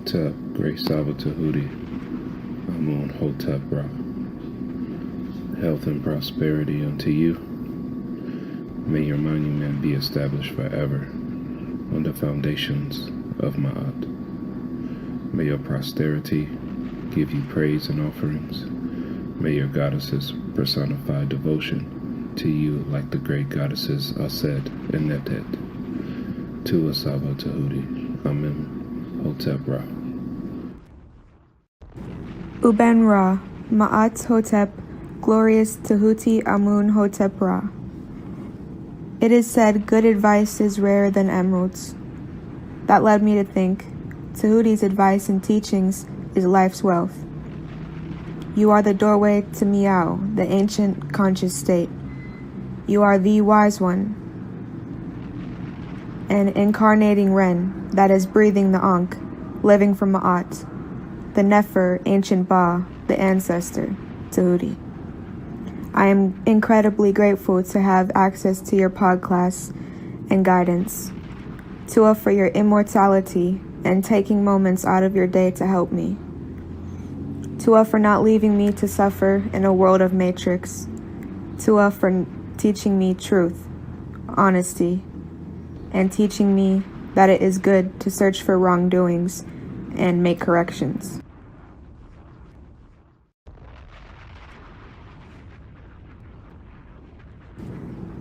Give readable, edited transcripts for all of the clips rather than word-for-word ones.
Hotep, Great SABA Tehuti, Amun Hotep Ra. Health and prosperity unto you. May your monument be established forever on the foundations of Ma'at. May your posterity give you praise and offerings. May your goddesses personify devotion to you like the great goddesses Aset and Netet. To SABA Tehuti, Amen, Hotep Ra. Uben Ra, Ma'at Hotep, Glorious Tehuti Amun Hotep Ra. It is said good advice is rarer than emeralds. That led me to think Tehuti's advice and teachings is life's wealth. You are the doorway to Miao, the ancient conscious state. You are the wise one, an incarnating Ren that is breathing the Ankh, living from Ma'at, the Nefer, ancient Ba, the ancestor, Tehuti. I am incredibly grateful to have access to your Podclass and guidance, Tua for your immortality and taking moments out of your day to help me. Tua for not leaving me to suffer in a world of matrix. Tua for teaching me truth, honesty, and teaching me that it is good to search for wrongdoings and make corrections.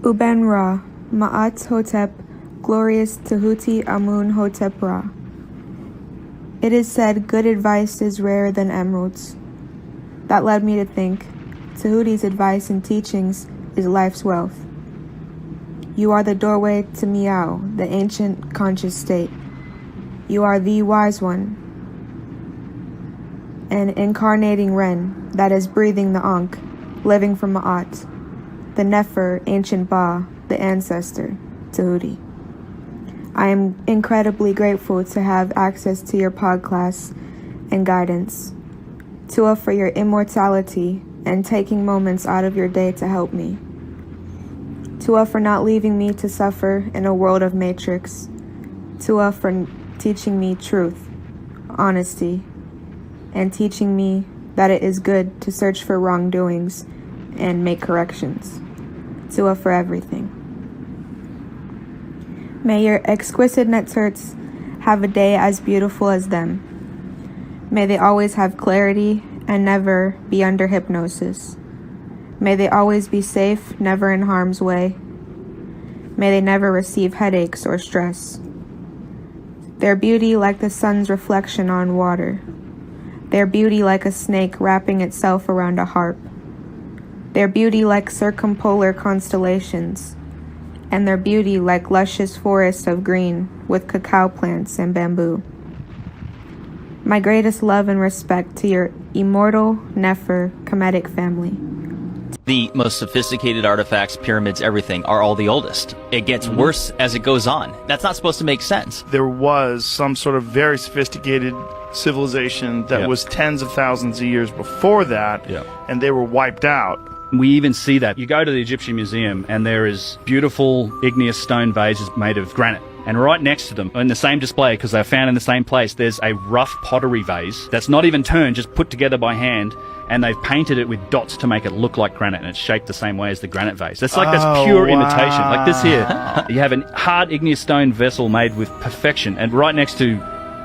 Uben Ra, Ma'at Hotep, Glorious Tehuti Amun Hotep Ra. It is said good advice is rarer than emeralds. That led me to think Tehuti's advice and teachings is life's wealth. You are the doorway to Miao, the ancient conscious state. You are the wise one, an incarnating Ren that is breathing the Ankh, living from Ma'at, the Nefer, ancient Ba, the ancestor, Tehuti. I am incredibly grateful to have access to your Podclass and guidance, Tua for your immortality and taking moments out of your day to help me. Tua for not leaving me to suffer in a world of matrix. Tua for teaching me truth, honesty, and teaching me that it is good to search for wrongdoings and make corrections. Tua for everything. May your exquisite Netzerts have a day as beautiful as them. May they always have clarity and never be under hypnosis. May they always be safe, never in harm's way. May they never receive headaches or stress. Their beauty like the sun's reflection on water. Their beauty like a snake wrapping itself around a harp. Their beauty like circumpolar constellations. And their beauty like luscious forests of green with cacao plants and bamboo. My greatest love and respect to your immortal Nefer Kemetic family. The most sophisticated artifacts, pyramids, everything are all the oldest. It gets worse as it goes on. That's not supposed to make sense. There was some sort of very sophisticated civilization that was tens of thousands of years before that, and they were wiped out. We even see that. You go to the Egyptian Museum and there is beautiful igneous stone vases made of granite. And right next to them, in the same display, because they're found in the same place, there's a rough pottery vase that's not even turned, just put together by hand, and they've painted it with dots to make it look like granite, and it's shaped the same way as the granite vase. That's pure imitation. Like this here, you have a hard igneous stone vessel made with perfection, and right next to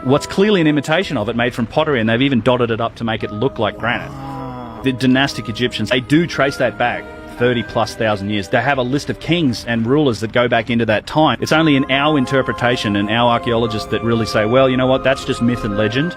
what's clearly an imitation of it made from pottery, and they've even dotted it up to make it look like granite. The dynastic Egyptians, they do trace that back 30,000+ years. They have a list of kings and rulers that go back into that time. It's only in our interpretation and our archaeologists that really say, well, you know what, that's just myth and legend.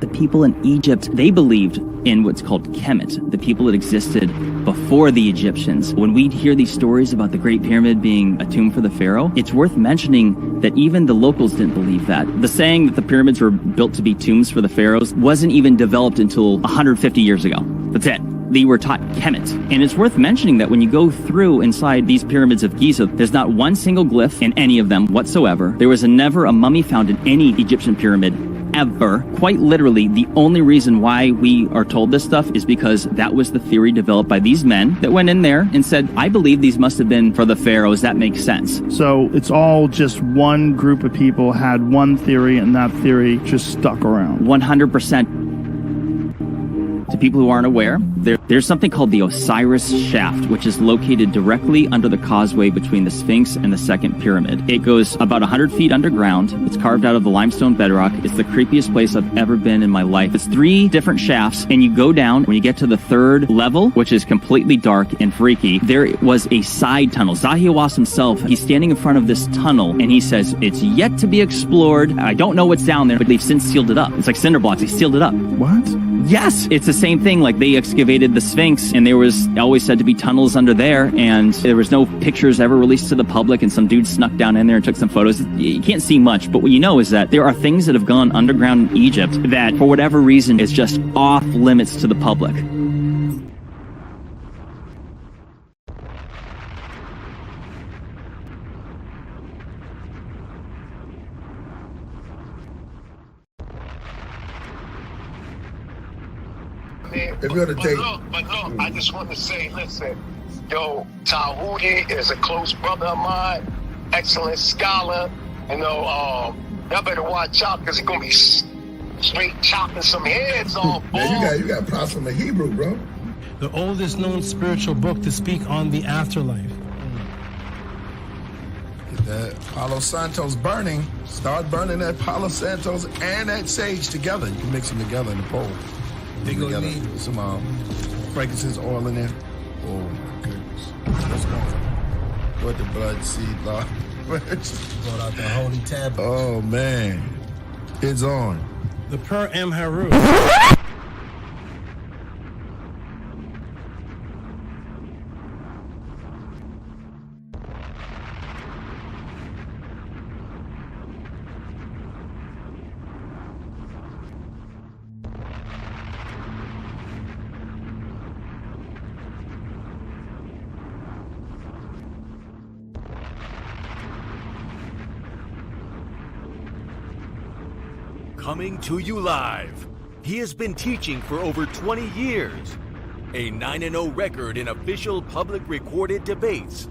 The people in Egypt, they believed in what's called Kemet, the people that existed before the Egyptians. When we hear these stories about the Great Pyramid being a tomb for the pharaoh, it's worth mentioning that even the locals didn't believe that. The saying that the pyramids were built to be tombs for the pharaohs wasn't even developed until 150 years ago. That's it. They were taught Kemet. And it's worth mentioning that when you go through inside these pyramids of Giza, there's not one single glyph in any of them whatsoever. There was never a mummy found in any Egyptian pyramid ever. Quite literally, the only reason why we are told this stuff is because that was the theory developed by these men that went in there and said, I believe these must have been for the pharaohs. That makes sense. So it's all just one group of people had one theory, and that theory just stuck around. 100%. To people who aren't aware, there's something called the Osiris Shaft, which is located directly under the causeway between the Sphinx and the second pyramid. It goes about 100 feet underground. It's carved out of the limestone bedrock. It's the creepiest place I've ever been in my life. It's 3 different shafts, and you go down. When you get to the 3rd level, which is completely dark and freaky, there was a side tunnel. Zahi Hawass himself, he's standing in front of this tunnel, and he says, it's yet to be explored. I don't know what's down there, but they've since sealed it up. It's like cinder blocks. They sealed it up. What? Yes, it's the same thing. Like, they excavated the Sphinx, and there was always said to be tunnels under there, and there was no pictures ever released to the public, and some dude snuck down in there and took some photos. You can't see much, but what you know is that there are things that have gone underground in Egypt that, for whatever reason, is just off limits to the public. If you're to take, but look, I just want to say, listen, yo, Tehuti is a close brother of mine, excellent scholar. You know, y'all better watch out because he's gonna be straight chopping some heads off. Man, you got props from the Hebrew, bro. The oldest known spiritual book to speak on the afterlife. That Palo Santos burning. Start burning that Palo Santos and that sage together. You can mix them together in the bowl. They gonna need some frankincense oil in there. Oh my goodness. What's going on? What the blood seed, Lord? brought out the holy tablet. Oh man. It's on. The HERU. Coming to you live. He has been teaching for over 20 years. A 9-0 record in official public recorded debates.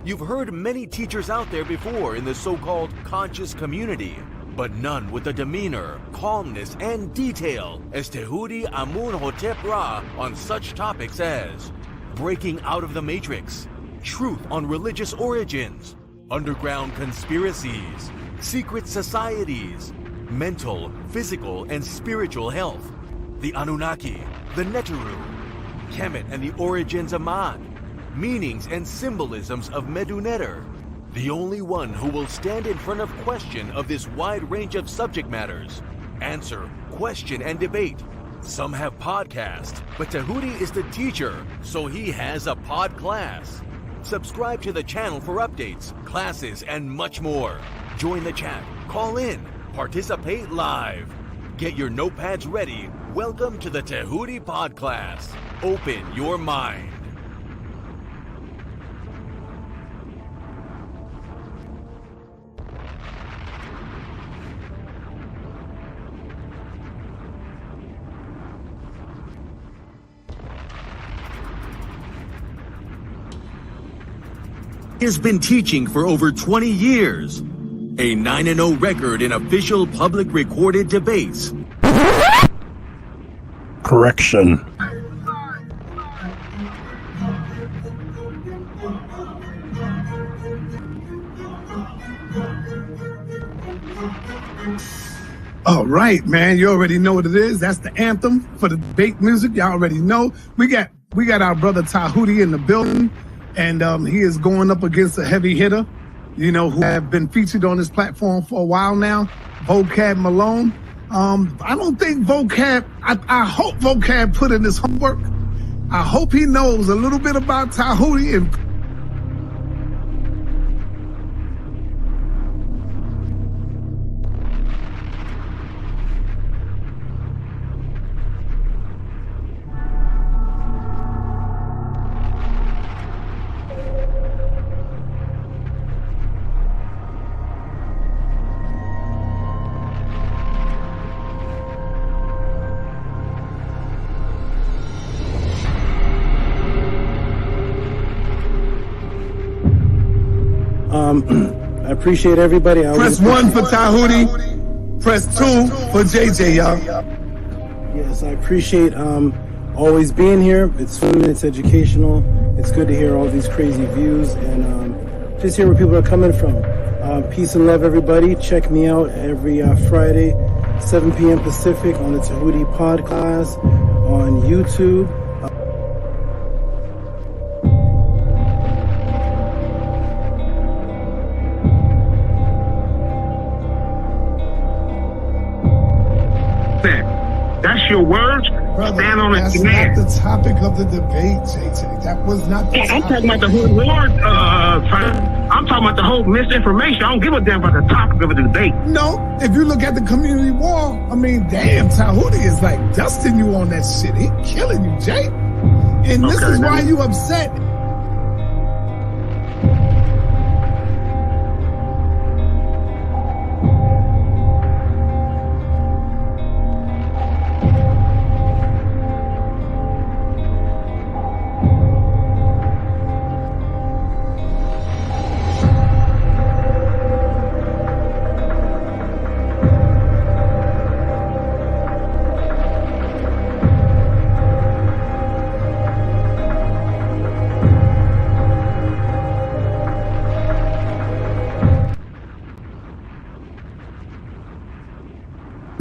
You've heard many teachers out there before in the so-called conscious community, but none with the demeanor, calmness, and detail as Tehuti Amun-Hotep Ra on such topics as breaking out of the matrix, truth on religious origins, underground conspiracies, secret societies, mental, physical, and spiritual health, the Anunnaki, the Neteru, Kemet and the origins of Ma'at, meanings and symbolisms of Medu-Neter, the only one who will stand in front of question of this wide range of subject matters, answer, question, and debate. Some have podcasts, but Tehuti is the teacher, so he has a Podclass. Subscribe to the channel for updates, classes, and much more. Join the chat, call in, participate live. Get your notepads ready. Welcome to the Tehuti Podclass. Open your mind. He has been teaching for over 20 years. A 9-0 record in official public recorded debates. Correction. All right, man. You already know what it is. That's the anthem for the debate music. Y'all already know. We got our brother Tehuti in the building, and he is going up against a heavy hitter, you know, who have been featured on this platform for a while now, Vocab Malone. I don't think Vocab, I hope Vocab put in his homework. I hope he knows a little bit about Tehuti and I appreciate everybody. Press 1 for Tehuti. Press 2 for JJ, y'all. Yes, I appreciate always being here. It's fun, it's educational. It's good to hear all these crazy views and just hear where people are coming from. Peace and love, everybody. Check me out every Friday, 7 p.m. Pacific on the Tehuti Podclass on YouTube. That's your words? Brother, stand on that's it. not the topic of the debate, JJ. That was not the topic. I'm talking about the whole war. I'm talking about the whole misinformation. I don't give a damn about the topic of the debate. No, if you look at the community wall, I mean, damn, Tehuti is like dusting you on that shit. He killing you, Jay. And this is why you upset.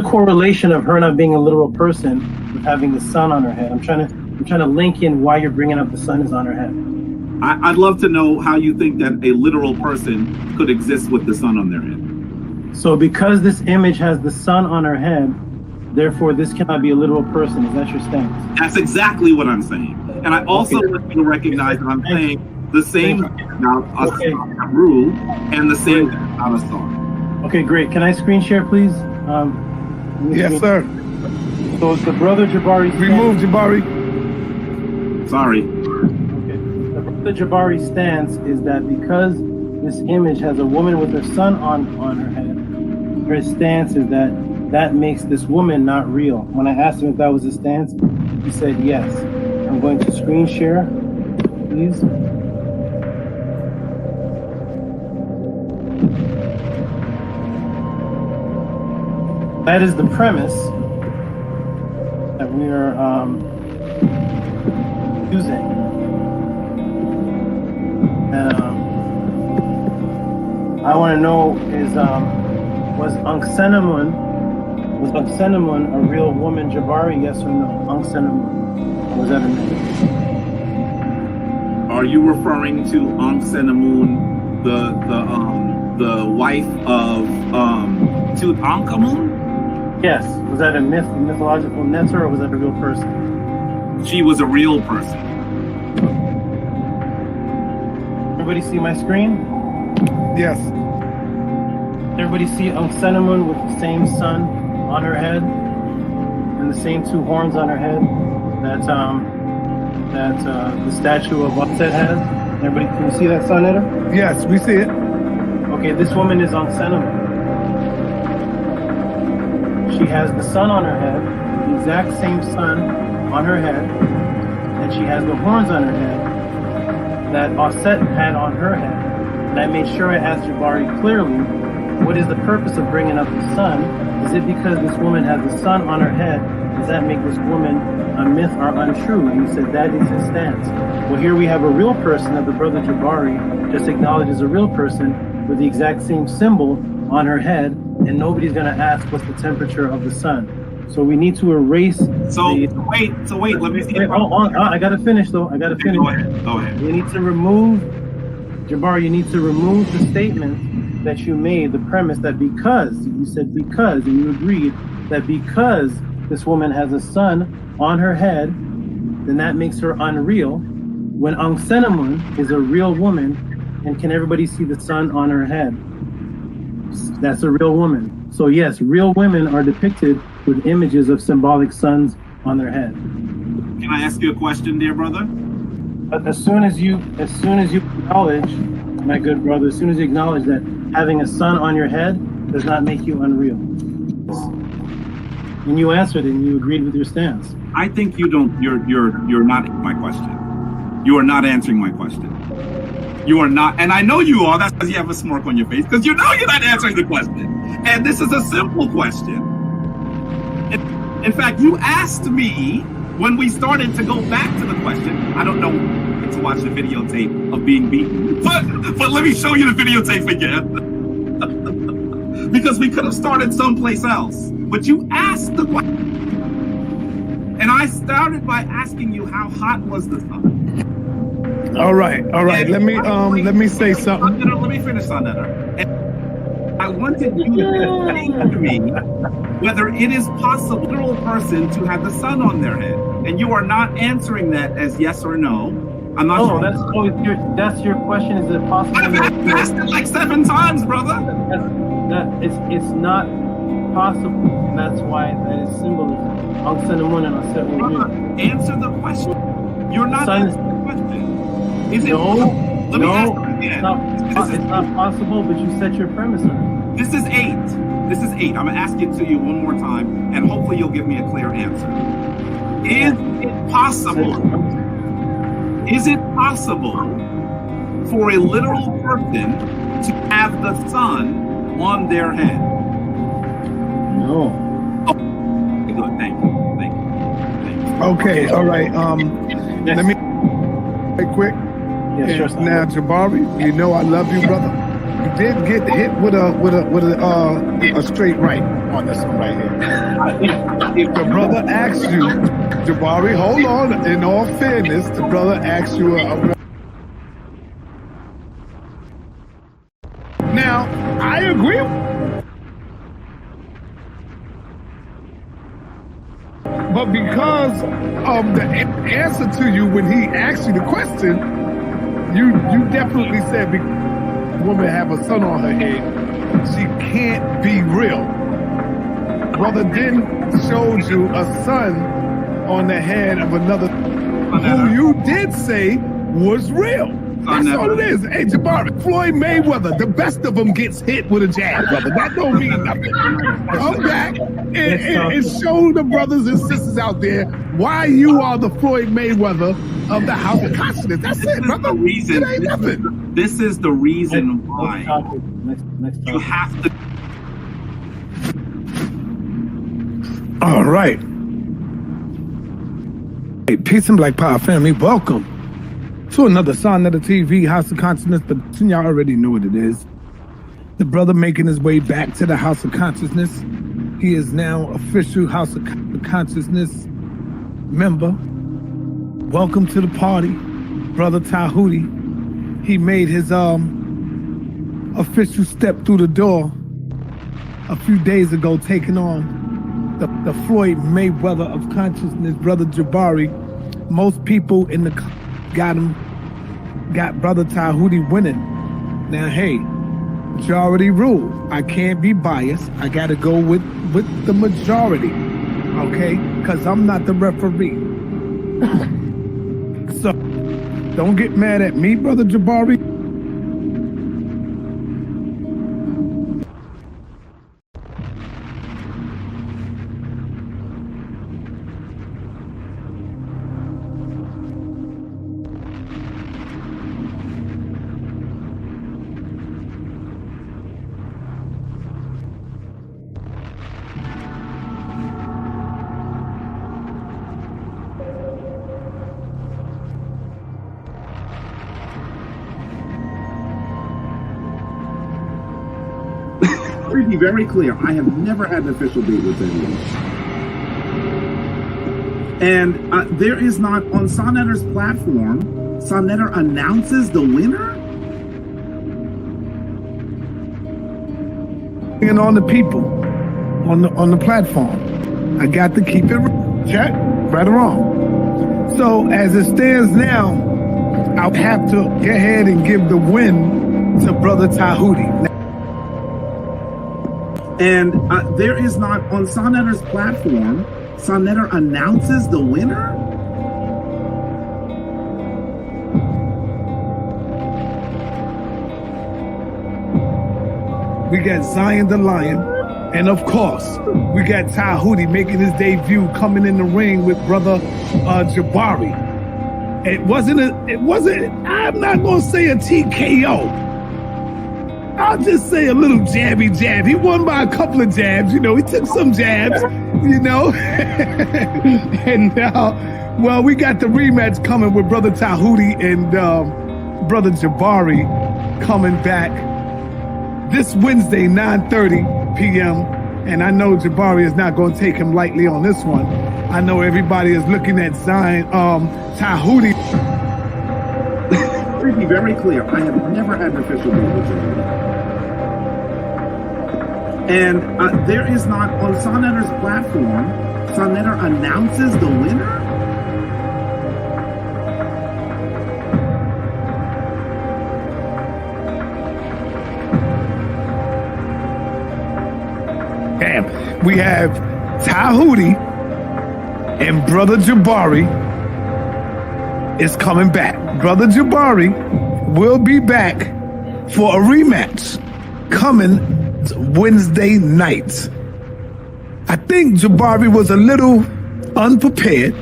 Correlation of her not being a literal person with having the sun on her head. I'm trying to link in why you're bringing up the sun is on her head. I'd love to know how you think that a literal person could exist with the sun on their head. So because this image has the sun on her head, therefore this cannot be a literal person. Is that your stance? That's exactly what I'm saying. And I also want you to recognize that I'm saying the same about a rule and the same about a song. Okay, great. Can I screen share, please? Yes, sir. So the brother Jabari. Remove Jabari. Sorry. Okay. The brother Jabari stance is that because this image has a woman with her son on her head, her stance is that makes this woman not real. When I asked him if that was his stance, he said yes. I'm going to screen share, please. That is the premise that we are using. And I want to know is was Anksenamun a real woman, Jabari? Yes or no? Anksenamun, or was that a myth? Are you referring to Anksenamun, the wife of Tutankhamun? Yes. Was that a mythological Netzer, or was that a real person? She was a real person. Everybody see my screen? Yes. Everybody see Anksenamun with the same sun on her head and the same two horns on her head that the statue of Atet has? Everybody, can you see that sun in her? Yes, we see it. Okay, this woman is Anksenamun. She has the sun on her head, the exact same sun on her head, and she has the horns on her head that Aset had on her head. And I made sure I asked Jabari clearly, what is the purpose of bringing up the sun? Is it because this woman has the sun on her head? Does that make this woman a myth or untrue? And he said that is his stance. Well, here we have a real person that the brother Jabari just acknowledged as a real person with the exact same symbol on her head, and nobody's going to ask what's the temperature of the sun. So we need to erase. Wait. Let me see. I got to finish though. I got to finish. Go ahead. You need to remove, Jabari. You need to remove the statement that you made. The premise that because you said because, and you agreed that because this woman has a sun on her head, then that makes her unreal. When Anksenamun is a real woman, and can everybody see the sun on her head? That's a real woman. So yes, real women are depicted with images of symbolic suns on their head. Can I ask you a question, dear brother? But as soon as you acknowledge, my good brother, as soon as you acknowledge that having a sun on your head does not make you unreal. And you answered and you agreed with your stance. I think you don't. You're not my question. You are not answering my question. You are not, and I know you are. That's because you have a smirk on your face, because you know you're not answering the question. And this is a simple question. In fact, you asked me when we started to go back to the question. I don't know to watch the videotape of being beaten, but let me show you the videotape again. Because we could have started someplace else. But you asked the question. And I started by asking you, how hot was the sun? All right. Let me say something. Let me finish on that. And I wanted you to explain to me whether it is possible for a literal person to have the sun on their head. And you are not answering that as yes or no. I'm not sure. That's your question. Is it possible? I've asked it like 7 times, brother. It's not possible. And that's why that is symbolism. I'll send them one and I'll set one. Answer the question. You're not answering the question. Is it? No. Let me ask you again. It's not possible, but you set your premise on it. This is 8. This is 8. I'm gonna ask it to you one more time, and hopefully you'll give me a clear answer. Is it possible? Is it possible for a literal person to have the sun on their head? No. Oh, good. Thank you. Okay. All right. Let me right quick. Yeah, sure. Now, Jabari, you know I love you, brother. You did get hit with a straight right on this one right here. If the brother asks you, Jabari, hold on. In all fairness, the brother asks you Now, I agree. But because of the answer to you when he asked you the question, you definitely said the woman have a sun on her head. She can't be real. Brother then showed you a sun on the head of another who you did say was real. That's all it is. Hey, Jabari, Floyd Mayweather, the best of them gets hit with a jab, brother. That don't mean nothing. Come back and show the brothers and sisters out there why you are the Floyd Mayweather of the House of Consciousness. That's it, brother. It ain't nothing. This is the reason why you have to. All right. Hey, peace and Black Power family. Welcome to another Sonetta TV House of Consciousness, but y'all already know what it is. The brother making his way back to the House of Consciousness. He is now official House of Consciousness member. Welcome to the party, Brother Tehuti. He made his official step through the door a few days ago, taking on the Floyd Mayweather of consciousness, Brother Jabari. Most people in the got Brother Tehuti winning. Now, hey, majority rule. I can't be biased. I got to go with the majority, okay? Because I'm not the referee. So, don't get mad at me, Brother Jabari. To be very clear, I have never had an official date with anyone. And there is not, on Sonetta's platform, Sonetta announces the winner? And on the people, on the platform. I got to keep it check, right or wrong. So as it stands now, I'll have to go ahead and give the win to Brother Tehuti. And there is not, on Sonetta's platform, Sonetta announces the winner? We got Zion the Lion, and of course, we got Tehuti making his debut, coming in the ring with Brother Jabari. It wasn't, I'm not going to say a TKO. I'll just say a little jabby jab. He won by a couple of jabs, he took some jabs, And well, we got the rematch coming with Brother Tehuti and Brother Jabari coming back this Wednesday, 9:30 p.m. And I know Jabari is not going to take him lightly on this one. I know everybody is looking at Zion, Tehuti. Let me be very clear. I have never had an official deal with Tehuti. And there is not, on Sonetter's platform, Sonetter announces the winner? Damn. We have Tehuti and Brother Jabari is coming back. Brother Jabari will be back for a rematch coming Wednesday night. I think Jabari was a little unprepared,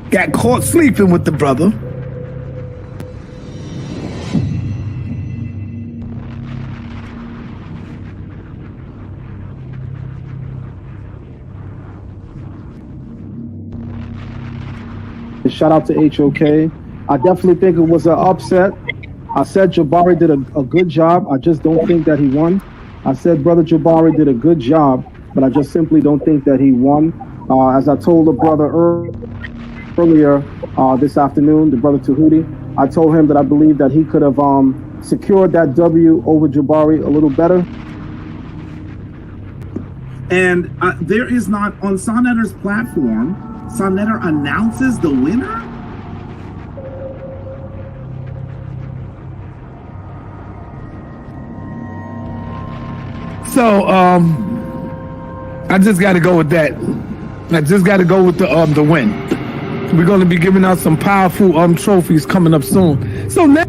got caught sleeping with the brother. Shout out to HOK. I definitely think it was an upset. I said Jabari did a good job. I just don't think that he won. I said Brother Jabari did a good job, but I just simply don't think that he won. As I told the brother earlier this afternoon, the brother Tehuti, I told him that I believe that he could have secured that W over Jabari a little better. And there is not, on Sonetter's platform, Sonetter announces the winner? So, I just got to go with that. I just got to go with the win. We're going to be giving out some powerful trophies coming up soon. So now.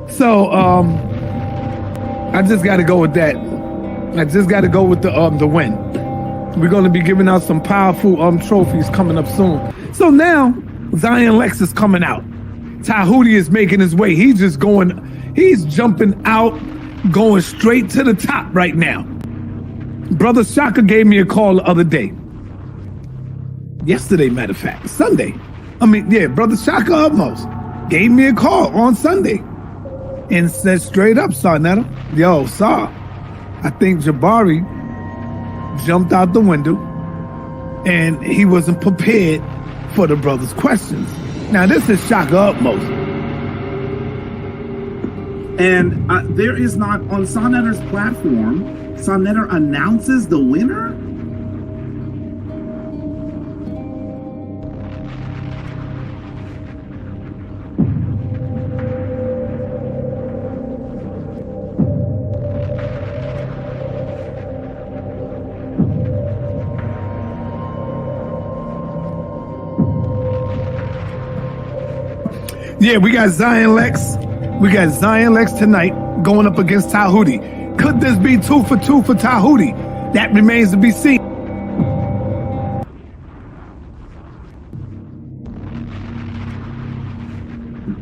So, I just got to go with that. I just got to go with the win. We're going to be giving out some powerful trophies coming up soon. So now, Zion Lex is coming out. Tehuti is making his way. He's jumping out, going straight to the top right now. Brother Shaka gave me a call the other day. Yesterday, matter of fact, Sunday. Brother Shaka Utmost gave me a call on Sunday. And said straight up, Sonetta, yo, Saw, I think Jabari jumped out the window and he wasn't prepared for the brother's questions. Now, this is Shaka Utmost. And there is not, on Sonetter's platform, Sonetter announces the winner? Yeah, we got Zion Lex. We got Zion Lex tonight going up against Tehuti. Could this be 2 for 2 for Tehuti? That remains to be seen.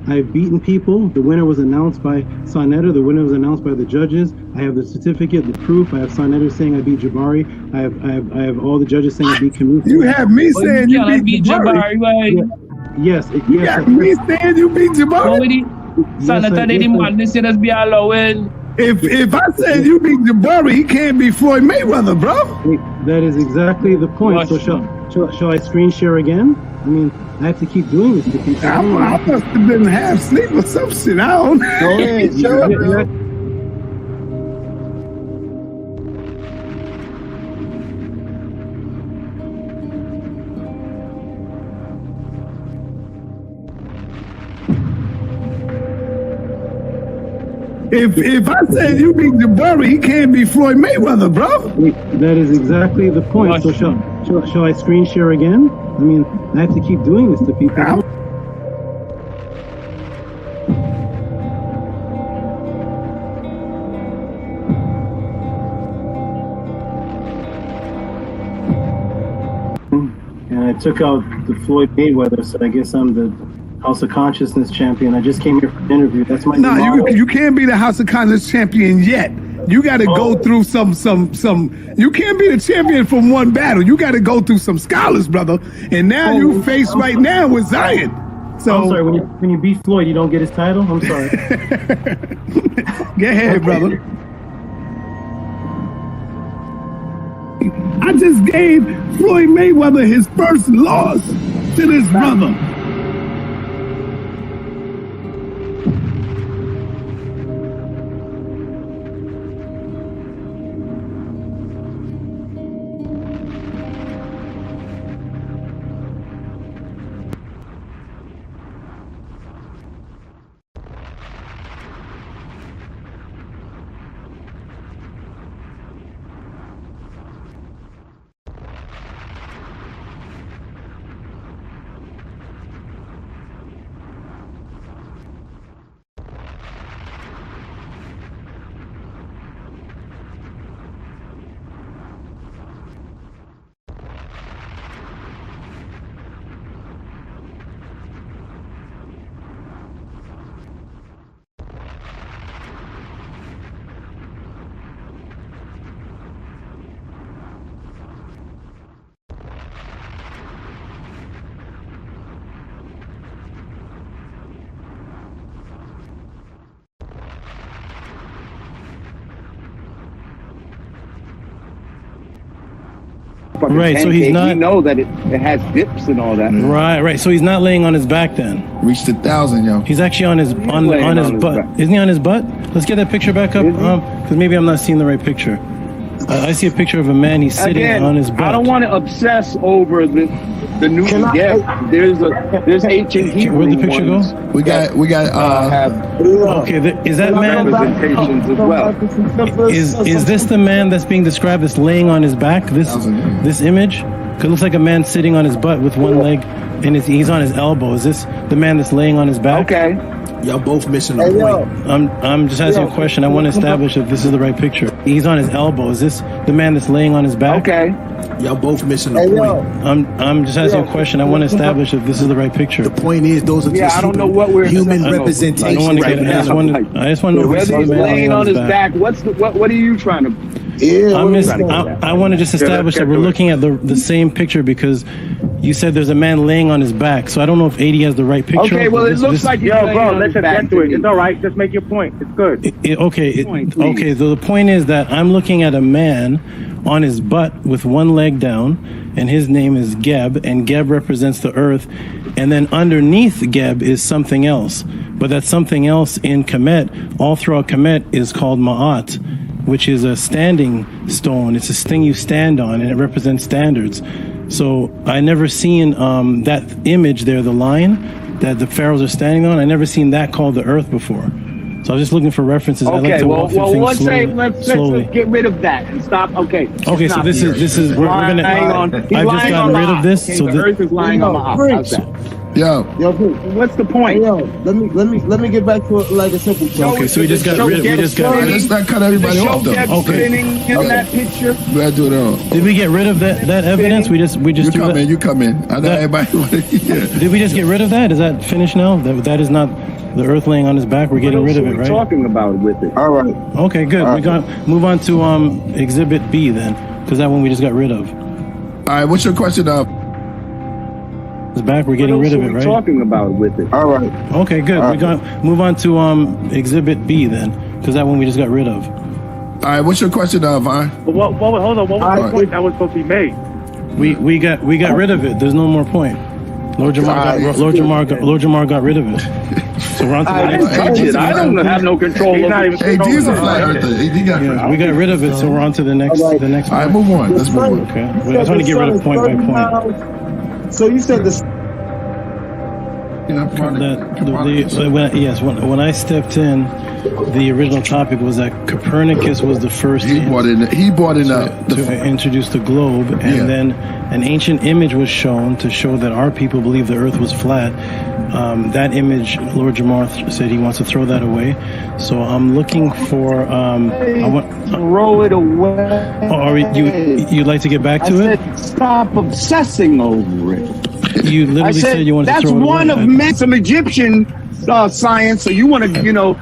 I've beaten people. The winner was announced by Sonetter. The winner was announced by the judges. I have the certificate, the proof. I have Sonetter saying I beat Jabari. I have all the judges saying I beat Kamisi. You have me saying you beat Jabari. Yes. You got me saying you beat Jabari. Sonetter didn't want this. Let's be allowing. If I said you beat Jabari, he can't be Floyd Mayweather, bro. That is exactly the point. So shall I screen share again? I have to keep doing this. I must have been half asleep or some shit. I don't know. Go ahead, show it, bro. if I said you beat Jabari, he can't be Floyd Mayweather, bro. That is exactly the point. So shall I screen share again? I mean, I have to keep doing this to people. And I took out the Floyd Mayweather, so I guess I'm the House of Consciousness champion. I just came here for an interview. That's my you can't be the House of Consciousness champion yet. You got to go through some. You can't be the champion from one battle. You got to go through some scholars, brother. And now you face right now with Zion. So I'm sorry. When you beat Floyd, you don't get his title. I'm sorry. Go ahead, brother. I just gave Floyd Mayweather his first loss to this brother. Right, so he's not. We know that it has dips and all that. Right. So he's not laying on his back then. Reached 1,000, yo. He's actually on his butt. Isn't he on his butt? Let's get that picture back up, because maybe I'm not seeing the right picture. I see a picture of a man. He's sitting on his butt. I don't want to obsess over the new Geb. There's ancient Hebrew. Where'd the picture go? We got okay, is that man representations as well? Is this the man that's being described as laying on his back? This image? Because it looks like a man sitting on his butt with one leg, and he's on his elbow. Is this the man that's laying on his back? Okay. Y'all both missing the point. I'm just asking a question. I want to establish if this is the right picture. He's on his elbow. Is this the man that's laying on his back? Okay. Y'all both missing the point. I'm just asking a question. I want to establish if this is the right picture. The point is, those are just I don't know what we're human representation. I just want to know if he's laying on his back. What are you trying to? I want to just establish that we're looking at the same picture, because you said there's a man laying on his back. So I don't know if 80 has the right picture. Okay, well, it looks like you're laying on his back. It's all right. Just make your point. It's good. Okay. So the point is that I'm looking at a man on his butt with one leg down, and his name is Geb, and Geb represents the earth. And then underneath Geb is something else. But that something else in Kemet, all throughout Kemet, is called Ma'at, which is a standing stone. It's this thing you stand on, and it represents standards. So I never seen that image there, the line that the pharaohs are standing on. I never seen that called the earth before. So I was just looking for references. Okay, I like to walk through things slowly. Let's get rid of that and stop. Okay. Okay, so this is we're gonna. I've just gotten rid of this. So the earth is lying on the Yo, what's the point? Hey, yo, let me get back to like a simple question. Okay, so we just got rid. let's not cut everybody off though. Okay. In that picture. We gotta do it all. Did we get rid of that evidence? We just You come in. I know everybody. Did we just get rid of that? Is that finished now? That is not the earth laying on his back. We're getting rid of it, right? Talking about with it. All right. Okay, good. We got move on to Exhibit B then, because that one we just got rid of. All right, what's your question of? It's back. We're getting rid of it, right? Talking about with it. All right. Okay, good. We got move on to Exhibit B then, because that one we just got rid of. All right, what's your question of, Vine? Hold on. What was the point that was supposed to be made? We got rid of it. There's no more point. Lord Jamar got rid of it. So we're on to the next. I don't have no control over it. AD is a flat earther. We got rid of it, so we're on to the next. All right, move on. Let's move on. Okay. I just want to get rid of point by point. So you said this. When I stepped in, the original topic was that Copernicus was the first He brought in to introduce the globe, and then an ancient image was shown to show that our people believe the earth was flat. That image, Lord Jamar said he wants to throw that away. So I'm looking for throw it away. Or you'd like to get back to it? Stop obsessing over it. You literally said you wanted to throw it away. That's one of some Egyptian science. So you want to,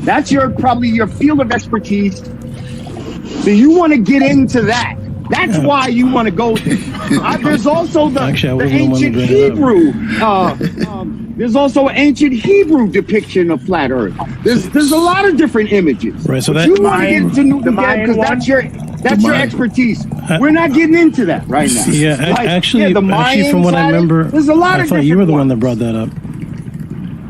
that's probably your field of expertise. So you want to get into that. That's why you want to go there. There's also the ancient Hebrew. There's also an ancient Hebrew depiction of flat Earth. There's a lot of different images. Right. So that you want to get into Newton because that's your expertise. We're not getting into that right now. Yeah, actually, from what I remember, there's a lot I thought you were the one that brought that up.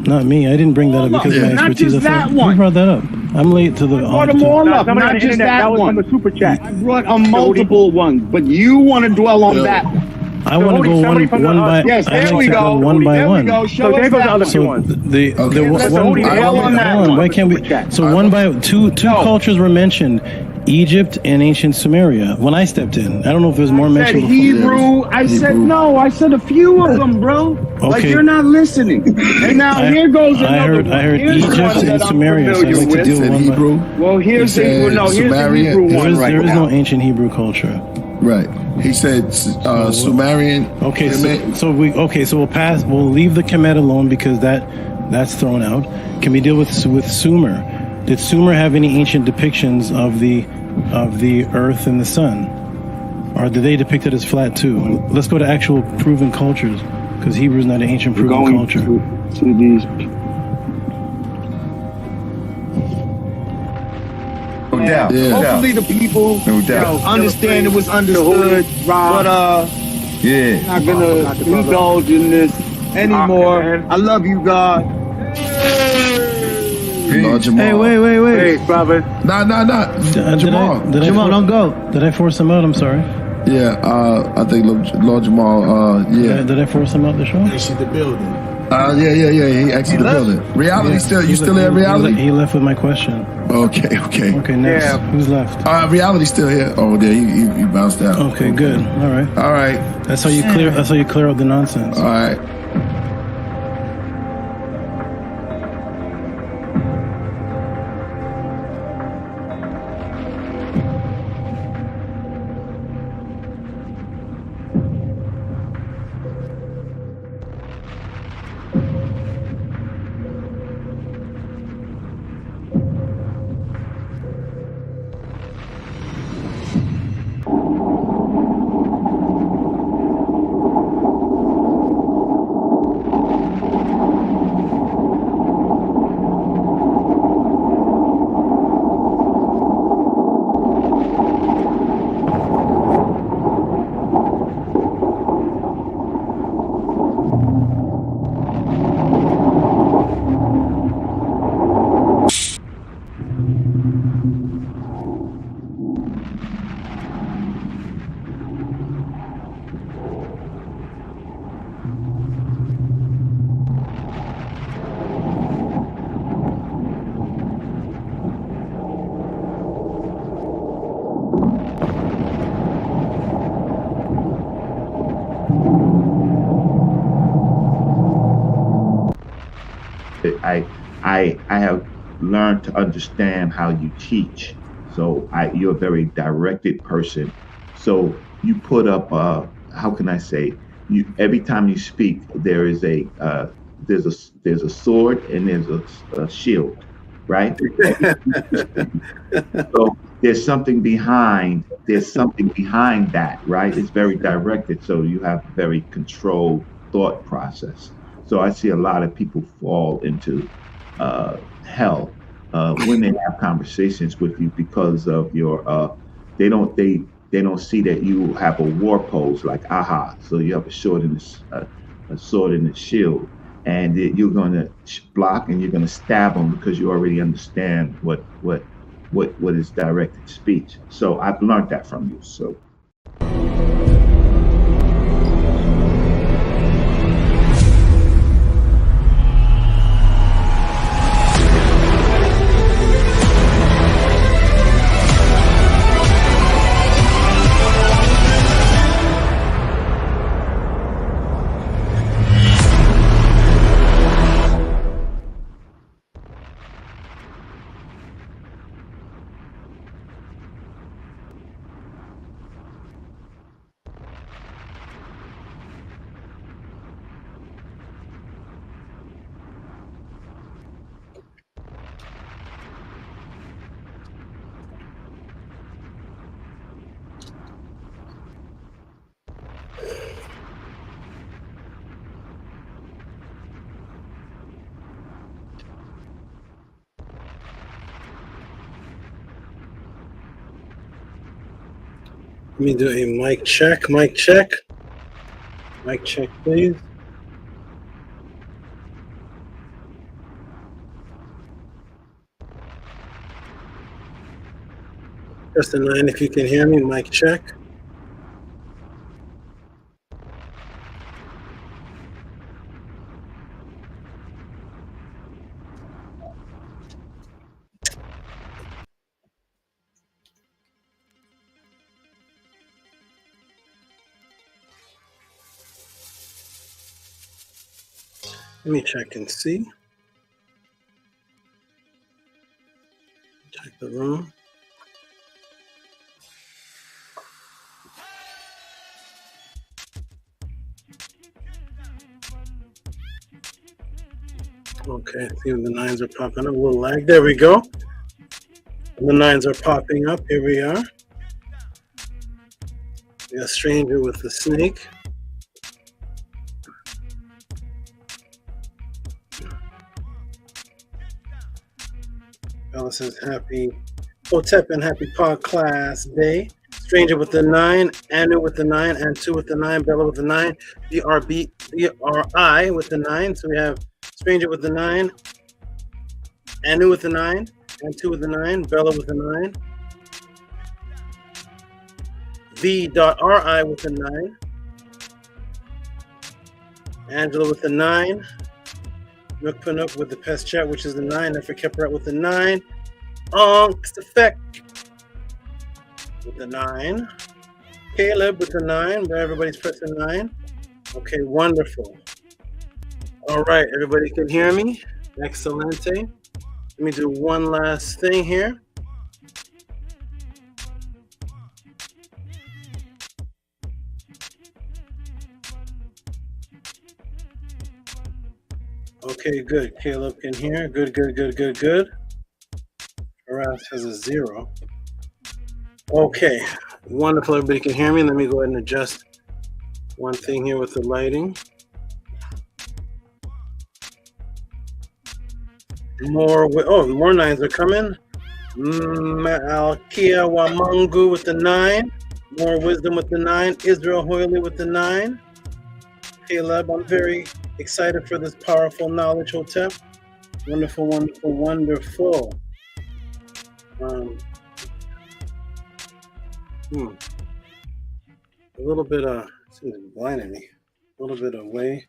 Not me. I didn't bring that up because of my expertise. Not just that one. Who brought that up? I'm late to the. I brought them all up, not just that one. That was from a super chat. I brought a multiple ones, but you want to dwell on that one. I want to go one by. Yes, there we go. One by one. So there goes the other so one. The one. Why can't we? So one by two cultures were mentioned. Egypt and ancient Sumeria. When I stepped in, I don't know if there's more mentioned. Hebrew. I said no. I said a few of them, bro. Okay. Like you're not listening. And now here goes another one. I heard Egypt and Sumeria. So I'd like to deal with Hebrew. Well, here's the Hebrew one right There is now. no ancient Hebrew culture. Right. He said Sumerian. Okay. So we'll pass. We'll leave the Kemet alone because that's thrown out. Can we deal with Sumer? Did Sumer have any ancient depictions of the Earth and the Sun, or did they depict it as flat too? Let's go to actual proven cultures, because Hebrew is not an ancient proven culture. To these. No doubt. Hopefully the people understand it was understood, but I'm not gonna indulge in this anymore. I love you, God. Hey, wait. Hey, brother. Nah. Jamal. Jamal, don't go. Did I force him out? I'm sorry. Yeah, I think Lord Jamal, Did I force him out the show? Exit the building. Yeah. He exited the building. Reality you still there, Reality? He left with my question. Okay. Okay, next. Yeah. Who's left? Reality still here. Oh, yeah, he bounced out. Okay, good. All right. That's how you clear up the nonsense. All right. I have learned to understand how you teach. So you're a very directed person. So you put up, how can I say, every time you speak, there's a sword and there's a shield, right? So there's something behind that, right? It's very directed. So you have a very controlled thought process. So I see a lot of people fall into hell when they have conversations with you because of your they don't see that you have a war pose like aha. So you have a sword and a shield, and you're going to block and you're going to stab them because you already understand what is directed speech. So I've learned that from you. So. Let me do a mic check. Mic check. Mic check, please. Press the 9 if you can hear me. Mic check. Let me check and see. Check the room. Okay, see the 9s are popping up. A little lag. There we go. The 9s are popping up. Here we are. We got Stranger with the Snake. Bella says happy Hotep and happy Podclass day. Stranger with the 9, Anu with the 9, and 2 with the 9, Bella with the 9, BRI with the 9. So we have Stranger with the 9, Anu with the 9, and 2 with the 9, Bella with the 9, V.RI with the 9, Angela with the 9, Nook Panook with the Pest Chat, which is the 9, Neferkeprat with the 9, Onks Effect with the 9, Caleb with the 9, where everybody's pressing 9. Okay, wonderful. All right, everybody can hear me? Excelente. Let me do one last thing here. Okay, good. Caleb can hear. Good. Harass has a 0. Okay, wonderful. Everybody can hear me. Let me go ahead and adjust one thing here with the lighting. More 9s are coming. Malkia Wamungu with the 9. More Wisdom with the 9. Israel Hoyley with the 9. Caleb, I'm very excited for this powerful knowledge, Hotep. Wonderful. A little bit seems to be blinding me. A little bit away.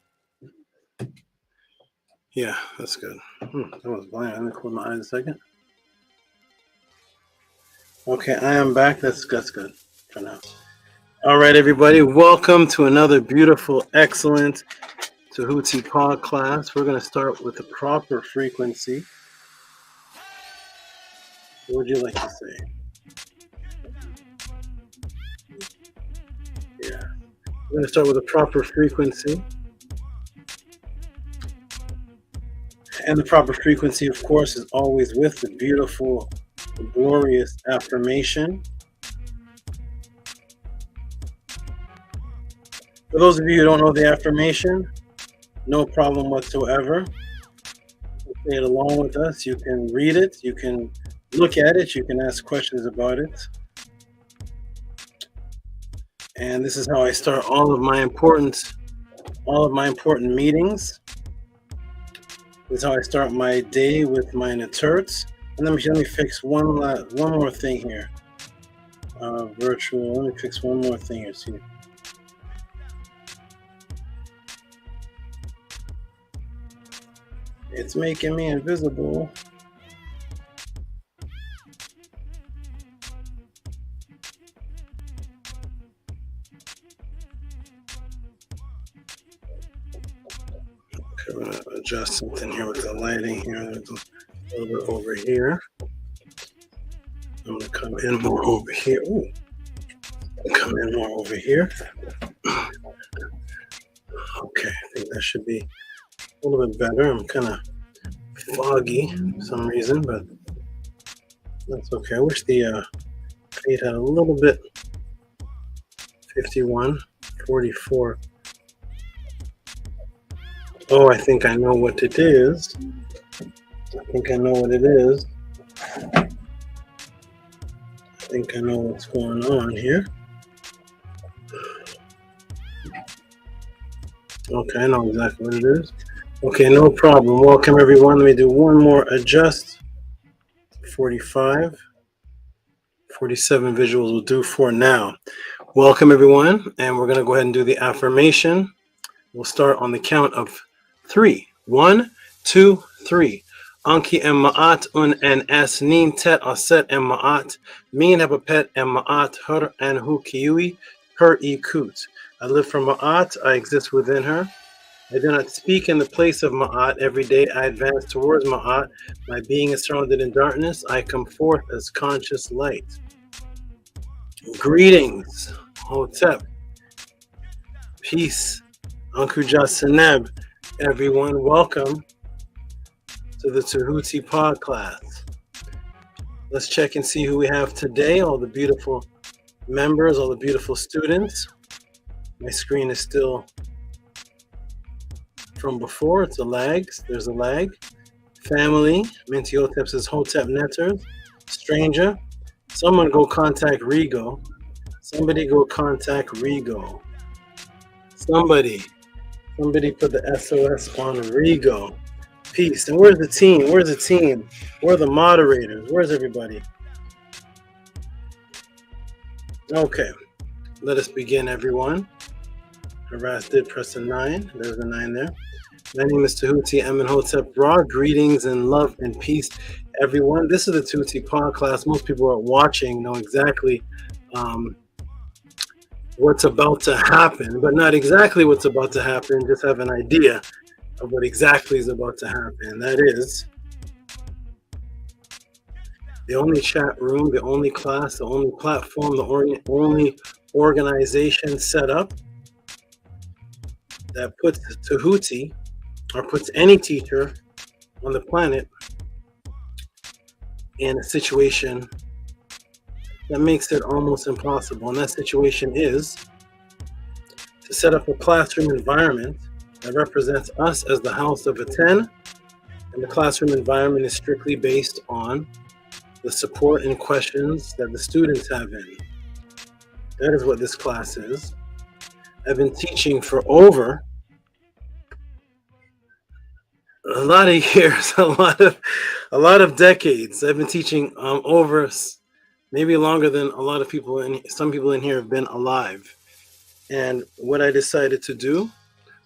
Yeah, that's good. That was blind. I'm gonna close my eyes a second. Okay, I am back. That's good for now. All right, everybody, welcome to another beautiful, excellent Tehuti Podclass. We're gonna start with the proper frequency. What would you like to say? Yeah, we're gonna start with the proper frequency. And the proper frequency, of course, is always with the beautiful, glorious affirmation. For those of you who don't know the affirmation, no problem whatsoever. Say it along with us. You can read it. You can look at it. You can ask questions about it. And this is how I start all of my important meetings. This is how I start my day with my Naturts. And let me fix one more thing here. Virtual. Let me fix one more thing here. See. It's making me invisible. Okay, I'm gonna adjust something here with the lighting here. A little bit over here. I'm gonna come in more over here. Ooh. Come in more over here. Okay, I think that should be a little bit better. I'm kind of foggy for some reason, but that's okay. I wish the fade had a little bit. 51, 44. Oh, I think I know what it is. I think I know what what's going on here. Okay, I know exactly what it is. Okay, no problem. Welcome, everyone. Let me do one more adjust. 45. 47 visuals will do for now. Welcome, everyone. And we're going to go ahead and do the affirmation. We'll start on the count of 3. 1, 2, 3. Anki en ma'at un en es nin tet aset en ma'at. Min hebapet en ma'at her en hu kiui her e kut. I live from ma'at. I exist within her. I do not speak in the place of ma'at. Every day I advance towards ma'at. My being is surrounded in darkness. I come forth as conscious light. Greetings, Hotep. Peace. Ankuja Seneb. Everyone, welcome to the Tehuti Podclass. Let's check and see who we have today. All the beautiful members, all the beautiful students. My screen is still from before. It's a lag. There's a lag. Family. Minty Hotep says Hotep Netters. Stranger. Someone go contact Rigo. Somebody go contact Rigo. Somebody put the SOS on Rigo. Peace. And where's the team? Where's the team? Where are the moderators? Where's everybody? Okay. Let us begin, everyone. Harass did press a 9. There's a 9 there. My name is Tehuti Hotep Ra. Greetings and love and peace, everyone. This is the Tehuti Podclass. Most people are watching know exactly what's about to happen, but not exactly what's about to happen. Just have an idea of what exactly is about to happen. That is the only chat room, the only class, the only platform, the only organization set up that puts Tehuti, or puts any teacher on the planet in a situation that makes it almost impossible. And that situation is to set up a classroom environment that represents us as the house of a 10. And the classroom environment is strictly based on the support and questions that the students have in. That is what this class is. I've been teaching for over a lot of years, a lot of decades. I've been teaching over maybe longer than a lot of people, and some people in here have been alive. And what I decided to do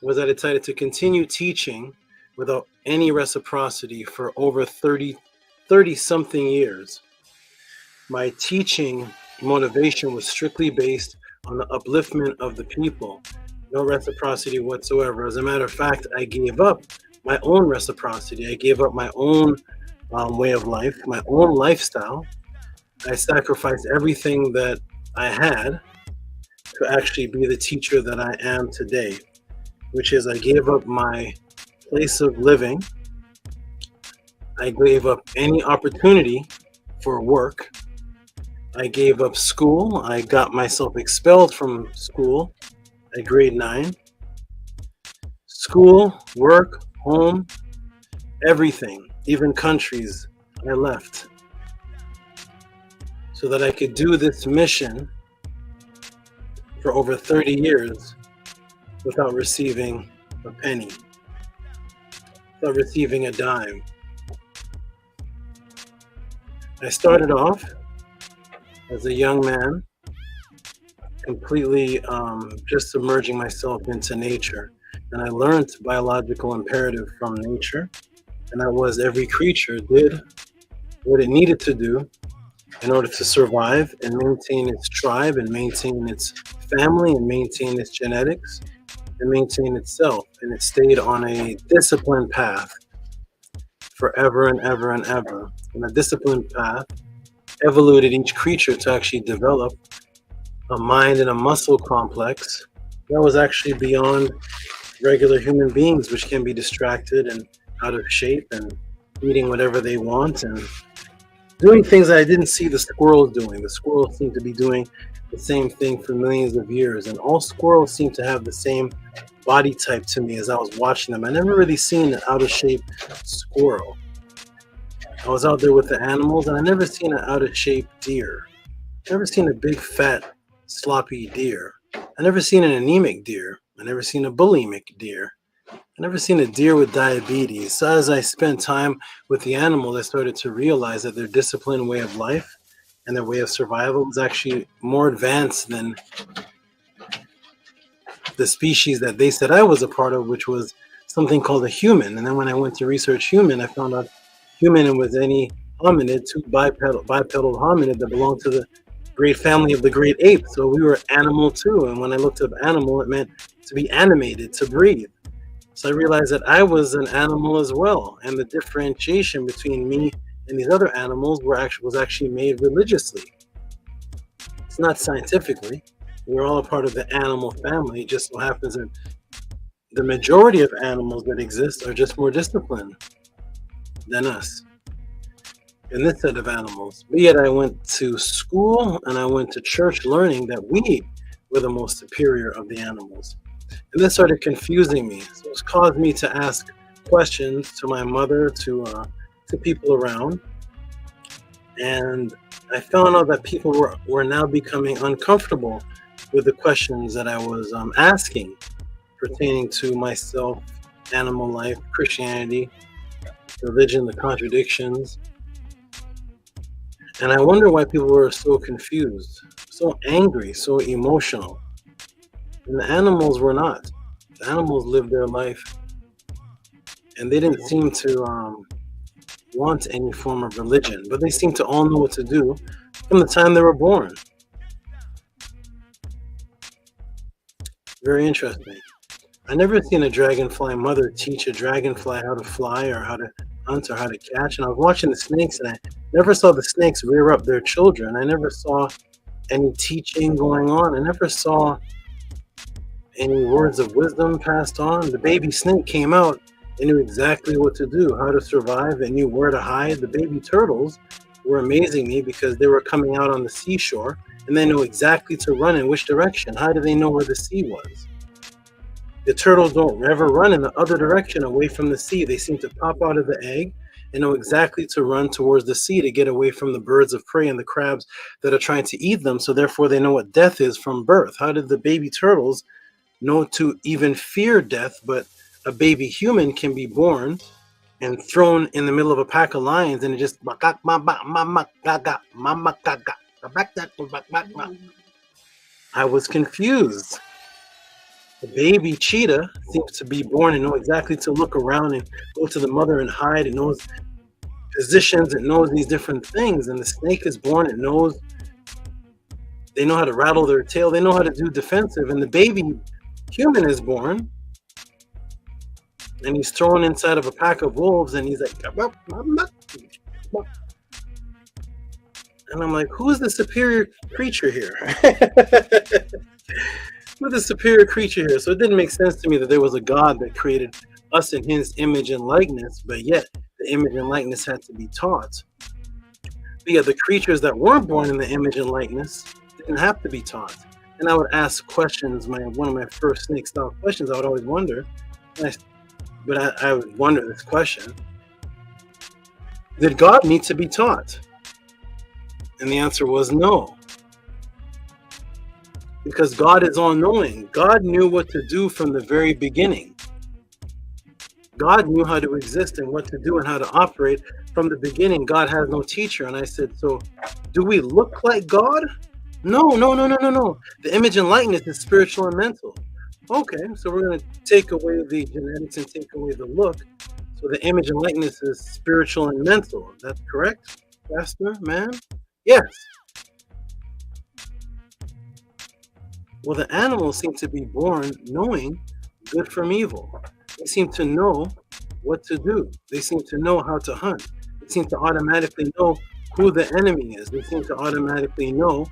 was I decided to continue teaching without any reciprocity for over 30 something years. My teaching motivation was strictly based on the upliftment of the people, no reciprocity whatsoever. As a matter of fact, I gave up my own reciprocity. I gave up my own way of life, my own lifestyle. I sacrificed everything that I had to actually be the teacher that I am today, which is I gave up my place of living. I gave up any opportunity for work. I gave up school. I got myself expelled from school at grade 9. School, work, home, everything, even countries, I left so that I could do this mission for over 30 years without receiving a penny, without receiving a dime. I started off as a young man, completely just submerging myself into nature. And I learned biological imperative from nature, and that was every creature did what it needed to do in order to survive and maintain its tribe and maintain its family and maintain its genetics and maintain itself. And it stayed on a disciplined path forever and ever and ever. And a disciplined path evoluted each creature to actually develop a mind and a muscle complex that was actually beyond regular human beings, which can be distracted and out of shape and eating whatever they want and doing things that I didn't see the squirrels doing. The squirrels seem to be doing the same thing for millions of years, and all squirrels seem to have the same body type to me as I was watching them. I never really seen an out of shape squirrel. I was out there with the animals, and I never seen an out of shape deer. Never seen a big fat sloppy deer. I never seen an anemic deer. I never seen a bulimic deer. I never seen a deer with diabetes. So as I spent time with the animals, I started to realize that their disciplined way of life and their way of survival was actually more advanced than the species that they said I was a part of, which was something called a human. And then when I went to research human, I found out human was any hominid, two bipedal hominid that belonged to the great family of the great apes. So we were animal too. And when I looked up animal, it meant to be animated, to breathe. So I realized that I was an animal as well. And the differentiation between me and these other animals was actually made religiously. It's not scientifically. We're all a part of the animal family. It just so happens that the majority of animals that exist are just more disciplined than us in this set of animals. But yet I went to school and I went to church learning that we were the most superior of the animals. And this started confusing me. So it's caused me to ask questions to my mother, to people around. And I found out that people were now becoming uncomfortable with the questions that I was asking pertaining to myself, animal life, Christianity, religion, the contradictions. And I wonder why people were so confused, so angry, so emotional. And the animals were not. The animals lived their life, and they didn't seem to want any form of religion, but they seemed to all know what to do from the time they were born. Very interesting. I never seen a dragonfly mother teach a dragonfly how to fly or how to hunt or how to catch. And I was watching the snakes, and I never saw the snakes rear up their children. I never saw any teaching going on. I never saw any words of wisdom passed on. The baby snake came out and knew exactly what to do, how to survive, and knew where to hide. The baby turtles were amazing me because they were coming out on the seashore and they knew exactly to run in which direction. How do they know where the sea was? The turtles don't ever run in the other direction away from the sea. They seem to pop out of the egg and know exactly to run towards the sea to get away from the birds of prey and the crabs that are trying to eat them. So therefore they know what death is from birth. How did the baby turtles know to even fear death? But a baby human can be born and thrown in the middle of a pack of lions and it just I was confused. The baby cheetah seems to be born and know exactly to look around and go to the mother and hide. It knows positions, it knows these different things. And the snake is born, it knows, they know how to rattle their tail, they know how to do defensive. And the baby human is born and he's thrown inside of a pack of wolves and he's like, and I'm like, who's the superior creature here? Who's the superior creature here? So it didn't make sense to me that there was a God that created us in his image and likeness, but yet the image and likeness had to be taught. But yet the creatures that weren't born in the image and likeness didn't have to be taught. And I would ask questions, one of my first snake style questions, I would always wonder, I would wonder this question: did God need to be taught? And the answer was no. Because God is all-knowing. God knew what to do from the very beginning. God knew how to exist and what to do and how to operate from the beginning. God has no teacher. And I said, so do we look like God? No. The image and likeness is spiritual and mental. Okay, so we're going to take away the genetics and take away the look. So the image and likeness is spiritual and mental. That's correct, Pastor, man? Yes. Well, the animals seem to be born knowing good from evil. They seem to know what to do. They seem to know how to hunt. They seem to automatically know who the enemy is. They seem to automatically know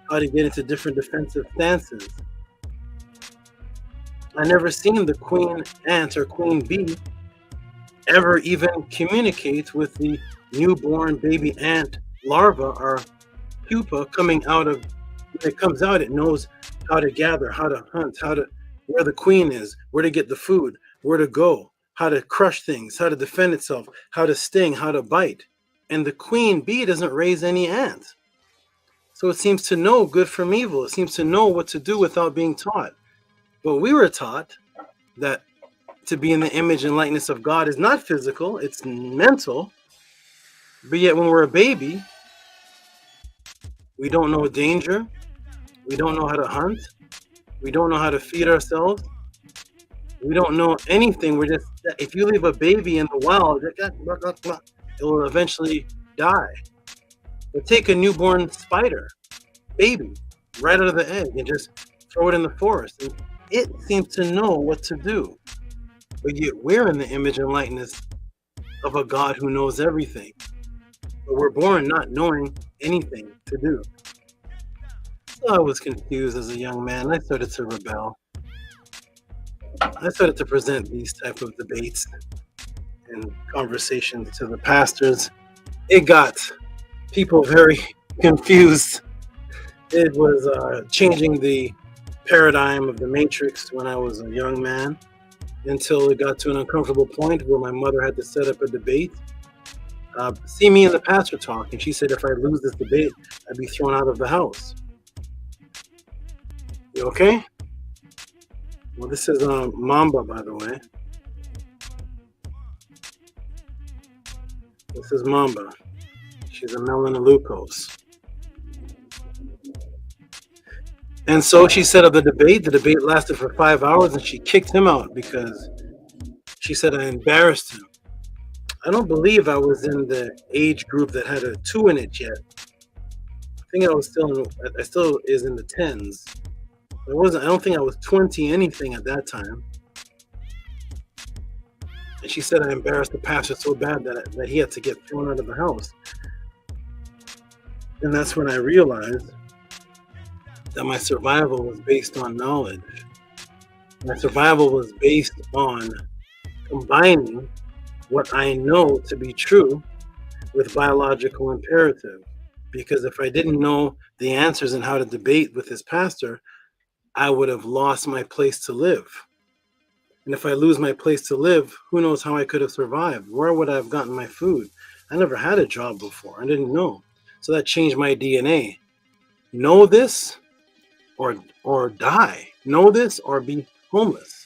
how to get into different defensive stances. I never seen the queen ant or queen bee ever even communicate with the newborn baby ant larva or pupa coming out of. When it comes out, it knows how to gather, how to hunt, where the queen is, where to get the food, where to go, how to crush things, how to defend itself, how to sting, how to bite. And the queen bee doesn't raise any ants. So it seems to know good from evil. It seems to know what to do without being taught. But we were taught that to be in the image and likeness of God is not physical, it's mental. But yet when we're a baby, we don't know danger. We don't know how to hunt. We don't know how to feed ourselves. We don't know anything. We're just, if you leave a baby in the wild, it will eventually die. But take a newborn spider, baby, right out of the egg and just throw it in the forest. And it seems to know what to do. But yet we're in the image and likeness of a God who knows everything. But we're born not knowing anything to do. So I was confused as a young man. I started to rebel. I started to present these type of debates and conversations to the pastors. It got people very confused. It was changing the paradigm of the Matrix when I was a young man, until it got to an uncomfortable point where my mother had to set up a debate. See me and the pastor talk, and she said if I lose this debate, I'd be thrown out of the house. You okay? Well, this is Mamba, by the way. This is Mamba. She's a Melanalukos. And so she set up the debate. The debate lasted for 5 hours, and she kicked him out because she said I embarrassed him. I don't believe I was in the age group that had a 2 in it yet. I think I still is in the 10s. I don't think I was 20 anything at that time. And she said I embarrassed the pastor so bad that he had to get thrown out of the house. And that's when I realized that my survival was based on knowledge. My survival was based on combining what I know to be true with biological imperative. Because if I didn't know the answers and how to debate with this pastor, I would have lost my place to live. And if I lose my place to live, who knows how I could have survived? Where would I have gotten my food? I never had a job before. I didn't know. So that changed my DNA. Know this or die. Know this or be homeless.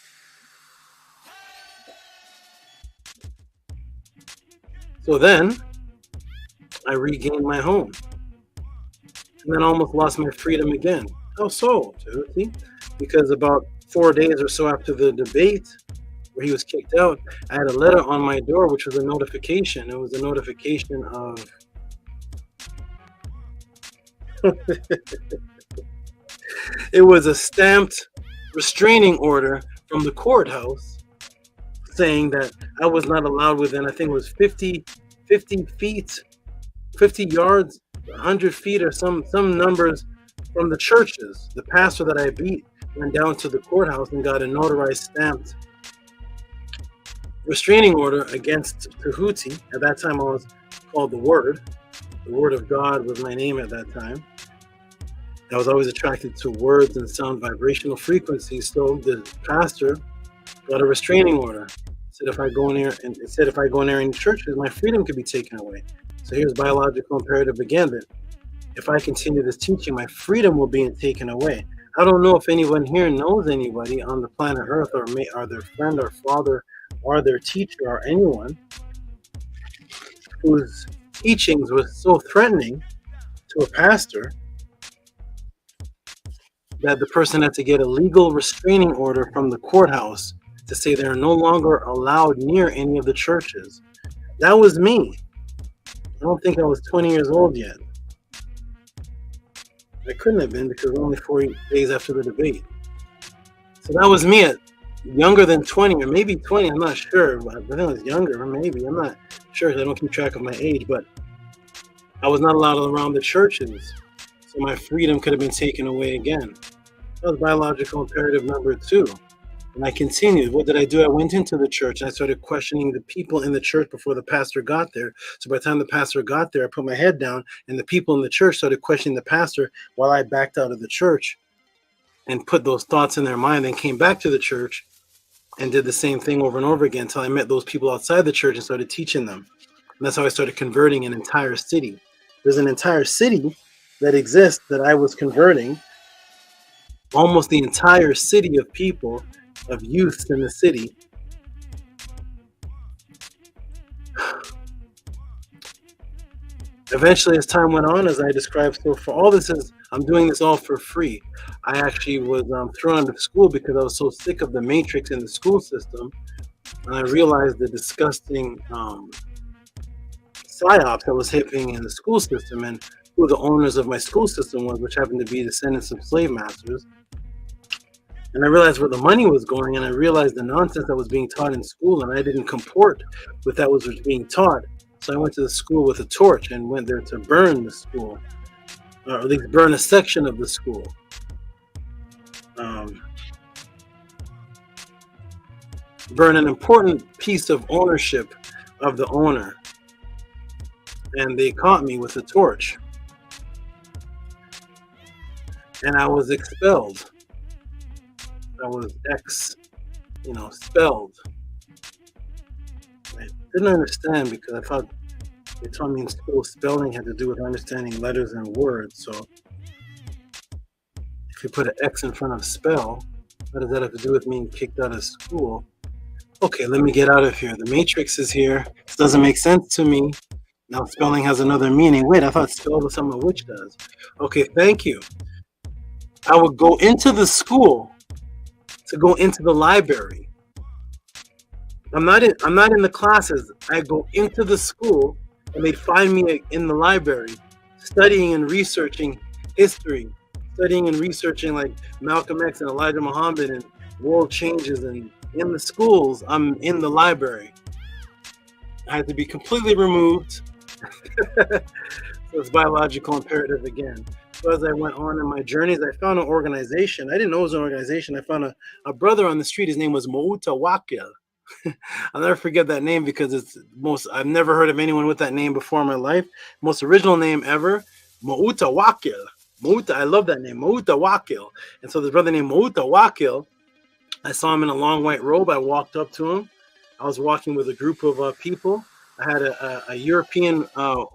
So then I regained my home. And then I almost lost my freedom again. How so, Tehuti? Because about 4 days or so after the debate where he was kicked out, I had a letter on my door, which was a notification. It was a notification of it was a stamped restraining order from the courthouse saying that I was not allowed within, I think it was 50 feet, 50 yards, 100 feet or some numbers from the churches. The pastor that I beat went down to the courthouse and got a notarized stamped restraining order against Tehuti. At that time I was called the Word. The Word of God was my name at that time. I was always attracted to words and sound vibrational frequencies. So the pastor got a restraining order. Said if I go in there in churches, my freedom could be taken away. So here's biological imperative again, that if I continue this teaching, my freedom will be taken away. I don't know if anyone here knows anybody on the planet Earth, or their friend or father or their teacher or anyone whose teachings was so threatening to a pastor that the person had to get a legal restraining order from the courthouse to say they're no longer allowed near any of the churches. That was me. I don't think I was 20 years old yet. I couldn't have been, because only 4 days after the debate. So that was me at younger than 20, or maybe 20, I'm not sure. I think I was younger, or maybe. I'm not sure, because I don't keep track of my age, but I was not allowed around the churches. So my freedom could have been taken away again. That was biological imperative number 2. And I continued. What did I do? I went into the church and I started questioning the people in the church before the pastor got there. So by the time the pastor got there, I put my head down, and the people in the church started questioning the pastor while I backed out of the church and put those thoughts in their mind, and came back to the church and did the same thing over and over again until I met those people outside the church and started teaching them. And that's how I started converting an entire city. There's an entire city that exists that I was converting almost the entire city of people, of youths in the city. Eventually, as time went on, as I described, so for all this is, I'm doing this all for free. I actually was thrown out of school because I was so sick of the matrix in the school system, and I realized the disgusting psyops that was happening in the school system, and who the owners of my school system was, which happened to be descendants of slave masters. And I realized where the money was going, and I realized the nonsense that was being taught in school, and I didn't comport with that was being taught. So I went to the school with a torch and went there to burn the school, or at least burn a section of the school. Burn an important piece of ownership of the owner. And they caught me with a torch. And I was expelled. I was expelled. I didn't understand because I thought they taught me in school spelling had to do with understanding letters and words. So if you put an X in front of spell, what does that have to do with being kicked out of school? Okay, let me get out of here. The matrix is here. This doesn't make sense to me. Now spelling has another meaning. Wait, I thought spell was something a witch does. Okay, thank you. I would go into the school to go into the library. I'm not in the classes. I go into the school and they'd find me in the library studying and researching history, studying and researching like Malcolm X and Elijah Muhammad and world changes. And in the schools, I'm in the library. I had to be completely removed. So it's biological imperative again. So as I went on in my journeys, I found an organization. I didn't know it was an organization. I found a brother on the street. His name was Mouta Wakil. I'll never forget that name because I've never heard of anyone with that name before in my life. Most original name ever, Mouta Wakil. Mouta, I love that name, Mouta Wakil. And so this brother named Mouta Wakil, I saw him in a long white robe. I walked up to him. I was walking with a group of people. I had a European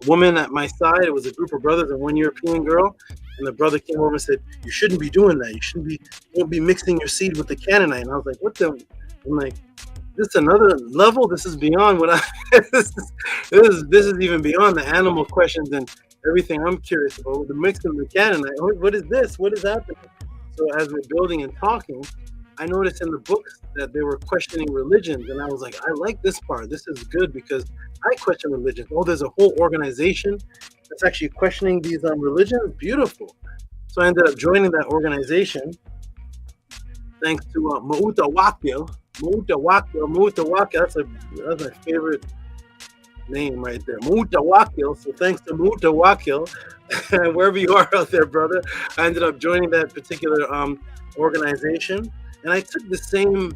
woman at my side. It was a group of brothers and one European girl. And the brother came over and said, "You shouldn't be doing that. You won't be mixing your seed with the Canaanite." And I was like, "What the?" I'm like, "This is another level. This is beyond what this is even beyond the animal questions and everything I'm curious about. The mixing of the Canaanite. What is this? What is happening?" So as we're building and talking, I noticed in the books that they were questioning religions, and I was like, I like this part. This is good because I question religions. Oh, there's a whole organization that's actually questioning these religions. Beautiful. So I ended up joining that organization thanks to Mouta Wakil. Mouta Wakil. That's my favorite name right there. Mouta Wakil. So thanks to Mouta Wakil, wherever you are out there, brother, I ended up joining that particular organization. And I took the same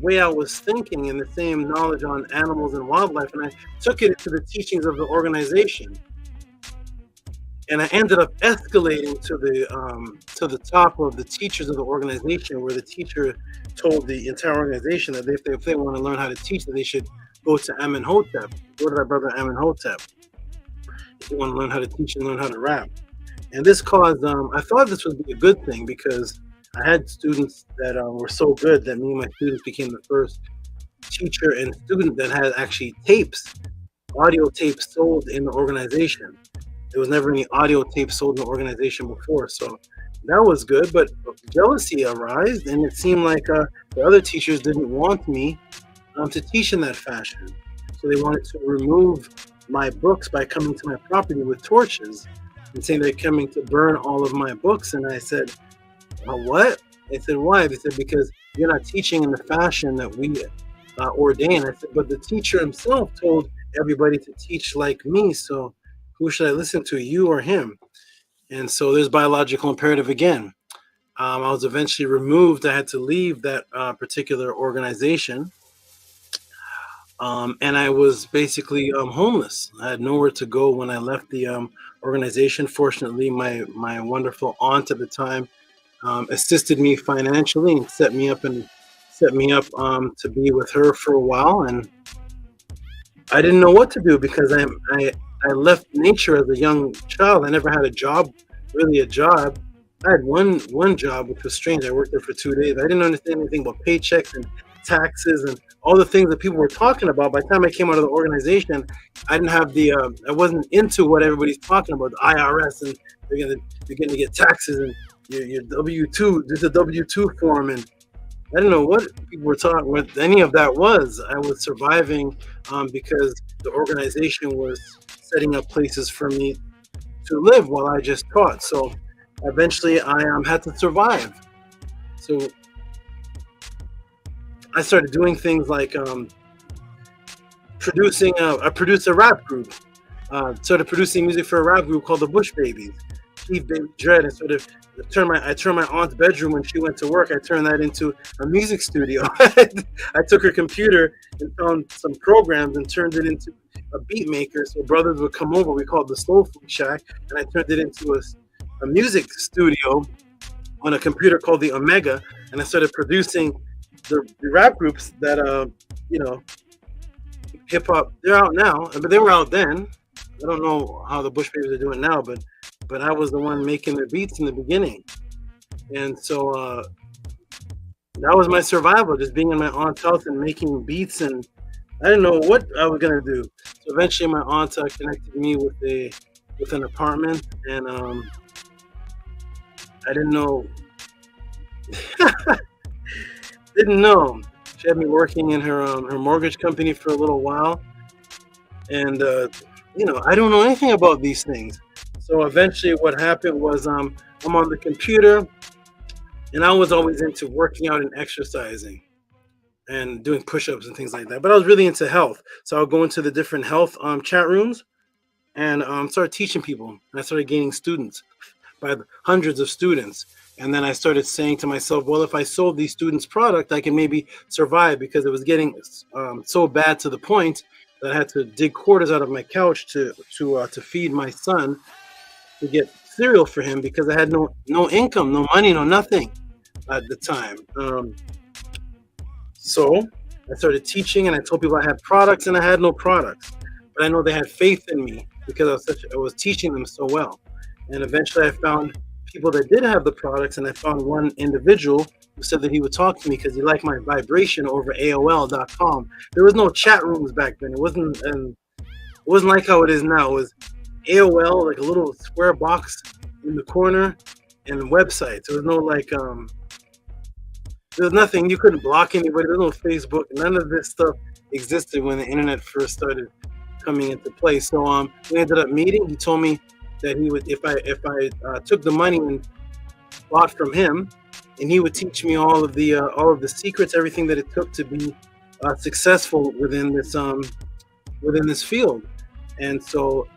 way I was thinking and the same knowledge on animals and wildlife, and I took it to the teachings of the organization. And I ended up escalating to the top of the teachers of the organization, where the teacher told the entire organization that if they want to learn how to teach, that they should go to Amenhotep. Go to that brother Amenhotep. If you want to learn how to teach and learn how to rap. And this caused, I thought this would be a good thing because I had students that were so good that me and my students became the first teacher and student that had actually tapes, audio tapes sold in the organization. There was never any audio tapes sold in the organization before, so that was good. But jealousy arose, and it seemed like the other teachers didn't want me to teach in that fashion. So they wanted to remove my books by coming to my property with torches and saying they're coming to burn all of my books. And I said, "What?" They said, "Why?" They said, "Because you're not teaching in the fashion that we ordain." I said, "But the teacher himself told everybody to teach like me, so who should I listen to, you or him?" And so there's biological imperative again. I was eventually removed. I had to leave that particular organization. And I was basically homeless. I had nowhere to go when I left the organization. Fortunately, my wonderful aunt at the time assisted me financially and set me up to be with her for a while. And I didn't know what to do because I left nature as a young child. I never had a job, really a job. I had one job which was strange. I worked there for 2 days. I didn't understand anything about paychecks and taxes and all the things that people were talking about. By the time I came out of the organization, I didn't have the I wasn't into what everybody's talking about, the IRS, and you're gonna get taxes and your W-2, there's a W-2 form, and I didn't know what people were talking, what any of that was. I was surviving because the organization was setting up places for me to live while I just taught. So eventually I had to survive. So I started doing things like I produced a rap group. Started producing music for a rap group called the Bush Babies. Steve Baby Dread, and sort of I turned my aunt's bedroom when she went to work. I turned that into a music studio. I took her computer and found some programs and turned it into a beat maker. So brothers would come over. We called it the Soul Food Shack, and I turned it into a music studio on a computer called the Omega. And I started producing the rap groups that hip hop. They're out now, but they were out then. I don't know how the Bush Babies are doing now, but I was the one making their beats in the beginning. And so that was my survival, just being in my aunt's house and making beats, and I didn't know what I was gonna do. So eventually my aunt connected me with an apartment, and I didn't know. Didn't know. She had me working in her mortgage company for a little while, and I don't know anything about these things. So eventually what happened was I'm on the computer, and I was always into working out and exercising and doing push-ups and things like that. But I was really into health. So I would go into the different health chat rooms and started teaching people. And I started gaining students, by hundreds of students. And then I started saying to myself, well, if I sold these students product, I can maybe survive, because it was getting so bad to the point that I had to dig quarters out of my couch to feed my son, to get cereal for him, because I had no income, no money, no nothing at the time. So I started teaching, and I told people I had products, and I had no products. But I know they had faith in me because I was teaching them so well. And eventually I found people that did have the products, and I found one individual who said that he would talk to me because he liked my vibration over AOL.com. There was no chat rooms back then. It wasn't like how it is now. It was AOL, like a little square box in the corner, and websites. There was no there was nothing. You couldn't block anybody. There was no Facebook. None of this stuff existed when the internet first started coming into play. So we ended up meeting. He told me that he would, if I took the money and bought from him, and he would teach me all of the secrets, everything that it took to be successful within this field. And so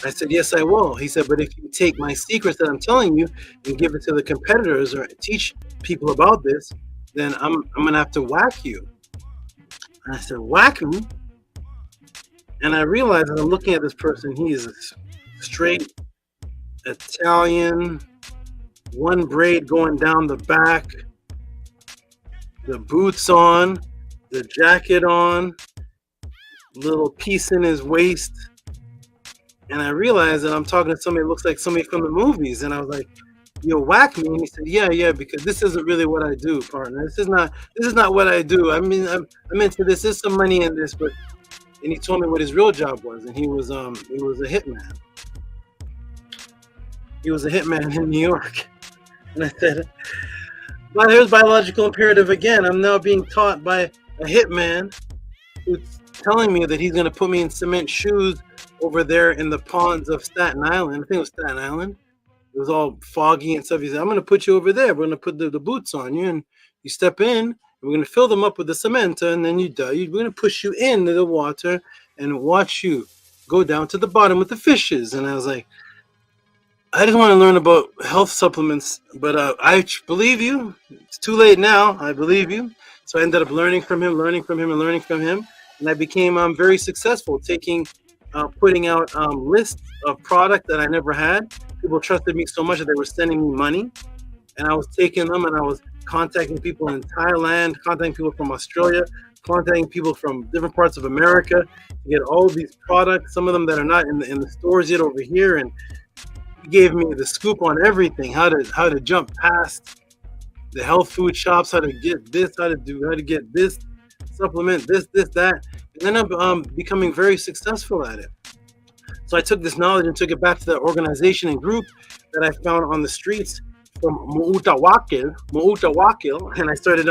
I said, yes, I will. He said, but if you take my secrets that I'm telling you and give it to the competitors or teach people about this, then I'm gonna have to whack you. And I said, whack me? And I realized as I'm looking at this person, he is a straight Italian, one braid going down the back, the boots on, the jacket on, little piece in his waist. And I realized that I'm talking to somebody that looks like somebody from the movies. And I was like, yo, whack me? And he said, yeah, because this isn't really what I do, partner. This is not what I do. I mean, I'm into this. There's some money in this, but. And he told me what his real job was, and he was a hitman. He was a hitman in New York. And I said, well, here's biological imperative again. I'm now being taught by a hitman who's telling me that he's going to put me in cement shoes over there in the ponds of Staten Island. I think it was Staten Island. It was all foggy and stuff. He said, I'm going to put you over there. We're going to put the boots on you, and you step in. We're going to fill them up with the cement, and then you die. We're going to push you into the water and watch you go down to the bottom with the fishes. And I was like, I just want to learn about health supplements, but I believe you. It's too late now. I believe you. So I ended up learning from him. And I became very successful, putting out lists of product that I never had. People trusted me so much that they were sending me money. And I was taking them, and I was contacting people in Thailand, contacting people from Australia, contacting people from different parts of America to get all of these products, some of them that are not in the stores yet over here. And gave me the scoop on everything, how to jump past the health food shops, how to get this, how to get this supplement, this, that. And then I'm becoming very successful at it. So I took this knowledge and took it back to the organization and group that I found on the streets from Mu'utawakil, and I started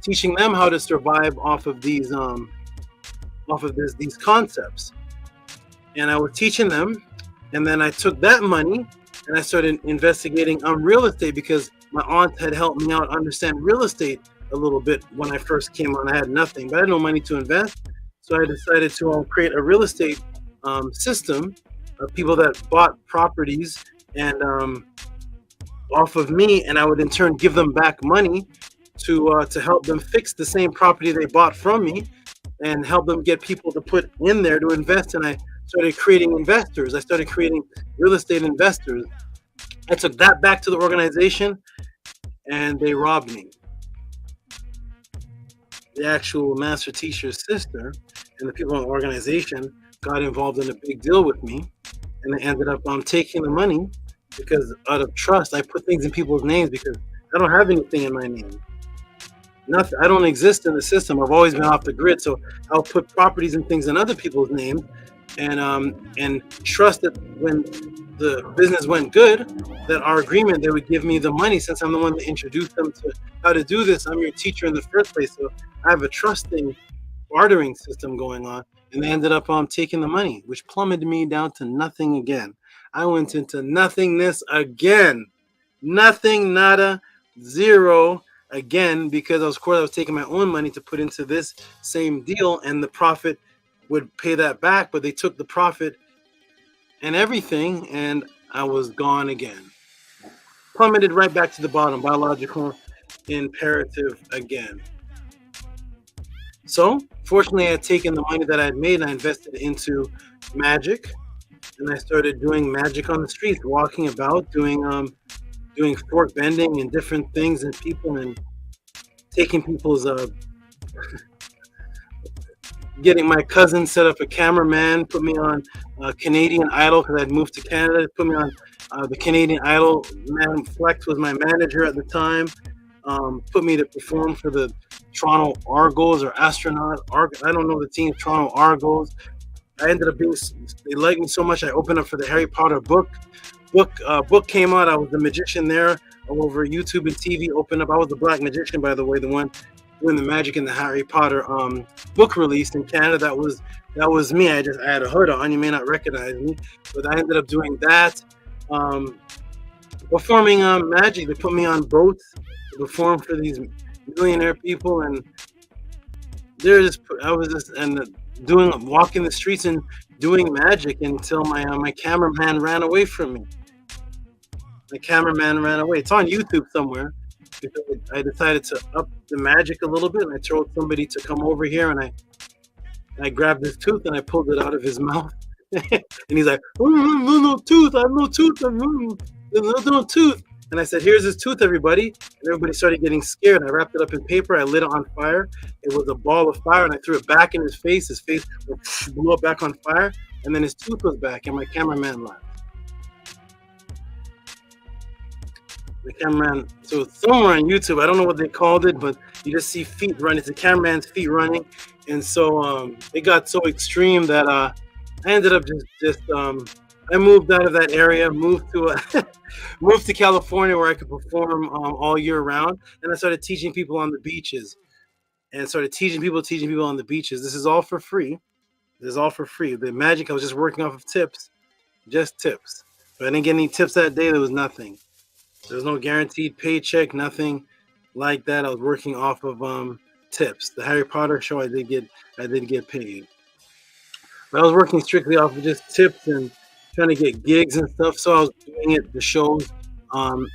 teaching them how to survive off of these concepts. And I was teaching them, and then I took that money and I started investigating real estate, because my aunt had helped me out understand real estate a little bit when I first came on. I had nothing, but I had no money to invest. So I decided to create a real estate system of people that bought properties and off of me, and I would in turn give them back money to help them fix the same property they bought from me, and help them get people to put in there to invest. And I started creating investors. I started creating real estate investors. I took that back to the organization, and they robbed me. The actual master teacher's sister and the people in the organization got involved in a big deal with me, and they ended up taking the money, because out of trust, I put things in people's names because I don't have anything in my name. Nothing. I don't exist in the system. I've always been off the grid, so I'll put properties and things in other people's names, and trust that when the business went good, that our agreement, they would give me the money, since I'm the one that introduced them to how to do this. I'm your teacher in the first place, so I have a trusting bartering system going on. And they ended up taking the money, which plummeted me down to nothing again. I went into nothingness again. Nothing, nada, zero again, because of course I was taking my own money to put into this same deal, and the profit would pay that back, but they took the profit and everything, and I was gone again. Plummeted right back to the bottom, biological imperative again. So, fortunately, I had taken the money that I had made and I invested into magic, and I started doing magic on the streets, walking about, doing fork bending and different things and people, and taking people's getting my cousin set up a cameraman, put me on Canadian Idol, because I'd moved to Canada, put me on the Canadian Idol. Madam Flex was my manager at the time, put me to perform for the Toronto Argos or Astronaut. I don't know the team, Toronto Argos. I ended up they liked me so much, I opened up for the Harry Potter book came out. I was the magician there all over YouTube and TV, opened up. I was the black magician, by the way, the one doing the magic in the Harry Potter book release in Canada. That was me. I had a hood on. You may not recognize me, but I ended up doing that. Performing magic. They put me on boats to perform for these millionaire people, and I was just walking the streets and doing magic until my cameraman ran away from me. The cameraman ran away. It's on YouTube somewhere, because I decided to up the magic a little bit, and I told somebody to come over here, and I grabbed his tooth and I pulled it out of his mouth. And he's like, no tooth, I have no tooth, there's no tooth. And I said, here's his tooth, everybody. And everybody started getting scared. I wrapped it up in paper. I lit it on fire. It was a ball of fire, and I threw it back in his face. His face blew up back on fire, and then his tooth was back, and my cameraman laughed. The cameraman, so it's somewhere on YouTube, I don't know what they called it, but you just see feet running. It's the cameraman's feet running. And so it got so extreme that I ended up I moved out of that area, moved to California, where I could perform all year round, and I started teaching people on the beaches, and started teaching people on the beaches. This is all for free. The magic, I was just working off of tips, just tips. If I didn't get any tips that day, there was nothing. There was no guaranteed paycheck, nothing like that. I was working off of tips. The Harry Potter show, I did get paid, but I was working strictly off of just tips and trying to get gigs and stuff. So I was doing the shows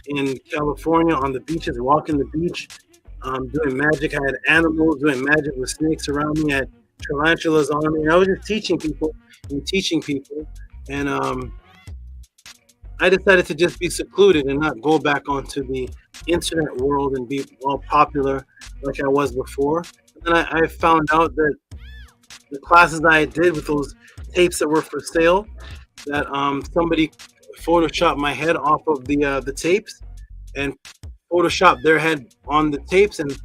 in California on the beaches, walking the beach, doing magic. I had animals doing magic with snakes around me. I had tarantulas on me. And I was just teaching people. And I decided to just be secluded and not go back onto the internet world and be all popular like I was before. And I found out that the classes I did with those tapes that were for sale, that somebody Photoshop my head off of the tapes and Photoshop their head on the tapes, and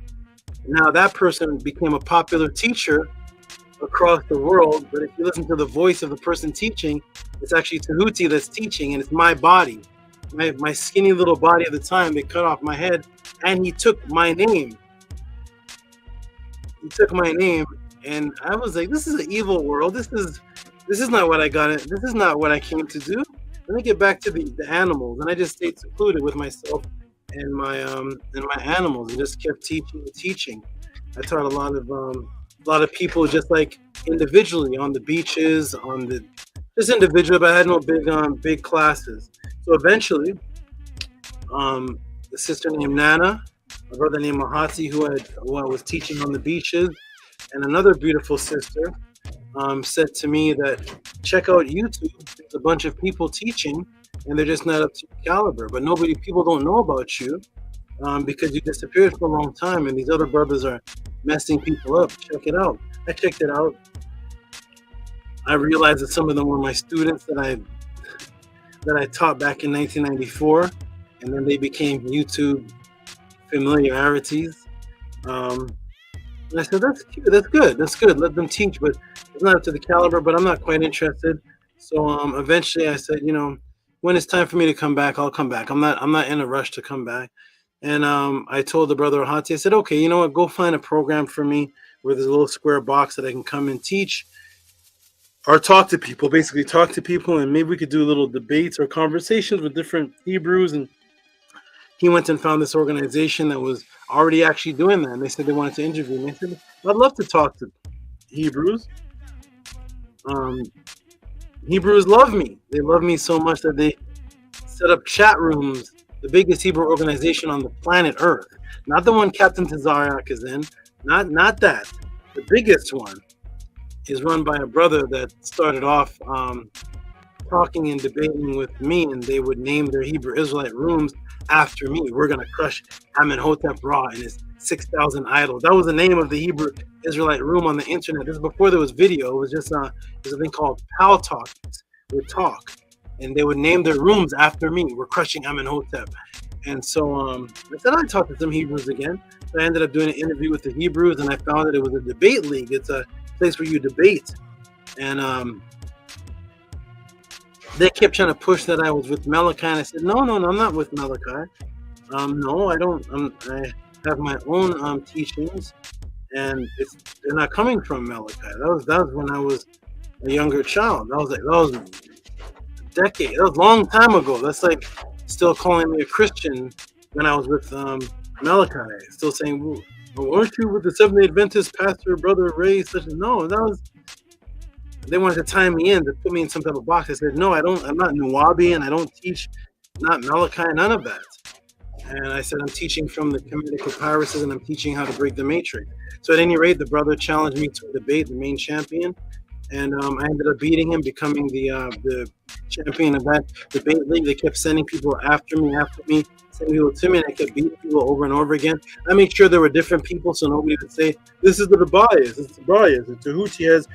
now that person became a popular teacher across the world. But if you listen to the voice of the person teaching, it's actually Tehuti that's teaching, and it's my body, my skinny little body at the time. They cut off my head, and he took my name. He took my name, and I was like, "This is an evil world. This is not what I got. This is not what I came to do." Let me get back to the animals, and I just stayed secluded with myself and my animals, and just kept teaching and teaching. I taught a lot of people, just like individually on the beaches, just individual, but I had no big classes. So eventually, the sister named Nana, a brother named Mahati, who I was teaching on the beaches, and another beautiful sister said to me that check out YouTube. There's a bunch of people teaching, and they're just not up to your caliber. But people don't know about you because you disappeared for a long time, and these other brothers are messing people up. Check it out. I checked it out. I realized that some of them were my students that I taught back in 1994, and then they became YouTube familiarities. And I said, that's cute, that's good. Let them teach, but it's not up to the caliber, but I'm not quite interested. So eventually I said, when it's time for me to come back, I'll come back. I'm not in a rush to come back. And I told the brother Ahati, I said, okay, you know what, go find a program for me where there's a little square box that I can come and teach or talk to people, and maybe we could do little debates or conversations with different Hebrews. And he went and found this organization that was already actually doing that, and they said they wanted to interview me. I said, I'd love to talk to Hebrews. Hebrews love me. They love me so much that they set up chat rooms, the biggest Hebrew organization on the planet Earth. Not the one Captain Tazariak is in, not that. The biggest one is run by a brother that started off talking and debating with me, and they would name their Hebrew Israelite rooms after me. We're going to crush Amenhotep Ra and his 6,000 idols. That was the name of the Hebrew Israelite room on the internet. This is before there was video. It was just there's a thing called Pal Talk. Would talk, and they would name their rooms after me. We're crushing Amenhotep. And so I said, I talked to some Hebrews again. So I ended up doing an interview with the Hebrews, and I found that it was a debate league. It's a place where you debate. And they kept trying to push that I was with Malachi, and I said, no, I'm not with Malachi. No, I don't. I have my own teachings, and they're not coming from Malachi. That was when I was a younger child. That was a decade. That was a long time ago. That's like still calling me a Christian when I was with Malachi. Still saying, well, weren't you with the Seventh-day Adventist pastor, brother Ray? No, they wanted to tie me in, to put me in some type of box. I said, no, I'm not Nuwabian. I don't teach, not Malachi, none of that. And I said, I'm teaching from the Kemetic papyruses, and I'm teaching how to break the matrix. So at any rate, the brother challenged me to a debate, the main champion. And I ended up beating him, becoming the champion of that debate league. They kept sending people after me, sending people to me, and I kept beating people over and over again. I made sure there were different people, so nobody would say, this is the Tobias, it's Tobias, it's Tehuti has.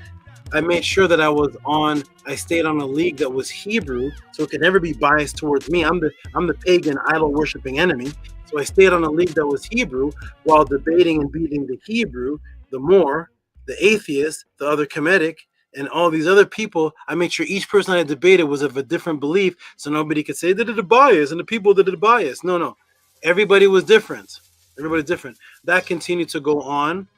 I made sure that I stayed on a league that was Hebrew, so it could never be biased towards me. I'm the pagan, idol-worshipping enemy. So I stayed on a league that was Hebrew while debating and beating the Hebrew, the Moor, the atheist, the other Kemetic, and all these other people. I made sure each person I debated was of a different belief, so nobody could say that it bias and the people that it bias. No. Everybody was different. Everybody's different. That continued to go on.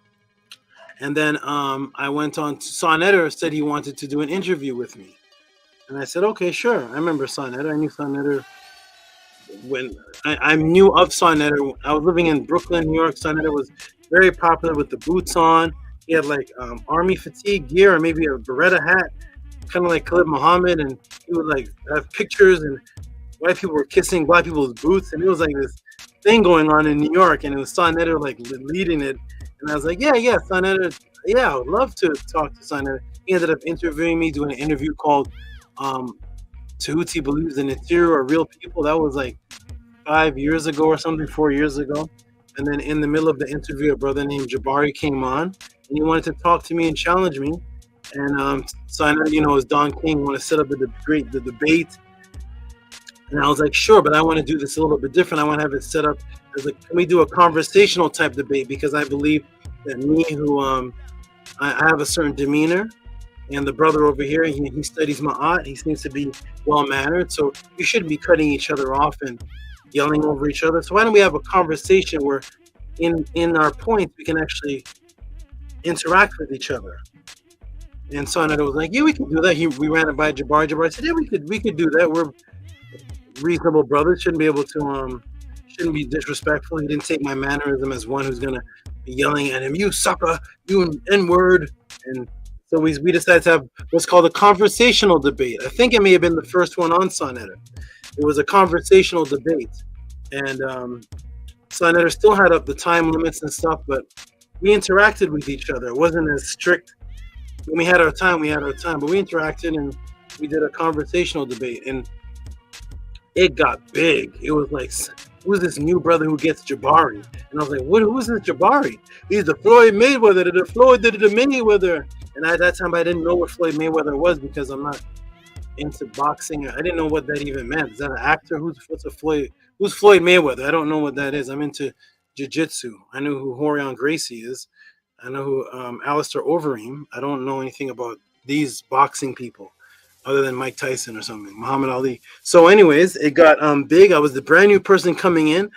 And then I went on to Sonetter, said he wanted to do an interview with me. And I said, okay, sure. I remember Sonetter. I knew Sonetter when I knew of Sonetter. I was living in Brooklyn, New York. Sonetter was very popular with the boots on. He had like army fatigue gear, or maybe a Beretta hat, kind of like Khalid Muhammad. And he would like have pictures, and white people were kissing black people's boots. And it was like this thing going on in New York. And it was Sonetter like leading it. And I was like, yeah, Sonetter. Yeah, I would love to talk to Sonetter. He ended up interviewing me, doing an interview called Tehuti Believes in Interior or Real People. That was like 5 years ago or something, 4 years ago. And then in the middle of the interview, a brother named Jabari came on, and he wanted to talk to me and challenge me. And Sonetter, as Don King, want to set up the debate. And I was like, sure, but I want to do this a little bit different. I want to have it set up as like, can we do a conversational type debate? Because I believe that me, who I have a certain demeanor, and the brother over here, he studies Ma'at. He seems to be well mannered, so you shouldn't be cutting each other off and yelling over each other. So why don't we have a conversation where, in our points, we can actually interact with each other? And so Anada was like, yeah, we can do that. We ran it by Jabari. Jabari said, yeah, we could do that. We're reasonable brothers. Shouldn't be able to shouldn't be disrespectful. He didn't take my mannerism as one who's gonna be yelling at him, you sucker, you N-word. And so we decided to have what's called a conversational debate. I think it may have been the first one on Sonetta. It was a conversational debate, and Sonetta still had up the time limits and stuff, but we interacted with each other. It wasn't as strict. When we had our time, but we interacted and we did a conversational debate, and it got big. It was like, who's this new brother who gets Jabari? And I was like, who is this Jabari? He's the Floyd Mayweather, the Floyd did the Mayweather. And at that time, I didn't know what Floyd Mayweather was because I'm not into boxing. I didn't know what that even meant. Is that an actor? Who's Floyd Mayweather? I don't know what that is. I'm into jiu-jitsu. I know who Horion Gracie is. I know who Alistair Overeem. I don't know anything about these boxing people other than Mike Tyson or something, Muhammad Ali. So anyways, it got big. I was the brand new person coming in,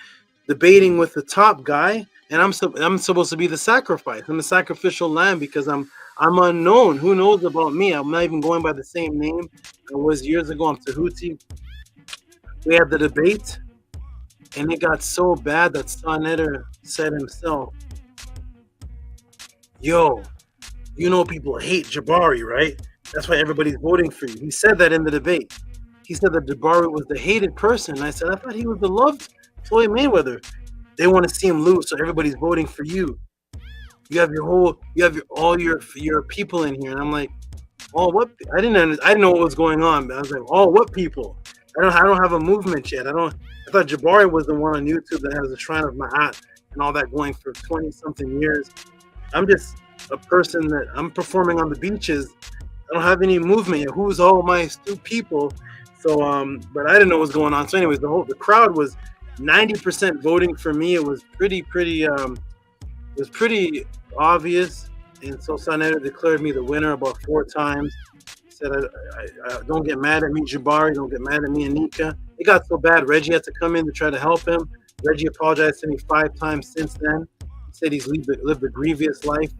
debating with the top guy, and I'm supposed to be the sacrifice. I'm the sacrificial lamb because I'm unknown. Who knows about me? I'm not even going by the same name I was years ago. I'm Tehuti. We had the debate, and it got so bad that Sonetta said himself, yo, you know people hate Jabari, right? That's why everybody's voting for you. He said that in the debate. He said that Jabari was the hated person. And I said, I thought he was the loved Floyd Mayweather. They want to see him lose, so everybody's voting for you. You have all your people in here. And I'm like, oh, what? I didn't know what was going on. But I was like, oh, what people? I don't have a movement yet. I thought Jabari was the one on YouTube that has a Shrine of Ma'at and all that going for 20 something years. I'm just a person that I'm performing on the beaches. I don't have any movement yet. Who's all my people? So, but I didn't know what was going on. So, anyways, the crowd was 90% voting for me. It was pretty obvious. And so Sonetta declared me the winner about 4 times. He said, I don't get mad at me, Jabari. Don't get mad at me, Anika. It got so bad. Reggie had to come in to try to help him. Reggie apologized to me 5 times since then. He said he's lived a grievous life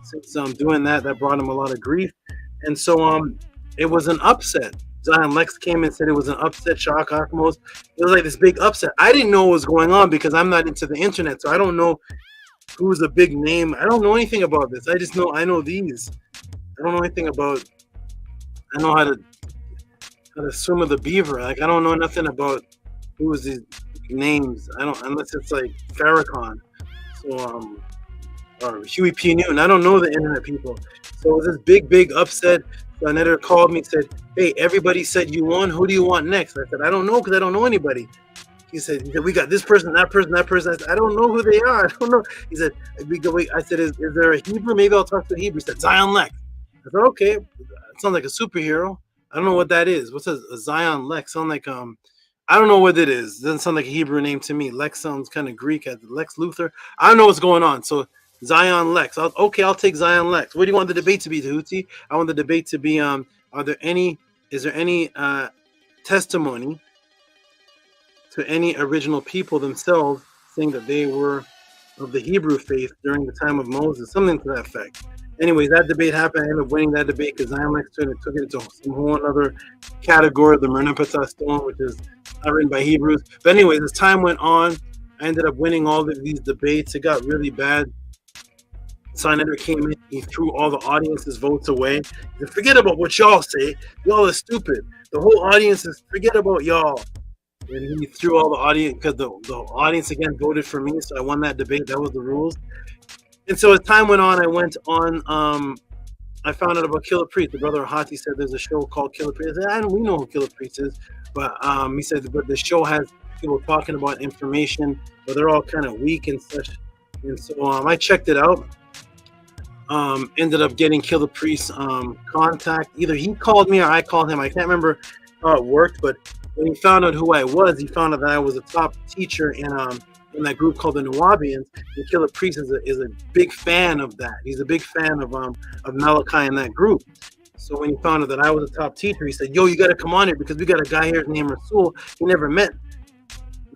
since doing that. That brought him a lot of grief. And so it was an upset. Zion Lex came and said it was an upset, shock, Akmos. It was like this big upset. I didn't know what was going on because I'm not into the internet, so I don't know who's a big name. I don't know anything about this. I know these. I don't know anything about. I know how to swim with a beaver. Like I don't know nothing about who's these names. I don't unless it's like Farrakhan, so or Huey P. Newton. I don't know the internet people. So it was this big upset. An editor called me and said, hey, everybody said you won. Who do you want next? I said, I don't know because I don't know anybody. He said, we got this person, that person, that person. I said, I don't know who they are. I don't know. He said, I said, is there a Hebrew? Maybe I'll talk to a Hebrew. He said, Zion Lex. I said, okay. It sounds like a superhero. I don't know what that is. What's a Zion Lex? Sound like I don't know what it is. It doesn't sound like a Hebrew name to me. Lex sounds kind of Greek. Lex Luthor. I don't know what's going on. So Zion Lex. I'll take Zion Lex. What do you want the debate to be, Tehuti? I want the debate to be is there any testimony to any original people themselves saying that they were of the Hebrew faith during the time of Moses, something to that effect. Anyways, that debate happened. I ended up winning that debate because Zion Lex took it into some whole other category, the Merneptah Stone, which is not written by Hebrews. But anyways, as time went on, I ended up winning all of these debates. It got really bad. Sonetta came in, he threw all the audience's votes away. He said, forget about what y'all say. Y'all are stupid. The whole audience is forget about y'all. And he threw all the audience because the audience again voted for me, so I won that debate. That was the rules. And so as time went on, I went on. I found out about Killer Priest. The brother Hati said there's a show called Killer Priest. I said, we know who Killer Priest is, but he said, but the show has people talking about information, but they're all kind of weak and such. And so I checked it out. Ended up getting Killer Priest's contact. Either he called me or I called him. I can't remember how it worked, but When he found out who I was, he found out that I was a top teacher in that group called the Nuwabians. And Killer Priest is a big fan of that. He's a big fan of Malachi in that group. So when he found out that I was a top teacher, he said, "Yo, you got to come on here because we got a guy here named Rasul. He never met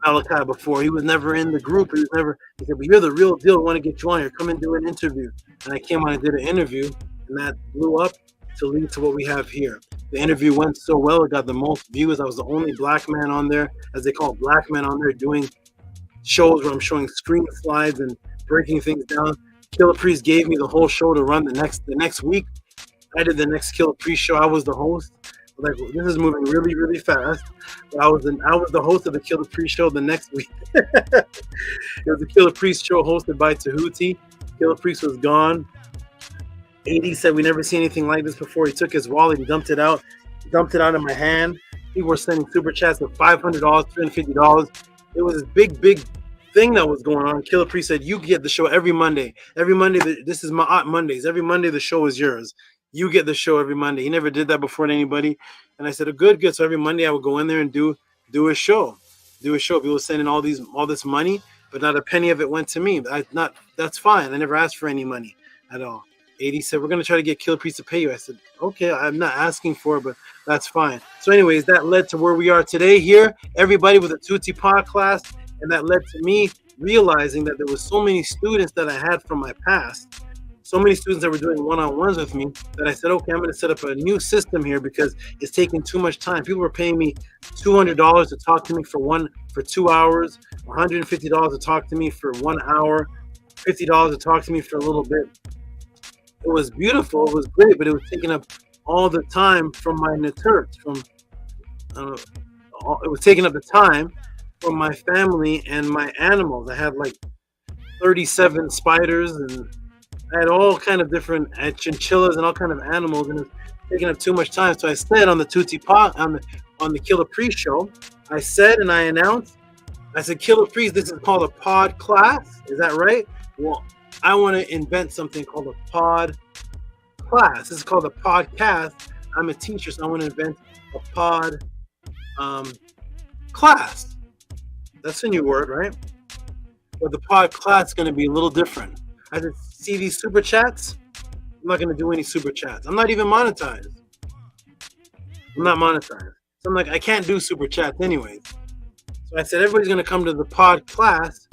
Malachi before. He was never in the group. He said, but you're the real deal. I want to get you on here. Come and do an interview." And I came on and did an interview, and that blew up to lead to what we have here. The interview went so well, it got the most views. I was the only black man on there, as they call black men on there, doing shows where I'm showing screen slides and breaking things down. Killer Priest gave me the whole show to run the next week. I did the next Killer Priest show. I was the host. Like, this is moving really, really fast. But I was the host of the Killer Priest show the next week. It was a Killer Priest show hosted by Tehuti. Killer Priest was gone. 80 said, "We never seen anything like this before." He took his wallet and dumped it out in my hand. People were sending super chats of $500, $350. It was this big thing that was going on. Killer Priest said, "You get the show every Monday. Every Monday, this is my Mondays. Every Monday, the show is yours. You get the show every Monday." He never did that before to anybody. And I said, "Oh, good. So every Monday I would go in there and do a show. People were sending all this money, but not a penny of it went to me. That's fine. I never asked for any money at all." 80 said, "We're going to try to get Killer Priest to pay you." I said, "Okay, I'm not asking for it, but that's fine." So anyways, that led to where we are today here, everybody with a Tutti Podclass. And that led to me realizing that there was so many students that I had from my past, so many students that were doing one-on-ones with me, that I said, okay, I'm going to set up a new system here because it's taking too much time. People were paying me $200 to talk to me for 2 hours, $150 to talk to me for 1 hour, $50 to talk to me for a little bit. It was beautiful, it was great, but it was taking up all the time from my neturts, it was taking up the time from my family and my animals. I had like 37 spiders, and I had all kind of different chinchillas and all kind of animals, and it was taking up too much time. So I said on the Tutti Pod, on the Killer Priest show, I said and I announced, I said, "Killer Priest, this is called a Podclass. Is that right? Well, I want to invent something called a Podclass. This is called a podcast. I'm a teacher, so I want to invent a Podclass. That's a new word, right? But the Podclass is going to be a little different." I said, "See these super chats? I'm not going to do any super chats. I'm not even monetized. I'm not monetized. So I'm like, I can't do super chats anyways." So I said, everybody's going to come to the Podclass,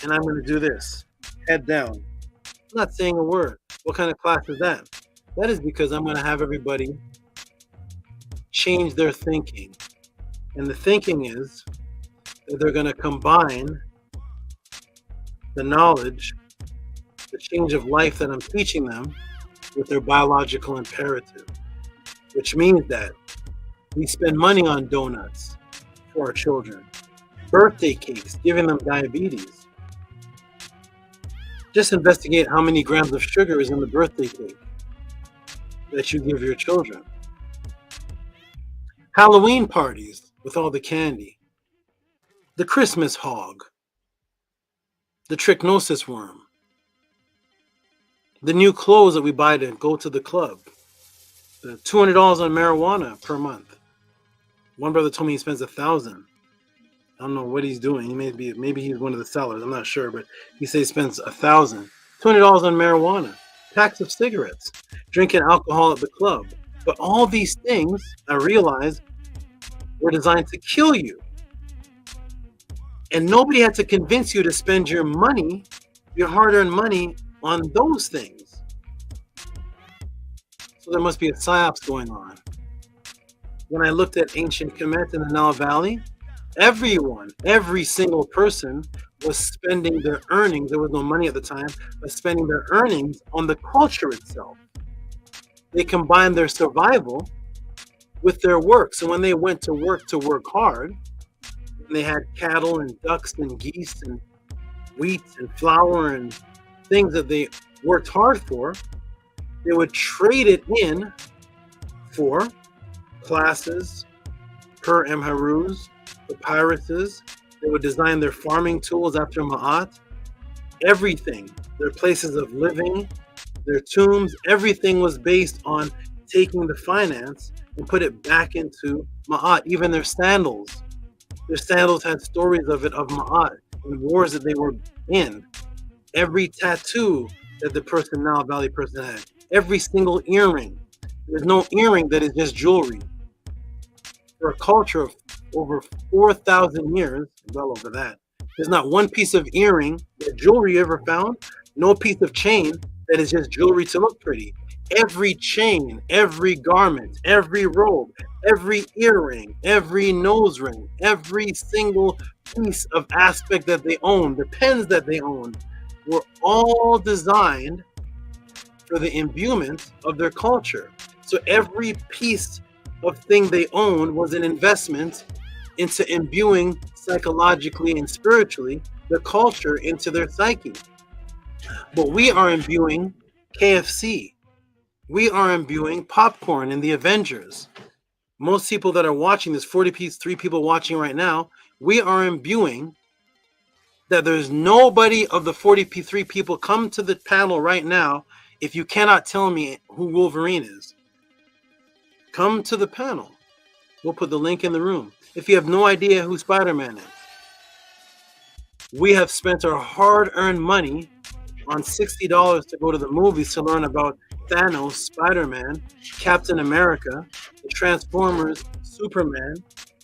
and I'm going to do this. Head down. I'm not saying a word. What kind of class is that? That is because I'm going to have everybody change their thinking. And the thinking is that they're going to combine the knowledge, the change of life that I'm teaching them, with their biological imperative, which means that we spend money on donuts for our children, birthday cakes, giving them diabetes. Just investigate how many grams of sugar is in the birthday cake that you give your children. Halloween parties with all the candy, the Christmas hog, the trichnosis worm, the new clothes that we buy to go to the club, the $200 on marijuana per month. One brother told me he spends $1,000. I don't know what he's doing. He maybe he's one of the sellers. I'm not sure, but he says he spends $1,000, $200 on marijuana, packs of cigarettes, drinking alcohol at the club. But all these things, I realize, were designed to kill you. And nobody had to convince you to spend your money, your hard-earned money, on those things. So there must be a psyops going on. When I looked at ancient Kemet in the Nile Valley, every single person was spending their earnings, there was no money at the time, but spending their earnings on the culture itself. They combined their survival with their work. So when they went to work hard, and they had cattle and ducks and geese and wheat and flour and things that they worked hard for, they would trade it in for classes, per MHERUs, papyruses. They would design their farming tools after Ma'at. Everything, their places of living, their tombs, everything was based on taking the finance and put it back into Ma'at. Even their sandals had stories of Ma'at and wars that they were in. Every tattoo that the Nile Valley person had, every single earring. There's no earring that is just jewelry. For a culture of over 4,000 years, well over that, there's not one piece of earring that jewelry you ever found, no piece of chain that is just jewelry to look pretty. Every chain, every garment, every robe, every earring, every nose ring, every single piece of aspect that they owned, the pens that they owned, were all designed for the imbuement of their culture. So every piece of thing they owned was an investment into imbuing psychologically and spiritually the culture into their psyche. But we are imbuing KFC. We are imbuing popcorn in the Avengers. Most people that are watching this, 43 people watching right now, we are imbuing that there's nobody of the 43 people come to the panel right now if you cannot tell me who Wolverine is. Come to the panel. We'll put the link in the room. If you have no idea who Spider-Man is. We have spent our hard-earned money on $60 to go to the movies to learn about Thanos, Spider-Man, Captain America, the Transformers, Superman,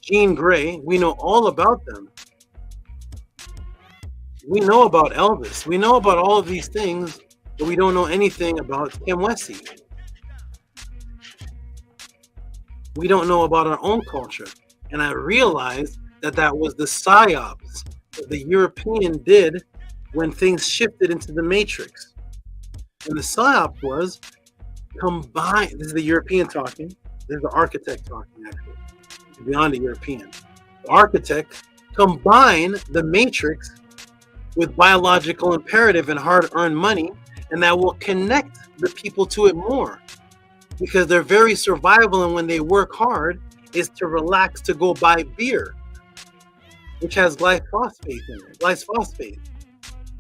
Jean Grey. We know all about them. We know about Elvis. We know about all of these things, but we don't know anything about Kim Wessie. We don't know about our own culture. And I realized that that was the psyops that the European did when things shifted into the Matrix. And the psyop was combine. This is the European talking. This is the architect talking, actually. Beyond the European. The architect combine the Matrix with biological imperative and hard-earned money, and that will connect the people to it more. Because their very survival and when they work hard is to relax, to go buy beer, which has glyphosate in it. Glyphosate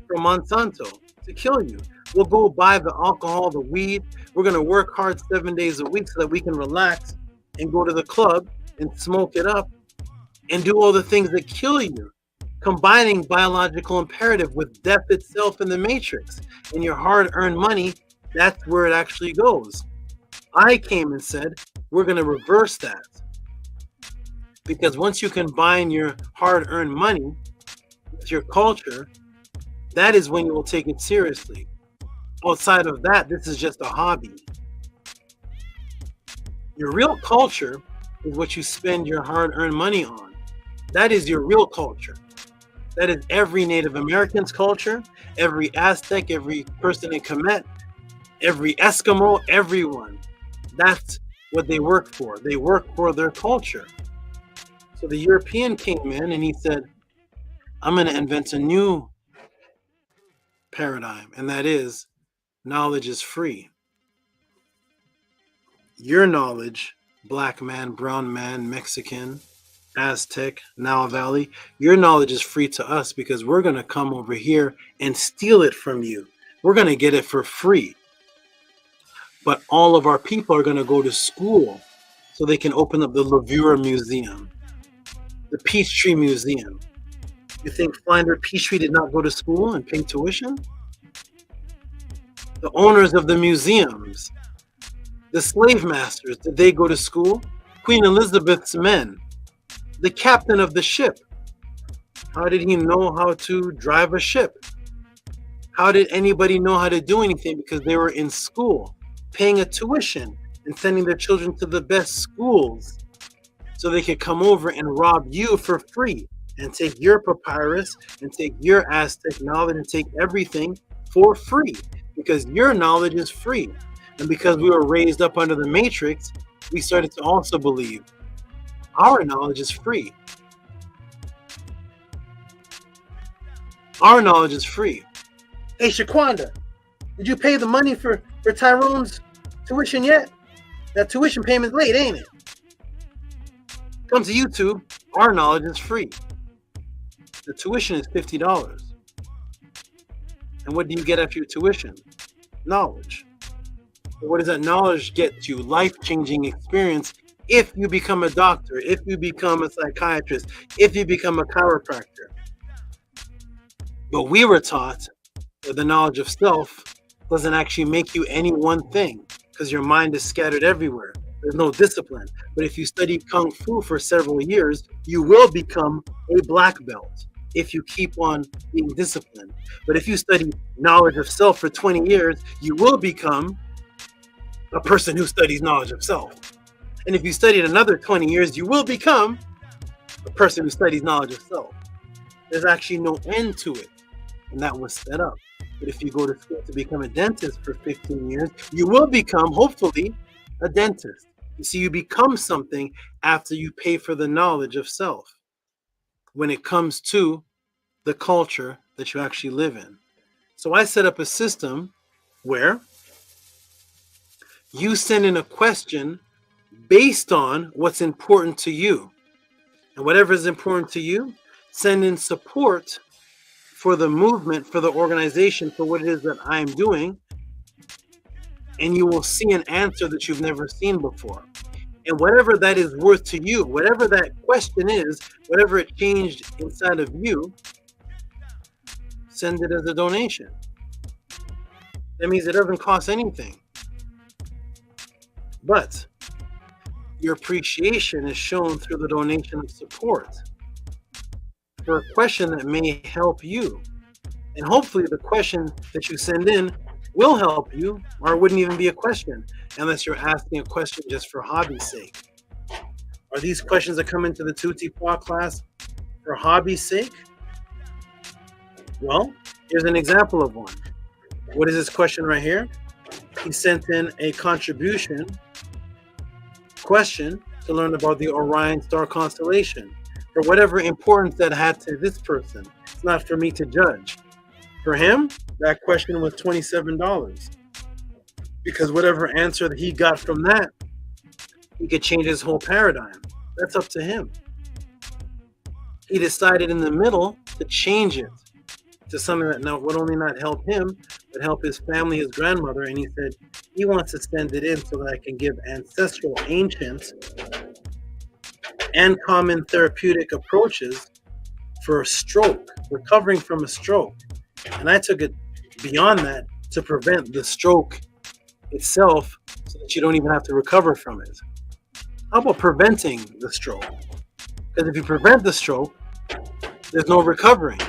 from Monsanto to kill you. We'll go buy the alcohol, the weed. We're going to work hard 7 days a week so that we can relax and go to the club and smoke it up and do all the things that kill you. Combining biological imperative with death itself in the Matrix and your hard-earned money, that's where it actually goes. I came and said, we're going to reverse that. Because once you combine your hard-earned money with your culture, that is when you will take it seriously. Outside of that, this is just a hobby. Your real culture is what you spend your hard-earned money on. That is your real culture. That is every Native American's culture, every Aztec, every person in Kemet, every Eskimo, everyone. That's what they work for. They work for their culture. So the European came in and he said, I'm going to invent a new paradigm, and that is knowledge is free. Your knowledge, black man, brown man, Mexican, Aztec, Nile Valley, your knowledge is free to us because we're going to come over here and steal it from you. We're going to get it for free. But all of our people are going to go to school so they can open up the Levure Museum, the Peachtree Museum. You think Finder Peachtree did not go to school and pay tuition? The owners of the museums, the slave masters, did they go to school? Queen Elizabeth's men, the captain of the ship. How did he know how to drive a ship? How did anybody know how to do anything? Because they were in school, paying a tuition and sending their children to the best schools so they could come over and rob you for free and take your papyrus and take your Aztec knowledge and take everything for free because your knowledge is free. And because we were raised up under the Matrix, we started to also believe our knowledge is free. Our knowledge is free. Hey, Shaquanda, did you pay the money for Tyrone's tuition yet? That tuition payment's late, ain't it? Come to YouTube. Our knowledge is free. The tuition is $50. And what do you get after your tuition? Knowledge. But what does that knowledge get you? Life-changing experience if you become a doctor, if you become a psychiatrist, if you become a chiropractor. But we were taught that the knowledge of self doesn't actually make you any one thing, because your mind is scattered everywhere. There's no discipline. But if you study Kung Fu for several years, you will become a black belt if you keep on being disciplined. But if you study knowledge of self for 20 years, you will become a person who studies knowledge of self. And if you study it another 20 years, you will become a person who studies knowledge of self. There's actually no end to it. And that was set up. But if you go to school to become a dentist for 15 years, you will become, hopefully, a dentist. You see, you become something after you pay for the knowledge of self when it comes to the culture that you actually live in. So I set up a system where you send in a question based on what's important to you. And whatever is important to you, send in support for the movement, for the organization, for what it is that I am doing, and you will see an answer that you've never seen before. And whatever that is worth to you, whatever that question is, whatever it changed inside of you, send it as a donation. That means it doesn't cost anything. But your appreciation is shown through the donation of support for a question that may help you. And hopefully the question that you send in will help you, or it wouldn't even be a question unless you're asking a question just for hobby's sake. Are these questions that come into the Tehuti Podclass for hobby's sake? Well, here's an example of one. What is this question right here? He sent in a contribution question to learn about the Orion star constellation. For whatever importance that had to this person, it's not for me to judge. For him, that question was $27. Because whatever answer that he got from that, he could change his whole paradigm. That's up to him. He decided in the middle to change it to something that would only not help him, but help his family, his grandmother. And he said he wants to send it in so that I can give ancestral, ancient, and common therapeutic approaches for a stroke, recovering from a stroke. And I took it beyond that to prevent the stroke itself so that you don't even have to recover from it. How about preventing the stroke? Because if you prevent the stroke, there's no recovering.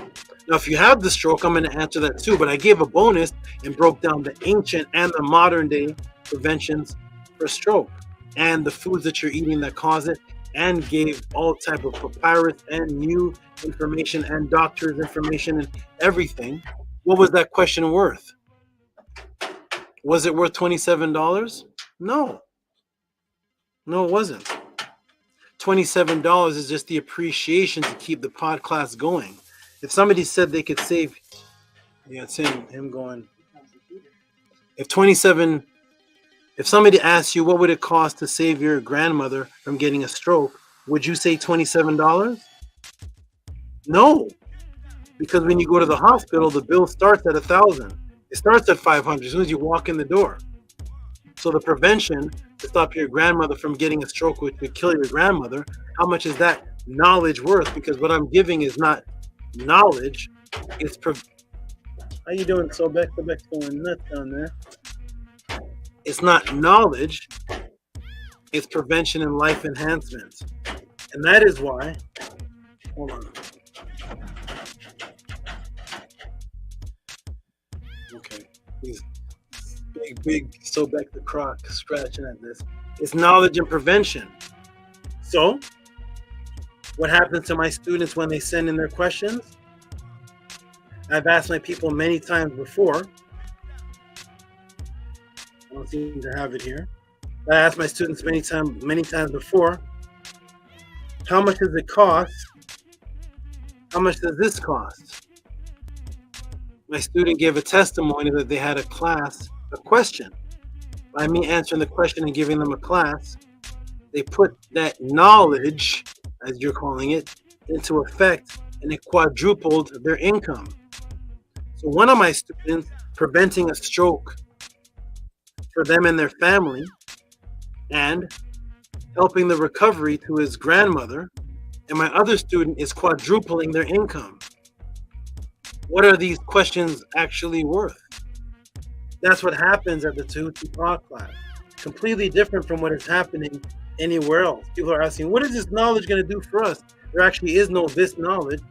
Now, if you have the stroke, I'm going to answer that too, but I gave a bonus and broke down the ancient and the modern day preventions for stroke and the foods that you're eating that cause it, and gave all type of papyrus and new information and doctor's information and everything. What was that question worth? Was it worth $27? No. No, it wasn't. $27 is just the appreciation to keep the podcast going. If somebody said they could save, yeah, it's him going. If somebody asked you what would it cost to save your grandmother from getting a stroke, would you say $27? No, because when you go to the hospital, the bill starts at $1,000. It starts at $500 as soon as you walk in the door. So the prevention to stop your grandmother from getting a stroke, which could kill your grandmother, how much is that knowledge worth? Because what I'm giving is not knowledge. It's how you doing, Sobek? Sobek's going nuts down there. It's not knowledge. It's prevention and life enhancement. And that is why, hold on. Okay, he's big Sobek the Croc scratching at this. It's knowledge and prevention. So, what happens to my students when they send in their questions? I've asked my people many times before. I don't seem to have it here. I asked my students many times before, how much does it cost? How much does this cost? My student gave a testimony that they had a question. By me answering the question and giving them a class, they put that knowledge, as you're calling it, into effect, and it quadrupled their income. So one of my students, preventing a stroke for them and their family, and helping the recovery to his grandmother, and my other student is quadrupling their income. What are these questions actually worth? That's what happens at the Tehuti Podclass. Completely different from what is happening anywhere else. People are asking, what is this knowledge going to do for us? There actually is no this knowledge,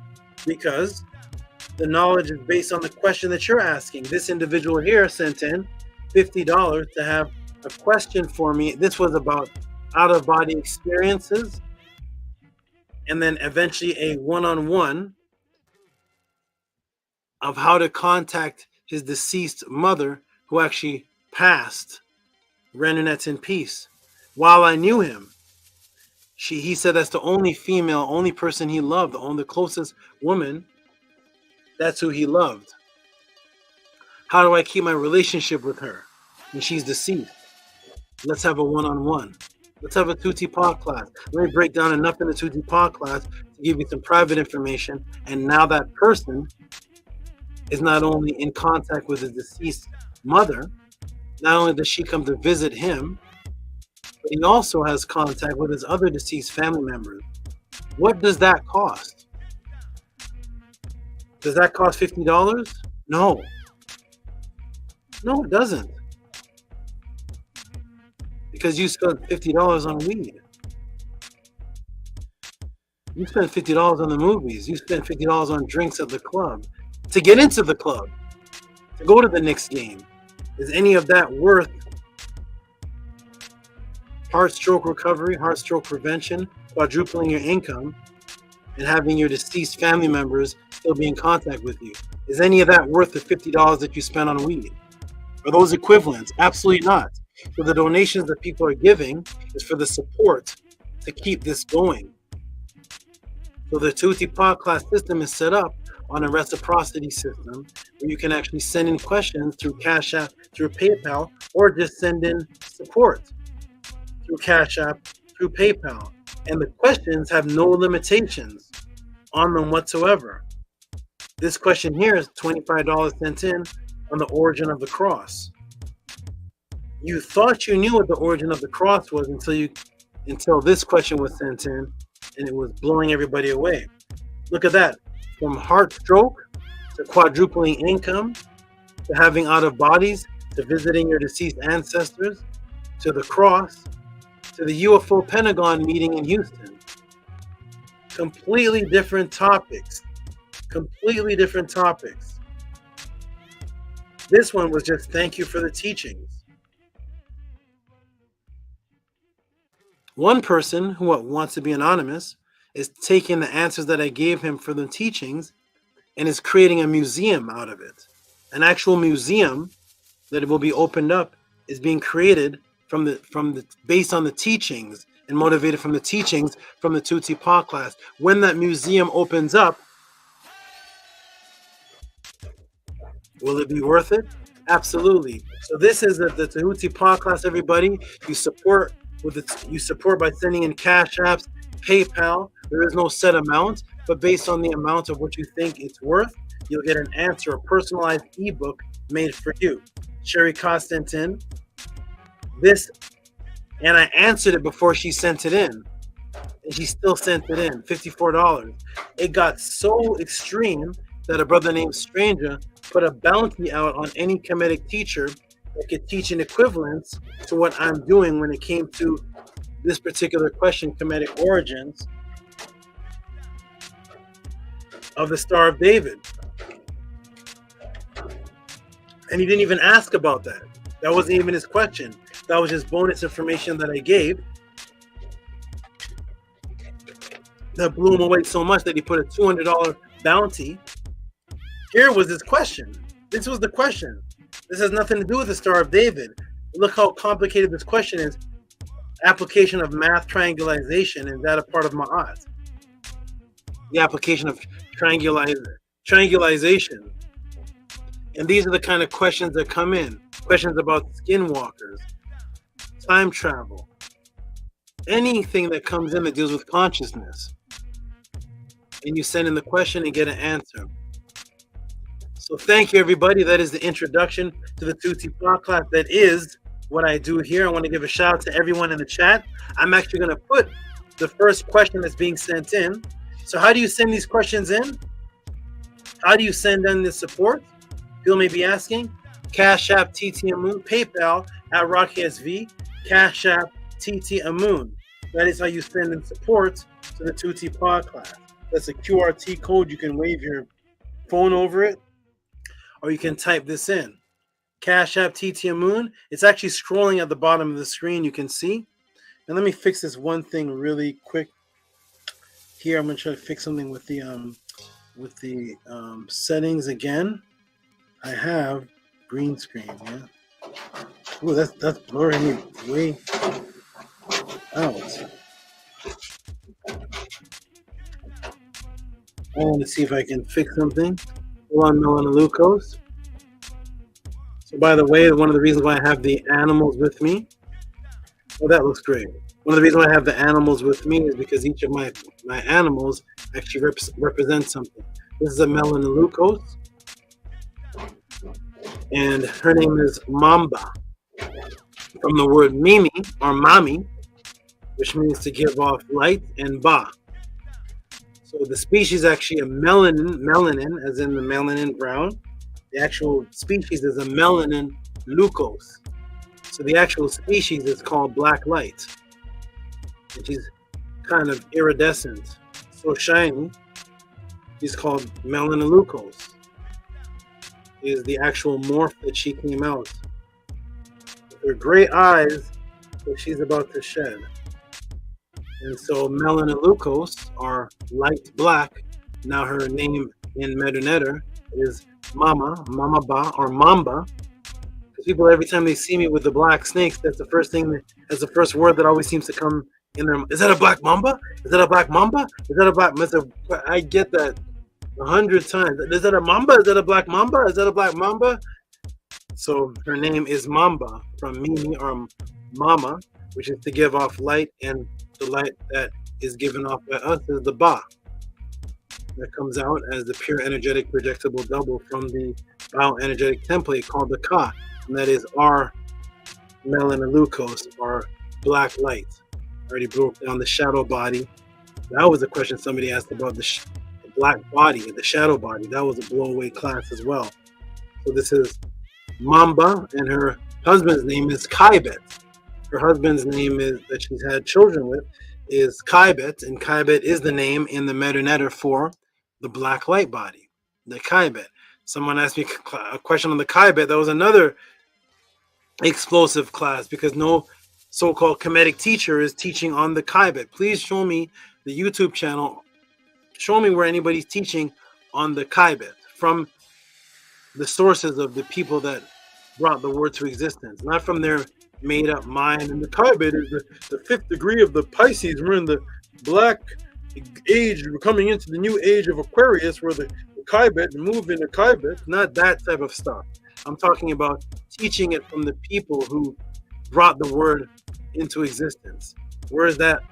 because the knowledge is based on the question that you're asking. This individual here sent in $50 to have a question for me. This was about out-of-body experiences, and then eventually a one-on-one of how to contact his deceased mother, who actually passed. Renanet's in peace. While I knew him, he said that's the only female, only person he loved, the closest woman. That's who he loved. How do I keep my relationship with her when she's deceased? Let's have a one-on-one. Let's have a Tehuti Podclass. Let me break down enough in the Tehuti Podclass to give you some private information. And now that person is not only in contact with his deceased mother, not only does she come to visit him, but he also has contact with his other deceased family members. What does that cost? Does that cost $50? No. No, it doesn't. Because you spent $50 on weed. You spent $50 on the movies. You spent $50 on drinks at the club. To get into the club. To go to the Knicks game. Is any of that worth heart stroke recovery, heart stroke prevention, quadrupling your income, and having your deceased family members still be in contact with you? Is any of that worth the $50 that you spent on weed? Are those equivalents? Absolutely not. So the donations that people are giving is for the support to keep this going. So the Tehuti Podclass system is set up on a reciprocity system where you can actually send in questions through Cash App, through PayPal, or just send in support through Cash App, through PayPal. And the questions have no limitations on them whatsoever. This question here is $25 sent in on the origin of the cross. You thought you knew what the origin of the cross was until this question was sent in, and it was blowing everybody away. Look at that. From heart stroke to quadrupling income to having out of bodies to visiting your deceased ancestors to the cross to the UFO Pentagon meeting in Houston. Completely different topics. Completely different topics. This one was just thank you for the teachings. One person who wants to be anonymous is taking the answers that I gave him for the teachings and is creating a museum out of it. An actual museum that will be opened up is being created based on the teachings and motivated from the teachings from the Tehuti Podclass. When that museum opens up, will it be worth it? Absolutely. So this is the Tehuti Podclass, everybody. You support by sending in Cash Apps, PayPal. There is no set amount, but based on the amount of what you think it's worth, you'll get an answer, a personalized ebook made for you. SHARIKA sent in this, and I answered it before she sent it in, and she still sent it in, $54. It got so extreme that a brother named Stranger put a bounty out on any Kemetic teacher that could teach an equivalence to what I'm doing when it came to this particular question, Kemetic origins of the Star of David. And he didn't even ask about that. That wasn't even his question. That was just bonus information that I gave that blew him away so much that he put a $200 bounty. Here was his question. This was the question. This has nothing to do with the Star of David. Look how complicated this question is. Application of math triangulation, is that a part of Ma'at? The application of triangulation. And these are the kind of questions that come in. Questions about skinwalkers, time travel, anything that comes in that deals with consciousness. And you send in the question and get an answer. So thank you, everybody. That is the introduction to the Tehuti Podclass. That is what I do here. I want to give a shout out to everyone in the chat. I'm actually going to put the first question that's being sent in. So how do you send these questions in? How do you send in the support? People may be asking. Cash App TT Amun, PayPal at RockSV, Cash App TT Amun. That is how you send in support to the Tehuti Podclass. That's a QRT code. You can wave your phone over it, or you can type this in. Cash App TT Amun. It's actually scrolling at the bottom of the screen. You can see. And let me fix this one thing really quick. Here, I'm going to try to fix something with the settings again. I have green screen. Yeah. Oh, that's blurring me way out. I want to see if I can fix something. Hold on, Melanalucos. So, by the way, one of the reasons why I have the animals with me. Oh, that looks great. One of the reasons why I have the animals with me is because each of my animals actually represents something. This is a Melanalucos, and her name is Mamba, from the word Mimi or Mami, which means to give off light, and Ba. So the species actually a melanin, as in the melanin brown. The actual species is a melanin lucos. So the actual species is called black light, which is kind of iridescent, so shiny. He's called Melanalucos. Is the actual morph that she came out. With her gray eyes that she's about to shed. And so Melanalucos are light black. Now her name in Medunetter is Mama Ba, or Mamba. Because people, every time they see me with the black snakes, that's the first thing, that's the first word that always seems to come in their. Is that a black mamba? Is that a black mamba? Is that a black? I get that 100 times. Is that a mamba? Is that a black mamba? Is that a black mamba? So her name is Mamba, from Mimi or Mama, which is to give off light, and the light that is given off by us is the Ba. That comes out as the pure energetic projectable double from the bioenergetic template called the Ka, and that is our Melanalucos, or black light. I already broke down the shadow body. That was a question somebody asked about the black body, the shadow body. That was a blowaway class as well. So this is Mamba, and her husband's name is Kaibet. Her husband's name is that she's had children with is Kaibet, and Kaibet is the name in the Medunetter for the black light body, the Kaibet. Someone asked me a question on the Kaibet. That was another explosive class, because no so-called Kemetic teacher is teaching on the Kaibet. Please show me the YouTube channel. Show me where anybody's teaching on the Kaibet from the sources of the people that brought the word to existence, not from their made-up mind. And the Kaibet is the fifth degree of the Pisces. We're in the black age. We're coming into the new age of Aquarius, where the Kaibet move in the Kaibet. Not that type of stuff. I'm talking about teaching it from the people who brought the word into existence. Where is that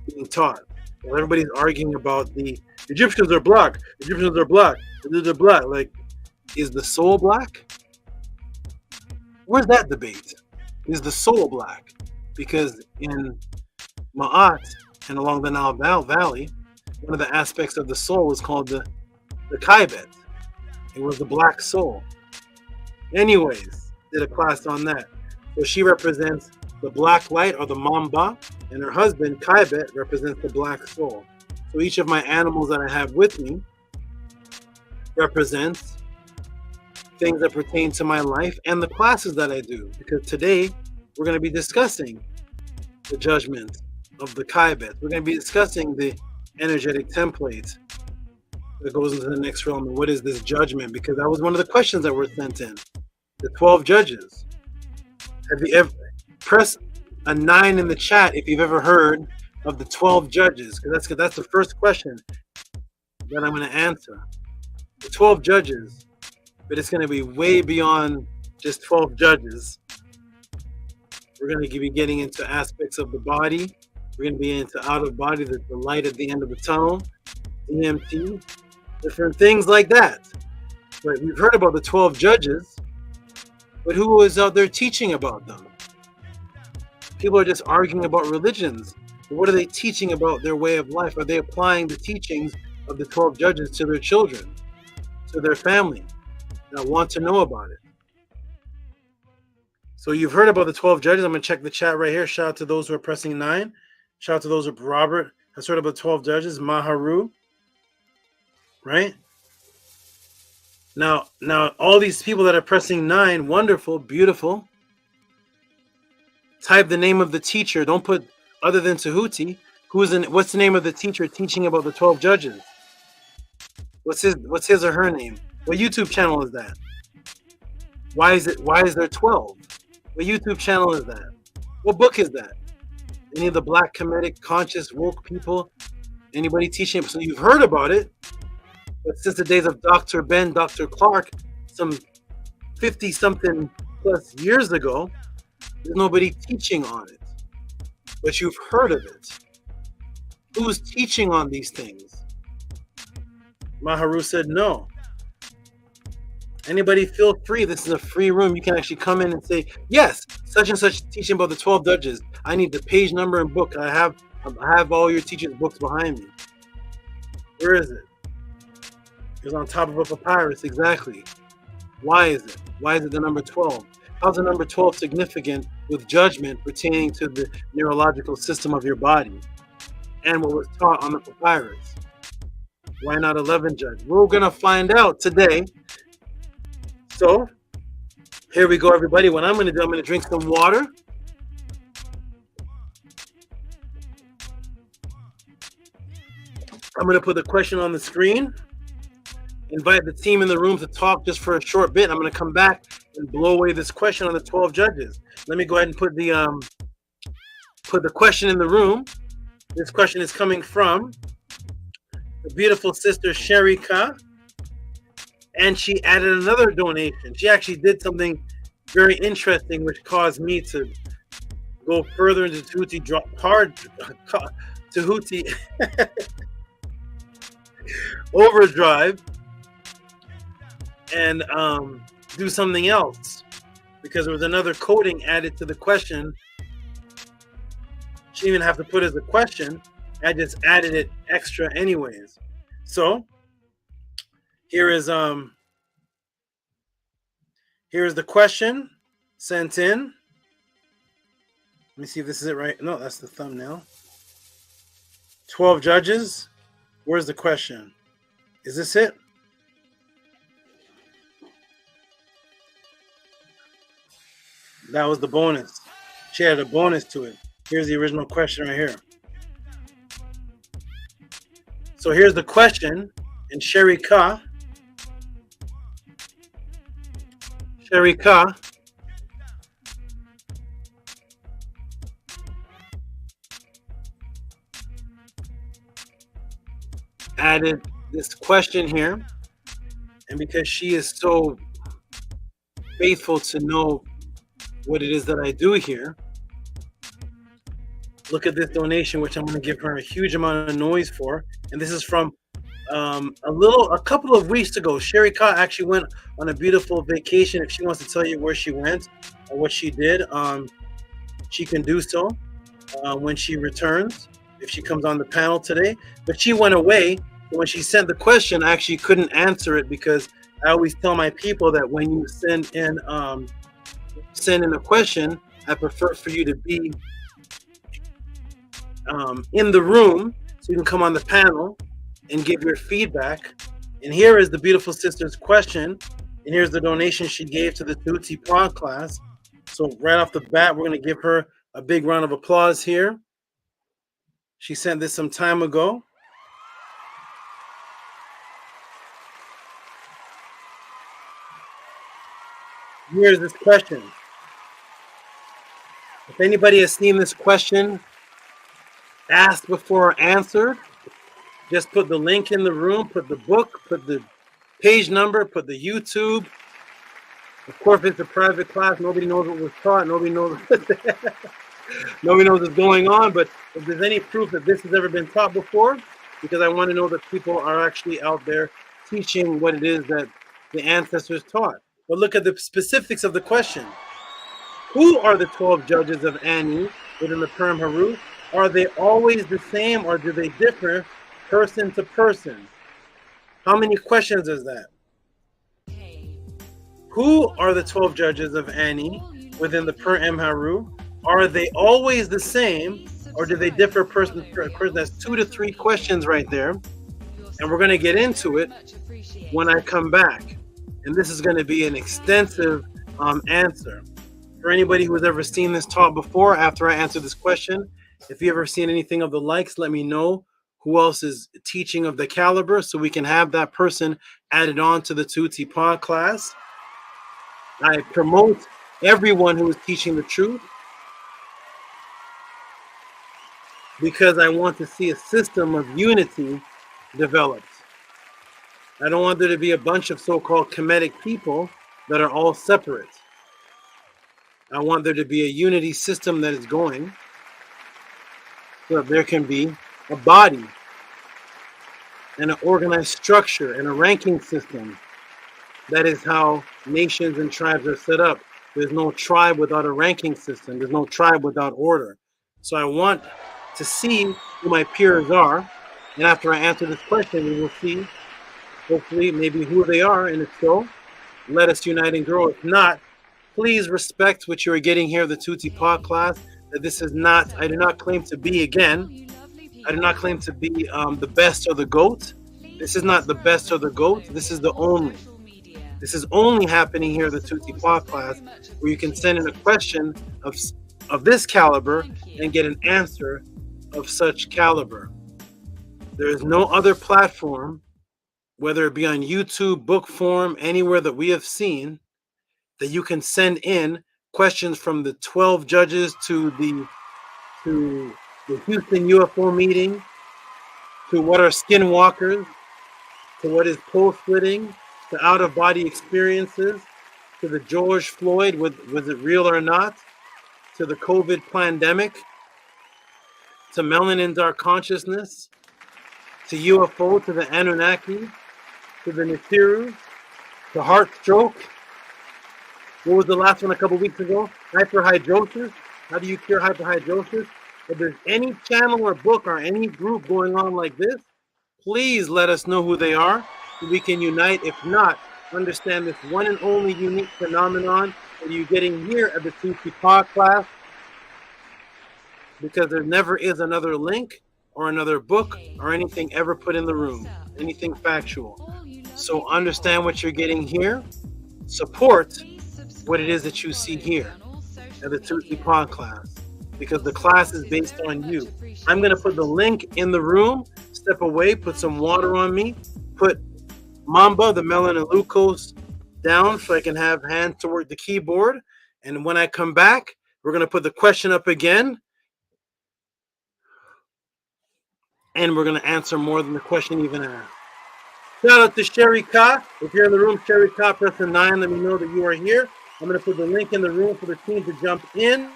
being taught? Well, everybody's arguing about the Egyptians are black. Egyptians are black. They're black. Like, is the soul black? Where's that debate? Is the soul black? Because in Ma'at and along the Nile Valley, one of the aspects of the soul is called the Kaibet. It was the black soul. Anyways, did a class on that. So she represents the black light, or the Mamba, and her husband, Kaibet, represents the black soul. So each of my animals that I have with me represents things that pertain to my life and the classes that I do. Because today, we're going to be discussing the judgment of the Kaibet. We're going to be discussing the energetic template that goes into the next realm. And what is this judgment? Because that was one of the questions that were sent in. The 12 judges. Have you ever press a 9 in the chat if you've ever heard of the 12 judges? Because that's the first question that I'm going to answer. The 12 judges, but it's going to be way beyond just 12 judges. We're going to be getting into aspects of the body. We're going to be into out of body, the light at the end of the tunnel, DMT, different things like that. But we've heard about the 12 judges, but who was out there teaching about them? People are just arguing about religions. But what are they teaching about their way of life? Are they applying the teachings of the 12 judges to their children, to their family that want to know about it? So you've heard about the 12 judges. I'm going to check the chat right here. Shout out to those who are pressing 9. Shout out to those who Robert has heard about the 12 judges. Maharu. Right? Now, all these people that are pressing 9, wonderful, beautiful. Type the name of the teacher. Don't put other than Tehuti. What's the name of the teacher teaching about the 12 judges? What's his or her name? What YouTube channel is that? Why is there 12? What YouTube channel is that? What book is that? Any of the black comedic conscious woke people? Anybody teaching? So you've heard about it, but since the days of Dr. Ben, Dr. Clark, some 50-something plus years ago, there's nobody teaching on it. But you've heard of it. Who's teaching on these things? Maharu said no. Anybody feel free. This is a free room. You can actually come in and say, yes, such and such teaching about the 12 judges. I need the page number and book. I have all your teachers' books behind me. Where is it? It's on top of a papyrus, exactly. Why is it? Why is it the number 12? How's the number 12 significant with judgment pertaining to the neurological system of your body and what was taught on the papyrus? Why not 11 judge? We're going to find out today. So, here we go, everybody. What I'm going to do, I'm going to drink some water. I'm going to put the question on the screen. Invite the team in the room to talk just for a short bit. I'm going to come back and blow away this question on the 12 judges. Let me go ahead and put the question in the room. This question is coming from the beautiful sister Sharika. And she added another donation. She actually did something very interesting, which caused me to go further into Tehuti overdrive and do something else, because there was another coding added to the question. She didn't even have to put it as a question. I just added it extra anyways. So here's the question sent in. Let me see if this is it right. No, that's the thumbnail. 12 judges. Where's the question? Is this it? That was the bonus. She had a bonus to it. Here's the original question right here. So here's the question in Sharika. Sharika added this question here, and because she is so faithful to know what it is that I do here, look at this donation, which I'm going to give her a huge amount of noise for. And this is from a couple of weeks ago. Sharika actually went on a beautiful vacation. If she wants to tell you where she went or what she did, she can do so when she returns, if she comes on the panel today. But she went away. When she sent the question, I actually couldn't answer it, because I always tell my people that when you send in a question, I prefer for you to be in the room so you can come on the panel and give your feedback. And here is the beautiful sister's question, and here's the donation she gave to the Tehuti Podclass. So right off the bat, we're going to give her a big round of applause here. She sent this some time ago. Here's this question. If anybody has seen this question asked before or answered, just put the link in the room, put the book, put the page number, put the YouTube. Of course, it's a private class. Nobody knows what was taught. Nobody knows nobody knows what's going on. But if there's any proof that this has ever been taught before, because I want to know that people are actually out there teaching what it is that the ancestors taught. But look at the specifics of the question. Who are the 12 judges of Anu within the Purim Heru? Are they always the same, or do they differ person to person? How many questions is that? Who are the 12 judges of Ani within the Purim Heru? Are they always the same, or do they differ person to person? That's 2 to 3 questions right there. And we're going to get into it when I come back. And this is going to be an extensive answer. For anybody who's ever seen this talk before, after I answer this question, if you've ever seen anything of the likes, let me know who else is teaching of the caliber so we can have that person added on to the Tehuti Podclass. I promote everyone who is teaching the truth because I want to see a system of unity developed. I don't want there to be a bunch of so-called Kemetic people that are all separate. I want there to be a unity system that is going so that there can be a body and an organized structure and a ranking system. That is how nations and tribes are set up. There's no tribe without a ranking system. There's no tribe without order. So I want to see who my peers are. And after I answer this question, we will see, hopefully, maybe who they are. And if so, let us unite and grow. If not, please respect what you are getting here, the Tehuti Podclass. That this is not, I do not claim to be, again, I do not claim to be the best or the GOAT. This is not the best or the GOAT. This is the only. This is only happening here, the Tehuti Podclass, where you can send in a question of this caliber and get an answer of such caliber. There is no other platform, whether it be on YouTube, book form, anywhere that we have seen, that you can send in questions from the 12 judges to the Houston UFO meeting, to what are skinwalkers, to what is pole splitting, to out-of-body experiences, to the George Floyd, was it real or not, to the COVID pandemic, to melanin dark consciousness, to UFO, to the Anunnaki, to the Nibiru, to heart stroke. What was the last one a couple weeks ago? Hyperhidrosis. How do you cure hyperhidrosis? If there's any channel or book or any group going on like this, please let us know who they are. We can unite. If not, understand this one and only unique phenomenon that you're getting here at the Tehuti Podclass, because there never is another link or another book or anything ever put in the room, anything factual. So understand what you're getting here. Support what it is that you see here at the Tehuti Podclass, because the class is based on you. I'm going to put the link in the room, step away, put some water on me, put Mamba, the Melanalucos, down so I can have hands toward the keyboard. And when I come back, we're going to put the question up again. And we're going to answer more than the question even asked. Shout out to SHARIKA. If you're in the room, SHARIKA, press the 9. Let me know that you are here. I'm going to put the link in the room for the team to jump in.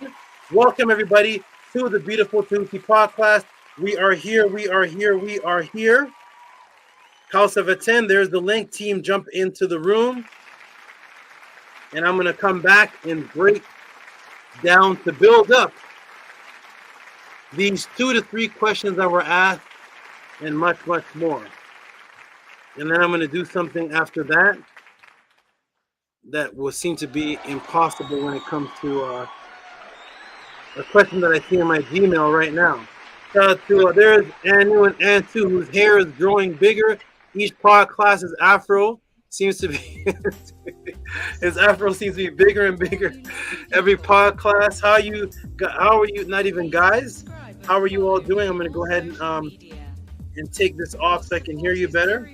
Welcome, everybody, to the beautiful Tehuti Podclass. We are here. We are here. We are here. House of Attend. There's the link. Team, jump into the room. And I'm going to come back and break down to build up these 2 to 3 questions that were asked and much, much more. And then I'm going to do something after that that will seem to be impossible when it comes to a question that I see in my Gmail right now. Shout out to there's Anu and Antu, whose hair is growing bigger. Each Podclass's afro seems to be his afro seems to be bigger and bigger every Podclass. How are you? Not even guys. How are you all doing? I'm going to go ahead and take this off so I can hear you better.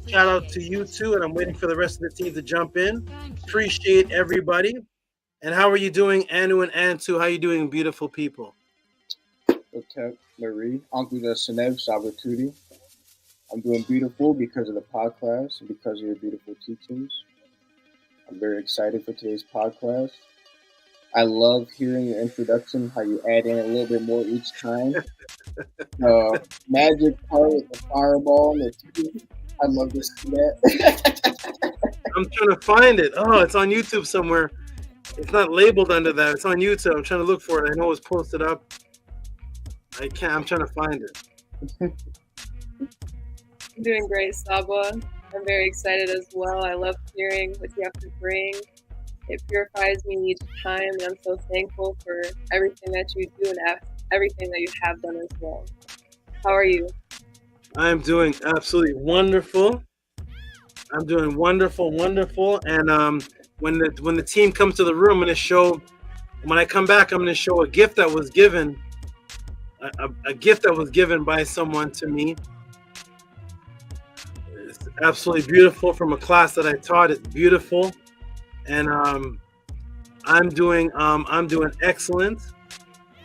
Shout out to you too, and I'm waiting for the rest of the team to jump in. Appreciate everybody. And how are you doing, Anu and Antu? How are you doing, beautiful people? Okay, Marie, Uncle Senev Sabatudi. I'm doing beautiful because of the Podclass and because of your beautiful teachings. I'm very excited for today's Podclass. I love hearing your introduction, how you add in a little bit more each time. Magic part with the fireball and the teeth. I love to see that. I'm trying to find it. Oh, it's on YouTube somewhere. It's not labeled under that. It's on YouTube. I'm trying to look for it. I know it was posted up. I can't. I'm trying to find it. I'm doing great, Saba. I'm very excited as well. I love hearing what you have to bring. It purifies me each time, and I'm so thankful for everything that you do and everything that you have done as well. How are you? I'm doing absolutely wonderful. I'm doing wonderful. And when the team comes to the room, I'm going to show. When I come back, I'm going to show a gift that was given. A gift that was given by someone to me. It's absolutely beautiful from a class that I taught. It's beautiful, and I'm doing excellent.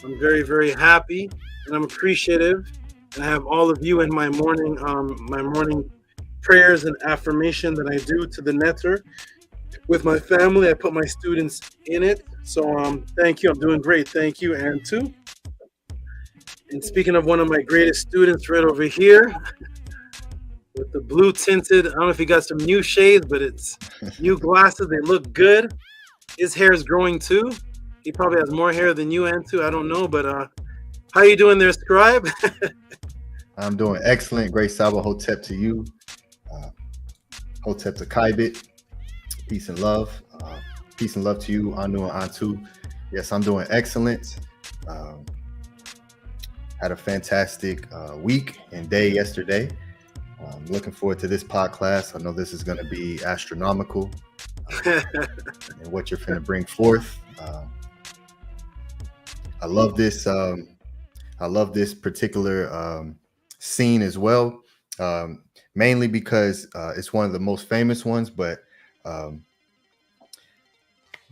I'm very, very happy, and I'm appreciative. And I have all of you in my morning prayers and affirmation that I do to the netter with my family. I put my students in it. So thank you. I'm doing great. Thank you, and too. And speaking of one of my greatest students right over here with the blue tinted, I don't know if he got some new shades, but it's new glasses. They look good. His hair is growing too. He probably has more hair than you, and too. I don't know, but how you doing there, Scribe? I'm doing excellent. Great Saba. Hotep to you. Hotep to Kaibit. Peace and love. Peace and love to you, Anu and Antu. Yes, I'm doing excellent. Had a fantastic week and day yesterday. I'm looking forward to this podcast. I know this is going to be astronomical and what you're going to bring forth. I love this. I love this particular scene as well, mainly because it's one of the most famous ones, but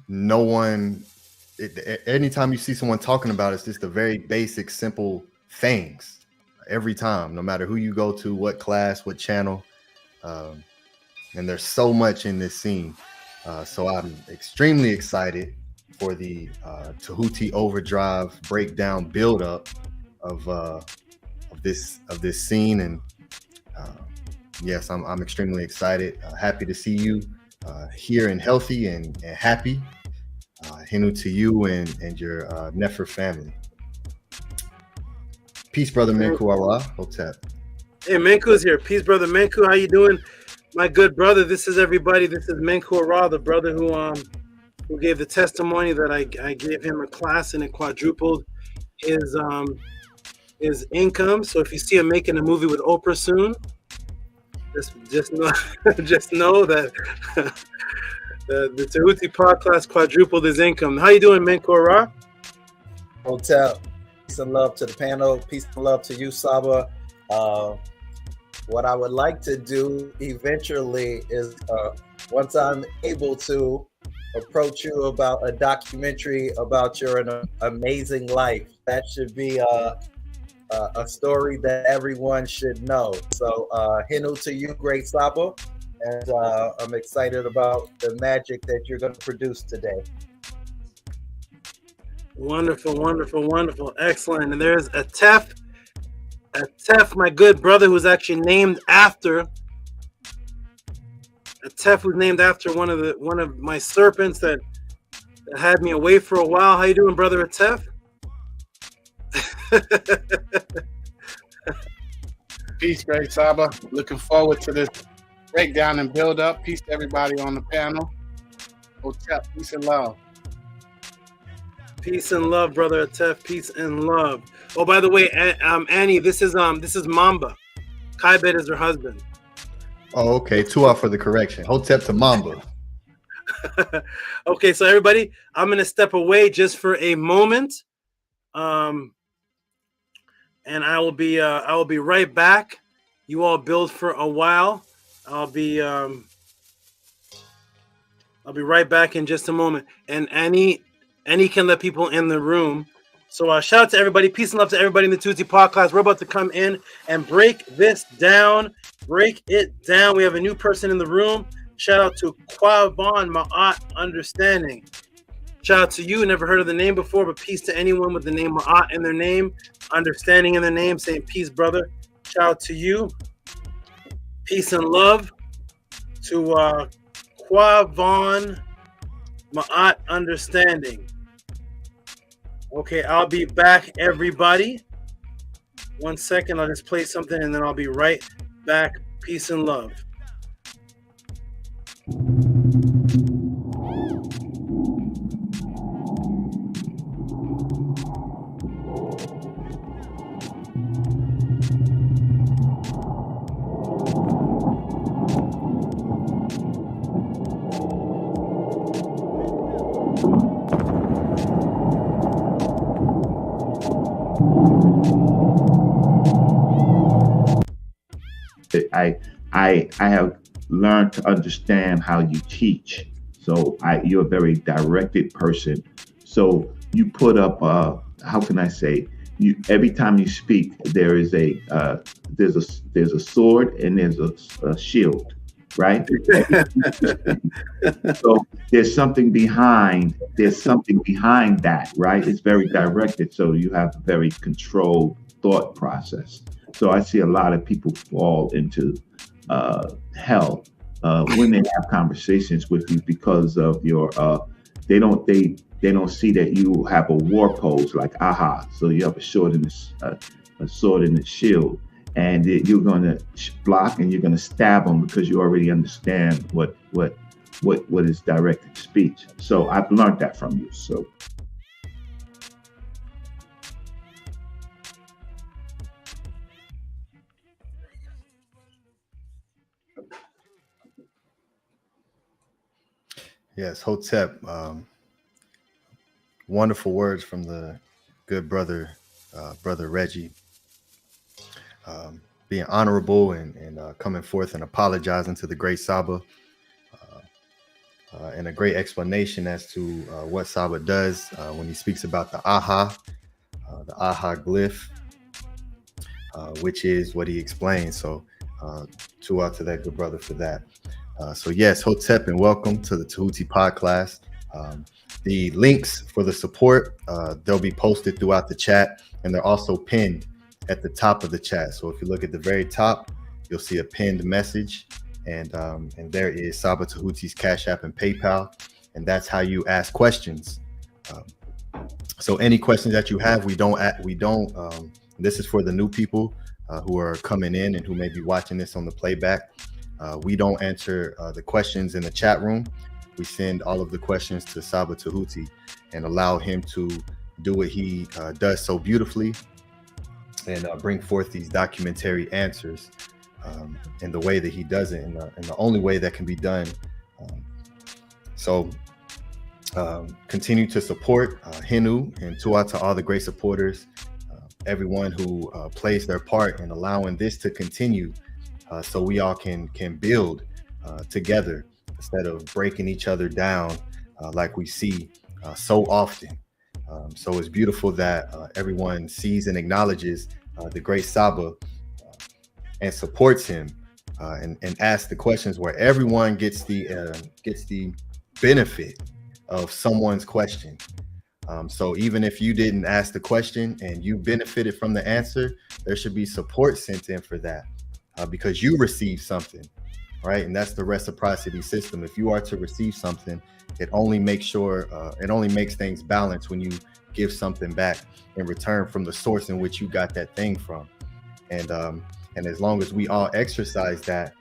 no one, anytime you see someone talking about it, it's just the very basic, simple things every time, no matter who you go to, what class, what channel. And there's so much in this scene. So I'm extremely excited for the Tehuti Overdrive breakdown buildup of this scene. And yes, I'm extremely excited. Happy to see you here and healthy and happy. Hinu to you and your Nefer family. Peace, brother Menku Ara. Hotep. Hey, Menku's here. Peace, brother Menku. How you doing, my good brother? This is everybody. This is Menku Ara, the brother who gave the testimony that I gave him a class and it quadrupled his income. So if you see him making a movie with Oprah soon, just know just know that the Tehuti Podclass quadrupled his income. How you doing, Menku Ara? Hotel. Peace and love to the panel. Peace and love to you, Saba. What I would like to do eventually is, once I'm able to, approach you about a documentary about your amazing life. That should be a story that everyone should know. So, Hinu to you, great Saba, and I'm excited about the magic that you're going to produce today. Wonderful, wonderful, wonderful. Excellent. And there's a Tef, my good brother, who's actually named after one of my serpents that had me away for a while. How you doing, brother Atef? Peace, great Saba. Looking forward to this breakdown and build up. Peace to everybody on the panel. Hotep, peace and love. Peace and love, brother Atef. Peace and love. Oh, by the way, Annie, this is Mamba. Kaibet is her husband. Oh, okay. 2 out for the correction. Hotep to Mamba. Okay, so everybody, I'm gonna step away just for a moment, and I will be right back. You all build for a while. I'll be right back in just a moment. And Annie can let people in the room. So shout out to everybody. Peace and love to everybody in the Tehuti Podclass. We're about to come in and break this down. Break it down. We have a new person in the room. Shout out to Quavon Ma'at Understanding. Shout out to you. Never heard of the name before, but peace to anyone with the name Ma'at in their name. Understanding in their name. Saying peace, brother. Shout out to you. Peace and love to Quavon Ma'at understanding. Okay, I'll be back, everybody. 1 second, I'll just play something and then I'll be right back. Peace and love. I have learned to understand how you teach. So you're a very directed person. So you put up, how can I say, every time you speak, there's a sword and there's a shield, right? So there's something behind that, right? It's very directed. So you have a very controlled thought process. So I see a lot of people fall into hell when they have conversations with you because of your they don't see that you have a war pose like aha. So you have a sword and a shield, and you're going to block and you're going to stab them because you already understand what is directed speech. So I've learned that from you. So. Yes, Hotep. Wonderful words from the good brother, Brother Reggie. Being honorable and coming forth and apologizing to the great Saba. And a great explanation as to what Saba does when he speaks about the aha glyph, which is what he explains. So two out to that good brother for that. So yes, Hotep, and welcome to the Tehuti Podclass. The links for the support, they'll be posted throughout the chat, and they're also pinned at the top of the chat. So if you look at the very top, you'll see a pinned message, and there is Saba Tehuti's Cash App and PayPal, and that's how you ask questions. So any questions that you have, we don't. This is for the new people who are coming in and who may be watching this on the playback. We don't answer the questions in the chat room. We send all of the questions to Saba Tehuti and allow him to do what he does so beautifully and bring forth these documentary answers in the way that he does it, in the only way that can be done. So continue to support HERU, and to all the great supporters, everyone who plays their part in allowing this to continue. So we all can build together instead of breaking each other down like we see so often. So it's beautiful that everyone sees and acknowledges the great Saba and supports him and asks the questions where everyone gets the benefit of someone's question. So even if you didn't ask the question and you benefited from the answer, there should be support sent in for that. Because you received something, right? And that's the reciprocity system. If you are to receive something, it only makes things balanced when you give something back in return from the source in which you got that thing from. And as long as we all exercise that,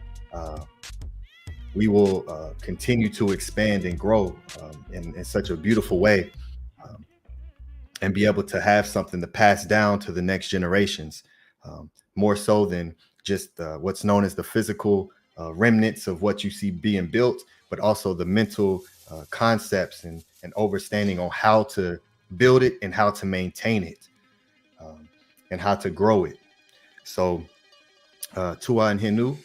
we will continue to expand and grow in such a beautiful way, and be able to have something to pass down to the next generations, more so than just what's known as the physical remnants of what you see being built, but also the mental concepts and understanding on how to build it and how to maintain it, and how to grow it. So Tua and HERU,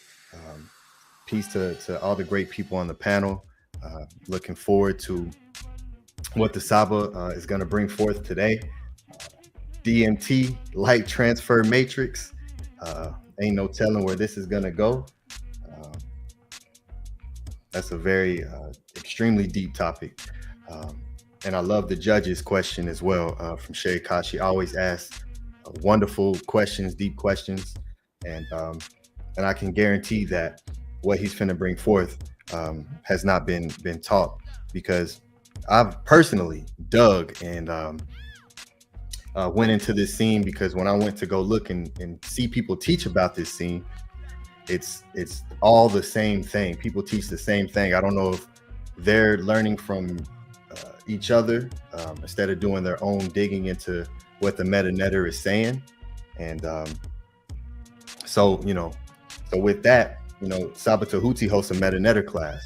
peace to all the great people on the panel. Looking forward to what the Saba is going to bring forth today. DMT, light transfer matrix. Ain't no telling where this is gonna go. That's a very extremely deep topic, and I love the judge's question as well from Sharika. She always asks wonderful questions, deep questions, and I can guarantee that what he's finna bring forth has not been taught, because I've personally dug and went into this scene because when I went to go look and see people teach about this scene, it's all the same thing. People teach the same thing. I don't know if they're learning from each other instead of doing their own digging into what the meta-netter is saying. And so with that, SABA Tehuti hosts a meta-netter class.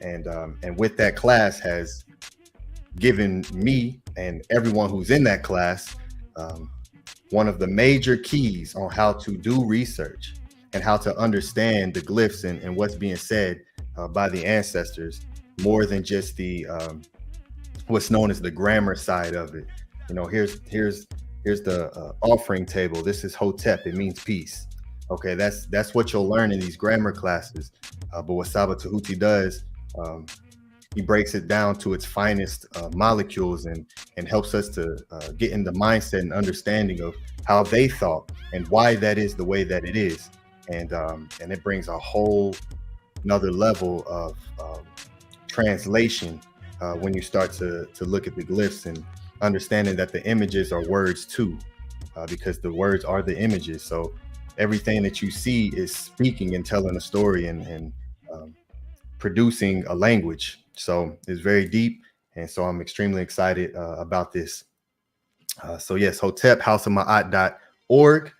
And with that class has given me and everyone who's in that class one of the major keys on how to do research and how to understand the glyphs and what's being said by the ancestors, more than just the what's known as the grammar side of it. Here's the offering table. This is Hotep. It means peace. Okay, that's what you'll learn in these grammar classes. But what SABA Tehuti does, he breaks it down to its finest molecules and helps us to get in the mindset and understanding of how they thought and why that is the way that it is. And it brings a whole another level of translation when you start to look at the glyphs and understanding that the images are words too, because the words are the images. So everything that you see is speaking and telling a story and producing a language. So it's very deep. And so I'm extremely excited about this. So yes, Hotep, houseofma'at.org.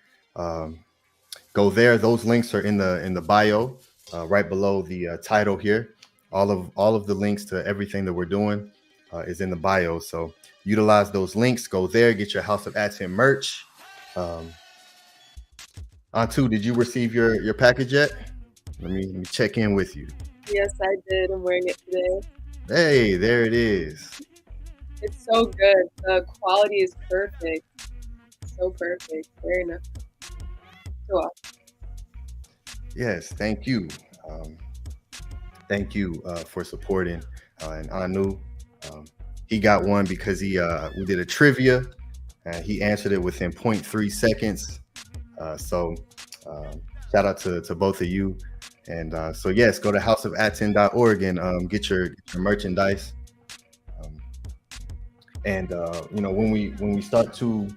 Go there. Those links are in the bio, right below the title here. All of the links to everything that we're doing is in the bio. So utilize those links. Go there. Get your House of ATTON merch. Antu, did you receive your package yet? Let me check in with you. Yes, I did. I'm wearing it today. Hey, there it is. It's so good. The quality is perfect. So perfect. Very nice. So awesome. Yes, thank you. Thank you for supporting. And Anu, he got one because we did a trivia and he answered it within 0.3 seconds. So shout out to both of you. And so yes, go to houseofatton.org and get your merchandise. And when we start to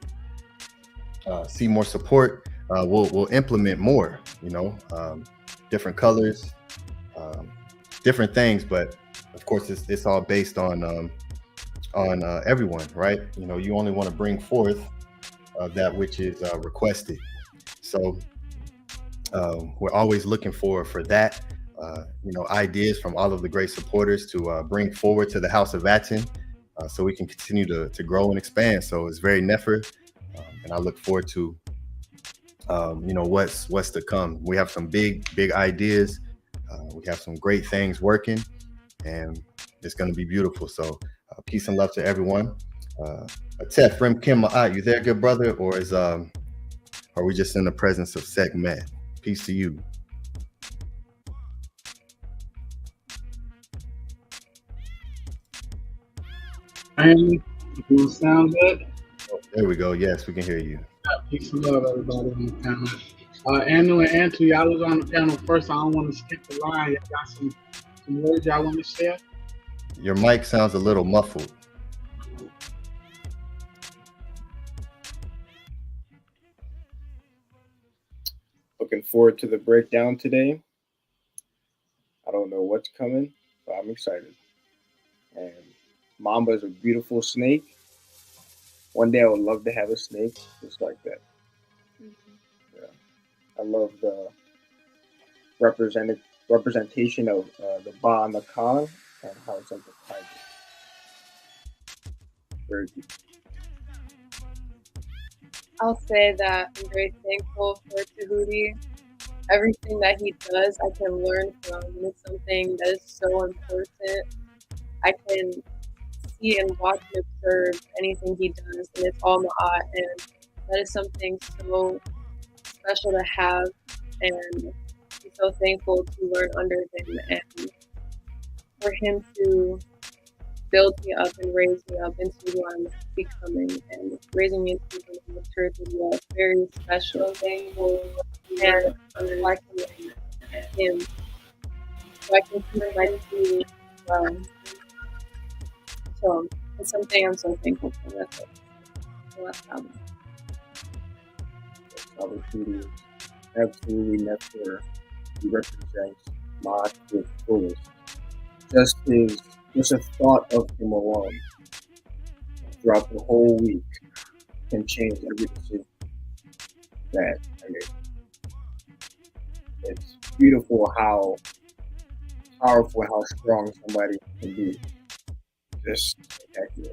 see more support, we'll implement more. Different colors, different things. But of course, it's all based on everyone, right? You only want to bring forth that which is requested. So we're always looking for that, ideas from all of the great supporters to bring forward to the House of ATTON, so we can continue to grow and expand. So it's very never, and I look forward to, what's to come. We have some big ideas. We have some great things working, and it's going to be beautiful. So peace and love to everyone. Tef, Rem Kim, you there, good brother, or are we just in the presence of Sekhmet? Peace to you. And you sound good? Oh, there we go. Yes, we can hear you. Peace and love, everybody on the panel. Anu and Antu, y'all was on the panel first. I don't want to skip the line. Y'all got some words y'all want to share? Your mic sounds a little muffled. Looking forward to the breakdown today. I don't know what's coming, but I'm excited. And Mamba is a beautiful snake. One day I would love to have a snake just like that. Yeah. I love the representation of the Ba and the Khan and how it's like a tiger. Very beautiful. I'll say that I'm very thankful for Tehuti. Everything that he does, I can learn from. And it's something that is so important. I can see and watch and observe anything he does, and it's all ma'at. And that is something so special to have. And I'm so thankful to learn under him and for him to build me up and raise me up into who I'm becoming and raising me into the maturity as well. It's very special, thankful, and I'm reflecting him so I can see my team So it's something I'm so thankful for. That's it. So that's album. Tehuti absolutely never represents my to the fullest. Just a thought of him alone throughout the whole week can change every decision that I make. It's beautiful how powerful, how strong somebody can be. Just spectacular.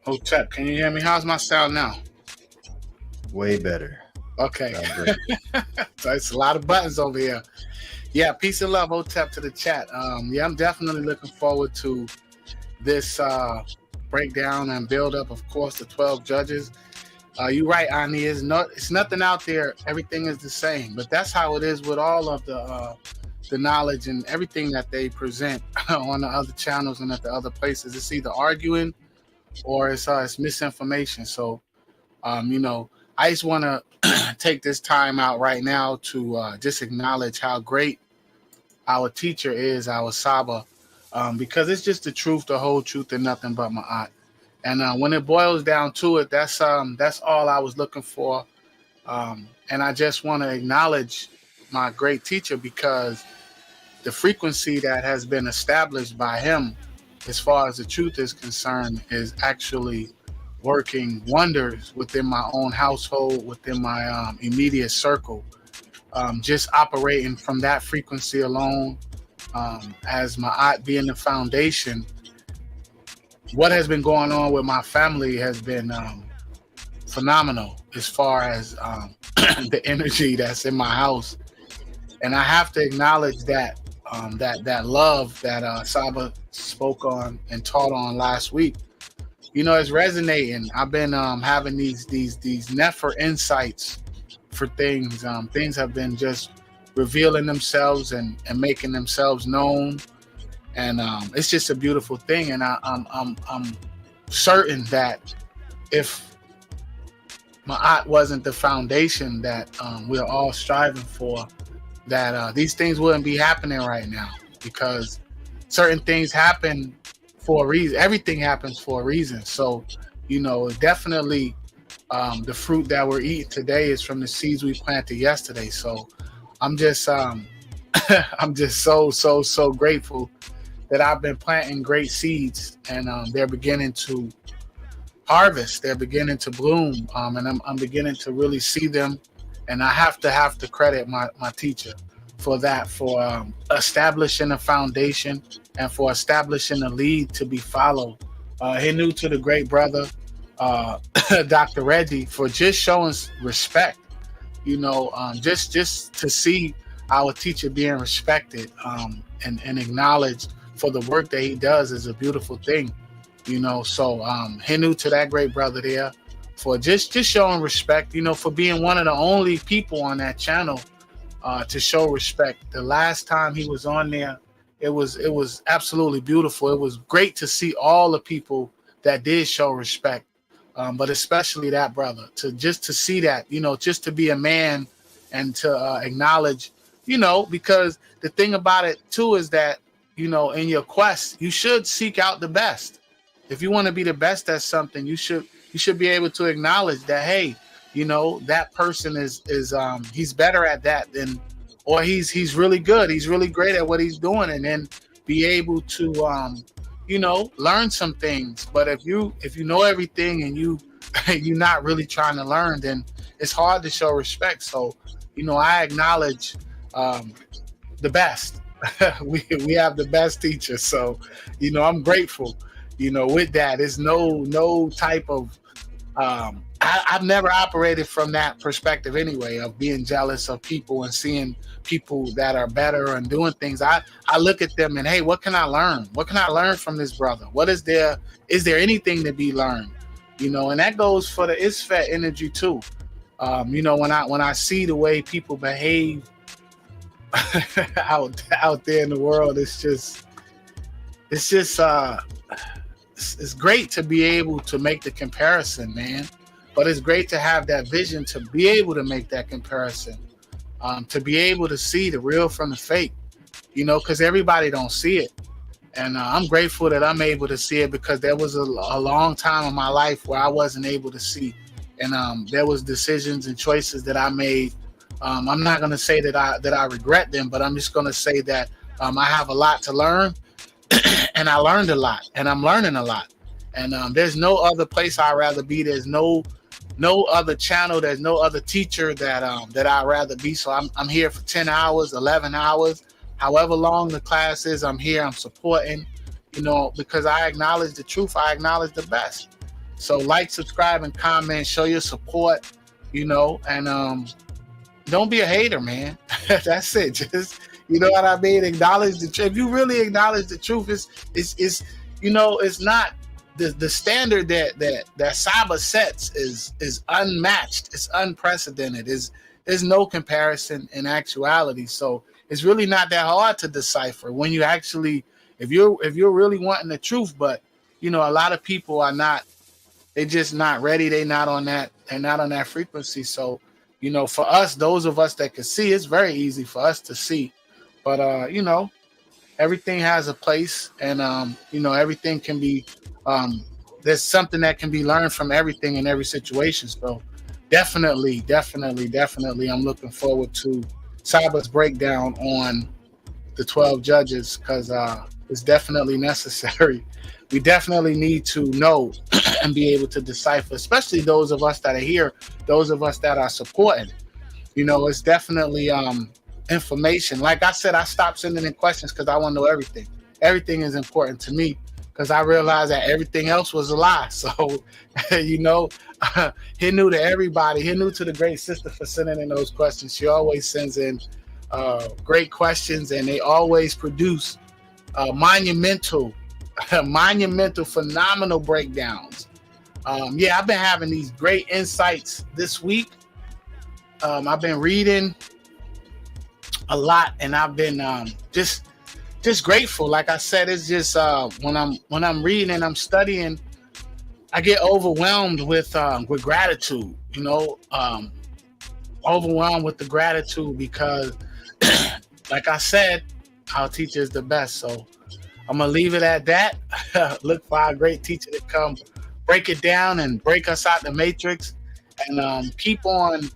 Hotep, can you hear me? How's my sound now? Way better. Okay. So it's a lot of buttons over here. Yeah, peace and love, Hotep, to the chat. Yeah, I'm definitely looking forward to this breakdown and build up, of course, the 12 judges. You're right, Ani. It's nothing out there. Everything is the same. But that's how it is with all of the knowledge and everything that they present on the other channels and at the other places. It's either arguing or it's misinformation. So, you know, I just want to take this time out right now to just acknowledge how great our teacher is, our SABA, because it's just the truth, the whole truth, and nothing but Ma'at. And when it boils down to it, that's all I was looking for. And I just want to acknowledge my great teacher because the frequency that has been established by him as far as the truth is concerned is actually working wonders within my own household, within my immediate circle. Just operating from that frequency alone, as Ma'at being the foundation, what has been going on with my family has been phenomenal as far as the energy that's in my house. And I have to acknowledge that that love that Saba spoke on and taught on last week, you know, it's resonating. I've been having these Nefer insights for things. Things have been just revealing themselves and making themselves known. And it's just a beautiful thing. And I'm certain that if Ma'at wasn't the foundation that we're all striving for, that these things wouldn't be happening right now, because certain things happen for a reason. Everything happens for a reason. So, you know, definitely the fruit that we're eating today is from the seeds we planted yesterday. So I'm just I'm just so grateful that I've been planting great seeds, and they're beginning to harvest. They're beginning to bloom, and I'm beginning to really see them. And I have to credit my teacher for that, for establishing a foundation and for establishing a lead to be followed. He knew to the great brother, Dr. Reggie, for just showing respect. You know, just to see our teacher being respected and acknowledged for the work that he does is a beautiful thing. You know, so he knew to that great brother there for just showing respect, you know, for being one of the only people on that channel to show respect. The last time he was on there, it was absolutely beautiful. It was great to see all the people that did show respect, but especially that brother, to see that, you know, just to be a man and to acknowledge, you know, because the thing about it too is that, you know, in your quest, you should seek out the best. If you want to be the best at something, you should be able to acknowledge that, hey, you know, that person is he's better at that than, or he's really good. He's really great at what he's doing, and then be able to, you know, learn some things. But if you know everything and you're not really trying to learn, then it's hard to show respect. So, you know, I acknowledge the best. we have the best teacher. So, you know, I'm grateful. You know, with that, it's no type of I've never operated from that perspective anyway, of being jealous of people and seeing people that are better and doing things. I look at them and, hey, what can I learn? What can I learn from this brother? Is there anything to be learned? You know, and that goes for the Isfet energy too. You know, when I see the way people behave out there in the world, it's just it's great to be able to make the comparison, man. But it's great to have that vision to be able to make that comparison, to be able to see the real from the fake, you know, because everybody don't see it. And I'm grateful that I'm able to see it, because there was a long time in my life where I wasn't able to see. And there was decisions and choices that I made. I'm not going to say that I regret them, but I'm just going to say that I have a lot to learn, and I learned a lot, and I'm learning a lot. And there's no other place I'd rather be. There's no other channel. There's no other teacher that I'd rather be. So I'm here for 10 hours, 11 hours, however long the class is. I'm here. I'm supporting, you know, because I acknowledge the truth. I acknowledge the best. So like, subscribe, and comment. Show your support, you know, and don't be a hater, man. That's it. Just, you know what I mean? Acknowledge the truth. If you really acknowledge the truth, it's you know, it's not the standard that SABA sets is unmatched. It's unprecedented. There's no comparison in actuality. So it's really not that hard to decipher when you actually, if you're really wanting the truth. But you know, a lot of people are not. They're just not ready. They're not on that frequency. So, you know, for us, those of us that can see, it's very easy for us to see. But you know, everything has a place, and you know, everything can be. There's something that can be learned from everything in every situation. So, definitely, I'm looking forward to SABA's breakdown on the 12 judges, because it's definitely necessary. We definitely need to know and be able to decipher, especially those of us that are here, those of us that are supporting. You know, it's definitely information. Like I said, I stopped sending in questions because I want to know everything. Everything is important to me, because I realized that everything else was a lie. So, you know, HERU to everybody. HERU to the great sister for sending in those questions. She always sends in great questions, and they always produce monumental, phenomenal breakdowns. Yeah, I've been having these great insights this week. I've been reading a lot, and I've been just grateful. Like I said, it's just when I'm reading and I'm studying, I get overwhelmed with gratitude. You know, overwhelmed with the gratitude, because, like I said, our teacher is the best. So I'm gonna leave it at that. Look for our great teacher to come break it down and break us out the matrix, and keep on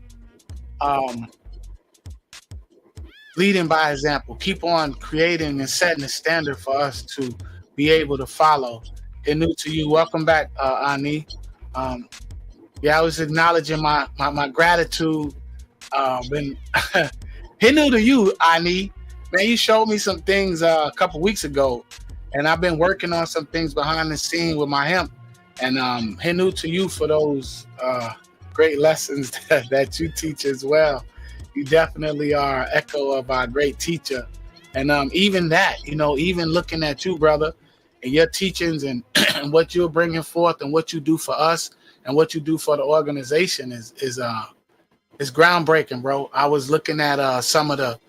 leading by example. Keep on creating and setting the standard for us to be able to follow. HERU to you. Welcome back, Ani. Yeah, I was acknowledging my gratitude. HERU to you, Ani. Man, you showed me some things a couple weeks ago, and I've been working on some things behind the scene with my hemp. And HERU to you for those great lessons that you teach as well. You definitely are an echo of our great teacher. And even that, you know, even looking at you, brother, and your teachings and what you're bringing forth and what you do for us and what you do for the organization is groundbreaking, bro. I was looking at some of the,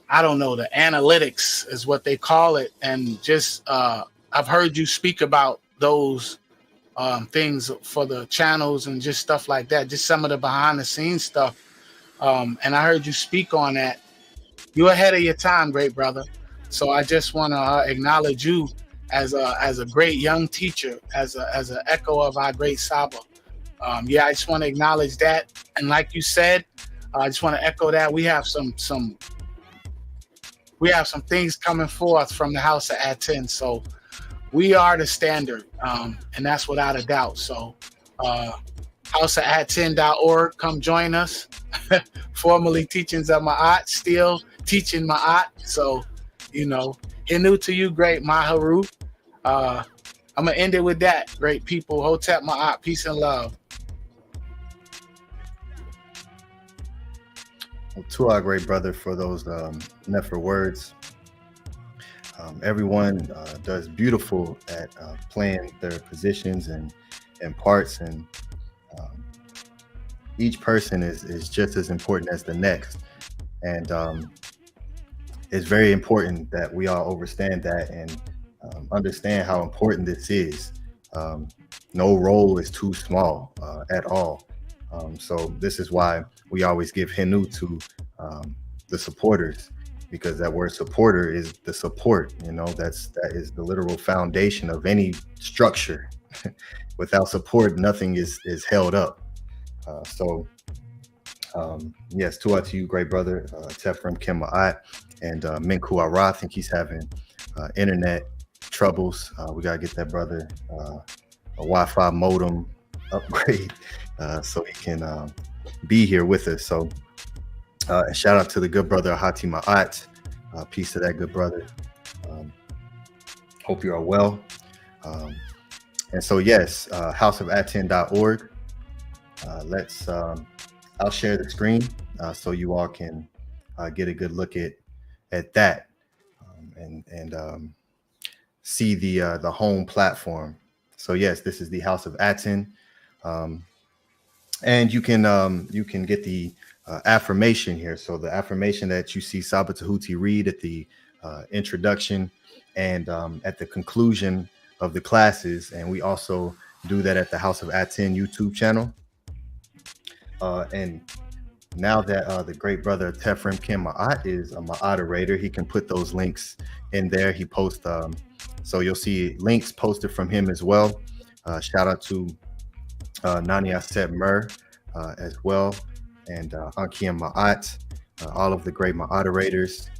I don't know, the analytics is what they call it. And just, I've heard you speak about those things for the channels and just stuff like that, just some of the behind the scenes stuff. And I heard you speak on that. You're ahead of your time, great brother. So I just want to acknowledge you as a great young teacher, as an echo of our great SABA. Yeah, I just want to acknowledge that. And like you said, I just want to echo that. We have some things coming forth from the House of ATTON. So we are the standard, and that's without a doubt. So houseofatton.org, come join us. Formerly Teachings of Ma'at, still teaching Ma'at. So, you know, HERU to you, great Maharu. I'm going to end it with that, great people. Hotep Ma'at, peace and love. Well, to our great brother for those Nefer words. Everyone does beautiful at playing their positions and parts, and each person is just as important as the next. And it's very important that we all understand that and understand how important this is. No role is too small at all. So this is why we always give HERU to the supporters, because that word supporter is the support. That is the literal foundation of any structure. Without support, nothing is held up. Yes, Tua to you, great brother, Tefrem Kima'at, and Minku Ara. I think he's having internet troubles. We gotta get that brother a Wi-Fi modem upgrade so he can be here with us. So and shout out to the good brother Hati Ma'at. Peace to that good brother. Hope you are well. And so yes, houseofatton.org. Let's I'll share the screen so you all can get a good look at that and see the home platform. So yes, this is the House of ATTON, and you can get the affirmation here. So the affirmation that you see Saba Tehuti read at the introduction and at the conclusion of the classes, and we also do that at the House of ATTON YouTube channel. And now that the great brother Tefrem Kima'at is a moderator, he can put those links in there. He posts, so you'll see links posted from him as well. Shout out to Nani Aset Mur as well, and Anki and Ma'at, all of the great moderators.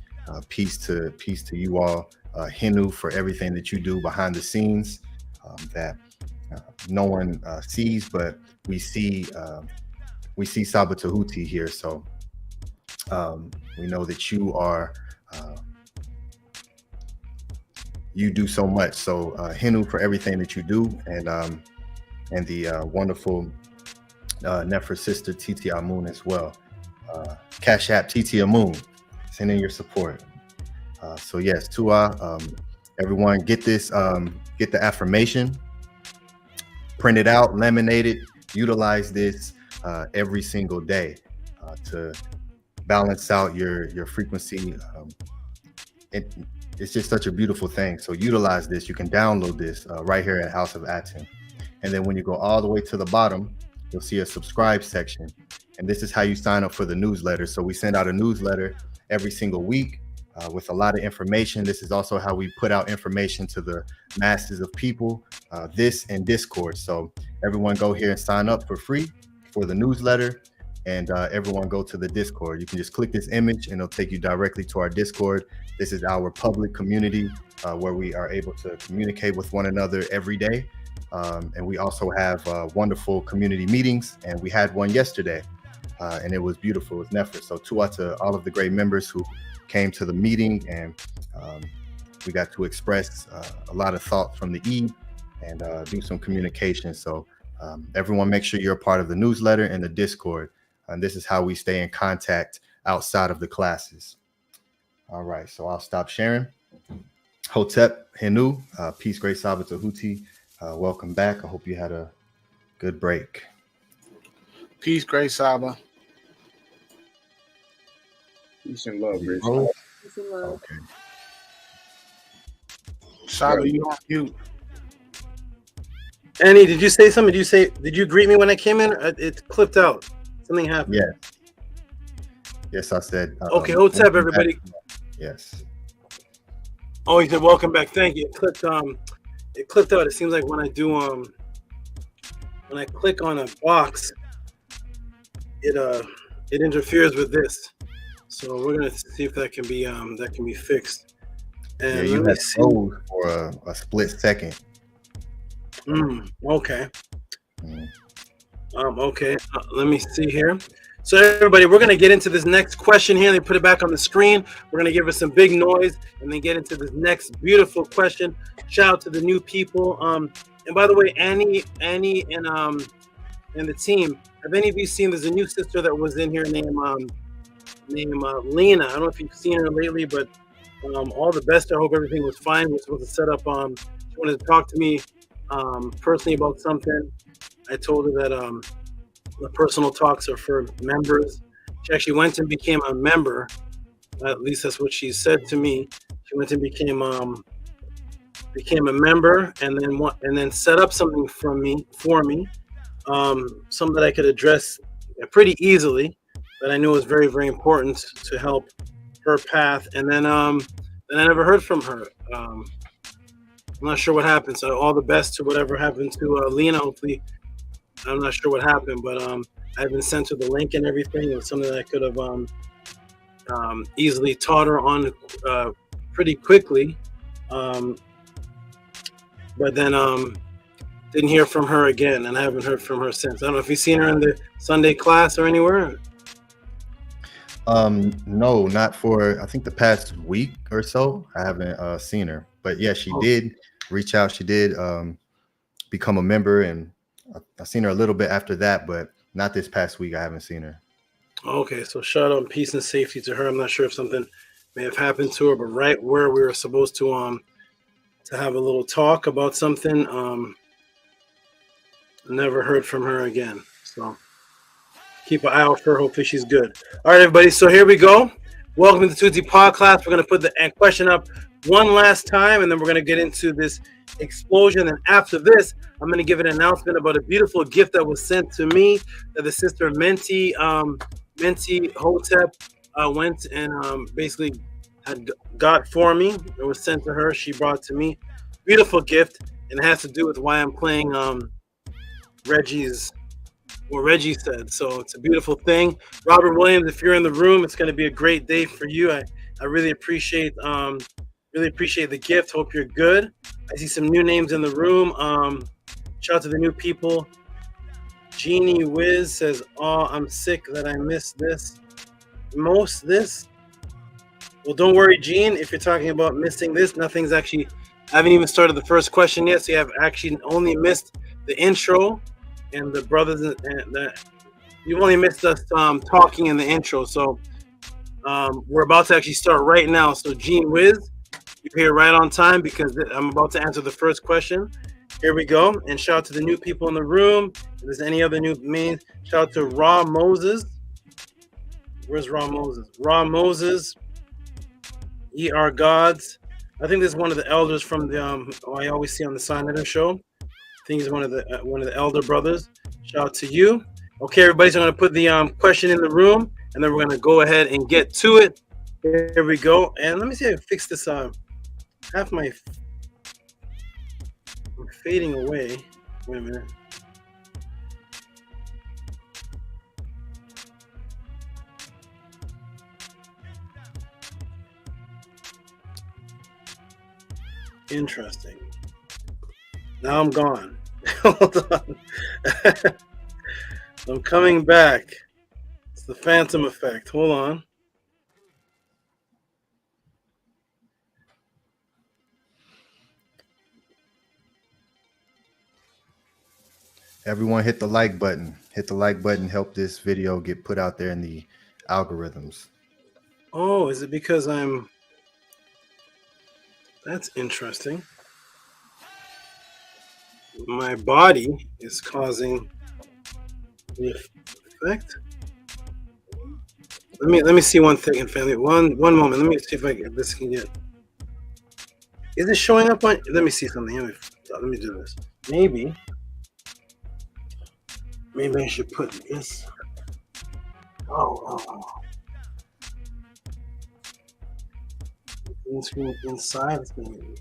Peace to you all. HERU for everything that you do behind the scenes that no one sees, but we see Saba Tehuti here. So we know that you are you do so much. So HERU for everything that you do, and the wonderful Nefer sister Titi Amun as well. Cash App Titi Amun, send in your support. So yes, Tua, everyone get this, get the affirmation, print it out, laminate it, utilize this every single day to balance out your frequency. It's just such a beautiful thing. So utilize this. You can download this right here at House of ATTON. And then when you go all the way to the bottom, you'll see a subscribe section. And this is how you sign up for the newsletter. So we send out a newsletter every single week with a lot of information. This is also how we put out information to the masses of people, this and Discord. So everyone go here and sign up for free for the newsletter, and everyone go to the Discord. You can just click this image and it'll take you directly to our Discord. This is our public community where we are able to communicate with one another every day. And we also have wonderful community meetings, and we had one yesterday and it was beautiful. It was Nefer. So Tua to all of the great members who came to the meeting, and we got to express a lot of thoughts from the Eid and do some communication. So everyone make sure you're a part of the newsletter and the Discord. And this is how we stay in contact outside of the classes. All right, so I'll stop sharing. Hotep, HERU, peace, great Saba Tehuti. Welcome back. I hope you had a good break. Peace, great Saba. Peace and love, great Saba. Peace and love. Okay. Saba, you on mute. Annie, did you say something? Did you greet me when I came in? It clipped out. Something happened. Yes, I said. Okay, what's up, everybody? Yes. Oh, you said welcome back. Thank you. It clipped out. It seems like when I do when I click on a box, it interferes with this. So we're gonna see if that can be fixed. And yeah, you had froze for a split second. Okay. Okay. Let me see here. So everybody, we're gonna get into this next question here. They put it back on the screen. We're gonna give it some big noise and then get into this next beautiful question. Shout out to the new people. And by the way, Annie, and the team. Have any of you seen? There's a new sister that was in here named Lena. I don't know if you've seen her lately, but all the best. I hope everything was fine. We're supposed to set up. She wanted to talk to me personally about something. I told her that the personal talks are for members. She actually went and became a member. At least that's what she said to me. She went and became became a member, and then set up something for me, something that I could address pretty easily, that I knew was very, very important to help her path. And then I never heard from her. I'm not sure what happened. So all the best to whatever happened to Lena. Hopefully, I'm not sure what happened, but I've been sent to the link and everything. It was something that I could have easily taught her on pretty quickly. But then didn't hear from her again, and I haven't heard from her since. I don't know if you've seen her in the Sunday class or anywhere. No, not for I think the past week or so. I haven't seen her, but yeah, she did reach out. She did become a member, and I seen her a little bit after that, but not this past week. I haven't seen her. Okay, so shout out and peace and safety to her. I'm not sure if something may have happened to her, but right where we were supposed to have a little talk about something, never heard from her again. So keep an eye out for her. Hopefully she's good. All right, everybody. So here we go. Welcome to the Tehuti Podclass. We're going to put the question up one last time, and then we're going to get into this explosion. And after this, I'm going to give an announcement about a beautiful gift that was sent to me that the sister Menti Hotep went and basically had got for me. It was sent to her. She brought it to me. Beautiful gift, and it has to do with why I'm playing Reggie said. So it's a beautiful thing. Robert Williams, if you're in the room, it's going to be a great day for you. I really appreciate the gift. Hope you're good. I see some new names in the room. Shout out to the new people. Jeannie Wiz says, "Oh, I'm sick that I missed this. Most this." Well, don't worry, Gene. If you're talking about missing this, nothing's actually. I haven't even started the first question yet, so you have actually only missed the intro and the brothers, and you've only missed us talking in the intro. So we're about to actually start right now. So Gene Wiz, you're here right on time because I'm about to answer the first question. Here we go. And shout out to the new people in the room. If there's any other new names, shout out to Raw Moses. Where's Raw Moses? Raw Moses. Ye are gods. I think this is one of the elders from the I always see on the sign of the show. I think he's one of the elder brothers. Shout out to you. Okay, everybody. So I'm gonna put the question in the room, and then we're gonna go ahead and get to it. Here we go. And let me see if I can fix this. Half my I'm fading away. Wait a minute. Interesting. Now I'm gone. Hold on. I'm coming back. It's the phantom effect. Hold on. Everyone hit the like button. Hit the like button. Help this video get put out there in the algorithms. Oh, is it because I'm... That's interesting. My body is causing the effect. Let me see one thing, family. One moment. Let me see if this can get. Is it showing up on? Let me see something. Let me do this. Maybe I should put this. Oh. Inside, it's gonna be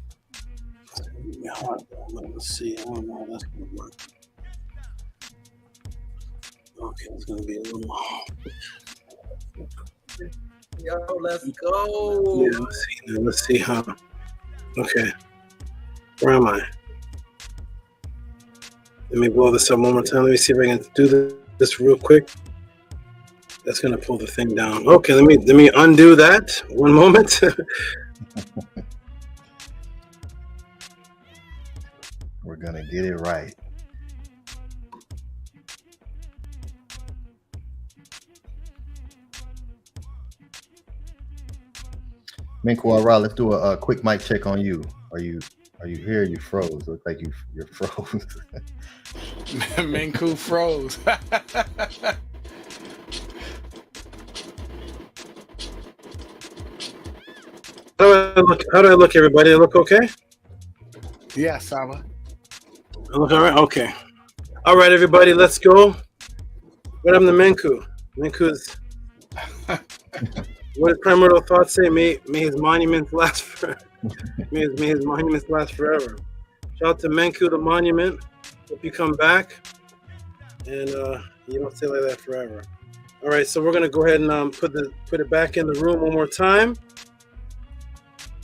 hard. Let's see. I don't know how that's gonna work. Okay, it's gonna be a little. Yo, let's go. Yeah, let's see how. Okay, where am I? Let me blow this up one more time. Let me see if I can do this real quick. That's gonna pull the thing down. Okay, let me undo that. One moment. We're gonna get it right. Minkwara, let's do a quick mic check on you. Are you here? You froze. Looks like you're froze. Minku froze. How do I look, everybody? I look okay? Yeah, Saba. Look, all right, okay. All right, everybody, let's go. What happened to Menku? Menku's. What did Primordial Thoughts say? May his monuments last forever. may his monuments last forever. Shout out to Menku, the monument. Hope you come back. And you don't stay like that forever. All right, so we're gonna go ahead and put it back in the room one more time.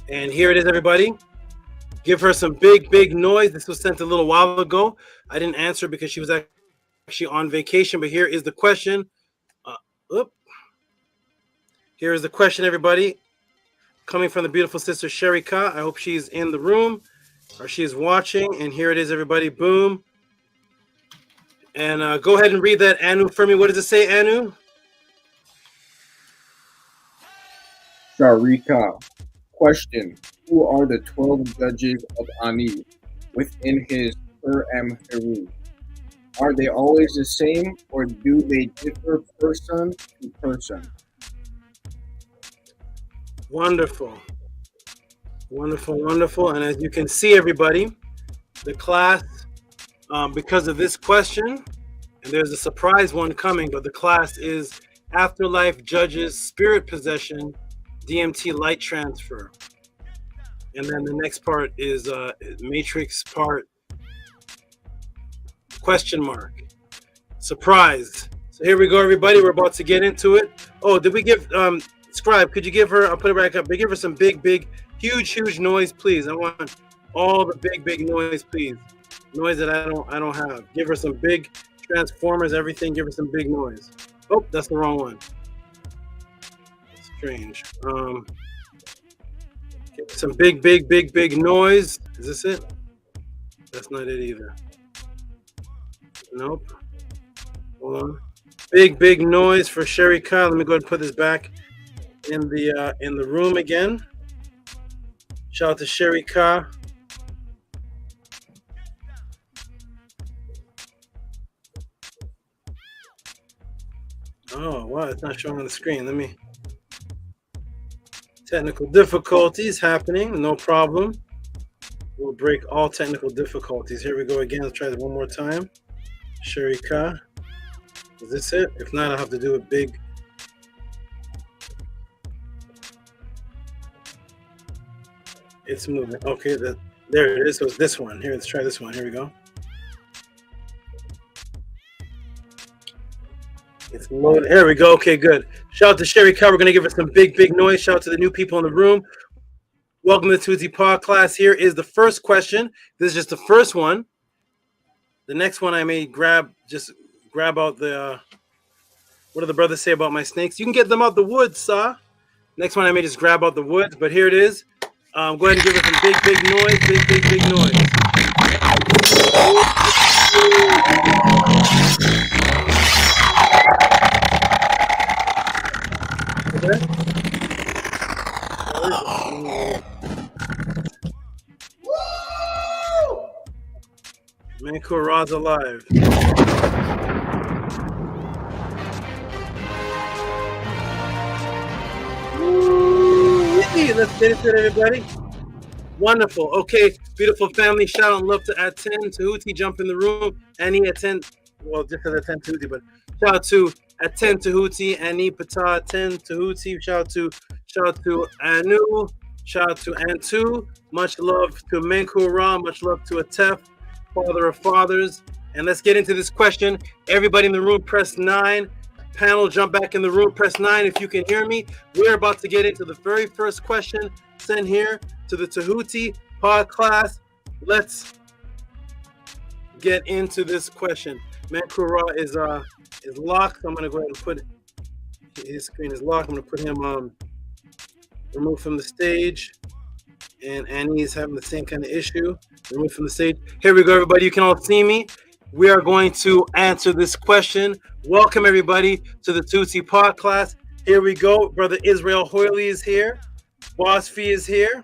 And here it is, everybody. Give her some big noise. This was sent a little while ago. I didn't answer because she was actually on vacation. But here is the question. Here is the question, everybody. Coming from the beautiful sister SHARIKA. I hope she's in the room or she is watching. And here it is, everybody. Boom. And go ahead and read that, Anu, for me. What does it say, Anu? SHARIKA. Question. Who are the 12 judges of Ani within his HERU? Are they always the same, or do they differ person to person? Wonderful. And as you can see, everybody, the class, because of this question, and there's a surprise one coming, but the class is Afterlife Judges Spirit Possession DMT Light Transfer. And then the next part is Matrix part question mark. Surprise. So here we go, everybody. We're about to get into it. Oh, did we give Scribe, could you give her, I'll put it back up, but give her some big, huge noise, please. I want all the big noise, please. Noise that I don't have. Give her some big transformers, everything. Give her some big noise. Oh, that's the wrong one. Strange. Some big noise. Is this it? That's not it either. Nope. Hold on. Big noise for SHARIKA. Let me go ahead and put this back in the room again. Shout out to SHARIKA. Oh wow, it's not showing on the screen. Let me. Technical difficulties happening, no problem. We'll break all technical difficulties. Here we go again. Let's try this one more time. SHARIKA. Is this it? If not, I'll have to do a big. It's moving. Okay, there it is. So it's this one. Here, let's try this one. Here we go. It's loaded. There we go. Okay, good. Shout out to SHARIKA. We're going to give her some big noise. Shout out to the new people in the room. Welcome to the Tehuti Podclass. Here is the first question. This is just the first one. The next one I may grab out the, what do the brothers say about my snakes? You can get them out the woods, sir. Next one I may just grab out the woods, but here it is. Go ahead and give her some big noise. Big noise. Menku Ra's alive. Let's get into it, everybody. Wonderful. Okay, beautiful family. Shout out and love to ATTON. Tehuti, jump in the room. Annie ATTON. Well, just because ATTON Tehuti, but shout out to ATTON Tehuti. Annie Pata ATTON Tehuti. Shout out to Anu. Shout out to Antu. Much love to Menku Ra. Much love to Atef, father of fathers. And let's get into this question. Everybody in the room, press 9. Panel, jump back in the room. Press 9 if you can hear me. We're about to get into the very first question sent here to the Tehuti Podclass. Let's get into this question. Menku Ra is locked. So I'm gonna go ahead and put his screen is locked. I'm gonna put him removed from the stage. And Annie's having the same kind of issue. Removed from the stage. Here we go, everybody. You can all see me. We are going to answer this question. Welcome, everybody, to the Tehuti Podclass. Here we go. Brother Israel Hoyley is here. Boss Fee is here.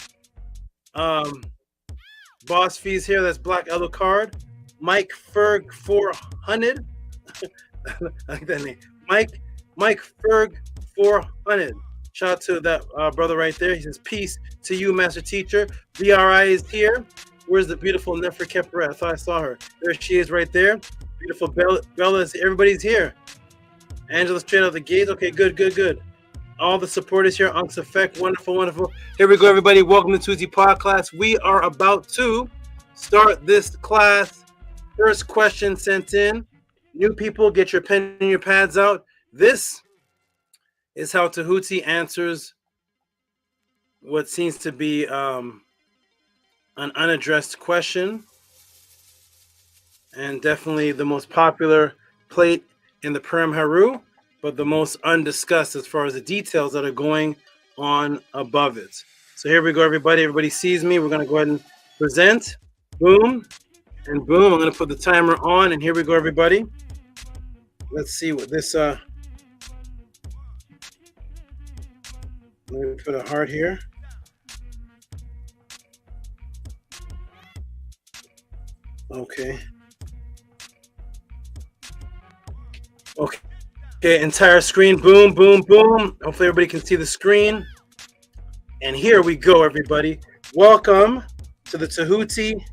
Boss Fee is here. That's Black Alucard. Mike Ferg 400. I like that name. Mike Ferg 400. Shout out to that brother right there. He says, peace to you, Master Teacher. VRI is here. Where's the beautiful Nefer Keperet? I thought I saw her. There she is right there. Beautiful Bella. Everybody's here. Angela straight out the gate. Okay, good. All the supporters here. Unks Effect. Wonderful. Here we go, everybody. Welcome to Tehuti Podclass. We are about to start this class. First question sent in. New people, get your pen and your pads out. This is how Tehuti answers what seems to be an unaddressed question, and definitely the most popular plate in the Purim HERU, but the most undiscussed as far as the details that are going on above it. So here we go, everybody. Everybody sees me. We're going to go ahead and present. Boom and boom. I'm going to put the timer on, and here we go, everybody. Let's see what this let me put a heart here. Okay, entire screen. Boom. Hopefully everybody can see the screen. And here we go, everybody. Welcome to the Tehuti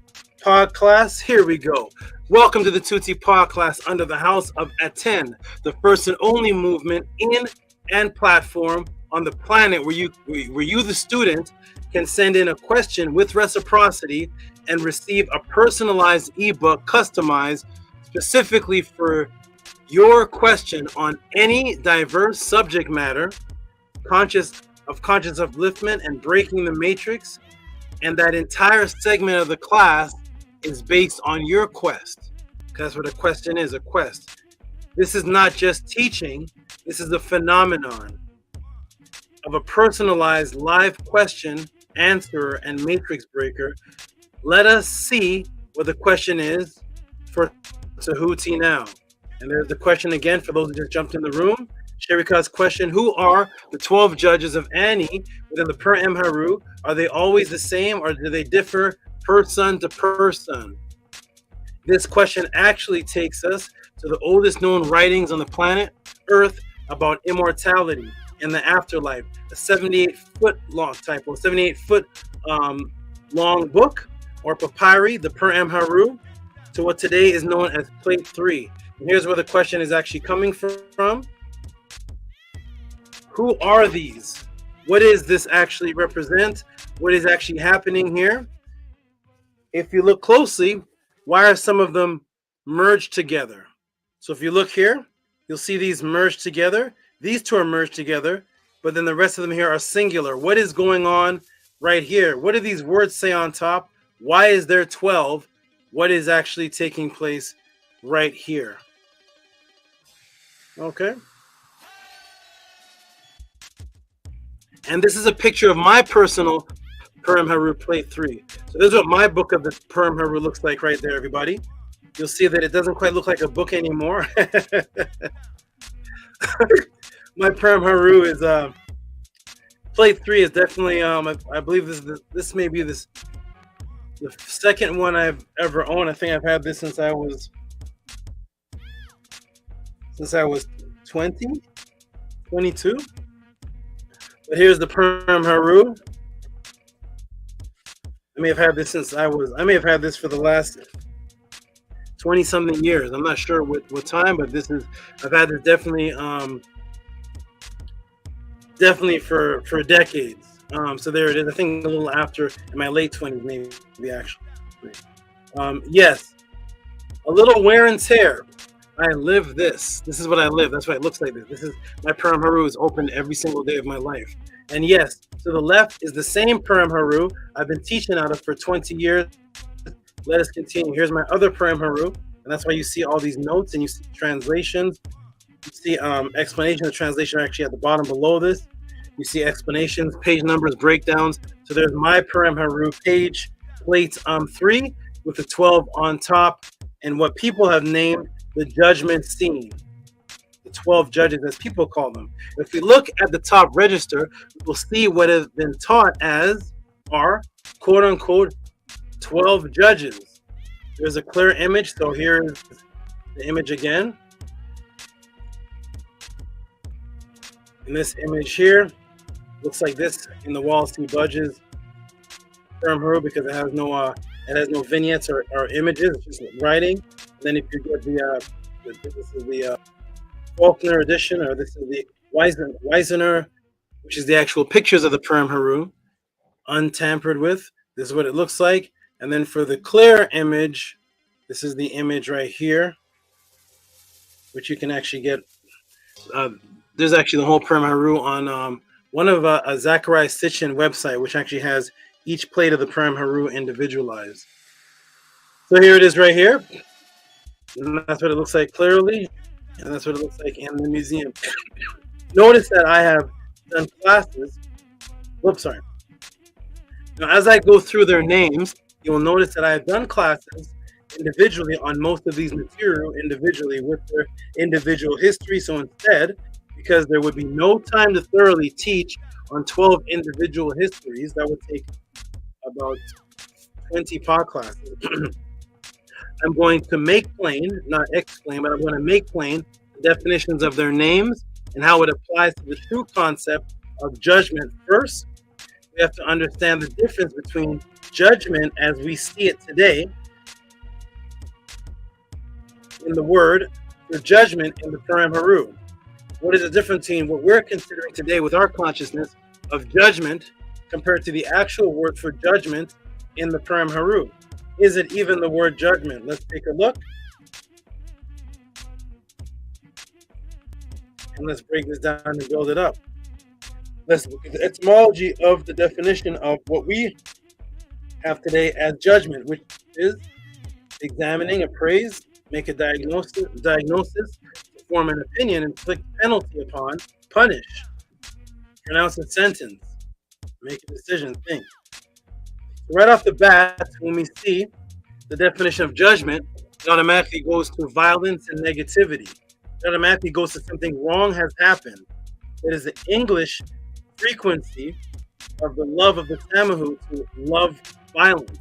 Podclass. Here we go. Welcome to the Tehuti Podclass under the house of ATTON, the first and only movement in and platform on the planet where you, the student, can send in a question with reciprocity and receive a personalized ebook customized specifically for your question on any diverse subject matter, conscious upliftment and breaking the matrix. And that entire segment of the class is based on your quest. That's what a question is, a quest. This is not just teaching. This is a phenomenon of a personalized live question, answer, and matrix breaker. Let us see what the question is for Tehuti now. And there's the question again for those who just jumped in the room. Sharika's question: who are the 12 judges of Ani within the Purim HERU? Are they always the same, or do they differ person to person? This question actually takes us to the oldest known writings on the planet Earth about immortality and the afterlife. A 78-foot long typo, 78-foot long book or papyri, the Purim HERU, to what today is known as Plate 3. And here's where the question is actually coming from. Who are these? What does this actually represent? What is actually happening here? If you look closely, why are some of them merged together? So if you look here, you'll see these merged together. These two are merged together, but then the rest of them here are singular. What is going on right here? What do these words say on top? Why is there 12? What is actually taking place right here? Okay. And this is a picture of my personal Purim HERU Plate 3. So this is what my book of the Purim HERU looks like right there, everybody. You'll see that it doesn't quite look like a book anymore. My Purim HERU is Plate 3 is definitely I believe this may be the second one I've ever owned. I think I've had this since I was 20, 22. But here's the Purim HERU. I may have had this for the last 20 something years. I'm not sure what time, but I've had this definitely for decades. So there it is. I think a little after, in my late 20s, maybe actually. Yes, a little wear and tear. I live this. This is what I live. That's why it looks like this. This is my Purim HERU is open every single day of my life. And yes, to the left is the same Purim HERU I've been teaching out of for 20 years. Let us continue. Here's my other Purim HERU, and that's why you see all these notes and you see translations. You see explanation. The translation are actually at the bottom below this. You see explanations, page numbers, breakdowns. So there's my Purim HERU page, plate 3 with the 12 on top, and what people have named the judgment scene. The 12 judges, as people call them. If we look at the top register, we'll see what has been taught as our quote-unquote 12 judges. There's a clear image, so here's the image again. In this image here, looks like this in the wall. See Budge's Purim HERU because it has no It has no vignettes or images, it's just writing. And then if you get this is the Faulkner edition, or this is the Weisener, which is the actual pictures of the Purim Heru, untampered with. This is what it looks like. And then for the clear image, this is the image right here, which you can actually get. There's actually the whole Purim Heru on one of Zachariah Sitchin website, which actually has each plate of the Purim Heru individualized. So here it is right here. And that's what it looks like clearly. And that's what it looks like in the museum. Notice that I have done classes. Whoops, sorry. Now, as I go through their names, you'll notice that I have done classes individually on most of these material individually with their individual history. So instead, because there would be no time to thoroughly teach on 12 individual histories, that would take about 20 podclasses. I'm going to make plain, not explain, but I'm going to make plain the definitions of their names and how it applies to the true concept of judgment. First, we have to understand the difference between judgment as we see it today in the word for judgment in the Purim Heru. What is the difference between what we're considering today with our consciousness of judgment compared to the actual word for judgment in the Purim Heru? Is it even the word judgment? Let's take a look. And let's break this down and build it up. Let's look at the etymology of the definition of what we have today as judgment, which is examining, appraise, make a diagnosis, form an opinion, inflict penalty upon, punish, pronounce a sentence, make a decision, think. Right off the bat, when we see the definition of judgment, it automatically goes to violence and negativity. It automatically goes to something wrong has happened. It is the English frequency of the love of the Tamahu to love violence.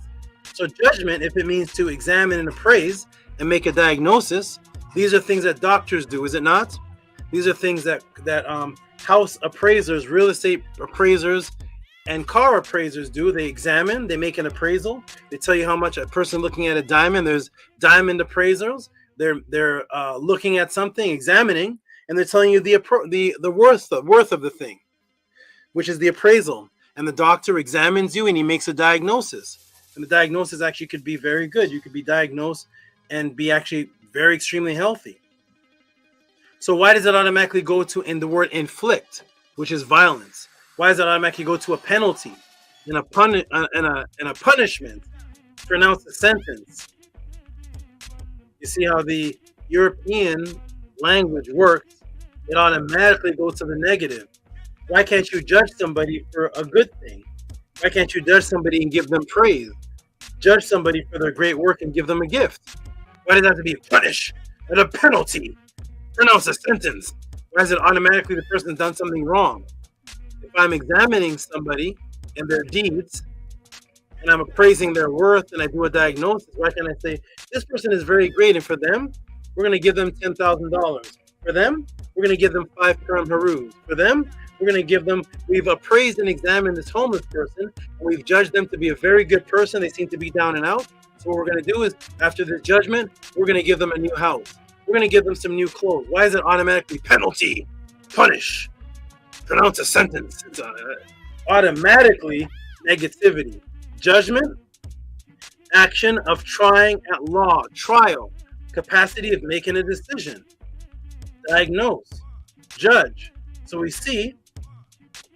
So judgment, if it means to examine and appraise and make a diagnosis, these are things that doctors do, is it not? These are things that house appraisers, real estate appraisers, and car appraisers do. They examine, they make an appraisal. They tell you how much a person looking at a diamond. There's diamond appraisers. They're looking at something, examining, and they're telling you the worth of the thing, which is the appraisal. And the doctor examines you and he makes a diagnosis. And the diagnosis actually could be very good. You could be diagnosed and be actually very extremely healthy. So why does it automatically go to in the word inflict, which is violence? Why does it automatically go to a penalty and a punishment? Pronounce a sentence. You see how the European language works? It automatically goes to the negative. Why can't you judge somebody for a good thing? Why can't you judge somebody and give them praise? Judge somebody for their great work and give them a gift. Why does it have to be punish and a penalty? Pronounce a sentence. Why is it automatically the person's done something wrong? If I'm examining somebody and their deeds and I'm appraising their worth and I do a diagnosis, why can't I say, this person is very great, and for them, we're going to give them $10,000. For them, we're going to give them 5 Purim Herus. For them, we're going to give them, we've appraised and examined this homeless person, and we've judged them to be a very good person. They seem to be down and out. So what we're going to do is, after this judgment, we're going to give them a new house. We're going to give them some new clothes. Why is it automatically penalty, punish, pronounce a sentence? It's automatically negativity. Judgment, action of trying at law, trial, capacity of making a decision, diagnose, judge. So we see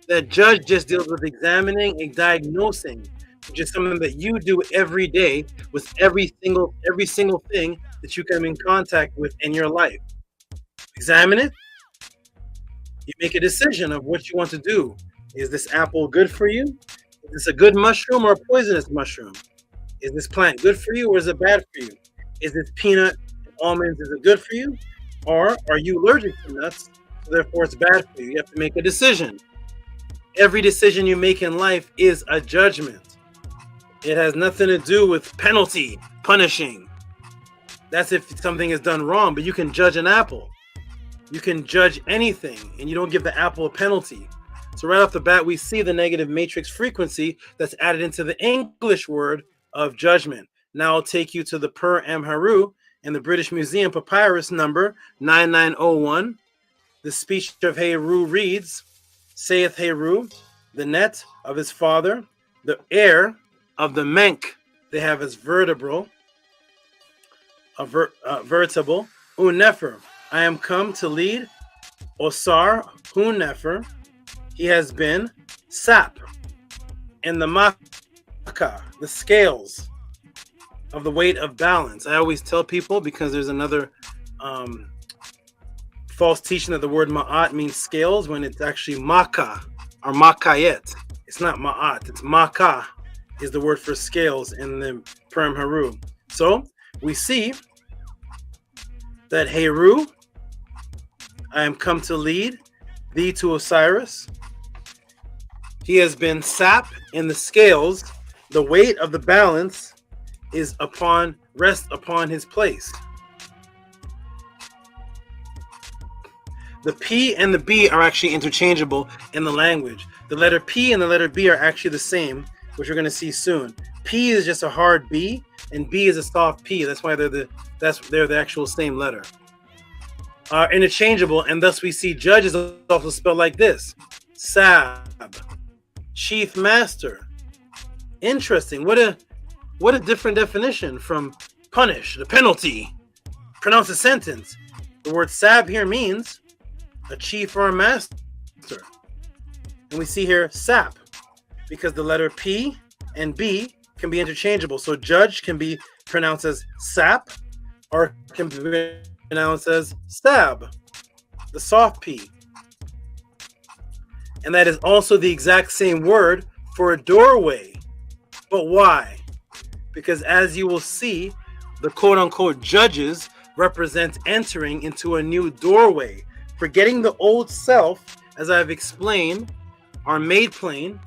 that judge just deals with examining and diagnosing, which is something that you do every day with every single thing that you come in contact with in your life. Examine it. You make a decision of what you want to do. Is this apple good for you? Is this a good mushroom or a poisonous mushroom? Is this plant good for you or is it bad for you? Is this peanut and almonds, is it good for you? Or are you allergic to nuts, so therefore it's bad for you? You have to make a decision. Every decision you make in life is a judgment. It has nothing to do with penalty, punishing. That's if something is done wrong, but you can judge an apple. You can judge anything, and you don't give the apple a penalty. So right off the bat, we see the negative matrix frequency that's added into the English word of judgment. Now I'll take you to the Per HERU in the British Museum papyrus number 9901. The speech of HERU reads, saith HERU, the net of his father, the heir of the menk they have as vertebral, vertable, Unefer, I am come to lead Osar Hunefer, he has been sap in the maka, the scales of the weight of balance. I always tell people, because there's another false teaching that the word ma'at means scales, when it's actually maka or makayet. It's not ma'at, it's maka is the word for scales in the Per HERU. So we see that HERU, I am come to lead thee to Osiris. He has been sap in the scales. The weight of the balance is rest upon his place. The P and the B are actually interchangeable in the language. The letter P and the letter B are actually the same, which we're going to see soon. P is just a hard B, and B is a soft P. That's why they're the actual same letter. Interchangeable, and thus we see judge is also spelled like this: Sab, chief master. Interesting. What a different definition from punish, the penalty, pronounce a sentence. The word sab here means a chief or a master. And we see here sap, because the letter P and B can be interchangeable. So judge can be pronounced as sap, or can be pronounced as stab, the soft P. And that is also the exact same word for a doorway. But why? Because as you will see, the quote-unquote judges represent entering into a new doorway, forgetting the old self, as I've explained, are made plain,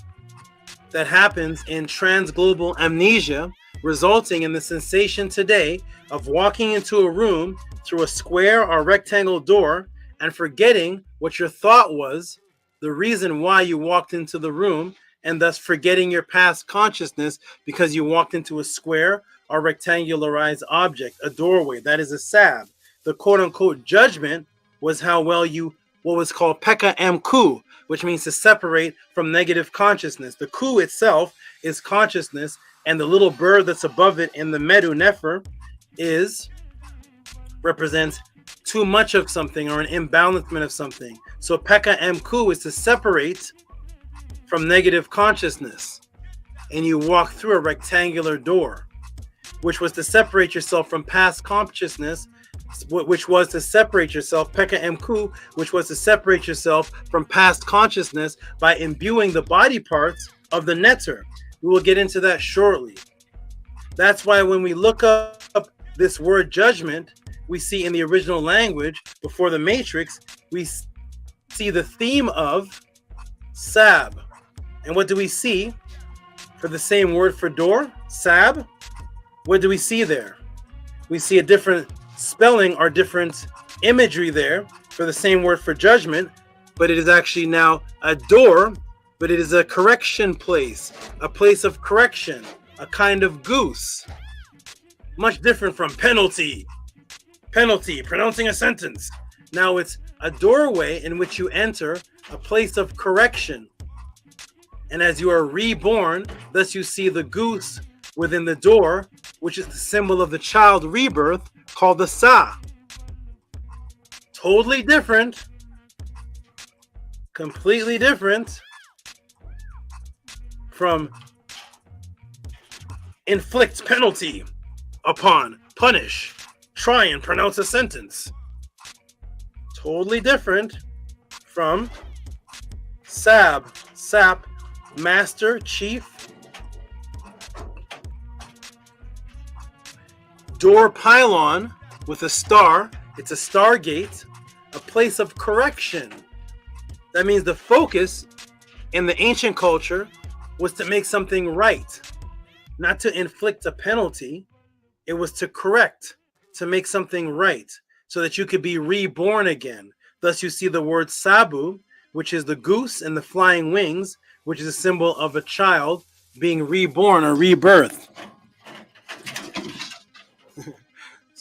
that happens in transglobal amnesia, resulting in the sensation today of walking into a room through a square or rectangle door and forgetting what your thought was, the reason why you walked into the room, and thus forgetting your past consciousness because you walked into a square or rectangularized object, a doorway. That is a sab. The quote-unquote judgment was how well you, what was called peka mku, which means to separate from negative consciousness. The ku itself is consciousness, and the little bird that's above it in the medu nefer represents too much of something or an imbalancement of something. So peka mku is to separate from negative consciousness, and you walk through a rectangular door, which was to separate yourself from past consciousness, which was to separate yourself, peka mku, which was to separate yourself from past consciousness by imbuing the body parts of the netter. We will get into that shortly. That's why when we look up this word judgment, we see in the original language before the matrix, we see the theme of sab. And what do we see for the same word for door, sab? What do we see there? We see a different spelling or different imagery there for the same word for judgment, but it is actually now a door, but it is a correction place, a place of correction, a kind of goose. Much different from penalty, pronouncing a sentence. Now it's a doorway in which you enter, a place of correction. And as you are reborn, thus you see the goose within the door, which is the symbol of the child rebirth, called the Sa. Totally different, completely different from inflict penalty upon, punish, try and pronounce a sentence. Totally different from sab, sap, master, chief. Door pylon with a star. It's a stargate, a place of correction. That means the focus in the ancient culture was to make something right, not to inflict a penalty. It was to correct, to make something right, so that you could be reborn again. Thus you see the word sabu, which is the goose and the flying wings, which is a symbol of a child being reborn or rebirth.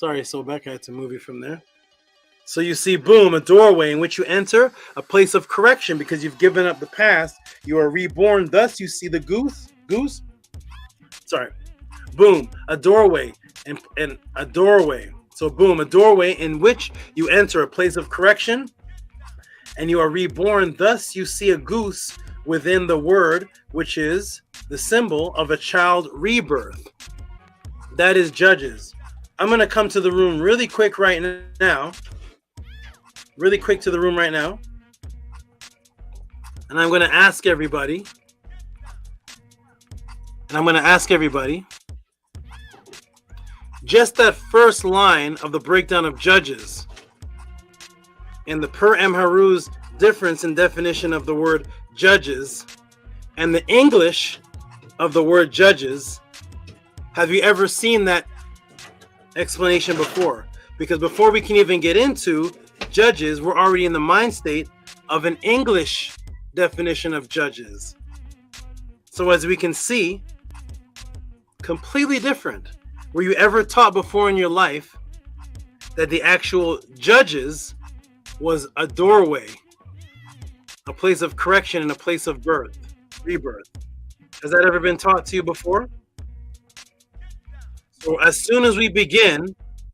Sorry, Sobek, I had to move you from there. So you see, boom, a doorway in which you enter, a place of correction because you've given up the past. You are reborn. Thus, you see the goose. Sorry. Boom, a doorway and a doorway. So boom, a doorway in which you enter a place of correction and you are reborn. Thus, you see a goose within the word, which is the symbol of a child rebirth. That is Judges. I'm going to come to the room really quick right now. Really quick to the room right now. And I'm going to ask everybody. Just that first line of the breakdown of Judges and the per MHERU's difference in definition of the word judges and the English of the word judges. Have you ever seen that explanation before? Because before we can even get into judges, we're already in the mind state of an English definition of judges. So as we can see, completely different. Were you ever taught before in your life that the actual judges was a doorway, a place of correction and a place of birth, rebirth? Has that ever been taught to you before? So as soon as we begin,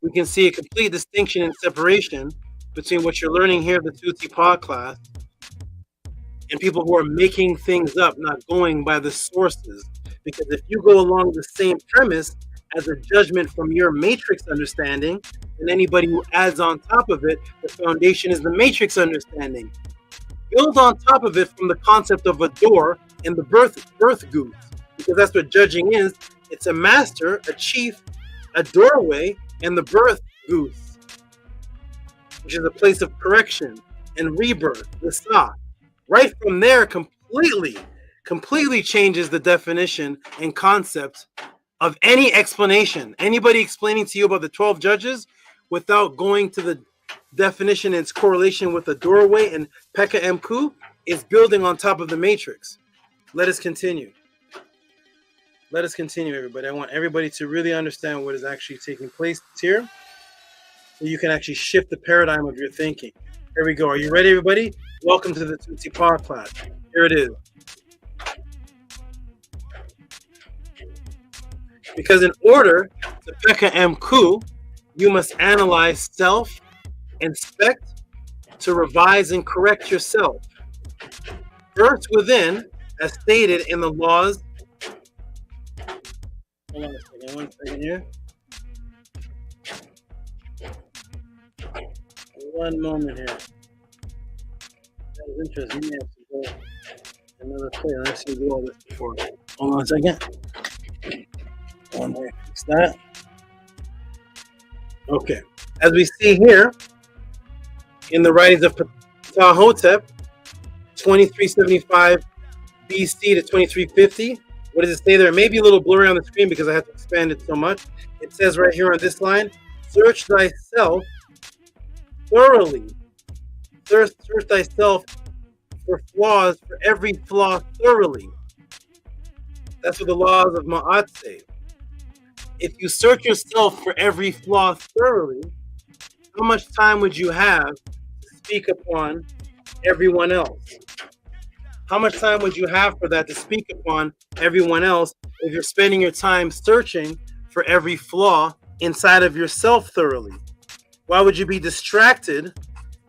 we can see a complete distinction and separation between what you're learning here, the Tehuti Podclass, and people who are making things up, not going by the sources. Because if you go along the same premise as a judgment from your matrix understanding, and anybody who adds on top of it, the foundation is the matrix understanding. Build on top of it from the concept of a door and the birth goose, because that's what judging is. It's a master, a chief, a doorway, and the birth goose, which is a place of correction and rebirth, the Sa. Right from there, completely changes the definition and concept of any explanation. Anybody explaining to you about the 12 judges without going to the definition and its correlation with the doorway and Pekka Mku is building on top of the matrix. Let us continue. Let us continue, everybody. I want everybody to really understand what is actually taking place here, so you can actually shift the paradigm of your thinking. Here we go. Are you ready, everybody? Welcome to the Tehuti Podclass. Here it is. Because in order to Pekka Mku, you must analyze self, inspect, to revise and correct yourself. First within, as stated in the laws. Hold on a second, one second here. One moment here. That was interesting. You may have to go another play. Let's see, do all this before. Hold on a second. One more. Fix that. Okay. As we see here in the writings of Ptahhotep, 2375 BC to 2350. What does it say there? It may be a little blurry on the screen because I have to expand it so much. It says right here on this line, search thyself thoroughly. Search thyself for flaws, for every flaw thoroughly. That's what the laws of Ma'at say. If you search yourself for every flaw thoroughly, how much time would you have to speak upon everyone else? How much time would you have for that to speak upon everyone else if you're spending your time searching for every flaw inside of yourself thoroughly? Why would you be distracted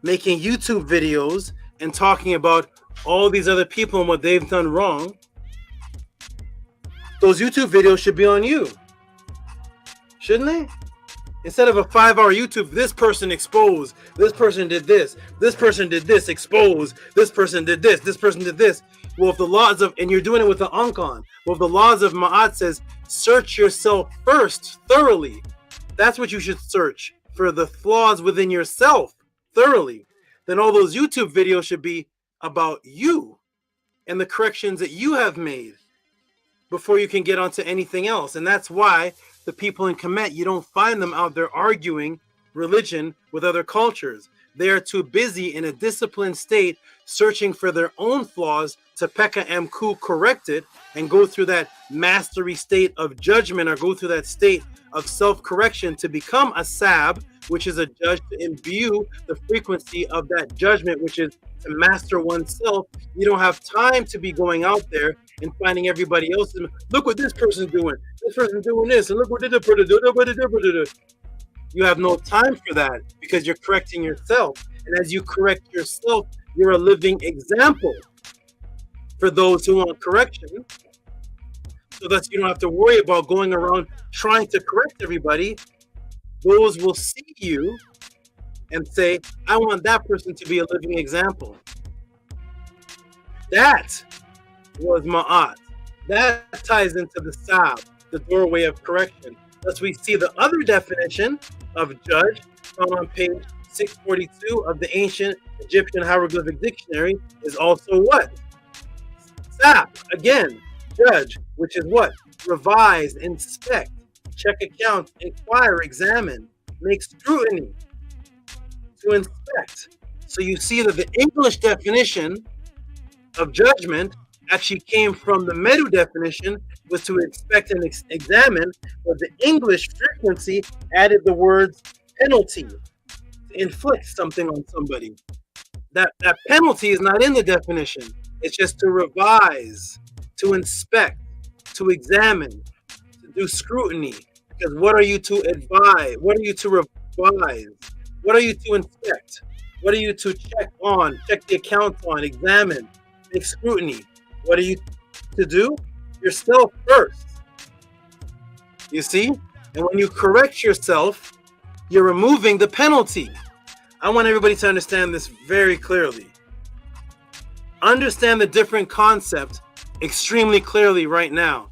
making YouTube videos and talking about all these other people and what they've done wrong? Those YouTube videos should be on you, shouldn't they? Instead of a 5-hour YouTube, this person exposed, this person did this did this, exposed, this person did this person did this. Well, if the laws of, and you're doing it with the Ankon, well, if the laws of Ma'at says, search yourself first, thoroughly, that's what you should search, for the flaws within yourself, thoroughly. Then all those YouTube videos should be about you and the corrections that you have made before you can get onto anything else. And that's why the people in Kemet, you don't find them out there arguing religion with other cultures. They are too busy in a disciplined state searching for their own flaws to Pekka Mku correct it and go through that mastery state of judgment, or go through that state of self-correction to become a SAB, which is a judge, to imbue the frequency of that judgment, which is to master oneself. You don't have time to be going out there and finding everybody else. Look what this person's doing. This person's doing this, and look what they do. You have no time for that because you're correcting yourself. And as you correct yourself, you're a living example for those who want correction. So that you don't have to worry about going around trying to correct everybody. Those will see you and say, I want that person to be a living example. That was Ma'at. That ties into the Sab, the doorway of correction. Thus we see the other definition of judge found on page 642 of the ancient Egyptian hieroglyphic dictionary is also what? Sab, again, judge, which is what? Revise, inspect, check accounts, inquire, examine, make scrutiny, to inspect. So you see that the English definition of judgment actually came from the Medu definition, was to inspect and examine, but the English frequency added the words penalty, to inflict something on somebody. That penalty is not in the definition. It's just to revise, to inspect, to examine, to do scrutiny. Because what are you to advise? What are you to revise? What are you to inspect? What are you to check the accounts on, examine, make scrutiny? What are you to do? Yourself first. You see? And when you correct yourself, you're removing the penalty. I want everybody to understand this very clearly. Understand the different concept extremely clearly right now.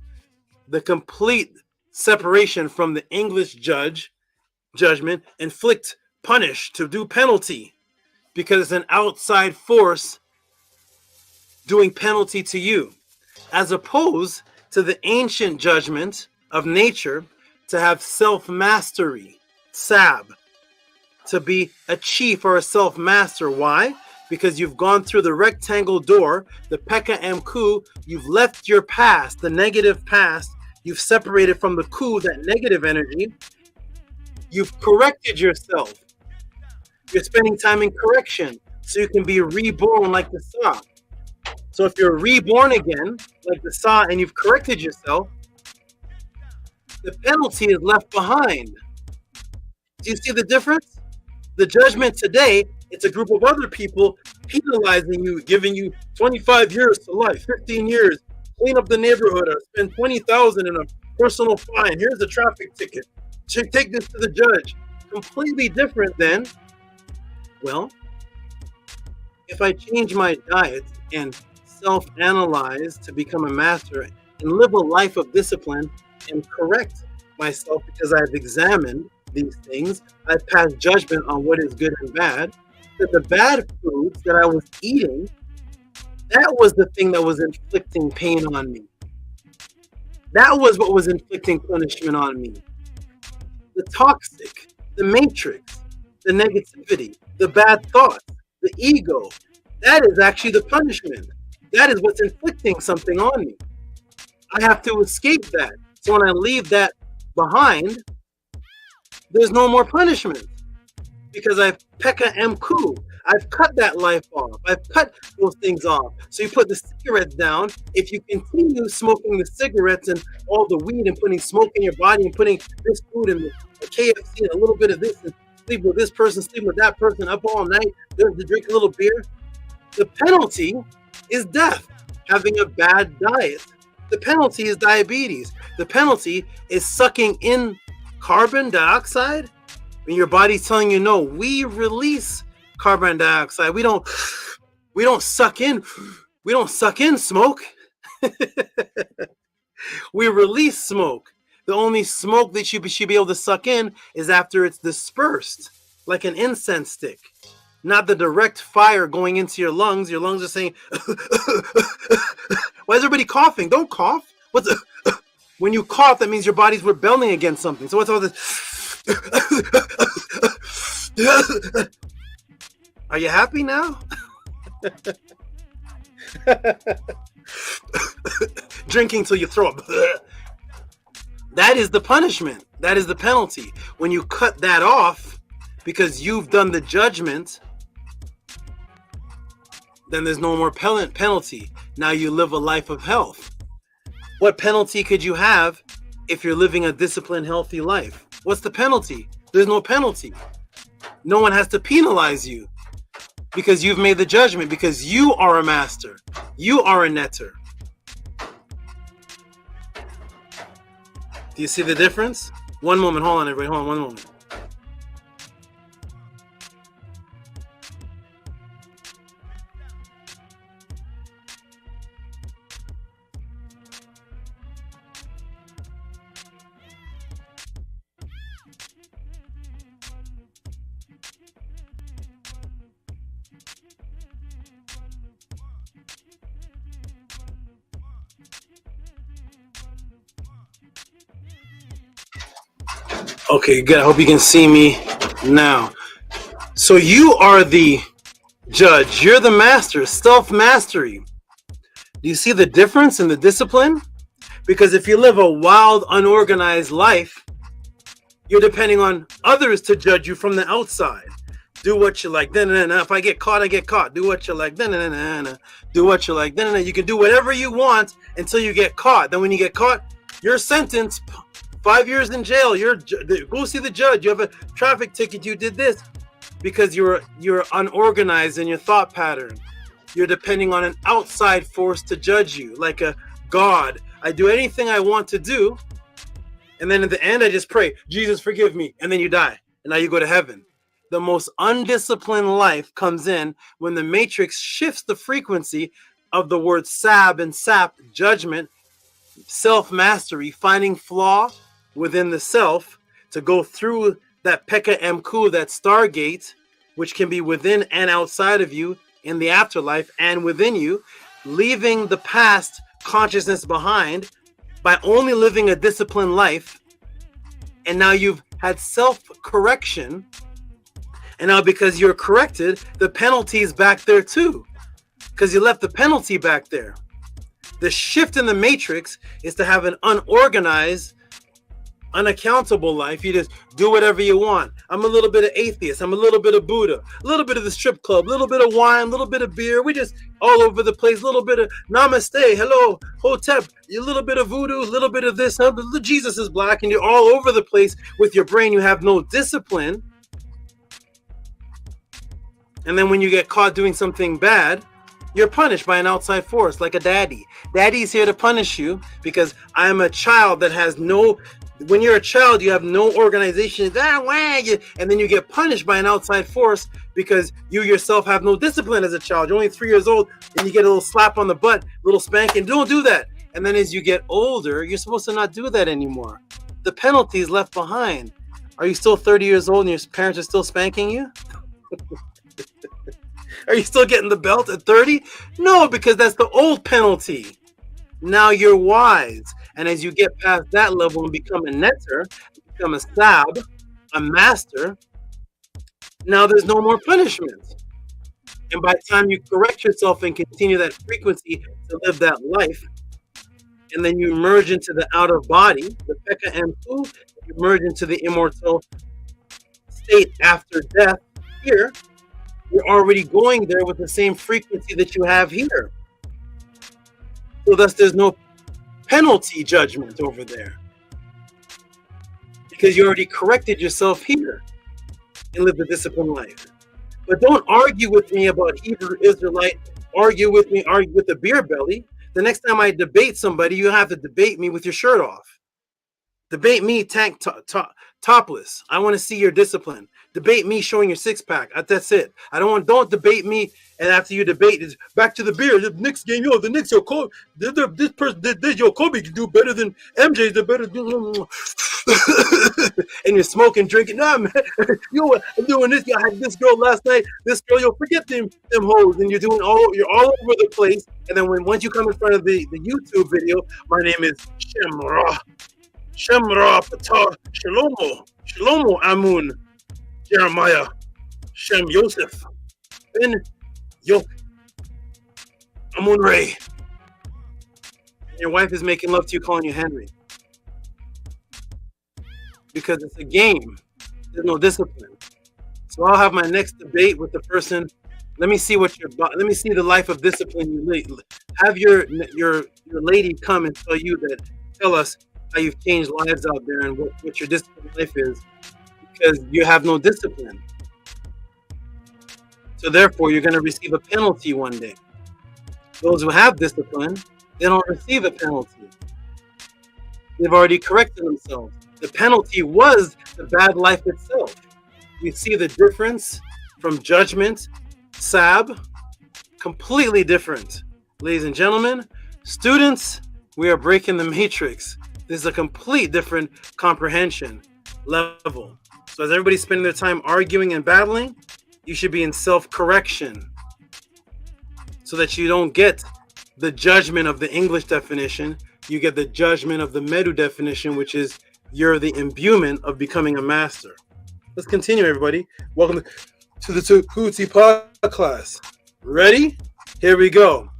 The complete separation from the English judgment, inflict, punish, to do penalty, because it's an outside force doing penalty to you, as opposed to the ancient judgment of nature to have self-mastery, Sab, to be a chief or a self-master. Why? Because you've gone through the rectangle door, the Peka Mku, you've left your past, the negative past, you've separated from the Ku, that negative energy, you've corrected yourself. You're spending time in correction so you can be reborn like the Sa. So if you're reborn again, like the Sa, and you've corrected yourself, the penalty is left behind. Do you see the difference? The judgment today, it's a group of other people penalizing you, giving you 25 years to life, 15 years, clean up the neighborhood, or spend $20,000 in a personal fine. Here's a traffic ticket. Take this to the judge. Completely different than, well, if I change my diet and self-analyze to become a master and live a life of discipline and correct myself because I've examined these things, I've passed judgment on what is good and bad, that the bad foods that I was eating, that was the thing that was inflicting pain on me. That was what was inflicting punishment on me. The toxic, the matrix, the negativity, the bad thoughts, the ego, that is actually the punishment. That is what's inflicting something on me. I have to escape that. So when I leave that behind, there's no more punishment, because I've Peka Mku. I've cut that life off. I've cut those things off. So you put the cigarettes down. If you continue smoking the cigarettes and all the weed and putting smoke in your body and putting this food and the KFC and a little bit of this and sleep with this person, sleep with that person, up all night, drink a little beer, the penalty is death. Having a bad diet. The penalty is diabetes. The penalty is sucking in carbon dioxide when your body's telling you no. We release carbon dioxide. We don't suck in smoke. We release smoke. The only smoke that you should be able to suck in is after it's dispersed, like an incense stick, not the direct fire going into your lungs. Your lungs are saying, why is everybody coughing? Don't cough. When you cough, that means your body's rebelling against something. So what's all this? Are you happy now? Drinking till you throw up. That is the punishment. That is the penalty. When you cut that off because you've done the judgment, then there's no more penalty. Now you live a life of health. What penalty could you have if you're living a disciplined, healthy life? What's the penalty? There's no penalty. No one has to penalize you because you've made the judgment, because you are a master. You are a netter. Do you see the difference? One moment. Hold on, everybody. Hold on one moment. Okay, good. I hope you can see me now. So you are the judge. You're the master. Self-mastery. Do you see the difference in the discipline? Because if you live a wild, unorganized life, you're depending on others to judge you from the outside. Do what you like. If I get caught, I get caught. Do what you like. Do what you like. You can do whatever you want until you get caught. Then when you get caught, you're sentenced 5 years in jail. Go see the judge. You have a traffic ticket. You did this because you're unorganized in your thought pattern. You're depending on an outside force to judge you, like a God. I do anything I want to do, and then at the end I just pray, Jesus, forgive me, and then you die, and now you go to heaven. The most undisciplined life comes in when the matrix shifts the frequency of the word sab and sap, judgment, self-mastery, finding flaw within the self to go through that Pekka Mku, that stargate, which can be within and outside of you in the afterlife and within you, leaving the past consciousness behind by only living a disciplined life. And now you've had self-correction. And now because you're corrected, the penalty is back there too, because you left the penalty back there. The shift in the matrix is to have an unorganized, unaccountable life. You just do whatever you want. I'm a little bit of atheist. I'm a little bit of Buddha, a little bit of the strip club, a little bit of wine, a little bit of beer. We just all over the place. A little bit of namaste, hello, hotep, a little bit of voodoo, a little bit of this. Jesus is black, and you're all over the place with your brain. You have no discipline. And then when you get caught doing something bad, you're punished by an outside force, like a daddy. Daddy's here to punish you because I'm a child that has no... When you're a child, you have no organization. And then you get punished by an outside force because you yourself have no discipline as a child. You're only 3 years old and you get a little slap on the butt, little spanking. Don't do that. And then as you get older, you're supposed to not do that anymore. The penalty is left behind. Are you still 30 years old and your parents are still spanking you? Are you still getting the belt at 30? No, because that's the old penalty. Now you're wise. And as you get past that level and become a netter, become a sab, a master, now there's no more punishment. And by the time you correct yourself and continue that frequency to live that life, and then you merge into the outer body, the Pekka Mku, you merge into the immortal state after death here, you're already going there with the same frequency that you have here. So thus there's no penalty judgment over there, because you already corrected yourself here and lived a disciplined life. But don't argue with me about Hebrew Israelite, argue with the beer belly. The next time I debate somebody, you have to debate me with your shirt off. Debate me topless. I want to see your discipline. Debate me showing your six-pack. That's it. Don't debate me, and after you debate, it's back to the beer. The Knicks game, the Knicks, your Kobe. This person did your Kobe can do better than MJ. The better and you're smoking, drinking. Nah, man, I'm doing this. I had this girl last night. This girl, forget them hoes, and you're all over the place. And then once you come in front of the YouTube video, my name is Shemra Patah Shlomo Amun Jeremiah Shem Yosef Ben Amun Ray. Your wife is making love to you, calling you Henry. because it's a game. There's no discipline. So I'll have my next debate with the person. Let me see let me see the life of discipline you lead. Have your lady come and tell us how you've changed lives out there and what your discipline life is, because you have no discipline. So therefore, you're going to receive a penalty one day. Those who have discipline, they don't receive a penalty. They've already corrected themselves. The penalty was the bad life itself. You see the difference from judgment, SAB, completely different. Ladies and gentlemen, students, we are breaking the matrix. This is a complete different comprehension level. So as everybody's spending their time arguing and battling, you should be in self-correction so that you don't get the judgment of the English definition. You get the judgment of the Medu definition, which is you're the imbuement of becoming a master. Let's continue, everybody. Welcome to the Tehuti Podclass. Ready? Here we go.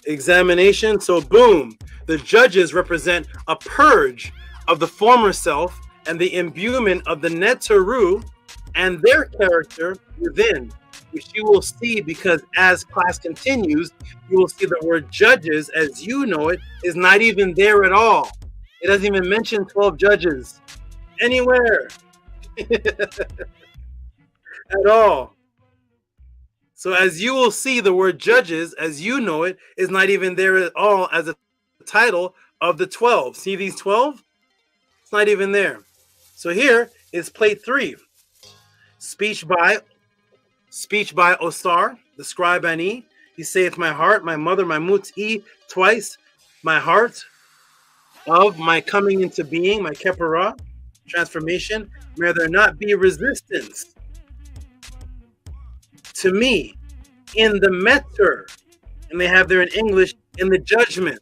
Examination. So boom, the judges represent a purge of the former self and the imbuement of the Neteru and their character within, which you will see, because as class continues, you will see the word judges, as you know it, is not even there at all. It doesn't even mention 12 judges anywhere at all. So as you will see, the word judges, as you know it, is not even there at all as a title of the 12. See these 12? It's not even there. So here is plate 3. Speech by Osar, the scribe Ani. He saith, my heart, my mother, my mut'i, twice, my heart of my coming into being, my kepara, transformation, may there not be resistance to me in the meter, and they have there in English, in the judgment.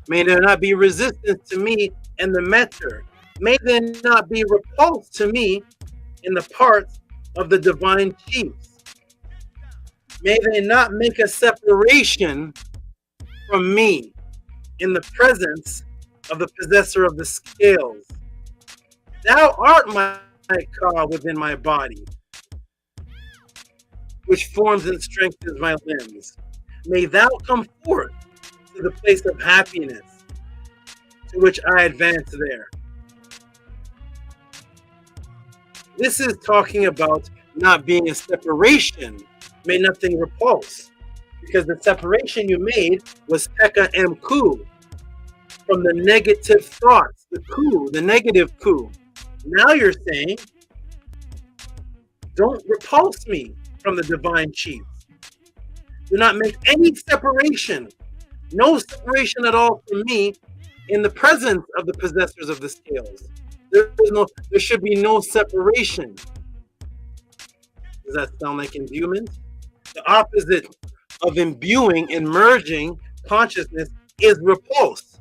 May there not be resistance to me in the meter. May there not be repulse to me in the parts of the divine chiefs. May they not make a separation from me in the presence of the possessor of the scales. Thou art my ka within my body, which forms and strengthens my limbs. May thou come forth to the place of happiness, to which I advance there. This is talking about not being a separation. May nothing repulse, because the separation you made was Pekka M. Ku, from the negative thoughts, the ku, the negative ku. Now you're saying, don't repulse me from the divine chiefs. Do not make any separation, no separation at all from me in the presence of the possessors of the scales. There should be no separation. Does that sound like imbuement? The opposite of imbuing and merging consciousness is repulse.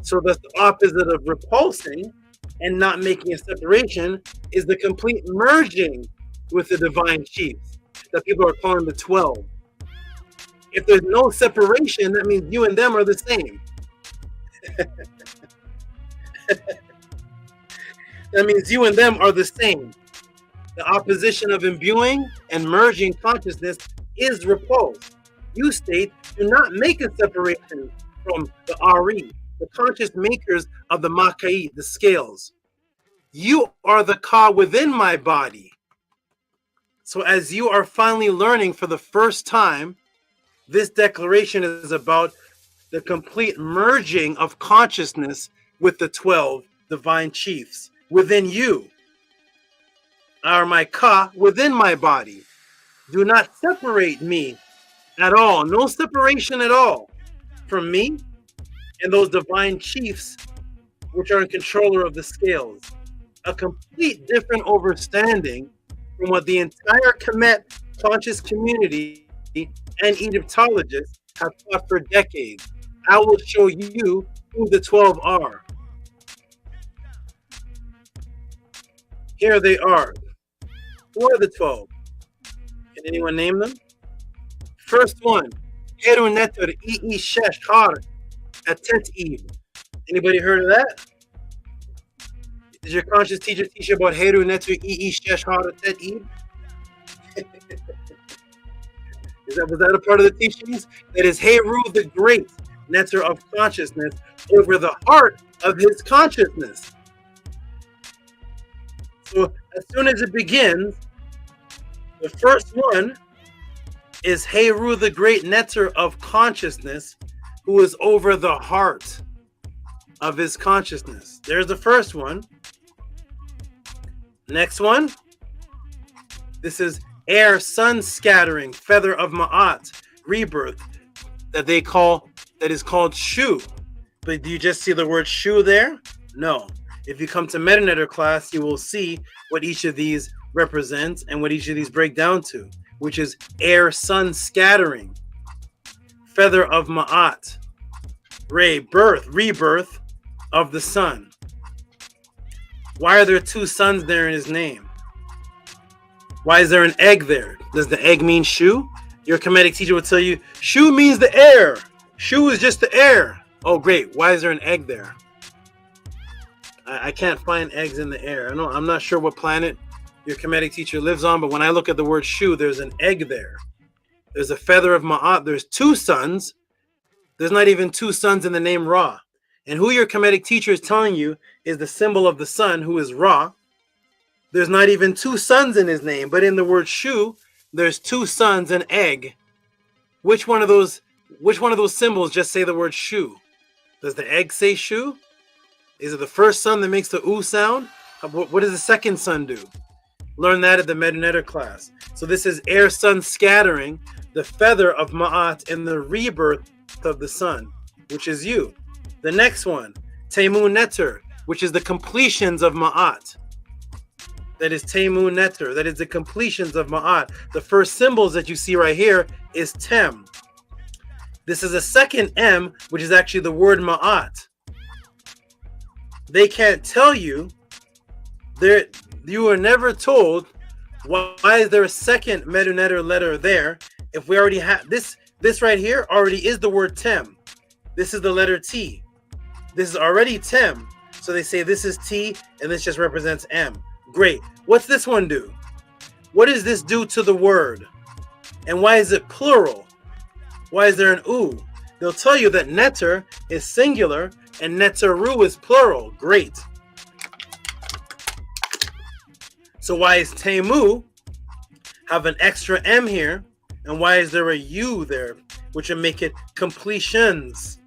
So that's the opposite of repulsing and not making a separation is the complete merging with the divine chiefs that people are calling the 12. If there's no separation, that means you and them are the same. That means you and them are the same. The opposition of imbuing and merging consciousness is repulse. You state, do not make a separation from the Ari, the conscious makers of the Makai, the scales. You are the Ka within my body. So as you are finally learning for the first time, this declaration is about the complete merging of consciousness with the 12 divine chiefs within you. Are my Ka within my body. Do not separate me at all. No separation at all from me and those divine chiefs which are in controller of the scales. A complete different understanding from what the entire Kemet conscious community and Egyptologists have taught for decades. I will show you who the 12 are. Here they are. Who are the 12? Can anyone name them? First one, HERU Neter E Shesh Har Atet Eve. Anybody heard of that? Did your conscious teacher teach you about HERU, NETER, EE, SHESH, HARA, TET, EID? Was that a part of the teachings? That is HERU the Great, NETER of consciousness, over the heart of his consciousness. So as soon as it begins, the first one is HERU the Great, NETER of consciousness, who is over the heart of his consciousness. There's the first one. Next one. This is air, sun scattering, feather of Ma'at, rebirth, that is called Shu. But do you just see the word Shu there? No. If you come to MELANATED class, you will see what each of these represents and what each of these break down to, which is air, sun scattering, feather of Ma'at, rebirth of the sun. Why are there two suns there in his name? Why is there an egg there? Does the egg mean Shu? Your Kemetic teacher will tell you, Shu means the air. Shu is just the air. Oh, great. Why is there an egg there? I can't find eggs in the air. I'm not sure what planet your Kemetic teacher lives on, but when I look at the word Shu, there's an egg there. There's a feather of Ma'at. There's two suns. There's not even two suns in the name Ra. And who your Kemetic teacher is telling you is the symbol of the sun, who is Ra. There's not even two suns in his name, but in the word Shu, there's two suns and egg. Which one of those symbols just say the word Shu? Does the egg say Shu? Is it the first sun that makes the oo sound? What does the second sun do? Learn that at the MELANATED class. So this is air, sun scattering, the feather of Ma'at, and the rebirth of the sun, which is you. The next one, Temu NETER, which is the completions of Ma'at. That is Temu NETER. That is the completions of Ma'at. The first symbols that you see right here is Tem. This is a second M, which is actually the word Ma'at. They can't tell you. You were never told why is there a second MELANATED letter there if we already have this right here already is the word Tem. This is the letter T. This is already Tem. So they say this is T and this just represents M. Great. What's this one do? What does this do to the word? And why is it plural? Why is there an oo? They'll tell you that NETER is singular and NETERU is plural. Great. So why is Temu have an extra M here? And why is there a U there, which will make it completions?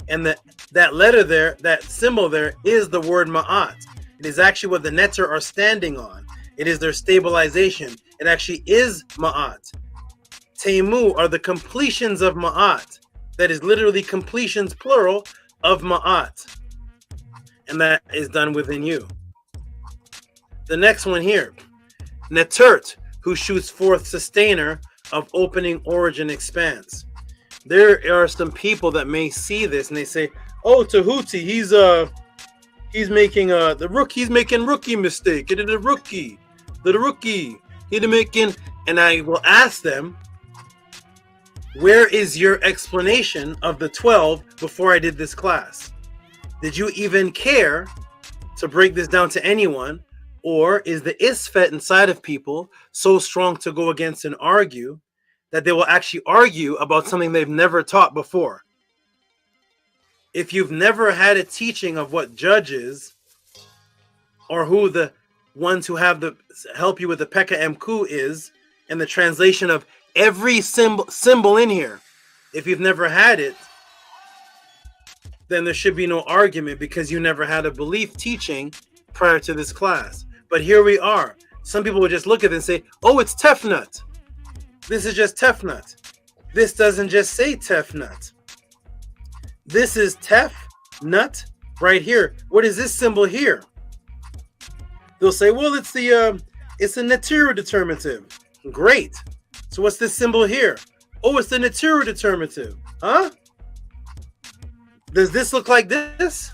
And that letter there, that symbol there, is the word Ma'at. It is actually what the NETER are standing on. It is their stabilization. It actually is Ma'at. Temu are the completions of Ma'at. That is literally completions, plural, of Ma'at. And that is done within you. The next one here, Netert, who shoots forth sustainer of opening origin expanse. There are some people that may see this and they say, "Oh, Tehuti, he's making rookie mistake. He did a rookie. He did making." And I will ask them, where is your explanation of the 12 before I did this class? Did you even care to break this down to anyone? Or is the isfet inside of people so strong to go against and argue that they will actually argue about something they've never taught before? If you've never had a teaching of what judges or who the ones who have the help you with the Pekka Mku is, and the translation of every symbol in here, if you've never had it, then there should be no argument because you never had a belief teaching prior to this class. But here we are. Some people would just look at it and say, "Oh, it's Tefnut. This is just Tefnut. This doesn't just say Tefnut. This is Tefnut right here. What is this symbol here?" They'll say, "Well, it's a Natiru determinative." Great. So what's this symbol here? Oh, it's the Natiru determinative. Huh? Does this look like this?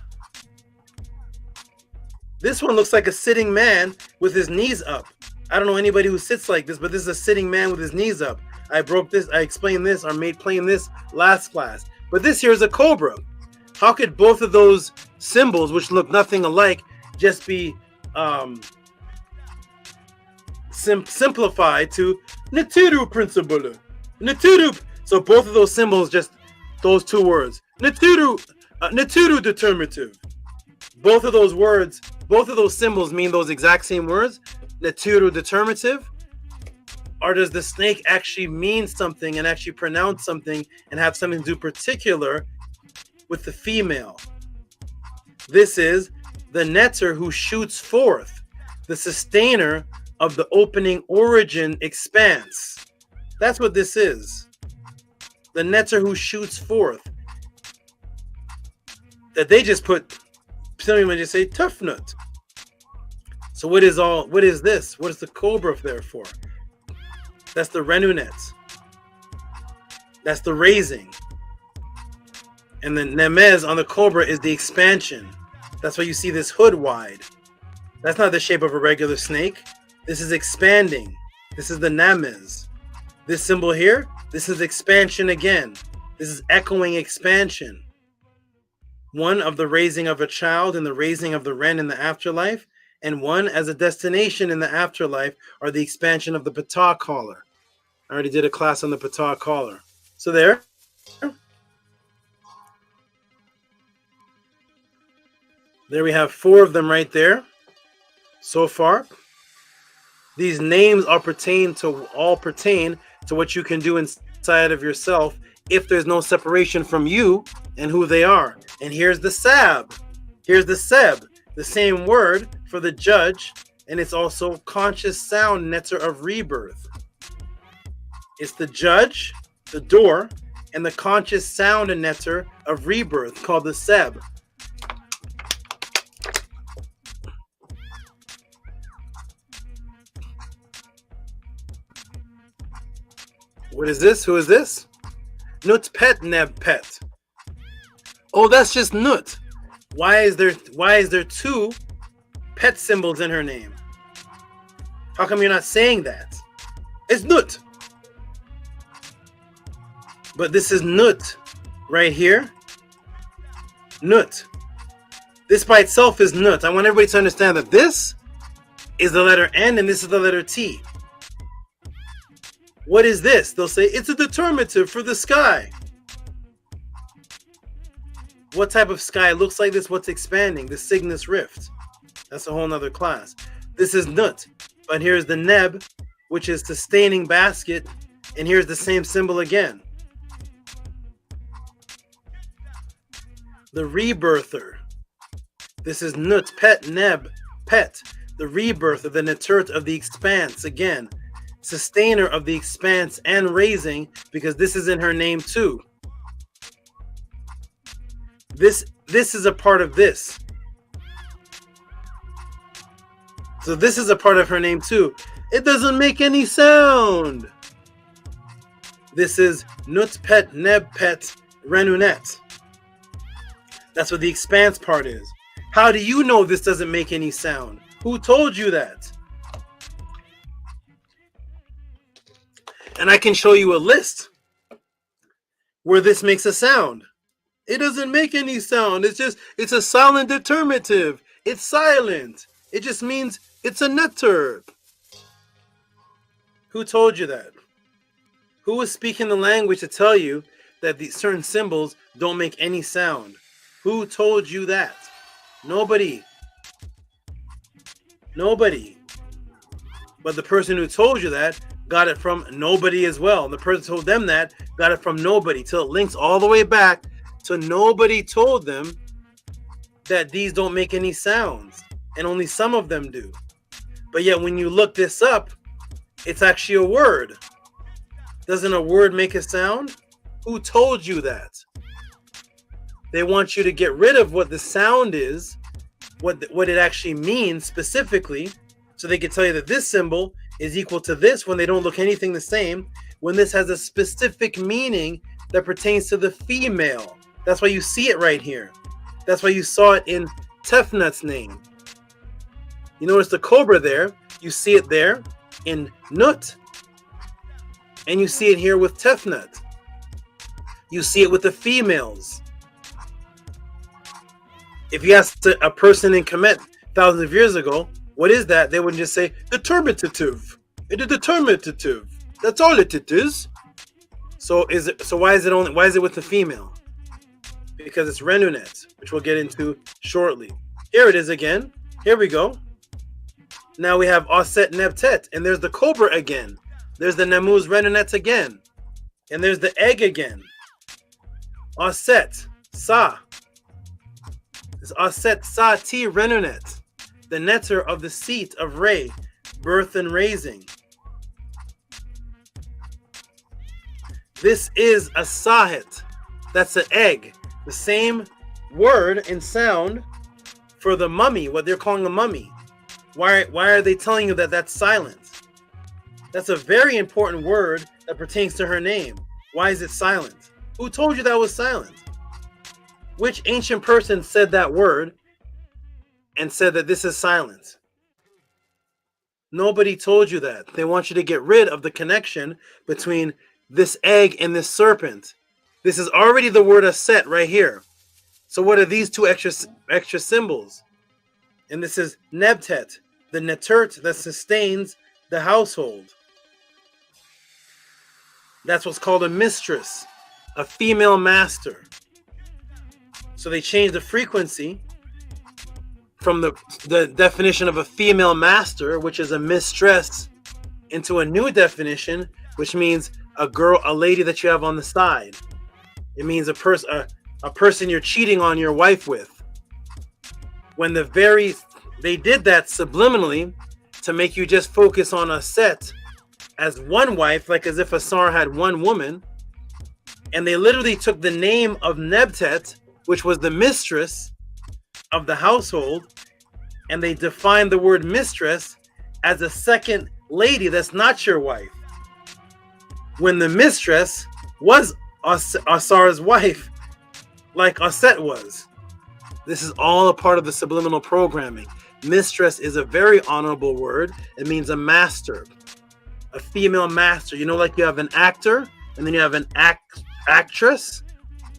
This one looks like a sitting man with his knees up. I don't know anybody who sits like this, but this is a sitting man with his knees up. I explained this or made plain this last class. But this here is a cobra. How could both of those symbols, which look nothing alike, just be simplified to Natiru principle. Natiru. So both of those symbols, just those two words. Natiru determinative. Both of those words, both of those symbols mean those exact same words. Natiru determinative. Or does the snake actually mean something and actually pronounce something and have something to do particular with the female? This is the netter who shoots forth, the sustainer of the opening origin expanse. That's what this is. The netter who shoots forth. That they just put, some people just say tough nut. So what is this? What is the cobra there for? That's the renunet. That's the raising. And the nemez on the cobra is the expansion. That's why you see this hood wide. That's not the shape of a regular snake. This is expanding. This is the nemez. This symbol here, this is expansion again. This is echoing expansion. One of the raising of a child and the raising of the ren in the afterlife, and one as a destination in the afterlife, or the expansion of the patah collar. I already did a class on the patah collar. So there we have 4 of them right there so far. These names all pertain to what you can do inside of yourself if there's no separation from you and who they are. And here's the sab. Here's the seb, the same word for the judge, and it's also conscious sound netter of rebirth. It's the judge, the door, and the conscious sound and netter of rebirth called the seb. What is this? Who is this? Nut pet neb pet. Oh, that's just Nut. Why is there 2 pet symbols in her name? How come you're not saying that? It's Nut. But this is Nut right here. Nut. This by itself is Nut. I want everybody to understand that this is the letter N and this is the letter T. What is this? They'll say it's a determinative for the sky. What type of sky looks like this? What's expanding? The Cygnus Rift. That's a whole nother class. This is Nut. But here's the Neb, which is sustaining basket. And here's the same symbol again. The rebirther. This is Nut, pet, Neb, pet. The rebirther, the Netert of the expanse. Again, sustainer of the expanse and raising, because this is in her name too. This is a part of this. So this is a part of her name too. It doesn't make any sound. This is Nut pet, Neb pet, Renunet. That's what the expanse part is. How do you know this doesn't make any sound? Who told you that? And I can show you a list where this makes a sound. It doesn't make any sound. It's a silent determinative. It's silent. It just means it's a netter. Who told you that? Who was speaking the language to tell you that these certain symbols don't make any sound? Who told you that? Nobody. Nobody. But the person who told you that got it from nobody as well. And the person who told them that got it from nobody, till it links all the way back to nobody told them that these don't make any sounds. And only some of them do. But yet when you look this up, it's actually a word. Doesn't a word make a sound? Who told you that? They want you to get rid of what the sound is, what it actually means specifically, so they can tell you that this symbol is equal to this when they don't look anything the same, when this has a specific meaning that pertains to the female. That's why you see it right here. That's why you saw it in Tefnut's name. You notice the cobra there. You see it there in Nut. And you see it here with Tefnut. You see it with the females. If you ask a person in Kemet, thousands of years ago, what is that? They would just say determinative. It is determinative. That's all it is. So why is it with the female? Because it's Renunet, which we'll get into shortly. Here it is again. Here we go. Now we have Aset Nebtet, and there's the cobra again. There's the Namuz Renunet again. And there's the egg again. Aset Sa. It's Aset Sa T Renunet, the netter of the seat of Re, birth and raising. This is a Sahet. That's an egg. The same word and sound for the mummy, what they're calling a mummy. Why are they telling you that that's silent? That's a very important word that pertains to her name. Why is it silent? Who told you that was silent? Which ancient person said that word and said that this is silent? Nobody told you that. They want you to get rid of the connection between this egg and this serpent. This is already the word Aset right here. So what are these two extra symbols? And this is Nebtet, the netert that sustains the household. That's what's called a mistress, a female master. So they changed the frequency from the definition of a female master, which is a mistress, into a new definition, which means a girl, a lady that you have on the side. It means a person you're cheating on your wife with. When they did that subliminally to make you just focus on Aset as one wife, like as if Asar had one woman, and they literally took the name of Nebtet, which was the mistress of the household, and they defined the word mistress as a second lady that's not your wife, when the mistress was Asar's wife, like Aset was. This is all a part of the subliminal programming. Mistress is a very honorable word. It means a master, a female master. You know, like you have an actor and then you have an actress.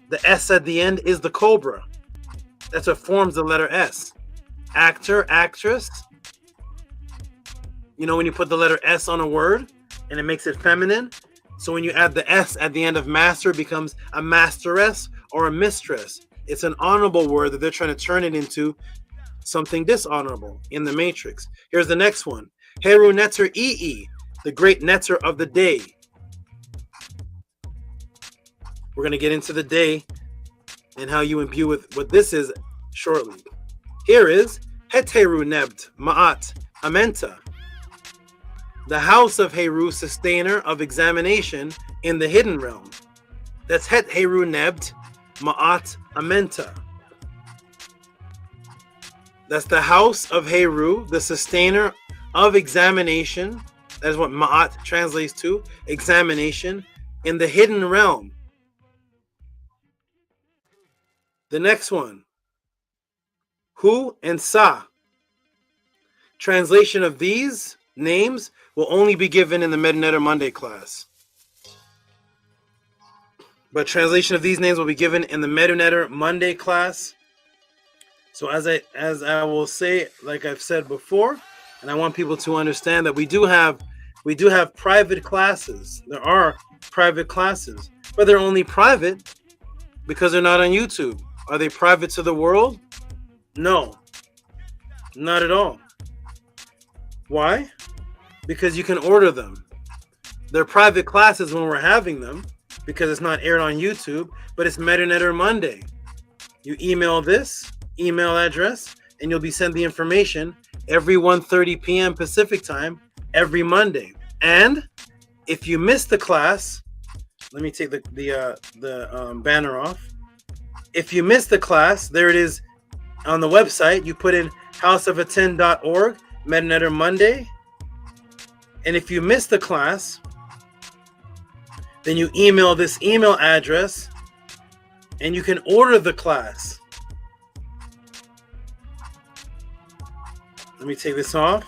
The S at the end is the cobra. That's what forms the letter S. Actor, actress. You know, when you put the letter S on a word and it makes it feminine. So when you add the S at the end of master, it becomes a masteress or a mistress. It's an honorable word that they're trying to turn it into something dishonorable in the matrix. Here's the next one. HERU Netter EE, the great netter of the day. We're going to get into the day and how you imbue with what this is shortly. Here is Heteru Nebt Ma'at Amenta, the house of Heru, sustainer of examination in the hidden realm. That's Het Heru Nebt Ma'at Amenta. That's the house of Heru, the sustainer of examination. That is what Ma'at translates to, examination in the hidden realm. The next one, Hu and Sa. Translation of these names will only be given in the MELANATED Monday class. But translation of these names will be given in the MELANATED Monday class. So as I will say, like I've said before, and I want people to understand that we do have private classes. There are private classes, but they're only private because they're not on YouTube. Are they private to the world? No, not at all. Why? Because you can order them. They're private classes when we're having them because it's not aired on YouTube, but it's MELANATED Monday. You email this email address and you'll be sent the information every 1:30 p.m. Pacific time every Monday. And if you miss the class, let me take the banner off. If you miss the class, there it is on the website. You put in houseofattend.org, MELANATED Monday. And if you miss the class, then you email this email address and you can order the class. Let me take this off.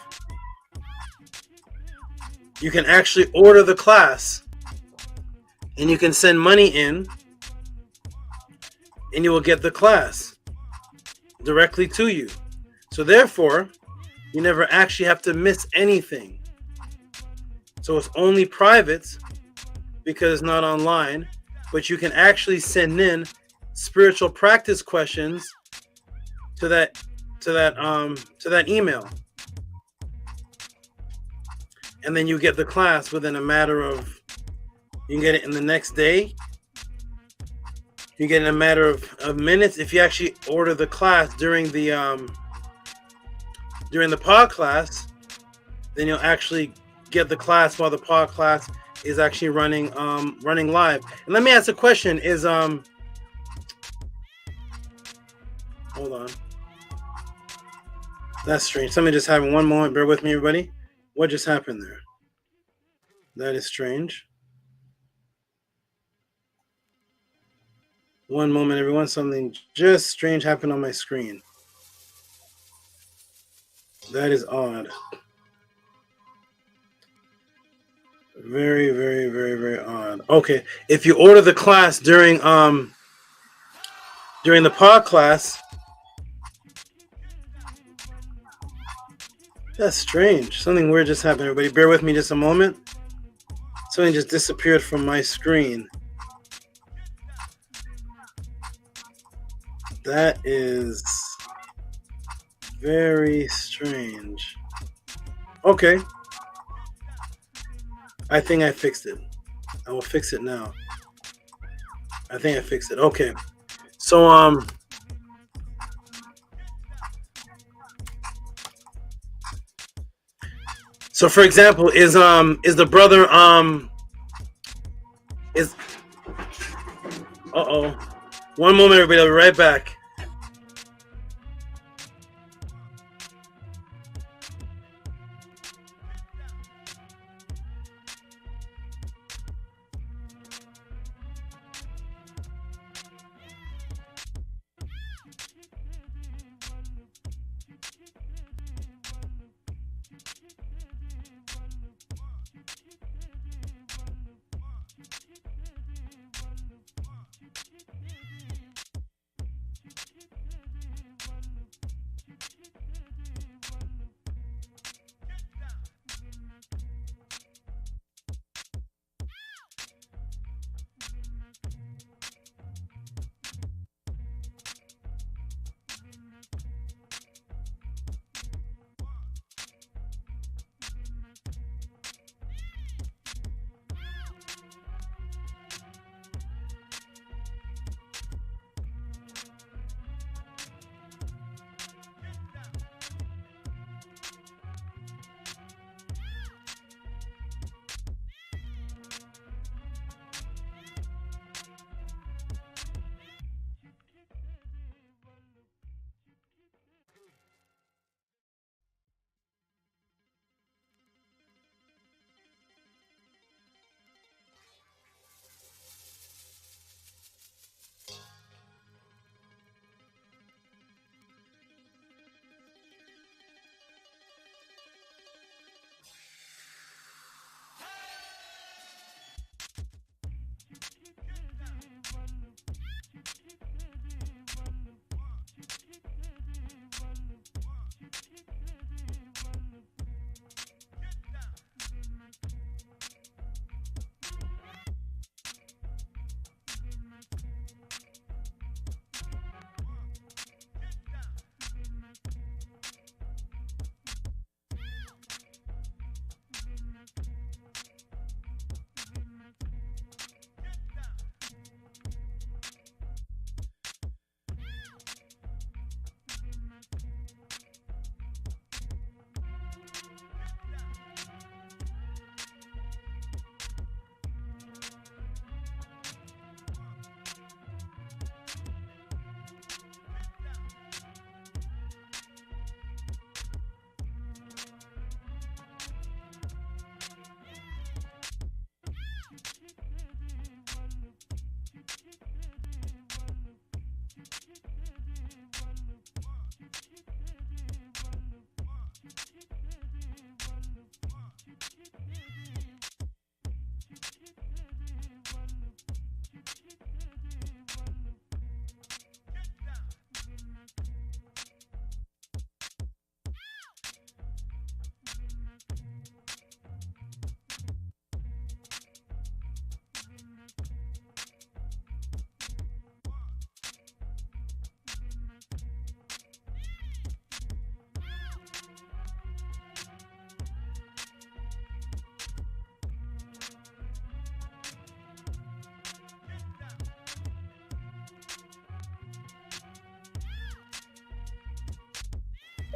You can actually order the class and you can send money in and you will get the class directly to you. So therefore, you never actually have to miss anything. So it's only private because it's not online, but you can actually send in spiritual practice questions to that email. And then you get the class within a matter of, you can get it in the next day. You get it in a matter of minutes. If you actually order the class during the Podclass, then you'll actually get the class while the Podclass is actually running live. And let me ask a question: hold on, that's strange. Something just happened. One moment, bear with me, everybody. What just happened there? That is strange. One moment, everyone. Something just strange happened on my screen. That is odd. Very, very, very, very odd. Okay, if you order the class during the Podclass, that's strange. Something weird just happened. Everybody, bear with me just a moment. Something just disappeared from my screen. That is very strange. Okay. I think I fixed it. I will fix it now. I think I fixed it. Okay. So so for example, is the brother is one moment, everybody, I'll be right back.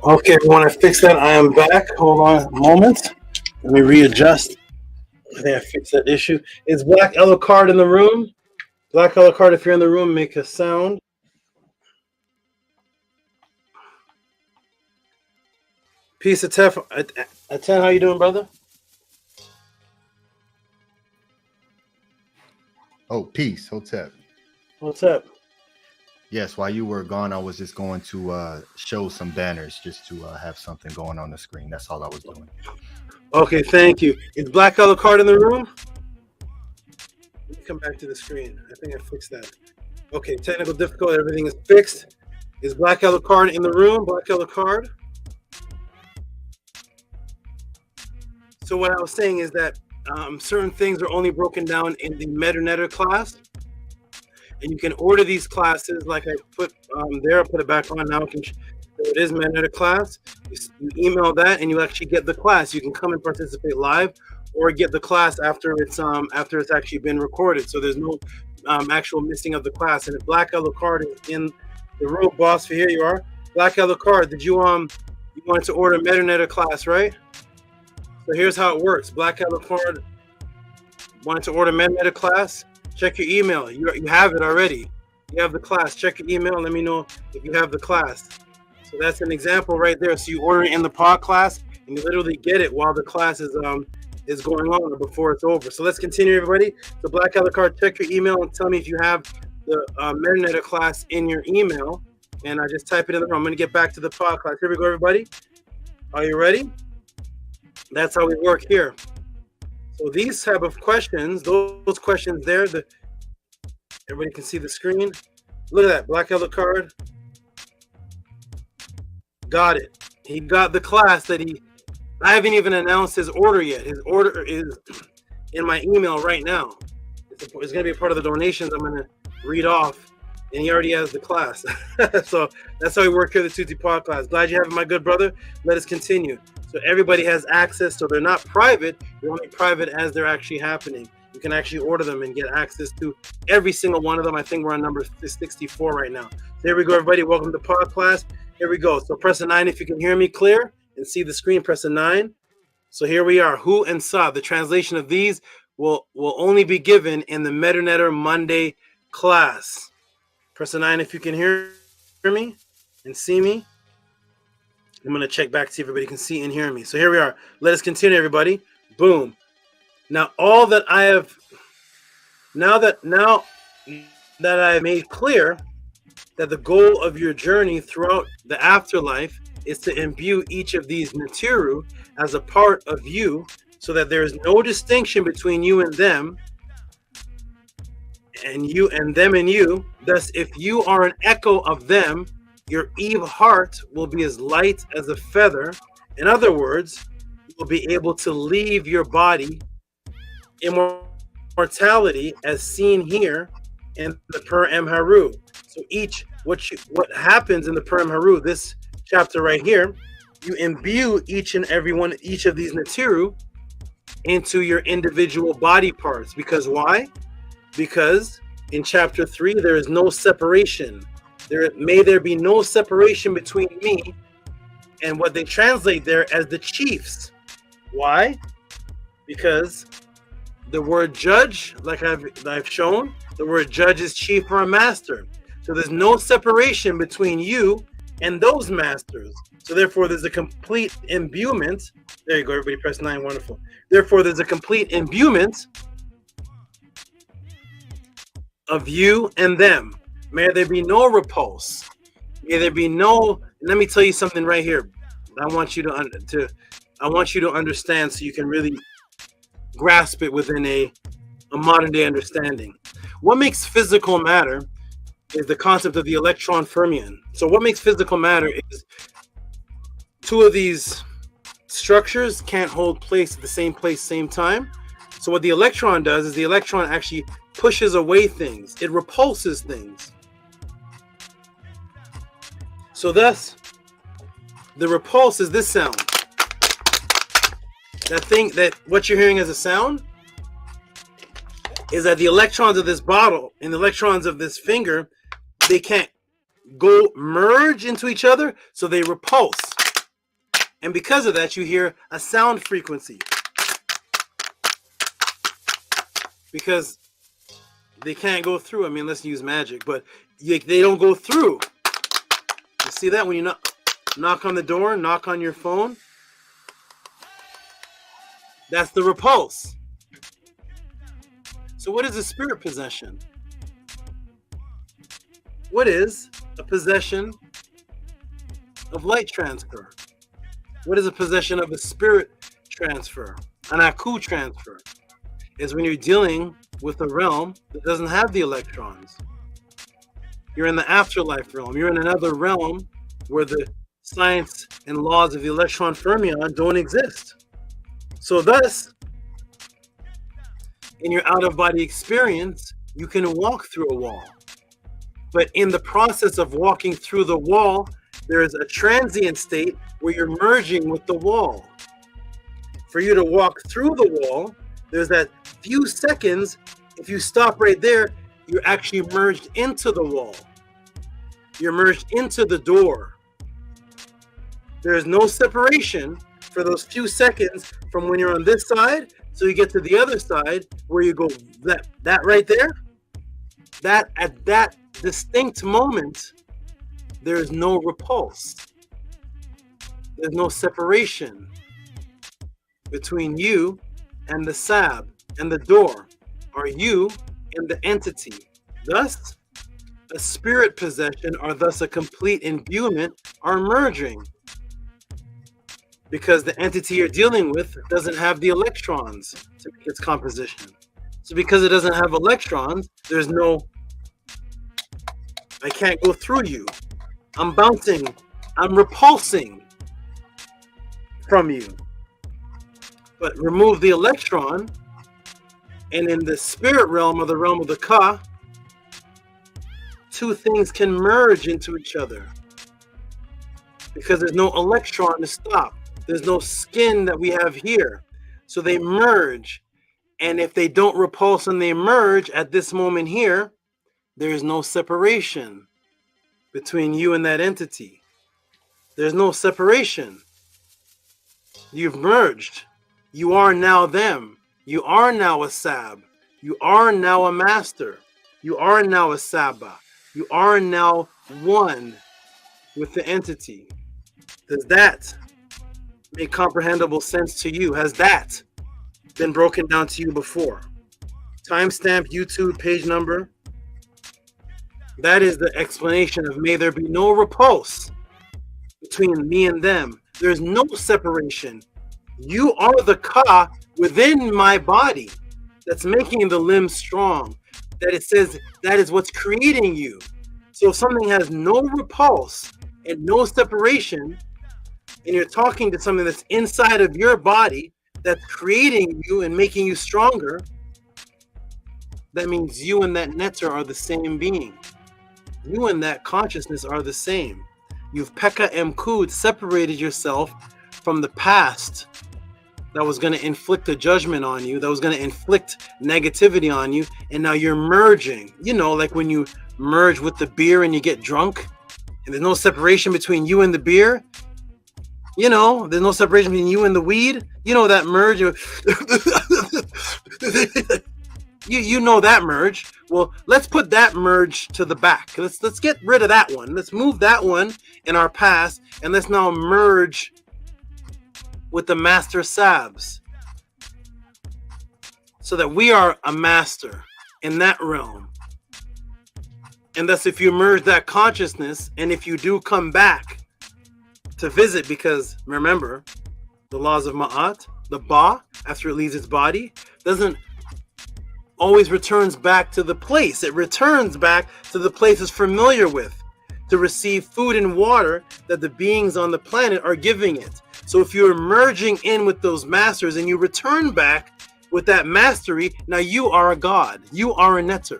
Okay, we want to fix that. I am back. Hold on a moment. Let me readjust. I think I fixed that issue. Is Black Alucard in the room? Black Alucard, if you're in the room, make a sound. Peace of Tef. Aten, how you doing, brother? Oh, peace. Hotep. What's up? Yes, while you were gone, I was just going to show some banners just to have something going on the screen. That's all I was doing. Okay, thank you. Is Black Alucard in the room? Let me come back to the screen. I think I fixed that. Okay, technical difficulty. Everything is fixed. Is Black Alucard in the room? Black Alucard? So what I was saying is that certain things are only broken down in the MELANATED class. And you can order these classes like I put there. I'll put it back on now. It is MELANATED class. You email that and you actually get the class. You can come and participate live or get the class after it's actually been recorded. So there's no actual missing of the class. And if Black Alucard is in the room, boss, for here you are. Black Alucard, did you wanted to order MELANATED class, right? So here's how it works. Black Alucard wanted to order MELANATED class. Check your email. You have it already. You have the class. Check your email and let me know if you have the class. So that's an example right there. So you order it in the Podclass and you literally get it while the class is going on or before it's over. So let's continue, everybody. So Black Alucard, check your email and tell me if you have the MELANATED class in your email. And I just type it in the room. I'm going to get back to the Podclass. Here we go, everybody. Are you ready? That's how we work here. So these type of questions, those questions there, everybody can see the screen. Look at that, Black Alucard. Got it. He got the class that I haven't even announced his order yet. His order is in my email right now. It's going to be a part of the donations I'm going to read off, and he already has the class. So that's how we work here at the Tehuti Podclass. Glad you have it, my good brother. Let us continue. So everybody has access, so they're not private. They're only private as they're actually happening. You can actually order them and get access to every single one of them. I think we're on number 64 right now. So here we go, everybody. Welcome to Podclass. Here we go. So press a 9 if you can hear me clear and see the screen. Press a 9. So here we are. Hu and Sa. The translation of these will only be given in the MELANATED Monday class. Press a 9 if you can hear me and see me. I'm going to check back to see if everybody can see and hear me. So here we are. Let us continue, everybody. Boom. Now, all that I have, now that I have made clear that the goal of your journey throughout the afterlife is to imbue each of these Natiru as a part of you so that there is no distinction between you and them, and you and them and you. Thus, if you are an echo of them, your Eve heart will be as light as a feather. In other words, you will be able to leave your body immortality as seen here in the Per-Em Heru. So what happens in the Per-Em Heru, this chapter right here, you imbue each of these Natiru into your individual body parts. Because why? Because in chapter 3, there is no separation. May there be no separation between me and what they translate there as the chiefs. Why? Because the word judge, like I've shown, the word judge is chief or a master. So there's no separation between you and those masters. So therefore, there's a complete imbuement. There you go, everybody press 9, wonderful. Therefore, there's a complete imbuement of you and them. May there be no repulse. May there be no. Let me tell you something right here. I want you to understand so you can really grasp it within a modern day understanding. What makes physical matter is the concept of the electron fermion. So what makes physical matter is two of these structures can't hold place at the same place, same time. So what the electron does is the electron actually pushes away things. It repulses things. So thus, the repulse is this sound. That what you're hearing as a sound is that the electrons of this bottle and the electrons of this finger, they can't go merge into each other, so they repulse. And because of that, you hear a sound frequency. Because they can't go through. I mean, let's use magic, but they don't go through. You see that when you knock on the door, knock on your phone? That's the repulse. So what is a spirit possession? What is a possession of light transfer? What is a possession of a spirit transfer? An aku transfer is when you're dealing with a realm that doesn't have the electrons. You're in the afterlife realm. You're in another realm where the science and laws of the electron fermion don't exist. So thus, in your out-of-body experience, you can walk through a wall. But in the process of walking through the wall, there is a transient state where you're merging with the wall. For you to walk through the wall, there's that few seconds. If you stop right there, you're actually merged into the wall. You're merged into the door. There's no separation for those few seconds from when you're on this side, so you get to the other side where you go that right there. That at that distinct moment, there is no repulse. There's no separation between you and the SAB and the door, or you and the entity. Thus, a spirit possession, or thus a complete imbuement, are merging. Because the entity you're dealing with doesn't have the electrons to make its composition. So because it doesn't have electrons, there's no, I can't go through you. I'm bouncing, I'm repulsing from you. But remove the electron, and in the spirit realm, or the realm of the Ka, two things can merge into each other. Because there's no electron to stop. There's no skin that we have here. So they merge. And if they don't repulse and they merge at this moment here, there's no separation between you and that entity. There's no separation. You've merged. You are now them. You are now a SAB. You are now a master. You are now a SABA. You are now one with the entity. Does that make comprehensible sense to you? Has that been broken down to you before? Timestamp, YouTube, page number. That is the explanation of may there be no repulse between me and them. There's no separation. You are the Ka within my body that's making the limbs strong. That it says that is what's creating you. So if something has no repulse and no separation, and you're talking to something that's inside of your body that's creating you and making you stronger, that means you and that netter are the same being. You and that consciousness are the same. You've Pekka Mkud separated yourself from the past that was going to inflict a judgment on you, that was going to inflict negativity on you, and now you're merging. You know, like when you merge with the beer and you get drunk, and there's no separation between you and the beer. You know, there's no separation between you and the weed. You know that merge. You know that merge. Well, let's put that merge to the back. Let's get rid of that one. Let's move that one in our past, and let's now merge with the master SABs, so that we are a master in that realm. And thus, if you merge that consciousness, and if you do come back to visit, because remember, the laws of Ma'at, the Ba, after it leaves its body, doesn't always returns back to the place. It returns back to the place it's familiar with to receive food and water that the beings on the planet are giving it. So if you're merging in with those masters and you return back with that mastery, now you are a god. You are a netter.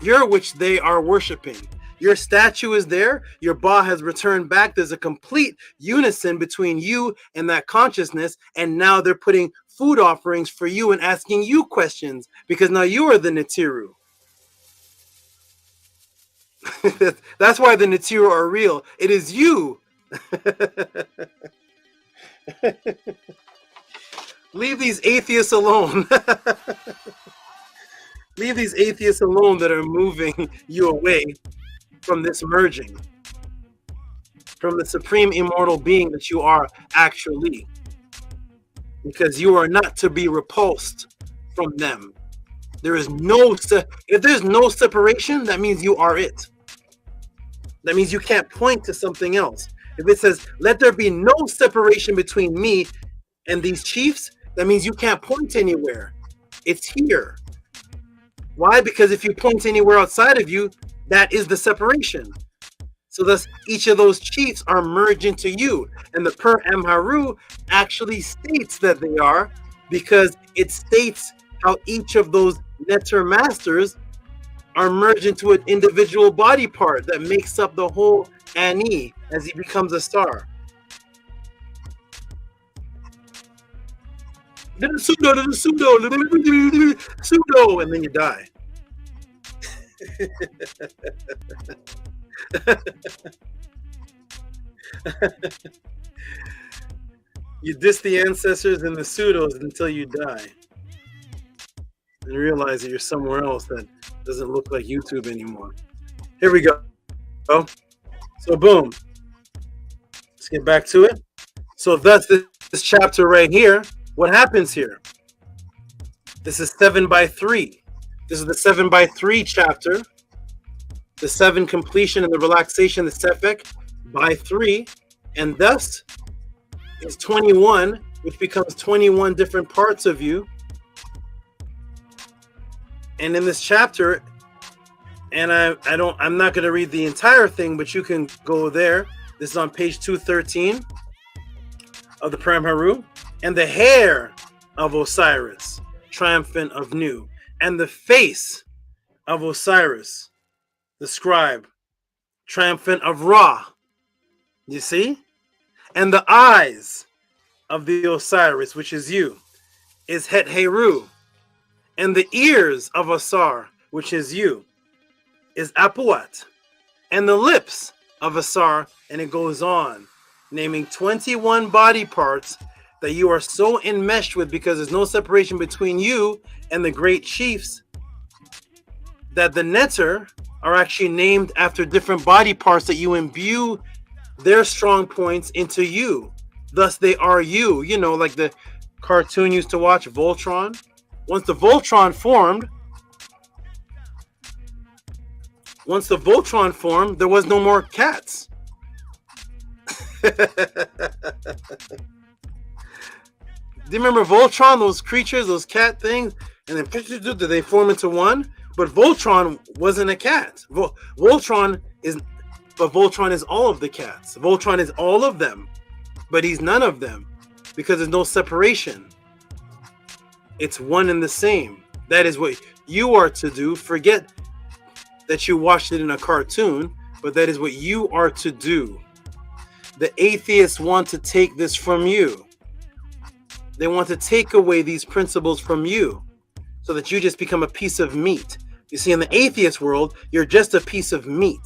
You're which they are worshiping. Your statue is there. Your Ba has returned back. There's a complete unison between you and that consciousness. And now they're putting food offerings for you and asking you questions, because now you are the Netiru. That's why the Netiru are real. It is you. Leave these atheists alone. Leave these atheists alone that are moving you away from this merging, from the supreme immortal being that you are actually. Because you are not to be repulsed from them. There is no, if there's no separation, that means you are it. That means you can't point to something else. If it says, let there be no separation between me and these chiefs, that means you can't point anywhere. It's here. Why? Because if you point anywhere outside of you, that is the separation. So thus, each of those chiefs are merged into you. And the Per Amharu actually states that they are, because it states how each of those Neter masters are merged into an individual body part that makes up the whole Ani as he becomes a star. Pseudo, and then you die. You diss the ancestors and the pseudos until you die. And realize that you're somewhere else that doesn't look like YouTube anymore. Here we go. So boom. Let's get back to it. So that's this chapter right here. What happens here? This is 7x3. This is the 7x3 chapter. The 7 completion and the relaxation, the Sefek by 3. And thus is 21, which becomes 21 different parts of you. And in this chapter, and I'm not going to read the entire thing, but you can go there. This is on page 213 of the Per Amharu. And the hair of Osiris, triumphant of Nu, and the face of Osiris, the scribe, triumphant of Ra. You see? And the eyes of the Osiris, which is you, is Het Heru. And the ears of Asar, which is you, is Apuat. And the lips of Asar, and it goes on, naming 21 body parts that you are so enmeshed with, because there's no separation between you and the great chiefs, that the Neter are actually named after different body parts that you imbue their strong points into you. Thus they are you. You know, like the cartoon used to watch, Voltron. Once the Voltron formed, there was no more cats. Do you remember Voltron, those creatures, those cat things? And then did they form into one? But Voltron wasn't a cat. Voltron is all of the cats. Voltron is all of them, but he's none of them, because there's no separation. It's one and the same. That is what you are to do. Forget that you watched it in a cartoon, but that is what you are to do. The atheists want to take this from you. They want to take away these principles from you so that you just become a piece of meat. You see, in the atheist world, you're just a piece of meat.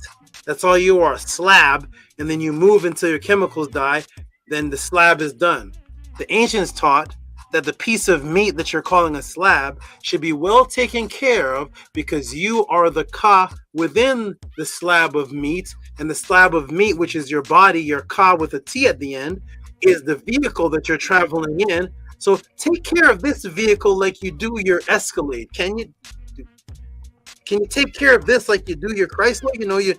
That's all you are, a slab, and then you move until your chemicals die, then the slab is done. The ancients taught that the piece of meat that you're calling a slab should be well taken care of, because you are the ka within the slab of meat, and the slab of meat, which is your body, your ka with a T at the end, is the vehicle that you're traveling in. So take care of this vehicle like you do your Escalade. Can you take care of this like you do your Chrysler? You know, you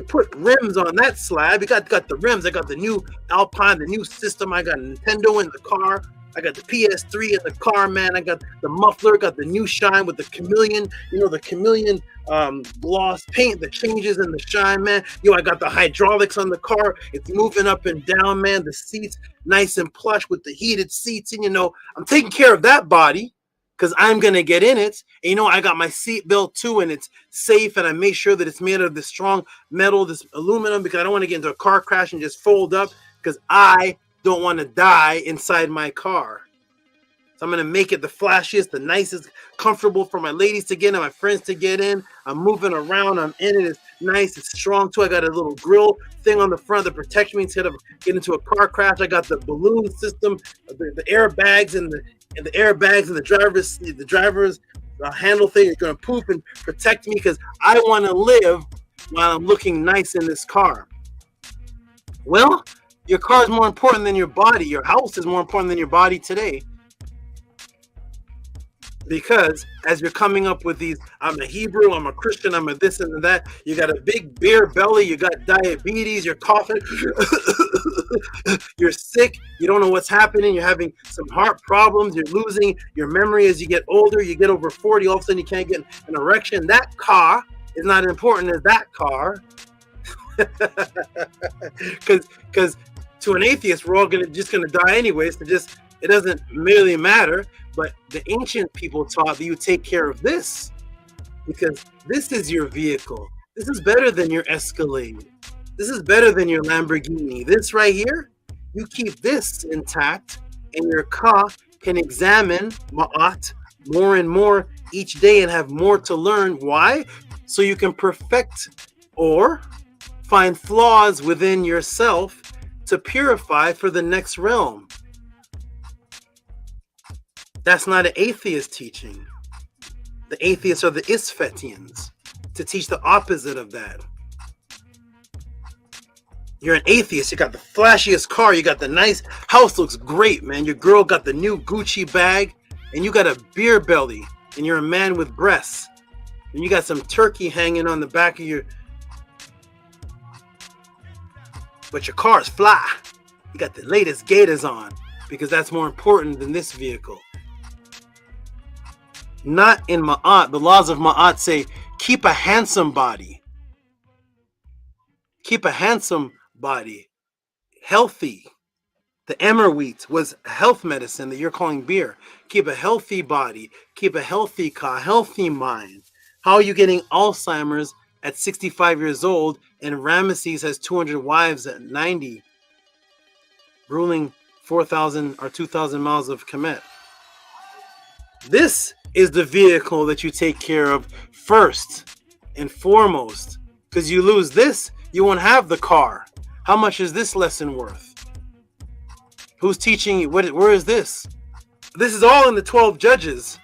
put rims on that slab. You got the rims. I got the new Alpine, the new system. I got Nintendo in the car. I got the PS3 in the car, man. I got the muffler, got the new shine with the chameleon, the chameleon gloss paint that changes in the shine, man. I got the hydraulics on the car. It's moving up and down, man. The seats nice and plush with the heated seats. And, I'm taking care of that body because I'm going to get in it. And, I got my seat belt too, and it's safe. And I make sure that it's made of this strong metal, this aluminum, because I don't want to get into a car crash and just fold up, because I don't want to die inside my car. So I'm going to make it the flashiest, the nicest, comfortable for my ladies to get in, my friends to get in. I'm moving around. I'm in it. nice. It's strong too. I got a little grill thing on the front that protects me instead of getting into a car crash. I got the balloon system, the airbags and the airbags and the driver's handle thing is going to poof and protect me because I want to live while I'm looking nice in this car. Well, your car is more important than your body. Your house is more important than your body today. Because as you're coming up with these, I'm a Hebrew, I'm a Christian, I'm a this and that, you got a big beer belly, you got diabetes, you're coughing, you're sick, you don't know what's happening, you're having some heart problems, you're losing your memory as you get older, you get over 40, all of a sudden you can't get an erection. That car is not important as that car. Because to an atheist, we're all just gonna die anyways, so it doesn't really matter. But the ancient people taught that you take care of this because this is your vehicle. This is better than your Escalade. This is better than your Lamborghini. This right here, you keep this intact and your car can examine Ma'at more and more each day and have more to learn. Why? So you can perfect or find flaws within yourself to purify for the next realm. That's not an atheist teaching. The atheists are the Isfetians to teach the opposite of that. You're an atheist. You got the flashiest car. You got the nice house. Looks great, man. Your girl got the new Gucci bag. And you got a beer belly. And you're a man with breasts. And you got some turkey hanging on the back of your... But your car is fly. You got the latest gators on. Because that's more important than this vehicle. Not in Ma'at. The laws of Ma'at say, keep a handsome body. Keep a handsome body. Healthy. The emmer wheat was health medicine that you're calling beer. Keep a healthy body. Keep a healthy car, healthy mind. How are you getting Alzheimer's at 65 years old and Ramesses has 200 wives at 90, ruling 4,000 or 2,000 miles of Kemet? This is the vehicle that you take care of first and foremost. Because you lose this, you won't have the car. How much is this lesson worth? Who's teaching you? Where is this? This is all in the 12 judges,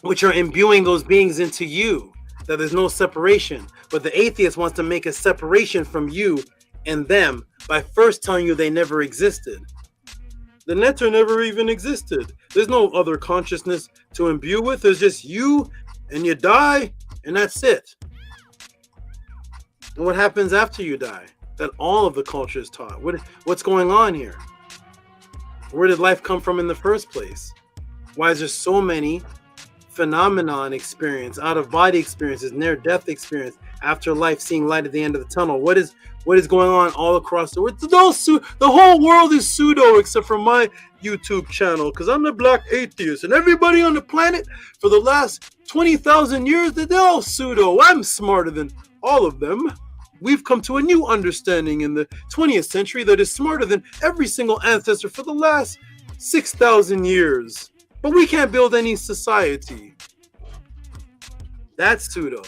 which are imbuing those beings into you, that there's no separation. But the atheist wants to make a separation from you and them by first telling you they never existed. The Netter never even existed. There's no other consciousness to imbue with. There's just you and you die, and that's it. And what happens after you die? That all of the culture is taught. What's going on here? Where did life come from in the first place? Why is there so many phenomenon experience, out-of-body experiences, near-death experience, afterlife, seeing light at the end of the tunnel? What is going on all across the world? The whole world is pseudo except for my YouTube channel, because I'm the black atheist, and everybody on the planet for the last 20,000 years, they're all pseudo. I'm smarter than all of them. We've come to a new understanding in the 20th century that is smarter than every single ancestor for the last 6,000 years. But we can't build any society. That's pseudo.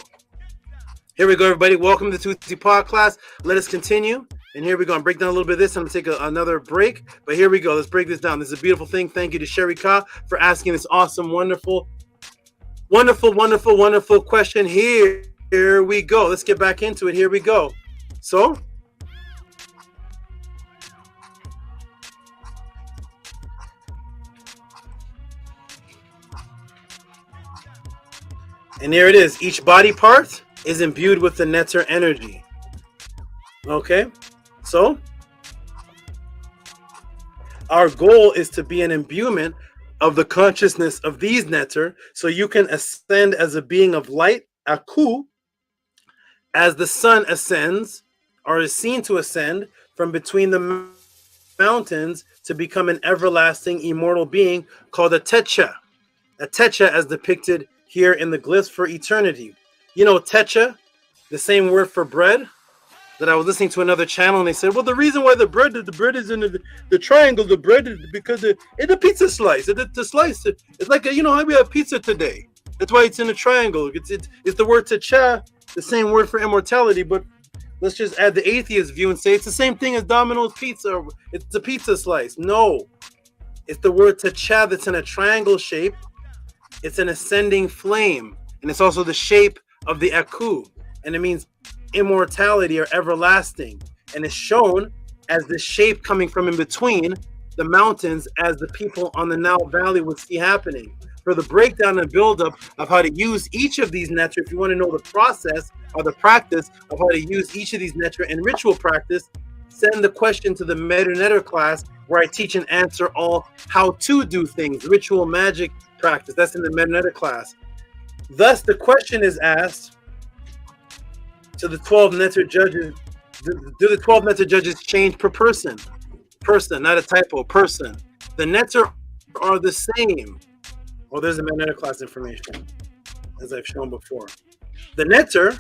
Here we go, everybody. Welcome to Tehuti Podclass. Let us continue. And here we go. I'm breaking down a little bit of this. I'm going to take another break. But here we go. Let's break this down. This is a beautiful thing. Thank you to SHARIKA for asking this awesome, wonderful question. Here we go. Let's get back into it. Here we go. So, and there it is. Each body part is imbued with the Netter energy. Okay? So, our goal is to be an imbuement of the consciousness of these Netter so you can ascend as a being of light, Aku, as the sun ascends or is seen to ascend from between the mountains to become an everlasting immortal being called a Techa. A Techa as depicted here in the glyphs for eternity. You know, Techa, the same word for bread, that I was listening to another channel and they said, well, the reason why the bread is in the triangle, the bread is because it's a pizza slice. The slice, it's like, you know, how we have pizza today. That's why it's in a triangle. It's the word Techa the same word for immortality, but let's just add the atheist view and say it's the same thing as Domino's pizza. It's a pizza slice. No, it's the word techa that's in a triangle shape. It's an ascending flame, and it's also the shape of the aku, and it means immortality or everlasting, and it's shown as the shape coming from in between the mountains, as the people on the Nile Valley would see happening. For the breakdown and buildup of how to use each of these netter, if you want to know the process or the practice of how to use each of these netter in ritual practice, send the question to the MELANATED class, where I teach and answer all how to do things, ritual magic practice. That's in the MELANATED class. Thus, the question is asked to the 12 netter judges. Do the 12 netter judges change per person? Person, not a typo, person. The netter are the same. Well, there's the MELANATED class information, as I've shown before. The netter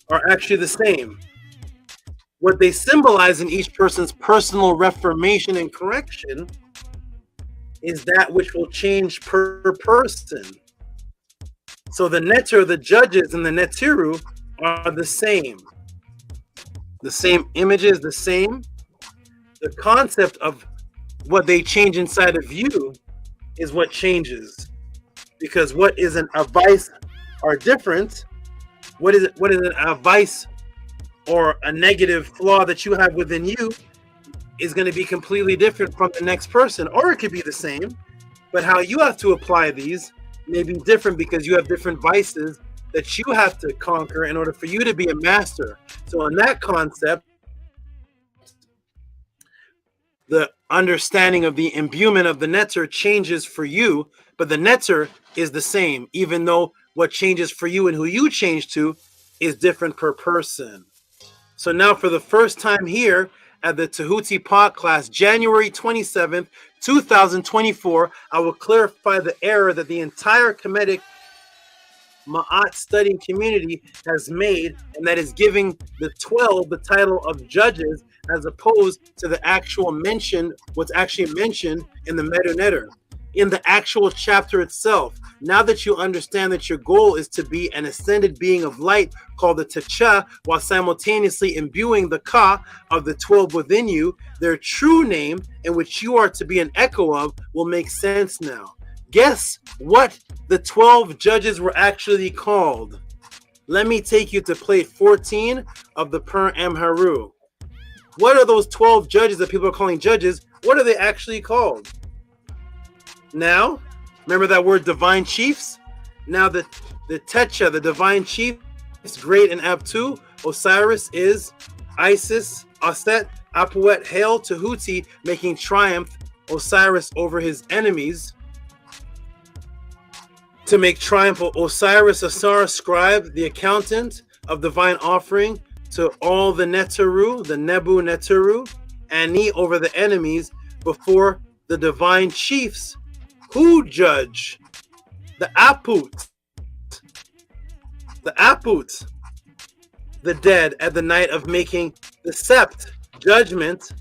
are actually the same. What they symbolize in each person's personal reformation and correction is that which will change per person. So the netter, the judges, and the nettiru are the same. The same images, the same. The concept of what they change inside of you is what changes. Because what is a vice are different. What is a vice or a negative flaw that you have within you is going to be completely different from the next person, or it could be the same, but how you have to apply these may be different because you have different vices that you have to conquer in order for you to be a master. So in that concept, the understanding of the imbuement of the netter changes for you, but the netter is the same, even though what changes for you and who you change to is different per person. So now for the first time here at the Tehuti Podclass, January 27th, 2024, I will clarify the error that the entire Kemetic Ma'at studying community has made, and that is giving the 12 the title of judges as opposed to the actual mention, what's actually mentioned in the MELANATED, in the actual chapter itself. Now that you understand that your goal is to be an ascended being of light called the Techa, while simultaneously imbuing the Ka of the 12 within you, their true name, in which you are to be an echo of, will make sense now. Guess what the 12 judges were actually called? Let me take you to plate 14 of the Per HERU. What are those 12 judges that people are calling judges? What are they actually called? Now, remember that word divine chiefs? Now the Techa, the divine chiefs, great and Abtu, Osiris is Isis, Aset, Apuet, Hail, Tehuti, making triumph Osiris over his enemies. To make triumph of Osiris, Asar, scribe, the accountant of divine offering, to all the Neteru, the Nebu Neteru, Ani over the enemies before the divine chiefs who judge the Aput, the dead at the night of making the sept, judgment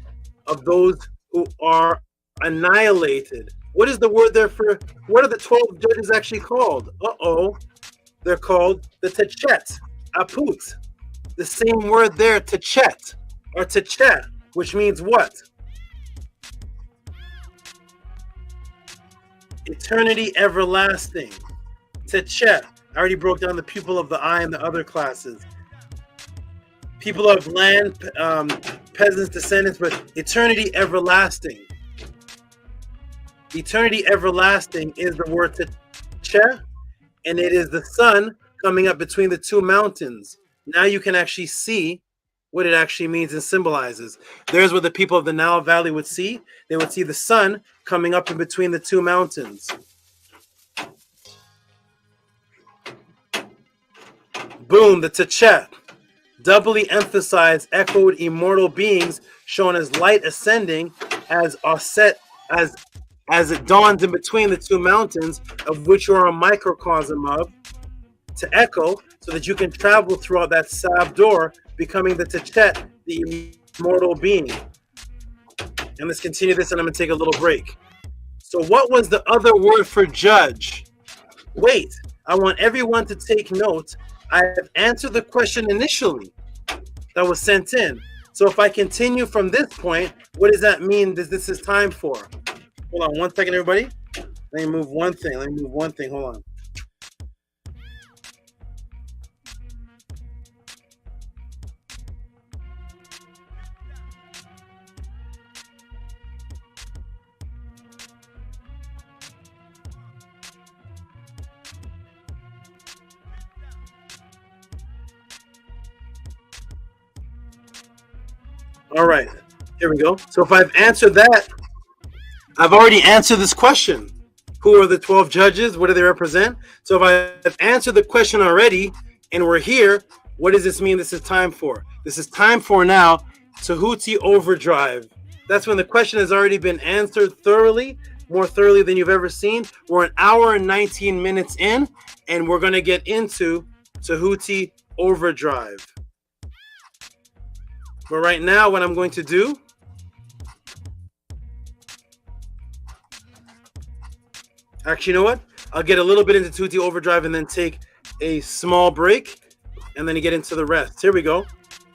of those who are annihilated. What is the word there for? What are the 12 judges actually called? They're called the Techet, Aput. The same word there, Techet, or Techet, which means what? Eternity everlasting. Techet. I already broke down the pupil of the eye in the other classes. People of land, peasants, descendants, but eternity everlasting. Eternity everlasting is the word Techet, and it is the sun coming up between the two mountains. Now you can actually see what it actually means and symbolizes. There's what the people of the Nile Valley would see. They would see the sun coming up in between the two mountains. Boom, the Techet. Doubly emphasized, echoed immortal beings shown as light ascending as Aset, as it dawns in between the two mountains, of which you are a microcosm of, to echo, so that you can travel throughout that Sab door, becoming the Techet, the immortal being. And let's continue this, and I'm going to take a little break. So what was the other word for judge? Wait, I want everyone to take note. I have answered the question initially that was sent in. So if I continue from this point, what does that mean that this is time for? Hold on 1 second, everybody. Let me move one thing. Hold on. All right, here we go. So if I've answered that, I've already answered this question. Who are the 12 judges? What do they represent? So if I've answered the question already and we're here, what does this mean this is time for? This is time for now Tehuti overdrive. That's when the question has already been answered thoroughly, more thoroughly than you've ever seen. We're an hour and 19 minutes in, and we're going to get into Tehuti overdrive. But right now, what I'm going to do actually, you know what? I'll get a little bit into Tehuti overdrive and then take a small break and then get into the rest. Here we go.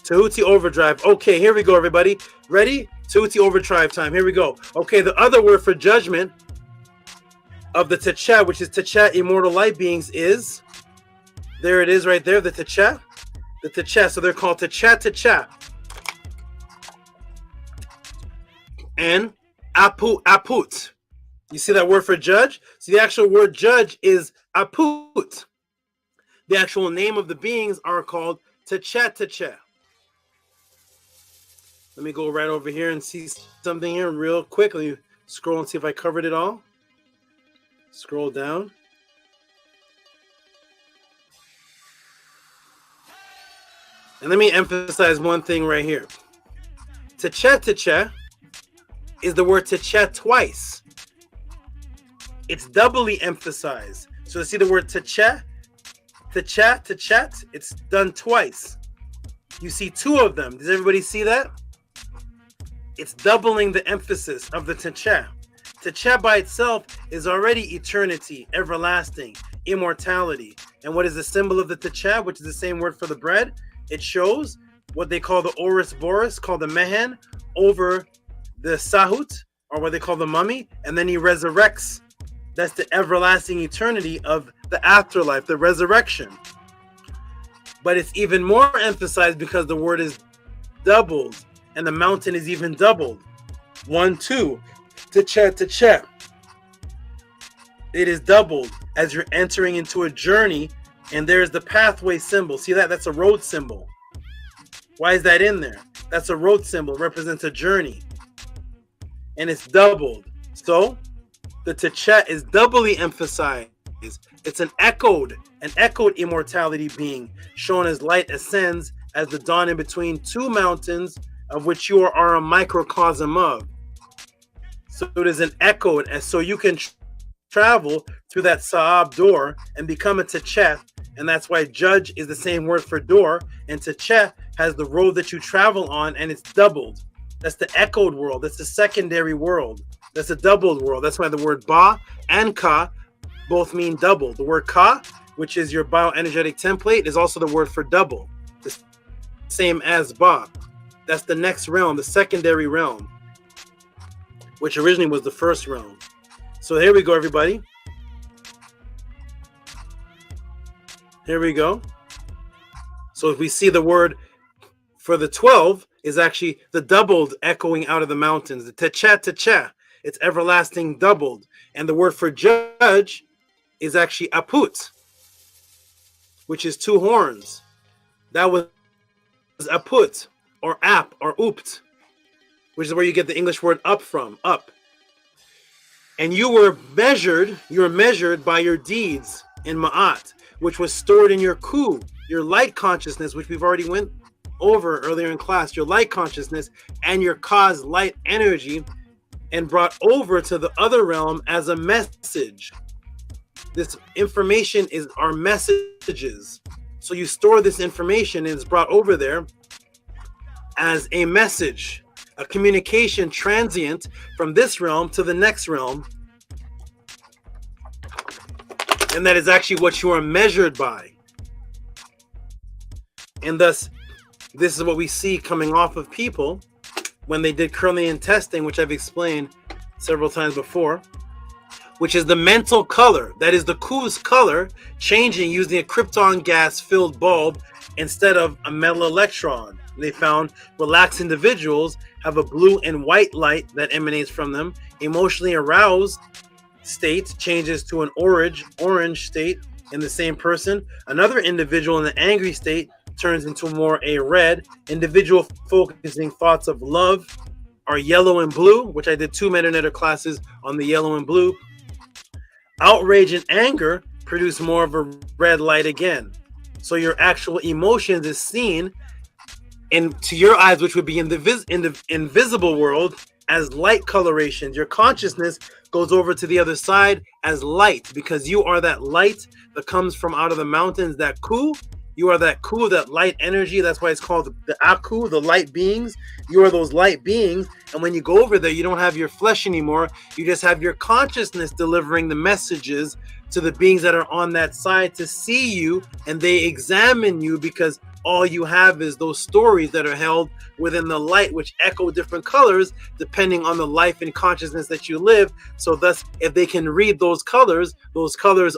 Tehuti overdrive. Okay, here we go, everybody. Ready? Tehuti overdrive time. Here we go. Okay, the other word for judgment of the Techet, which is Techet, immortal light beings, is, there it is right there, the Techet. The Techet. So they're called Techet. And Aput. You see that word for judge? So the actual word judge is Aput. The actual name of the beings are called Techet. Let me go right over here and see something here real quick. Let me scroll and see if I covered it all. Scroll down. And let me emphasize one thing right here. Techet is the word Techet twice. It's doubly emphasized. So to see the word Techet, it's done twice. You see two of them. Does everybody see that? It's doubling the emphasis of the Techet. Techet by itself is already eternity, everlasting, immortality. And what is the symbol of the Techet, which is the same word for the bread? It shows what they call the Oris Boris, called the Mehen, over the Sahut, or what they call the mummy, and then he resurrects. That's the everlasting eternity of the afterlife, the resurrection. But it's even more emphasized because the word is doubled, and the mountain is even doubled. 1, 2, Techet. It is doubled as you're entering into a journey, and there's the pathway symbol. See that? That's a road symbol. Why is that in there? That's a road symbol. It represents a journey. And it's doubled. So the Techet is doubly emphasized. It's an echoed immortality being, shown as light ascends as the dawn in between two mountains, of which you are a microcosm of. So it is an echoed, and so you can travel through that Saab door and become a Techet, and that's why judge is the same word for door, and Techet has the road that you travel on, and it's doubled. That's the echoed world. That's the secondary world. That's a doubled world. That's why the word Ba and Ka both mean double. The word Ka, which is your bioenergetic template, is also the word for double. The same as Ba. That's the next realm, the secondary realm, which originally was the first realm. So here we go, everybody. Here we go. So if we see the word for the 12 is actually the doubled echoing out of the mountains. The Techet. It's everlasting doubled. And the word for judge is actually Aput, which is two horns. That was Aput, or Ap, or Upt, which is where you get the English word up from, up. And you were measured by your deeds in Ma'at, which was stored in your Ku, your light consciousness, which we've already went over earlier in class, your light consciousness and your cause light energy, and brought over to the other realm as a message. This information is our messages. So you store this information and it's brought over there as a message, a communication transient from this realm to the next realm. And that is actually what you are measured by. And thus, this is what we see coming off of people when they did Kirlian testing, which I've explained several times before, which is the mental color. That is the Ku's color changing using a krypton gas-filled bulb instead of a metal electron. They found relaxed individuals have a blue and white light that emanates from them. Emotionally aroused state changes to an orange state in the same person. Another individual in the angry state turns into more a red. Individual focusing thoughts of love are yellow and blue, which I did 2 MELANATED classes on the yellow and blue. Outrage and anger produce more of a red light again. So your actual emotions is seen into your eyes, which would be in the invisible world, as light colorations. Your consciousness goes over to the other side as light, because you are that light that comes from out of the mountains, that Ku. You are that Ku, that light energy. That's why it's called the Aku, the light beings. You are those light beings. And when you go over there, you don't have your flesh anymore. You just have your consciousness delivering the messages to the beings that are on that side to see you, and they examine you, because all you have is those stories that are held within the light, which echo different colors depending on the life and consciousness that you live. So thus, if they can read those colors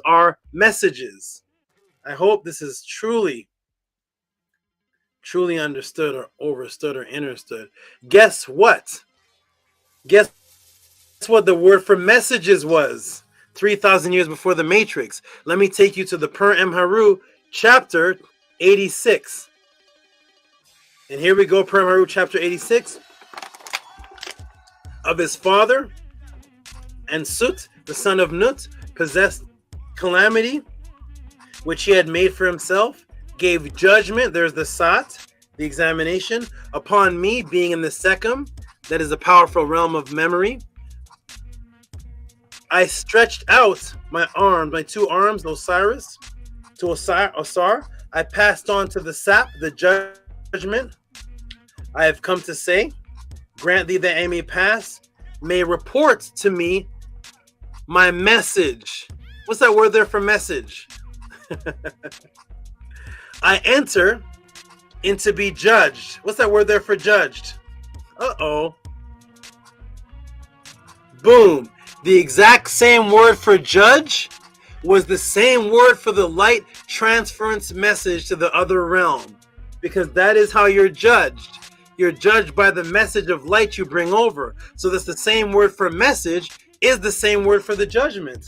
are messages. I hope this is truly understood or overstood or understood. Guess what? Guess what the word for messages was 3,000 years before the Matrix. Let me take you to the Per HERU chapter 86. And here we go, Per HERU chapter 86. Of his father, and Sut, the son of Nut, possessed calamity, which he had made for himself, gave judgment. There's the Sat, the examination, upon me, being in the Sekhem, that is a powerful realm of memory. I stretched out my arms, my 2 arms, Osiris, to Osar. I passed on to the Sap, the judgment. I have come to say, grant thee that I may pass, may report to me my message. What's that word there for message? I enter in to be judged. What's that word there for judged? Uh-oh. Boom. The exact same word for judge was the same word for the light transference message to the other realm, because that is how you're judged. You're judged by the message of light you bring over. So that's the same word for message is the same word for the judgment.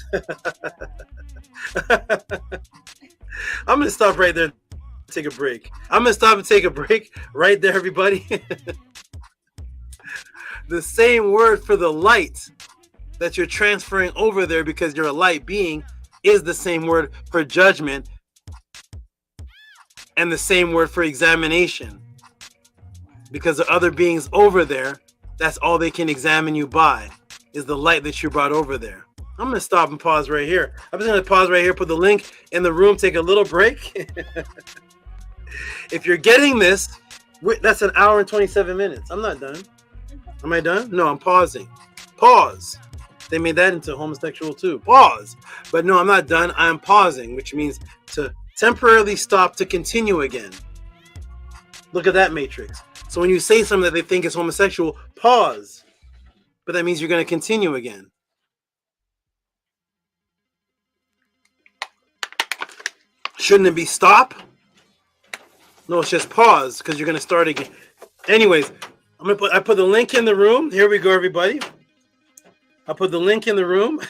I'm going to stop right there. Take a break. I'm going to stop and take a break right there, everybody. The same word for the light that you're transferring over there, because you're a light being, is the same word for judgment and the same word for examination, because the other beings over there, that's all they can examine you by, is the light that you brought over there. I'm going to stop and pause right here. I'm just going to pause right here, put the link in the room, take a little break. If you're getting this, that's an hour and 27 minutes. I'm not done. Am I done? No, I'm pausing. Pause. They made that into homosexual too. Pause. But no, I'm not done. I'm pausing, which means to temporarily stop to continue again. Look at that matrix. So when you say something that they think is homosexual, pause. But that means you're going to continue again. Shouldn't it be stop? No, it's just pause, because you're going to start again. Anyways, I put the link in the room. Here we go, everybody. I'll put the link in the room.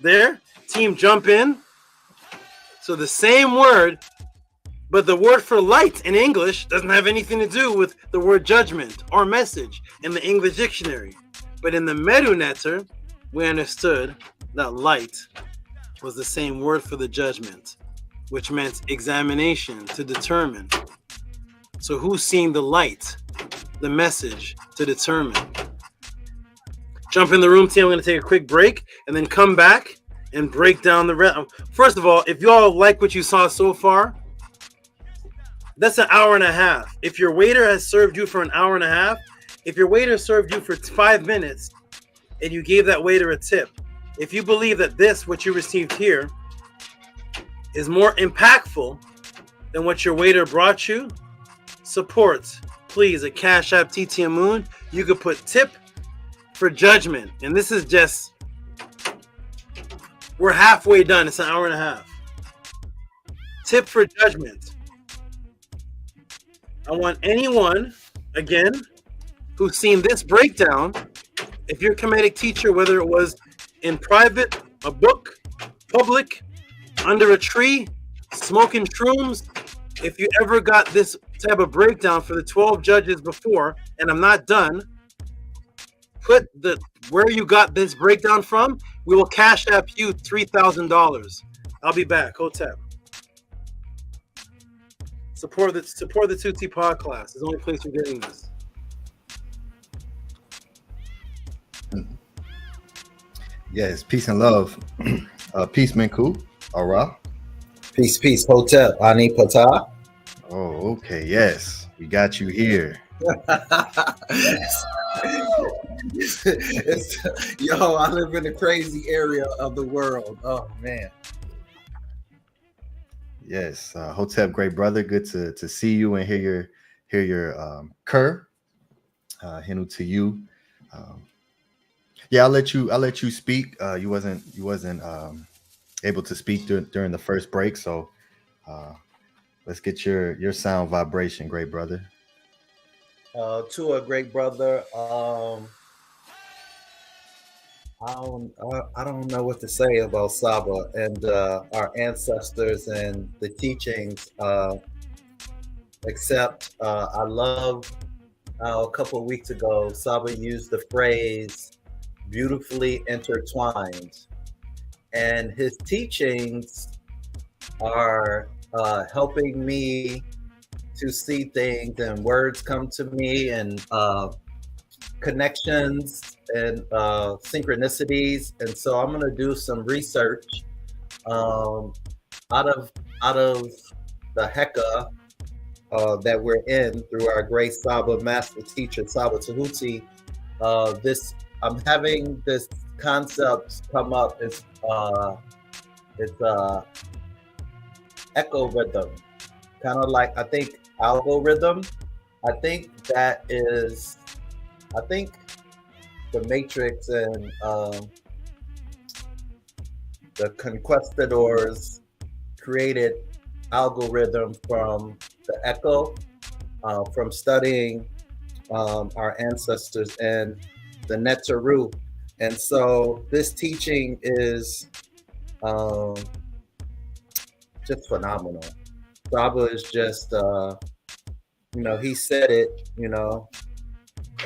There. Team, jump in. So the same word, but the word for light in English doesn't have anything to do with the word judgment or message in the English dictionary. But in the MELANATED, we understood that light was the same word for the judgment, which meant examination, to determine. So who's seeing the light, the message, to determine? Jump in the room, team. I'm going to take a quick break and then come back and break down the rest. First of all, if you all like what you saw so far, that's an hour and a half. If your waiter has served you for an hour and a half, if your waiter served you for 5 minutes and you gave that waiter a tip, If you believe that this, what you received here, is more impactful than what your waiter brought you, support, please, at Cash App TTM Moon. You could put tip for judgment. And this is just, we're halfway done. It's an hour and a half. Tip for judgment. I want anyone, again, who's seen this breakdown, if you're a Kemetic teacher, whether it was in private, a book, public, under a tree, smoking shrooms, if you ever got this type of breakdown for the 12 judges before, and I'm not done, put the where you got this breakdown from. We will Cash App you $3,000. I'll be back. Hotep. Support the Tehuti Podclass. It's the only place you're getting this. Yes, peace and love. Peace, Minku. Ara. Peace, peace. Hotep. Ani Pata. Oh, okay. Yes, we got you here. Yo, I live in a crazy area of the world. Oh man. Yes, Hotep, great brother. Good to see you and hear your Kerr. Henu to you. Yeah, I'll let you speak. You wasn't able to speak during the first break, so let's get your sound vibration, great brother. To a great brother. I don't know what to say about SABA and our ancestors and the teachings, except I love how a couple of weeks ago SABA used the phrase beautifully intertwined, and his teachings are helping me to see things, and words come to me, and connections and synchronicities. And so I'm going to do some research out of the Heka that we're in through our great SABA master teacher, SABA Tehuti. I'm having this concept come up. It's echo rhythm, kind of like, I think, algorithm. I think the Matrix and the conquistadors created algorithm from the echo, from studying our ancestors and the Neteru. And so this teaching is just phenomenal. SABA is just, he said it,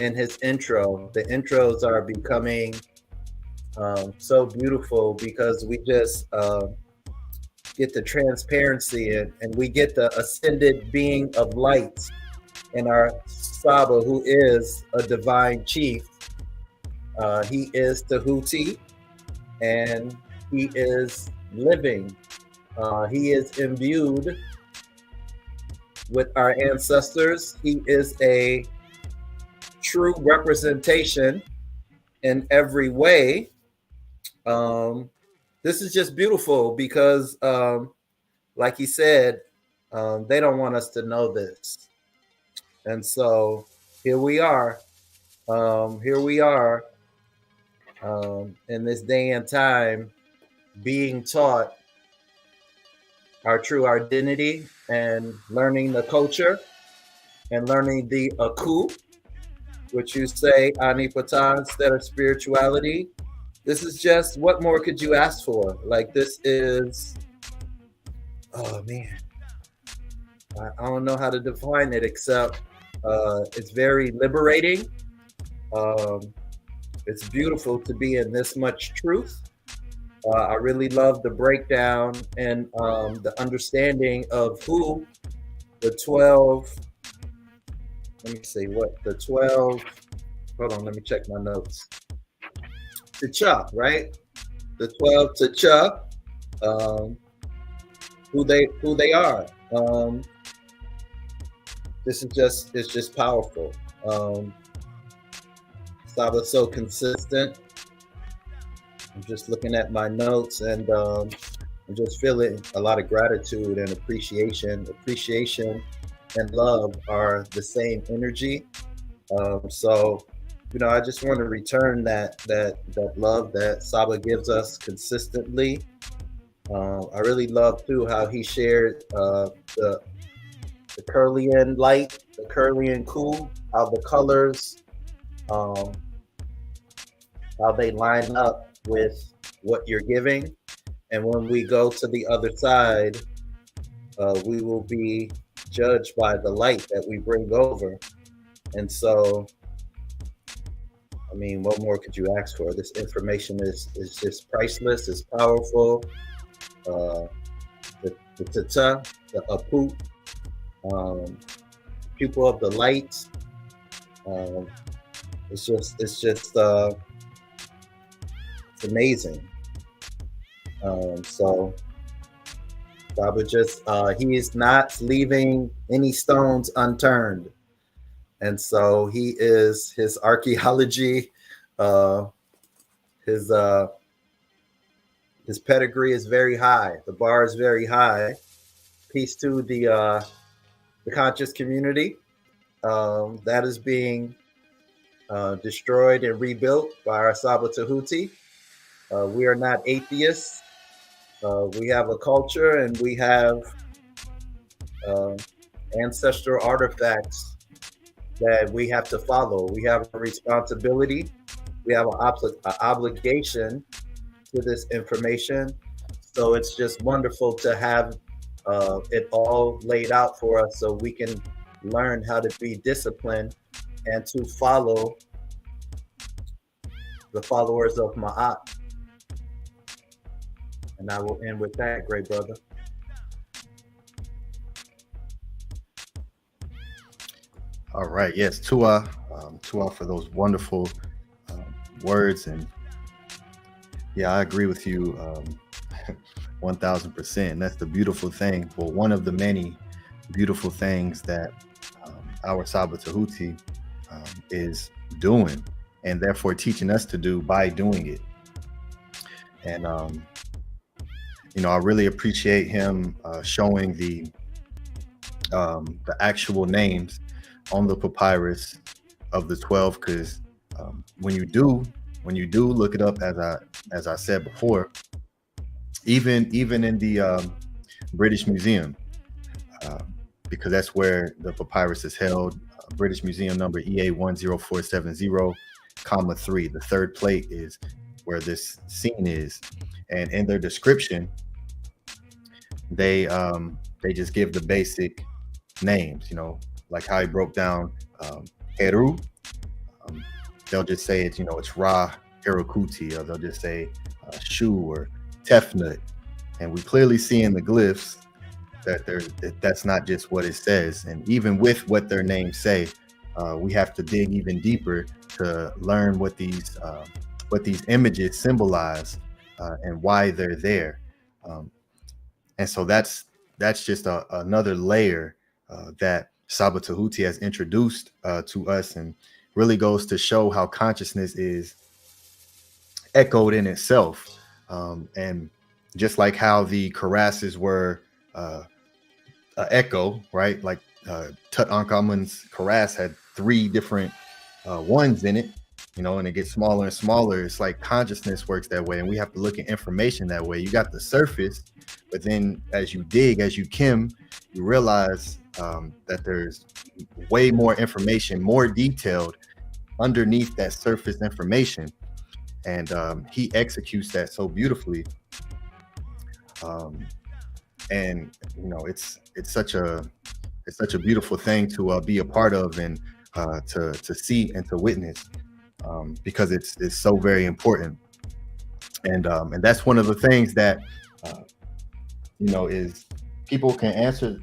in his intro. The intros are becoming so beautiful because we just get the transparency and we get the ascended being of light in our SABA, who is a divine chief. He is Tehuti, and he is living. He is imbued with our ancestors. He is a true representation in every way. This is just beautiful because, like he said, they don't want us to know this. And so here we are. In this day and time, being taught our true identity and learning the culture and learning the Aku, which you say Ani Pata instead of spirituality. This is just, what more could you ask for? Like, this is, oh man, I don't know how to define it, except it's very liberating. It's beautiful to be in this much truth. I really love the breakdown and the understanding of who the 12, let me see what the 12, hold on, let me check my notes. T'Cha, right? The 12 T'Cha, who they are. This is just, it's just powerful. SABA's so consistent. I'm just looking at my notes, and I'm just feeling a lot of gratitude and appreciation. Appreciation and love are the same energy. So, I just want to return that love that Saba gives us consistently. I really love too how he shared the Curlian light, the Curlian cool, how the colors, how they line up with what you're giving. And when we go to the other side, we will be judged by the light that we bring over. And so, I mean, what more could you ask for? This information is just priceless. It's powerful. The Tata, the Apu, people of the light. It's amazing. So Baba he is not leaving any stones unturned. And so he is, his archaeology, his pedigree is very high. The bar is very high. Peace to the conscious community that is being destroyed and rebuilt by our Saba Tehuti. We are not atheists. We have a culture, and we have ancestral artifacts that we have to follow. We have a responsibility. We have an obligation to this information. So it's just wonderful to have it all laid out for us so we can learn how to be disciplined and to follow the followers of Ma'at. And I will end with that, great brother. All right. Yes, Tua for those wonderful words. And yeah, I agree with you 1000%. That's the beautiful thing. Well, one of the many beautiful things that our Saba Tehuti is doing, and therefore teaching us to do by doing it. And, I really appreciate him showing the actual names on the papyrus of the 12, because when you do look it up, as I said before, even in the British Museum, because that's where the papyrus is held, British Museum number EA10470,3. The third plate is where this scene is, and in their description, they just give the basic names, like how he broke down HERU. They'll just say it's Ra Herakuti, or they'll just say Shu or Tefnut. And we clearly see in the glyphs that that's not just what it says. And even with what their names say, we have to dig even deeper to learn what these images symbolize and why they're there. And so that's just another layer that Saba Tehuti has introduced to us, and really goes to show how consciousness is echoed in itself. And just like how the Karasses were an echo, right? Like Tutankhamun's Karass had 3 different ones in it, and it gets smaller and smaller. It's like consciousness works that way, and we have to look at information that way. You got the surface, but then as you dig, as you kim, you realize that there's way more information, more detailed underneath that surface information. And he executes that so beautifully. And it's such a beautiful thing to be a part of, and to see and to witness, because it's so very important. And that's one of the things that is people can answer.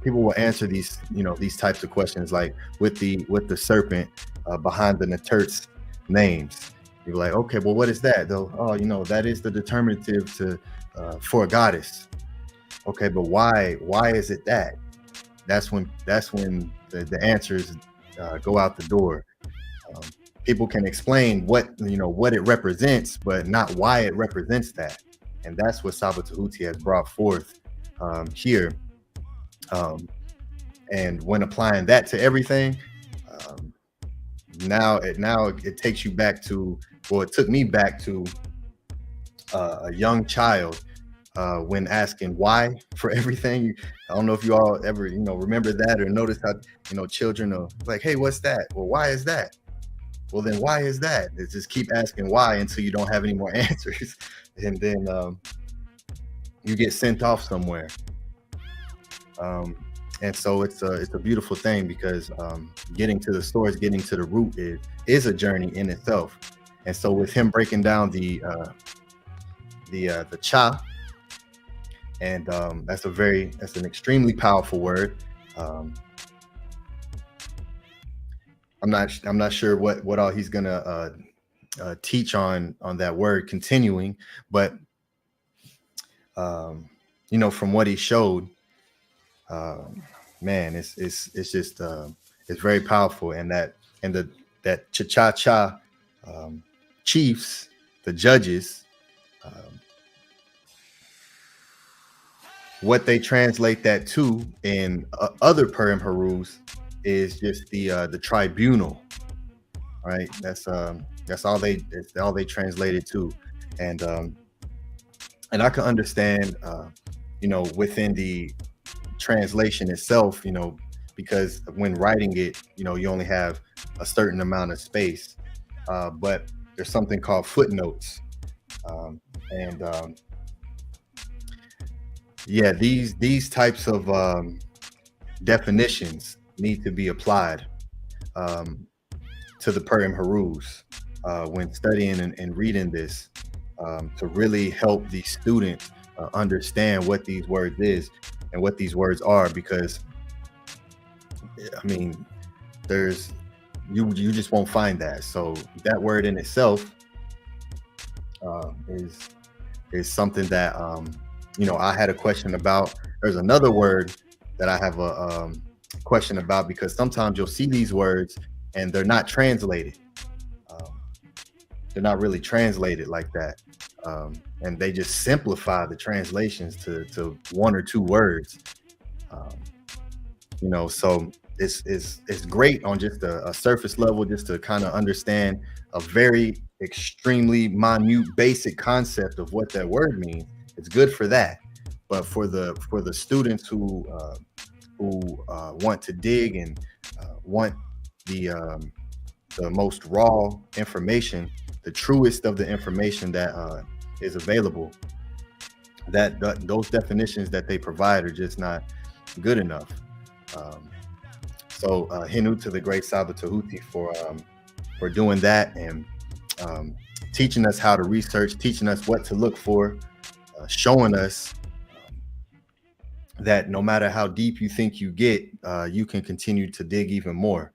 People will answer these these types of questions, like with the serpent behind the Netert's names. You're like, okay, well, what is that? They'll, that is the determinative for a goddess. Okay, but why is it that? That's when the answers go out the door. people can explain what it represents, but not why it represents that. And that's what SABA Tehuti has brought forth here. And when applying that to everything, now it takes you back to, well, it took me back to a young child when asking why for everything. I don't know if you all ever remember that or notice how children are like, hey, what's that? Well, why is that? Well, then why is that? It's just keep asking why until you don't have any more answers, and then you get sent off somewhere. And so it's a beautiful thing, because getting to the source, getting to the root is a journey in itself. And so with him breaking down the cha, and that's an extremely powerful word. I'm not sure what all he's gonna teach on that word continuing, but from what he showed, man, it's just it's very powerful. And that cha chiefs, the judges, what they translate that to in other Purim Herus is just the tribunal, right? That's all they translate it to. And I can understand within the translation itself, because when writing it, you only have a certain amount of space, but there's something called footnotes, these types of definitions need to be applied to the Purim Herus when studying and reading this, to really help the student understand what these words is and what these words are, because there's you just won't find that. So that word in itself is something that I had a question about. There's another word that I have a question about, because sometimes you'll see these words and they're not translated. They're not really translated like that. And they just simplify the translations to one or two words. So it's great on just a surface level, just to kind of understand a very extremely minute basic concept of what that word means. It's good for that. But for the students who want to dig and want the most raw information, the truest of the information that is available, those definitions that they provide are just not good enough. So Hinu to the great SABA Tehuti for doing that, and teaching us how to research, teaching us what to look for, showing us that no matter how deep you think you get, you can continue to dig even more.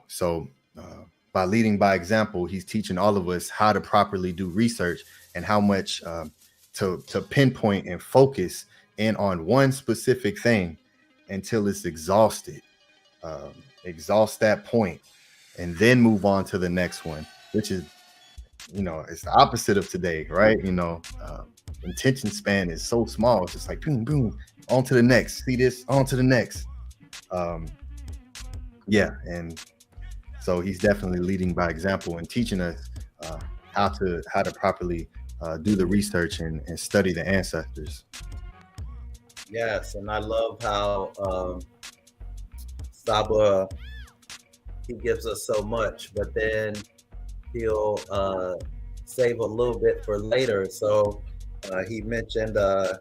So by leading by example, he's teaching all of us how to properly do research, and how much to pinpoint and focus in on one specific thing until it's exhausted. Exhaust that point, and then move on to the next one, which is, it's the opposite of today, right? Attention span is so small. It's just like boom, boom, on to the next. See this, on to the next. And so he's definitely leading by example and teaching us how to properly do the research and study the ancestors. Yes, and I love how SABA, he gives us so much, but then he'll save a little bit for later. So he mentioned to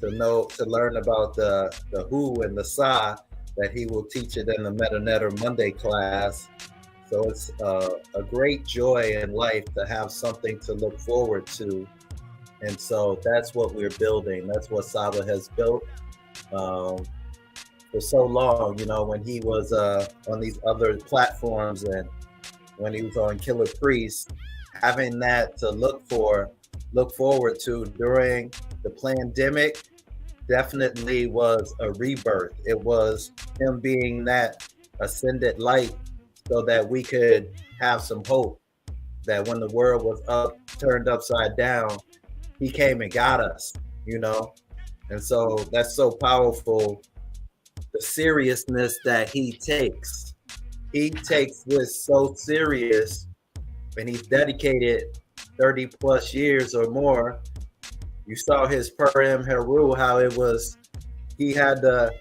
learn about the who and the sa, that he will teach it in the MELANATED Monday class. So it's a great joy in life to have something to look forward to. And so that's what we're building. That's what SABA has built for so long. When he was on these other platforms, and when he was on Killer Priest, having that to look forward to during the pandemic definitely was a rebirth. It was him being that ascended light so that we could have some hope that when the world was turned upside down, he came and got us, you know? And so that's so powerful, the seriousness that he takes. He takes this so serious, and he's dedicated 30 plus years or more. You saw his Purim HERU, how it was, he had to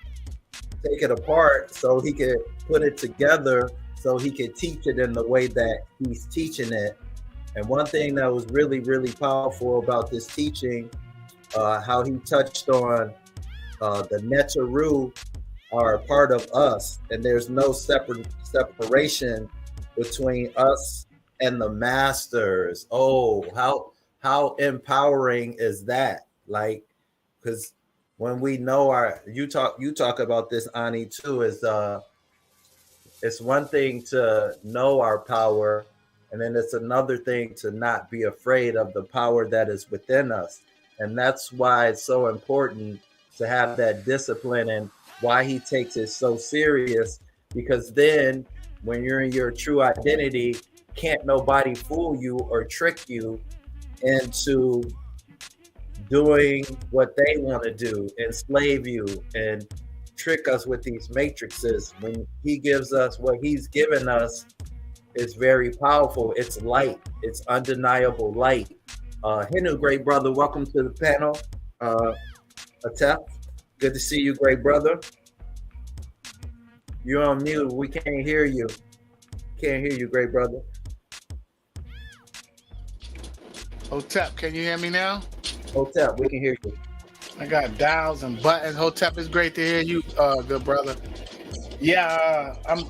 take it apart so he could put it together so he could teach it in the way that he's teaching it. And one thing that was really, really powerful about this teaching, how he touched on the Neteru are a part of us, and there's no separation between us and the masters. Oh, how empowering is that? Like, because when we know you talk about this, Ani, too, is it's one thing to know our power, and then it's another thing to not be afraid of the power that is within us. And that's why it's so important to have that discipline, and why he takes it so serious, because then when you're in your true identity, can't nobody fool you or trick you into doing what they want to do, enslave you and trick us with these matrices. When he gives us what he's given us, it's very powerful. It's light. It's undeniable light. Henu, great brother, welcome to the panel. Atep, good to see you, great brother. You're on mute. We can't hear you. Can't hear you, great brother. Hotep, can you hear me now? Hotep, we can hear you. I got dials and buttons. Hotep, it's great to hear you, good brother. Yeah, I'm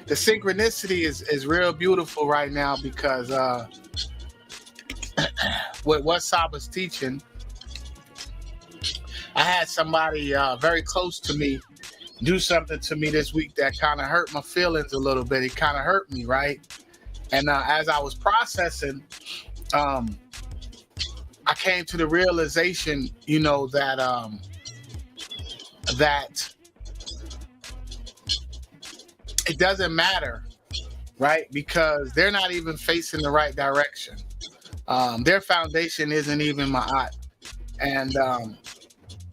the synchronicity is real beautiful right now, because with what SABA's teaching, I had somebody very close to me do something to me this week that kind of hurt my feelings a little bit. It kind of hurt me, right? And as I was processing, I came to the realization, you know, that that it doesn't matter, right? Because they're not even facing the right direction. Their foundation isn't even Ma'at. And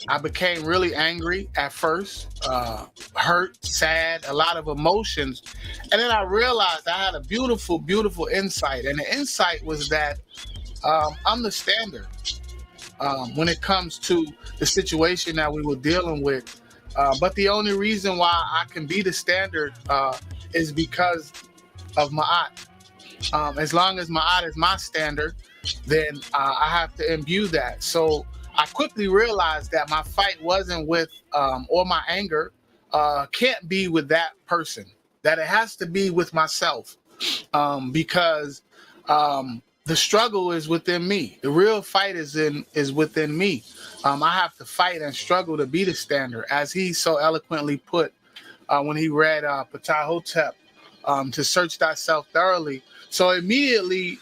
I became really angry at first, hurt, sad, a lot of emotions. And then I realized I had a beautiful, beautiful insight. And the insight was that I'm the standard when it comes to the situation that we were dealing with. But the only reason why I can be the standard is because of Ma'at. As long as Ma'at is my standard, then I have to imbue that. So I quickly realized that my fight wasn't with, or my anger can't be with that person, that it has to be with myself, because the struggle is within me. The real fight is within me. I have to fight and struggle to be the standard, as he so eloquently put when he read Ptahhotep, to search thyself thoroughly. So immediately,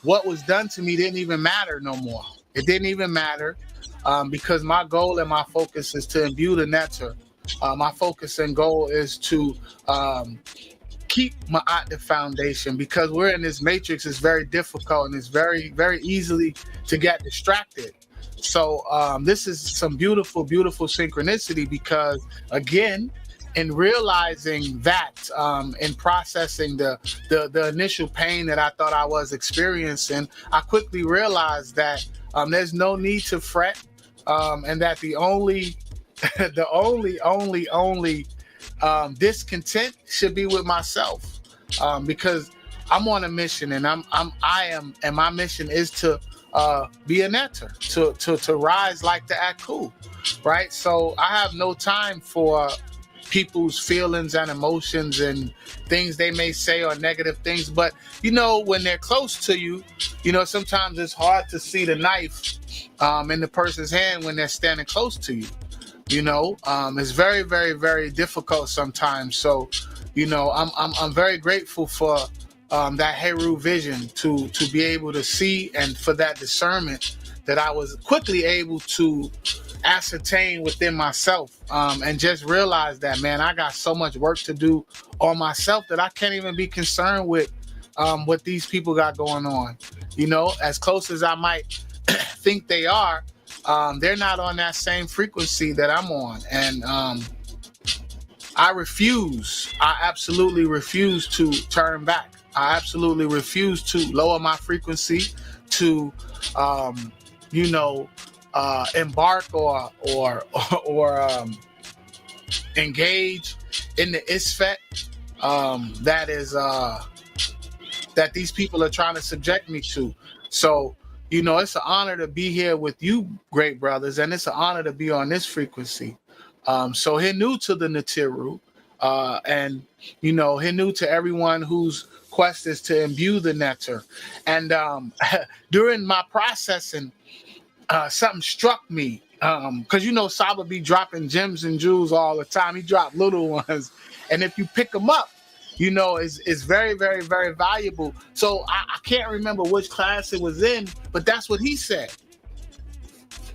what was done to me didn't even matter no more. It didn't even matter, because my goal and my focus is to imbue the netter. My focus and goal is to keep Ma'at the foundation, because we're in this matrix. It's very difficult, and it's very, very easily to get distracted. So this is some beautiful, beautiful synchronicity, because again, in realizing that, in processing the initial pain that I thought I was experiencing, I quickly realized that there's no need to fret, and that the only discontent should be with myself, because I'm on a mission, and and my mission is to be a netter, to rise like the Aku, right? So I have no time for people's feelings and emotions and things they may say, or negative things. But you know, when they're close to you, you know, sometimes it's hard to see the knife in the person's hand when they're standing close to you. You know, it's very, very, very difficult sometimes. So, you know, I'm very grateful for that HERU vision to be able to see, and for that discernment that I was quickly able to ascertain within myself, and just realize that, man, I got so much work to do on myself that I can't even be concerned with what these people got going on. You know, as close as I might think they are, they're not on that same frequency that I'm on. And I absolutely refuse to turn back. I absolutely refuse to lower my frequency, to embark or engage in the isfet that these people are trying to subject me to. So, you know, it's an honor to be here with you, great brothers, and it's an honor to be on this frequency. So Henu to the Natiru, and, you know, Henu to everyone whose quest is to imbue the nectar. And during my processing, something struck me, because, you know, Saba be dropping gems and jewels all the time. He dropped little ones. And if you pick them up, you know, it's very, very, very valuable. So I can't remember which class it was in, but that's what he said.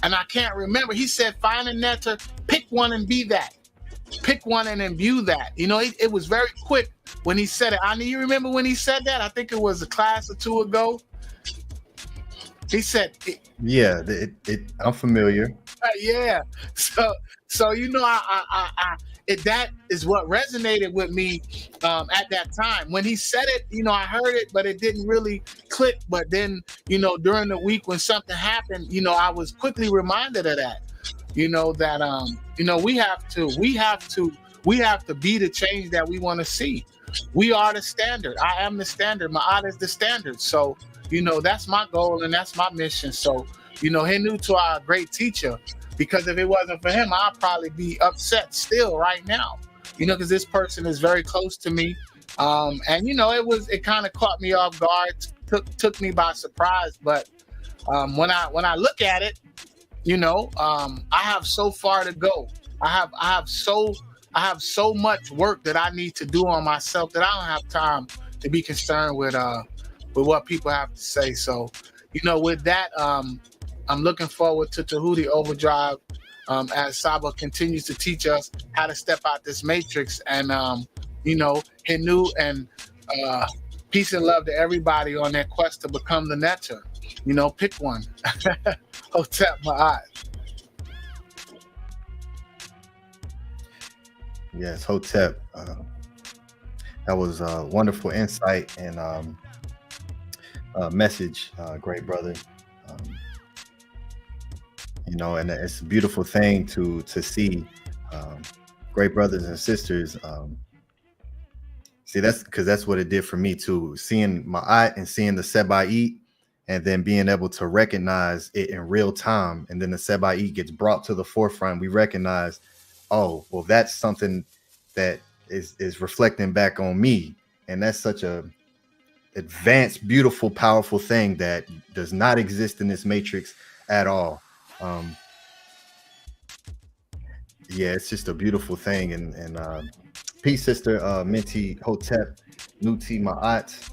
And I can't remember. He said, find a nectar, pick one and be that. Pick one and imbue that. You know, it was very quick when he said it. I mean, you remember when he said that? I think it was a class or two ago. He said, "Yeah, I'm familiar." Yeah. So you know, that is what resonated with me at that time. When he said it, you know, I heard it, but it didn't really click. But then, you know, during the week when something happened, you know, I was quickly reminded of that. You know, that you know, we have to be the change that we want to see. We are the standard. I am the standard. Ma'at is the standard. So, you know, that's my goal and that's my mission. So, you know, Henu to our great teacher, because if it wasn't for him, I'd probably be upset still right now, you know, because this person is very close to me. And, you know, it kind of caught me off guard, took me by surprise. But when I look at it, you know, I have so far to go. I have so much work that I need to do on myself that I don't have time to be concerned with what people have to say. So, you know, with that, I'm looking forward to Tehuti Overdrive as Saba continues to teach us how to step out this matrix. And, you know, Henu and peace and love to everybody on their quest to become the nectar. You know, pick one. Hotep Ma'at. Yes, Hotep. That was a wonderful insight and message, great brother. You know, and it's a beautiful thing to see great brothers and sisters. See, that's what it did for me too. Seeing Ma'at and seeing the Seba'it, and then being able to recognize it in real time, and then the Seba'it gets brought to the forefront. We recognize, oh, well, that's something that is reflecting back on me, and that's such a advanced, beautiful, powerful thing that does not exist in this matrix at all. Yeah, it's just a beautiful thing. And peace, sister Minty Hotep, Nuti Ma'at,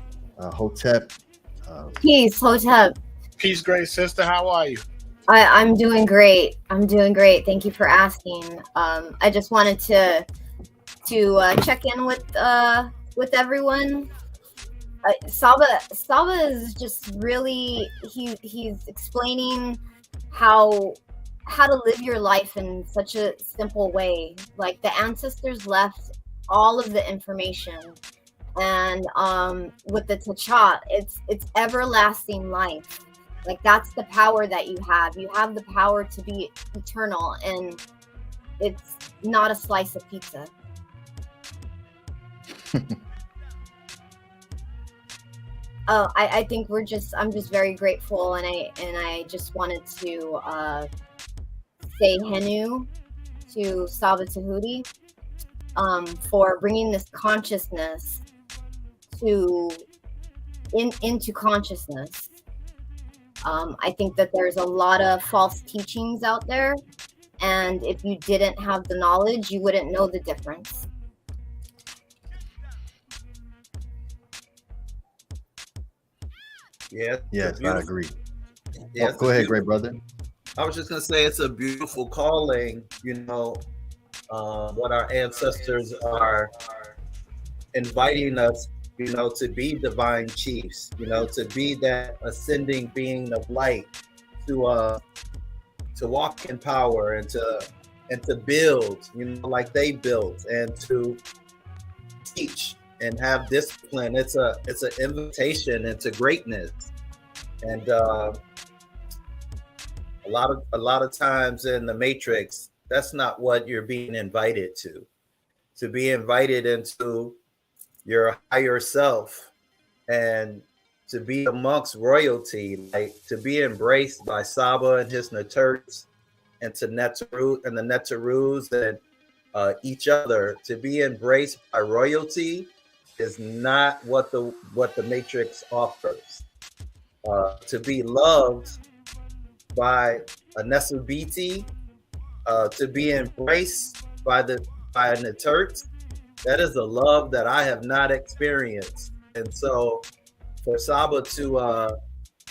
Hotep. Peace, Hotep. Peace, great sister. How are you? I'm doing great. I'm doing great. Thank you for asking. I just wanted to check in with everyone. Saba is just really he's explaining how to live your life in such a simple way. Like, the ancestors left all of the information, and with the Tachat, it's everlasting life. Like, that's the power that you have. You have the power to be eternal, and it's not a slice of pizza. I think I'm just very grateful, and I just wanted to say Henu to Saba Tehuti for bringing this consciousness into consciousness. I think that there's a lot of false teachings out there, and if you didn't have the knowledge, you wouldn't know the difference. Yeah. Yes, I agree. Yeah, go ahead, great brother. I was just gonna say it's a beautiful calling, what our ancestors are inviting us, to be divine chiefs, to be that ascending being of light, to walk in power and to build, like they built, and to teach and have discipline. It's an invitation into greatness, and a lot of times in the Matrix, that's not what you're being invited to. To be invited into your higher self and to be amongst royalty, like to be embraced by Saba and his Neterts, and to Neteru and the Neterus and each other. To be embraced by royalty is not what the Matrix offers. To be loved by a Nesubiti, to be embraced by a Netert, that is a love that I have not experienced. And so for Saba to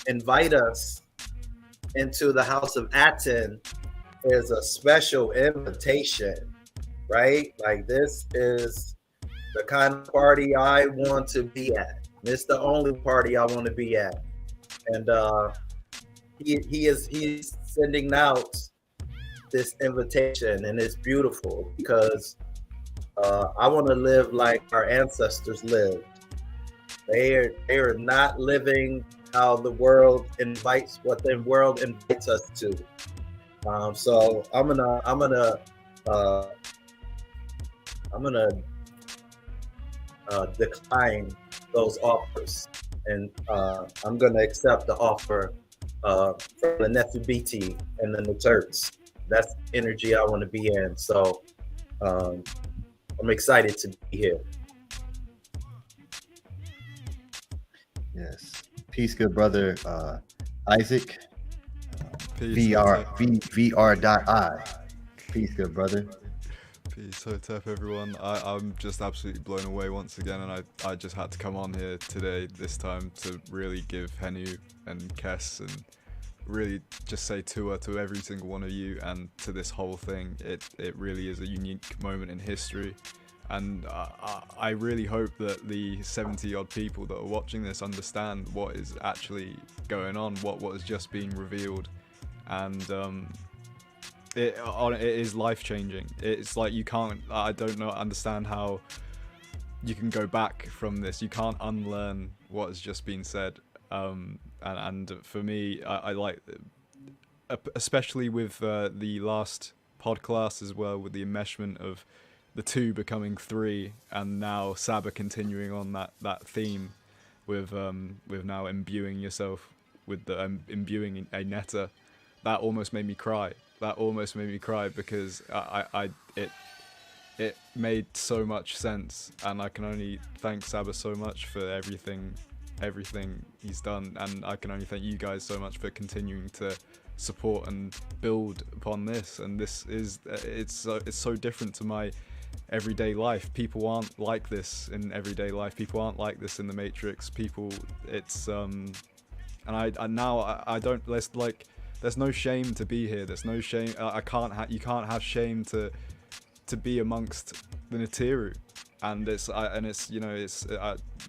invite us into the house of ATTON is a special invitation, right? Like, this is the kind of party I want to be at. It's the only party I want to be at. And he's sending out this invitation, and it's beautiful because I want to live like our ancestors lived. They are not living how the world invites, what the world invites us to. So I'm gonna decline those offers, and I'm gonna accept the offer from the Nefertiti and the Neterts. That's the energy I want to be in. So I'm excited to be here. Yes. Peace, good brother Isaac. Peace, VR.I. Peace, good brother. Peace, Hotep, everyone. I'm just absolutely blown away once again, and I just had to come on here today, this time, to really give Henu and Kes and really just say to every single one of you and to this whole thing. It really is a unique moment in history, and I really hope that the 70 odd people that are watching this understand what is actually going on, what is just being revealed, and it is life-changing. It's like I don't understand how you can go back from this. You can't unlearn what has just been said. And for me, I like, especially with the last Podclass as well, with the enmeshment of the two becoming three, and now SABA continuing on that theme with now imbuing yourself with the imbuing a Netta. That almost made me cry. Because it made so much sense, and I can only thank SABA so much for everything he's done, and I can only thank you guys so much for continuing to support and build upon this. And this is it's so different to my everyday life. People aren't like this in everyday life. People aren't like this in the Matrix. And I don't, there's no shame to be here. There's no shame. You can't have shame to be amongst the Neteru, and it's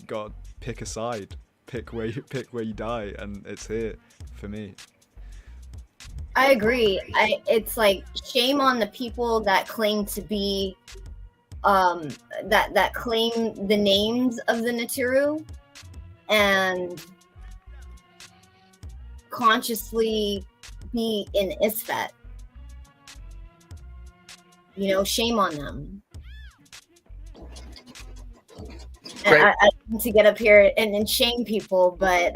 God, pick a side, pick where you die, and it's here for me. I agree. It's like, shame on the people that claim to be that claim the names of the Neteru and consciously be in Isfet. Shame on them. And I need to get up here and shame people, but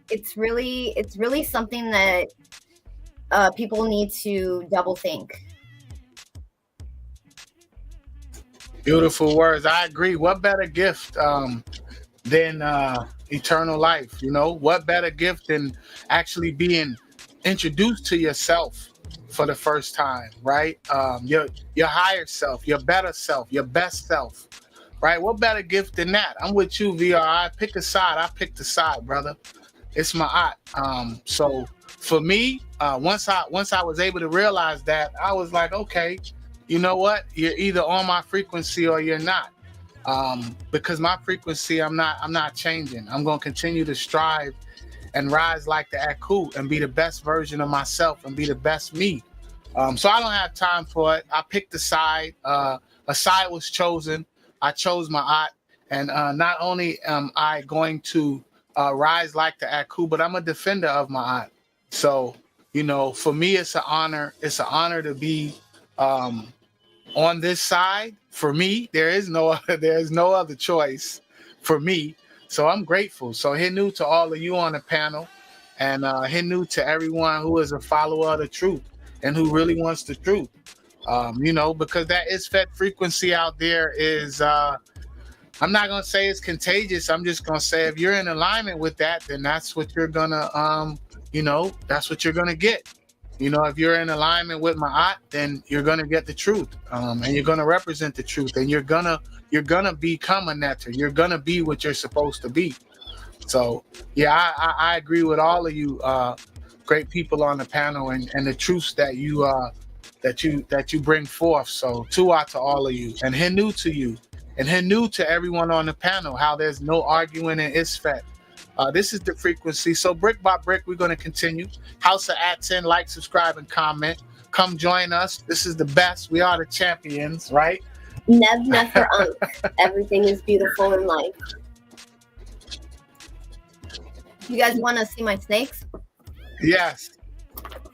it's really something that people need to double think. Beautiful words. I agree. What better gift than eternal life? What better gift than actually being introduced to yourself for the first time, right? Your higher self, your better self, your best self, right? What better gift than that? I'm with you, VRI. Pick a side. I picked the side, brother. it's my aunt. So for me, once I was able to realize that, I was like, okay, you know what? You're either on my frequency or you're not. Because my frequency, I'm not changing. I'm gonna continue to strive and rise like the Aku and be the best version of myself and be the best me. So I don't have time for it. I picked a side. A side was chosen. I chose my aunt, and not only am I going to rise like the Aku, but I'm a defender of my aunt. So, you know, for me, it's an honor. It's an honor to be on this side. For me, there is no other choice for me. So I'm grateful. So Henu to all of you on the panel, and Henu to everyone who is a follower of the truth and who really wants the truth. You know, because that ISFET frequency out there is, I'm not going to say it's contagious. I'm just going to say if you're in alignment with that, then that's what you're going to, you know, that's what you're going to get. You know, if you're in alignment with Ma'at, then you're going to get the truth, and you're going to represent the truth, and you're going to become a netter. You're going to be what you're supposed to be. So, yeah, I agree with all of you great people on the panel and the truths that you bring forth. So, Tu'a to all of you, and Henu to you, and Henu to everyone on the panel, how there's no arguing in ISFET. This is the frequency. So brick by brick, we're going to continue. House of ATTON, like, subscribe, and comment. Come join us. This is the best. We are the champions, right? Nev, never everything is beautiful in life. You guys want to see my snakes? Yes.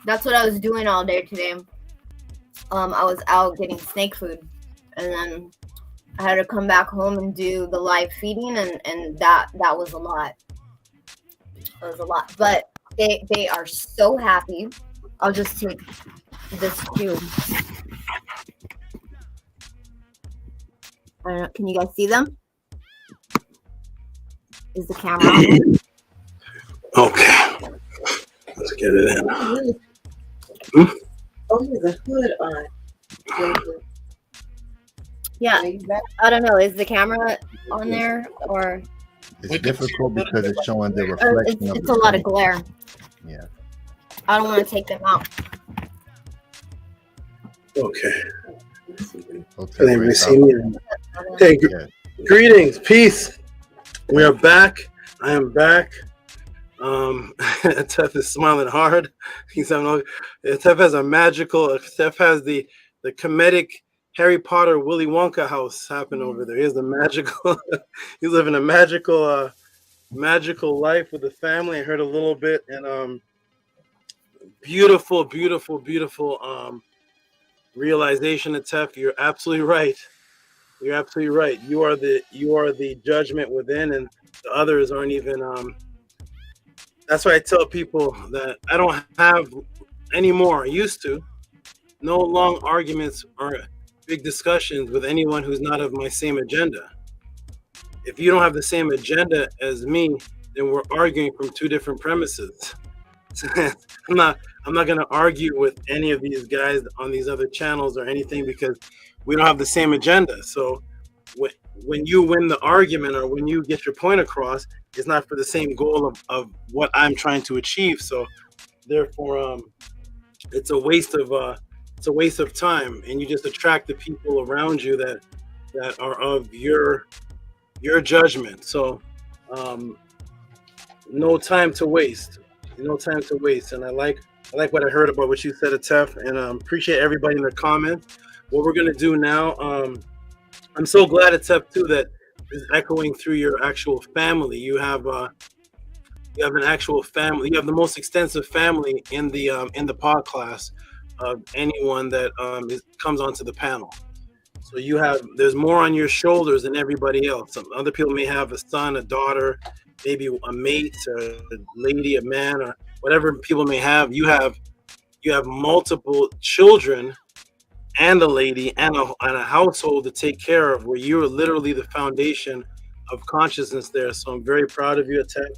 That's what I was doing all day today. I was out getting snake food, and then I had to come back home and do the live feeding, and that was a lot. It was a lot, but they are so happy. I'll just take this cube. I don't know, can you guys see them? Is the camera on? Okay, let's get it in. Oh, there's a hood on. Yeah, I don't know. Is the camera on there or? It's difficult because it's showing the reflection. It's a lot of glare. Yeah. I don't want to take them out. Okay. Okay. Can anybody see me? Hey, greetings, peace. We are back. I am back. Tef is smiling hard. Tef has a magical. Tef has the comedic Harry Potter Willy Wonka house happen over there. He has the magical. He's living a magical life with the family. I heard a little bit, and beautiful realization of Tef. You're absolutely right. You're absolutely right. You are the judgment within, and the others aren't even. That's why I tell people that I don't have anymore. I used to. No long arguments or big discussions with anyone who's not of my same agenda. If you don't have the same agenda as me, then we're arguing from two different premises. I'm not going to argue with any of these guys on these other channels or anything because we don't have the same agenda. So when you win the argument or when you get your point across, it's not for the same goal of what I'm trying to achieve. So therefore, it's a waste of time, and you just attract the people around you that are of your judgment. So no time to waste. And I like what I heard about what you said, Atef, and appreciate everybody in the comments. What we're gonna do now, I'm so glad, Atef, too, that is echoing through your actual family. You have an actual family. You have the most extensive family in the Podclass of anyone that comes onto the panel. So there's more on your shoulders than everybody else. Some other people may have a son, a daughter, maybe a mate, a lady, a man, or whatever people may have. You have multiple children and a lady and a household to take care of, where you are literally the foundation of consciousness there. So I'm very proud of you, Attack.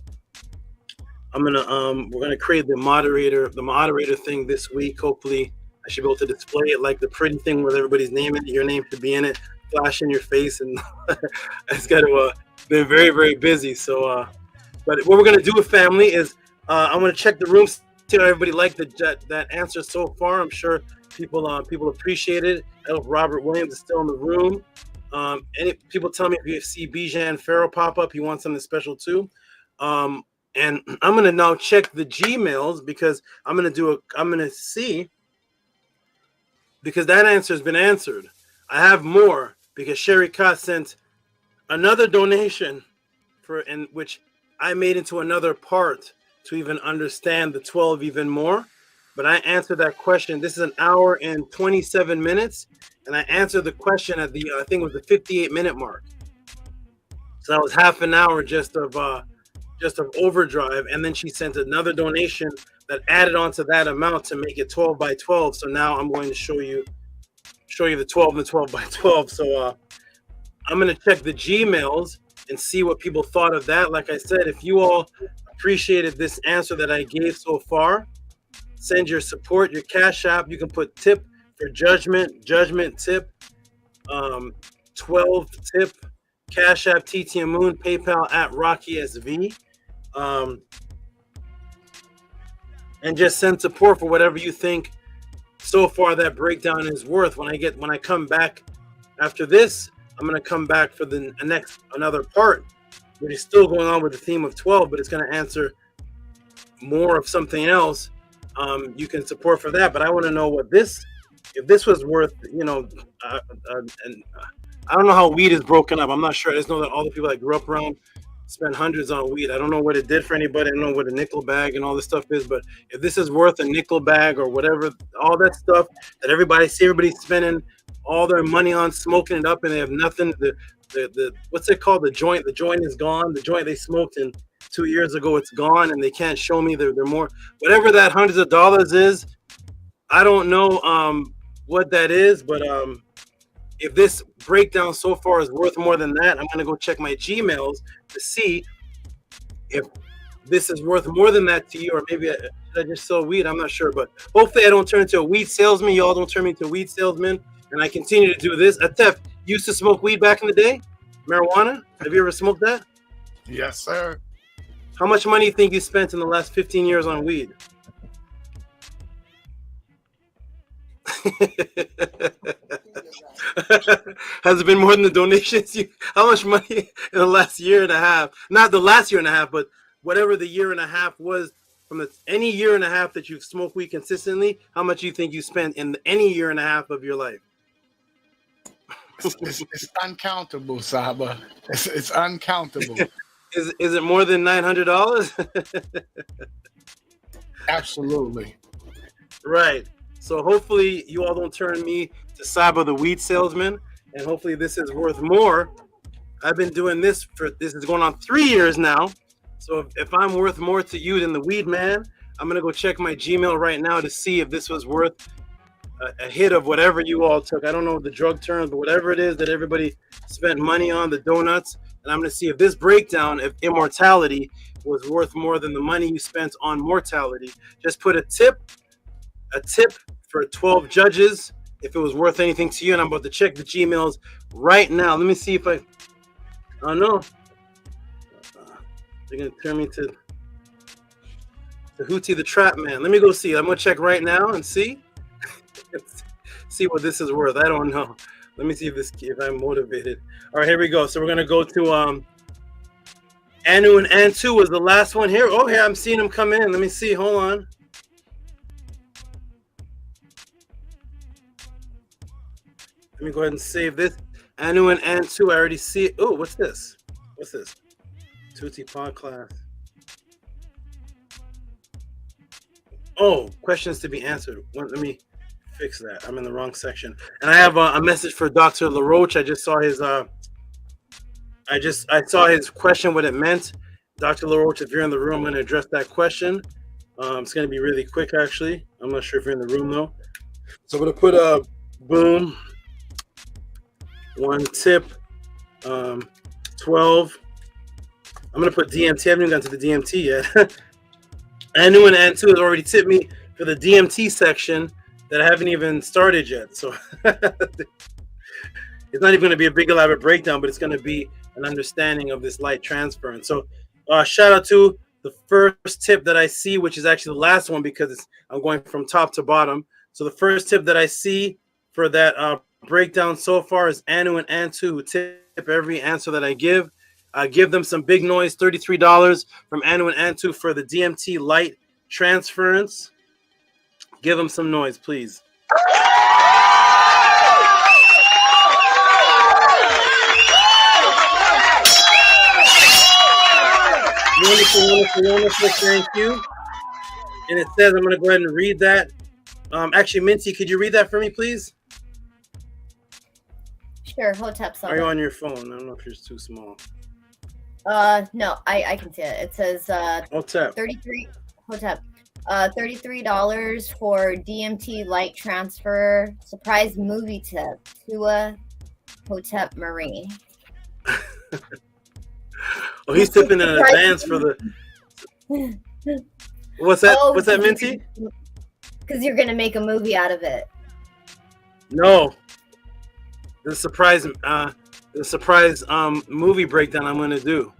We're gonna create the moderator thing this week. Hopefully I should be able to display it like the pretty thing with everybody's name in it. Your name should be in it, flash in your face, and I just got to been very, very busy. So But what we're gonna do with family is I'm gonna check the room, see how everybody liked that answer so far. I'm sure people appreciate it. I hope Robert Williams is still in the room. Any people tell me if you see Bijan Farrow pop up, he wants something special too. And I'm gonna now check the Gmails because I'm gonna see, because that answer has been answered. I have more because SHARIKA sent another donation which I made into another part to even understand the 12 even more. But I answered that question. This is an hour and 27 minutes, and I answered the question at the I think it was the 58-minute mark. So that was half an hour just of overdrive, and then she sent another donation that added on to that amount to make it 12 by 12. So now I'm going to show you the 12 and 12 by 12. So I'm going to check the Gmails and see what people thought of that. Like I said, if you all appreciated this answer that I gave so far, send your support, your Cash App. You can put tip for judgment tip, 12 tip, Cash App, TTM Moon, PayPal at Rocky SV. And just send support for whatever you think so far that breakdown is worth. When I come back after this, I'm going to come back for another part, which is still going on with the theme of 12, but it's going to answer more of something else. You can support for that, but I want to know if this was worth, and I don't know how weed is broken up. I'm not sure. I just know that all the people that grew up around spend hundreds on weed. I don't know what it did for anybody. I don't know what a nickel bag and all this stuff is, but if this is worth a nickel bag or whatever, all that stuff that everybody's spending all their money on, smoking it up, and they have nothing. The what's it called? The joint is gone. The joint they smoked in 2 years ago, it's gone, and they can't show me they're more, whatever that hundreds of dollars is. I don't know what that is, but if this breakdown so far is worth more than that, I'm gonna go check my Gmails to see if this is worth more than that to you, or maybe I just sell weed. I'm not sure, but hopefully I don't turn into a weed salesman. Y'all don't turn me into a weed salesman, and I continue to do this. Atef, you used to smoke weed back in the day? Marijuana? Have you ever smoked that? Yes, sir. How much money do you think you spent in the last 15 years on weed? Has it been more than the donations? How much money in the last year and a half? Not the last year and a half, but whatever the year and a half was from any year and a half that you've smoked weed consistently. How much do you think you spent in any year and a half of your life? It's uncountable, Saba. It's uncountable. Is it more than $900? Absolutely. Right. So hopefully you all don't turn me to Saba the weed salesman, and hopefully this is worth more. I've been doing this is going on 3 years now. So if I'm worth more to you than the weed man, I'm gonna go check my Gmail right now to see if this was worth a hit of whatever you all took. I don't know the drug terms, but whatever it is that everybody spent money on, the donuts, and I'm gonna see if this breakdown of immortality was worth more than the money you spent on mortality. Just put a tip for 12 judges if it was worth anything to you, and I'm about to check the Gmails right now. Let me see if I know. They're gonna turn me to Tehuti the Trap Man. Let me go see. I'm gonna check right now and see see what this is worth. I don't know. Let me see if I'm motivated. All right, here we go. So we're gonna go to Anu and Antu was the last one here. Oh, here I'm seeing them come in. Let me see. Hold on. Let me go ahead and save this. Anu and Antu, I already see it. Oh, what's this? What's this? Tutti Podclass. Oh, questions to be answered. Let me fix that. I'm in the wrong section. And I have a message for Dr. LaRoche. I just saw his I saw his question, what it meant. Dr. LaRoche, if you're in the room, I'm going to address that question. It's going to be really quick, actually. I'm not sure if you're in the room, though. So I'm going to put boom, 1 tip, 12. I'm going to put DMT. I haven't even gotten to the DMT yet. Anu and Antu has already tipped me for the DMT section that I haven't even started yet. So it's not even going to be a big elaborate breakdown, but it's going to be an understanding of this light transference. So Shout out to the first tip that I see, which is actually the last one because I'm going from top to bottom. So the first tip that I see for that breakdown so far is Anu and Antu, who tip every answer that I give. Give them some big noise, $33 from Anu and Antu for the DMT light transference. Give them some noise, please. Wonderful, wonderful, wonderful. Thank you. And it says, I'm going to go ahead and read that. Actually, Minty, could you read that for me, please? Sure, Hotep. Are you on your phone? I don't know if it's too small. No, I can see it. It says Hotep. 33 Hotep. $33 for DMT light transfer. Surprise movie tip to a Hotep Marie. Oh, he's tipping in advance for the. What's that? Oh, What's that, Minty? Because you're gonna make a movie out of it. No. The surprise movie breakdown I'm gonna do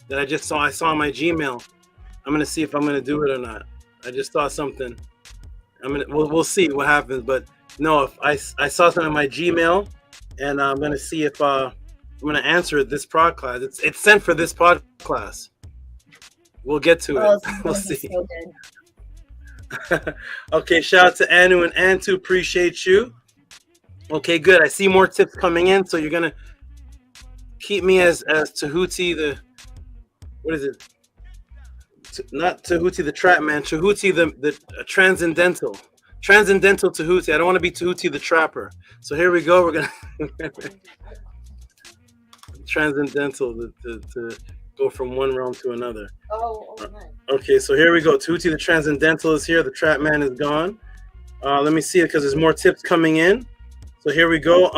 that I just saw. I saw on my Gmail. I'm gonna see if I'm gonna do it or not. I just saw something. We'll see what happens. But no, if I saw something in my Gmail, and I'm gonna see if I'm gonna answer it this podcast. It's sent for this podcast. We'll get to it. We'll see. So good. Okay, shout out to Anu and Antu. Appreciate you. Okay, good. I see more tips coming in, so you're gonna keep me as Tehuti the what is it? Not Tehuti the trap man. Tehuti the transcendental Tehuti. I don't want to be Tehuti the trapper. So here we go. We're gonna transcendental to go from one realm to another. Oh, nice. Okay, so here we go. Tehuti the transcendental is here. The trap man is gone. Let me see it because there's more tips coming in. So here we go.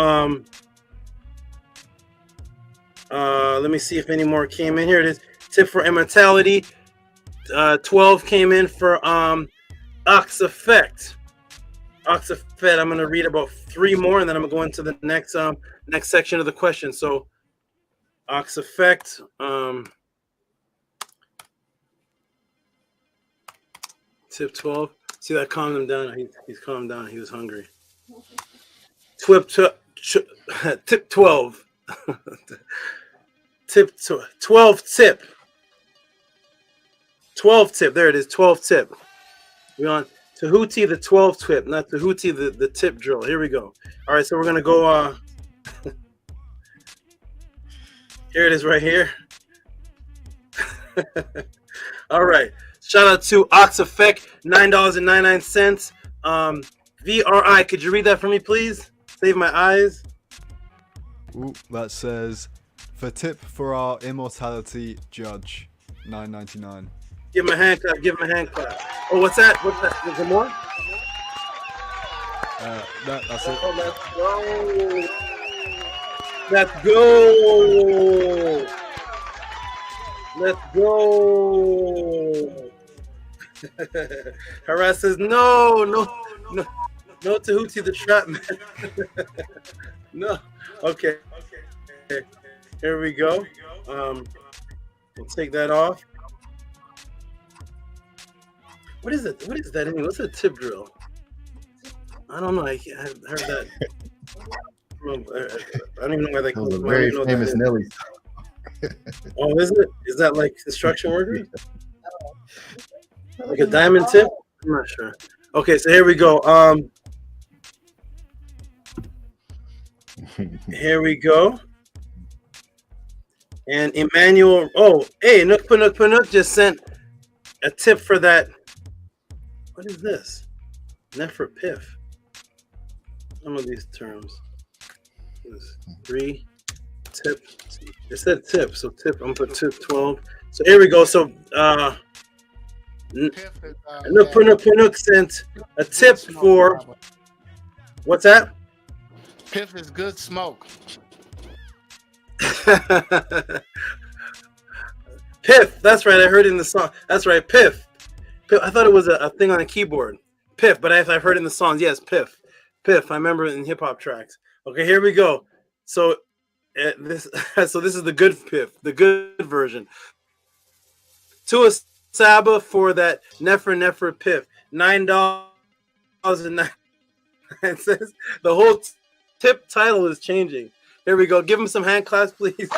Let me see if any more came in. Here it is. Tip for immortality. 12 came in for Ox Effect. Ox Effect. I'm gonna read about 3 more, and then I'm gonna go into the next section of the question. So Ox Effect. Tip 12. See that calmed him down. He's calmed down. He was hungry. Tip 12. Tip 12 tip. 12 tip. There it is. 12 tip. We're on Tehuti the 12 tip, not Tehuti the tip drill. Here we go. All right, so we're gonna go. Here it is right here. All right. Shout out to Ox Effect, $9.99. VRI, could you read that for me, please? Save my eyes. Ooh, that says, for tip for our immortality judge, $9.99. Give him a hand clap. Give him a hand clap. Oh, what's that? What's that? Is there more? That's it. Oh, let's go. Let's go. Harass says, no Tehuti the trap man. No. Okay. Here we go. We'll take that off. What is it? What is that anyway? What's a tip drill? I don't know. I heard that. I don't even know where they call it. Very famous Nelly. Oh, is it? Is that like construction workers? Like a diamond tip? I'm not sure. Okay, so here we go. Here we go. And Emmanuel, hey, Nook Panuk just sent a tip for that. What is this? Nefert Piff. Some of these terms. This 3 tip. It said tip, so tip. I'm gonna put tip 12. So here we go. So Nook Panuk sent a tip for what's that? Piff is good smoke. Piff, that's right. I heard it in the song. That's right, Piff. I thought it was a thing on a keyboard. Piff, but I've heard it in the songs. Yes, Piff. I remember it in hip hop tracks. Okay, here we go. So this is the good Piff, the good version. To a SABA for that Nefer Piff. $9.09. It says the whole tip title is changing. Here we go. Give him some hand claps, please.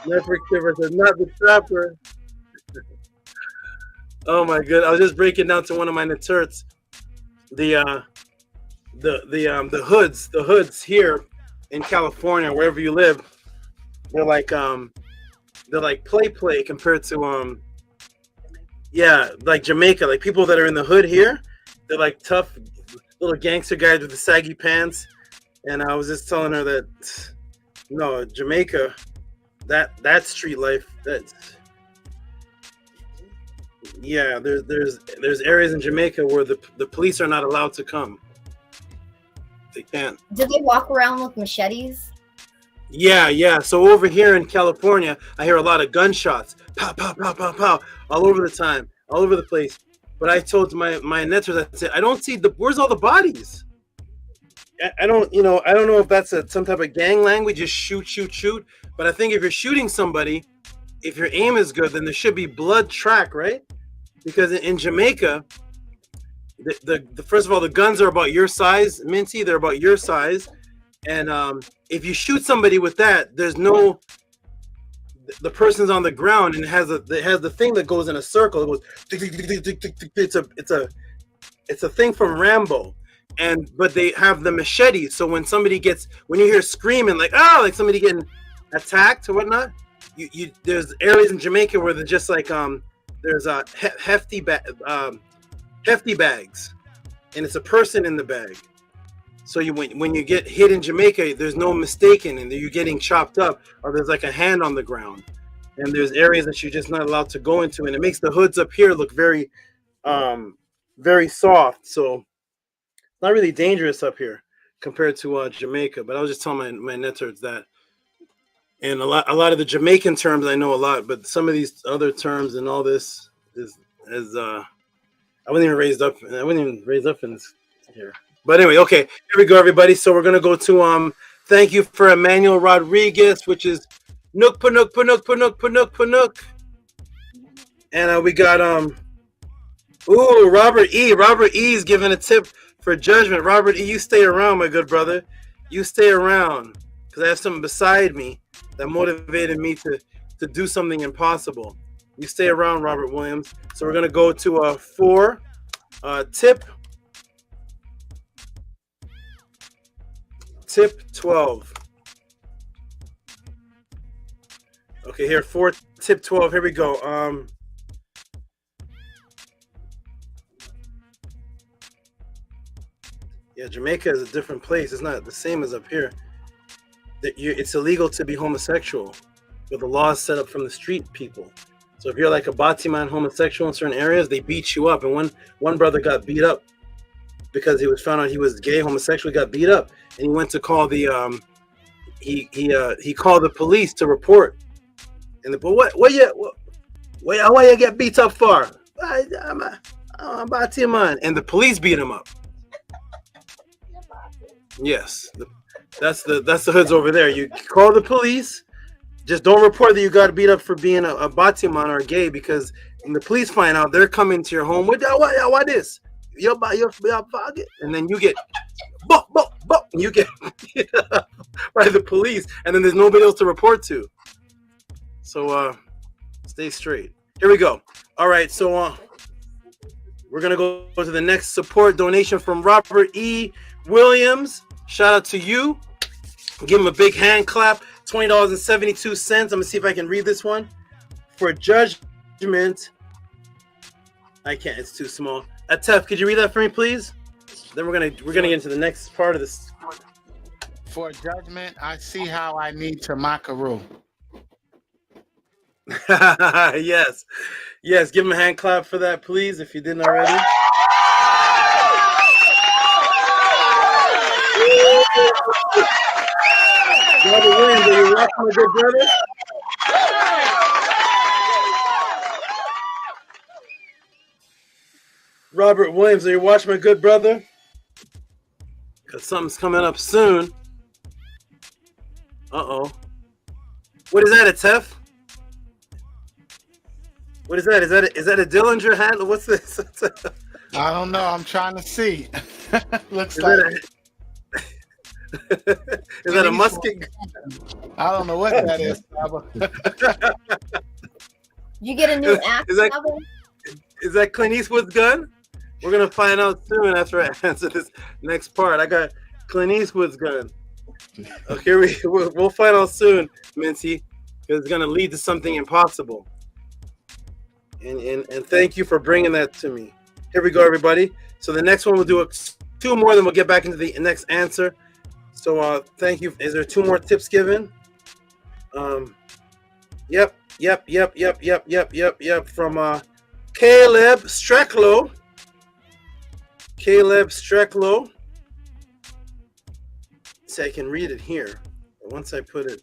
Nefer Kipper says, not the trapper. Oh my god! I was just breaking down to one of my Naturts. The hoods here in California, wherever you live, they're like play compared to like Jamaica. Like people that are in the hood here, they're like tough little gangster guys with the saggy pants. And I was just telling her that no, Jamaica, that street life, that's yeah, there's areas in Jamaica where the police are not allowed to come. They can't. Do they walk around with machetes? Yeah. So over here in California, I hear a lot of gunshots. Pow, pow, pow, pow, pow, all over the time, all over the place. But I told my netters, I said, I don't see where's all the bodies? I don't know if that's some type of gang language, just shoot. But I think if you're shooting somebody, if your aim is good, then there should be blood track, right? Because in Jamaica, the first of all, the guns are about your size, Minty. They're about your size, and if you shoot somebody with that, there's no. The person's on the ground and it has the thing that goes in a circle. It goes. It's a thing from Rambo, but they have the machete. So when you hear screaming like somebody getting attacked or whatnot, there's areas in Jamaica where they're just like there's hefty bags, and it's a person in the bag. So when you get hit in Jamaica, there's no mistaking, and you're getting chopped up, or there's like a hand on the ground, and there's areas that you're just not allowed to go into, and it makes the hoods up here look very, very soft. So it's not really dangerous up here compared to Jamaica. But I was just telling my netards that. And a lot of the Jamaican terms I know a lot, but some of these other terms and all this is I wasn't even raised up in this here. But anyway, okay, here we go, everybody. So we're gonna go to thank you for Emmanuel Rodriguez, which is Nook Panook Panook Panook Panook Panook. And we got Robert E. Robert E is giving a tip for judgment. Robert E, you stay around, my good brother. You stay around, because I have something beside me that motivated me to do something impossible. You stay around, Robert Williams. So we're gonna go to 4 tip 12. Okay, here 4 tip 12. Here we go. Yeah, Jamaica is a different place. It's not the same as up here. It's illegal to be homosexual, but the law is set up from the street people. So if you're like a Batiman homosexual in certain areas, they beat you up. And one brother got beat up because he was found out he was gay, homosexual, got beat up, and he went to call the he called the police to report. And why you get beat up for? I'm Batiman, and the police beat him up. Yes. That's the hoods over there. You call the police. Just don't report that you got beat up for being a Batiman or gay, because when the police find out, they're coming to your home. What this? Your pocket, and then you get you get beat up by the police, and then there's nobody else to report to. So stay straight. Here we go. All right, so we're gonna go to the next support donation from Robert E. Williams. Shout out to you. Give him a big hand clap. $20.72. I'm gonna see if I can read this one. For judgment, I can't. It's too small. Atef, could you read that for me, please? Then we're gonna get into the next part of this. For judgment, I see how I need to Makaru. Yes. Give him a hand clap for that, please, if you didn't already. Robert Williams, are you watching, my good brother? Robert Williams, are you watching, my good brother? Because something's coming up soon. Uh-oh. What is that, a Tef? What is that? Is that a Dillinger hat? What's this? I don't know. I'm trying to see. Looks Is like. Is that a musket? I don't know what that is. You get a new axe, Is that Clint Eastwood's gun? We're gonna find out soon after I answer this next part. I got Clint Eastwood's gun. Okay, we'll find out soon, Minty, because it's gonna lead to something impossible. And thank you for bringing that to me. Here we go, everybody. So the next one we'll do two more, then we'll get back into the next answer. So thank you. Is there two more tips given? Yep. From Caleb Strecklow. See, I can read it here. But once I put it,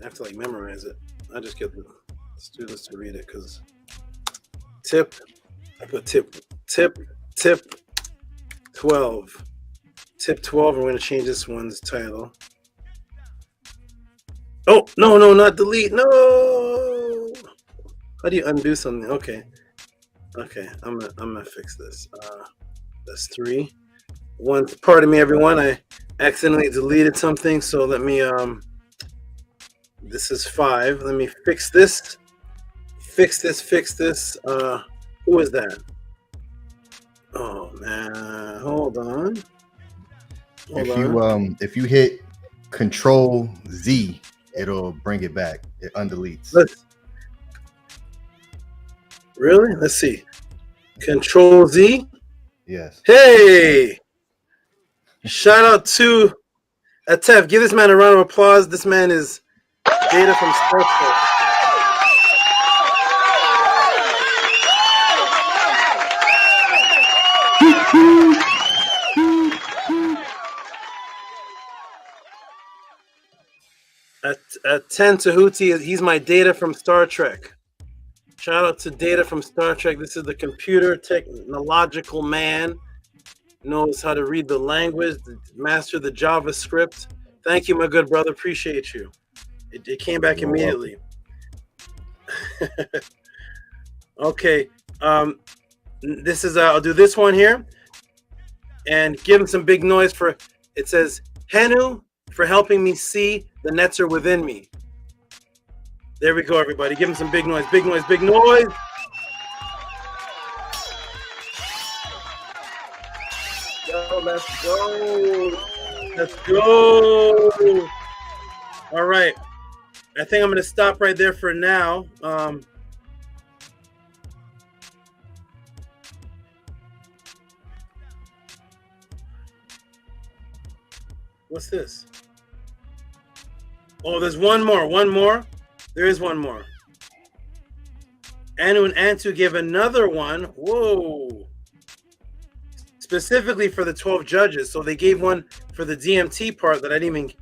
I have to like memorize it. I just get the students to read it because tip. I put tip 12. Tip 12. I'm going to change this one's title. Oh, no, not delete. No. How do you undo something? Okay. I'm gonna fix this. That's 3. One. Pardon me, everyone. I accidentally deleted something. So let me. This is 5. Let me fix this. Fix this. Who is that? Oh man, hold on. If you hit Control Z, it'll bring it back. It undeletes. Really? Let's see. Control Z. Yes. Hey! Shout out to Atef. Give this man a round of applause. This man is Data from Star Trek. At 10 Tehuti, he's my Data from Star Trek. Shout out to Data from Star Trek. This is the computer technological man. Knows how to read the language, master the JavaScript. Thank you, my good brother. Appreciate you. It came back immediately. Okay. This is I'll do this one here and give him some big noise for it says Henu for helping me see the nets are within me. There we go, everybody. Give him some big noise, big noise, big noise. Yo, let's go. Let's go. All right. I think I'm going to stop right there for now. What's this? Oh, there's one more. There is one more. Anu and Antu gave another one. Whoa. Specifically for the 12 judges. So they gave one for the DMT part that I didn't even...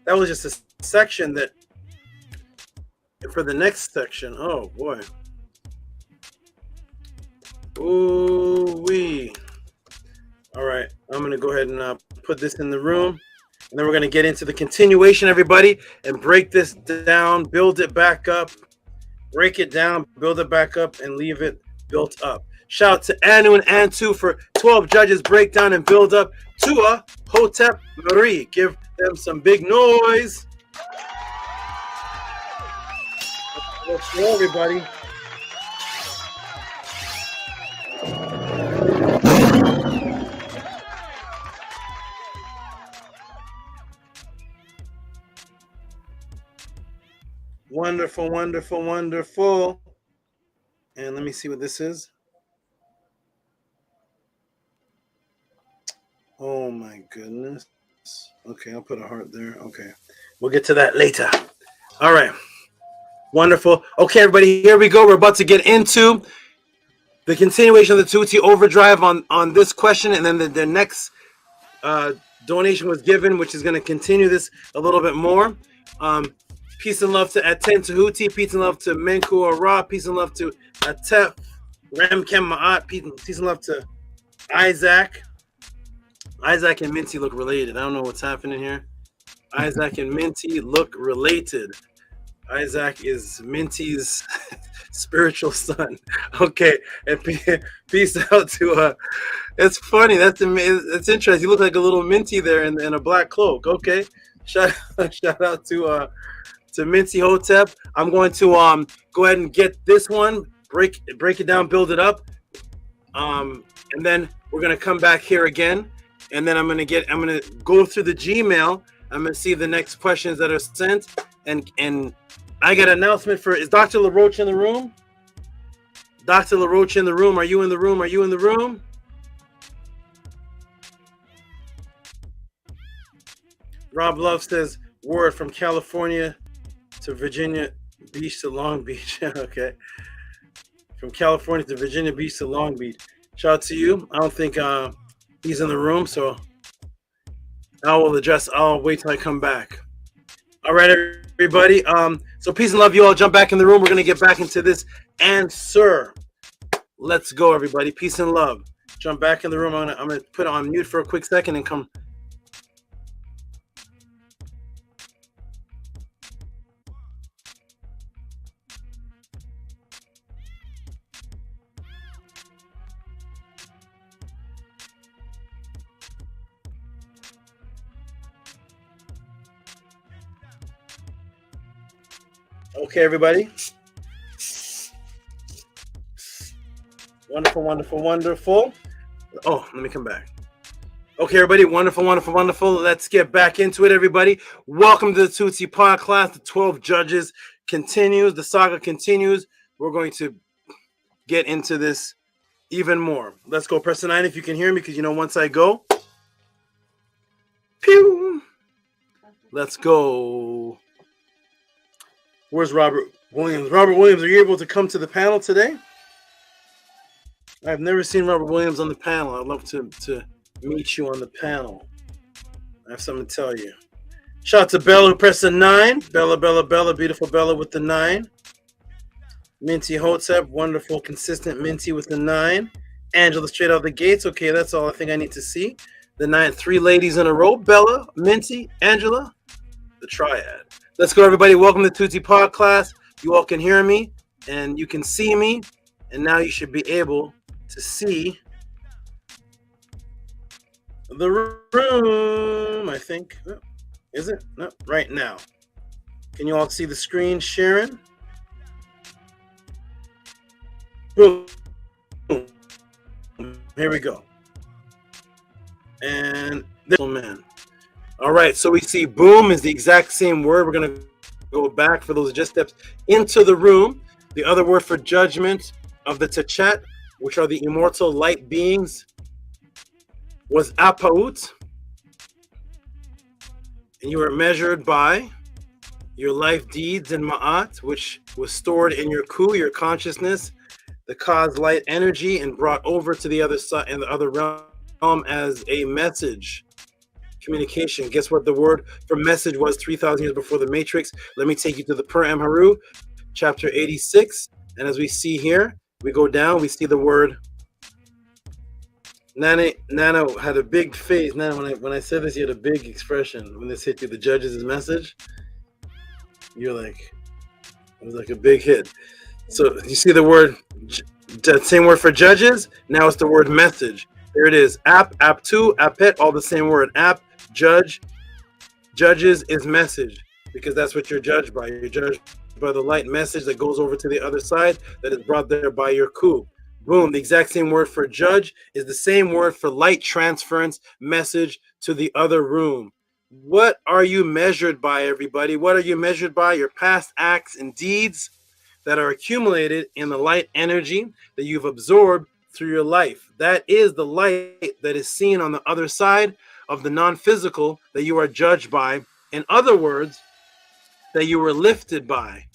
That was just a section that... For the next section. Oh, boy. Ooh-wee. All right. I'm going to go ahead and put this in the room. And then we're going to get into the continuation, everybody, and break this down, build it back up, break it down, build it back up, and leave it built up. Shout out to Anu and Antu for 12 judges, breakdown and build up. Tua, Hotep, Marie. Give them some big noise. Let's go, everybody. Wonderful, wonderful, wonderful. And let me see what this is. Oh my goodness. Okay, I'll put a heart there. Okay. We'll get to that later. All right. Wonderful. Okay, everybody, here we go. We're about to get into the continuation of the Tehuti Overdrive on this question. And then the next donation was given, which is going to continue this a little bit more. Peace and love to Aten Tehuti. Peace and love to Menku Ara. Peace and love to Atef Remkem Ma'at, peace and love to Isaac. Isaac and Minty look related. I don't know what's happening here. Isaac and Minty look related. Isaac is Minty's spiritual son. Okay, and peace out to it's funny. That's interesting. You look like a little Minty there in a black cloak. Okay, shout out to Minty Hotep. I'm going to go ahead and get this one, break it down, build it up, and then we're gonna come back here again, and then I'm gonna go through the Gmail. I'm gonna see the next questions that are sent, and I got an announcement is Dr. LaRoche in the room? Dr. LaRoche in the room? Are you in the room? Are you in the room? Rob Love says, word from California to Virginia Beach to Long Beach. Okay. From California to Virginia Beach to Long Beach. Shout out to you. I don't think he's in the room, so I'll wait till I come back. All right, everybody. So peace and love. You all jump back in the room. We're going to get back into this answer. Let's go, everybody. Peace and love. Jump back in the room. I'm going to put it on mute for a quick second and come. Okay, everybody. Wonderful, wonderful, wonderful. Oh, let me come back. Okay, everybody. Wonderful, wonderful, wonderful. Let's get back into it, everybody. Welcome to the Tehuti Podclass. The 12 judges continues. The saga continues. We're going to get into this even more. Let's go. Press the 9 if you can hear me, because once I go, pew. Let's go. Where's Robert Williams? Robert Williams, are you able to come to the panel today? I've never seen Robert Williams on the panel. I'd love to meet you on the panel. I have something to tell you. Shout out to Bella who pressed the 9. Bella, beautiful Bella with the 9. Minty Hotep, wonderful, consistent Minty with the 9. Angela straight out the gates. Okay, that's all I think I need to see. The 9, 3 ladies in a row. Bella, Minty, Angela, the triad. Let's go, everybody. Welcome to Tehuti Podclass. You all can hear me and you can see me, and now you should be able to see the room, I think. Is it? No, right now. Can you all see the screen, Sharon? Boom. Here we go. And this man. All right, so we see boom is the exact same word. We're going to go back for those just steps into the room. The other word for judgment of the Tachet, which are the immortal light beings, was apaut. And you were measured by your life deeds in ma'at, which was stored in your ku, your consciousness, the cause light energy, and brought over to the other side and the other realm as a message. Communication. Guess what the word for message was 3,000 years before the Matrix? Let me take you to the Per HERU, chapter 86. And as we see here, we go down, we see the word. Nana had a big face. Nana, when I said this, you had a big expression. When this hit you, the judges' message, you're like, it was like a big hit. So you see the word, that same word for judges. Now it's the word message. There it is. App2, appet, all the same word. App, judge, judges is message, because that's what you're judged by. You're judged by the light message that goes over to the other side that is brought there by your ku. Boom. The exact same word for judge is the same word for light transference message to the other room. What are you measured by, everybody? What are you measured by? Your past acts and deeds that are accumulated in the light energy that you've absorbed through your life. That is the light that is seen on the other side of the non-physical that you are judged by. In other words, that you were lifted by,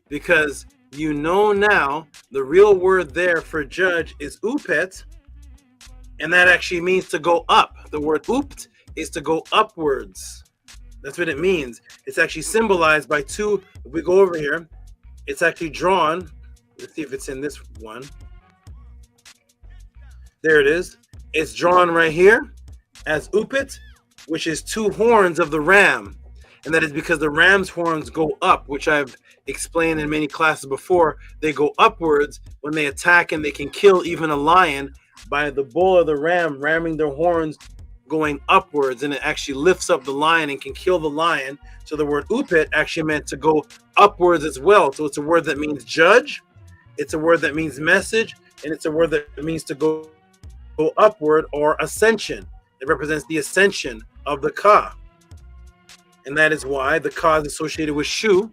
because you know now the real word there for judge is upet, and that actually means to go up. The word upt is to go upwards. That's what it means. It's actually symbolized by two. If we go over here, it's actually drawn. Let's see if it's in this one. There it is. It's drawn right here as upit, which is 2 horns of the ram. And that is because the ram's horns go up, which I've explained in many classes before. They go upwards when they attack, and they can kill even a lion by the bull of the ram ramming their horns going upwards, and it actually lifts up the lion and can kill the lion. So the word upit actually meant to go upwards as well. So it's a word that means judge, it's a word that means message, and it's a word that means to go upward or ascension. It represents the ascension of the Ka. And that is why the Ka is associated with Shu,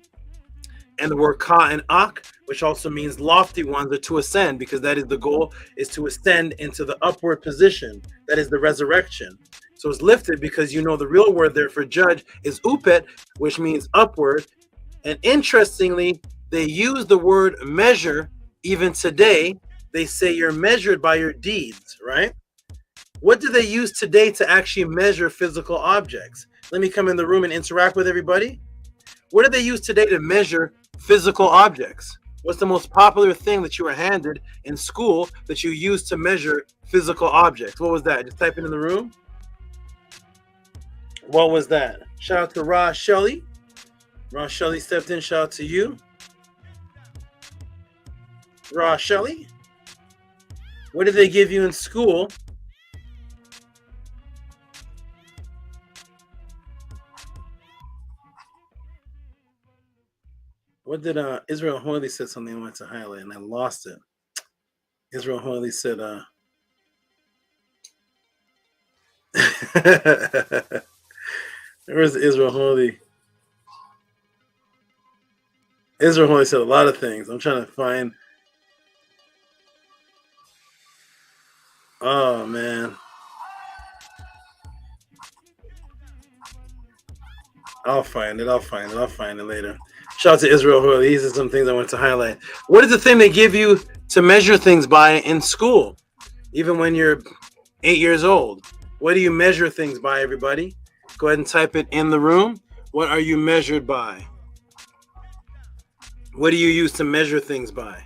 and the word Ka and Ak, which also means lofty ones, or to ascend, because that is the goal, is to ascend into the upward position. That is the resurrection. So it's lifted because you know the real word there for judge is upet, which means upward. And interestingly, they use the word measure even today. They say you're measured by your deeds, right? What do they use today to actually measure physical objects? Let me come in the room and interact with everybody. What do they use today to measure physical objects? What's the most popular thing that you were handed in school that you use to measure physical objects? What was that? Just type it in the room. What was that? Shout out to Ross Shelley. Ross Shelley stepped in. Shout out to you. Ross Shelley. What did they give you in school? What did Israel Hoyley said something I wanted to highlight and I lost it. Israel Hoyley said where's Israel Hoyley? Israel Hoyley said a lot of things. I'm trying to find. Oh man. I'll find it later. Shout out to Israel Hoyley. These are some things I want to highlight. What is the thing they give you to measure things by in school? Even when you're 8 years old. What do you measure things by, everybody? Go ahead and type it in the room. What are you measured by? What do you use to measure things by?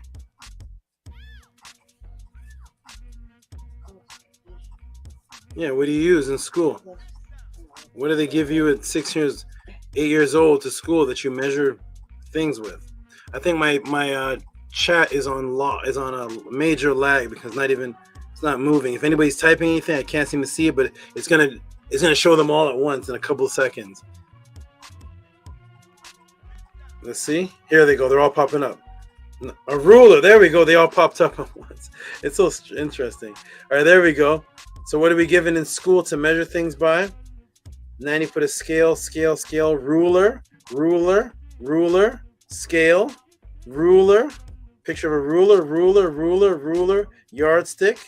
Yeah, what do you use in school? What do they give you at 8 years old to school that you measure things with? I think my chat is on a major lag because it's not moving. If anybody's typing anything, I can't seem to see it, but it's gonna show them all at once in a couple of seconds. Let's see. Here they go. They're all popping up. A ruler. There we go. They all popped up at once. It's so interesting. All right, there we go. So what are we given in school to measure things by? Nanny put a scale, ruler, scale, ruler, picture of a ruler, yardstick,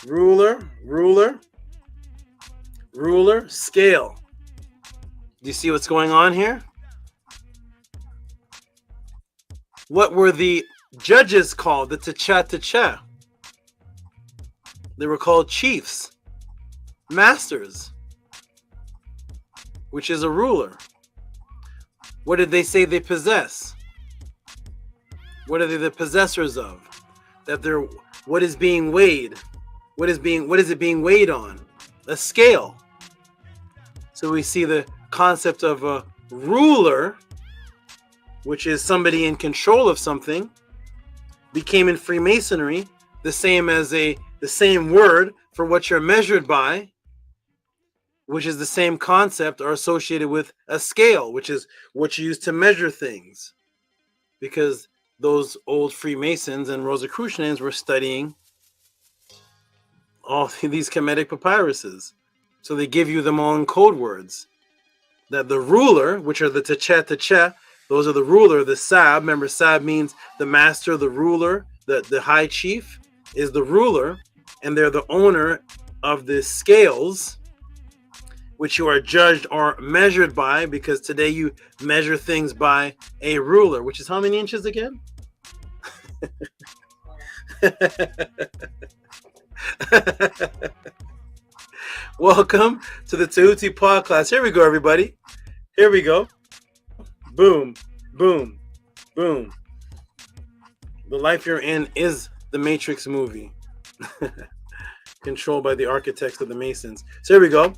ruler, scale. Do you see what's going on here? What were the judges called? The techa. They were called chiefs, masters, which is a ruler. What did they say they possess? What are they the possessors of? What is being weighed? What is it being weighed on? A scale. So we see the concept of a ruler, which is somebody in control of something, became in Freemasonry the same word for what you're measured by, which is the same concept, are associated with a scale, which is what you use to measure things. Because those old Freemasons and Rosicrucians were studying all these Kemetic papyruses. So they give you them all in code words. That the ruler, which are the techa, those are the ruler, the sab. Remember, sab means the master, the ruler, the high chief is the ruler, and they're the owner of the scales, which you are judged or measured by, because today you measure things by a ruler, which is how many inches again? Welcome to the Tehuti Podclass. Here we go, everybody. Here we go. Boom, boom, boom. The life you're in is the Matrix movie. Controlled by the architects of the Masons. So here we go.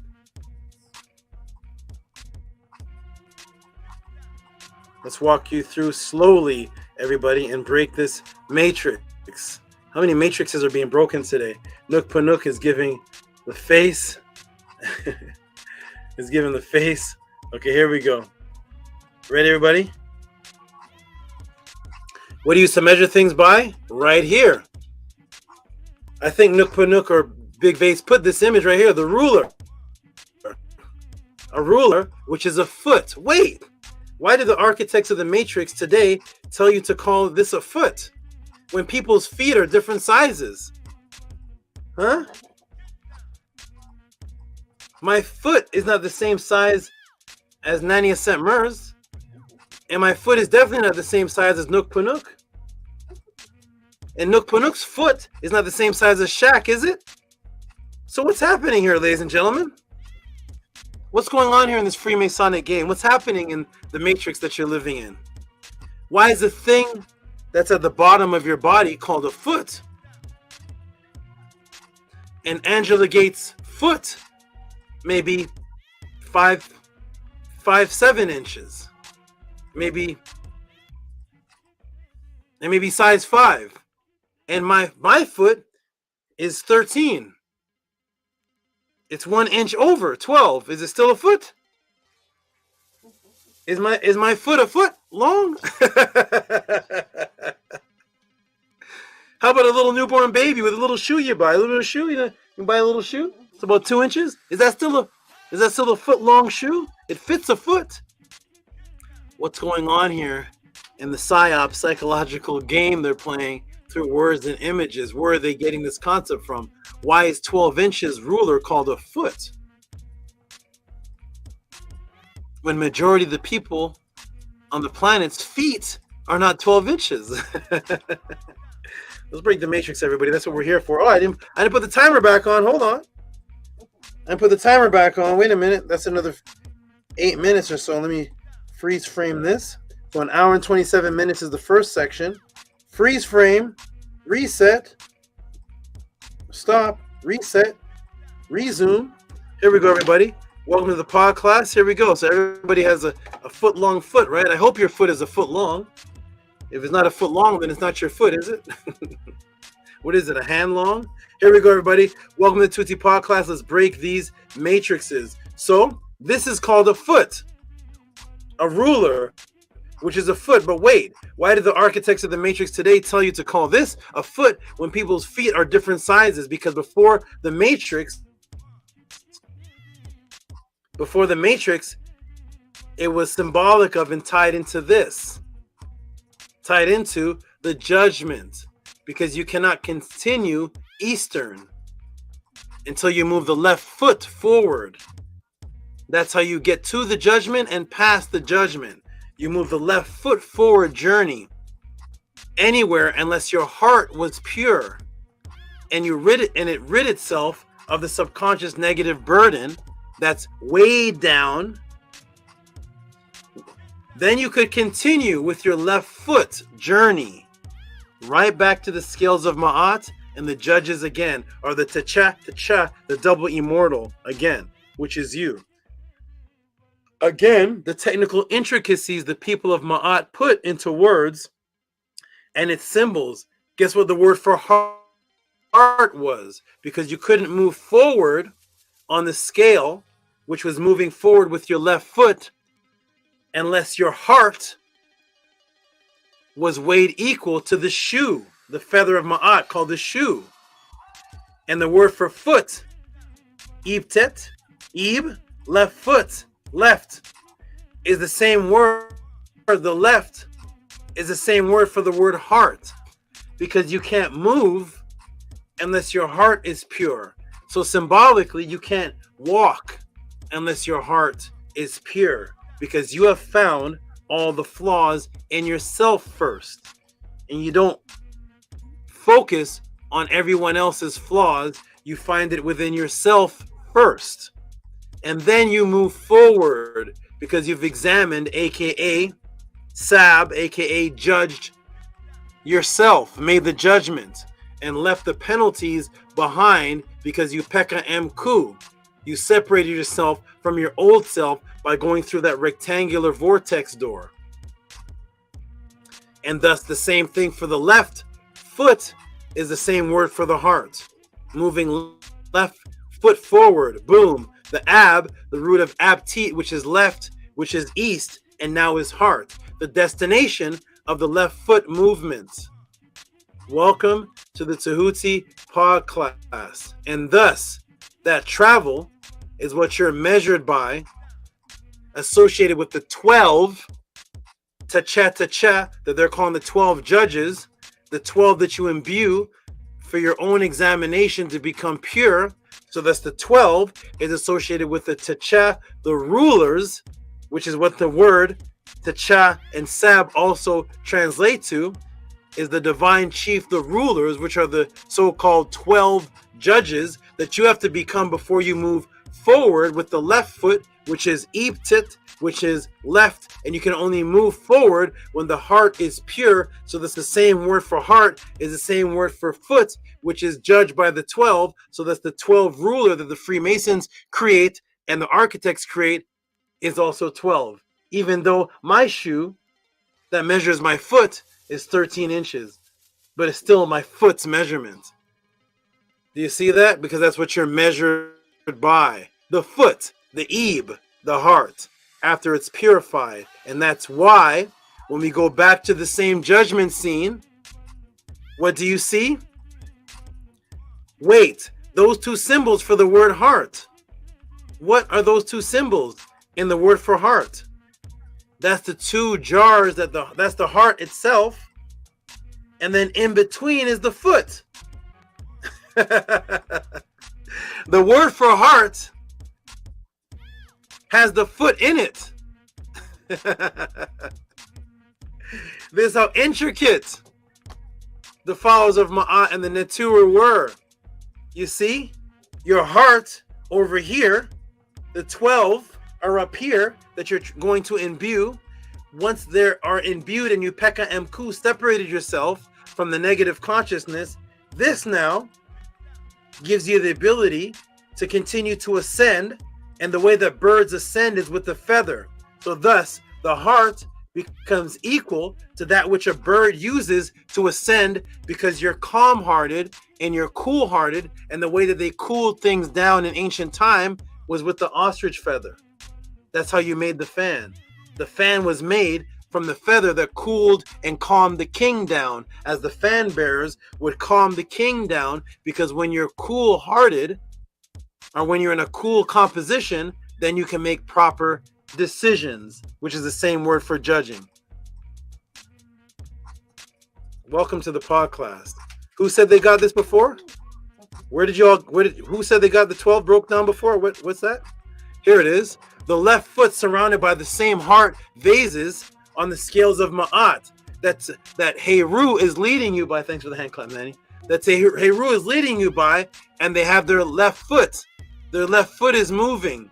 Let's walk you through slowly, everybody, and break this matrix. How many matrices are being broken today? Nook Panook is giving the face. Is giving the face. Okay, here we go. Ready, everybody? What do you used to measure things by? Right here. I think Nook Panook or Big Vase put this image right here, the ruler. A ruler, which is a foot. Wait, why did the architects of the Matrix today tell you to call this a foot when people's feet are different sizes? Huh? My foot is not the same size as Nania Cent Mers, and my foot is definitely not the same size as Nook Panook. And Nook Panook's foot is not the same size as Shaq, is it? So what's happening here, ladies and gentlemen? What's going on here in this Freemasonic game? What's happening in the matrix that you're living in? Why is the thing that's at the bottom of your body called a foot? And Angela Gates' foot may be 7 inches. Maybe size 5. And my foot is 13. It's 1 inch over 12. Is it still a foot? Is my foot a foot long? How about a little newborn baby with a little shoe you buy? A little shoe, you buy a little shoe. It's about 2 inches. Is that still a foot long shoe? It fits a foot. What's going on here in the PSYOP psychological game they're playing through words and images? Where are they getting this concept from? Why is 12 inches ruler called a foot? When majority of the people on the planet's feet are not 12 inches. Let's break the matrix, everybody. That's what we're here for. Oh, I didn't put the timer back on. Hold on. I put the timer back on. Wait a minute. That's another 8 minutes or so. Let me freeze frame this. So 1 hour and 27 minutes is the first section. Freeze frame, reset, stop, reset, resume. Here we go, everybody. Welcome to the Podclass. Here we go. So everybody has a foot long foot, right? I hope your foot is a foot long. If it's not a foot long, then it's not your foot, is it? What is it, a hand long? Here we go, everybody. Welcome to the Tehuti Podclass. Let's break these matrices. So this is called a foot, a ruler, which is a foot. But wait, why did the architects of the matrix today tell you to call this a foot when people's feet are different sizes? Because before the matrix, it was symbolic of and tied into this. Tied into the judgment, because you cannot continue Eastern until you move the left foot forward. That's how you get to the judgment and past the judgment. You move the left foot forward journey anywhere unless your heart was pure and it rid itself of the subconscious negative burden that's weighed down. Then you could continue with your left foot journey right back to the scales of Ma'at and the judges again, or the Techa, the double immortal again, which is you. Again, the technical intricacies the people of Ma'at put into words and its symbols. Guess what the word for heart was? Because you couldn't move forward on the scale, which was moving forward with your left foot, unless your heart was weighed equal to the shoe, the feather of Ma'at called the shoe. And the word for foot, ibtet, ib, left foot, left, is the same word. The left is the same word for the word heart, because you can't move unless your heart is pure. So symbolically, you can't walk unless your heart is pure, because you have found all the flaws in yourself first. And you don't focus on everyone else's flaws. You find it within yourself first. And then you move forward because you've examined, aka SAB, aka judged yourself, made the judgment. and left the penalties behind because you peka mku. You separated yourself from your old self by going through that rectangular vortex door. And thus the same thing for the left foot is the same word for the heart. Moving left foot forward, boom. The ab, the root of abti, which is left, which is east, and now is heart. The destination of the left foot movement. Welcome to the Tehuti Podclass. And thus, that travel is what you're measured by, associated with the 12 tacha that they're calling the 12 judges, the 12 that you imbue for your own examination to become pure. So that's the 12 is associated with the tacha, the rulers, which is what the word tacha and sab also translate to, is the divine chief, the rulers, which are the so-called 12 judges that you have to become before you move forward with the left foot, which is ibtit, which is left, and you can only move forward when the heart is pure. So that's the same word for heart is the same word for foot, which is judged by the 12. So that's the 12 ruler that the Freemasons create and the architects create is also 12. Even though my shoe that measures my foot is 13 inches, but it's still my foot's measurement. Do you see that? Because that's what you're measured by. The foot, the ib, the heart, after it's purified. And that's why when we go back to the same judgment scene, what do you see? Wait, those two symbols for the word heart. What are those two symbols in the word for heart? That's the two jars that's the heart itself. And then in between is the foot. The word for heart has the foot in it. This is how intricate the followers of Ma'at and the Neturah were. You see, your heart over here, the 12 are up here that you're going to imbue. Once they are imbued and you peka mku, separated yourself from the negative consciousness, this now gives you the ability to continue to ascend. And the way that birds ascend is with the feather. So thus, the heart becomes equal to that which a bird uses to ascend, because you're calm-hearted and you're cool-hearted. And the way that they cooled things down in ancient time was with the ostrich feather. That's how you made the fan. The fan was made from the feather that cooled and calmed the king down, as the fan bearers would calm the king down, because when you're cool-hearted, or when you're in a cool composition, then you can make proper decisions, which is the same word for judging. Welcome to the Podclass. Who said they got this before? Who said they got the 12 broke down before? What's that? Here it is. The left foot surrounded by the same heart vases on the scales of Ma'at. That HERU is leading you by. Thanks for the hand clap, Manny. That HERU is leading you by, and they have their left foot. Their left foot is moving.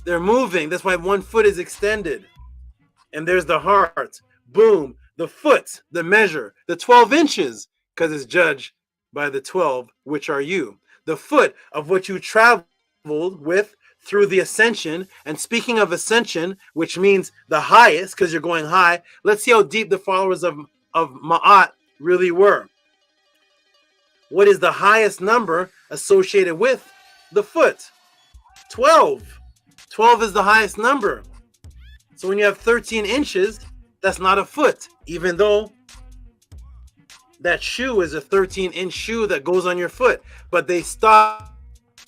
They're moving. That's why one foot is extended. And there's the heart. Boom. The foot, the measure, the 12 inches, because it's judged by the 12, which are you. The foot of what you traveled with through the ascension. And speaking of ascension, which means the highest, because you're going high, let's see how deep the followers of Ma'at really were. What is the highest number associated with the foot? 12. 12 is the highest number. So when you have 13 inches, that's not a foot, even though that shoe is a 13-inch shoe that goes on your foot. But they stop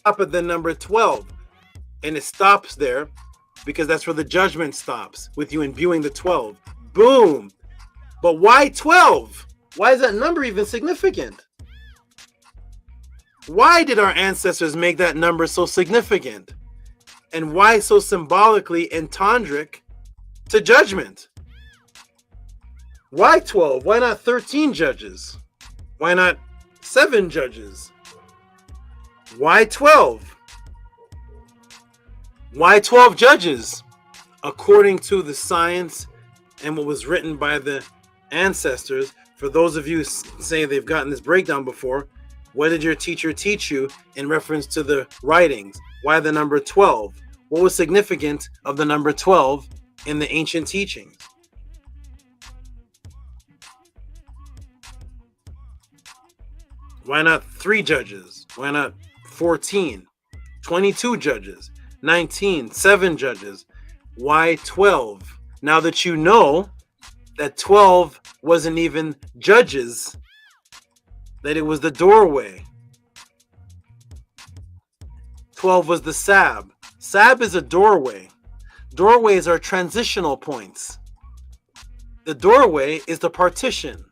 at the number 12. And it stops there because that's where the judgment stops, with you imbuing the 12. Boom. But why 12? Why is that number even significant? Why did our ancestors make that number so significant? And why so symbolically and tantric to judgment? Why 12? Why not 13 judges? Why not 7 judges? Why 12? Why 12 judges? According to the science and what was written by the ancestors, For those of you saying they've gotten this breakdown before, what did your teacher teach you in reference to the writings? Why the number 12? What was significant of the number 12 in the ancient teachings? Why not 3 judges? Why not 14? 22 judges? 19? 7 judges? Why 12? Now that you know that 12 wasn't even judges, that it was the doorway. 12 was the SAB. SAB is a doorway. Doorways are transitional points. The doorway is the partition.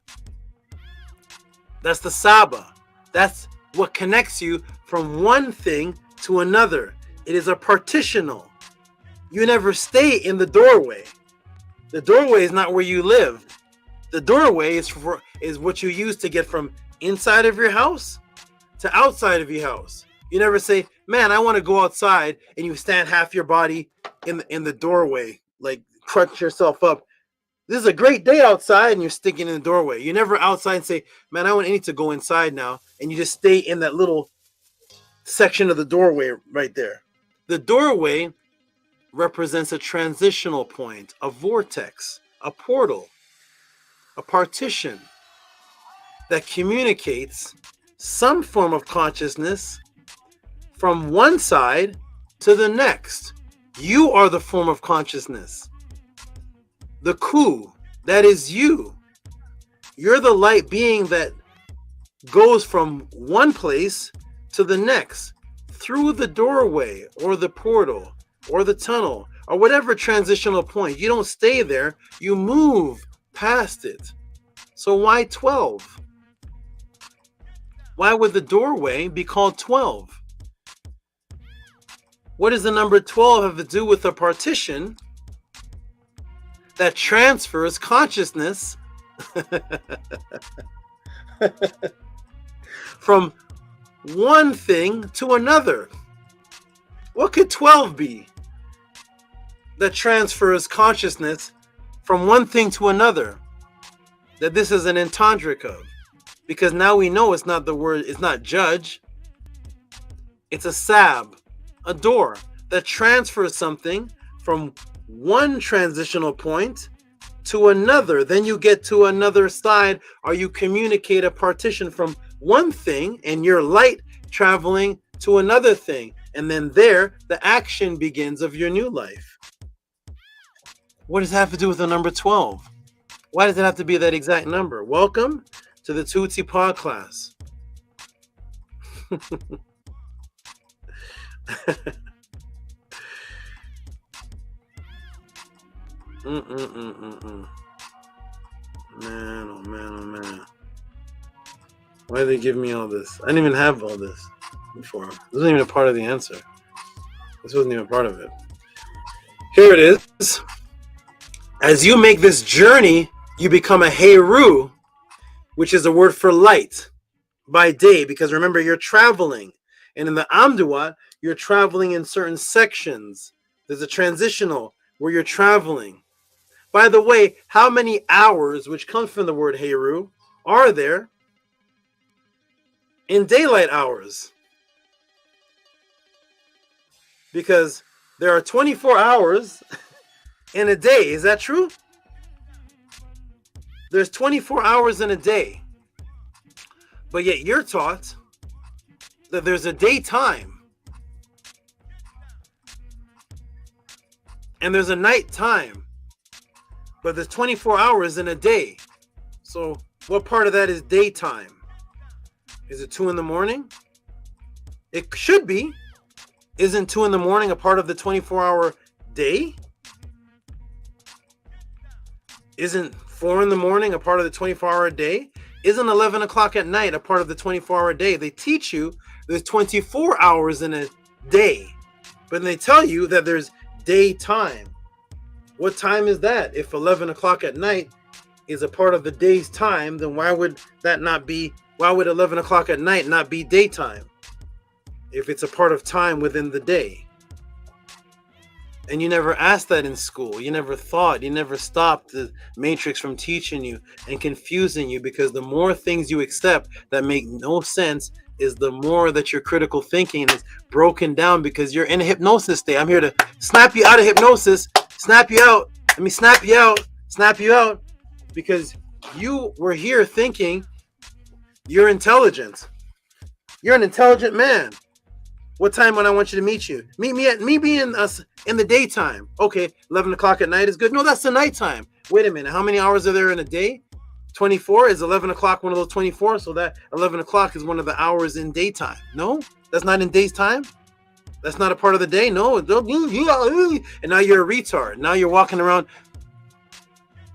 That's the SABA. That's what connects you from one thing to another. It is a partitional. You never stay in the doorway. The doorway is not where you live. The doorway is what you use to get from inside of your house to outside of your house. You never say, man, I want to go outside, and you stand half your body in the doorway, like crunch yourself up. This is a great day outside, and you're sticking in the doorway. You never outside and say, man, I need to go inside now, and you just stay in that little section of the doorway right there. The doorway represents a transitional point, a vortex, a portal, a partition that communicates some form of consciousness from one side to the next. You are the form of consciousness. The Ku, that is you. You're the light being that goes from one place to the next through the doorway or the portal or the tunnel or whatever transitional point. You don't stay there, you move past it. So why 12? Why would the doorway be called 12? What does the number 12 have to do with a partition that transfers consciousness from one thing to another? What could 12 be that transfers consciousness from one thing to another? That this is an entendric of. Because now we know it's not the word, it's not judge. It's a SAB, a door that transfers something from one transitional point to another. Then you get to another side, or you communicate a partition from one thing and your light traveling to another thing. And then there, the action begins of your new life. What does that have to do with the number 12? Why does it have to be that exact number? Welcome to the Tehuti Podclass. Man, oh man, oh man. Why did they give me all this? I didn't even have all this before. This wasn't even a part of the answer. This wasn't even part of it. Here it is. As you make this journey, you become a HERU, which is a word for light, by day, because remember, you're traveling. And in the Amduat, you're traveling in certain sections. There's a transitional where you're traveling. By the way, how many hours, which comes from the word HERU, are there in daylight hours? Because there are 24 hours in a day. Is that true? There's 24 hours in a day. But yet you're taught that there's a daytime and there's a night time, but there's 24 hours in a day. So what part of that is daytime? Is it 2 in the morning? It should be. Isn't 2 in the morning a part of the 24-hour day? Isn't 4 in the morning a part of the 24-hour day? Isn't 11 o'clock at night a part of the 24-hour day? They teach you there's 24 hours in a day, but they tell you that there's daytime. What time is that? If 11 o'clock at night is a part of the day's time, then why would 11 o'clock at night not be daytime if it's a part of time within the day? And you never asked that in school. You never thought. You never stopped the matrix from teaching you and confusing you, because the more things you accept that make no sense is the more that your critical thinking is broken down, because you're in a hypnosis state. I'm here to snap you out of hypnosis, snap you out. Let me snap you out, because you were here thinking you're intelligent. You're an intelligent man. What time when I want you to meet you? Meet me in the daytime. Okay, 11 o'clock at night is good. No, that's the nighttime. Wait a minute. How many hours are there in a day? 24. Is 11 o'clock one of those 24? So that 11 o'clock is one of the hours in daytime. No, that's not in daytime. That's not a part of the day. No. And now you're a retard. Now you're walking around.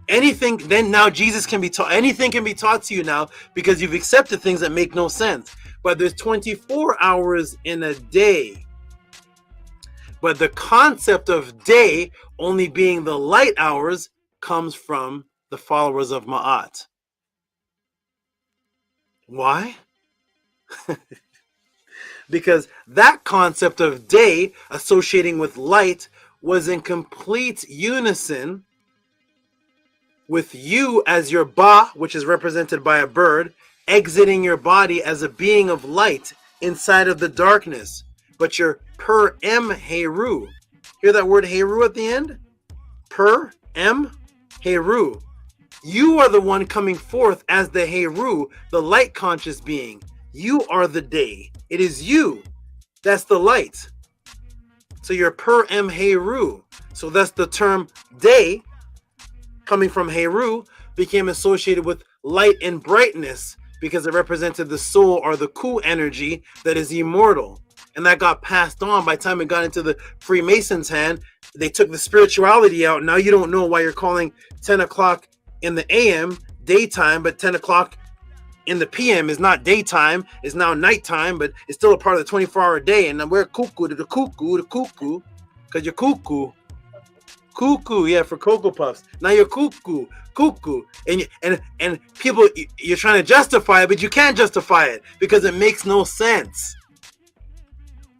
Anything, then now Jesus can be taught. Anything can be taught to you now, because you've accepted things that make no sense. But there's 24 hours in a day. But the concept of day only being the light hours comes from the followers of Ma'at. Why? Because that concept of day associating with light was in complete unison with you as your Ba, which is represented by a bird, exiting your body as a being of light inside of the darkness. But you're per em Heru. Hear that word Heru at the end? Per em Heru. You are the one coming forth as the Heru, the light conscious being. You are the day. It is you. That's the light. So you're per em Heru. So that's the term day, coming from Heru, became associated with light and brightness, because it represented the soul, or the Ku energy that is immortal. And that got passed on. By the time it got into the Freemasons' hand, they took the spirituality out. Now you don't know why you're calling 10 o'clock in the AM daytime, but 10 o'clock in the PM is not daytime, it's now nighttime, but it's still a part of the 24-hour day. And we're cuckoo to the cuckoo, because you're cuckoo. Cuckoo, yeah, for Cocoa Puffs. Now you're cuckoo, and people, you're trying to justify it, but you can't justify it because it makes no sense.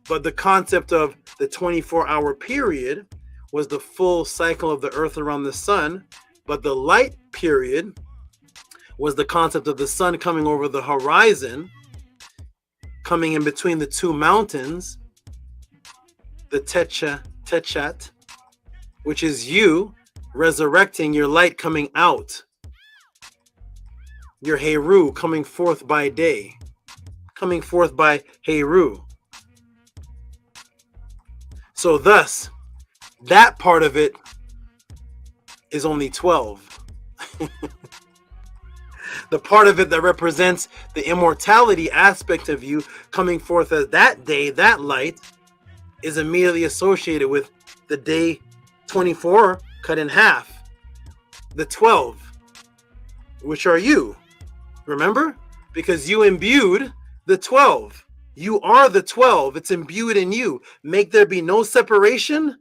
But the concept of the 24-hour period was the full cycle of the earth around the sun, but the light period was the concept of the sun coming over the horizon, coming in between the two mountains, the Techat, which is you resurrecting your light coming out. Your Heru coming forth by day. Coming forth by Heru. So thus, that part of it is only 12. The part of it that represents the immortality aspect of you coming forth as that day, that light, is immediately associated with the day 24 cut in half, the 12, which are you. Remember? Because you imbued the 12. You are the 12. It's imbued in you. Make there be no separation.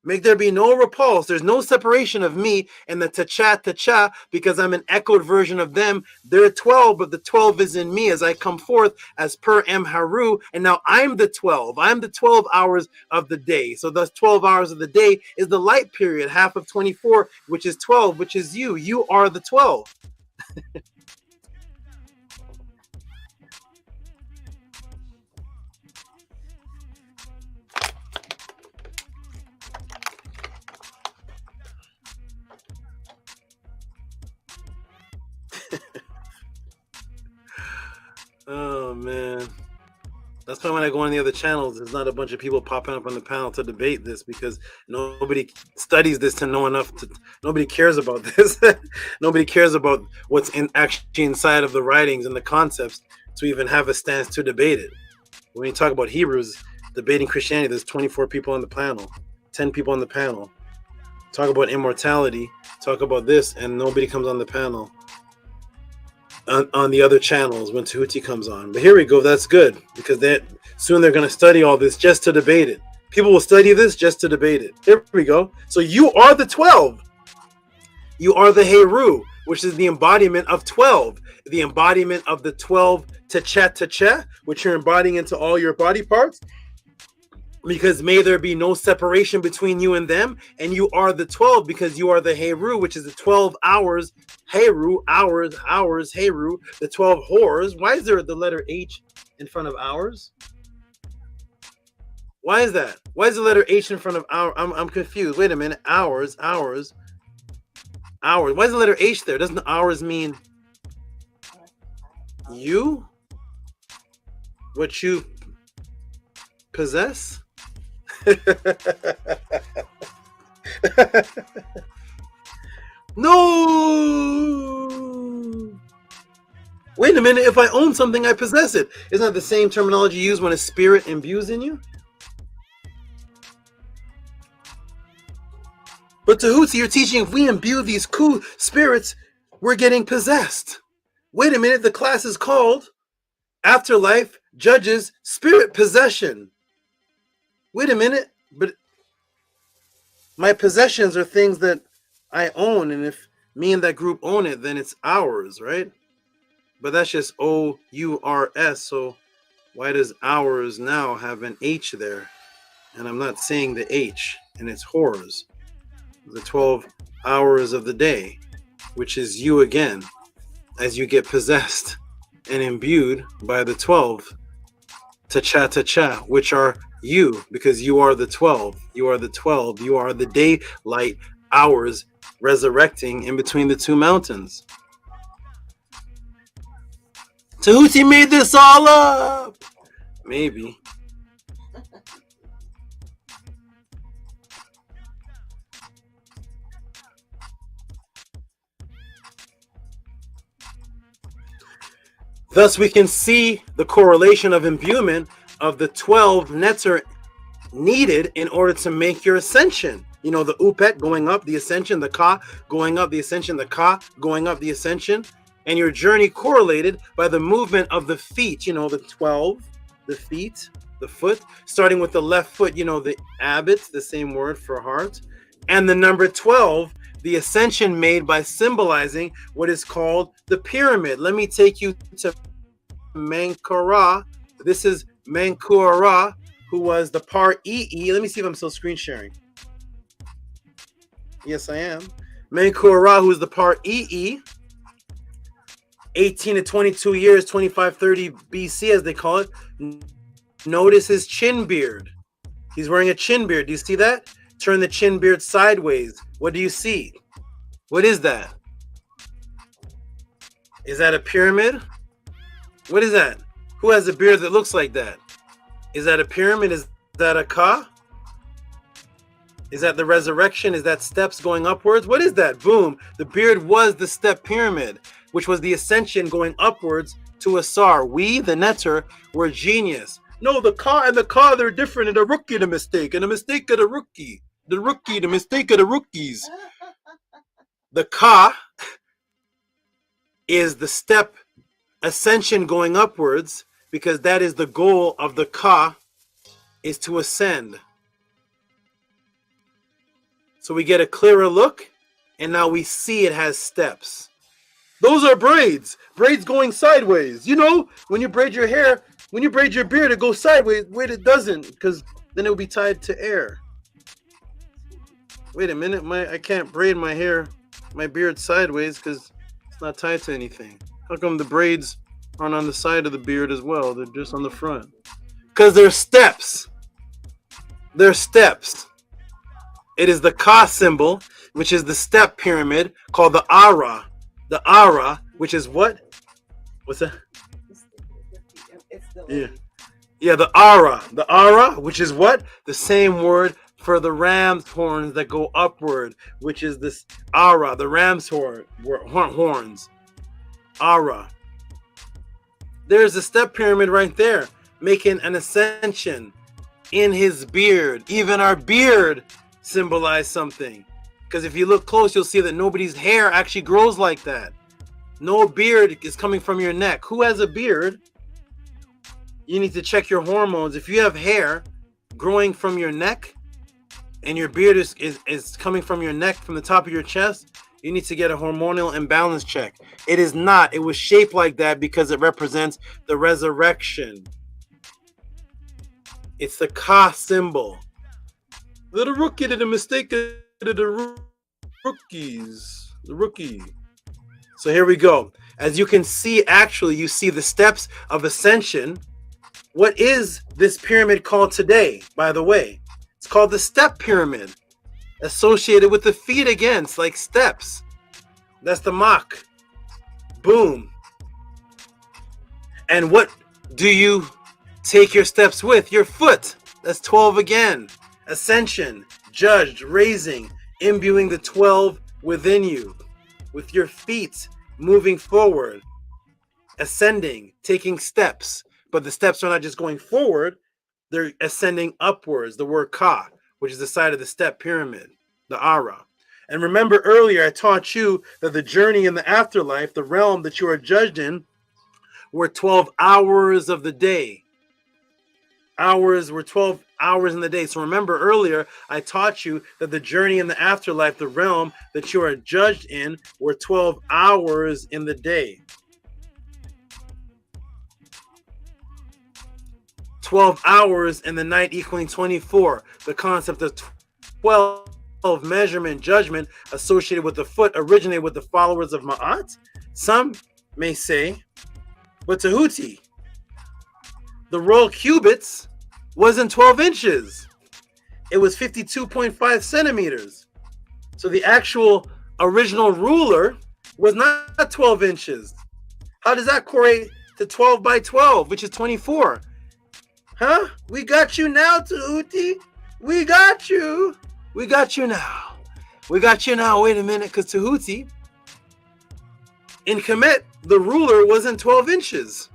Make there be no repulse. There's no separation of me and the Tacha, because I'm an echoed version of them. They're 12, but the 12 is in me as I come forth as per em Heru. And now I'm the 12. I'm the 12 hours of the day. So thus 12 hours of the day is the light period, half of 24, which is 12, which is you. You are the 12. Oh man, that's why when I go on the other channels, there's not a bunch of people popping up on the panel to debate this, because nobody studies this to know enough to. Nobody cares about this. Nobody cares about what's actually inside of the writings and the concepts to even have a stance to debate it. When you talk about Hebrews debating Christianity, there's 24 people on the panel, 10 people on the panel. Talk about immortality, talk about this, and nobody comes on the panel. On the other channels when Tehuti comes on. But here we go. That's good, because soon they're going to study all this just to debate it. People will study this just to debate it. Here we go. So you are the 12. You are the Heru, which is the embodiment of 12. The embodiment of the 12 Techa, which you're embodying into all your body parts. Because may there be no separation between you and them, and you are the 12 because you are the Heru, which is the 12 hours, Heru, hours, Heru, the 12 whores. Why is there the letter H in front of hours? Why is that? Why is the letter H in front of hour? I'm confused. Wait a minute. Hours. Why is the letter H there? Doesn't hours mean you? What you possess? No. Wait a minute. If I own something, I possess it. Isn't that the same terminology used when a spirit imbues in you? But Tehuti, you're teaching if we imbue these cool spirits, we're getting possessed. Wait a minute. The class is called Afterlife Judges Spirit Possession. Wait a minute. But my possessions are things that I own, and if me and that group own it, then it's ours, right? But that's just O-U-R-S, so why does ours now have an H there? And I'm not saying the H, and it's whores. The 12 hours of the day, which is you again, as you get possessed and imbued by the 12, ta-cha, which are you, because you are the 12. You are the 12. You are the daylight hours resurrecting in between the two mountains. Tehuti made this all up. Maybe. Thus, we can see the correlation of imbuement of the 12 netter needed in order to make your ascension. You know, the upet going up, the ascension, the ka going up, the ascension, the ka going up, the ascension, and your journey correlated by the movement of the feet. You know, the 12, the feet, the foot, starting with the left foot, you know, the abbot, the same word for heart, and the number 12, the ascension made by symbolizing what is called the pyramid. Let me take you to Menkara. This is Menkara, who was the par EE. Let me see if I'm still screen sharing. Yes, I am. Menkara, who is the par EE. 18 to 22 years, 2530 BC, as they call it. Notice his chin beard. He's wearing a chin beard. Do you see that? Turn the chin beard sideways. What do you see? What is that? Is that a pyramid? What is that? Who has a beard that looks like that? Is that a pyramid? Is that a ka? Is that the resurrection? Is that steps going upwards? What is that? Boom. The beard was the step pyramid, which was the ascension going upwards to Asar. We, the netter, were genius. No, the ka and the ka, they're different, and the rookie, the mistake, and the mistake of the rookie. The rookie, the mistake of the rookies. The ka is the step ascension going upwards, because that is the goal of the ka, is to ascend. So we get a clearer look, and now we see it has steps. Those are braids. Braids going sideways. You know, when you braid your hair, when you braid your beard, it goes sideways. Wait, it doesn't, because then it will be tied to air. Wait a minute, I can't braid my hair, my beard sideways, because it's not tied to anything. How come the braids aren't on the side of the beard as well? They're just on the front. Because they're steps. They're steps. It is the ka symbol, which is the step pyramid, called the ara. The ara, which is what? What's that? Yeah, the ara. The ara, which is what? The same word for the ram's horns that go upward, which is this ara, the ram's horns. Ara. There's a step pyramid right there, making an ascension in his beard. Even our beard symbolizes something. Because if you look close, you'll see that nobody's hair actually grows like that. No beard is coming from your neck. Who has a beard? You need to check your hormones. If you have hair growing from your neck and your beard is coming from your neck, from the top of your chest, you need to get a hormonal imbalance check. It is not. It was shaped like that because it represents the resurrection. It's the Ka symbol. The rookie did a mistake. The rookies. The rookie. So here we go. As you can see, actually, you see the steps of ascension. What is this pyramid called today, by the way? It's called the step pyramid, associated with the feet again. It's like steps. That's the Mach. Boom. And what do you take your steps with? Your foot. That's 12 again. Ascension, judged, raising, imbuing the 12 within you. With your feet moving forward, ascending, taking steps. But the steps are not just going forward, they're ascending upwards. The word Ka, which is the side of the step pyramid, the Ara. And remember earlier, I taught you that the journey in the afterlife, the realm that you are judged in, were 12 hours of the day. Hours were 12 hours in the day. So remember earlier, I taught you that the journey in the afterlife, the realm that you are judged in, were 12 hours in the day. 12 hours in the night equaling 24. The concept of 12 measurement judgment associated with the foot originated with the followers of Ma'at. Some may say, but Tehuti, the royal cubits wasn't 12 inches. It was 52.5 centimeters. So the actual original ruler was not 12 inches. How does that correlate to 12 by 12, which is 24? Huh? We got you now, Tehuti. We got you. We got you now. We got you now. Wait a minute, because Tehuti, in Kemet, the ruler wasn't 12 inches.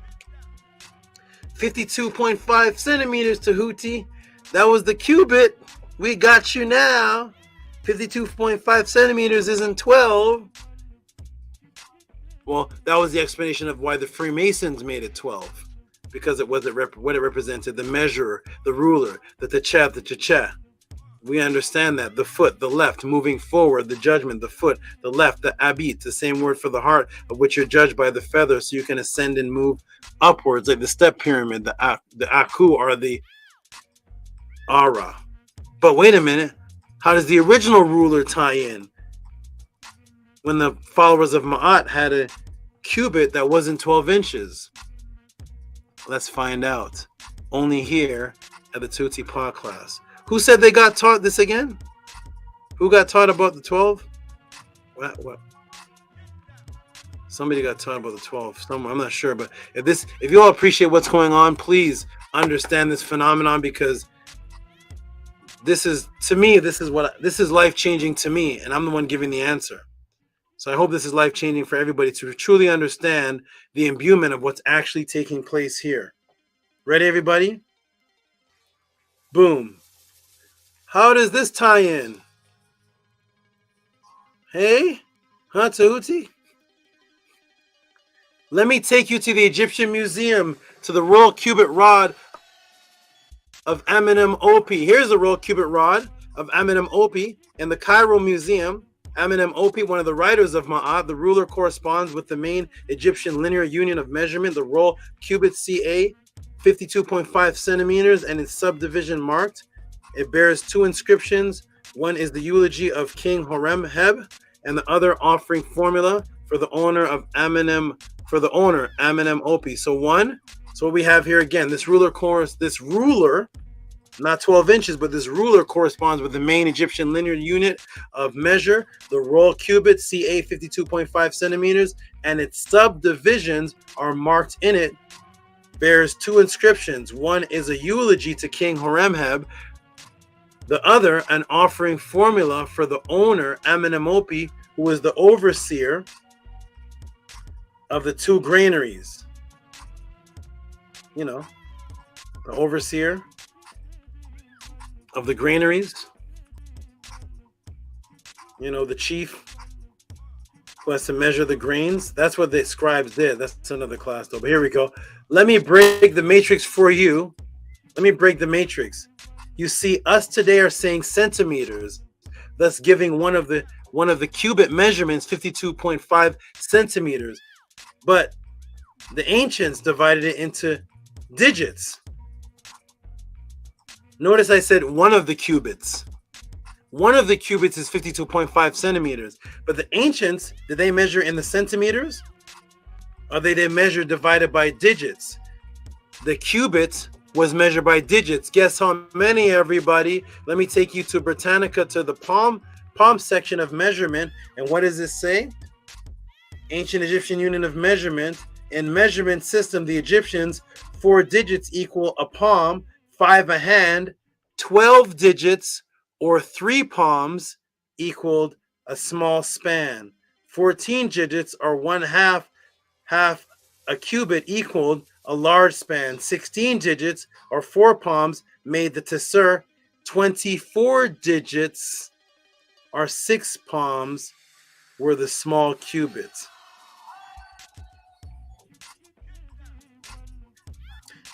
52.5 centimeters, Tehuti. That was the cubit. We got you now. 52.5 centimeters isn't 12. Well, that was the explanation of why the Freemasons made it 12. Because it wasn't what it represented, the measurer, the ruler, the techa. We understand that. The foot, the left, moving forward, the judgment, the foot, the left, the abit, the same word for the heart, of which you're judged by the feather, so you can ascend and move upwards, like the step pyramid, the aku, or the ara. But wait a minute, how does the original ruler tie in? When the followers of Ma'at had a cubit that wasn't 12 inches. Let's find out. Only here at the Tehuti Podclass. Who said they got taught this again? Who got taught about the 12? What? Somebody got taught about the 12. Someone, I'm not sure, but if you all appreciate what's going on, please understand this phenomenon, because this is, to me, this is life-changing to me, and I'm the one giving the answer. So I hope this is life-changing for everybody to truly understand the imbuement of what's actually taking place here. Ready, everybody? Boom. How does this tie in? Hey? Huh, Tehuti? Let me take you to the Egyptian Museum, to the royal cubit rod of Amenem-Opi. Here's the royal cubit rod of Amenem-Opi in the Cairo Museum. Amenem-Opi, one of the writers of Ma'at, the ruler corresponds with the main Egyptian linear union of measurement, the royal cubit CA, 52.5 centimeters, and its subdivision marked. It bears two inscriptions. One is the eulogy of King Horemheb, and the other offering formula for the owner of Amenem-Opi. So what we have here again, this ruler, not 12 inches, but this ruler corresponds with the main Egyptian linear unit of measure, the royal cubit, CA 52.5 centimeters, and its subdivisions are marked in it, bears two inscriptions. One is a eulogy to King Horemheb, the other an offering formula for the owner, Amenem-Opi, who was the overseer of the two granaries. You know, the overseer of the granaries, you know, the chief who has to measure the grains. That's what the scribes did. That's another class though. But here we go. Let me break the matrix for you. Let me break the matrix. You see, us today are saying centimeters, thus giving one of the cubit measurements 52.5 centimeters. But the ancients divided it into digits. Notice I said one of the cubits. One of the cubits is 52.5 centimeters. But the ancients, did they measure in the centimeters? Or did they measure divided by digits? The cubit was measured by digits. Guess how many, everybody? Let me take you to Britannica, to the palm section of measurement. And what does it say? Ancient Egyptian unit of measurement. In measurement system, the Egyptians, 4 digits equal a palm, 5 a hand, 12 digits or 3 palms equaled a small span. 14 digits or 1/2 a cubit equaled a large span. 16 digits or 4 palms made the tesser. 24 digits or 6 palms were the small cubits.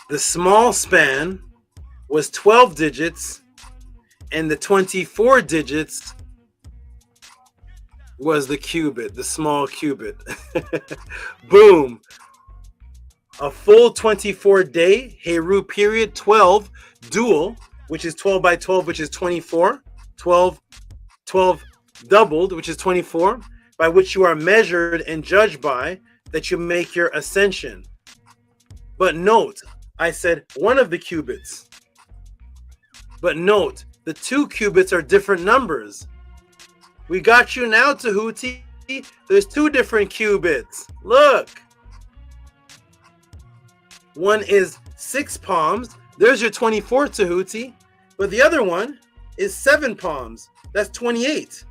The small span was 12 digits, and the 24 digits was the cubit, the small cubit. Boom. A full 24-day HERU period, 12 dual, which is 12 by 12, which is 24. 12 doubled, which is 24, by which you are measured and judged by, that you make your ascension. But note, I said one of the cubits. But note, the 2 cubits are different numbers. We got you now, Tehuti. There's 2 different cubits. Look. One is 6 palms. There's your 24, Tehuti. But the other one is 7 palms. That's 28.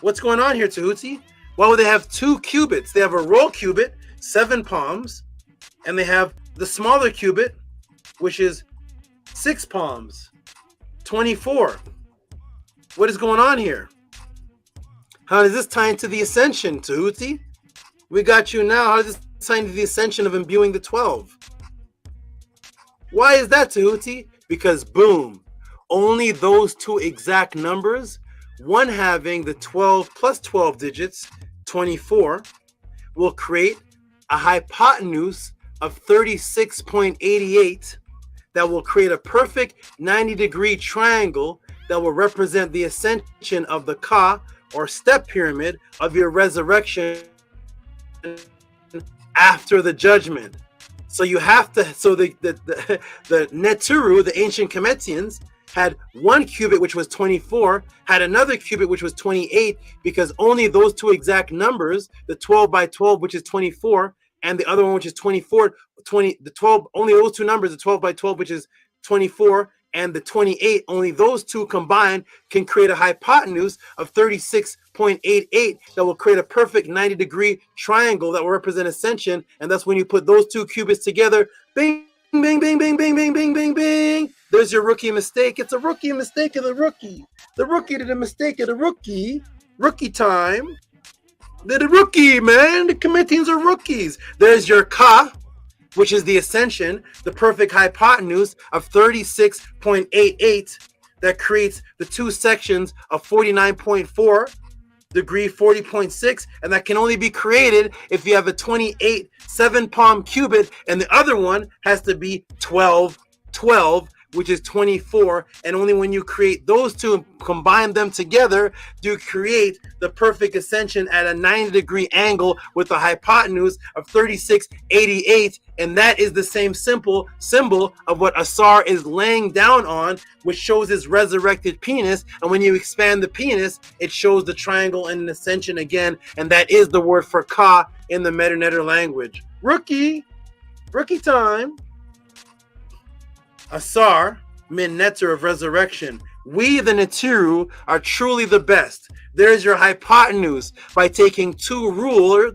What's going on here, Tehuti? Why would they have 2 cubits? They have a roll cubit, 7 palms, and they have the smaller cubit, which is 6 palms, 24. What is going on here? How does this tie into the ascension, Tehuti? We got you now. How does this tie into the ascension of imbuing the 12? Why is that, Tehuti? Because boom, only those 2 exact numbers, one having the 12 plus 12 digits, 24, will create a hypotenuse of 36.88 that will create a perfect 90-degree triangle that will represent the ascension of the Ka, or step pyramid, of your resurrection after the judgment. So you have to, so the Neturu, the ancient Kemetians, had 1 cubit, which was 24, had another cubit, which was 28, because only those 2 exact numbers, the 12 by 12, which is 24, and the other one, which is 24, the 12, only those 2 numbers, the 12 by 12, which is 24, and the 28, only those 2 combined can create a hypotenuse of 36.88 that will create a perfect 90-degree triangle that will represent ascension. And that's when you put those 2 cubits together, bing, bing, bing, bing, bing, bing, bing, bing, bing. There's your rookie mistake. It's a rookie mistake of the rookie. The rookie did a mistake of the rookie. Rookie time. They're the rookie, man. The Committees are rookies. There's your Ka, which is the ascension, the perfect hypotenuse of 36.88 that creates the 2 sections of 49.4 degree, 40.6, and that can only be created if you have a 28 7-palm cubit, and the other one has to be 12, which is 24, and only when you create those 2 and combine them together do you create the perfect ascension at a 90-degree angle with a hypotenuse of 36.88, and that is the same symbol of what Asar is laying down on, which shows his resurrected penis, and when you expand the penis, it shows the triangle and an ascension again, and that is the word for Ka in the Meta-Netter language. Rookie time. Asar, min netter of resurrection. We, the Netiru, are truly the best. There's your hypotenuse. By taking 2 rulers,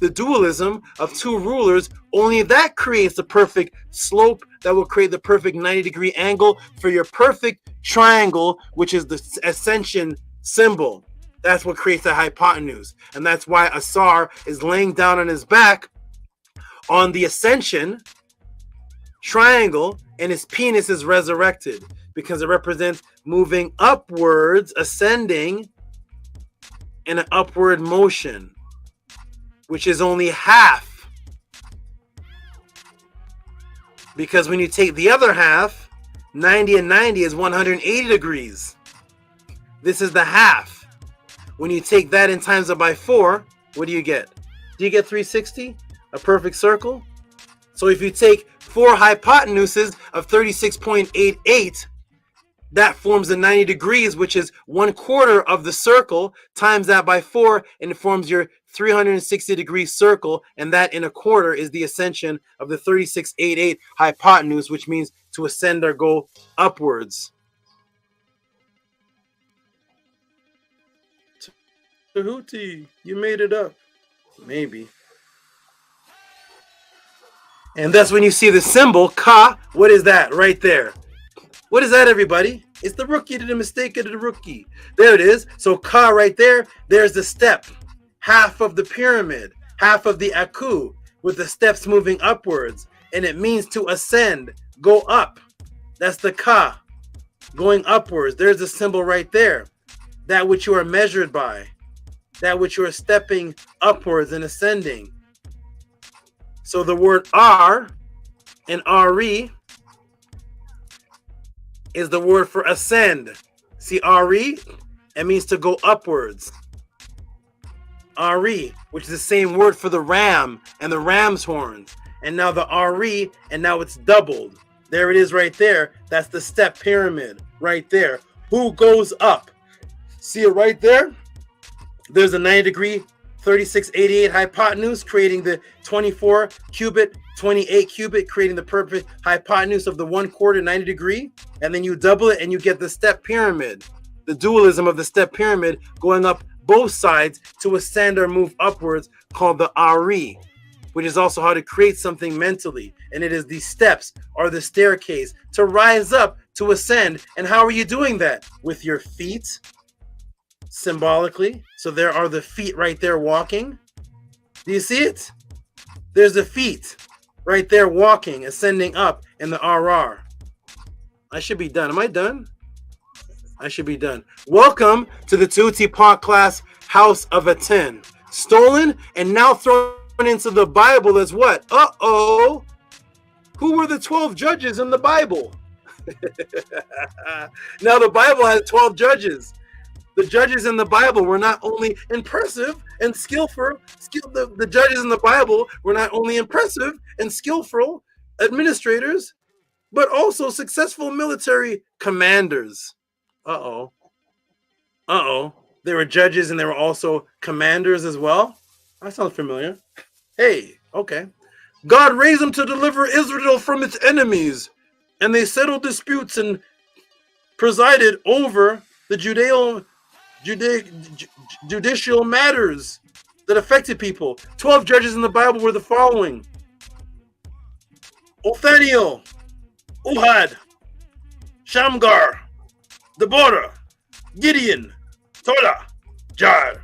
the dualism of 2 rulers, only that creates the perfect slope that will create the perfect 90-degree angle for your perfect triangle, which is the ascension symbol. That's what creates the hypotenuse. And that's why Asar is laying down on his back on the ascension triangle, and his penis is resurrected because it represents moving upwards, ascending in an upward motion, which is only half. Because when you take the other half, 90 and 90 is 180 degrees. This is the half. When you take that and times it by 4, what do you get? Do you get 360? A perfect circle? So if you take 4 hypotenuses of 36.88, that forms the 90 degrees, which is 1/4 of the circle, times that by 4, and it forms your 360 degree circle, and that in a quarter is the ascension of the 36.88 hypotenuse, which means to ascend or go upwards. Tehuti, you made it up. Maybe. And that's when you see the symbol, Ka. What is that right there? What is that, everybody? It's the rookie to the mistake of the rookie. There it is. So Ka right there, there's the step. Half of the pyramid, half of the Aku, with the steps moving upwards. And it means to ascend, go up. That's the Ka, going upwards. There's the symbol right there. That which you are measured by. That which you are stepping upwards and ascending. So the word R and Re is the word for ascend. See Re? It means to go upwards. Re, which is the same word for the ram and the ram's horns. And now the Re, and now it's doubled. There it is right there. That's the step pyramid right there. Who goes up? See it right there? There's a 90 degree 36.88 hypotenuse, creating the 24 cubit, 28 cubit, creating the perfect hypotenuse of the 1/4 90 degree. And then you double it and you get the step pyramid, the dualism of the step pyramid going up both sides to ascend or move upwards, called the Ari, which is also how to create something mentally. And it is the steps or the staircase to rise up, to ascend. And how are you doing that? With your feet, symbolically. So there are the feet right there walking. Do you see it? There's the feet right there walking, ascending up in the RR. I should be done. Am I done? I should be done. Welcome to the Tehuti Podclass House of ATTON. Stolen and now thrown into the Bible as what? Uh-oh. Who were the 12 judges in the Bible? Now the Bible has 12 judges. The judges in the Bible were not only impressive and skillful. The judges in the Bible were not only impressive and skillful administrators, but also successful military commanders. Uh-oh. Uh-oh. They were judges and they were also commanders as well. That sounds familiar. Hey, okay. God raised them to deliver Israel from its enemies, and they settled disputes and presided over the judicial matters that affected people. 12 judges in the Bible were the following: Othniel, Uhad, Shamgar, Deborah, Gideon, Tola, Jar,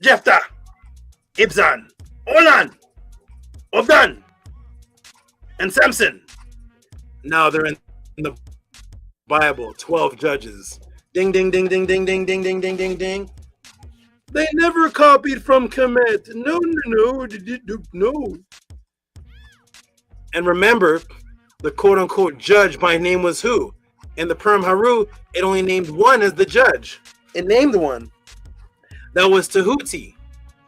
Jephthah, Ibzan, Olan, Obdan, and Samson. Now they're in the Bible, 12 judges. Ding, ding, ding, ding, ding, ding, ding, ding, ding, ding, ding. They never copied from Kemet. No, no, no, no. And remember, the quote-unquote judge by name was who? In the Purim HERU, it only named one as the judge. It named one. That was Tehuti.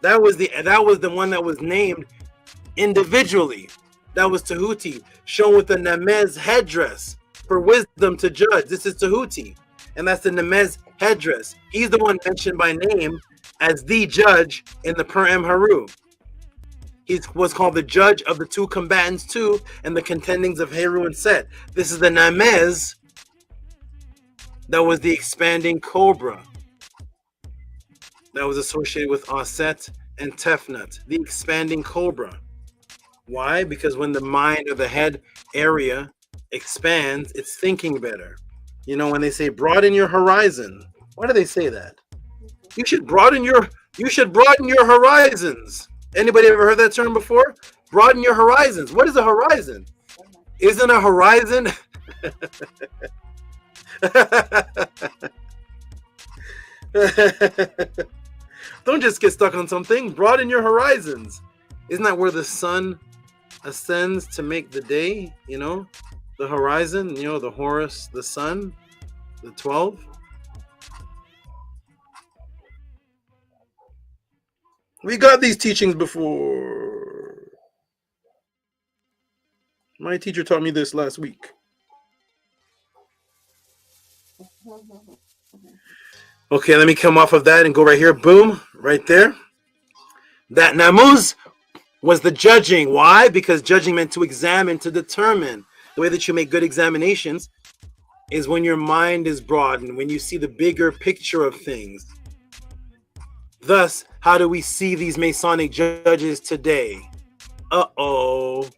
That was the one that was named individually. That was Tehuti, shown with the Nemez headdress for wisdom to judge. This is Tehuti. And that's the Nemez headdress. He's the one mentioned by name as the judge in the Purim HERU. He was called the judge of the two combatants too, and the contendings of Heru and Set. This is the Nemez that was the expanding cobra that was associated with Aset and Tefnut, the expanding cobra. Why? Because when the mind or the head area expands, it's thinking better. You know, when they say broaden your horizon, why do they say that? You should broaden your horizons. Anybody ever heard that term before? Broaden your horizons. What is a horizon? Isn't a horizon? Don't just get stuck on something. Broaden your horizons. Isn't that where the sun ascends to make the day? You know, the horizon, the Horus, the sun, the 12. We got these teachings before. My teacher taught me this last week. Okay, let me come off of that and go right here. Boom, right there. That namuz was the judging. Why? Because judging meant to examine, to determine. The way that you make good examinations is when your mind is broadened, when you see the bigger picture of things. Thus, how do we see these Masonic judges today? Uh-oh.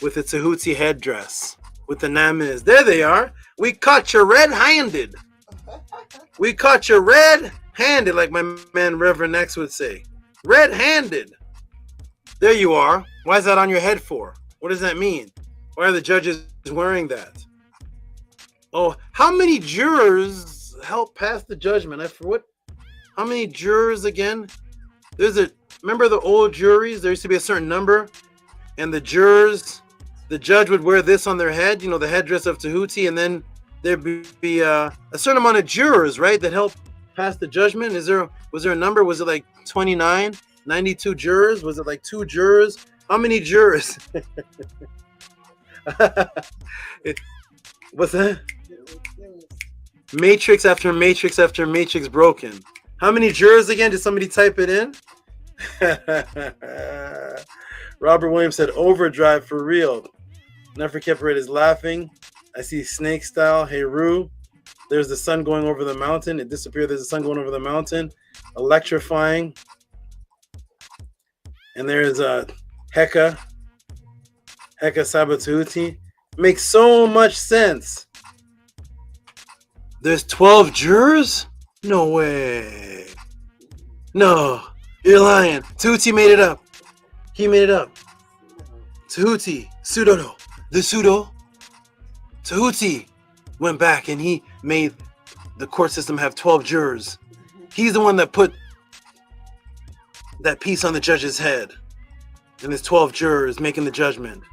With the Tehuti headdress, with the namiz. There they are. We caught you red-handed. We caught you red-handed, like my man Reverend X would say. Red-handed. There you are. Why is that on your head for? What does that mean? Why are the judges wearing that? Oh, how many jurors helped pass the judgment? How many jurors again? Remember the old juries? There used to be a certain number, and the judge would wear this on their head, the headdress of Tehuti, and then there'd be a certain amount of jurors, right, that helped pass the judgment. Was there a number? Was it like 29, 92 jurors? Was it like 2 jurors? How many jurors? What's that? Matrix after matrix after matrix broken. How many jurors again? Did somebody type it in? Robert Williams said overdrive for real. Never kept red is laughing. I see snake style. HERU. There's the sun going over the mountain. It disappeared. There's the sun going over the mountain. Electrifying. And there's Heka SABA. Makes so much sense. There's 12 jurors? No way. No, you're lying. Tehuti made it up. He made it up. Tehuti, pseudo, the pseudo. Tehuti went back and he made the court system have 12 jurors. He's the one that put that piece on the judge's head. And there's 12 jurors making the judgment.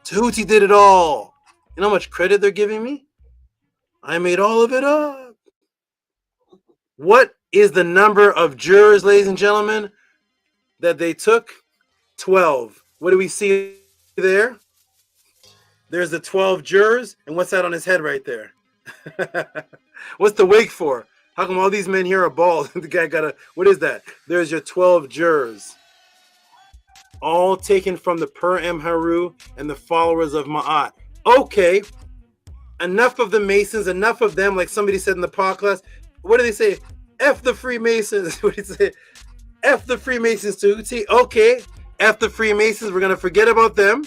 Tehuti did it all. You know how much credit they're giving me? I made all of it up. What is the number of jurors, ladies and gentlemen, that they took? 12. What do we see there? There's the 12 jurors. And what's that on his head right there? What's the wig for? How come all these men here are bald? The guy what is that? There's your 12 jurors. All taken from the Per M HERU and the followers of Ma'at. Okay. Enough of the Masons, enough of them, like somebody said in the podcast. What do they say? F the Freemasons. What do you say? F the Freemasons too. Okay. F the Freemasons. We're going to forget about them.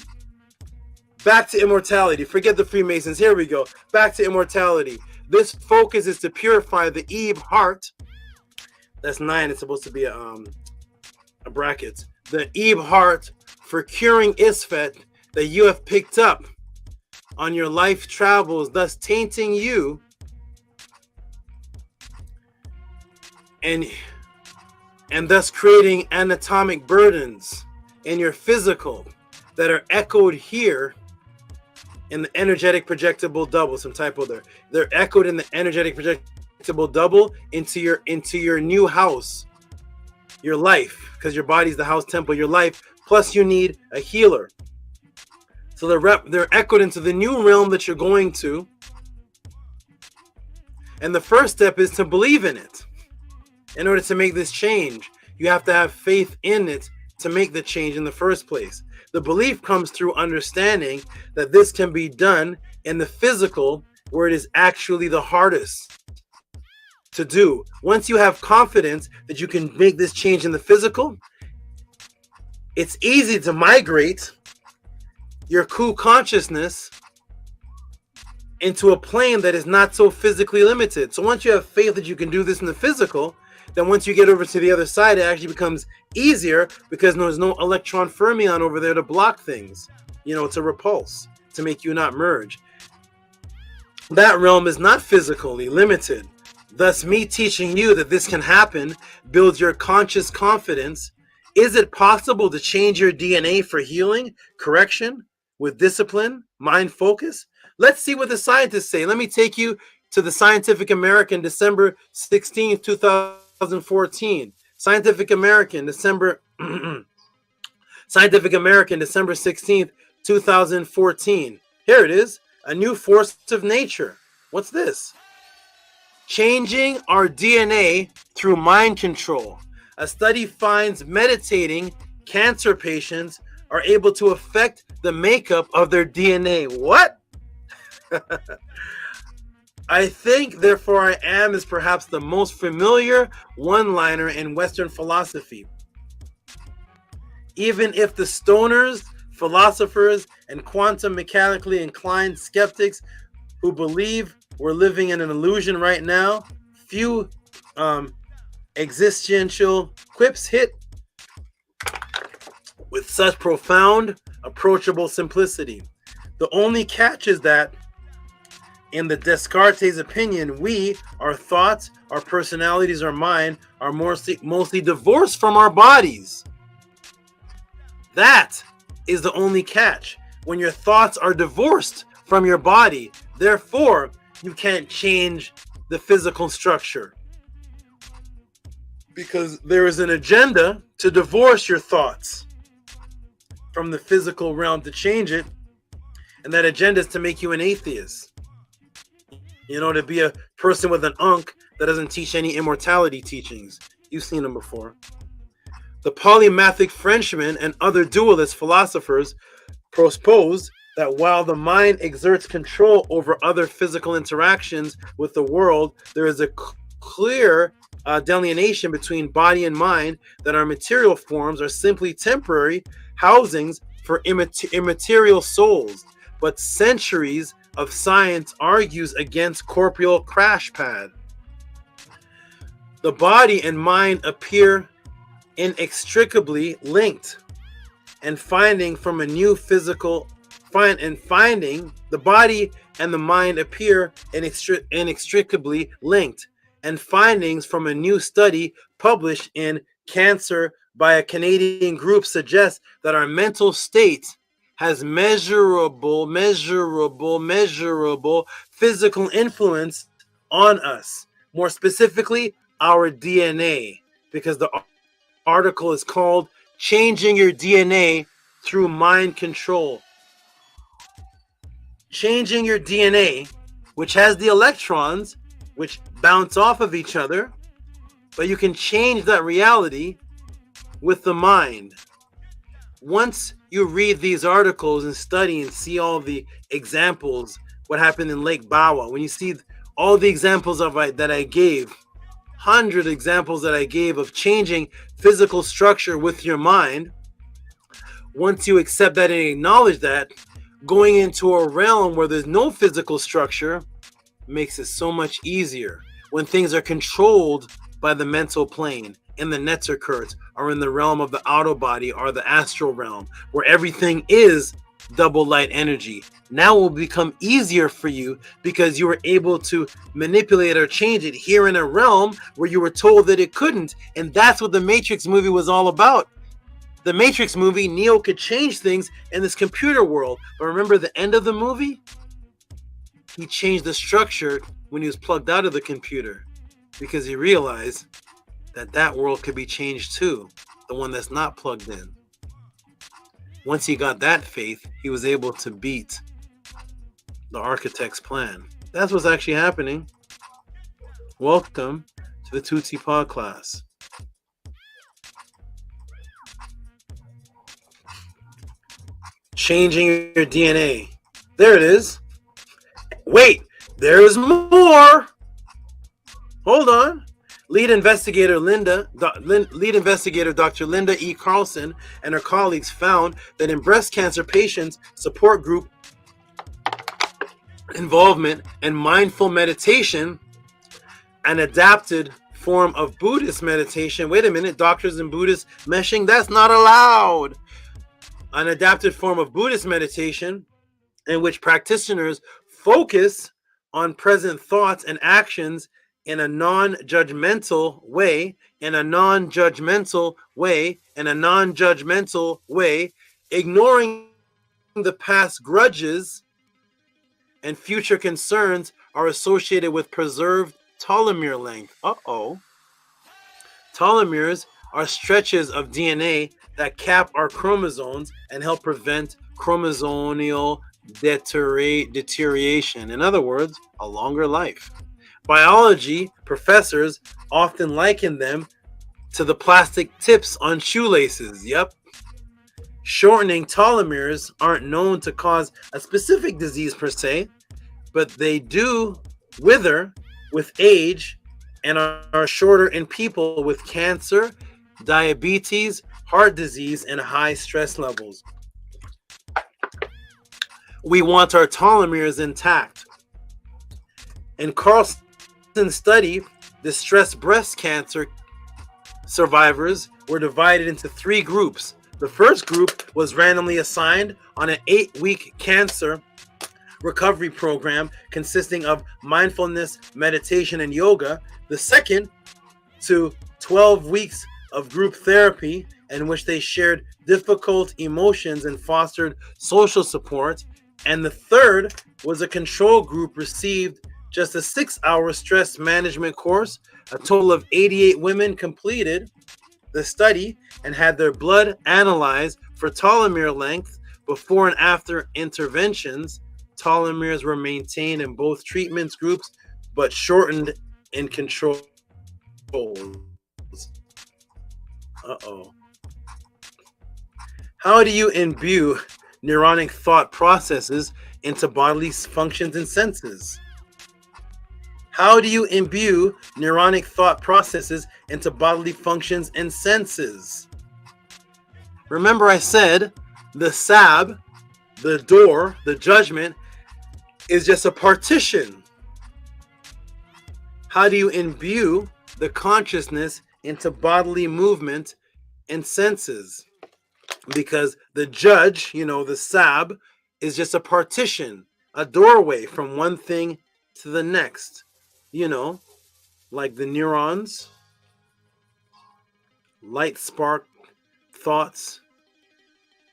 Back to immortality. Forget the Freemasons. Here we go. Back to immortality. This focus is to purify the Eve heart. That's 9. It's supposed to be a bracket. The Eve heart for curing Isfet that you have picked up on your life travels, thus tainting you and thus creating anatomic burdens in your physical that are echoed here in the energetic projectable double. Some typo there. They're echoed in the energetic projectable double into your new house, your life, because your body's the house temple, your life. Plus, you need a healer. So they're echoed into the new realm that you're going to. And the first step is to believe in it. In order to make this change, you have to have faith in it to make the change in the first place. The belief comes through understanding that this can be done in the physical, where it is actually the hardest to do. Once you have confidence that you can make this change in the physical, it's easy to migrate your cool consciousness into a plane that is not so physically limited. So once you have faith that you can do this in the physical, then once you get over to the other side, it actually becomes easier because there's no electron fermion over there to block things, to repulse, to make you not merge. That realm is not physically limited. Thus, me teaching you that this can happen builds your conscious confidence. Is it possible to change your DNA for healing, correction? with discipline, mind focus. Let's see what the scientists say. Let me take you to the Scientific American, December 16th, 2014. Scientific American, December Scientific American, December 16th, 2014. Here it is, a new force of nature. What's this? Changing our DNA through mind control. A study finds meditating cancer patients are able to affect the makeup of their DNA. What? I think, therefore I am is perhaps the most familiar one-liner in Western philosophy. Even if the stoners, philosophers, and quantum mechanically inclined skeptics who believe we're living in an illusion right now, few existential quips hit with such profound, approachable simplicity. The only catch is that, in the Descartes' opinion, we, our thoughts, our personalities, our mind, are mostly divorced from our bodies. That is the only catch. When your thoughts are divorced from your body, therefore, you can't change the physical structure. Because there is an agenda to divorce your thoughts from the physical realm, to change it. And that agenda is to make you an atheist. You know, to be a person with an unk that doesn't teach any immortality teachings. You've seen them before. The polymathic Frenchman and other dualist philosophers propose that while the mind exerts control over other physical interactions with the world, there is a clear delineation between body and mind, that our material forms are simply temporary housings for immaterial souls. But centuries of science argues against corporeal crash pad. The body and mind appear inextricably linked, and finding the body and the mind appear inextricably linked, and findings from a new study published in Cancer by a Canadian group suggest that our mental state has measurable physical influence on us, more specifically our DNA, because the article is called Changing Your DNA Through Mind Control. Changing your DNA, which has the electrons which bounce off of each other, but you can change that reality with the mind. Once you read these articles and study and see all the examples, what happened in Lake Bawa, when you see all the examples that I gave, 100 examples that I gave of changing physical structure with your mind, once you accept that and acknowledge that, going into a realm where there's no physical structure makes it so much easier. When things are controlled by the mental plane, in the Netzerkurt, or in the realm of the auto body or the astral realm, where everything is double light energy. Now it will become easier for you because you were able to manipulate or change it here in a realm where you were told that it couldn't. And that's what the Matrix movie was all about. The Matrix movie, Neo could change things in this computer world. But remember the end of the movie? He changed the structure when he was plugged out of the computer, because he realized that world could be changed too, the one that's not plugged in. Once he got that faith, he was able to beat the architect's plan. That's what's actually happening. Welcome to the Tehuti Podclass. Changing your DNA. There it is. Wait, there's more. Hold on. Lead investigator Dr. Linda E. Carlson and her colleagues found that in breast cancer patients, support group involvement and mindful meditation, an adapted form of Buddhist meditation. Wait a minute, doctors and Buddhists meshing? That's not allowed. An adapted form of Buddhist meditation in which practitioners focus on present thoughts and actions in a non-judgmental way, ignoring the past grudges and future concerns are associated with preserved telomere length. Telomeres are stretches of DNA that cap our chromosomes and help prevent chromosomal deterioration. In other words, a longer life. Biology professors often liken them to the plastic tips on shoelaces. Yep. Shortening telomeres aren't known to cause a specific disease per se, but they do wither with age and are shorter in people with cancer, diabetes, heart disease, and high stress levels. We want our telomeres intact. In Carlson's study, distressed breast cancer survivors were divided into 3 groups. The first group was randomly assigned on an 8-week cancer recovery program consisting of mindfulness, meditation, and yoga. The second to 12 weeks of group therapy in which they shared difficult emotions and fostered social support. And the third was a control group received just a 6-hour stress management course. A total of 88 women completed the study and had their blood analyzed for telomere length before and after interventions. Telomeres were maintained in both treatments groups, but shortened in control. How do you imbue neuronic thought processes into bodily functions and senses? How do you imbue neuronic thought processes into bodily functions and senses? Remember I said the SAB, the door, the judgment, is just a partition. How do you imbue the consciousness into bodily movement and senses? Because the judge, the SAB, is just a partition, a doorway from one thing to the next. Like the neurons, light spark thoughts.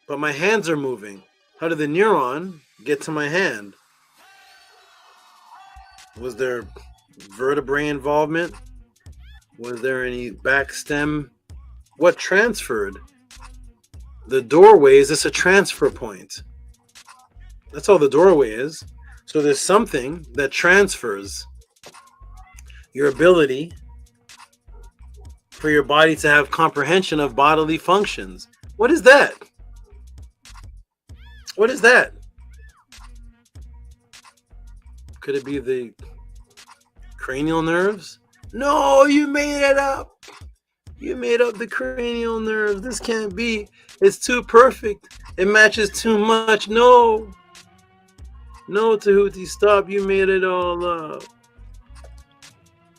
But my hands are moving. How did the neuron get to my hand? Was there vertebrae involvement? Was there any back stem? What transferred? The doorway is just a transfer point. That's all the doorway is. So there's something that transfers your ability for your body to have comprehension of bodily functions. What is that? What is that? Could it be the cranial nerves? No, you made it up. You made up the cranial nerves. This can't be. It's too perfect. It matches too much. No. No, Tehuti, stop. You made it all up.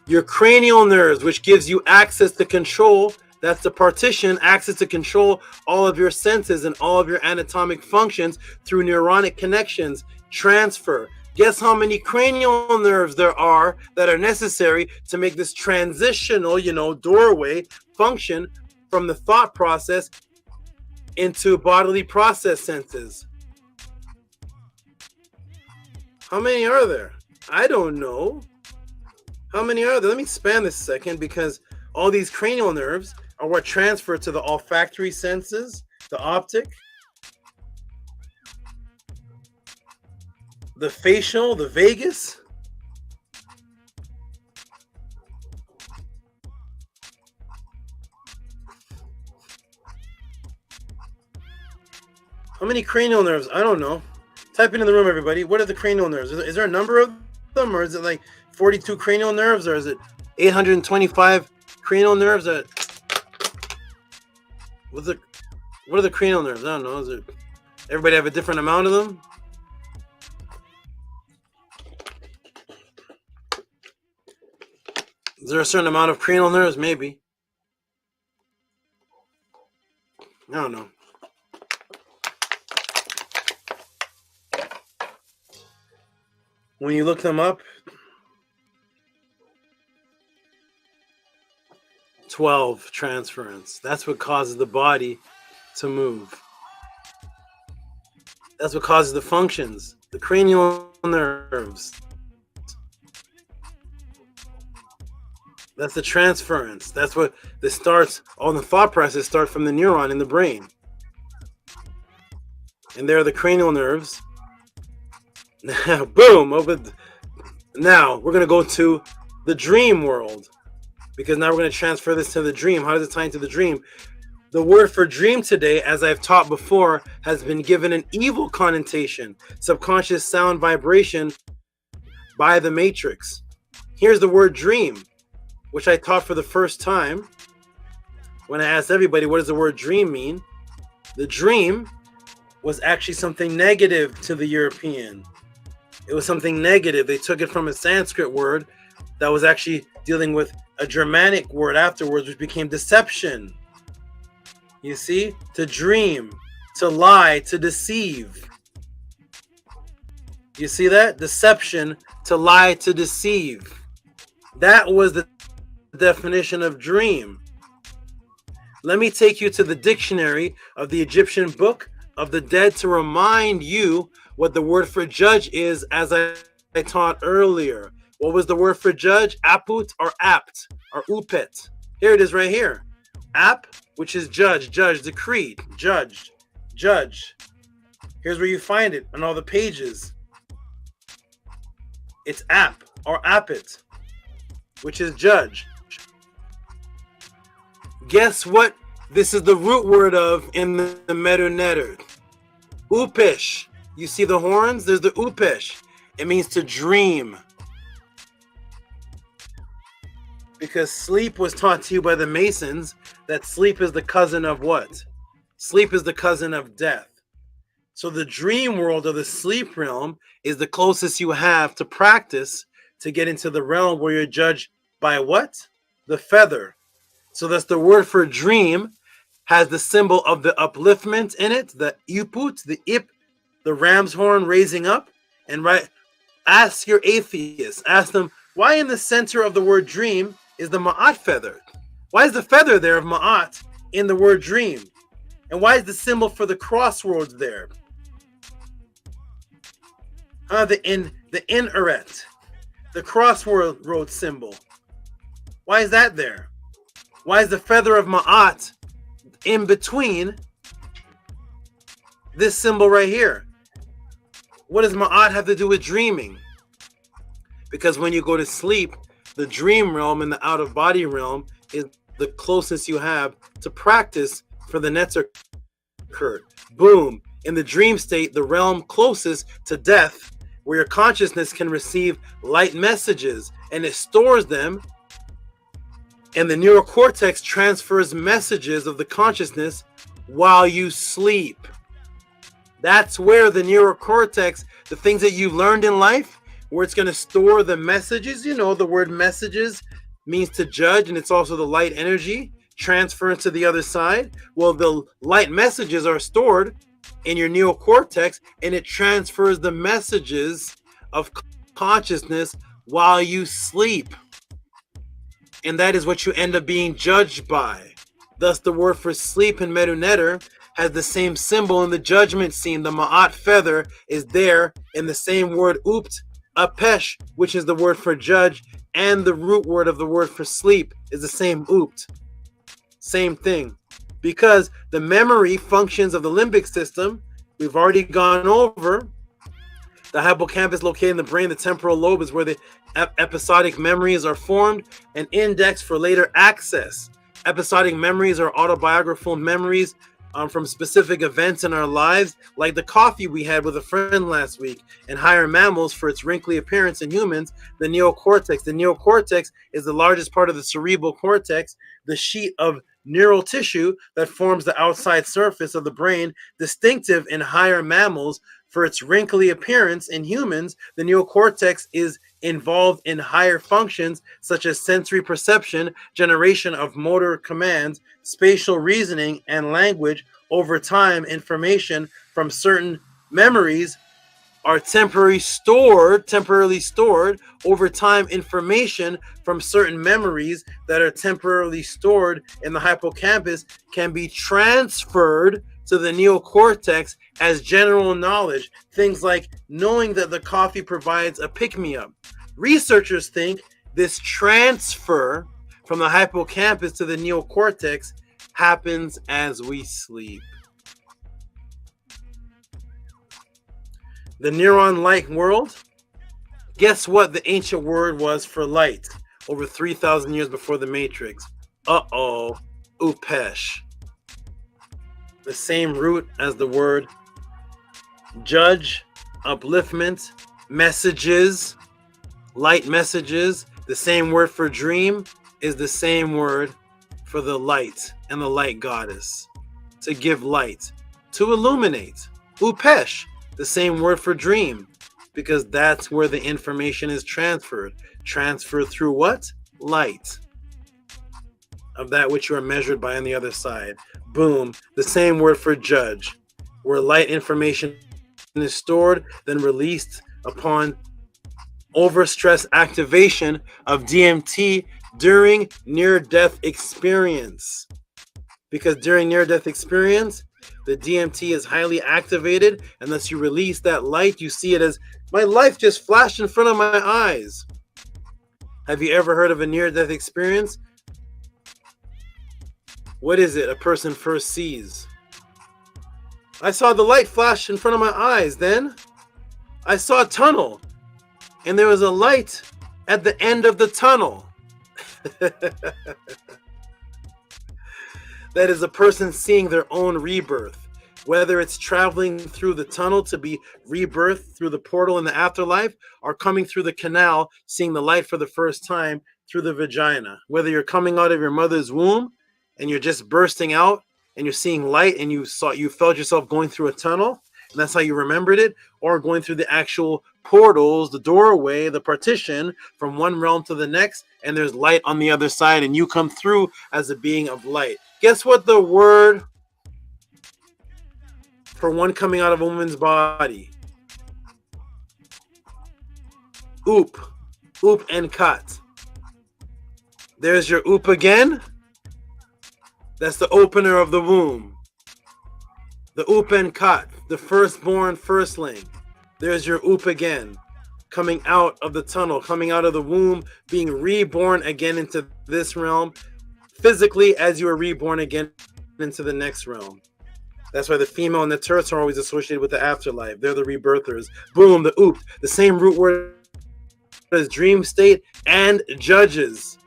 Your cranial nerves, which gives you access to control, that's the partition, access to control all of your senses and all of your anatomic functions through neuronic connections, transfer. Guess how many cranial nerves there are that are necessary to make this transitional, doorway function from the thought process into bodily process senses? How many are there? I don't know. How many are there? Let me expand this a second, because all these cranial nerves are what transfer to the olfactory senses, the optic, the facial, the vagus. How many cranial nerves? I don't know. Type it in the room, everybody. What are the cranial nerves? Is there a number of them, or is it like 42 cranial nerves, or is it 825 cranial nerves? What are the cranial nerves? I don't know. Is it everybody have a different amount of them? Is there a certain amount of cranial nerves? Maybe. I don't know. When you look them up, 12 transference. That's what causes the body to move. That's what causes the functions. The cranial nerves. That's the transference. That's what this starts. All the thought processes start from the neuron in the brain. And there are the cranial nerves. Now, boom. Now, we're going to go to the dream world. Because now we're going to transfer this to the dream. How does it tie into the dream? The word for dream today, as I've taught before, has been given an evil connotation. Subconscious sound vibration by the matrix. Here's the word dream, which I taught for the first time. When I asked everybody, what does the word dream mean? The dream was actually something negative to the European. It was something negative. They took it from a Sanskrit word that was actually dealing with a Germanic word afterwards, which became deception. You see? To dream, to lie, to deceive. You see that? Deception, to lie, to deceive. That was the definition of dream. Let me take you to the dictionary of the Egyptian Book of the Dead to remind you what the word for judge is, as I taught earlier. What was the word for judge? Aput or apt or upet. Here it is right here. Ap, which is judge, decreed, judged, judge. Here's where you find it on all the pages. It's ap or apit, which is judge. Guess what this is the root word of in the MELANATED? Upesh. You see the horns? There's the upesh. It means to dream. Because sleep was taught to you by the Masons that sleep is the cousin of what? Sleep is the cousin of death. So the dream world or the sleep realm is the closest you have to practice to get into the realm where you're judged by what? The feather. So that's the word for dream, has the symbol of the upliftment in it, the uput, the ip, the ram's horn raising up. And right, ask your atheists, ask them, why in the center of the word dream is the ma'at feather? Why is the feather there of ma'at in the word dream? And why is the symbol for the crossroads there? The ineret, the crossroad symbol. Why is that there? Why is the feather of ma'at in between this symbol right here? What does ma'at have to do with dreaming? Because when you go to sleep, the dream realm and the out-of-body realm is the closest you have to practice for the Netzer Kurt. Boom. In the dream state, the realm closest to death, where your consciousness can receive light messages and it stores them, and the neurocortex transfers messages of the consciousness while you sleep. That's where the neurocortex, the things that you've learned in life, where it's going to store the messages. You know, the word messages means to judge, and it's also the light energy transferring to the other side. Well, the light messages are stored in your neocortex, and it transfers the messages of consciousness while you sleep. And that is what you end up being judged by. Thus, the word for sleep in MELANATED has the same symbol in the judgment scene. The ma'at feather is there in the same word upt, apesh, which is the word for judge, and the root word of the word for sleep is the same upt. Same thing. Because the memory functions of the limbic system, we've already gone over. The hippocampus located in the brain, the temporal lobe is where the episodic memories are formed and indexed for later access. Episodic memories are autobiographical memories from specific events in our lives, like the coffee we had with a friend last week. And higher mammals, for its wrinkly appearance in humans, the neocortex. The neocortex is the largest part of the cerebral cortex, the sheet of neural tissue that forms the outside surface of the brain, distinctive in higher mammals. For its wrinkly appearance in humans, the neocortex is involved in higher functions such as sensory perception, generation of motor commands, spatial reasoning, and language. Over time, information from certain memories are temporarily stored. Over time, information from certain memories that are temporarily stored in the hippocampus can be transferred to the neocortex as general knowledge, things like knowing that the coffee provides a pick-me-up. Researchers think this transfer from the hippocampus to the neocortex happens as we sleep. The neuron-like world. Guess what the ancient word was for light over 3,000 years before the Matrix? Upesh. The same root as the word judge, upliftment, messages, light messages. The same word for dream is the same word for the light and the light goddess. To give light, to illuminate. Upesh, the same word for dream, because that's where the information is transferred. Transferred through what? Light. Of that which you are measured by on the other side. Boom. The same word for judge, where light information is stored, then released upon overstress activation of DMT during near-death experience. Because during near-death experience, the DMT is highly activated, and thus you release that light, you see it as, my life just flashed in front of my eyes. Have you ever heard of a near-death experience? What is it a person first sees? I saw the light flash in front of my eyes. Then I saw a tunnel, and there was a light at the end of the tunnel. That is a person seeing their own rebirth, whether it's traveling through the tunnel to be rebirthed through the portal in the afterlife, or coming through the canal, seeing the light for the first time through the vagina. Whether you're coming out of your mother's womb and you're just bursting out and you're seeing light and you felt yourself going through a tunnel, and that's how you remembered it, or going through the actual portals, the doorway, the partition from one realm to the next, and there's light on the other side and you come through as a being of light. Guess what the word for one coming out of a woman's body? Oop and cut. There's your oop again. That's the opener of the womb. The oop and cut, the firstborn firstling. There's your oop again, coming out of the tunnel, coming out of the womb, being reborn again into this realm, physically as you are reborn again into the next realm. That's why the female and the turrets are always associated with the afterlife. They're the rebirthers. Boom, the oop, the same root word as dream state and judges.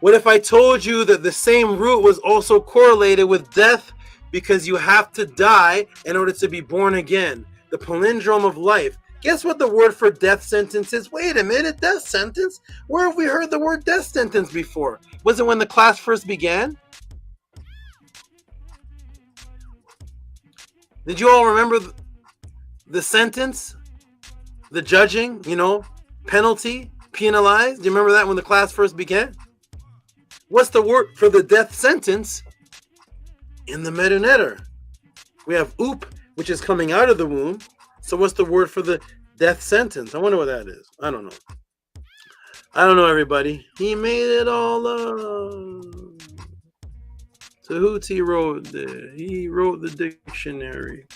What if I told you that the same root was also correlated with death, because you have to die in order to be born again? The palindrome of life. Guess what the word for death sentence is? Wait a minute, death sentence? Where have we heard the word death sentence before? Was it when the class first began? Did you all remember the sentence? The judging, penalty, penalized? Do you remember that when the class first began? What's the word for the death sentence in the metanetter? We have oop, which is coming out of the womb. So what's the word for the death sentence? I wonder what that is. I don't know, everybody. He made it all up. Tehuti wrote it. He wrote the dictionary.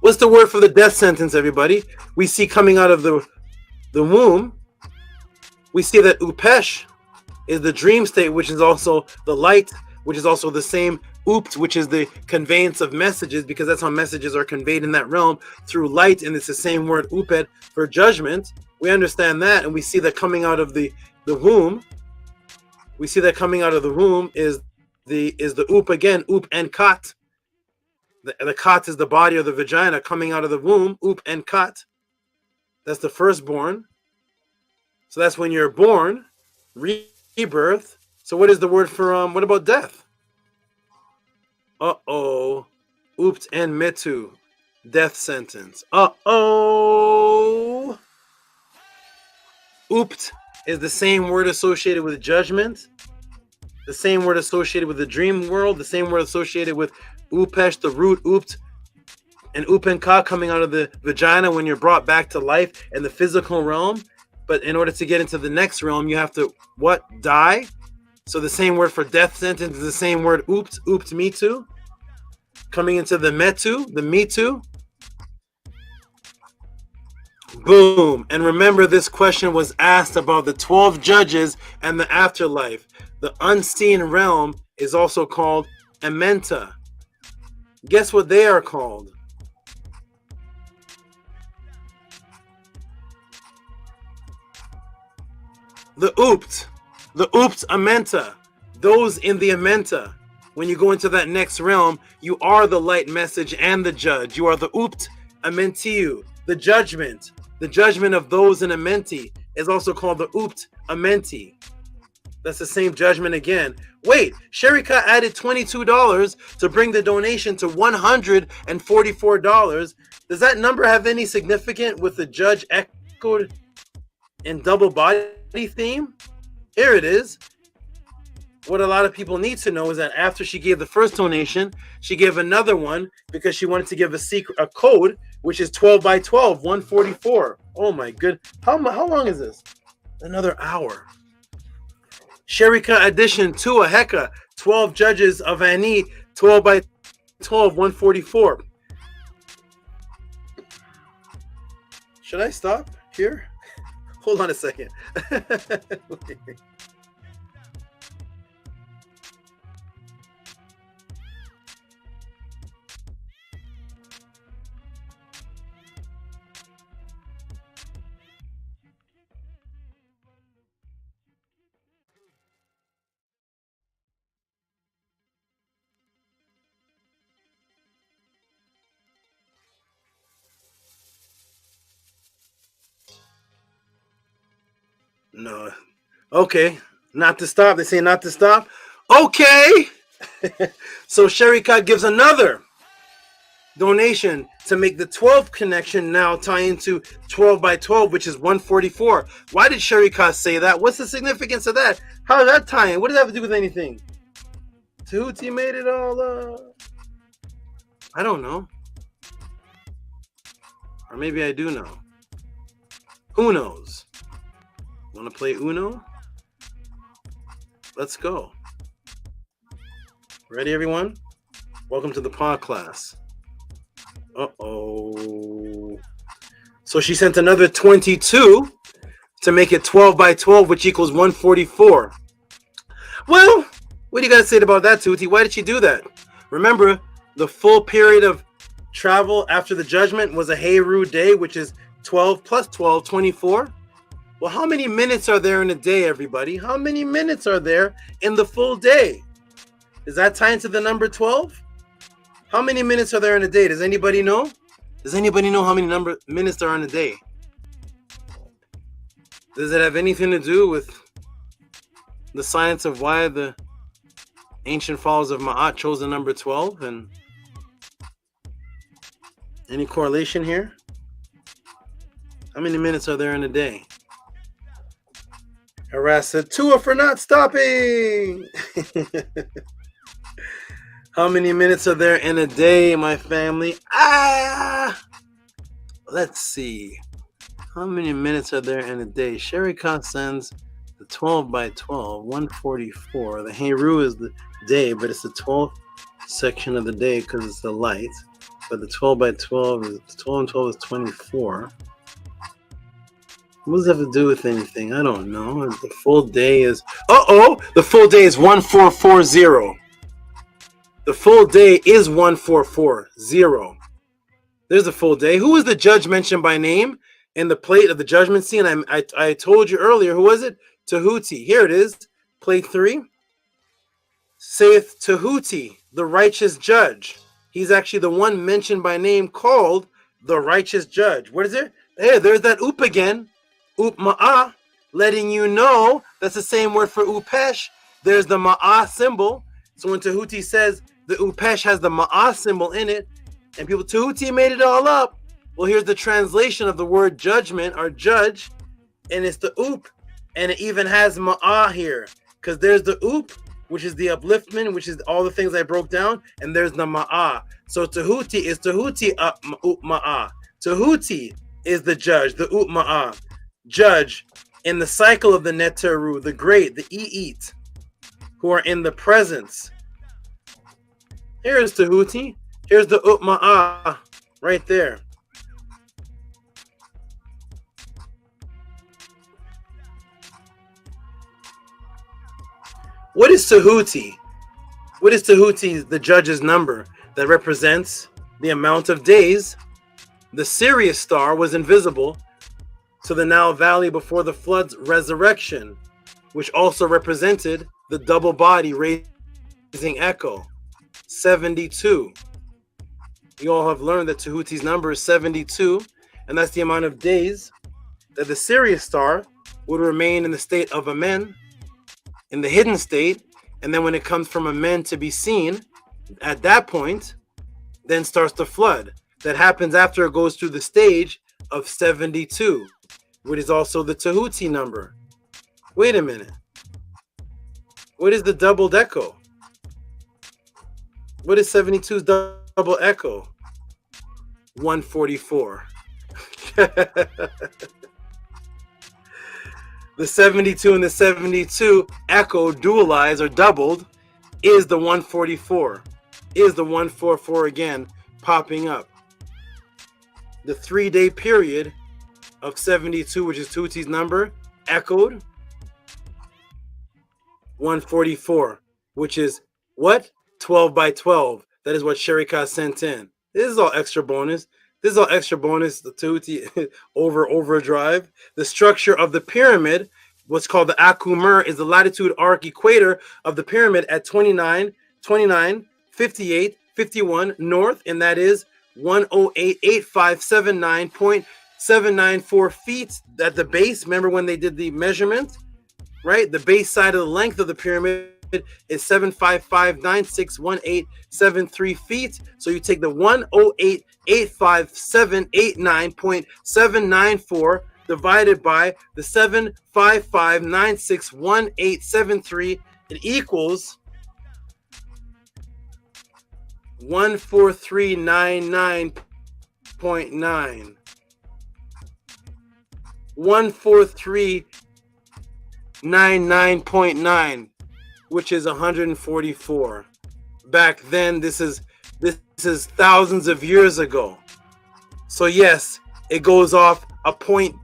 What's the word for the death sentence, everybody? We see coming out of the womb. We see that upesh is the dream state, which is also the light, which is also the same oopt, which is the conveyance of messages, because that's how messages are conveyed in that realm, through light, and it's the same word ooped for judgment. We understand that, and we see that coming out of the womb. We see that coming out of the womb is the oop again, oop and kat. The kat is the body of the vagina coming out of the womb, oop and kat. That's the firstborn. So that's when you're born, rebirth. So what is the word for what about death? Oopt and metu, death sentence. Oopt is the same word associated with judgment, the same word associated with the dream world, the same word associated with upesh, the root oopt, and upenka coming out of the vagina when you're brought back to life in the physical realm. But in order to get into the next realm, you have to what? Die. So the same word for death sentence is the same word oopt me too. Coming into the Metu, the Mitu. Boom. And remember, this question was asked about the 12 judges and the afterlife. The unseen realm is also called Amenta. Guess what they are called? The Oopt. The Oopt Amenta. Those in the Amenta. When you go into that next realm, you are the light message and the judge. You are the Oopt Amentiu. The judgment. The judgment of those in Amenti is also called the Oopt Amenti. That's the same judgment again. Wait, Sharika added $22 to bring the donation to $144. Does that number have any significance with the judge echoed in double body theme? Here it is. What a lot of people need to know is that after she gave the first donation, she gave another one because she wanted to give a code, which is 12 by 12, 144. Oh my good. How long is this? Another hour. Sharika addition to a Heka, 12 judges of Ani, 12 by 12, 144. Should I stop here? Hold on a second. No. Okay. Not to stop. They say not to stop. Okay. So Sharika gives another donation to make the 12th connection now tie into 12 by 12, which is 144. Why did Sharika say that? What's the significance of that? How does that tie in? What does that have to do with anything? Tehuti made it all I don't know. Or maybe I do know. Who knows? Want to play Uno? Let's go. Ready, everyone? Welcome to the Podclass. Uh-oh. So she sent another 22 to make it 12 by 12, which equals 144. Well, what do you got to say about that, Tuti? Why did she do that? Remember, the full period of travel after the judgment was a HERU day, which is 12 plus 12, 24. Well, how many minutes are there in a day, everybody? How many minutes are there in the full day? Does that tie into the number 12? How many minutes are there in a day? Does anybody know? Does anybody know how many minutes there are in a day? Does it have anything to do with the science of why the ancient followers of Ma'at chose the number 12? And any correlation here? How many minutes are there in a day? Harass said, Tua for not stopping. How many minutes are there in a day, my family? Let's see. How many minutes are there in a day? Sharika sends the 12 by 12, 144. The HERU is the day, but it's the 12th section of the day because it's the light. But the 12 by 12 is 12 and 12 is 24. What does that have to do with anything? I don't know. The full day is... The full day is 1440. The full day is 1440. There's the full day. Who was the judge mentioned by name in the plate of the judgment scene? I told you earlier. Who was it? Tehuti. Here it is. Plate 3. Saith Tehuti, the righteous judge. He's actually the one mentioned by name called the righteous judge. What is it? Hey, there's that oop again. Oop ma'ah, letting you know that's the same word for upesh. There's the ma'ah symbol. So when Tehuti says the upesh has the ma'ah symbol in it, and people, Tehuti made it all up. Well, here's the translation of the word judgment or judge, and it's the oop, and it even has ma'ah here, because there's the oop, which is the upliftment, which is all the things I broke down, and there's the ma'ah. So Tehuti is Tehuti oop ma'ah. Tehuti is the judge, the oop ma'ah. Judge in the cycle of the Neteru, the great, the Eat, who are in the presence. Here is Tehuti. Here's the Utma'ah right there. What is Tehuti? What is Tehuti, the judge's number that represents the amount of days the Sirius star was invisible to the Nile Valley before the flood's resurrection, which also represented the double body raising echo, 72. You all have learned that Tehuti's number is 72, and that's the amount of days that the Sirius star would remain in the state of Amen, in the hidden state, and then when it comes from Amen to be seen, at that point, then starts the flood. That happens after it goes through the stage of 72, which is also the Tehuti number. Wait a minute. What is the doubled echo? What is 72's double echo? 144. The 72 and the 72 echo dualized or doubled is the 144. Is the 144 again popping up. The 3-day period of 72, which is Tehuti's number, echoed 144, which is what? 12 by 12. That is what Sharika sent in. This is all extra bonus. This is all extra bonus. The Tehuti overdrive. The structure of the pyramid, what's called the Akumur, is the latitude arc equator of the pyramid at 29, 58, 51 north, and that is 108,8579.794 feet at the base. Remember when they did the measurement, right? The base side of the length of the pyramid is 755961873 feet. So you take the 108,85789.794 divided by the 755961873. It equals 14399.9. 14399.9, which is 144. Back then, this is thousands of years ago. So yes, it goes off a point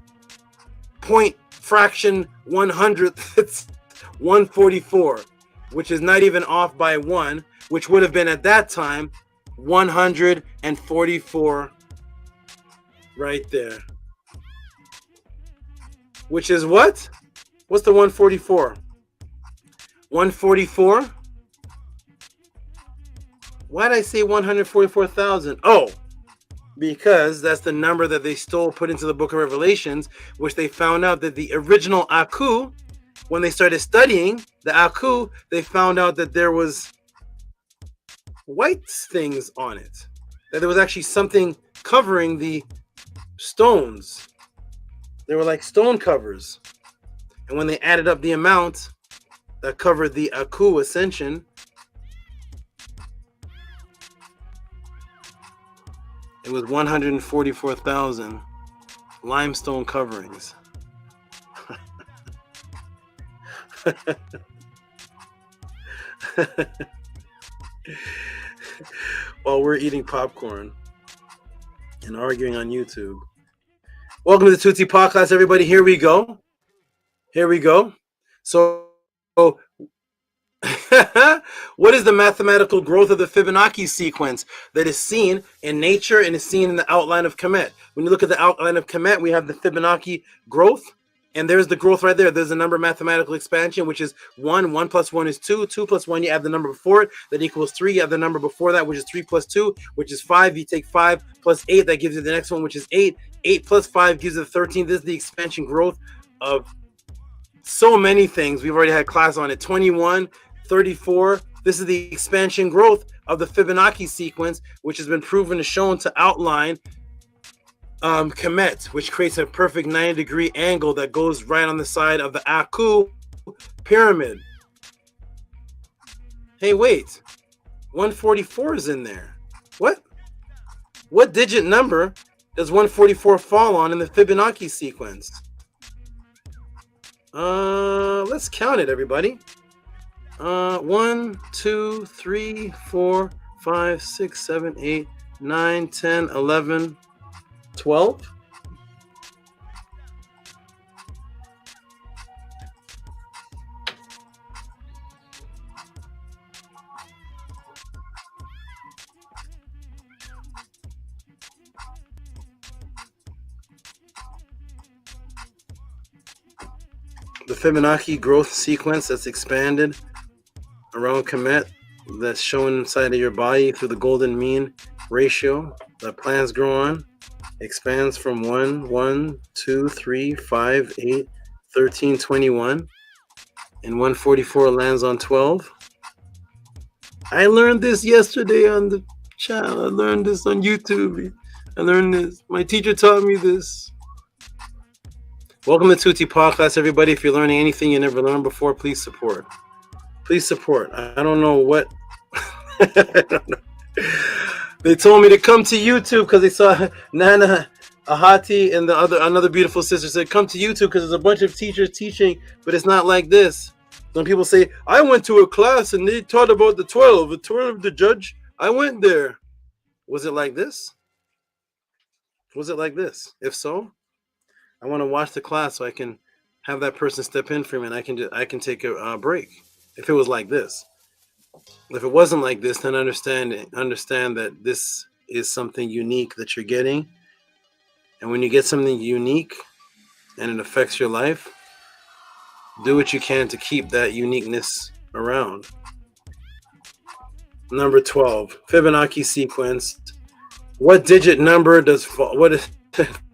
fraction 100th. It's 144, which is not even off by 1, which would have been at that time 144 right there. Which is what? What's the 144? 144? Why did I say 144,000? Oh, because that's the number that they put into the book of Revelations, which they found out that the original Aku, when they started studying the Aku, they found out that there was white things on it. That there was actually something covering the stones. They were like stone covers. And when they added up the amount that covered the Aku ascension, it was 144,000 limestone coverings. While we're eating popcorn and arguing on YouTube. Welcome to the Tehuti Podclass, everybody. Here we go. Here we go. So, what is the mathematical growth of the Fibonacci sequence that is seen in nature and is seen in the outline of Kemet? When you look at the outline of Kemet, we have the Fibonacci growth, and there's the growth right there. There's the number mathematical expansion, which is 1. 1 plus 1 is 2. 2 plus 1, you add the number before it, that equals 3. You add the number before that, which is 3 plus 2, which is 5. You take 5 plus 8, that gives you the next one, which is 8. 8 plus 5 gives you 13. This is the expansion growth of so many things. We've already had class on it. 21, 34. This is the expansion growth of the Fibonacci sequence, which has been proven and shown to outline Kemet, which creates a perfect 90-degree angle that goes right on the side of the Aku pyramid. Hey, wait. 144 is in there. What? What digit number does 144 fall on in the Fibonacci sequence? Let's count it, everybody. 1, 2, 3, 4, 5, 6, 7, 8, 9, 10, 11, 12. The Fibonacci growth sequence that's expanded around Kemet, that's shown inside of your body through the golden mean ratio that plants grow on, expands from 1, 1, 2, 3, 5, 8, 13, 21, and 144 lands on 12. I learned this yesterday on the channel. I learned this on YouTube. I learned this. My teacher taught me this. Welcome to Tehuti Podclass, everybody. If you're learning anything you never learned before, please support. Please support. I don't know what. I don't know. They told me to come to YouTube because they saw Nana Ahati and another beautiful sister said, come to YouTube because there's a bunch of teachers teaching, but it's not like this. Some people say, I went to a class and they taught about the 12 the judge. I went there. Was it like this? Was it like this? If so, I want to watch the class so I can have that person step in for me and I can take a break. If it was like this. If it wasn't like this, then understand that this is something unique that you're getting. And when you get something unique and it affects your life, do what you can to keep that uniqueness around. Number 12, Fibonacci sequence. What digit number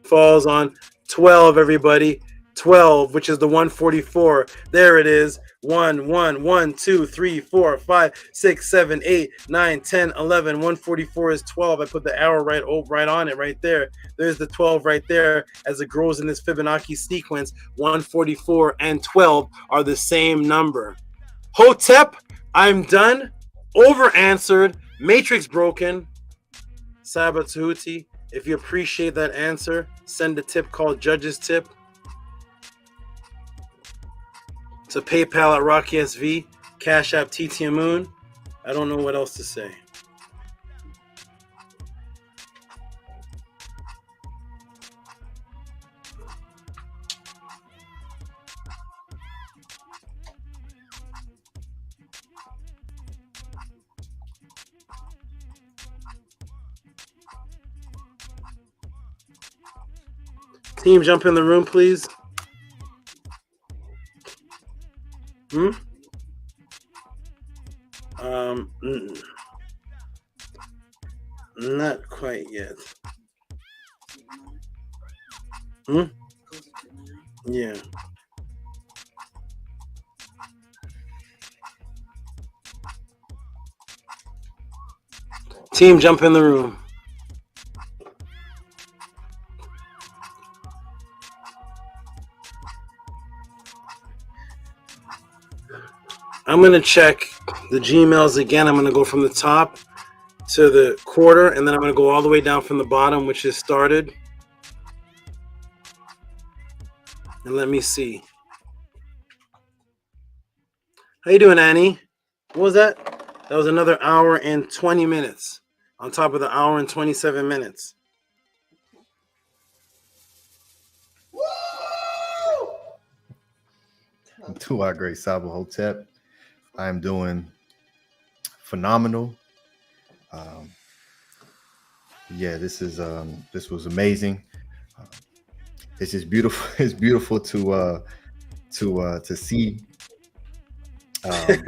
falls on 12, everybody? 12, which is the 144. There it is. 1, 1, 1, 2, 3, 4, 5, 6, 7, 8, 9, 10, 11. 144 is 12. I put the arrow right on it right there. There's the 12 right there as it grows in this Fibonacci sequence. 144 and 12 are the same number. Hotep, I'm done. Over answered. Matrix broken. SABA Tehuti, if you appreciate that answer, send a tip called Judge's Tip to PayPal at Rocky SV, Cash App TT Moon. I don't know what else to say. Team, jump in the room, please. Not quite yet. Yeah. Team, jump in the room. I'm going to check the Gmails again. I'm going to go from the top to the quarter, and then I'm going to go all the way down from the bottom, which is started. And let me see. How you doing, Annie? What was that? That was another hour and 20 minutes on top of the hour and 27 minutes. To our great SABA Hotep, I am doing phenomenal. Yeah, this was amazing. It's just beautiful. It's beautiful to see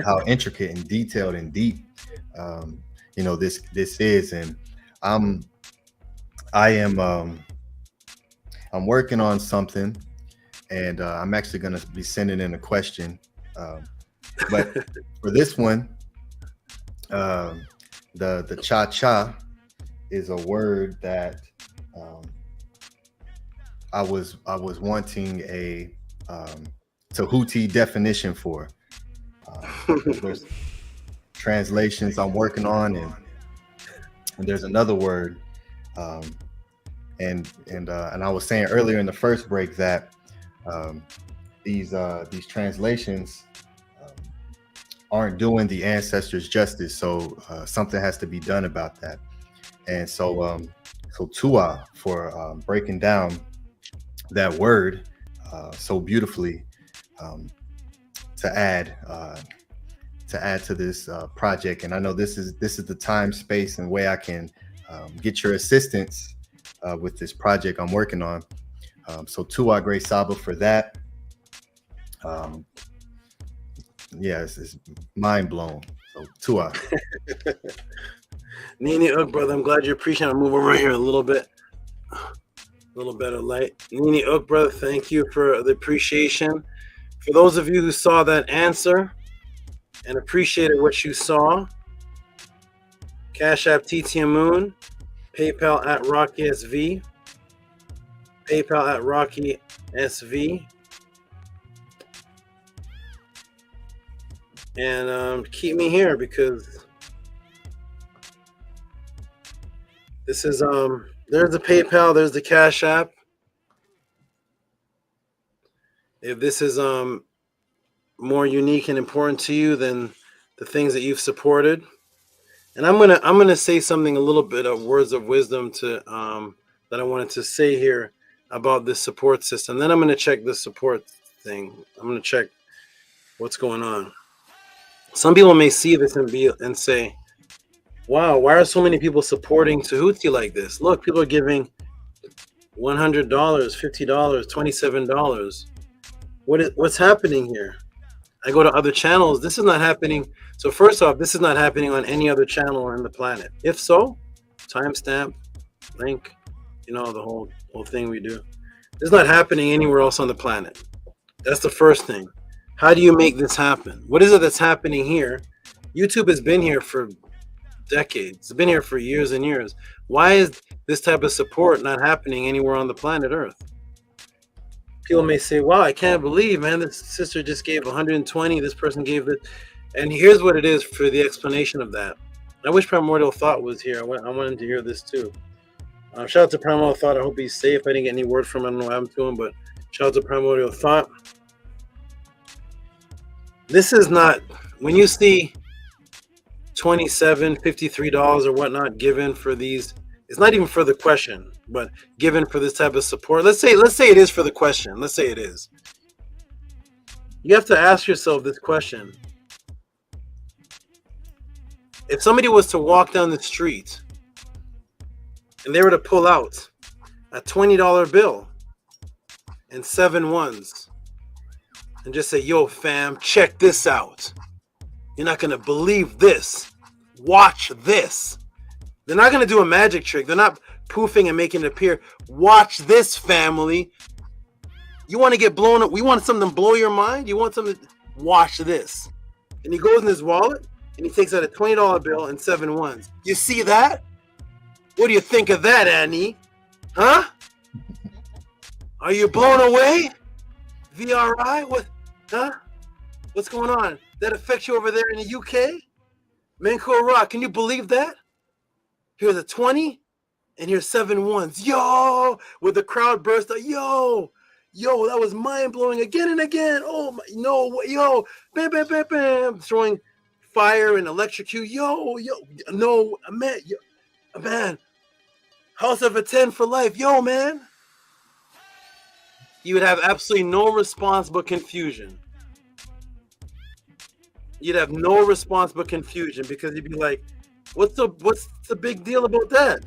how intricate and detailed and deep this is, and I'm working on something, and I'm actually going to be sending in a question, but for this one, the cha-cha is a word that I was wanting a Tehuti definition for. There's translations I'm working on, and there's another word, and I was saying earlier in the first break that these translations aren't doing the ancestors justice. So something has to be done about that. And so so Tua for breaking down that word so beautifully, to add to this project. And I know this is the time, space, and way I can get your assistance with this project I'm working on. So Tua Great Saba for that. Yeah, it's mind blown. So Tua. Nini Ugg, brother, I'm glad you appreciate it. I'll move over here a little bit. A little better light. Nini Ugg, brother, thank you for the appreciation. For those of you who saw that answer and appreciated what you saw, Cash App TTM Moon, PayPal at Rocky SV, PayPal at Rocky SV, and keep me here because this is there's the PayPal, there's the Cash App. If this is more unique and important to you than the things that you've supported, and I'm gonna say something, a little bit of words of wisdom to that I wanted to say here about this support system. Then I'm gonna check the support thing. I'm gonna check what's going on. Some people may see this and say, "Wow, why are so many people supporting Tehuti like this? Look, people are giving $100, $50, $27. What's happening here?" I go to other channels. This is not happening. So first off, this is not happening on any other channel on the planet. If so, timestamp, link, the whole thing we do. This is not happening anywhere else on the planet. That's the first thing. How do you make this happen? What is it that's happening here? YouTube has been here for decades. It's been here for years and years. Why is this type of support not happening anywhere on the planet Earth? People may say, "Wow, I can't believe, man, this sister just gave 120, this person gave this." And here's what it is for the explanation of that. I wish Primordial Thought was here. I wanted to hear this too. Shout out to Primordial Thought. I hope he's safe. I didn't get any word from him. I don't know what happened to him, but shout out to Primordial Thought. This is not, when you see $27, $53 or whatnot given for these, it's not even for the question, but given for this type of support. Let's say it is for the question. Let's say it is. You have to ask yourself this question. If somebody was to walk down the street and they were to pull out a $20 bill and 7 ones and just say, "Yo, fam, check this out. You're not going to believe this. Watch this." They're not going to do a magic trick. They're not poofing and making it appear. Watch this, family. You want to get blown up? We want something to blow your mind? You want something? Watch this. And he goes in his wallet and he takes out a $20 bill and 7 ones. You see that? What do you think of that, Annie? Huh? Are you blown away? VRI? What? Huh? What's going on? That affects you over there in the UK? Manco Rock, can you believe that? Here's a 20 and here's 7 ones. Yo, with the crowd burst out. Yo, that was mind-blowing again and again. Oh my, no, yo, bam, bam, bam, bam, throwing fire and electrocute. Yo, no, man, House of a 10 for life. Yo, man. You would have absolutely no response but confusion. You'd have no response but confusion because you'd be like, what's the big deal about that?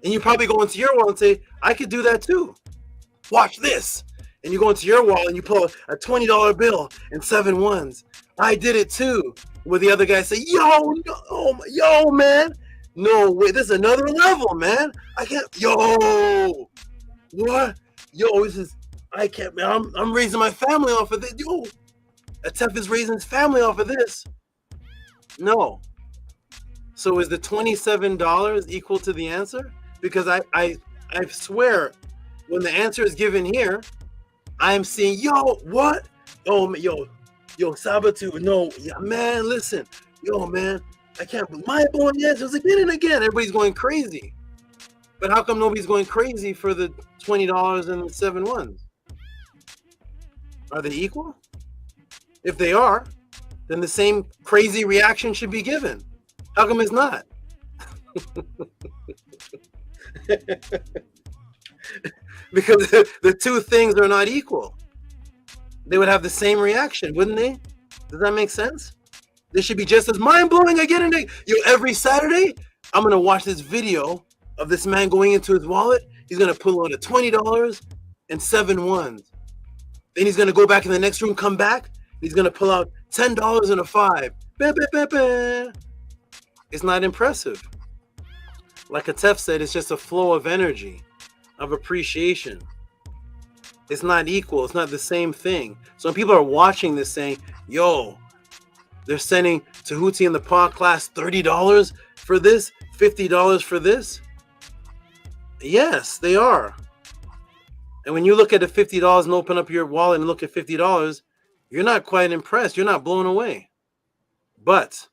And you probably go into your wall and say, "I could do that too. Watch this." And you go into your wall and you pull a $20 bill and 7 ones. "I did it too." Where the other guy say, "Yo, man. No way. This is another level, man. I can't. Yo, what? Yo, I can't, man. I'm raising my family off of this. Yo, Atef is raising his family off of this." No. So is the $27 equal to the answer? Because I swear, when the answer is given here, I'm seeing, yo, what? Oh, yo, Sabatu, no, yeah, man, listen. Yo, man, I can't believe my blowing answers again and again. Everybody's going crazy. But how come nobody's going crazy for the $20 and the 7 ones? Are they equal? If they are, then the same crazy reaction should be given. How come it's not? Because the two things are not equal. They would have the same reaction, wouldn't they? Does that make sense? They should be just as mind-blowing again and again. Every Saturday, I'm going to watch this video of this man going into his wallet. He's going to pull out a $20 and 7 ones. Then he's going to go back in the next room, come back. He's going to pull out $10 and a 5. Bah, bah, bah, bah. It's not impressive. Like Atef said, it's just a flow of energy, of appreciation. It's not equal. It's not the same thing. So when people are watching this saying, yo, they're sending Tehuti in the Podclass $30 for this, $50 for this. Yes, they are. And when you look at the $50 and open up your wallet and look at $50, you're not quite impressed. You're not blown away. But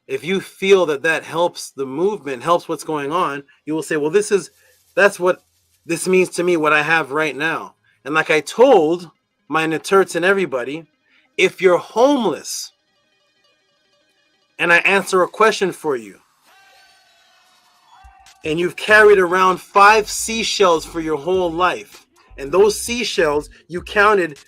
if you feel that that helps the movement, helps what's going on, you will say, well, that's what this means to me, what I have right now. And like I told my Naturts and everybody, if you're homeless and I answer a question for you, and you've carried around 5 seashells for your whole life, and those seashells you counted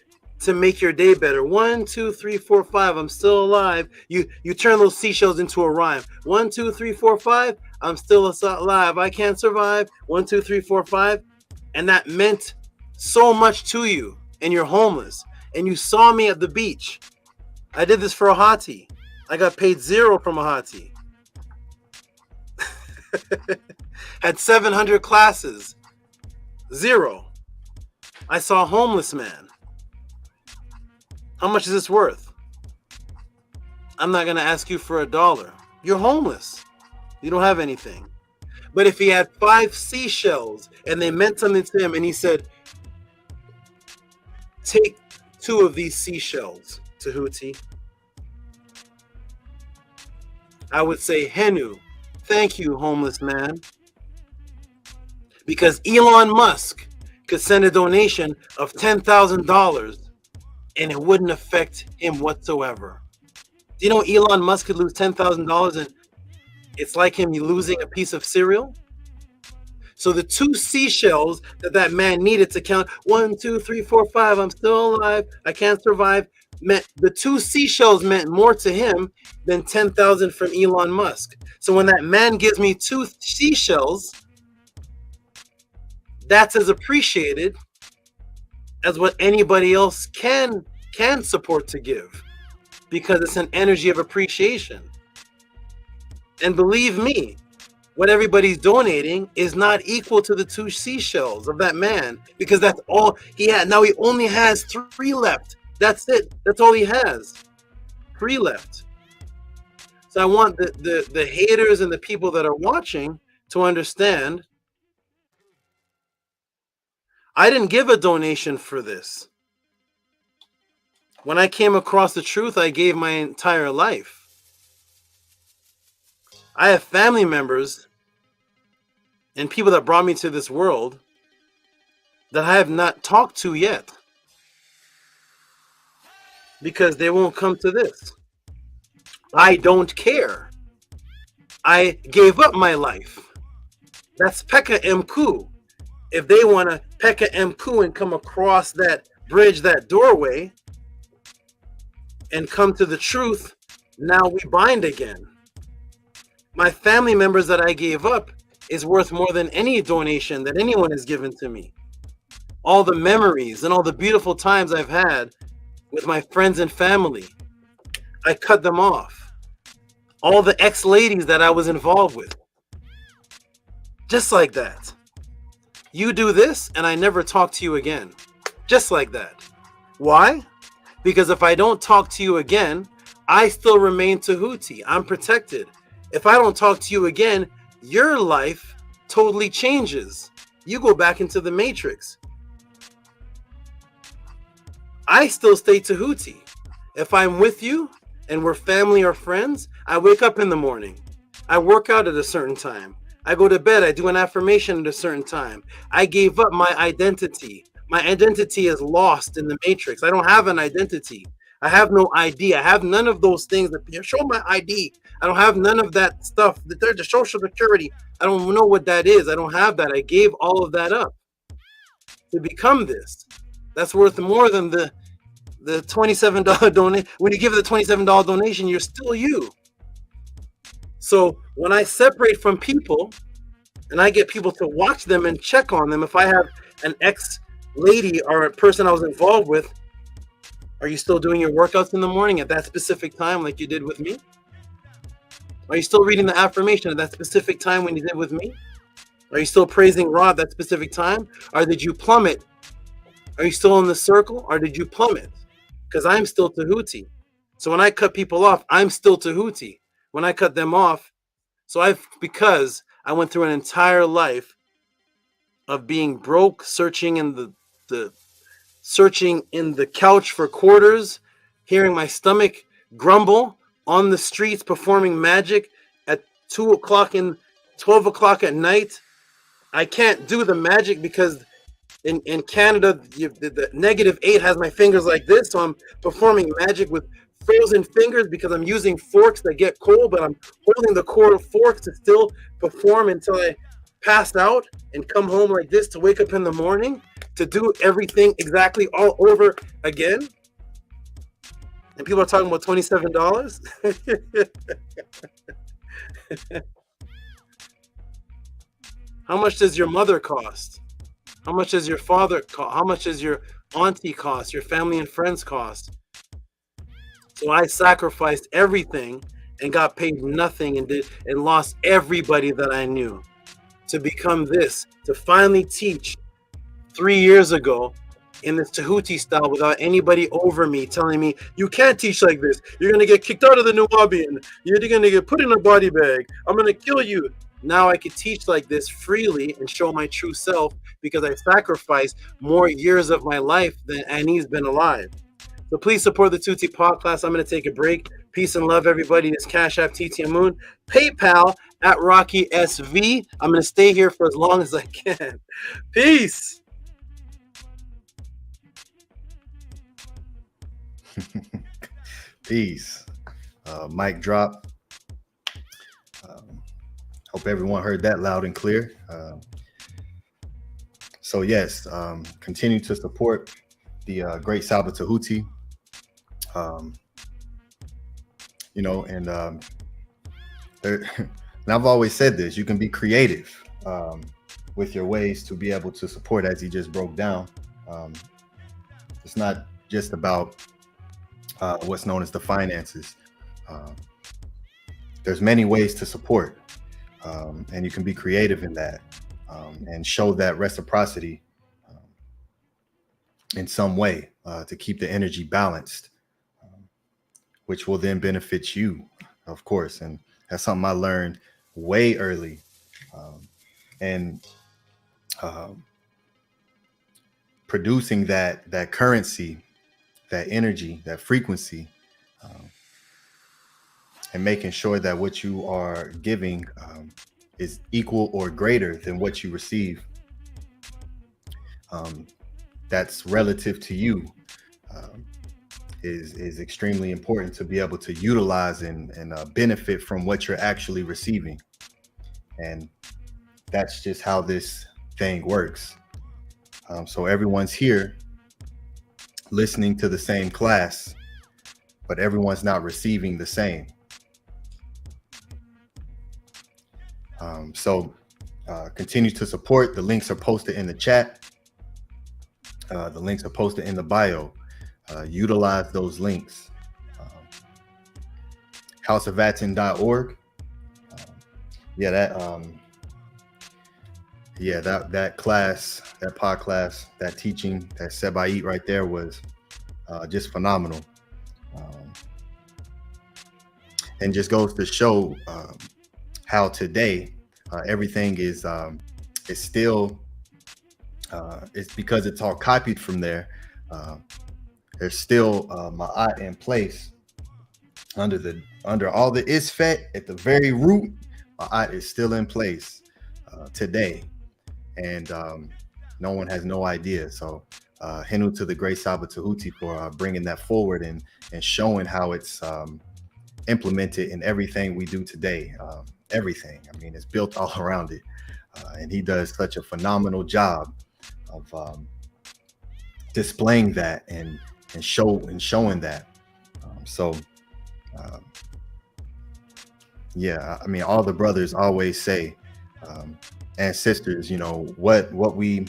to make your day better. 1, 2, 3, 4, 5. I'm still alive. You turn those seashells into a rhyme. 1, 2, 3, 4, 5. I'm still alive. I can't survive. 1, 2, 3, 4, 5. And that meant so much to you. And you're homeless. And you saw me at the beach. I did this for a hottie. I got paid 0 from a hottie. Had 700 classes. 0. I saw a homeless man. How much is this worth? I'm not going to ask you for $1. You're homeless. You don't have anything. But if he had 5 seashells and they meant something to him and he said, take 2 of these seashells, Tehuti, I would say, HERU, thank you, homeless man. Because Elon Musk could send a donation of $10,000 and it wouldn't affect him whatsoever. Do you know Elon Musk could lose $10,000 and it's like him losing a piece of cereal? So the 2 seashells that man needed to count 1, 2, 3, 4, 5. I'm still alive. I can't survive. Meant the 2 seashells meant more to him than 10,000 from Elon Musk. So when that man gives me 2 seashells, that's as appreciated as what anybody else can support to give, because it's an energy of appreciation. And believe me, what everybody's donating is not equal to the 2 seashells of that man, because that's all he had. Now he only has 3 left. That's it. That's all he has. 3 left. So I want the haters and the people that are watching to understand, I didn't give a donation for this. When I came across the truth, I gave my entire life. I have family members and people that brought me to this world that I have not talked to yet, because they won't come to this. I don't care. I gave up my life. That's Pekka Mku. If they want to Pekka Mku and come across that bridge, that doorway, and come to the truth, now we bind again. My family members that I gave up is worth more than any donation that anyone has given to me. All the memories and all the beautiful times I've had with my friends and family, I cut them off. All the ex-ladies that I was involved with, just like that. You do this and I never talk to you again. Just like that. Why? Because if I don't talk to you again, I still remain Tehuti. I'm protected. If I don't talk to you again, your life totally changes. You go back into the matrix. I still stay Tehuti. If I'm with you and we're family or friends, I wake up in the morning. I work out at a certain time. I go to bed. I do an affirmation at a certain time. I gave up my identity. My identity is lost in the matrix. I don't have an identity. I have no ID. I have none of those things. That show my ID. I don't have none of that stuff. The social security. I don't know what that is. I don't have that. I gave all of that up to become this. That's worth more than the $27 donation. When you give the $27 donation, you're still you. So when I separate from people and I get people to watch them and check on them, if I have an ex-lady or a person I was involved with, are you still doing your workouts in the morning at that specific time like you did with me? Are you still reading the affirmation at that specific time when you did with me? Are you still praising Ra at that specific time? Or did you plummet? Are you still in the circle or did you plummet? Because I'm still Tehuti. So when I cut people off, I'm still Tehuti. When I cut them off, because I went through an entire life of being broke, searching in the couch for quarters, hearing my stomach grumble on the streets, performing magic at 2 o'clock and 12 o'clock at night. I can't do the magic because in Canada, the -8 has my fingers like this. So I'm performing magic with frozen fingers because I'm using forks that get cold, but I'm holding the cord of forks to still perform until I pass out and come home like this to wake up in the morning to do everything exactly all over again. And people are talking about $27. How much does your mother cost? How much does your father cost? How much does your auntie cost? Your family and friends cost? So I sacrificed everything and got paid nothing and lost everybody that I knew to become this, to finally teach 3 years ago in this Tehuti style without anybody over me telling me, you can't teach like this. You're going to get kicked out of the Nubian. You're going to get put in a body bag. I'm going to kill you. Now I could teach like this freely and show my true self because I sacrificed more years of my life than Annie's been alive. So please support the Tuti Podclass. I'm going to take a break. Peace and love, everybody. It's Cash App TT Moon. PayPal at Rocky SV. I'm going to stay here for as long as I can. Peace. Peace. Mic drop. Hope everyone heard that loud and clear. So yes, continue to support the great SABA Tehuti. And I've always said this, you can be creative with your ways to be able to support, as he just broke down. It's not just about what's known as the finances. There's many ways to support, and you can be creative in that and show that reciprocity in some way to keep the energy balanced, which will then benefit you, of course. And that's something I learned way early. Producing that currency, that energy, that frequency, and making sure that what you are giving is equal or greater than what you receive. That's relative to you, is extremely important to be able to utilize and benefit from what you're actually receiving. And that's just how this thing works. So everyone's here listening to the same class, but everyone's not receiving the same. Continue to support. The links are posted in the chat. The links are posted in the bio. Utilize those links. houseofatton.org. That class, that podcast, that teaching, that Sebait right there was just phenomenal. And just goes to show how today everything is still, it's because it's all copied from there. There's still ma'at in place under all the isfet at the very root. Ma'at is still in place today, and no one has no idea. So Henu to the great Saba Tehuti for bringing that forward and showing how it's implemented in everything we do today. Everything. I mean, it's built all around it. And he does such a phenomenal job of displaying that and showing that. Yeah, I mean, all the brothers always say, and sisters, you know, what we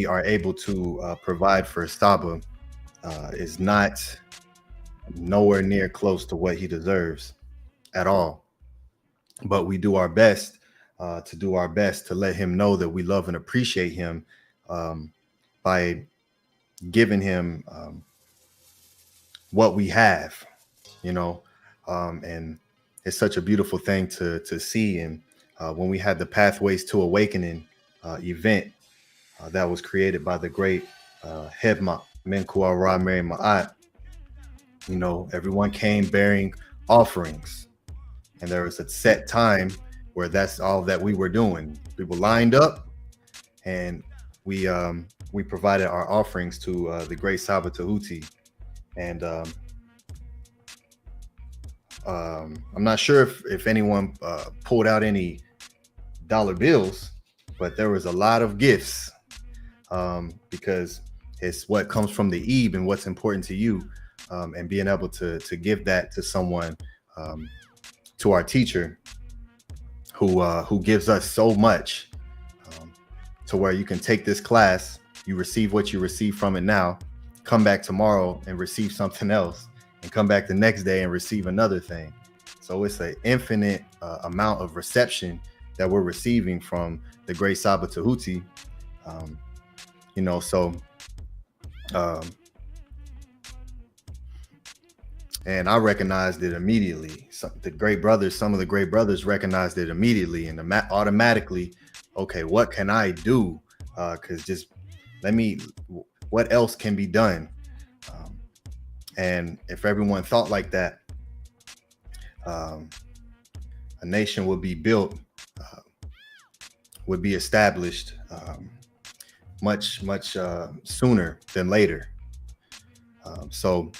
are able to provide for Saba is not nowhere near close to what he deserves at all. But we do our best to let him know that we love and appreciate him by giving him what we have, you know. And it's such a beautiful thing to see. And when we had the Pathways to Awakening event that was created by the great Hedma Menkua Ra Mary Ma'at, you know, everyone came bearing offerings. And there was a set time where that's all that we were doing. People lined up, and we provided our offerings to the great Saba Tehuti. And I'm not sure if anyone pulled out any dollar bills, but there was a lot of gifts because it's what comes from the Eve and what's important to you, and being able to give that to someone, to our teacher who gives us so much, to where you can take this class, you receive what you receive from it now, come back tomorrow and receive something else, and come back the next day and receive another thing. So it's an infinite amount of reception that we're receiving from the great Saba Tehuti. You know, so and I recognized it immediately. Some of the great brothers recognized it immediately, and automatically, okay, what can I do? Because just what else can be done? And if everyone thought like that, a nation would be built, would be established much sooner than later. So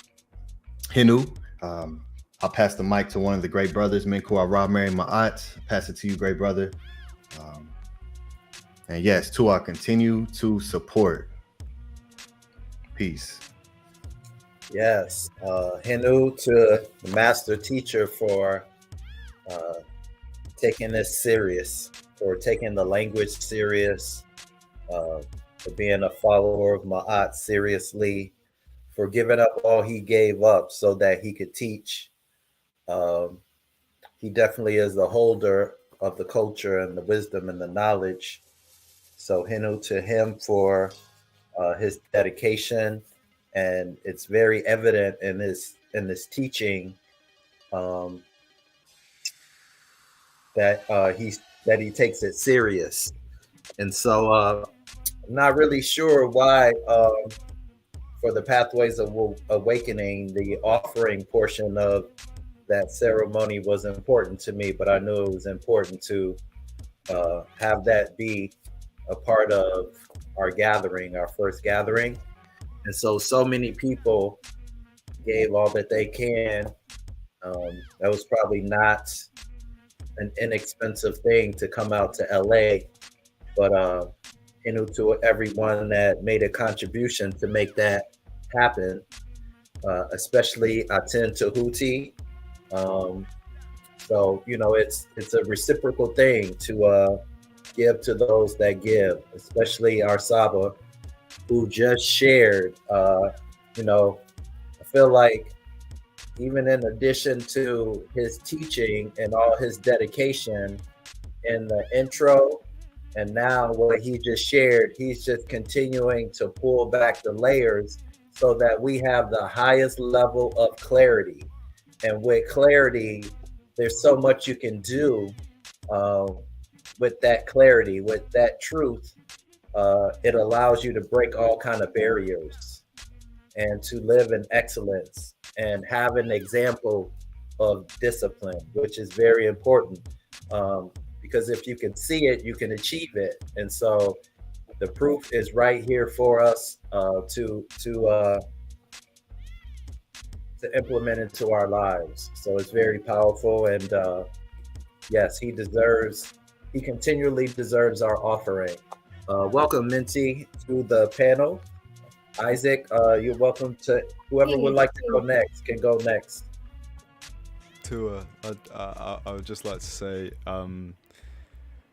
Henu, I'll pass the mic to one of the great brothers, Menkua Ra Mary Ma'at. Pass it to you, great brother. And yes, Tua, continue to support. Peace. Yes, Henu to the master teacher for taking this serious, for taking the language serious, for being a follower of Ma'at seriously, for giving up all he gave up so that he could teach. He definitely is the holder of the culture and the wisdom and the knowledge. So Henu to him for his dedication. And it's very evident in this teaching that he takes it serious. And so I'm not really sure why for the Pathways of Awakening, the offering portion of that ceremony was important to me, but I knew it was important to have that be a part of our gathering, our first gathering. And so many people gave all that they can. That was probably not an inexpensive thing to come out to LA, but to everyone that made a contribution to make that happen, especially ATTON Tehuti. So, you know, it's a reciprocal thing to give to those that give, especially our Saba, who just shared. You know, I feel like even in addition to his teaching and all his dedication in the intro, and now what he just shared, he's just continuing to pull back the layers so that we have the highest level of clarity. And with clarity, there's so much you can do with that clarity, with that truth. It allows you to break all kind of barriers and to live in excellence and have an example of discipline, which is very important. Because if you can see it, you can achieve it. And so the proof is right here for us to implement into our lives. So it's very powerful, and yes, he continually deserves our offering. Welcome, Minty, to the panel. Isaac, you're welcome to, whoever would like to go next can go next. Tua, I would just like to say,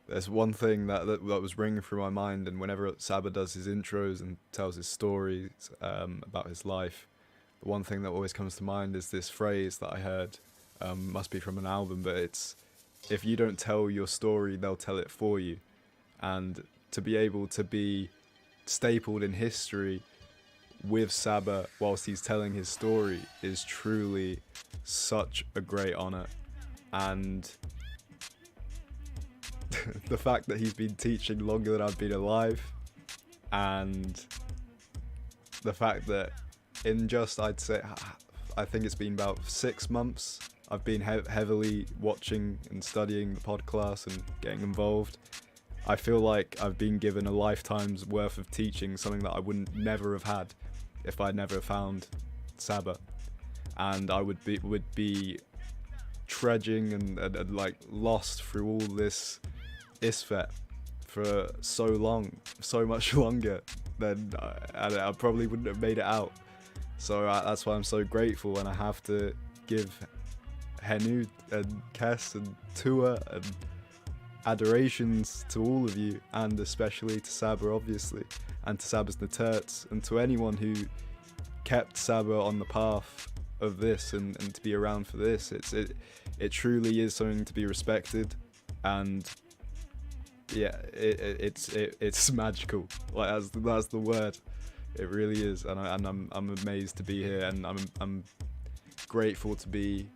there's one thing that was ringing through my mind, and whenever SABA does his intros and tells his stories about his life, the one thing that always comes to mind is this phrase that I heard, must be from an album, but it's, if you don't tell your story, they'll tell it for you. And to be able to be stapled in history with SABA whilst he's telling his story is truly such a great honor. And the fact that he's been teaching longer than I've been alive, and the fact that in just, I'd say, I think it's been about 6 months, I've been heavily watching and studying the Podclass and getting involved. I feel like I've been given a lifetime's worth of teaching, something that I wouldn't never have had if I'd never found SABA. And I would be trudging and like lost through all this ISFET for so long, so much longer than I probably wouldn't have made it out. So that's why I'm so grateful when I have to give HERU and Kes and Tua and adorations to all of you, and especially to SABA, obviously, and to SABA's Naturts, and to anyone who kept SABA on the path of this and to be around for this. It truly is something to be respected, and yeah, it's magical. Like that's the word. It really is, and I'm amazed to be here, and I'm grateful to be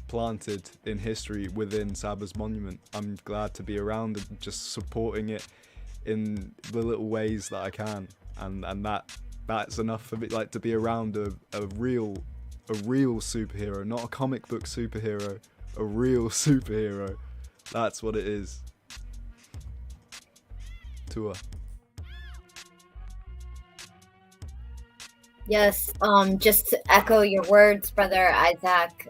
planted in history within SABA's monument. I'm glad to be around and just supporting it in the little ways that I can, and that's enough for me. Like, to be around a real superhero, not a comic book superhero, a real superhero. That's what it is. Tua. Yes, just to echo your words, Brother Isaac,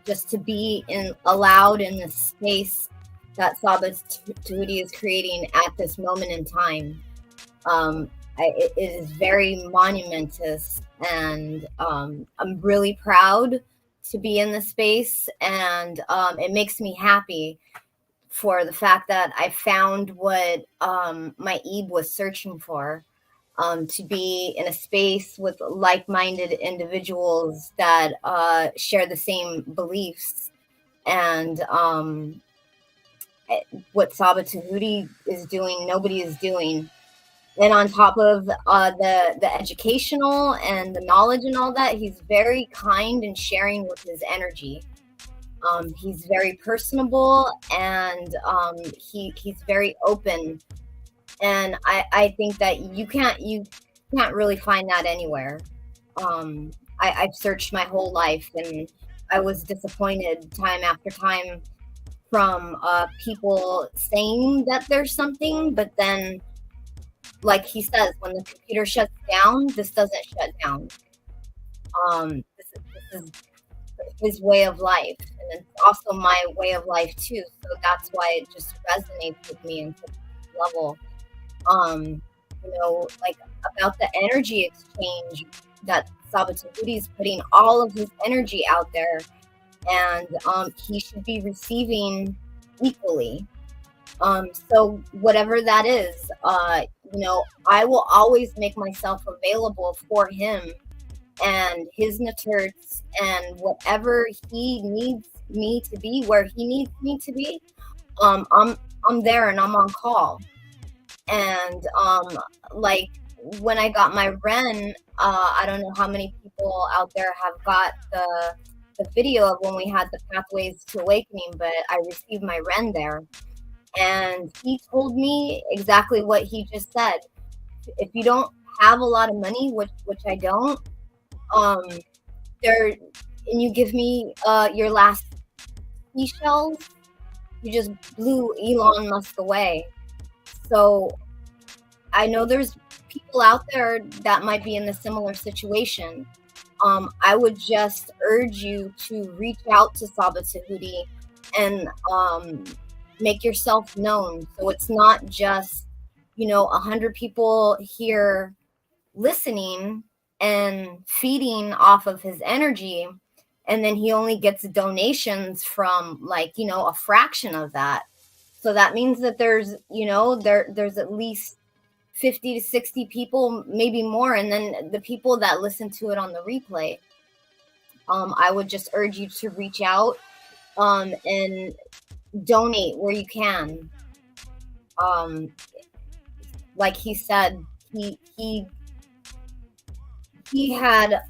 just to be allowed in the space that SABA Tehuti is creating at this moment in time, it is very monumentous, and I'm really proud to be in the space, and it makes me happy for the fact that I found what my Ebe was searching for. To be in a space with like-minded individuals that share the same beliefs, and what SABA Tehuti is doing, nobody is doing. And on top of the educational and the knowledge and all that, he's very kind and sharing with his energy. He's very personable, and he's very open. And I think that you can't really find that anywhere. I've searched my whole life, and I was disappointed time after time from people saying that there's something, but then, like he says, when the computer shuts down, this doesn't shut down. This is his way of life, and it's also my way of life too. So that's why it just resonates with me on such a level. Like about the energy exchange that SABA Tehuti is putting all of his energy out there, and he should be receiving equally. So whatever that is, I will always make myself available for him and his naturts, and whatever he needs me to be, where he needs me to be, I'm there and I'm on call. And like when I got my Ren, I don't know how many people out there have got the video of when we had the Pathways to Awakening, but I received my Ren there, and he told me exactly what he just said. If you don't have a lot of money, which I don't, and you give me your last seashells, you just blew Elon Musk away. So I know there's people out there that might be in a similar situation. I would just urge you to reach out to SABA Tehuti and make yourself known. So it's not just, 100 people here listening and feeding off of his energy, and then he only gets donations from a fraction of that. So that means that there's there's at least 50 to 60 people, maybe more, and then the people that listen to it on the replay. I would just urge you to reach out and donate where you can. Like he said, he had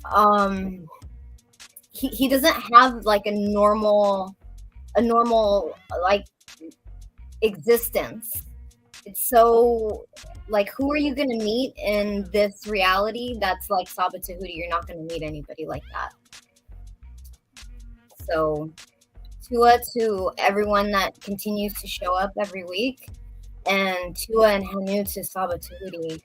he doesn't have like a normal like existence. It's so like, who are you going to meet in this reality that's like SABA Tehuti? You're not going to meet anybody like that. So Tua to everyone that continues to show up every week, and Tua and Hanu to SABA Tehuti.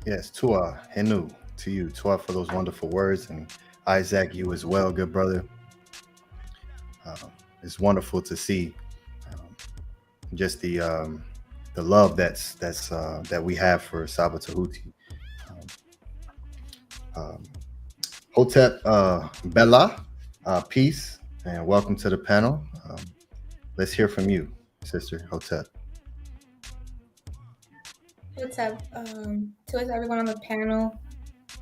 Yes, Tua, Henu, to you. Tua for those wonderful words, and Isaac, you as well, good brother. It's wonderful to see just the love that we have for SABA Tehuti. Hotep Bella, peace and welcome to the panel. Let's hear from you, Sister Hotep. What's up? To everyone on the panel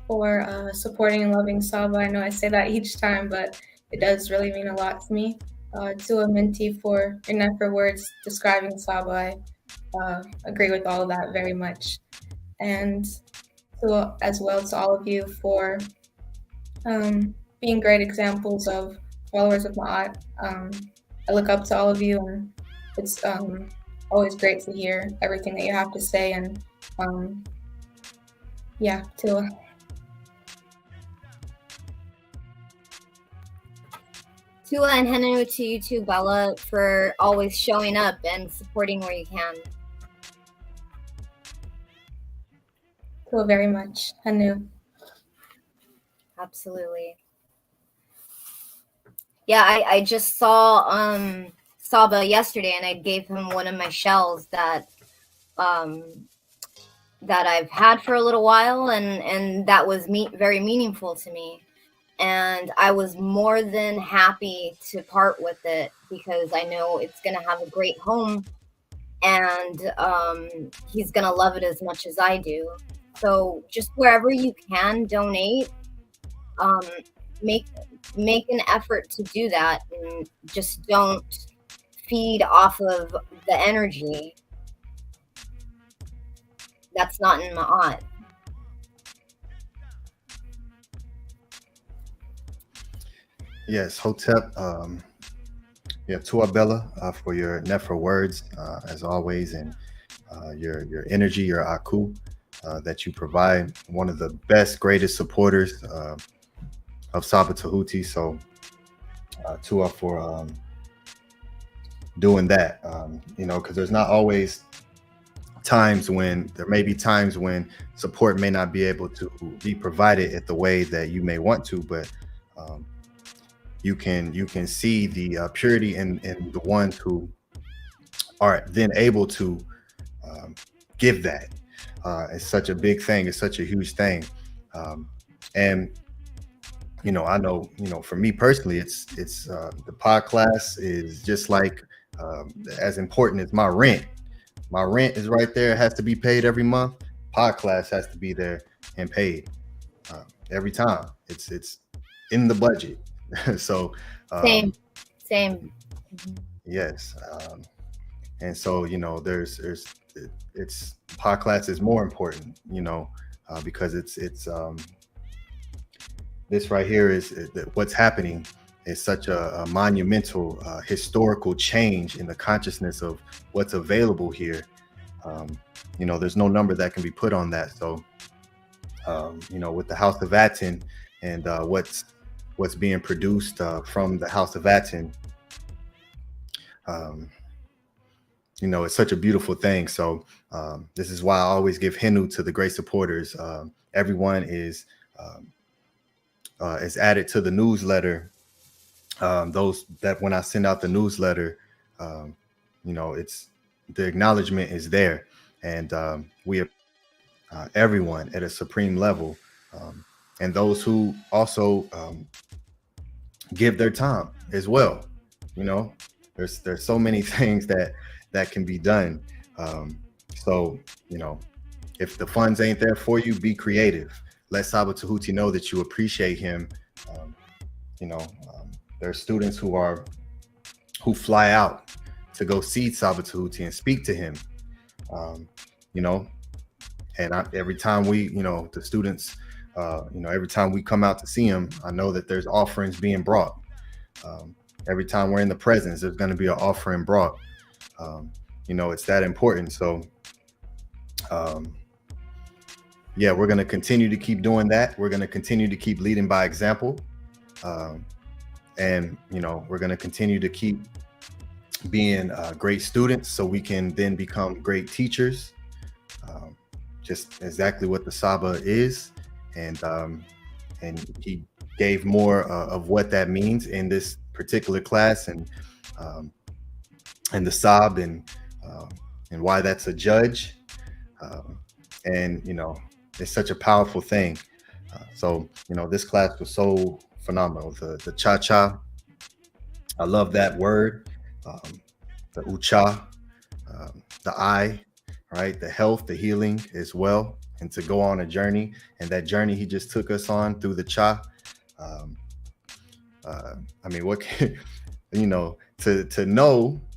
for supporting and loving SABA. I know I say that each time, but it does really mean a lot to me. To a Minty for your never words describing SABA. I agree with all of that very much. And to, as well to all of you for being great examples of followers of Ma'at. I look up to all of you, and it's always great to hear everything that you have to say. And yeah, Tua. Tua and Henu to you too, Bella, for always showing up and supporting where you can. Tua very much. Henu. Absolutely. Yeah, I just saw SABA yesterday, and I gave him one of my shells that that I've had for a little while, and that was very meaningful to me. And I was more than happy to part with it because I know it's going to have a great home, and he's going to love it as much as I do. So just wherever you can donate, make an effort to do that, and just don't feed off of the energy that's not in Ma'at. Yes, Hotep. Yeah, Tua Bella for your nefer words as always, and your energy, your aku that you provide. One of the best, greatest supporters of SABA Tehuti. So Tua for doing that. Because there's not always there may be times when support may not be able to be provided at the way that you may want to, but you can see the purity in the ones who are then able to give that. It's such a big thing. It's such a huge thing. And I know, for me personally, it's the Podclass is just like as important as my rent. My rent is right there. It has to be paid every month. Podclass has to be there and paid every time. It's in the budget. So Same. Yes. And so, it's Podclass is more important, because it's this right here is what's happening is such a monumental historical change in the consciousness of what's available here. There's no number that can be put on that. So, with the House of ATTON and what's what's being produced from the House of ATTON. It's such a beautiful thing. So this is why I always give HERU to the great supporters. Everyone is added to the newsletter. Those that when I send out the newsletter, it's the acknowledgement is there, and we have everyone at a supreme level, and those who also give their time as well. There's so many things that can be done. So if the funds ain't there for you, be creative. Let SABA Tehuti know that you appreciate him. There are students who fly out to go see SABA Tehuti and speak to him. And every time the students, every time we come out to see him, I know that there's offerings being brought. Every time we're in the presence, there's going to be an offering brought. It's that important. So, we're going to continue to keep doing that. We're going to continue to keep leading by example. And we're going to continue to keep being great students so we can then become great teachers. Just exactly what the SABA is. And he gave more of what that means in this particular class, and the SAB, and why that's a judge. It's such a powerful thing. So this class was so phenomenal. The cha-cha, I love that word. The ucha, the I, right? The health, the healing as well. And to go on a journey, and that journey he just took us on through the cha. What can,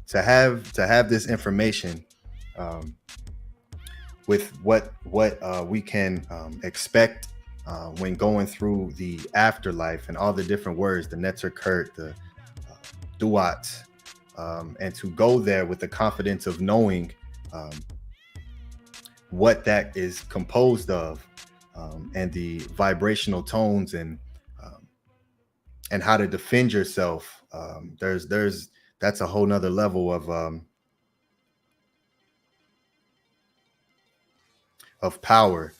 to have this information, with what we can expect when going through the afterlife, and all the different words, the Netzer Kurt, the Duat, and to go there with the confidence of knowing what that is composed of, and the vibrational tones, and how to defend yourself. That's a whole nother level of power,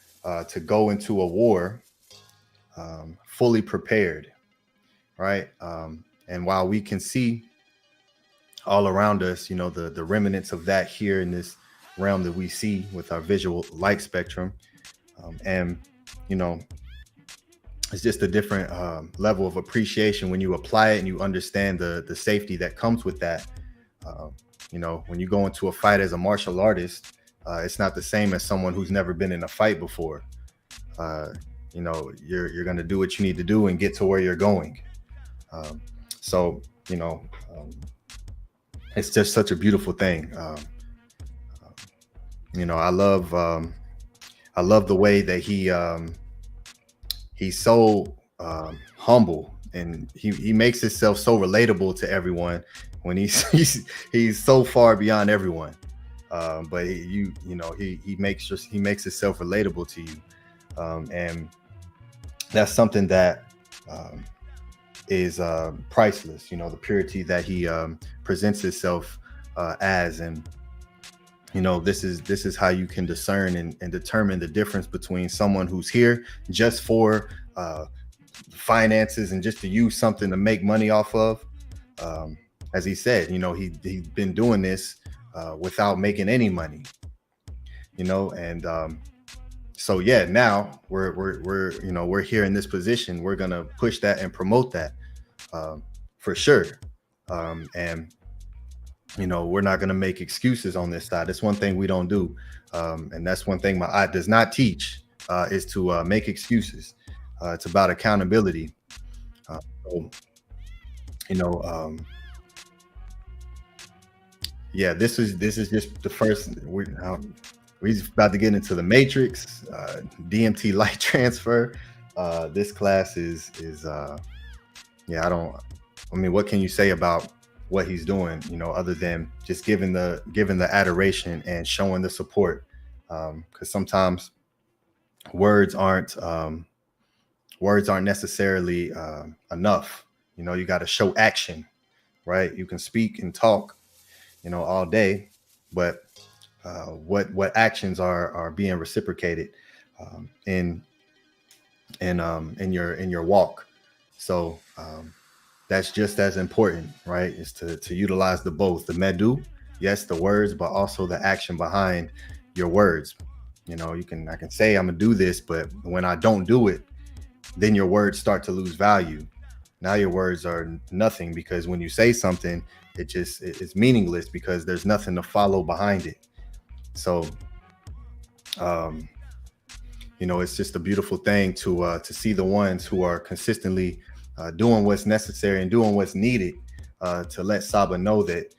to go into a war fully prepared, right? And while we can see all around us, the remnants of that here in this realm that we see with our visual light spectrum, it's just a different level of appreciation when you apply it and you understand the safety that comes with that. When you go into a fight as a martial artist, it's not the same as someone who's never been in a fight before. You're going to do what you need to do and get to where you're going. It's just such a beautiful thing. I love the way that he's so humble, and he makes himself so relatable to everyone when he's so far beyond everyone. But he makes himself relatable to you, and that's something that is priceless. The purity that he presents himself as, and this is how you can discern and determine the difference between someone who's here just for finances and just to use something to make money off of. As he said, he's been doing this without making any money, and so now we're here in this position. We're gonna push that and promote that for sure, and we're not gonna make excuses on this side. That's one thing we don't do, and that's one thing my does not teach, is to make excuses. It's about accountability. This is just the first. We're about to get into the matrix, DMT light transfer. This class is what can you say about what he's doing, other than just giving the adoration and showing the support, because sometimes words aren't words aren't necessarily enough. You know, you got to show action, right? You can speak and talk, you know, all day, but what actions are being reciprocated in your walk? So that's just as important, right? Is to utilize the both, the medu, yes, the words, but also the action behind your words. You know, I can say I'm gonna do this, but when I don't do it, then your words start to lose value. Now your words are nothing, because when you say something, it's meaningless because there's nothing to follow behind it. So you know, it's just a beautiful thing to see the ones who are consistently doing what's necessary and doing what's needed to let SABA know that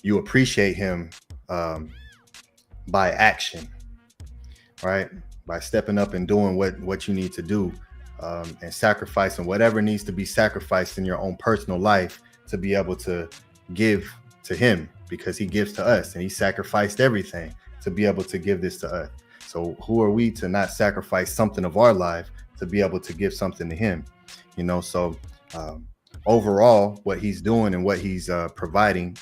you appreciate him by action, right? By stepping up and doing what you need to do, and sacrificing whatever needs to be sacrificed in your own personal life to be able to give to him, because he gives to us and he sacrificed everything to be able to give this to us. So who are we to not sacrifice something of our life to be able to give something to him? You know, so overall, what he's doing and what he's providing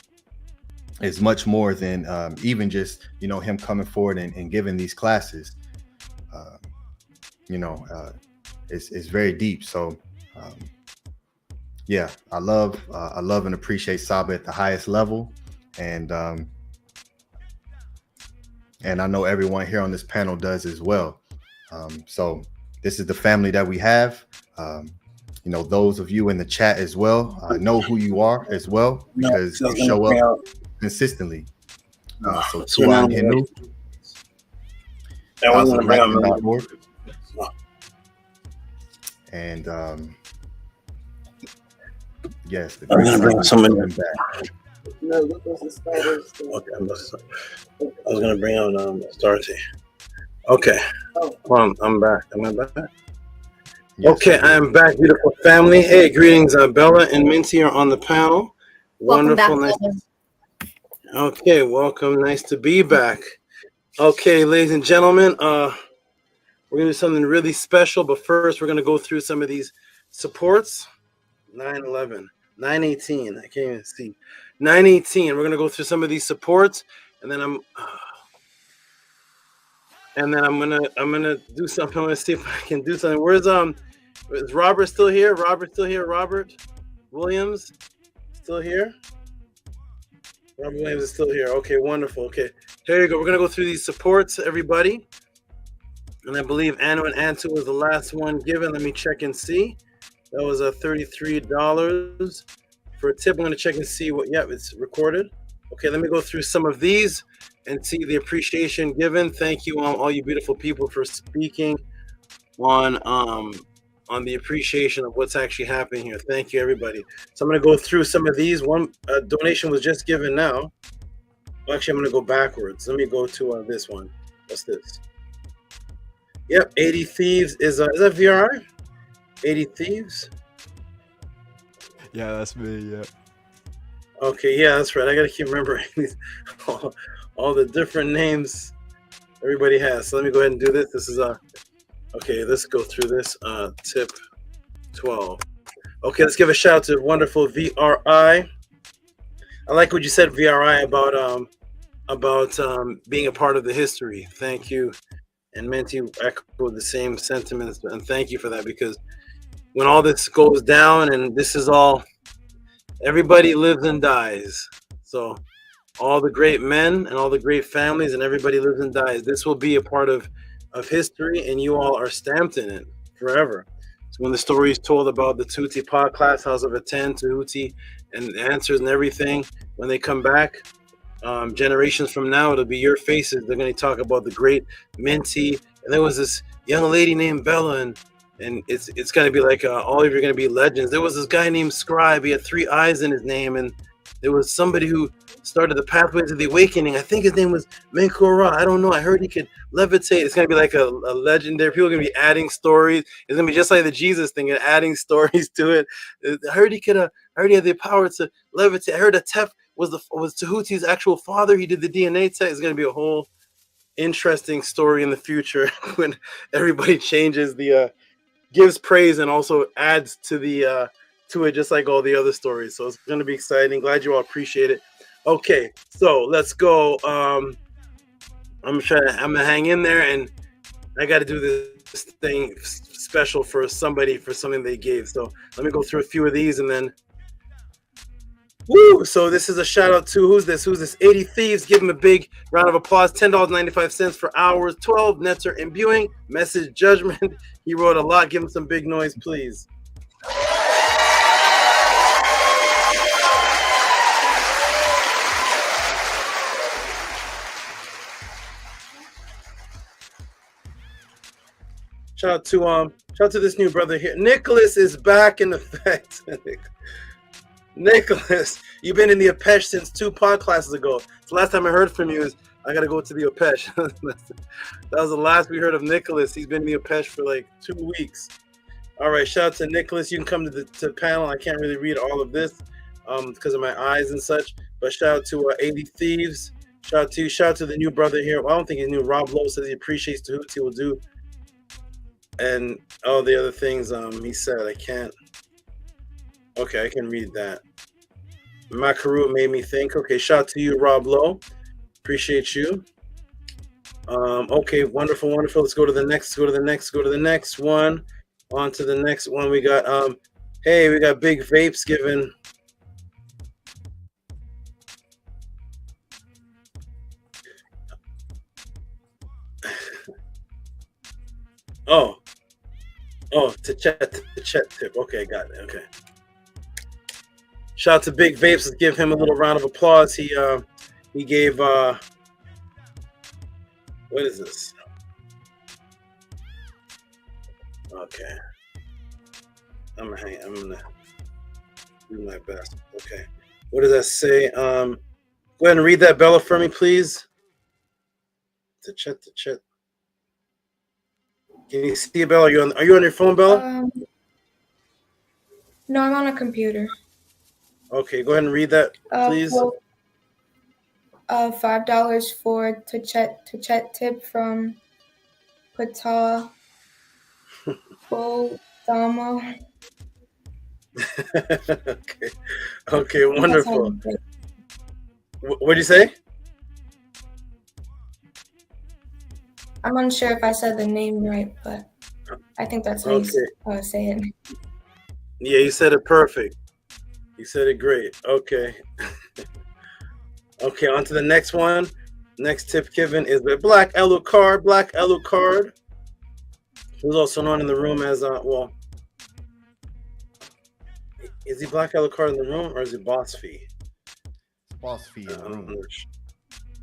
is much more than even just, you know, him coming forward and giving these classes. You know, it's very deep. So yeah, I love and appreciate SABA at the highest level, and I know everyone here on this panel does as well. So this is the family that we have. You know, those of you in the chat as well, know who you are as well, because you show up consistently. So Tuan Hinu, HouseOfRaction.org, and yes, the I'm gonna bring someone back. No, what was the starters? Okay, I was gonna bring out Starty. Okay, well, I'm back. Am I back? Yes, okay, I am back, beautiful family. Hey, greetings, Bella and Minty are on the panel. Wonderful, nice. Okay, welcome. Nice to be back. Okay, ladies and gentlemen, we're gonna do something really special, but first we're gonna go through some of these supports. 9/11, 9/18. I can't even see. 9/18. We're gonna go through some of these supports, and then I'm gonna do something. I'm gonna see if I can do something. Is Robert still here? Robert Williams still here? Robert Williams is still here. Okay, wonderful. Okay, here you go. We're gonna go through these supports, everybody. And I believe Anu and Antu was the last one given. Let me check and see. That was $33 for a tip. I'm gonna check and see what. Yep, it's recorded. Okay, let me go through some of these and see the appreciation given. Thank you all you beautiful people for speaking on the appreciation of what's actually happening here. Thank you, everybody. So I'm going to go through some of these. One donation was just given now. Well, actually, I'm going to go backwards. Let me go to this one. What's this? Yep, 80 Thieves is that VRI? 80 Thieves? Yeah, that's me, yeah. Okay, yeah, that's right. I got to keep remembering these, all the different names everybody has. So let me go ahead and do this. This is okay, let's go through this. Tip 12. Okay, let's give a shout out to wonderful VRI. I like what you said, VRI, about being a part of the history. Thank you. And Menti echoed the same sentiments, and thank you for that, because when all this goes down and this is all, everybody lives and dies. So all the great men and all the great families and everybody lives and dies. This will be a part of history, and you all are stamped in it forever. So when the story is told about the Tehuti Podclass, House of ATTON, Tehuti, and the answers and everything, when they come back, generations from now, it'll be your faces. They're going to talk about the great Minty, and there was this young lady named Bella, and it's going to be like all of you are going to be legends. There was this guy named Scribe. He had 3 eyes in his name, and there was somebody who started the pathways of the awakening. I think his name was Menkora. I don't know. I heard he could levitate. It's going to be like a legendary. People are going to be adding stories. It's going to be just like the Jesus thing, and adding stories to it. I heard he had the power to levitate. I heard Atef was Tehuti's actual father. He did the DNA test. It's going to be a whole interesting story in the future when everybody changes the gives praise and also adds to the to it, just like all the other stories. So it's going to be exciting. Glad you all appreciate it. Okay, so let's go. I'm gonna hang in there, and I got to do this thing special for somebody for something they gave. So let me go through a few of these, and then woo! So this is a shout out to who's this? 80 Thieves. Give him a big round of applause. $10.95 for hours. 12 Netzer imbuing. Message judgment. He wrote a lot. Give him some big noise, please. Shout out to this new brother here. Nicholas is back in effect. Nicholas, you've been in the Apesh since 2 podclasses ago. The last time I heard from you is I gotta go to the Apesh. That was the last we heard of Nicholas. He's been in the Apesh for like 2 weeks. All right, shout out to Nicholas. You can come to the panel. I can't really read all of this because of my eyes and such. But shout out to 80 Thieves. Shout out to you. Shout out to the new brother here. Well, I don't think he's new. Rob Lowe says he appreciates Tehuti will do. And all the other things he said. I can't. Okay, I can read that. Makaru made me think. Okay, shout out to you, Rob Lowe. Appreciate you. Okay, wonderful. Let's go to the next. Go to the next one. On to the next one. We got hey, we got Big Vapes giving. To chat tip. Okay, got it. Okay. Shout out to Big Vapes. Let's give him a little round of applause. He gave what is this? Okay. I'm gonna do my best. Okay. What does that say? Go ahead and read that, Bella, for me, please. To chat. Can you see, Bella? Are you on your phone, Bella? No, I'm on a computer. Okay, go ahead and read that, please. $5 for to chat tip from Pata Damo. Okay, wonderful. What did you say? I'm unsure if I said the name right, but I think that's how you say it. Yeah, you said it perfect. You said it great. Okay. Okay, on to the next one. Next tip given is by Black Alucard. Black Alucard, who's also known in the room as well. Is he Black Alucard in the room, or is he Boss Fee? Boss Fee in the room.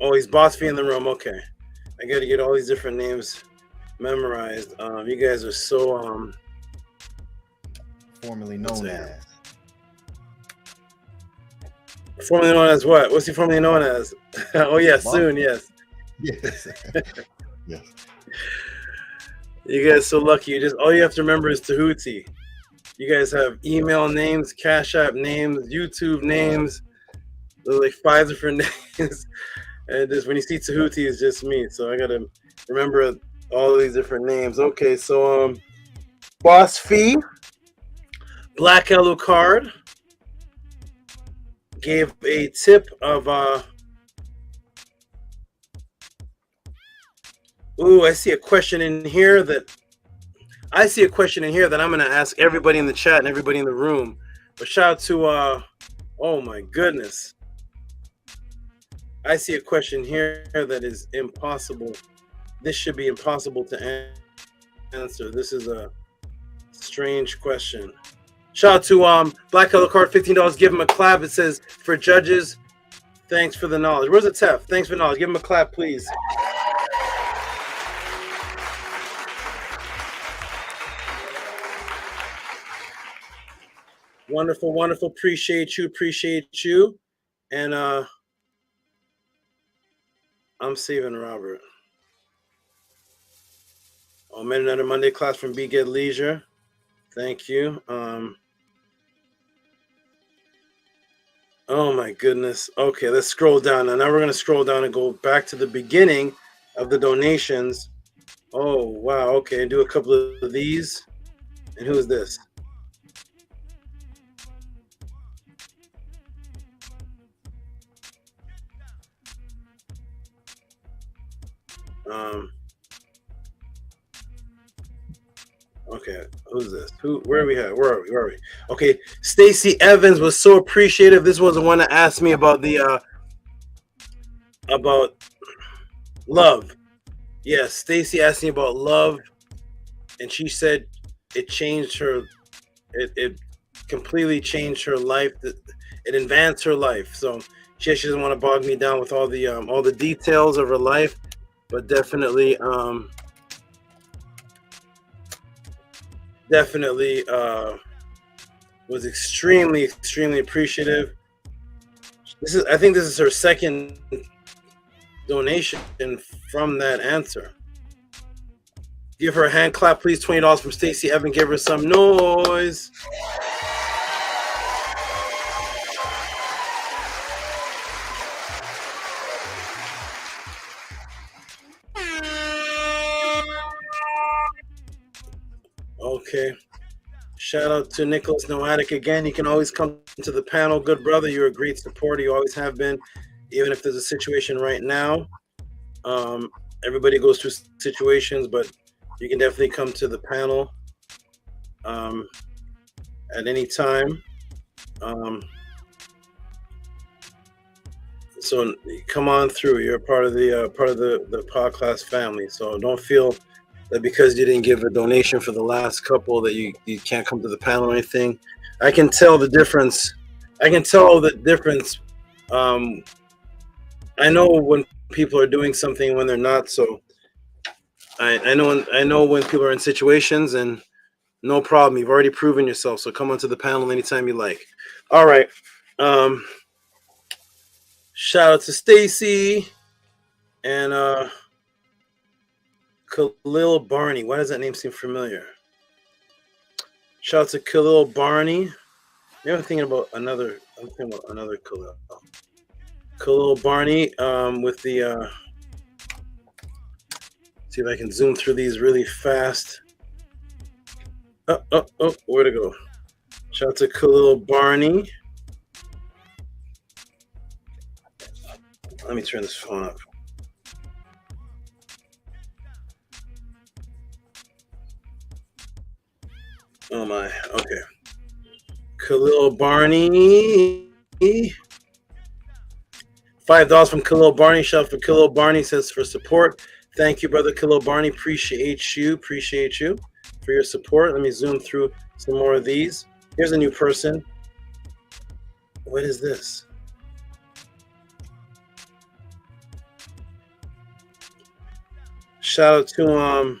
Oh, he's Boss Fee in the room. Okay. I got to get all these different names memorized. You guys are so formerly known as. Formerly known as what? What's he formerly known as? Oh yeah, soon. Yes. Yes. Yes. You guys are so lucky. All you have to remember is Tehuti. You guys have email names, Cash App names, YouTube names. There's like 5 different names. And just when you see Tehuti, it's just me. So I gotta remember all of these different names. Okay, so Boss Fee, Black Alucard gave a tip of I see a question in here that I'm gonna ask everybody in the chat and everybody in the room. But shout out to oh my goodness. I see a question here that is impossible. This should be impossible to answer. This is a strange question. Shout out to Black Color Card, $15. Give him a clap. It says, for judges, thanks for the knowledge. Where's the Tef? Thanks for the knowledge. Give him a clap, please. Wonderful, wonderful. Appreciate you. And I'm saving Robert. Oh, man, another Monday class from Be Get Leisure. Thank you. Oh my goodness. Okay, let's scroll down. Now we're going to scroll down and go back to the beginning of the donations. Oh, wow. Okay, do a couple of these. And who's this? Okay, who's this? Where are we at? Where are we? Okay, Stacy Evans was so appreciative. This was the one that asked me about the about love. Yes, Stacy asked me about love, and she said it changed her. It completely changed her life. It advanced her life. So she doesn't want to bog me down with all the details of her life, but definitely was extremely appreciative. I think this is her second donation from that answer. Give her a hand clap, please. $20 from Stacy Evan. Give her some noise. Okay. Shout out to Nicholas Noatic again. You can always come to the panel. Good brother, you're a great supporter. You always have been, even if there's a situation right now. Everybody goes through situations, but you can definitely come to the panel at any time. So come on through. You're part of the Podclass family. So don't feel that because you didn't give a donation for the last couple that you can't come to the panel or anything. I can tell the difference. I know when people are doing something, when they're not. So I know when people are in situations, and no problem. You've already proven yourself. So come onto the panel anytime you like. All right. Shout out to Stacy and Khalil Barney. Why does that name seem familiar? Shout out to Khalil Barney. Maybe I'm thinking about another Khalil. Khalil Barney with the see if I can zoom through these really fast. Oh, where to go? Shout out to Khalil Barney. Let me turn this phone up. Oh my, okay. Khalil Barney. $5 from Khalil Barney. Shout out for Khalil Barney, says for support. Thank you, brother Khalil Barney. Appreciate you for your support. Let me zoom through some more of these. Here's a new person. What is this? Shout out to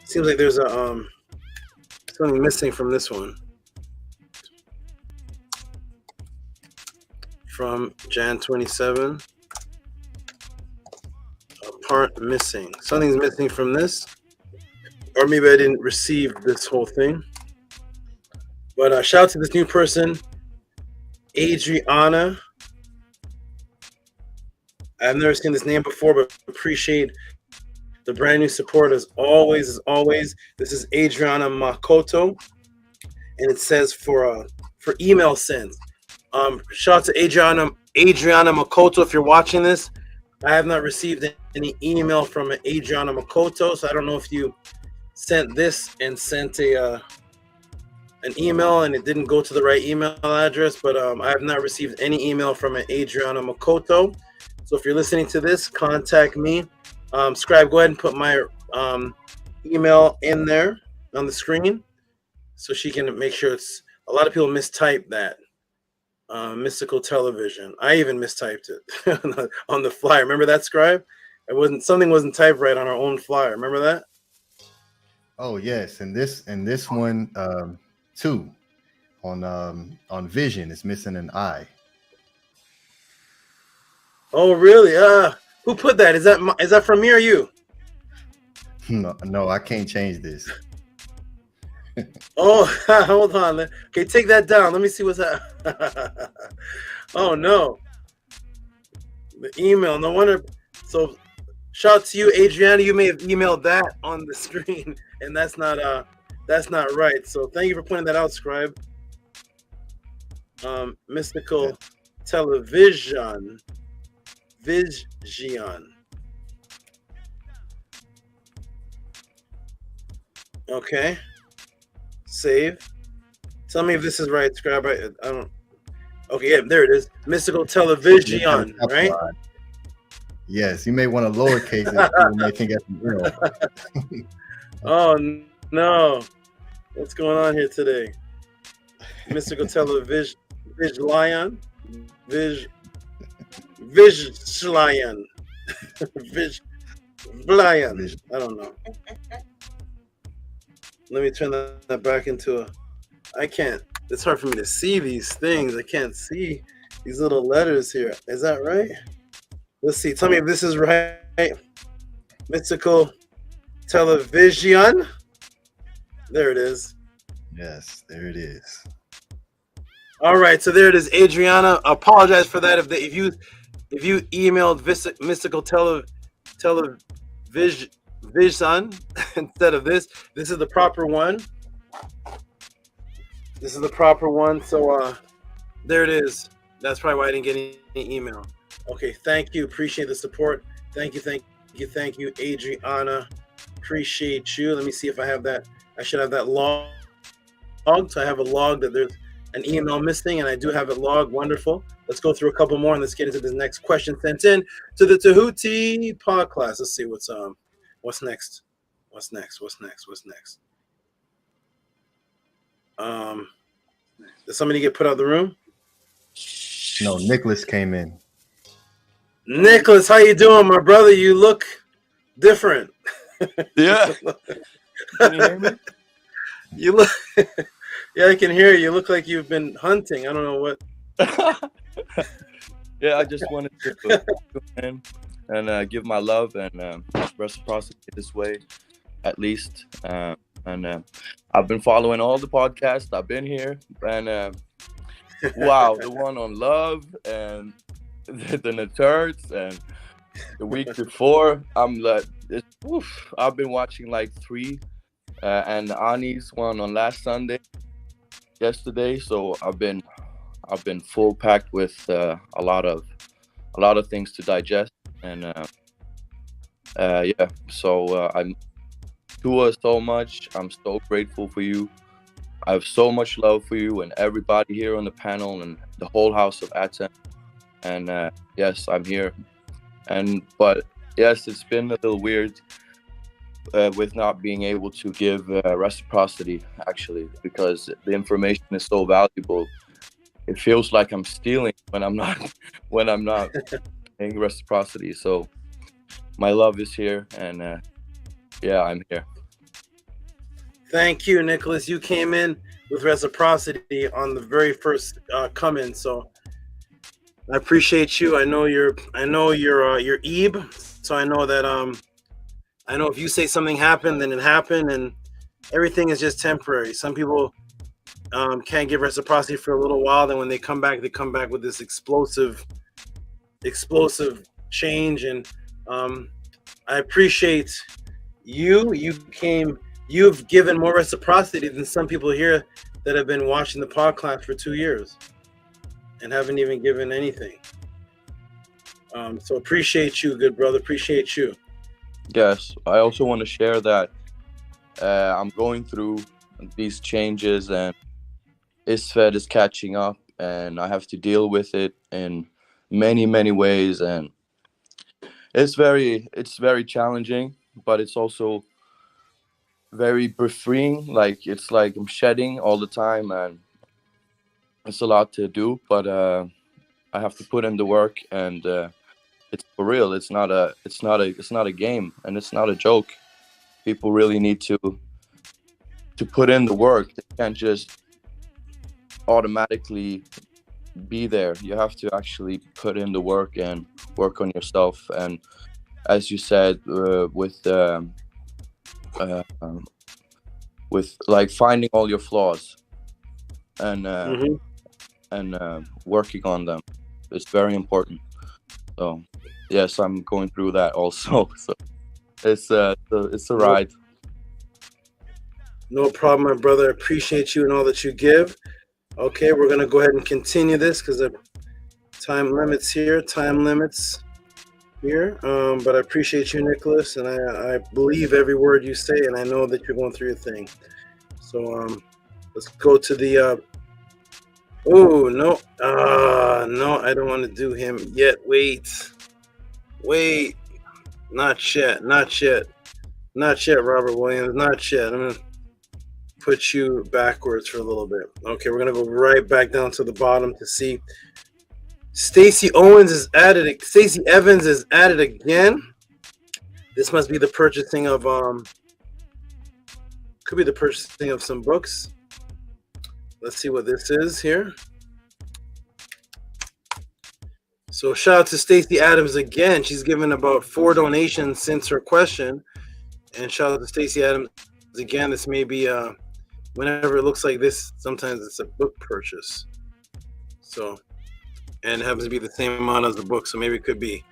seems like there's a something missing from this one. From Jan 27. A part missing. Something's missing from this. Or maybe I didn't receive this whole thing. But shout out to this new person, Adriana. I've never seen this name before, but appreciate the brand new support as always. This is Adriana Makoto, and it says for email sends. Shout out to Adriana Makoto. If you're watching this, I have not received any email from Adriana Makoto, so I don't know if you sent this and sent an email and it didn't go to the right email address, but I have not received any email from Adriana Makoto. So if you're listening to this, contact me. Scribe, go ahead and put my email in there on the screen so she can make sure it's. A lot of people mistype that. Mystical Television. I even mistyped it on the flyer. Remember that, Scribe? Something wasn't typed right on our own flyer. Remember that? Oh yes, and this one too. On Vision, it's missing an I. Oh really? Who put that? Is that from me or you? No, I can't change this. Oh, hold on. Okay, take that down. Let me see what's that. Oh no, the email. No wonder. So, shout out to you, Adriana. You may have emailed that on the screen, and that's not right. So, thank you for pointing that out, Scribe. Mystical television, Vision. Okay. Save. Tell me if this is right, Scribe. I don't. Okay, yeah, there it is. Mystical television, right? Yes, you may want to lowercase it. People may think that's an error. Oh no, what's going on here today? Mystical television, Vijlion, Vijlion, Vijlion. I don't know. Let me turn that back into a. I can't. It's hard for me to see these things. I can't see these little letters here. Is that right? Let's see. Tell me if this is right. Mystical television. There it is. Yes, there it is. All right, so there it is, Adriana. Apologize for that. If you emailed mystical television instead of this is the proper one. This is the proper one. So there it is. That's probably why I didn't get any email. Okay, thank you. Appreciate the support. Thank you, Adriana. Appreciate you. Let me see if I have that. I should have that log. So I have a log that there's an email missing, and I do have it logged. Wonderful. Let's go through a couple more, and let's get into this next question sent in to the Tehuti Podclass. Let's see what's next. What's next? Did somebody get put out of the room? No, Nicholas came in. Nicholas, how you doing, my brother? You look different. Yeah. Can you hear me? You look. Yeah, I can hear you. You look like you've been hunting. I don't know what. Yeah, I just wanted to come in and give my love and reciprocity this way, at least. And I've been following all the podcasts. I've been here, and wow, the one on love and the turds, and the week before, I'm like, I've been watching like 3, and Ani's one on last Sunday, yesterday. So I've been full packed with a lot of things to digest, and yeah. So I'm Tua so much. I'm so grateful for you. I have so much love for you and everybody here on the panel and the whole house of ATTON. And yes, I'm here. But yes, it's been a little weird with not being able to give reciprocity, actually, because the information is so valuable. It feels like I'm stealing when I'm not paying reciprocity. So my love is here, and yeah, I'm here. Thank you, Nicholas. You came in with reciprocity on the very first come in, so I appreciate you. I know you're Ebe, so I know that I know if you say something happened, then it happened, and everything is just temporary. Some people can't give reciprocity for a little while, then when they come back with this explosive change, and I appreciate you. You've given more reciprocity than some people here that have been watching the podcast for 2 years and haven't even given anything. So appreciate you, good brother. Appreciate you. Yes, I also want to share that I'm going through these changes, and ISFED is catching up, and I have to deal with it in many, many ways, and it's very challenging, but it's also very freeing. Like, it's like I'm shedding all the time, and it's a lot to do, but I have to put in the work, and it's for real. It's not a game, and it's not a joke. People really need to put in the work. They can't just automatically be there. You have to actually put in the work and work on yourself. And as you said, with with like finding all your flaws and working on them. It's very important. So yes, I'm going through that also. So it's a ride. No problem, my brother. I appreciate you and all that you give. Okay, we're gonna go ahead and continue this because of time limits here. But I appreciate you, Nicholas, and I believe every word you say, and I know that you're going through your thing. So let's go to the oh no, no, I don't want to do him yet. Wait, not yet, Robert Williams, not yet. I'm gonna put you backwards for a little bit. Okay, we're gonna go right back down to the bottom to see. Stacey Evans is added again. This must be the purchasing of could be the purchasing of some books. Let's see what this is here. So shout out to Stacey Adams again. She's given about 4 donations since her question. And shout out to Stacey Adams again. This may be whenever it looks like this, sometimes it's a book purchase. So, and it happens to be the same amount as the book, so maybe it could be.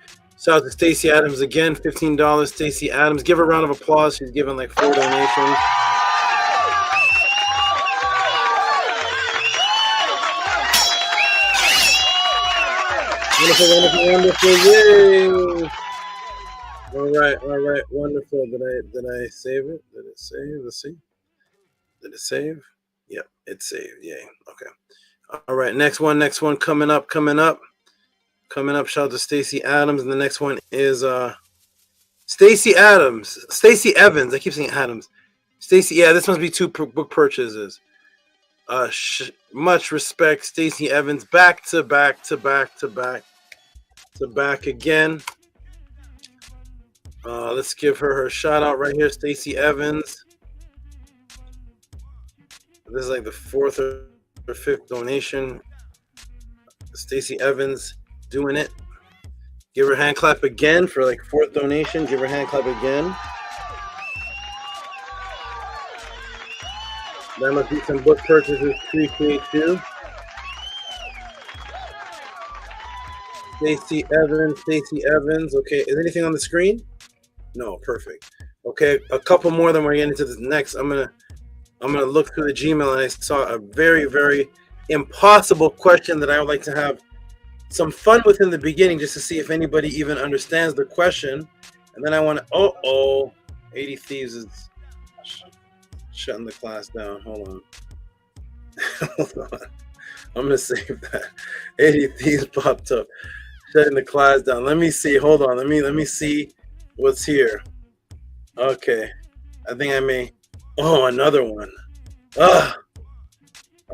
Shout out to Stacey Adams again, $15. Stacey Adams, give her a round of applause. She's given like 4 donations. Wonderful, yay! All right, wonderful. Did I save it? Did it save? Let's see. Did it save? Yep, it saved. Yay. Okay. All right, next one coming up. Shout out to Stacey Adams, and the next one is Stacey Evans. I keep saying Adams. Stacey, yeah, this must be 2 book purchases. Much respect, Stacey Evans. Back to back again. Let's give her shout out right here, Stacey Evans. This is like the 4th or 5th donation. Stacey Evans doing it. Give her a hand clap again for like 4th donation. Give her a hand clap again. That must be some book purchases. Appreciate you. Stacey Evans. Okay, is anything on the screen? No, perfect. Okay, a couple more, then we're getting into this next. I'm gonna look through the Gmail, and I saw a very, very impossible question that I would like to have some fun with in the beginning, just to see if anybody even understands the question. And then I want to. 80 Thieves is shutting the class down. Hold on. I'm gonna save that. 80 Thieves popped up, shutting the class down. Let me see. Hold on. Let me see what's here. Okay, I think I may. Oh, another one.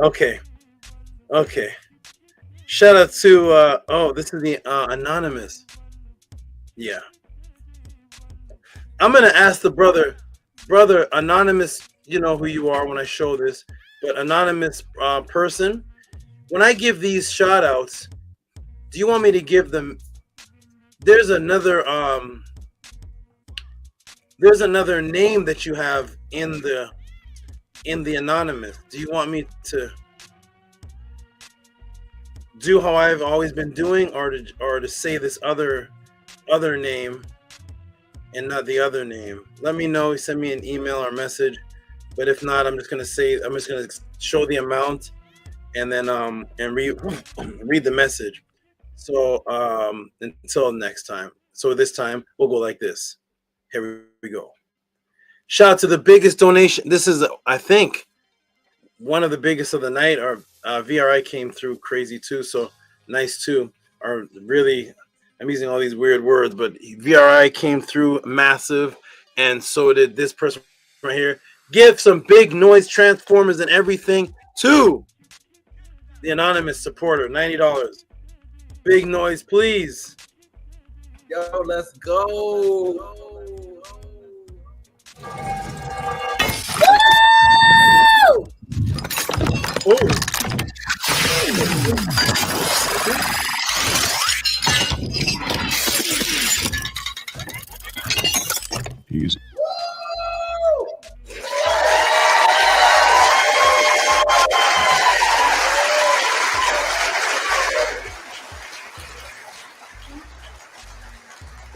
Okay. Shout out to this is the anonymous. Yeah. I'm gonna ask the brother anonymous. You know who you are when I show this, but anonymous person. When I give these shout outs, do you want me to give them? There's another name that you have in the anonymous. Do you want me to do how I've always been doing, or to say this other name and not the other name? Let me know. Send me an email or message. But if not, I'm just gonna show the amount and then and read the message. So until next time. So this time we'll go like this. Here we go. Shout out to the biggest donation. This is, I think, one of the biggest of the night. Our VRI came through crazy too. So nice too. Or really, I'm using all these weird words, but VRI came through massive, and so did this person right here. Give some big noise, Transformers and everything to the anonymous supporter. $90. Big noise, please. Yo, let's go. He's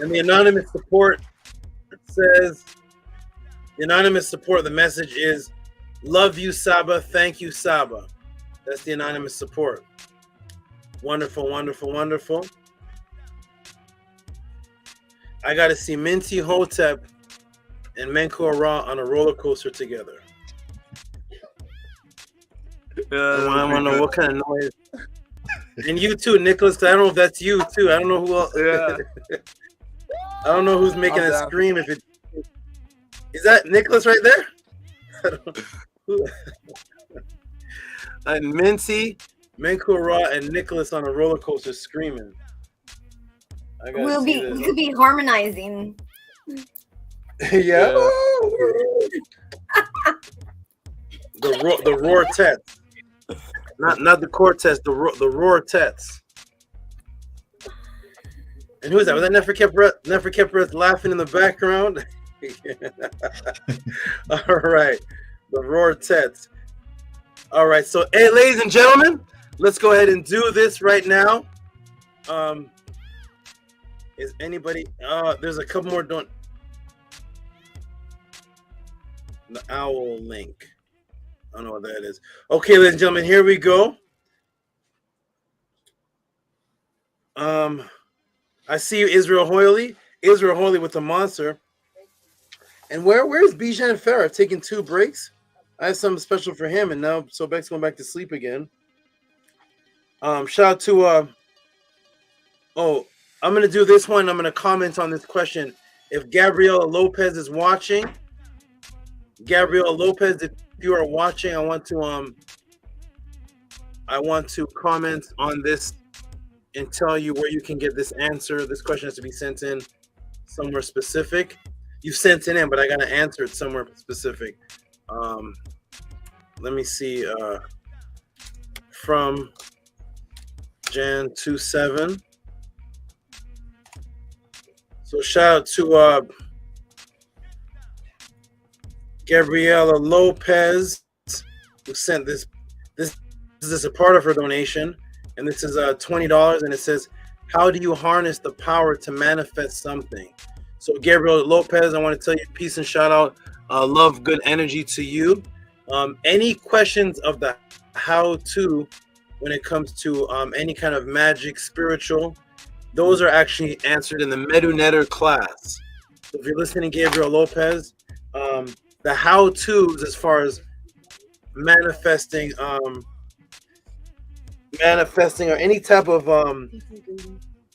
And the anonymous support says, the message is, love you, Saba. Thank you, Saba. That's the anonymous support. Wonderful, wonderful, wonderful. I got to see Minty Hotep and Menko Ra on a roller coaster together. I want to know what kind of noise. And you too, Nicholas, 'cause I don't know if that's you too. I don't know who else. Yeah. I don't know who's making a scream. If it is that Nicholas right there? I don't know. And Minty, Menko Ra, and Nicholas on a roller coaster screaming. We could be harmonizing. Yeah. The roar tets. Not the quartets, the roar tets. And who is that? Was that Never Kept Breath laughing in the background? All right. The roar tets. All right. So, hey, ladies and gentlemen, let's go ahead and do this right now. Is anybody there's a couple more doing the owl link. I don't know what that is. Okay, ladies and gentlemen, here we go. I see you, Israel Hoyley. Israel Hoyley with the monster. And where's Bijan Farah taking 2 breaks? I have something special for him, and now Sobek's going back to sleep again. Shout out to I'm gonna do this one. I'm gonna comment on this question. If Gabriela Lopez is watching, Gabriela Lopez, if you are watching, I want to comment on this and tell you where you can get this answer. This question has to be sent in somewhere specific. You sent it in, but I gotta answer it somewhere specific. Let me see. From Jan 27. So shout out to Gabriela Lopez, who sent this. This is a part of her donation, and this is $20, and it says, "How do you harness the power to manifest something?" So Gabriela Lopez, I want to tell you peace and shout out, love, good energy to you. Any questions of the how-to when it comes to any kind of magic, spiritual? Those are actually answered in the Medunetter class. So if you're listening, Gabriel Lopez, the how-tos as far as manifesting or any type of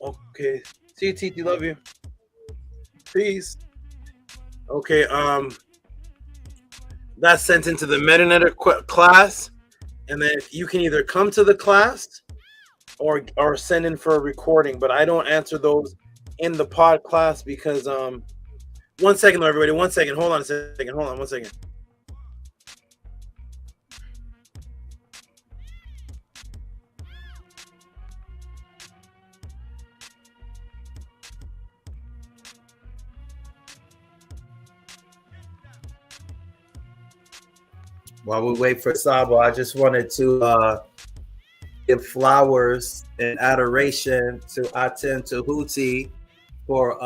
okay. See you, Titi, love you. Peace. Okay, that's sent into the Medunetter class, and then you can either come to the class or send in for a recording, but I don't answer those in the pod class because 1 second though, everybody. 1 second. Hold on a second. Hold on 1 second. While we wait for Saba, I just wanted to give flowers and adoration to ATTON Tehuti for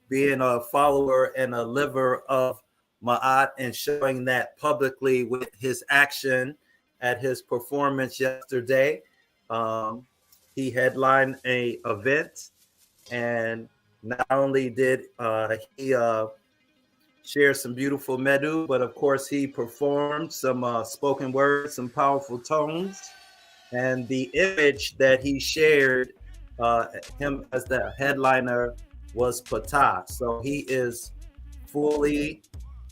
being a follower and a liver of Ma'at and showing that publicly with his action at his performance yesterday. He headlined an event, and not only did he share some beautiful medu, but of course he performed some spoken words, some powerful tones. And the image that he shared, him as the headliner, was Patah. So he is fully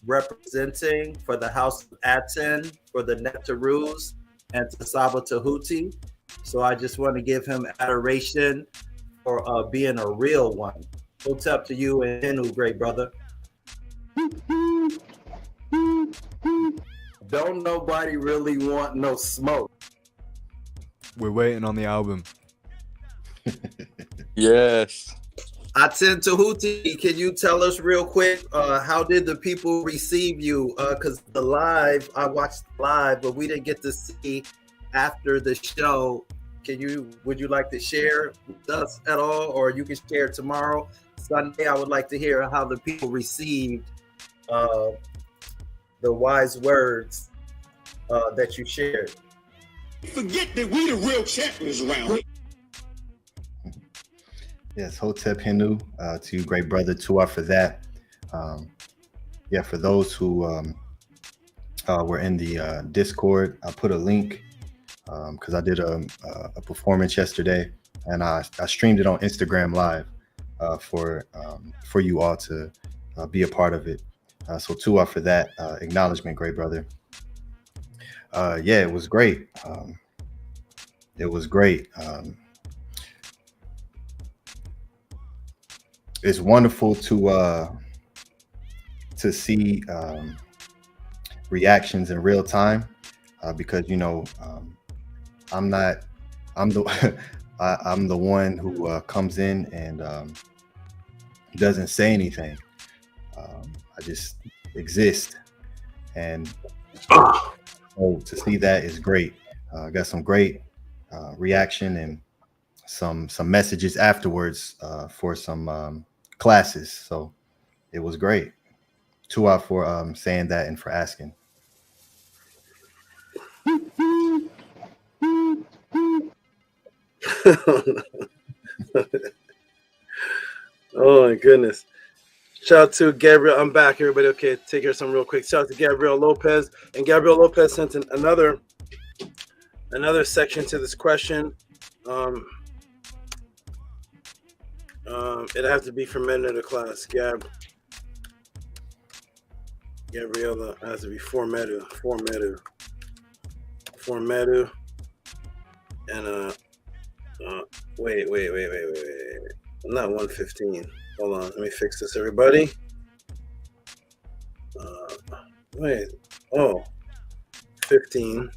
representing for the House of ATTON, for the Neptarus, and to SABA Tehuti. So I just want to give him adoration for being a real one. What's up to you and HERU, great brother. Don't nobody really want no smoke. We're waiting on the album. Yes. ATTON Tehuti, can you tell us real quick, how did the people receive you? Because I watched live, but we didn't get to see after the show would you like to share with us at all, or you can share tomorrow, Sunday? I would like to hear how the people received the wise words that you shared. Forget that we the real champions around. Yes, Hotep Henu, to you, great brother, Tua, for that. Yeah, for those who were in the Discord, I put a link because I did a performance yesterday, and I streamed it on Instagram Live for you all to be a part of it. So Tua for that acknowledgement, great brother. Yeah, it was great. It was great. It's wonderful to see reactions in real time because I'm the I'm the one who comes in and doesn't say anything. I just exist, and so to see that is great. I got some great reaction and some messages afterwards for some classes, so it was great. Tua for saying that and for asking. Oh my goodness. Shout out to Gabriel. I'm back, everybody. Okay, take care of some real quick. Shout out to Gabriel Lopez. And Gabriel Lopez sent in another section to this question. It has to be for men in the class. Gabriella has to be for Medu. And wait. Not 115. Hold on, let me fix this, everybody. Wait. Oh, 15.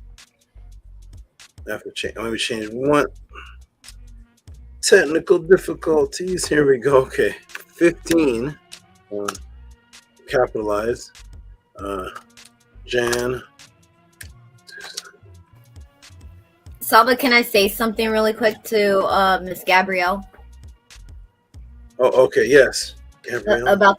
I have to change. Let me change one. Technical difficulties. Here we go. Okay, 15. Capitalize. Jan. Saba, can I say something really quick to Miss Gabrielle? Oh, okay. Yes, Gabrielle. About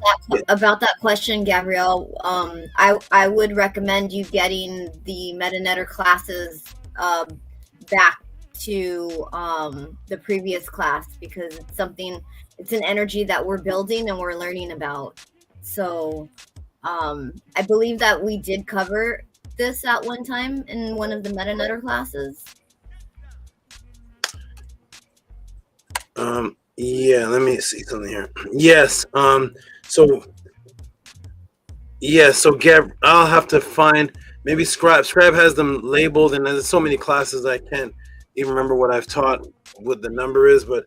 that question, Gabrielle. I would recommend you getting the MetaNetter classes back to the previous class, because it's an energy that we're building and we're learning about. So I believe that we did cover this at one time in one of the MetaNetter classes. Yeah, let me see something here. Yes. So Gab, I'll have to find, maybe Scribe has them labeled, and there's so many classes I can't even remember what I've taught, what the number is, but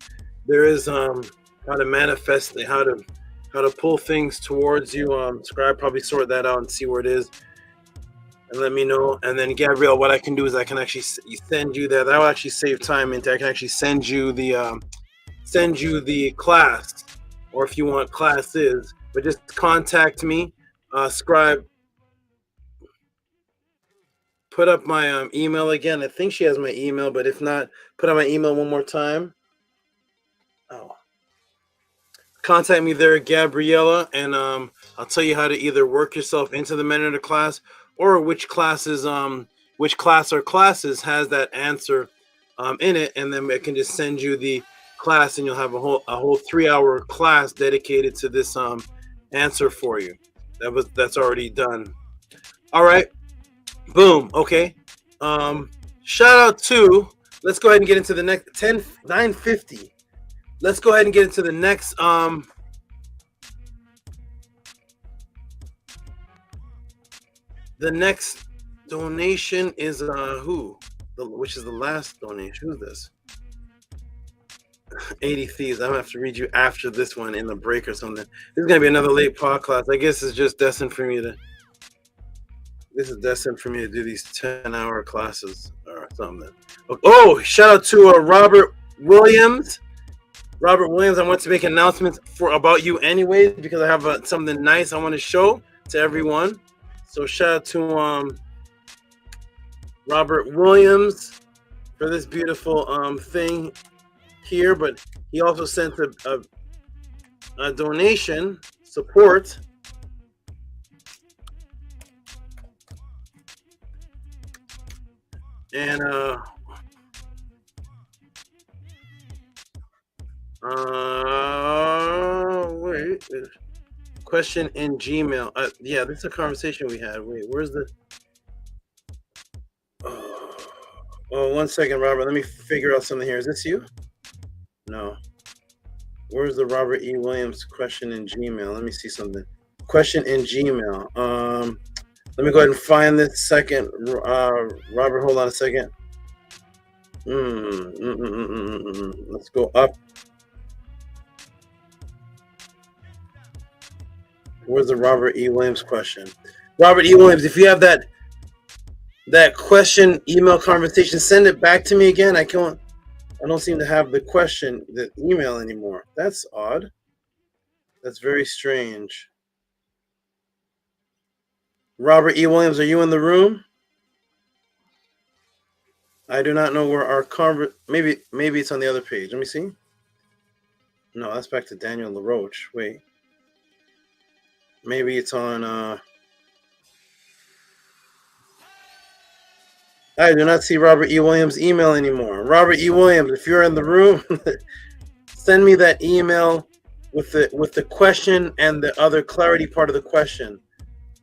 there is how to manifest, how to pull things towards you. Scribe probably sort that out and see where it is and let me know. And then Gabrielle, what I can do is I can actually send you that. That will actually save time, and I can actually send you the class, or if you want classes, but just contact me. Scribe, put up my email again. I think she has my email, but if not, put up my email one more time. Oh, contact me there, Gabriella, and I'll tell you how to either work yourself into the MetaNetter class, or which class or classes has that answer in it, and then I can just send you the class, and you'll have a whole 3-hour class dedicated to this answer for you. That's already done. All right, boom. Okay. Shout out to, let's go ahead and get into the next 9:50. Let's go ahead and get into the next the next donation is which is the last donation. Who's this? 80 Thieves. I'm gonna have to read you after this one in the break or something. This is gonna be another late podcast. I guess it's just destined for me to. This is destined for me to do these 10-hour classes or something. Oh, shout out to Robert Williams. Robert Williams, I want to make announcements about you anyways, because I have something nice I want to show to everyone. So shout out to Robert Williams for this beautiful thing here, but he also sent a donation support. And wait, question in Gmail. Yeah, this is a conversation we had. Wait, where's the? Oh, 1 second, Robert. Let me figure out something here. Is this you? No. Where's the Robert E. Williams question in Gmail? Let me see something. Question in Gmail. Let me go ahead and find this second. Robert, hold on a second. Let's go up. Where's the Robert E. Williams question? Robert E. Williams, if you have that question email conversation, send it back to me again. I don't seem to have the question, the email anymore. That's odd. That's very strange. Robert E. Williams, are you in the room? I do not know where our maybe it's on the other page. Let me see. No, that's back to Daniel LaRoche. Wait. Maybe it's on I do not see Robert E. Williams' email anymore. Robert E. Williams, if you're in the room, send me that email with the question and the other clarity part of the question.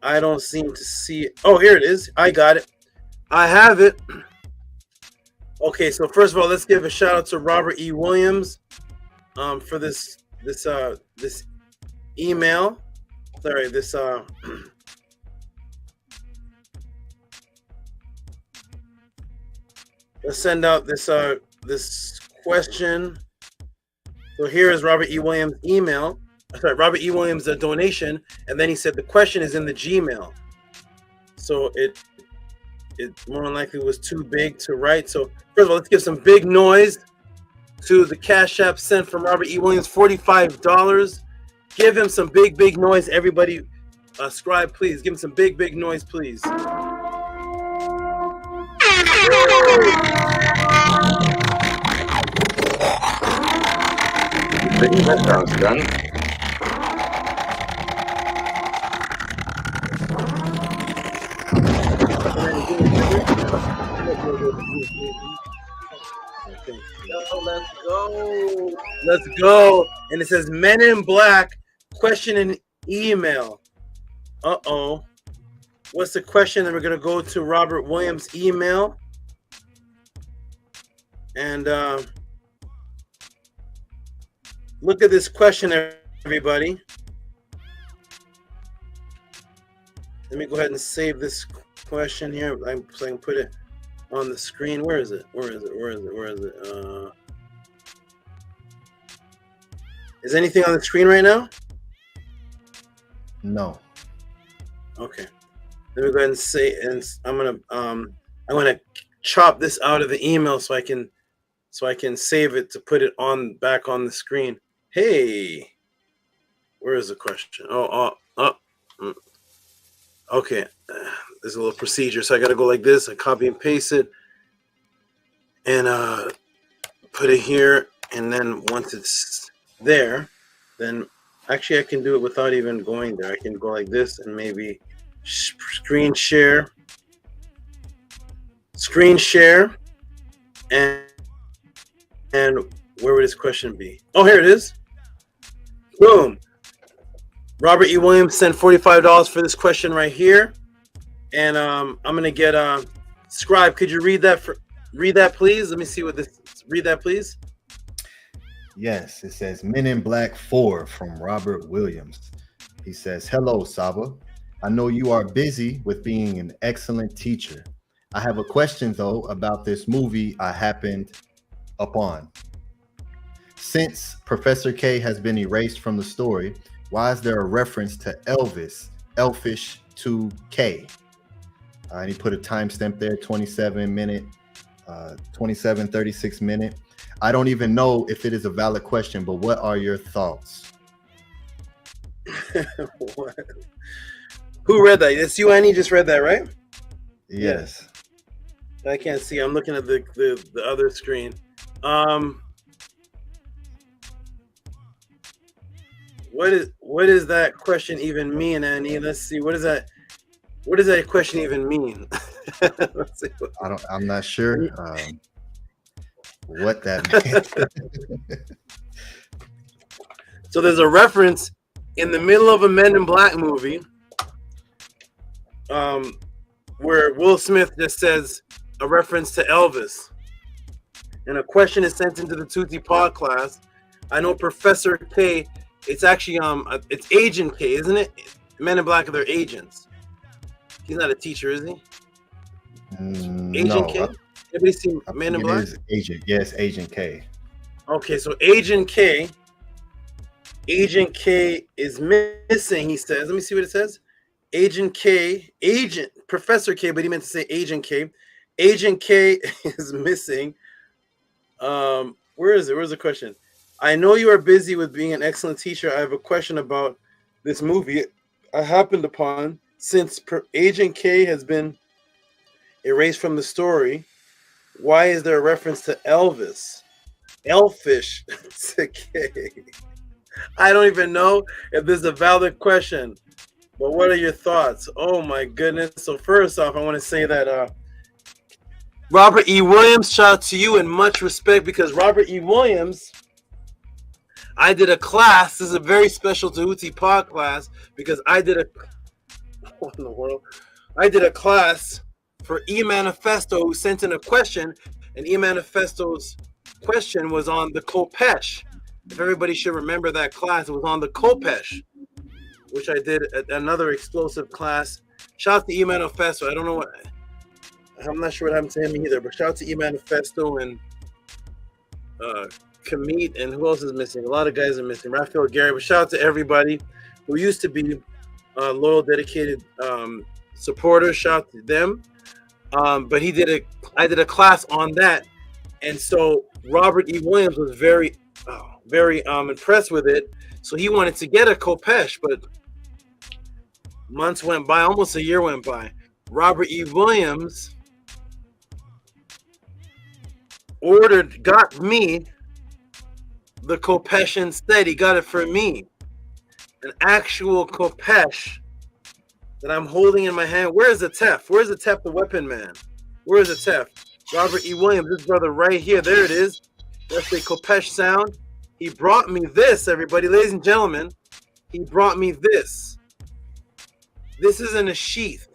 I don't seem to see it. Oh, here it is. I got it. I have it. Okay, so first of all, let's give a shout out to Robert E. Williams for this email. Sorry, this let's send out this question. So here is Robert E. Williams' email. Sorry, Robert E. Williams' donation, and then he said the question is in the Gmail. So it more than likely was too big to write. So first of all, let's give some big noise to the Cash App sent from Robert E. Williams, $45. Give him some big noise. Everybody, scribe, please. Give him some big noise, please. That sounds done. Let's go. And it says Men in Black question and email. Uh-oh. What's the question? And we're going to go to Robert Williams' email. And look at this question, everybody. Let me go ahead and save this question here. So I can put it on the screen. Where is it? Is anything on the screen right now? No. Okay. Let me go ahead and say, and I'm gonna chop this out of the email so I can save it to put it back on the screen. Hey, where is the question? Okay. There's a little procedure, so I got to go like this. I copy and paste it, and put it here. And then once it's there, then actually I can do it without even going there. I can go like this and maybe screen share, and where would this question be? Oh, here it is. Boom. Robert E. Williams sent $45 for this question right here. And I'm gonna get Scribe. Could you read that please? Let me see what this. Read that, please. Yes, it says Men in Black 4 from Robert Williams. He says, "Hello, Saba. I know you are busy with being an excellent teacher. I have a question though about this movie I happened upon. Since Professor K has been erased from the story, why is there a reference to Elvis, Elfish to K?" And he put a timestamp there, 27:36 minute. I don't even know if it is a valid question, but what are your thoughts? What? Who read that? It's you, Annie, just read that, right? Yes. I can't see. I'm looking at the other screen. What does that question even mean, Annie? Let's see. What does that question even mean? Let's see. I'm not sure what that means. So there's a reference in the middle of a Men in Black movie, where Will Smith just says a reference to Elvis, and a question is sent into the Tehuti Podclass. I know Professor K. It's actually it's Agent K, isn't it? Men in Black are their agents. He's not a teacher, is he? Agent K. Everybody seen Men in Black? Agent, yes, Agent K. Okay, so Agent K is missing. He says. Let me see what it says. Professor K, but he meant to say Agent K. Agent K is missing. Where is it? Where's the question? I know you are busy with being an excellent teacher. I have a question about this movie I happened upon. Since Agent K has been erased from the story, why is there a reference to Elvis? Elfish to K. I don't even know if this is a valid question, but what are your thoughts? Oh my goodness. So first off, I want to say that Robert E. Williams, shout out to you and much respect, because Robert E. Williams, I did a class. This is a very special Tehuti Pod class, because I did a what in the world? I did a class for E. Manifesto, who sent in a question, and E. Manifesto's question was on the Kopesh. If everybody should remember that class, it was on the Kopesh, which I did at another explosive class. Shout out to E. Manifesto. I don't know what, I'm not sure what happened to him either, but shout out to E. Manifesto and Kamit, and who else is missing? A lot of guys are missing. Raphael Gary, but shout out to everybody who used to be loyal, dedicated supporters. Shout out to them. But I did a class on that, and so Robert E. Williams was very impressed with it. So he wanted to get a Kopesh, but months went by, almost a year went by. Robert E. Williams got me the Kopesh instead. He got it for me. An actual Kopesh that I'm holding in my hand. Where's the Tef? Where's the Tef, the weapon man? Where's the Tef? Robert E. Williams, this brother right here. There it is. That's the Kopesh sound. He brought me this, everybody. Ladies and gentlemen, he brought me this. This is in a sheath.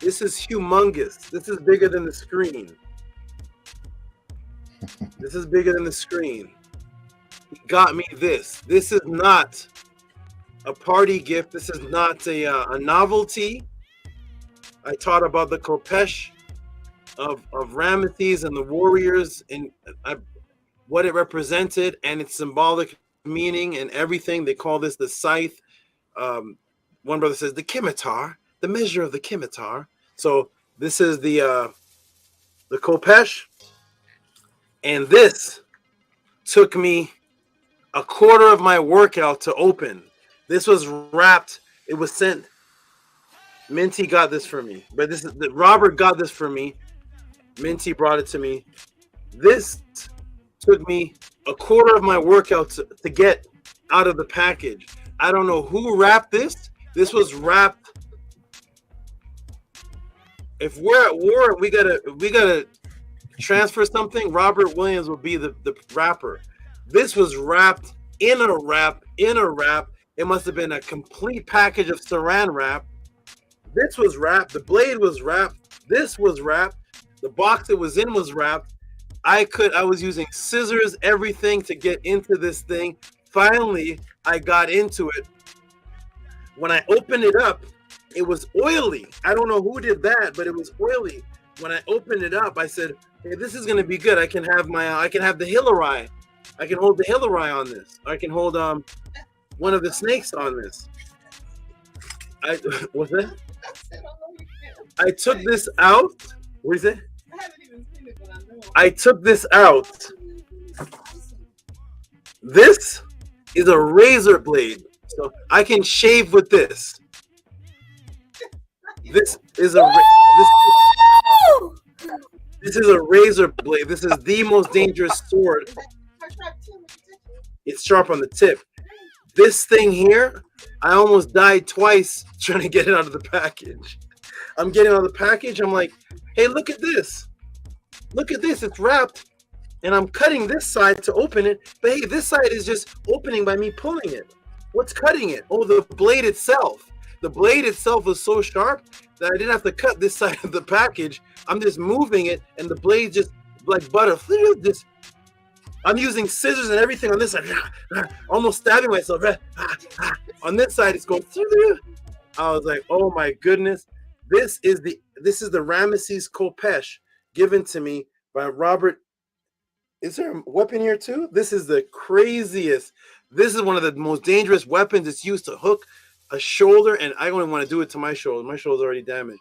This is humongous. This is bigger than the screen. This is bigger than the screen. He got me this. This is not a party gift. This is not a novelty. I taught about the Kopesh of Ramesses and the warriors and what it represented and its symbolic meaning and everything. They call this the scythe. One brother says the Kimitar, the measure of the Kimitar. So this is the Kopesh, and this took me a quarter of my workout to open. This was wrapped. It was sent. Minty got this for me, but Robert got this for me. Minty brought it to me. This took me a quarter of my workout to get out of the package. I don't know who wrapped this. This was wrapped. If we're at war, we gotta transfer something. Robert Williams will be the wrapper. This was wrapped in a wrap. It must have been a complete package of saran wrap. This was wrapped. The blade was wrapped. This was wrapped. The box it was in was wrapped. I was using scissors, everything to get into this thing. Finally, I got into it. When I opened it up, it was oily. I don't know who did that, but it was oily. When I opened it up, I said, "Hey, this is going to be good. I can have the Hillary. I can hold the Hillary on this. I can hold one of the snakes on this." What's that? I took this out. What is it? I took this out. This is a razor blade, so I can shave with this. This is a This is a razor blade. This is the most dangerous sword. It's sharp on the tip. This thing here, I almost died twice trying to get it out of the package. I'm getting out of the package. I'm like, hey, look at this. Look at this. It's wrapped. And I'm cutting this side to open it. But hey, this side is just opening by me pulling it. What's cutting it? Oh, the blade itself. The blade itself was so sharp that I didn't have to cut this side of the package. I'm just moving it, and the blade just like butter. Just, I'm using scissors and everything on this side, almost stabbing myself. On this side, it's going. I was like, oh my goodness, this is the Ramesses Kopesh given to me by Robert. Is there a weapon here too? This is the craziest. This is one of the most dangerous weapons. It's used to hook a shoulder, and I don't even want to do it to my shoulder. My shoulder's already damaged.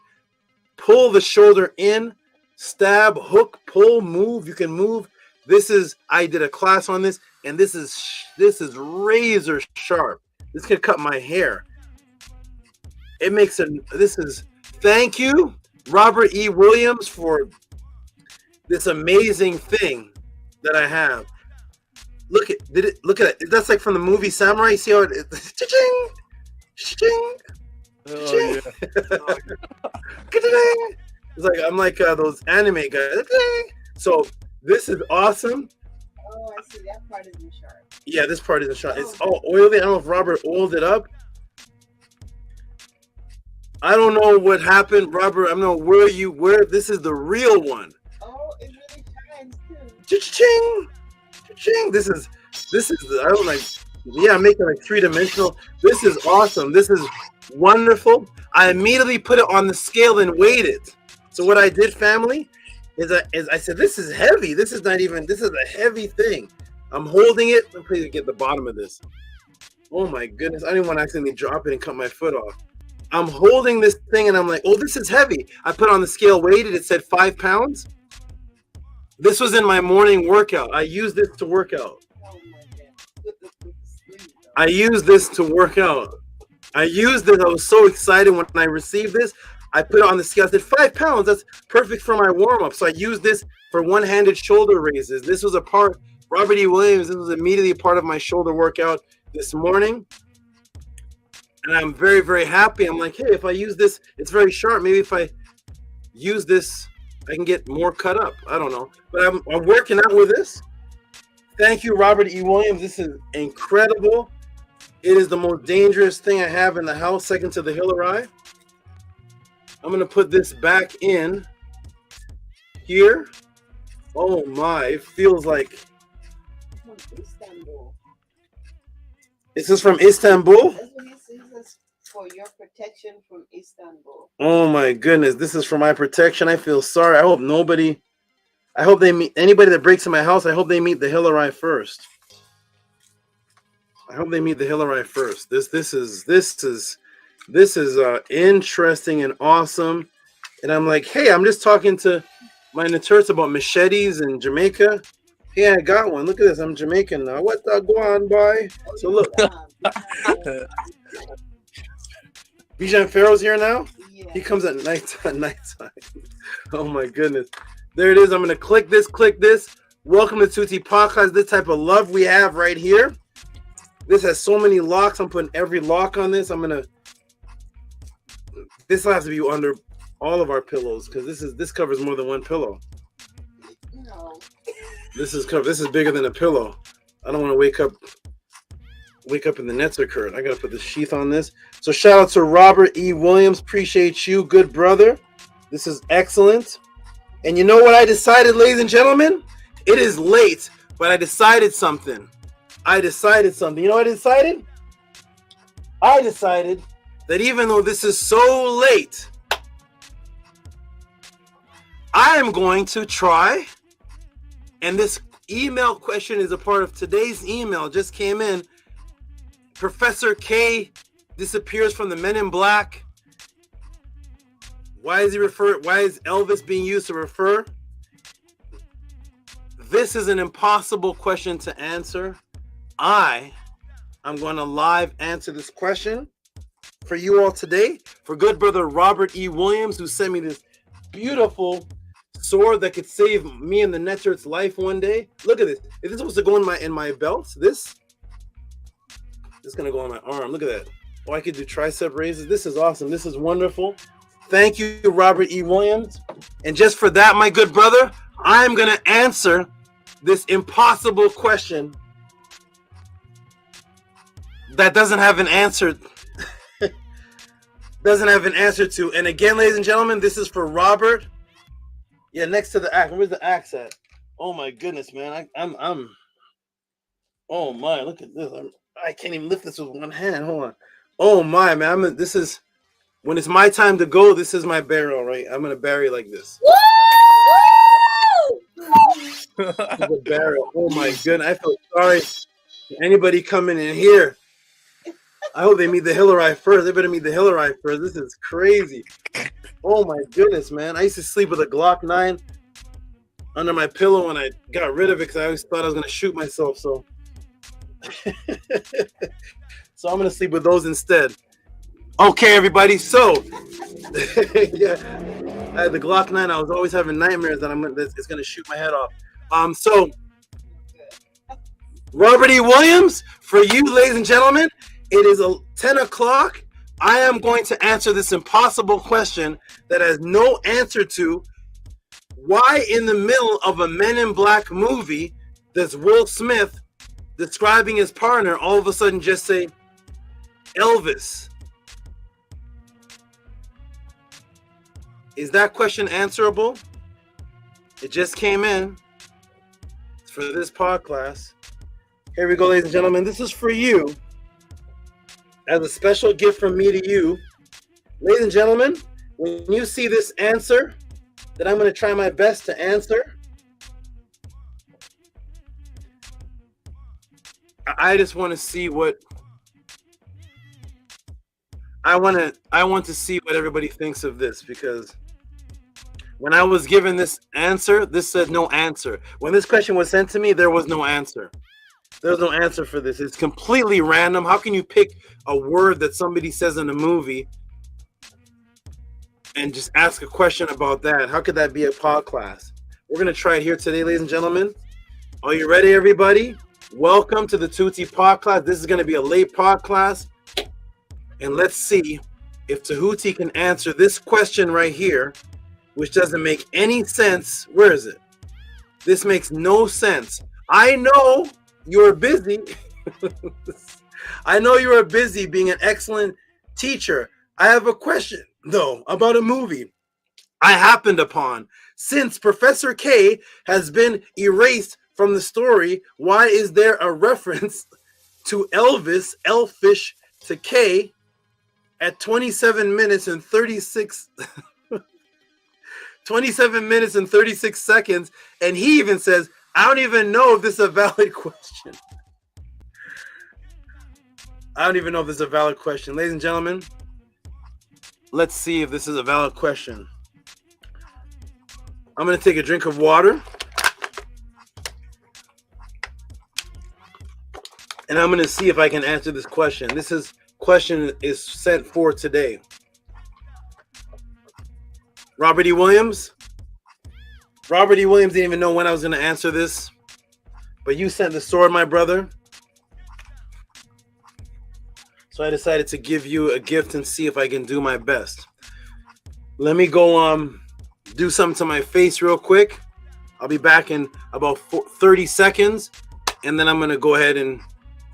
Pull the shoulder in, stab, hook, pull, move. You can move. I did a class on this, and this is razor sharp. This could cut my hair. Thank you, Robert E. Williams, for this amazing thing that I have. Look at it. That's like from the movie Samurai. See how it cha-ching, cha-ching, cha-ching. It's like I'm like those anime guys. So this is awesome. Oh, I see. That part isn't sharp. Yeah, this part isn't sharp. It's all oily. I don't know if Robert oiled it up. I don't know what happened, Robert. I don't know where this is the real one. Oh, it really shines too. Cha-ching, cha-ching. This is I don't like. Yeah, I'm making like 3-dimensional. This is awesome. This is wonderful. I immediately put it on the scale and weighed it. So what I did, family, is I said, this is heavy. This is a heavy thing. I'm holding it. I'm please get the bottom of this. Oh my goodness. I didn't want to accidentally drop it and cut my foot off. I'm holding this thing and I'm like, oh, this is heavy. I put it on the scale, weighed it. It said 5 pounds. This was in my morning workout. I used this to work out. I used this to work out. I used it. I was so excited when I received this. I put it on the scale. I said 5 pounds. That's perfect for my warm up. So I used this for one-handed shoulder raises. This was a part. Robert E. Williams. This was immediately a part of my shoulder workout this morning, and I'm very, very happy. I'm like, hey, if I use this, it's very sharp. Maybe if I use this, I can get more cut up. I don't know, but I'm working out with this. Thank you, Robert E. Williams. This is incredible. It is the most dangerous thing I have in the house, second to the Hillary. I'm going to put this back in here. Oh my, it feels like. Is this from Istanbul? That's what he says, for your protection from Istanbul. Oh my goodness, this is for my protection. I feel sorry. I hope they meet anybody that breaks in my house. I hope they meet the Hillary first. I hope they meet the Hillary first. This is interesting and awesome. And I'm like, hey, I'm just talking to my Naturts about machetes in Jamaica. Hey, I got one. Look at this. I'm Jamaican now. What the go on, boy? So look. Bijan Pharaoh's here now. Yeah. He comes at nighttime. Oh my goodness. There it is. I'm gonna click this. Welcome to Tehuti Podclass. This type of love we have right here. This has so many locks. I'm putting every lock on this. This will have to be under all of our pillows because this covers more than one pillow. No. This is bigger than a pillow. I don't want to wake up and the nets are current. I gotta put the sheath on this. So shout out to Robert E. Williams. Appreciate you, good brother. This is excellent. And you know what I decided, ladies and gentlemen? It is late, but I decided something. You know what I decided? I decided that even though this is so late, I am going to try. And this email question is a part of today's email. Just came in. Professor K disappears from the Men in Black. Why is Elvis being used to refer? This is an impossible question to answer. I'm going to live answer this question for you all today. For good brother Robert E. Williams, who sent me this beautiful sword that could save me and the Netzert's life one day. Look at this. Is this supposed to go in my belt? This is gonna go on my arm. Look at that. Oh, I could do tricep raises. This is awesome. This is wonderful. Thank you, Robert E. Williams. And just for that, my good brother, I'm gonna answer this impossible question that doesn't have an answer. Doesn't have an answer to. And again, ladies and gentlemen, this is for Robert. Yeah, next to the axe. Where's the axe at? Oh my goodness, man. I'm. Oh my, look at this. I can't even lift this with one hand. Hold on. Oh my, man. This is when it's my time to go. This is my burial, right? I'm gonna bury like this. The burial. Oh my goodness. I feel sorry. Anybody coming in here? I hope they meet the Hillary first. They better meet the Hillary first. This is crazy. Oh my goodness, man. I used to sleep with a Glock 9 under my pillow and I got rid of it because I always thought I was going to shoot myself. So so I'm going to sleep with those instead. Okay, everybody. So yeah, I had the Glock 9. I was always having nightmares that it's going to shoot my head off. So Robert E. Williams, for you, ladies and gentlemen, it is 10 o'clock. I am going to answer this impossible question that has no answer to. Why in the middle of a Men in Black movie does Will Smith, describing his partner, all of a sudden just say, Elvis? Is that question answerable? It just came in. It's for this podcast. Here we go, ladies and gentlemen. This is for you. As a special gift from me to you. Ladies and gentlemen, when you see this answer that I'm going to try my best to answer, I just want to see what I want to see what everybody thinks of this, because when I was given this answer, this said no answer. When this question was sent to me, there was no answer. There's no answer for this. It's completely random. How can you pick a word that somebody says in a movie and just ask a question about that? How could that be a podcast? We're going to try it here today, ladies and gentlemen. Are you ready, everybody? Welcome to the Tehuti Podclass. This is going to be a late podcast. And let's see if Tehuti can answer this question right here, which doesn't make any sense. Where is it? This makes no sense. I know you're busy. I know you are busy being an excellent teacher. I have a question, though, about a movie I happened upon. Since Professor K has been erased from the story, why is there a reference to Elvis, Elfish, to K at 27 minutes and 36 27 minutes and 36 seconds? And he even says, I don't even know if this is a valid question. I don't even know if this is a valid question. Ladies and gentlemen, let's see if this is a valid question. I'm going to take a drink of water. And I'm going to see if I can answer this question. This question is sent for today. Robert E. Williams. Robert E. Williams didn't even know when I was going to answer this. But you sent the sword, my brother. So I decided to give you a gift and see if I can do my best. Let me go do something to my face real quick. I'll be back in about 30 seconds. And then I'm going to go ahead and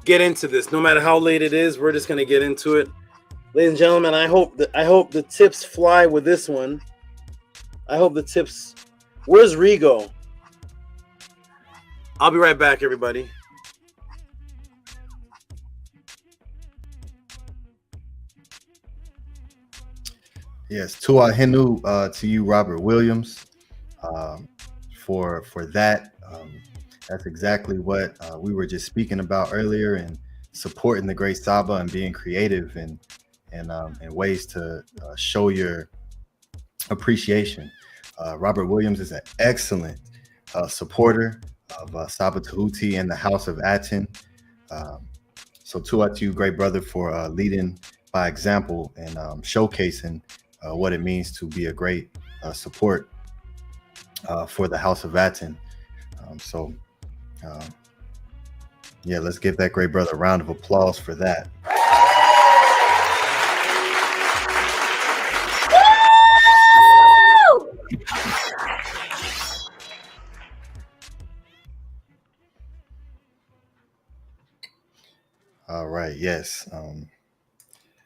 get into this. No matter how late it is, we're just going to get into it. Ladies and gentlemen, I hope the tips fly with this one. I hope the tips... Where's Rigo? I'll be right back, everybody. Yes, Tua Henu to you, Robert Williams, for that. That's exactly what we were just speaking about earlier, and supporting the great SABA and being creative and ways to show your appreciation. Robert Williams is an excellent supporter of SABA Tehuti and the House of ATTON. So Tua to you, great brother, for leading by example and showcasing what it means to be a great support for the House of ATTON. Yeah, let's give that great brother a round of applause for that. All right. Yes. That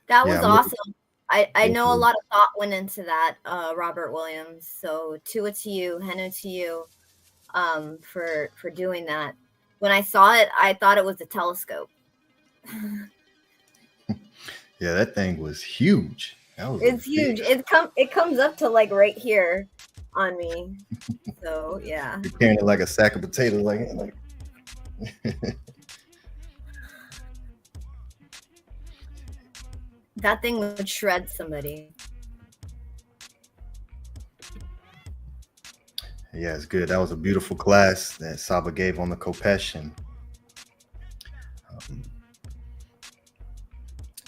yeah, was I'm looking- awesome. I know a Mhm. lot of thought went into that, Robert Williams. So Tua to you, Henu to you, for doing that. When I saw it, I thought it was a telescope. Yeah, that thing was huge. That was It's huge. It comes up to like right here on me. So yeah. You're carrying it like a sack of potatoes, like. That thing would shred somebody. Yeah, it's good. That was a beautiful class that SABA gave on the Kopesh. And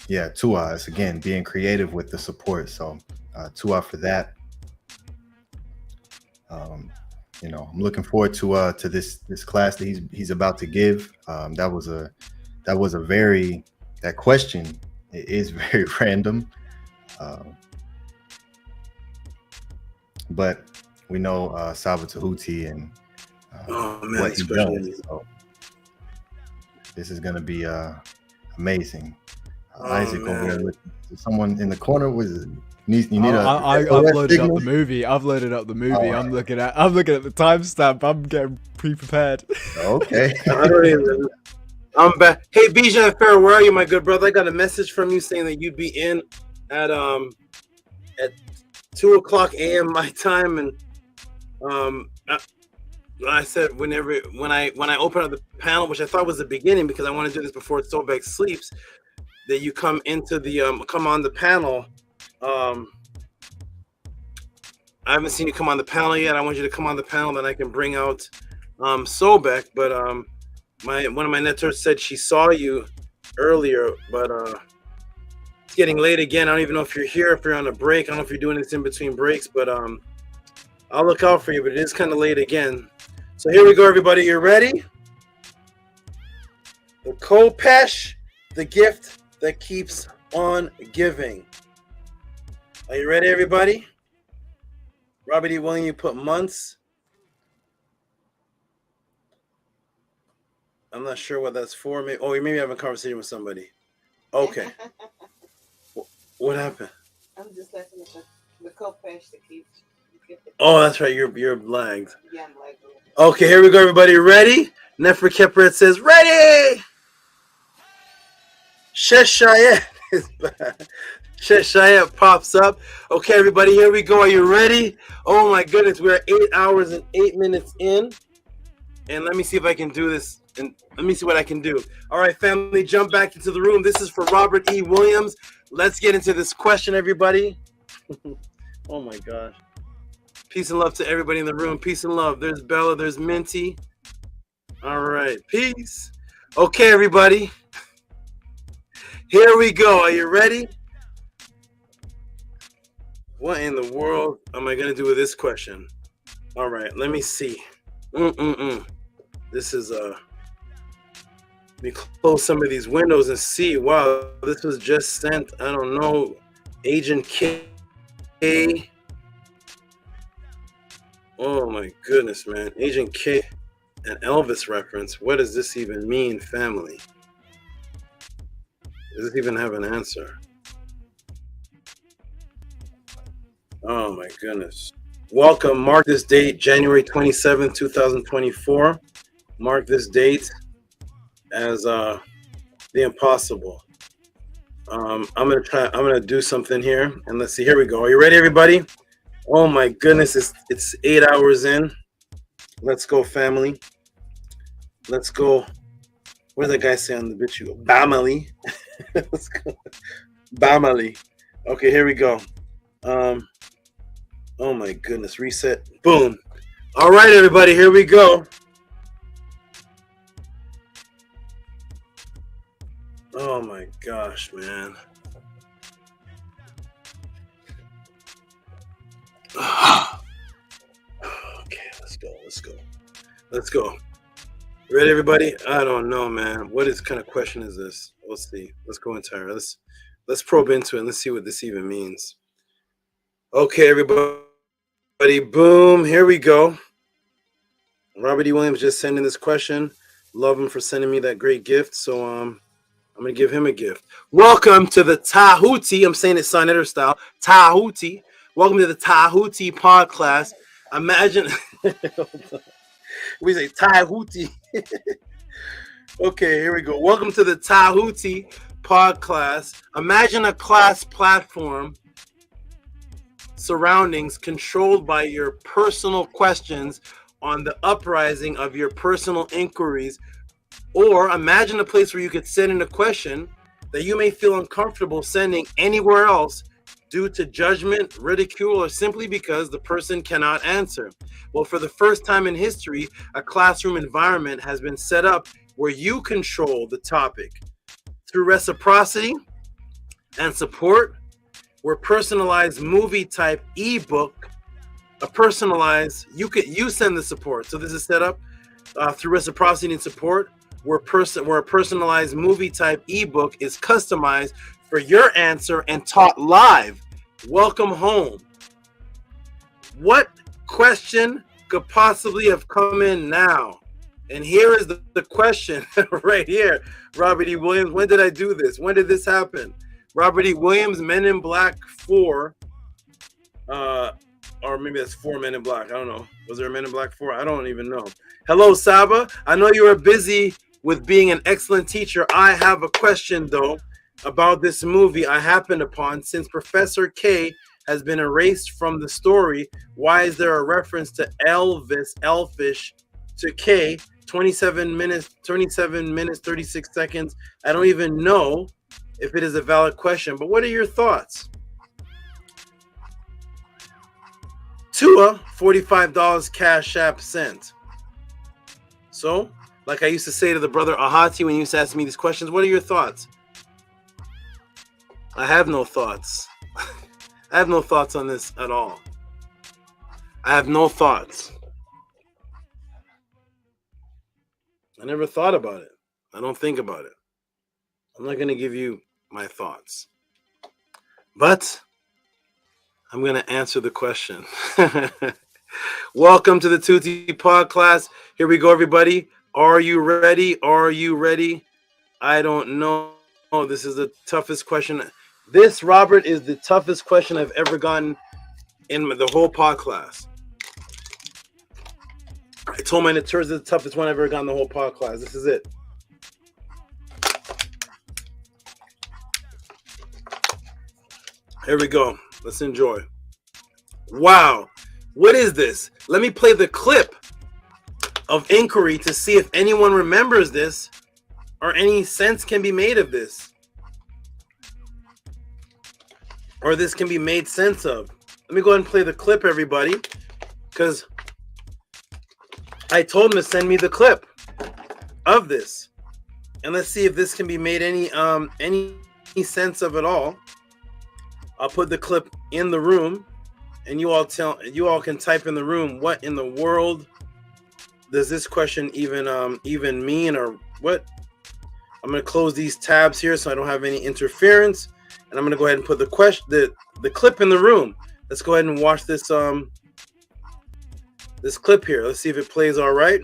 yeah, Tua is again being creative with the support. So Tua for that. You know, I'm looking forward to this class that he's about to give. That question is very random, but we know SABA Tehuti and what he does. So this is going to be amazing. Isaac over there with someone in the corner. You need I've loaded up the movie. I've loaded up the movie. Oh, I'm looking at the timestamp. I'm getting pre-prepared. Okay. I'm back. Hey, Bijan Fair, where are you, my good brother? I got a message from you saying that you'd be in at 2:00 a.m. my time, and I said when I open up the panel, which I thought was the beginning because I want to do this before Sobek sleeps, that you come into the come on the panel. I haven't seen you come on the panel yet. I want you to come on the panel, then I can bring out Sobek. But one of my networks said she saw you earlier, but it's getting late again. I don't even know if you're here, if you're on a break. I don't know if you're doing this in between breaks, but I'll look out for you. But it is kind of late again. So here we go, everybody. You ready? The Kopesh, the gift that keeps on giving. Are you ready, everybody? Robert E. Williams, you put months. I'm not sure what that's for. Maybe, you maybe have a conversation with somebody. Okay. What happened? I'm just listening to the Kopesh that keeps. Oh, that's right. You're lagged. Yeah, I'm lagged. Okay, here we go, everybody. Ready? Nefer Kepret says, ready! Sheshayet is back. Sheshayet pops up. Okay, everybody, here we go. Are you ready? Oh, my goodness. We're 8 hours and 8 minutes in. And let me see if I can do this. And let me see what I can do. All right, family, jump back into the room. This is for Robert E. Williams. Let's get into this question, everybody. Oh, my gosh. Peace and love to everybody in the room. Peace and love. There's Bella. There's Minty. All right. Peace. Okay, everybody. Here we go. Are you ready? What in the world am I going to do with this question? All right. Let me see. This is let me close some of these windows and see. Wow, this was just sent. I don't know. Agent K. Oh my goodness, man. Agent K, an Elvis reference. What does this even mean, family? Does this even have an answer? Oh my goodness. Welcome. Mark this date, January 27th, 2024. Mark this date as the impossible. I'm gonna do something here, and let's see. Here we go. Are you ready, everybody? Oh my goodness, it's 8 hours in. Let's go, family. Let's go. What did that guy say on the bitch? Bamali. Let's go. Bamali. Okay, here we go. Oh my goodness, reset. Boom. All right, everybody, here we go. Oh my gosh, man. Okay. Let's go. Ready, everybody? I don't know, man. What kind of question is this? Let's see. Let's go entire. Let's probe into it and let's see what this even means. Okay, everybody. Boom. Here we go. Robert E. Williams just sending this question. Love him for sending me that great gift. So I'm gonna give him a gift. Welcome to the Tehuti. I'm saying it Sonetter style. Tehuti. Welcome to the Tehuti Podclass. Imagine we say Tehuti. Okay, here we go. Welcome to the Tehuti Podclass. Imagine a class platform surroundings controlled by your personal questions on the uprising of your personal inquiries. Or imagine a place where you could send in a question that you may feel uncomfortable sending anywhere else due to judgment, ridicule, or simply because the person cannot answer. Well, for the first time in history, a classroom environment has been set up where you control the topic. Through reciprocity and support, where personalized movie type ebook, you send the support. So this is set up through reciprocity and support, where a personalized movie type ebook is customized for your answer and taught live. Welcome home. What question could possibly have come in now? And here is the question right here. Robert E. Williams, when did I do this? When did this happen? Robert E. Williams, Men in Black 4, or maybe that's 4 Men in Black. I don't know. Was there a Men in Black 4? I don't even know. Hello, SABA. I know you are busy with being an excellent teacher. I have a question, though, about this movie I happened upon. Since Professor K has been erased from the story, why is there a reference to Elvis, Elfish, to K, 27 minutes, 36 seconds? I don't even know if it is a valid question, but what are your thoughts? Tua, $45 Cash App sent. So, like I used to say to the brother Ahati when he used to ask me these questions, what are your thoughts? I have no thoughts. I have no thoughts on this at all. I have no thoughts. I never thought about it. I don't think about it. I'm not going to give you my thoughts. But I'm going to answer the question. Welcome to the Tehuti Podclass. Here we go, everybody. Are you ready? Are you ready? I don't know. Oh, this is the toughest question. This, Robert, is the toughest question I've ever gotten in the whole Podclass. I told my interns it's the toughest one I've ever gotten in the whole Podclass. This is it. Here we go. Let's enjoy. Wow. What is this? Let me play the clip of inquiry to see if anyone remembers this or any sense can be made of this. Or this can be made sense of. Let me go ahead and play the clip, everybody, because I told him to send me the clip of this. And let's see if this can be made any sense of it all. I'll put the clip in the room, and you all can type in the room, what in the world does this question even mean, or what? I'm going to close these tabs here so I don't have any interference, and I'm going to go ahead and put the clip in the room. Let's go ahead and watch this this clip here. Let's see if it plays all right.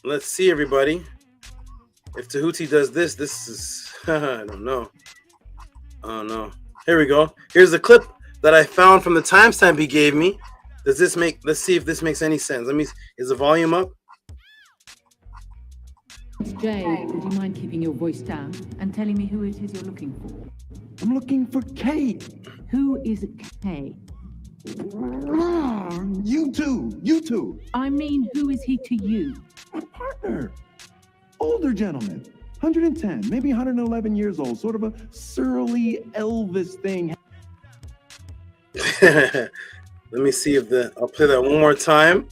Let's see, everybody. If Tehuti does this is I don't know. Oh no. Here we go. Here's the clip that I found from the timestamp he gave me. Does this make? Let's see if this makes any sense. Is the volume up? Jay, would you mind keeping your voice down and telling me who it is you're looking for? I'm looking for Kate. Who is Kay? You two. I mean, who is he to you? My partner. Older gentleman. 110, maybe 111 years old. Sort of a surly Elvis thing. Let me see if I'll play that one more time.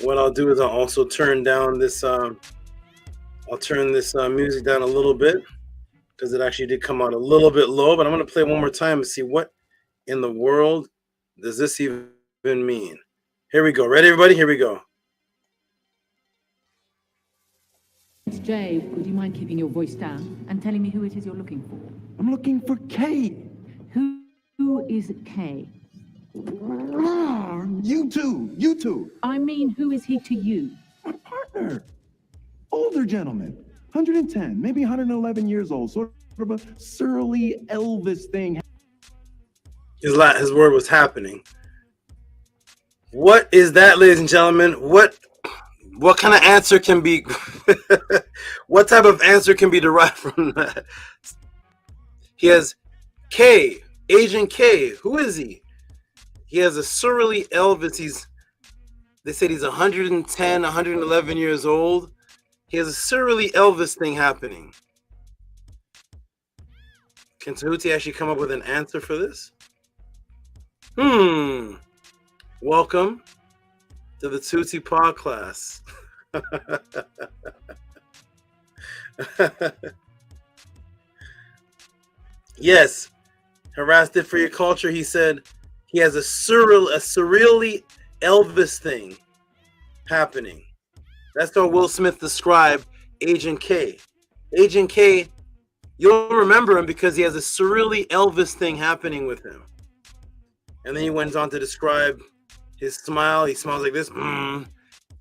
What I'll do is I'll also turn down this, I'll turn this music down a little bit because it actually did come out a little bit low, but I'm going to play it one more time to see what in the world does this even mean. Here we go. Ready, everybody? Here we go. Jay, would you mind keeping your voice down and telling me who it is you're looking for? I'm looking for Kay. Who is Kay? You too. I mean, who is he to you? My partner. Older gentleman. 110, maybe 111 years old. Sort of a surly Elvis thing. His word was happening. What is that, ladies and gentlemen? What kind of answer can be what type of answer can be derived from that? He has K, Agent K. Who is he? He has a surly Elvis. They said he's 110, 111 years old. He has a surly Elvis thing happening. Can Tehuti actually come up with an answer for this? Welcome to the Tehuti Podclass. Yes, harassed it for your culture. He said he has a surreally Elvis thing happening. That's how Will Smith described Agent K. Agent K, you'll remember him because he has a surreally Elvis thing happening with him. And then he went on to describe his smile. He smiles like this.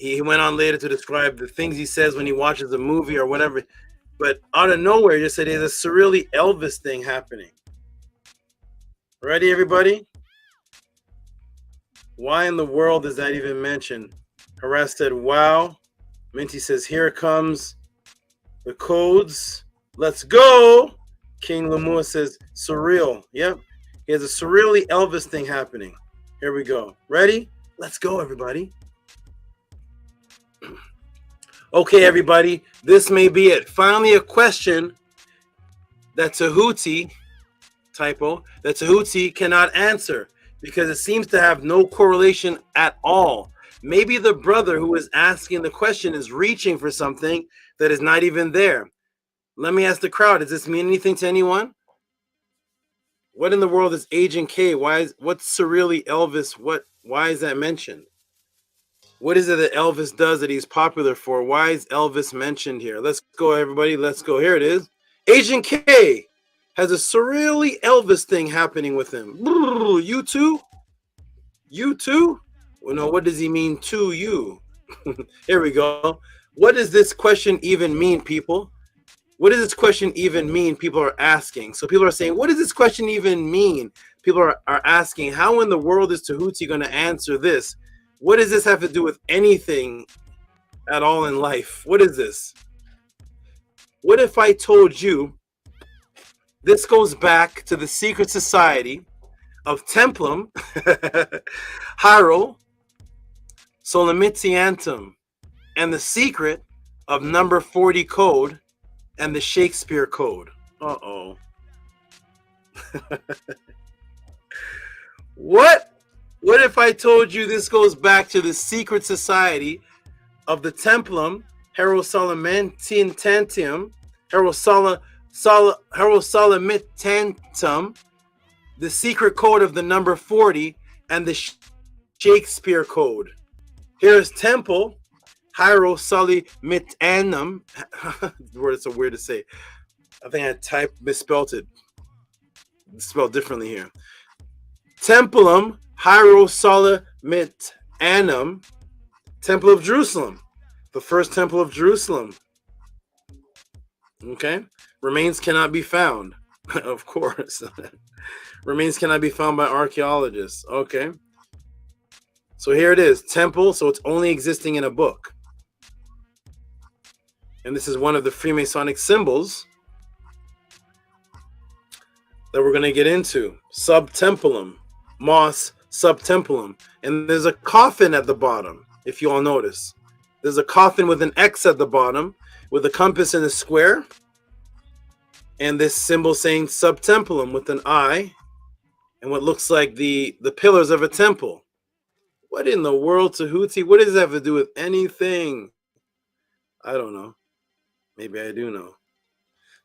He went on later to describe the things he says when he watches a movie or whatever. But out of nowhere, he just said he has a surreally Elvis thing happening. Ready, everybody? Why in the world is that even mentioned? Harass said, wow. Minty says, here it comes. The codes. Let's go. King Lamour says, surreal. Yep. He has a surreally Elvis thing happening. Here we go. Ready? Let's go, everybody. Okay, everybody. This may be it. Finally, a question that Tehuti, typo, that Tehuti cannot answer because it seems to have no correlation at all. Maybe the brother who is asking the question is reaching for something that is not even there. Let me ask the crowd, does this mean anything to anyone? What in the world is Agent K? What's surreally Elvis? Why is that mentioned? What is it that Elvis does that he's popular for? Why is Elvis mentioned here? Let's go, everybody. Let's go. Here it is. Agent K has a surreally Elvis thing happening with him. You too? You too? Well, no, what does he mean to you? Here we go. What does this question even mean, people? What does this question even mean? People are asking. So people are saying, what does this question even mean? People are asking, how in the world is Tehuti going to answer this? What does this have to do with anything at all in life? What is this? What if I told you this goes back to the secret society of Templum, HERU, Solemnitiantum, and the secret of number 40 code and the Shakespeare code? Uh-oh. What if I told you this goes back to the secret society of the Templum, HERU Solemnitiantum, HERU Solemnitiantum, the secret code of the number 40, and the Shakespeare code? Here's Temple, HERU Solemnitianum. The word is so weird to say. I think I misspelled it. It's spelled differently here. Templum, HERU Solemnitianum, Temple of Jerusalem, the first Temple of Jerusalem. Okay, remains cannot be found, of course. Remains cannot be found by archaeologists. Okay, so here it is, temple. So it's only existing in a book, and this is one of the Freemasonic symbols that we're going to get into. Subtemplum, Moss Subtemplum, and there's a coffin at the bottom. If you all notice, there's a coffin with an X at the bottom, with a compass in a square, and this symbol saying Subtemplum with an I, and what looks like the pillars of a temple. What in the world, Tehuti? What does that have to do with anything? I don't know. Maybe I do know.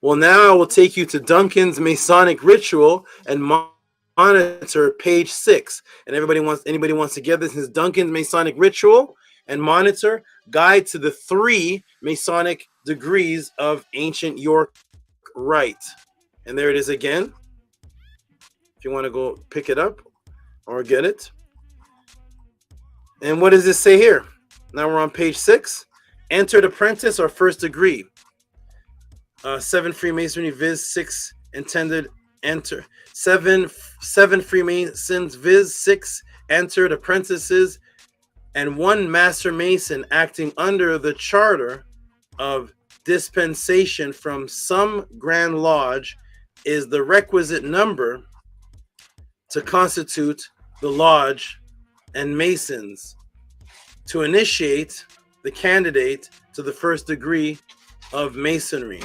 Well, now I will take you to Duncan's Masonic ritual and monitor page 6, and anybody wants to get this is Duncan's Masonic Ritual and Monitor Guide to the 3 Masonic Degrees of Ancient York Rite. And there it is again. If you want to go pick it up or get it. And what does this say here? Now we're on page 6. Entered apprentice or first degree. 7 Freemasonry Viz 6 intended enter. 7 Freemasons Viz 6 entered apprentices, and 1 Master Mason acting under the charter of dispensation from some Grand Lodge is the requisite number to constitute the lodge and Masons to initiate the candidate to the first degree of Masonry.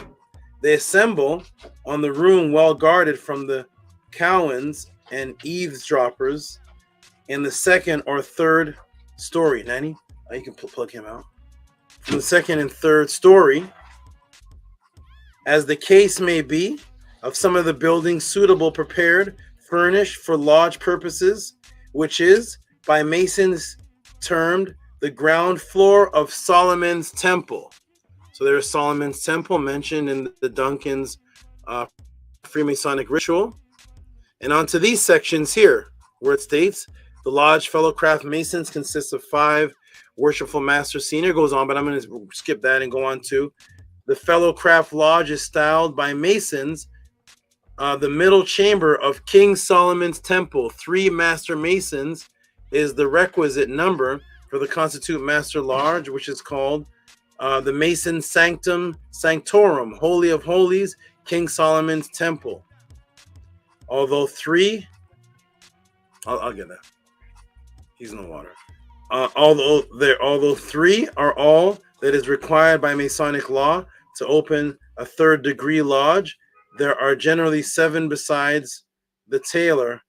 They assemble on the room well guarded from the cowens and eavesdroppers in the 2nd or 3rd story. Nanny, you can plug him out. From the 2nd and 3rd story, as the case may be, of some of the buildings suitable, prepared, furnished for lodge purposes, which is by Masons termed the ground floor of Solomon's Temple. So there's Solomon's Temple mentioned in the Duncan's Freemasonic Ritual. And onto these sections here, where it states, the Lodge Fellowcraft Masons consists of 5 Worshipful Master Senior, goes on, but I'm going to skip that and go on to the Fellowcraft Lodge is styled by Masons the middle chamber of King Solomon's Temple. 3 Master Masons is the requisite number for the Constitute Master Lodge, which is called the Mason Sanctum Sanctorum, Holy of Holies, King Solomon's Temple. Although 3, I'll get that. He's in the water. Although 3 are all that is required by Masonic law to open a 3rd degree lodge, there are generally 7 besides the tailor,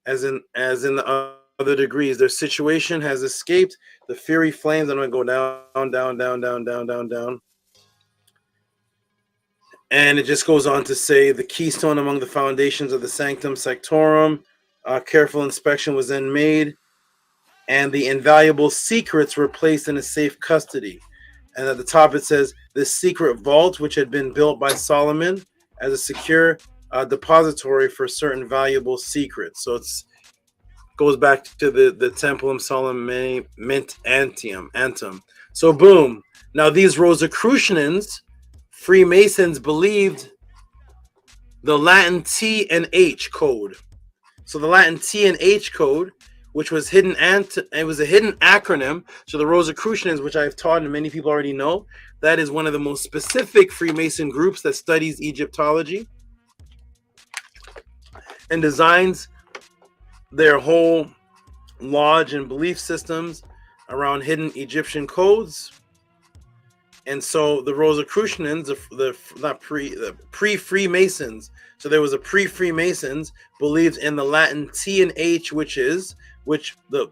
as in the other degrees. Their situation has escaped the fiery flames. I'm going to go down. And it just goes on to say the keystone among the foundations of the Sanctum Sanctorum. Careful inspection was then made, and the invaluable secrets were placed in a safe custody. And at the top it says, this secret vault, which had been built by Solomon as a secure depository for certain valuable secrets. So it's goes back to the Templum Solomoni Antum. So boom. Now these Rosicrucians, Freemasons, believed the Latin T and H code. So the Latin T and H code, which was hidden, it was a hidden acronym. So the Rosicrucians, which I've taught and many people already know, that is one of the most specific Freemason groups that studies Egyptology and designs their whole lodge and belief systems around hidden Egyptian codes. And so the Rosicrucians, the pre-Freemasons, so there was a pre-Freemasons, believed in the Latin T and H, Now the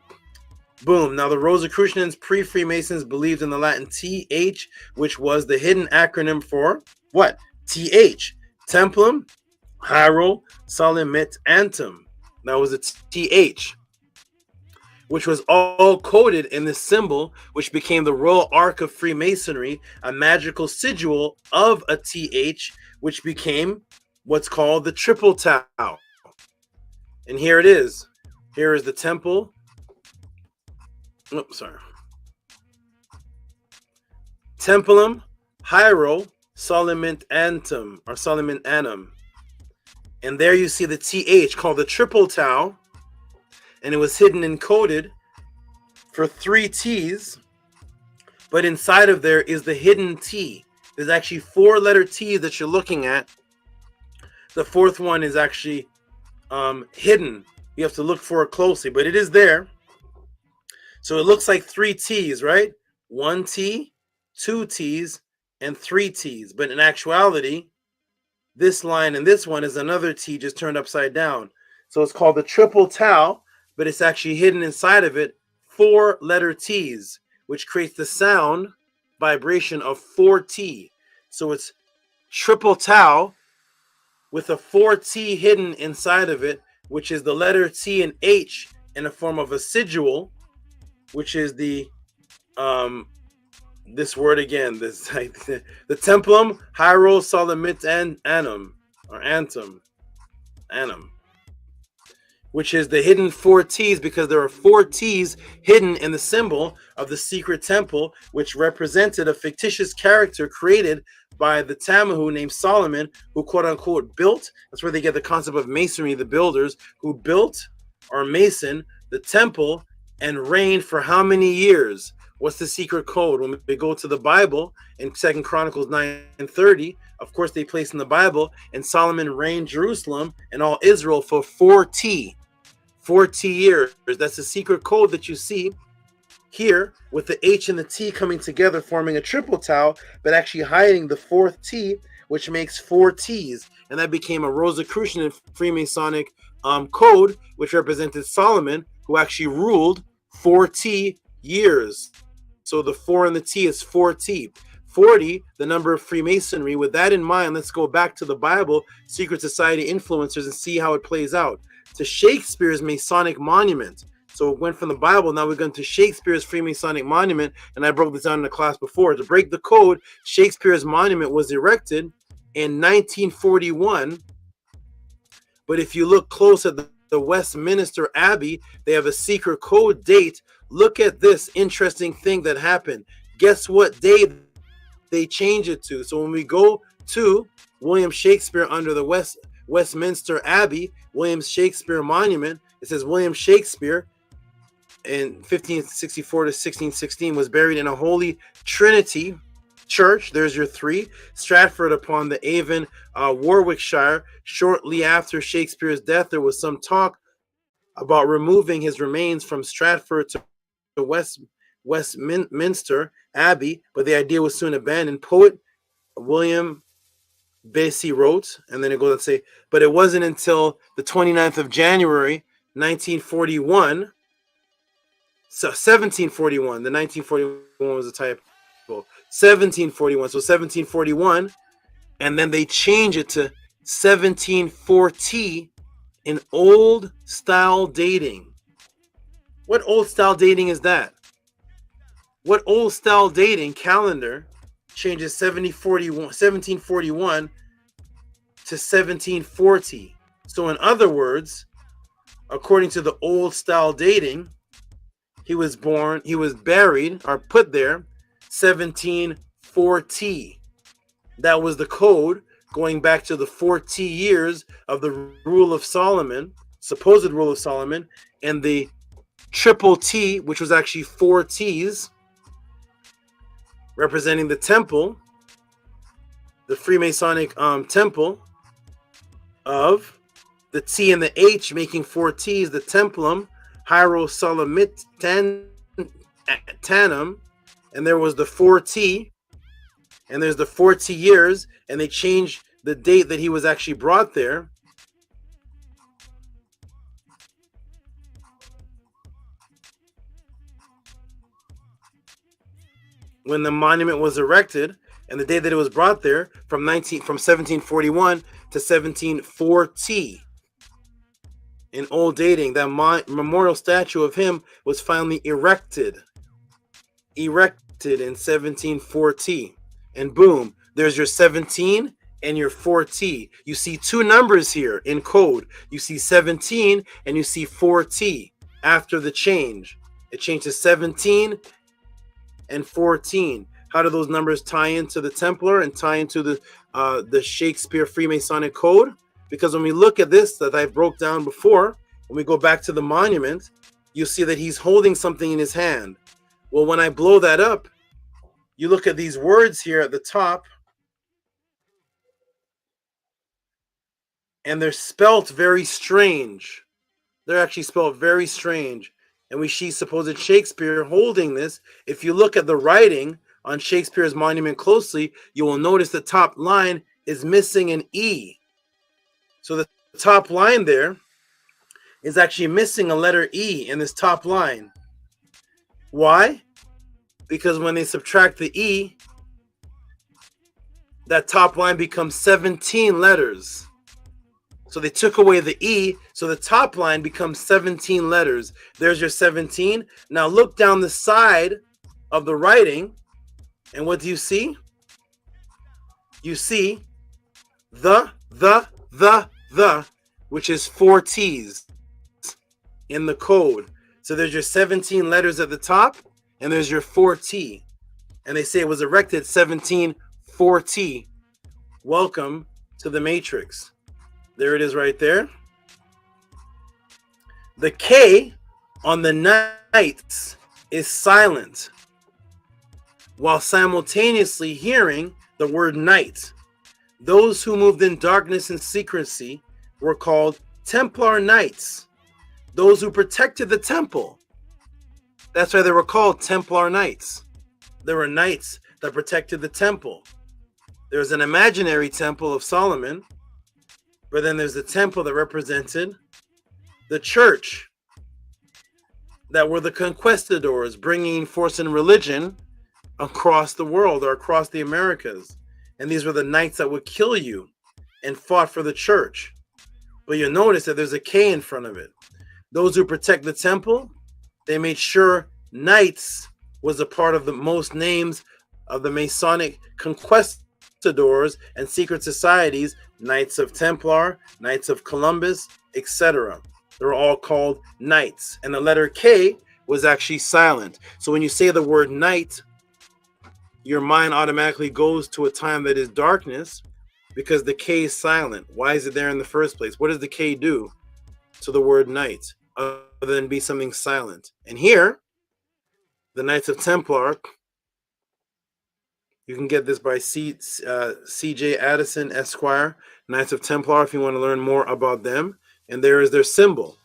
Rosicrucians, pre-Freemasons, believed in the Latin TH, which was the hidden acronym for what? TH, Templum Hiero Solemnit Antum. That was a TH, which was all coded in the symbol, which became the Royal Ark of Freemasonry, a magical sigil of a TH, which became what's called the Triple Tau. And here it is. Here is the temple. Templum Hiero Solemnit Antum, or Solemnit Anum. And there you see the TH called the Triple Tau. And it was hidden and coded for 3 T's. But inside of there is the hidden T. There's actually 4-letter T's that you're looking at. The 4th one is actually hidden. You have to look for it closely, but it is there. So it looks like 3 T's, right? 1 T, 2 T's, and 3 T's. But in actuality, this line and this one is another T just turned upside down. So it's called the Triple Tau, but it's actually hidden inside of it 4-letter T's, which creates the sound vibration of 4T. So it's Triple Tau with a 4T hidden inside of it, which is the letter T and H in the form of a sigil, which is the this word again, this the templum Hierosolymitanum or antum, which is the hidden 4 T's, because there are 4 T's hidden in the symbol of the secret temple, which represented a fictitious character created by the Tamahu named Solomon, who quote unquote built. That's where they get the concept of masonry, the builders who built or mason the temple and reigned for how many years? What's the secret code? When we go to the Bible in 2 Chronicles 9:30, of course they place in the Bible, and Solomon reigned Jerusalem and all Israel for 40 years. That's the secret code that you see here with the H and the T coming together, forming a triple tau, but actually hiding the 4th T, which makes 4 T's. And that became a Rosicrucian Freemasonic code, which represented Solomon, who actually ruled 40 years. So the 4 and the T is 4T. 40, the number of Freemasonry. With that in mind, let's go back to the Bible, secret society influencers, and see how it plays out. To Shakespeare's Masonic monument. So it went from the Bible, now we're going to Shakespeare's Freemasonic monument, and I broke this down in the class before. To break the code, Shakespeare's monument was erected in 1941, but if you look close at the Westminster Abbey, they have a secret code date. Look at this interesting thing that happened. Guess what day they changed it to? So when we go to William Shakespeare under the Westminster Abbey, William Shakespeare Monument, it says William Shakespeare in 1564 to 1616 was buried in a Holy Trinity Church. There's your 3. Stratford upon the Avon, Warwickshire. Shortly after Shakespeare's death, there was some talk about removing his remains from Stratford to Westminster Abbey, but the idea was soon abandoned. Poet William Vesey wrote, and then it goes on to say, but it wasn't until the 29th of January 1941, so 1741, the 1941 was a typo, 1741, so 1741, and then they change it to 1740 in old style dating. What old style dating is that? What old style dating calendar changes 1741 to 1740? So in other words, according to the old style dating, he was buried or put there 1740. That was the code going back to the 40 years of the rule of Solomon, supposed rule of Solomon, and the triple T, which was actually 4 T's, representing the temple, the Freemasonic temple of the T and the H making 4 T's, the templum Hierosolymitanum, and there was the 4 T, and there's the 40 years, and they changed the date that he was actually brought there. When the monument was erected, and the day that it was brought there from 1741 to 1740. In old dating, that memorial statue of him was finally erected in 1740. And boom, there's your 17 and your 4T. You see 2 numbers here in code. You see 17 and you see 4T after the change. It changed to 17 and 14. How do those numbers tie into the Templar and tie into the Shakespeare Freemasonic code? Because when we look at this that I broke down before, when we go back to the monument, you see that he's holding something in his hand. Well, when I blow that up, you look at these words here at the top, and they're spelt very strange. They're actually spelled very strange. And we see supposed Shakespeare holding this. If you look at the writing on Shakespeare's monument closely, you will notice the top line is missing an E. So the top line there is actually missing a letter E in this top line. Why? Because when they subtract the E, that top line becomes 17 letters. So they took away the E, so the top line becomes 17 letters. There's your 17. Now look down the side of the writing, and what do you see? You see the, which is 4 T's in the code. So there's your 17 letters at the top, and there's your 4T. And they say it was erected 174T. Welcome to the Matrix. There it is right there. The K on the nights is silent, while simultaneously hearing the word night. Those who moved in darkness and secrecy were called Templar Knights. Those who protected the temple. That's why they were called Templar Knights. There were knights that protected the temple. There's an imaginary temple of Solomon, but then there's the temple that represented the church, that were the conquistadors bringing force and religion across the world or across the Americas. And these were the knights that would kill you and fought for the church. But you'll notice that there's a K in front of it. Those who protect the temple, they made sure knights was a part of the most names of the Masonic conquistadors and secret societies, Knights of Templar, Knights of Columbus, etc. They're all called knights. And the letter K was actually silent. So when you say the word night, your mind automatically goes to a time that is darkness because the K is silent. Why is it there in the first place? What does the K do to the word night other than be something silent? And here, the Knights of Templar, you can get this by C.J. Addison, Esquire, Knights of Templar, if you want to learn more about them. And there is their symbol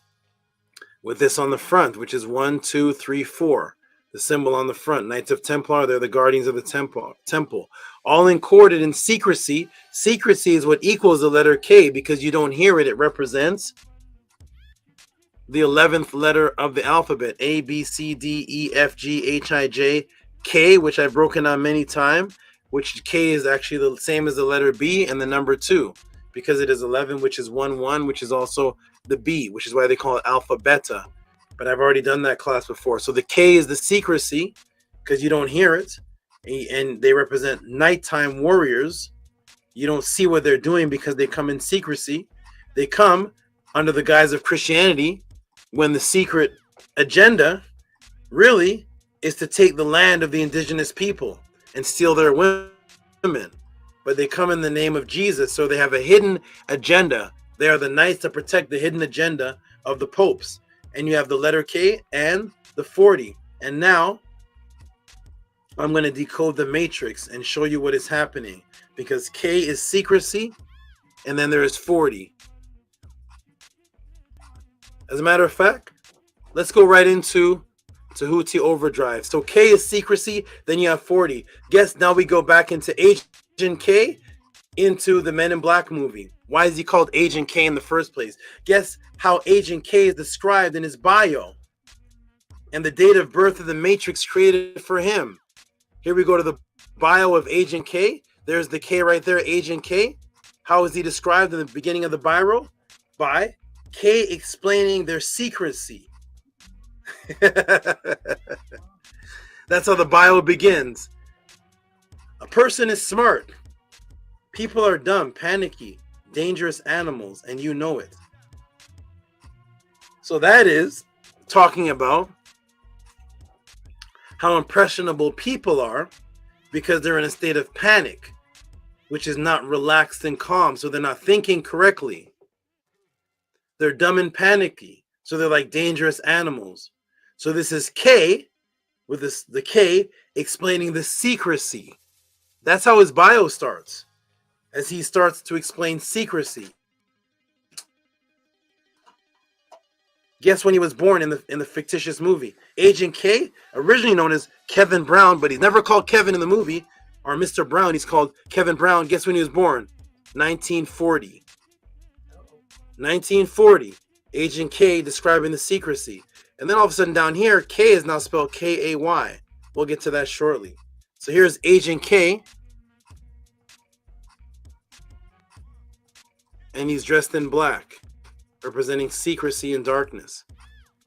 with this on the front, which is 1, 2, 3, 4. The symbol on the front, Knights of Templar, they're the guardians of the temple. All encoded in secrecy. Secrecy is what equals the letter K because you don't hear it. It represents the 11th letter of the alphabet, A, B, C, D, E, F, G, H, I, J, K, which I've broken down many times, which K is actually the same as the letter B and the number 2, because it is 11, which is 1, 1, which is also the B, which is why they call it alpha beta. But I've already done that class before. So the K is the secrecy because you don't hear it, and they represent nighttime warriors. You don't see what they're doing because they come in secrecy. They come under the guise of Christianity, when the secret agenda really is to take the land of the indigenous people and steal their women. But they come in the name of Jesus, so they have a hidden agenda. They are the knights that protect the hidden agenda of the popes. And you have the letter K and the 40. And now I'm going to decode the matrix and show you what is happening, because K is secrecy and then there is 40. As a matter of fact, let's go right into Tehuti Overdrive. So K is secrecy, then you have 40. Guess now we go back into Agent K into the Men in Black movie. Why is he called Agent K in the first place? Guess how Agent K is described in his bio and the date of birth of the Matrix created for him. Here we go to the bio of Agent K. There's the K right there, Agent K. How is he described in the beginning of the bio? By K explaining their secrecy. That's how the bio begins. A person is smart. People are dumb, panicky, dangerous animals, and you know it. So that is talking about how impressionable people are because they're in a state of panic, which is not relaxed and calm, so they're not thinking correctly. They're dumb and panicky, so they're like dangerous animals. So this is K, with the K explaining the secrecy. That's how his bio starts, as he starts to explain secrecy. Guess when he was born in the fictitious movie? Agent K, originally known as Kevin Brown, but he's never called Kevin in the movie, or Mr. Brown. He's called Kevin Brown. Guess when he was born? 1940. 1940. Agent K describing the secrecy. And then all of a sudden down here, K is now spelled K-A-Y. We'll get to that shortly. So here's Agent K. and he's dressed in black, representing secrecy and darkness,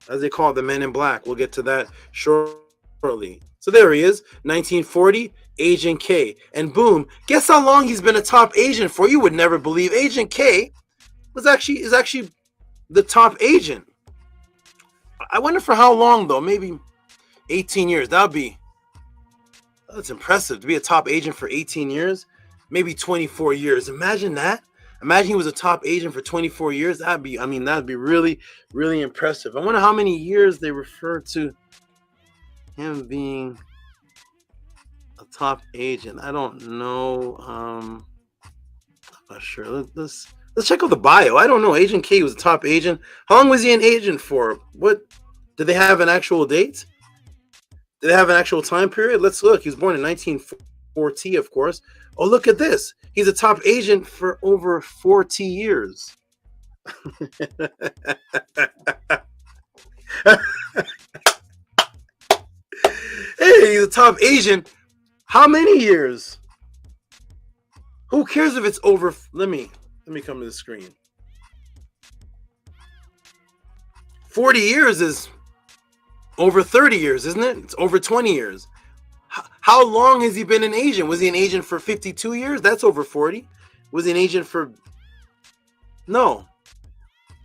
as they call it, the men in black. We'll get to that shortly. So there he is, 1940, Agent K. And boom, guess how long he's been a top agent for? You would never believe Agent K is actually the top agent. I wonder for how long, though. Maybe 18 years. That's impressive to be a top agent for 18 years. Maybe 24 years. Imagine that. Imagine he was a top agent for 24 years. That'd be really, really impressive. I wonder how many years they refer to him being a top agent. I don't know. I'm not sure. Let's check out the bio. I don't know. Agent K was a top agent. How long was he an agent for? What did they have an actual date? Did they have an actual time period? Let's look. He was born in 1940, of course. Oh, look at this. He's a top agent for over 40 years. Hey, he's a top agent. How many years? Who cares if it's over? Let me come to the screen. 40 years is over 30 years, isn't it? It's over 20 years. How long has he been an agent? Was he an agent for 52 years? That's over 40. Was he an agent for... No.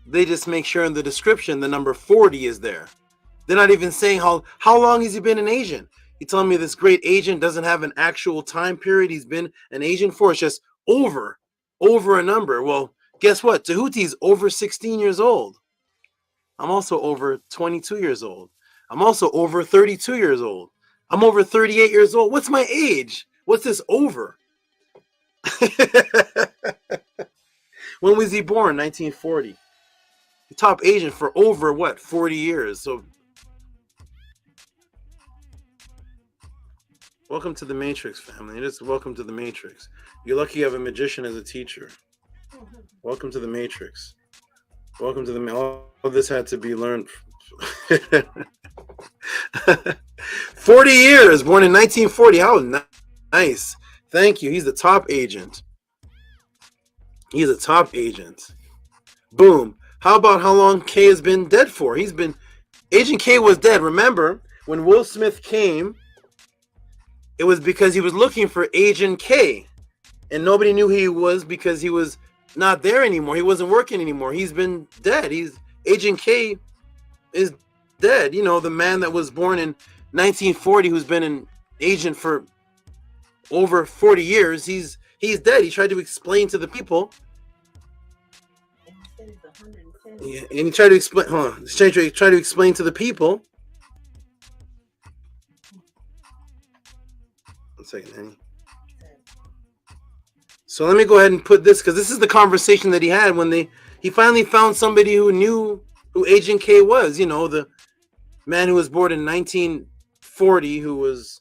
They just make sure in the description the number 40 is there. They're not even saying how long has he been an agent. You telling me this great agent doesn't have an actual time period he's been an agent for? It's just over a number. Well, guess what? Tehuti's over 16 years old. I'm also over 22 years old. I'm also over 32 years old. I'm over 38 years old. What's my age? What's this over? When was he born? 1940. The top agent for over what? 40 years. So welcome to the Matrix, family. Just welcome to the Matrix. You're lucky you have a magician as a teacher. Welcome to the Matrix. Welcome to the... All of this had to be learned. 40 years, born in 1940. How nice. Thank you. He's the top agent. He's a top agent. Boom. How about how long K has been dead for? Agent K was dead. Remember, when Will Smith came, it was because he was looking for Agent K. And nobody knew who he was because he was not there anymore. He wasn't working anymore. He's been dead. Agent K is dead. You know, the man that was born in 1940 who's been an agent for over 40 years. He's dead. He tried to explain to the people. Yeah, and he tried to explain. Hold on. He tried to explain to the people. One second, Annie. So let me go ahead and put this, because this is the conversation that he had when he finally found somebody who knew who Agent K was. You know, the man who was born in 1940, who was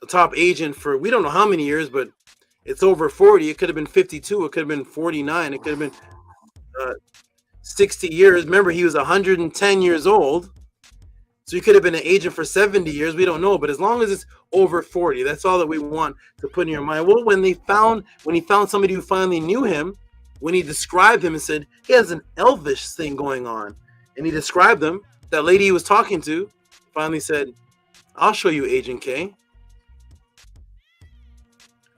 a top agent for, we don't know how many years, but it's over 40. It could have been 52. It could have been 49. It could have been 60 years. Remember, he was 110 years old. So he could have been an agent for 70 years. We don't know. But as long as it's over 40, that's all that we want to put in your mind. Well, when he found somebody who finally knew him, when he described him and said, he has an Elvis thing going on, and he described him, that lady he was talking to finally said, I'll show you Agent K.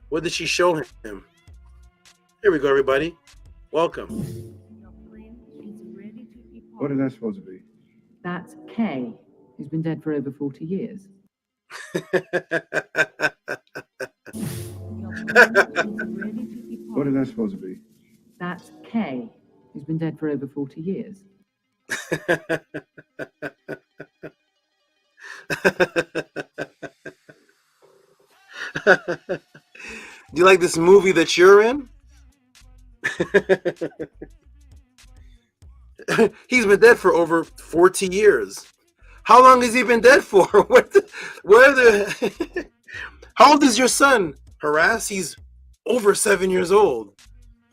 What did she show him? Here we go, everybody. Welcome. What is that supposed to be? That's K, who's been dead for over 40 years. What is that supposed to be? That's K, who's been dead for over 40 years. Do you like this movie that you're in? He's been dead for over 40 years. How long has he been dead for? How old is your son, Harass? He's over 7 years old.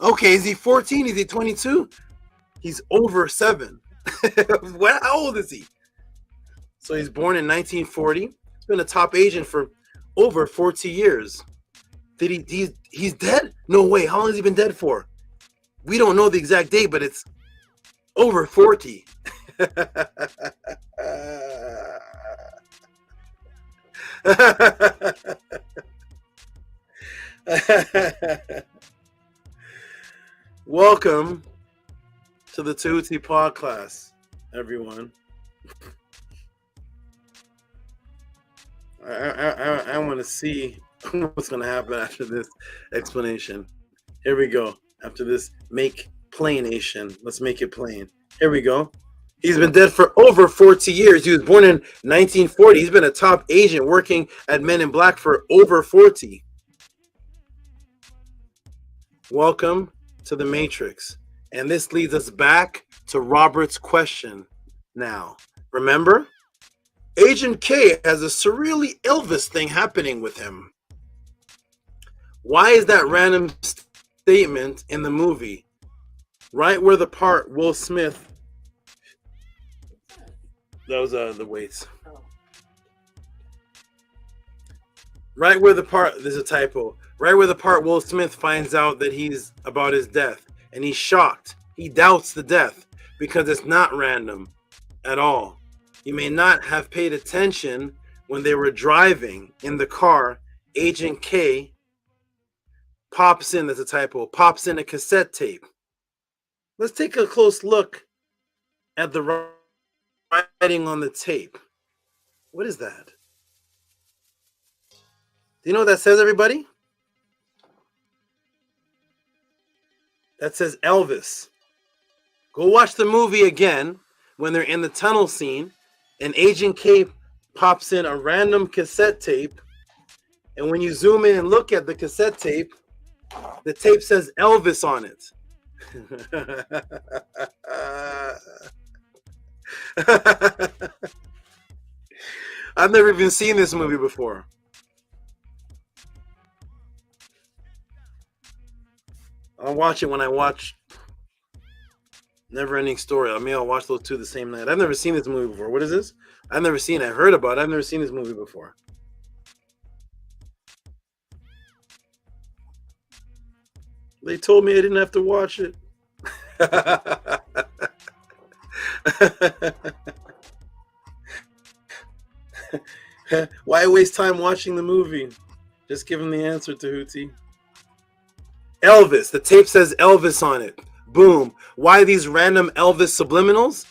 Okay, is he 14? Is he 22? He's over 7. How old is he? So he's born in 1940. He's been a top agent for over 40 years. He's dead? No way. How long has he been dead for? We don't know the exact date, but it's over 40. Welcome to the Tehuti Podclass, everyone. I want to see what's going to happen after this explanation. Here we go. After this make plaination, let's make it plain. Here we go. He's been dead for over 40 years. He was born in 1940. He's been a top agent working at Men in Black for over 40. Welcome to the Matrix. And this leads us back to Robert's question now. Remember? Agent K has a surreally Elvis thing happening with him. Why is that random statement in the movie? Right where the part Will Smith... That was the weights. Right where the part... There's a typo. Right where the part Will Smith finds out that he's about his death. And he's shocked. He doubts the death because it's not random at all. You may not have paid attention when they were driving in the car. Agent K pops in, that's a typo, pops in a cassette tape. Let's take a close look at the writing on the tape. What is that? Do you know what that says, everybody? That says Elvis. Go watch the movie again when they're in the tunnel scene and Agent K pops in a random cassette tape. And when you zoom in and look at the cassette tape, the tape says Elvis on it. I've never even seen this movie before. I'll watch it when I watch Never Ending Story. I mean, I'll watch those two the same night. I've never seen this movie before. What is this? I've never seen it. I heard about it. I've never seen this movie before. They told me I didn't have to watch it. Why waste time watching the movie? Just give him the answer, Tehuti. Elvis. The tape says Elvis on it. Boom. Why these random Elvis subliminals?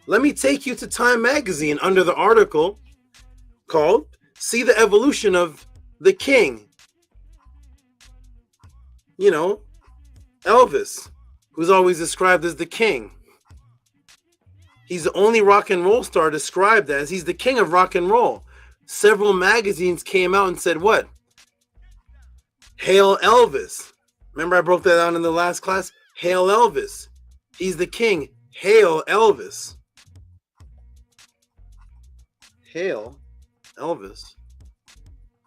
Let me take you to Time Magazine under the article called See the Evolution of the King. You know, Elvis, who's always described as the king. He's the only rock and roll star described as. He's the king of rock and roll. Several magazines came out and said what? Hail Elvis. Remember I broke that down in the last class? Hail Elvis. He's the king. Hail Elvis. Hail Elvis.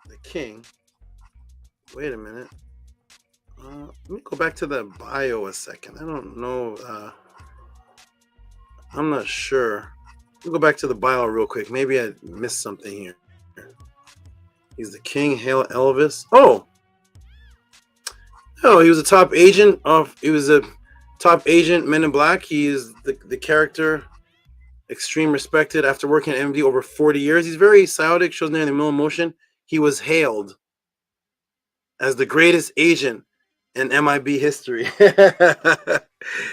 The king. Wait a minute. Let me go back to the bio a second. I don't know. I'm not sure. Let me go back to the bio real quick. Maybe I missed something here. He's the king. Hail Elvis. Oh, he was a top agent Men in Black. He is the character, extreme respected after working at MD over 40 years. He's very psionic, shows nearly no emotion. He was hailed as the greatest agent in MIB history.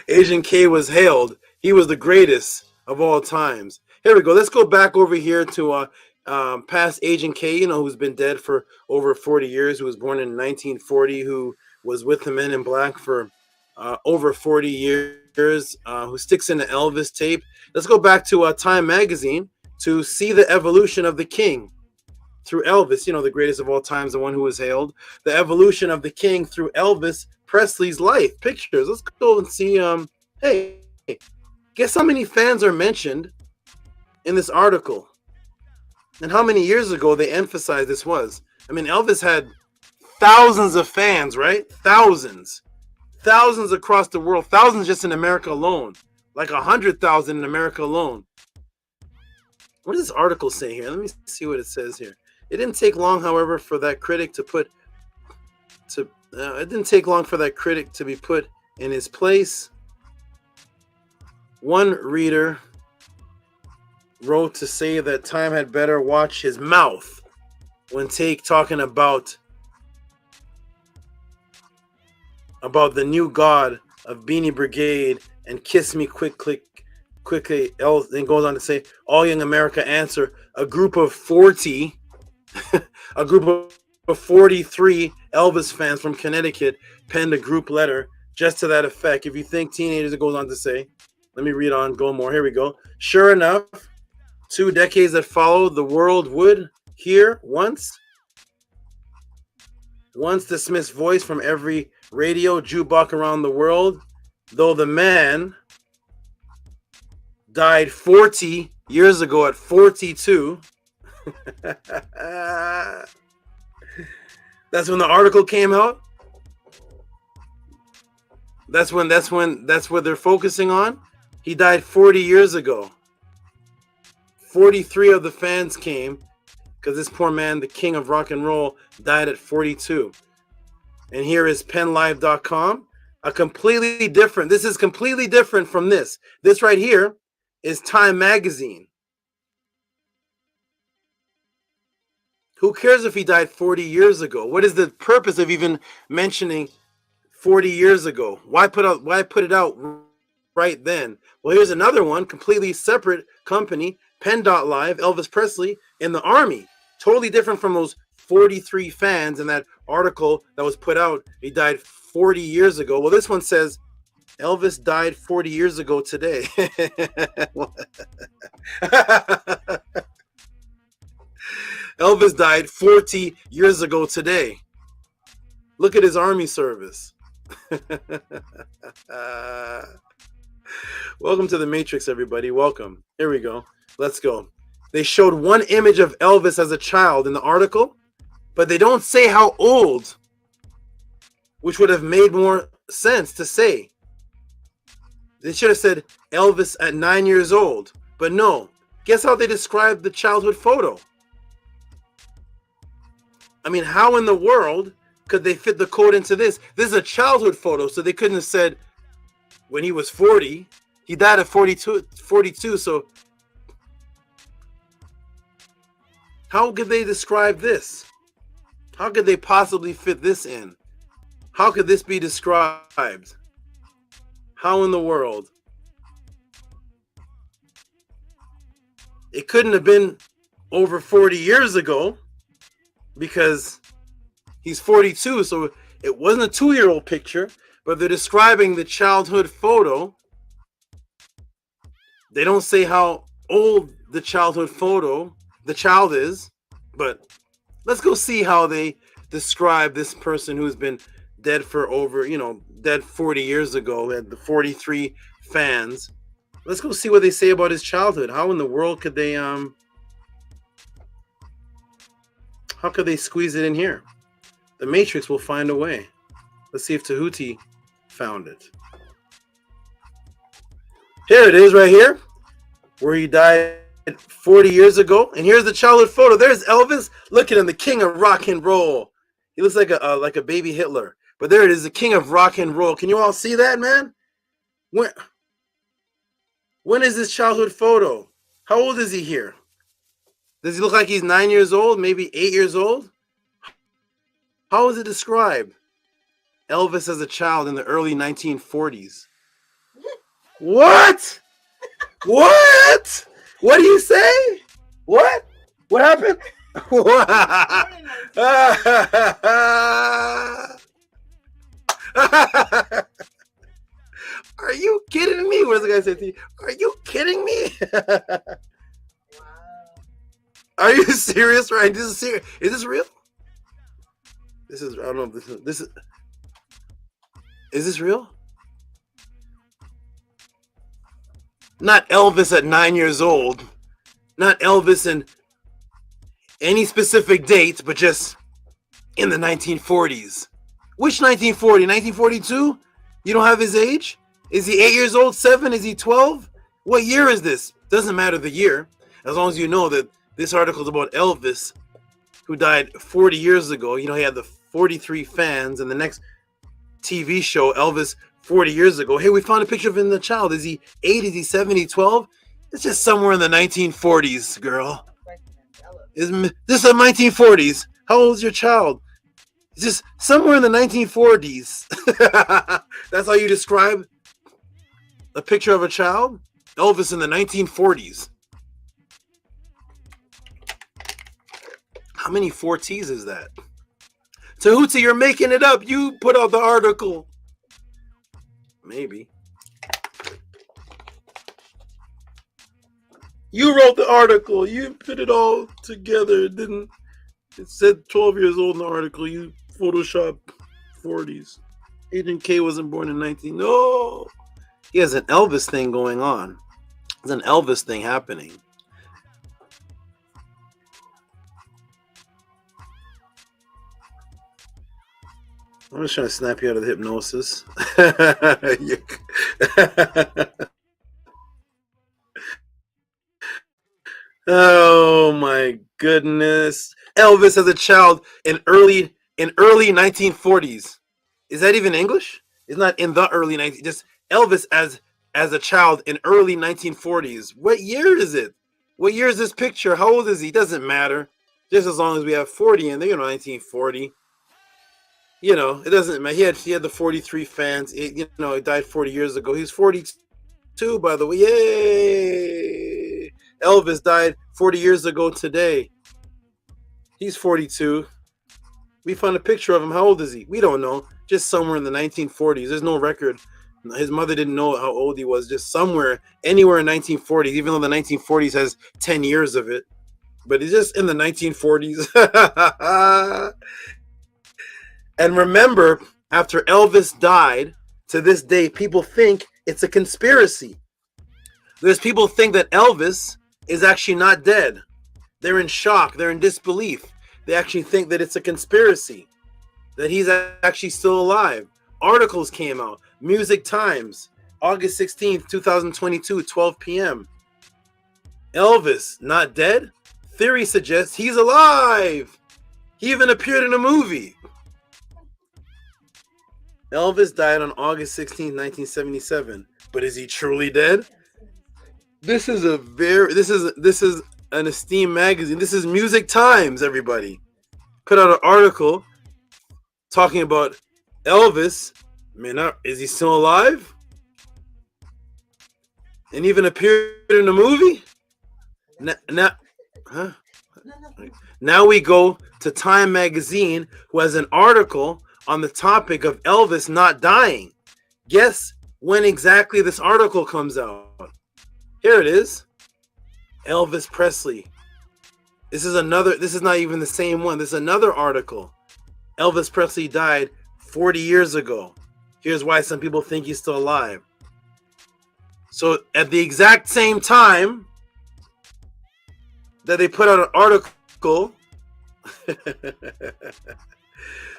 Agent K was hailed. He was the greatest of all times. Here we go. Let's go back over here to past Agent K, who's been dead for over 40 years, who was born in 1940, who was with the Men in Black for over 40 years, who sticks in the Elvis tape. Let's go back to Time Magazine to see the evolution of the king through Elvis, the greatest of all times, the one who was hailed. The evolution of the king through Elvis Presley's life. Pictures. Let's go and see. Hey, guess how many fans are mentioned in this article? And how many years ago they emphasized this was? I mean, Elvis had thousands of fans, right? Thousands across the world. Thousands just in America alone. Like 100,000 in America alone. What does this article say here? Let me see what it says here. It didn't take long, however, for that critic to be put in his place. One reader wrote to say that Time had better watch his mouth when talking about the new god of Beanie Brigade and Kiss Me Quickly. Then goes on to say, all young America answer, a group of 40, a group of 43 Elvis fans from Connecticut penned a group letter just to that effect. If you think teenagers, it goes on to say, let me read on, go more. Here we go. Sure enough, 2 decades that followed, the world would hear once dismissed voice from every radio jukebox around the world, though the man died 40 years ago at 42. That's when the article came out. That's what they're focusing on. He died 40 years ago. 43 of the fans came because this poor man, the king of rock and roll, died at 42. And here is penlive.com. This is completely different from this. This right here is Time Magazine. Who cares if he died 40 years ago? What is the purpose of even mentioning 40 years ago? Why put it out right then? Well, here's another one, completely separate company, Pen.Live, Elvis Presley in the Army. Totally different from those 43 fans in that article that was put out. He died 40 years ago. Well, this one says Elvis died 40 years ago today. Elvis died 40 years ago today. Look at his Army service. Welcome to the Matrix, everybody. Welcome. Here we go. Let's go. They showed one image of Elvis as a child in the article, but they don't say how old, which would have made more sense to say. They should have said Elvis at 9 years old, but no. Guess how they described the childhood photo? I mean, how in the world could they fit the code into this? This is a childhood photo, so they couldn't have said when he was 40. He died at 42, so how could they describe this? How could they possibly fit this in? How could this be described? How in the world? It couldn't have been over 40 years ago because he's 42, so it wasn't a 2-year-old picture, but they're describing the childhood photo. They don't say how old the childhood photo, the child is, but let's go see how they describe this person who's been dead for over, dead 40 years ago, had the 43 fans. Let's go see what they say about his childhood. How in the world could they, how could they squeeze it in here? The Matrix will find a way. Let's see if Tehuti found it. Here it is right here, where he died 40 years ago. And here's the childhood photo. There's Elvis. Look at him, the king of rock and roll. He looks like a baby Hitler. But there it is, the king of rock and roll. Can you all see that, man? When is this childhood photo? How old is he here? Does he look like he's 9 years old, maybe 8 years old? How is it described? Elvis as a child in the early 1940s. What? What? What do you say? What? What happened? Are you kidding me? What does the guy say to you? Are you kidding me? Are you serious? Right? This is serious. Is this real? This is, I don't know. This is this real? Not Elvis at 9 years old. Not Elvis in any specific date, but just in the 1940s. Which 1940? 1942? You don't have his age? Is he 8 years old? 7? Is he 12? What year is this? Doesn't matter the year. As long as you know that this article is about Elvis, who died 40 years ago. He had the 43 fans, and the next TV show, Elvis 40 years ago. Hey, we found a picture of him, the child. Is he 8? Is he 7? Is he 12? It's just somewhere in the 1940s, girl. This is the 1940s. How old is your child? It's just somewhere in the 1940s. That's how you describe a picture of a child? Elvis in the 1940s. How many 4Ts is that? Tehuti, you're making it up. You put out the article. Maybe. You wrote the article. You put it all together. It said 12 years old in the article. You Photoshop 40s. Agent K wasn't born in 19. No. He has an Elvis thing going on. There's an Elvis thing happening. I'm just trying to snap you out of the hypnosis. Oh my goodness. Elvis as a child in early 1940s. Is that even English? It's not in the early 1940s. Just Elvis as a child in early 1940s. What year is it? What year is this picture? How old is he? Doesn't matter. Just as long as we have 40 in there, 1940. It doesn't matter. He had the 43 fans. He died 40 years ago. He's 42, by the way. Yay! Elvis died 40 years ago today. He's 42. We found a picture of him. How old is he? We don't know. Just somewhere in the 1940s. There's no record. His mother didn't know how old he was. Just somewhere, anywhere in 1940s, even though the 1940s has 10 years of it. But he's just in the 1940s. And remember, after Elvis died, to this day, people think it's a conspiracy. There's people think that Elvis is actually not dead. They're in shock. They're in disbelief. They actually think that it's a conspiracy, that he's actually still alive. Articles came out. Music Times, August 16th, 2022, 12 p.m. Elvis, not dead? Theory suggests he's alive. He even appeared in a movie. Elvis died on August 16, 1977. But is he truly dead? This is an esteemed magazine. This is Music Times, everybody. Put out an article talking about Elvis. Man, is he still alive? And even appeared in a movie? Now we go to Time magazine, who has an article on the topic of Elvis not dying. Guess when exactly this article comes out. Here it is. Elvis Presley. This is not even the same one. This is another article. Elvis Presley died 40 years ago. Here's why some people think he's still alive. So at the exact same time that they put out an article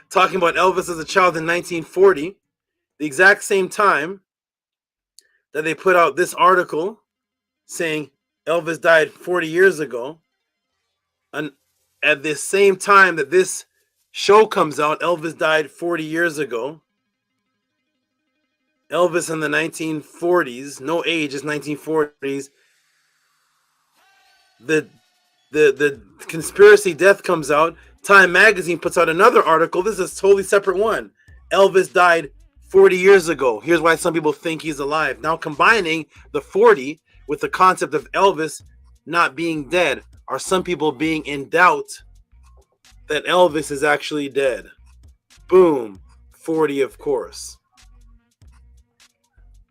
talking about Elvis as a child in 1940, the exact same time that they put out this article saying Elvis died 40 years ago, and at the same time that this show comes out, Elvis died 40 years ago. Elvis in the 1940s, no age, is 1940s. The conspiracy death comes out. Time magazine puts out another article. This is a totally separate one. Elvis died 40 years ago. Here's why some people think he's alive. Now combining the 40 with the concept of Elvis not being dead, are some people being in doubt that Elvis is actually dead? Boom. 40, of course.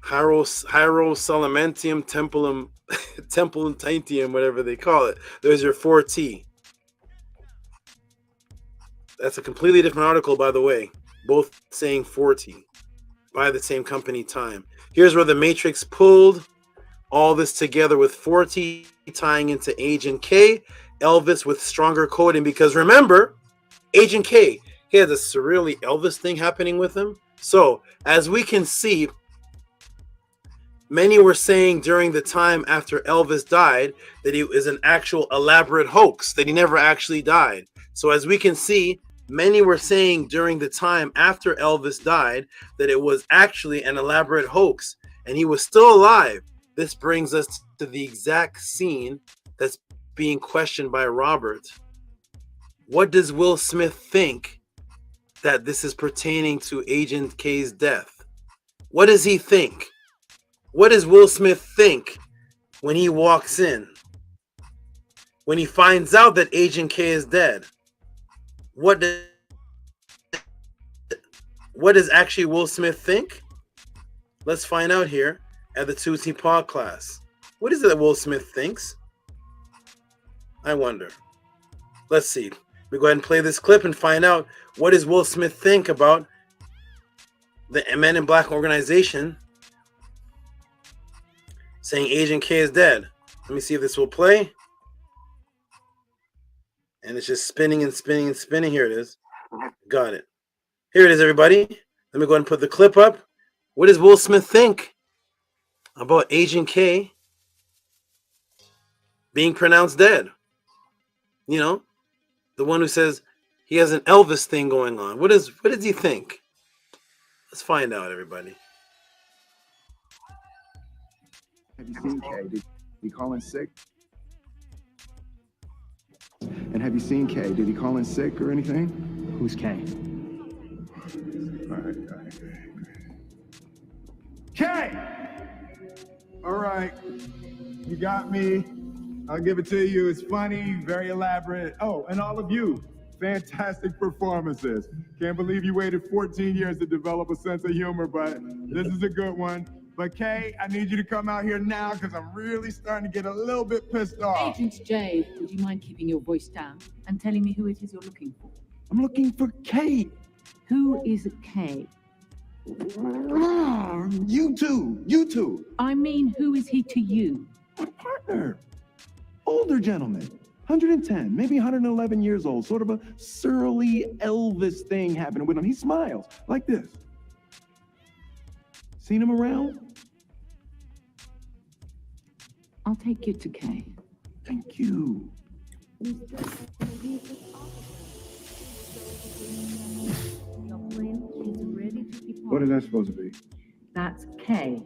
Hierosolamentium Tempulentium, whatever they call it. There's your 4T. That's a completely different article, by the way. Both saying 4T by the same company, Time. Here's where the Matrix pulled all this together with 4T tying into Agent K, Elvis with stronger coding. Because remember, Agent K, he has a surreally Elvis thing happening with him. So, as we can see, many were saying during the time after Elvis died that he was an actual elaborate hoax, that he never actually died. So as we can see, Many were saying during the time after Elvis died that it was actually an elaborate hoax and he was still alive. This brings us to the exact scene that's being questioned by Robert. What does Will Smith think that this is pertaining to Agent K's death? What does he think? What does Will Smith think when he walks in? When he finds out that Agent K is dead? What does actually Will Smith think? Let's find out here at the Tehuti Podclass. What is it that Will Smith thinks? I wonder. Let's see. We go ahead and play this clip and find out what does Will Smith think about the Men in Black organization saying Agent K is dead. Let me see if this will play. And it's just spinning and spinning and spinning. Here it is. Got it. Here it is, everybody. Let me go ahead and put the clip up. What does Will Smith think about Agent K being pronounced dead? You know, the one who says he has an Elvis thing going on. What does he think? Let's find out, everybody. Have you seen Kay? Did he call in sick? And have you seen Kay? Did he call in sick or anything? Who's Kay? All right. Kay! All right. You got me. I'll give it to you. It's funny, very elaborate. Oh, and all of you, fantastic performances. Can't believe you waited 14 years to develop a sense of humor, but this is a good one. But Kay, I need you to come out here now because I'm really starting to get a little bit pissed off. Agent J, would you mind keeping your voice down and telling me who it is you're looking for? I'm looking for Kay. Who is K? You two. I mean, who is he to you? My partner. Older gentleman. 110, maybe 111 years old. Sort of a surly Elvis thing happening with him. He smiles like this. Seen him around? I'll take you to K. Thank you. What is that supposed to be? That's K.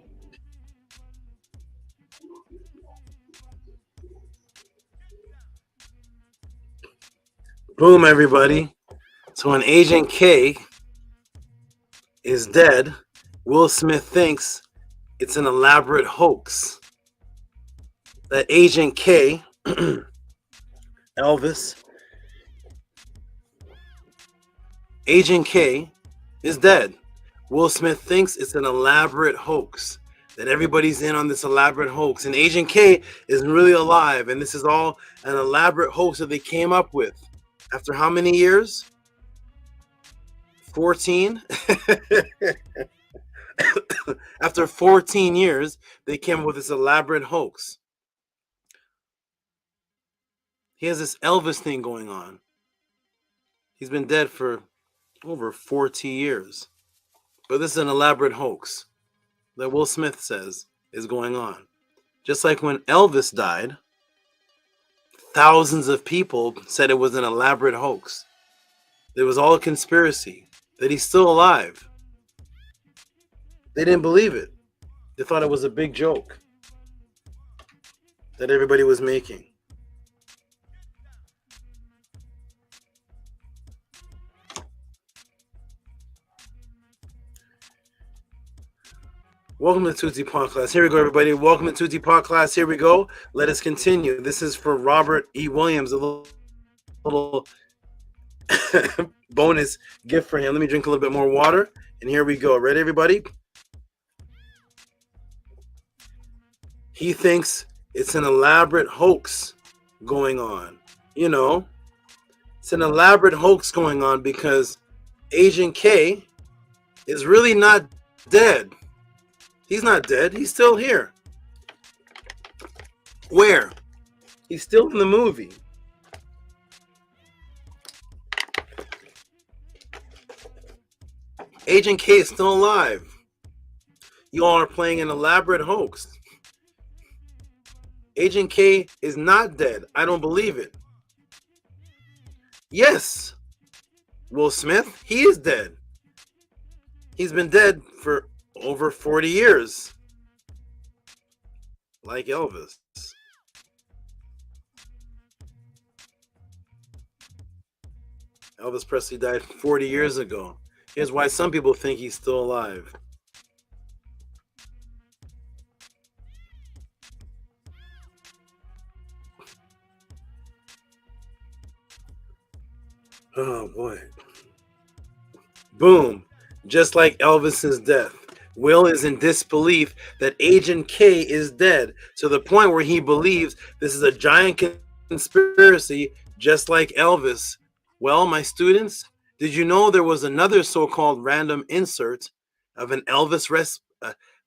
Boom, everybody. So when Agent K is dead, Will Smith thinks it's an elaborate hoax. That Agent K, Elvis, Agent K is dead. Will Smith thinks it's an elaborate hoax. That everybody's in on this elaborate hoax. And Agent K is really alive. And this is all an elaborate hoax that they came up with. After how many years? 14? After 14 years, they came up with this elaborate hoax. He has this Elvis thing going on. He's been dead for over 40 years. But this is an elaborate hoax that Will Smith says is going on. Just like when Elvis died, thousands of people said it was an elaborate hoax. It was all a conspiracy, that he's still alive. They didn't believe it. They thought it was a big joke that everybody was making. Welcome to Tehuti Podclass. Here we go, everybody. Welcome to Tehuti Podclass. Here we go. Let us continue. This is for Robert E.WILLIAMS, a little bonus gift for him. Let me drink a little bit more water. And here we go. Ready, everybody? He thinks it's an elaborate hoax going on. You know, it's an elaborate hoax going on because Agent K is really not dead. He's not dead. He's still here. Where? He's still in the movie. Agent K is still alive. You all are playing an elaborate hoax. Agent K is not dead. I don't believe it. Yes. Will Smith, he is dead. He's been dead for over 40 years. Like Elvis. Elvis Presley died 40 years ago. Here's why some people think he's still alive. Oh boy. Boom. Just like Elvis's death. Will is in disbelief that Agent K is dead, to the point where he believes this is a giant conspiracy, just like Elvis. Well, my students, did you know there was another so-called random insert of an Elvis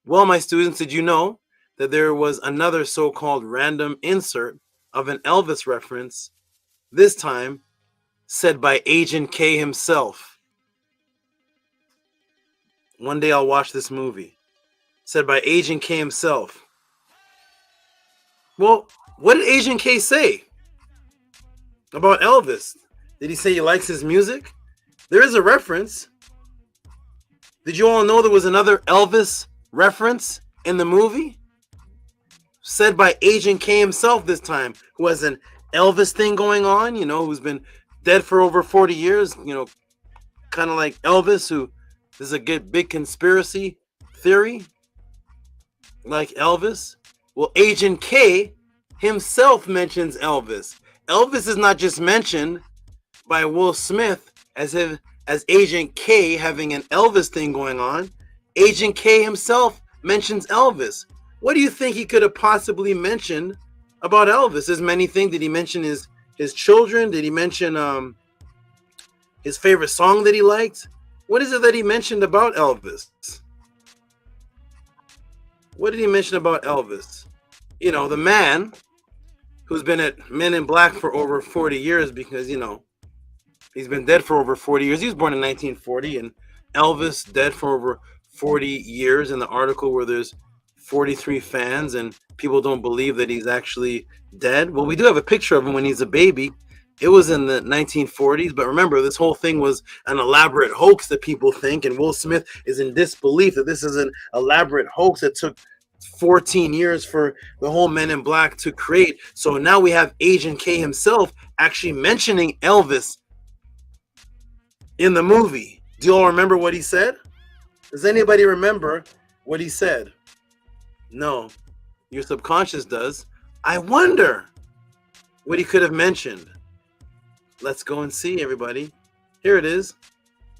well, my students, did you know that there was another so-called random insert of an Elvis reference, this time said by Agent K himself? One day I'll watch this movie. Said by Agent K himself. Well, what did Agent K say about Elvis? Did he say he likes his music? There is a reference. Did you all know there was another Elvis reference in the movie? Said by Agent K himself this time, who has an Elvis thing going on, who's been dead for over 40 years, kind of like Elvis, who this is a good big conspiracy theory, like Elvis. Well, Agent K himself mentions Elvis. Elvis is not just mentioned by Will Smith as Agent K having an Elvis thing going on. Agent K himself mentions Elvis. What do you think he could have possibly mentioned about Elvis? There's many things. Did he mention his children? Did he mention his favorite song that he liked? What is it that he mentioned about Elvis? What did he mention about Elvis? The man who's been at Men in Black for over 40 years because, he's been dead for over 40 years. He was born in 1940, and Elvis dead for over 40 years in the article where there's 43 fans and people don't believe that he's actually dead. Well, we do have a picture of him when he's a baby. It was in the 1940s, but remember, this whole thing was an elaborate hoax that people think, and Will Smith is in disbelief that this is an elaborate hoax that took 14 years for the whole Men in Black to create. So now we have Agent K himself actually mentioning Elvis in the movie. Do you all remember what he said? Does anybody remember what he said? No, your subconscious does. I wonder what he could have mentioned. Let's go and see, everybody. Here it is.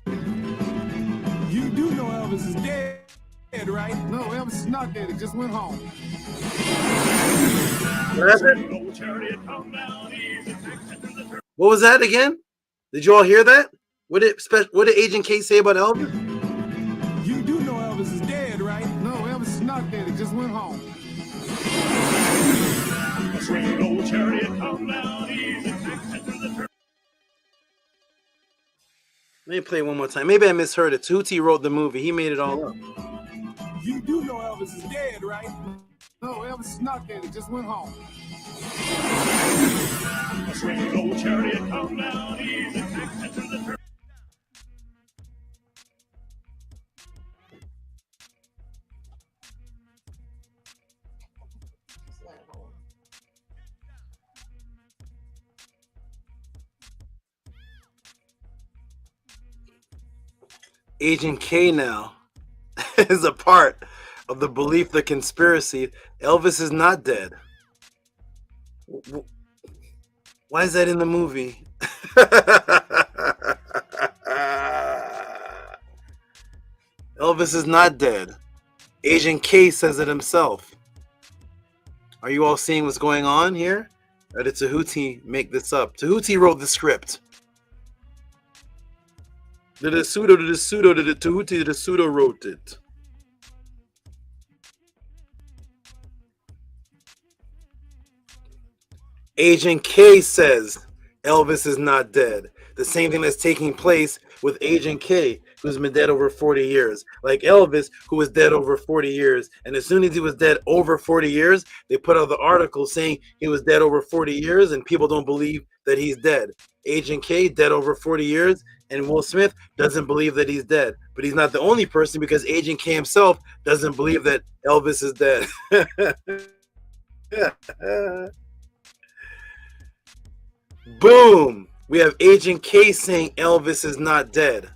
You do know Elvis is dead, right? No, Elvis is not dead. He just went home. What was that again? Did you all hear that? What did Agent K say about Elvis? You do know Elvis is dead, right? No, Elvis is not dead. He just went home. Let me play it one more time. Maybe I misheard it. Tehuti wrote the movie. He made it all up. You do know Elvis is dead, right? No, Elvis is not dead. He just went home. Agent K now is a part of the belief, the conspiracy. Elvis is not dead. Why is that in the movie? Elvis is not dead. Agent K says it himself. Are you all seeing what's going on here? Or did Tehuti make this up? Tehuti wrote the script. Did the pseudo wrote it. Agent K says Elvis is not dead. The same thing that's taking place with Agent K, who's been dead over 40 years. Like Elvis, who was dead over 40 years. And as soon as he was dead over 40 years, they put out the article saying he was dead over 40 years, and people don't believe that he's dead. Agent K, dead over 40 years, and Will Smith doesn't believe that he's dead. But he's not the only person, because Agent K himself doesn't believe that Elvis is dead. Boom! We have Agent K saying Elvis is not dead.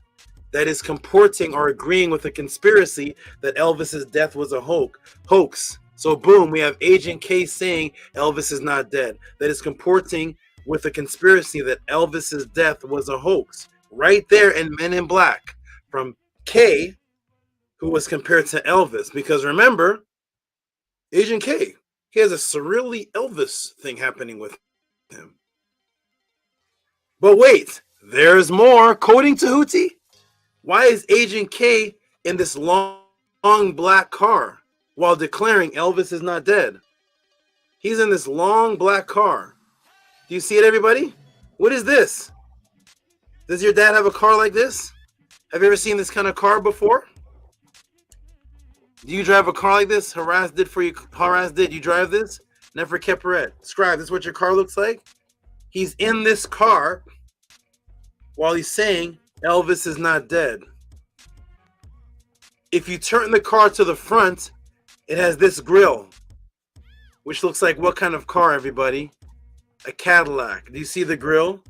That is comporting or agreeing with a conspiracy that Elvis's death was a hoax. So boom, we have Agent K saying Elvis is not dead. That is comporting with a conspiracy that Elvis's death was a hoax. Right there in Men in Black, from K, who was compared to Elvis. Because remember, Agent K, he has a surreally Elvis thing happening with him. But wait, there's more. Coding Tehuti? Why is Agent K in this long black car while declaring Elvis is not dead? He's in this long black car. Do you see it, everybody? What is this? Does your dad have a car like this? Have you ever seen this kind of car before? Do you drive a car like this? Harass did. You drive this? Never Keparet. Scribe, this is what your car looks like? He's in this car while he's saying Elvis is not dead. If you turn the car to the front, it has this grill, which looks like what kind of car, everybody? A Cadillac. Do you see the grill?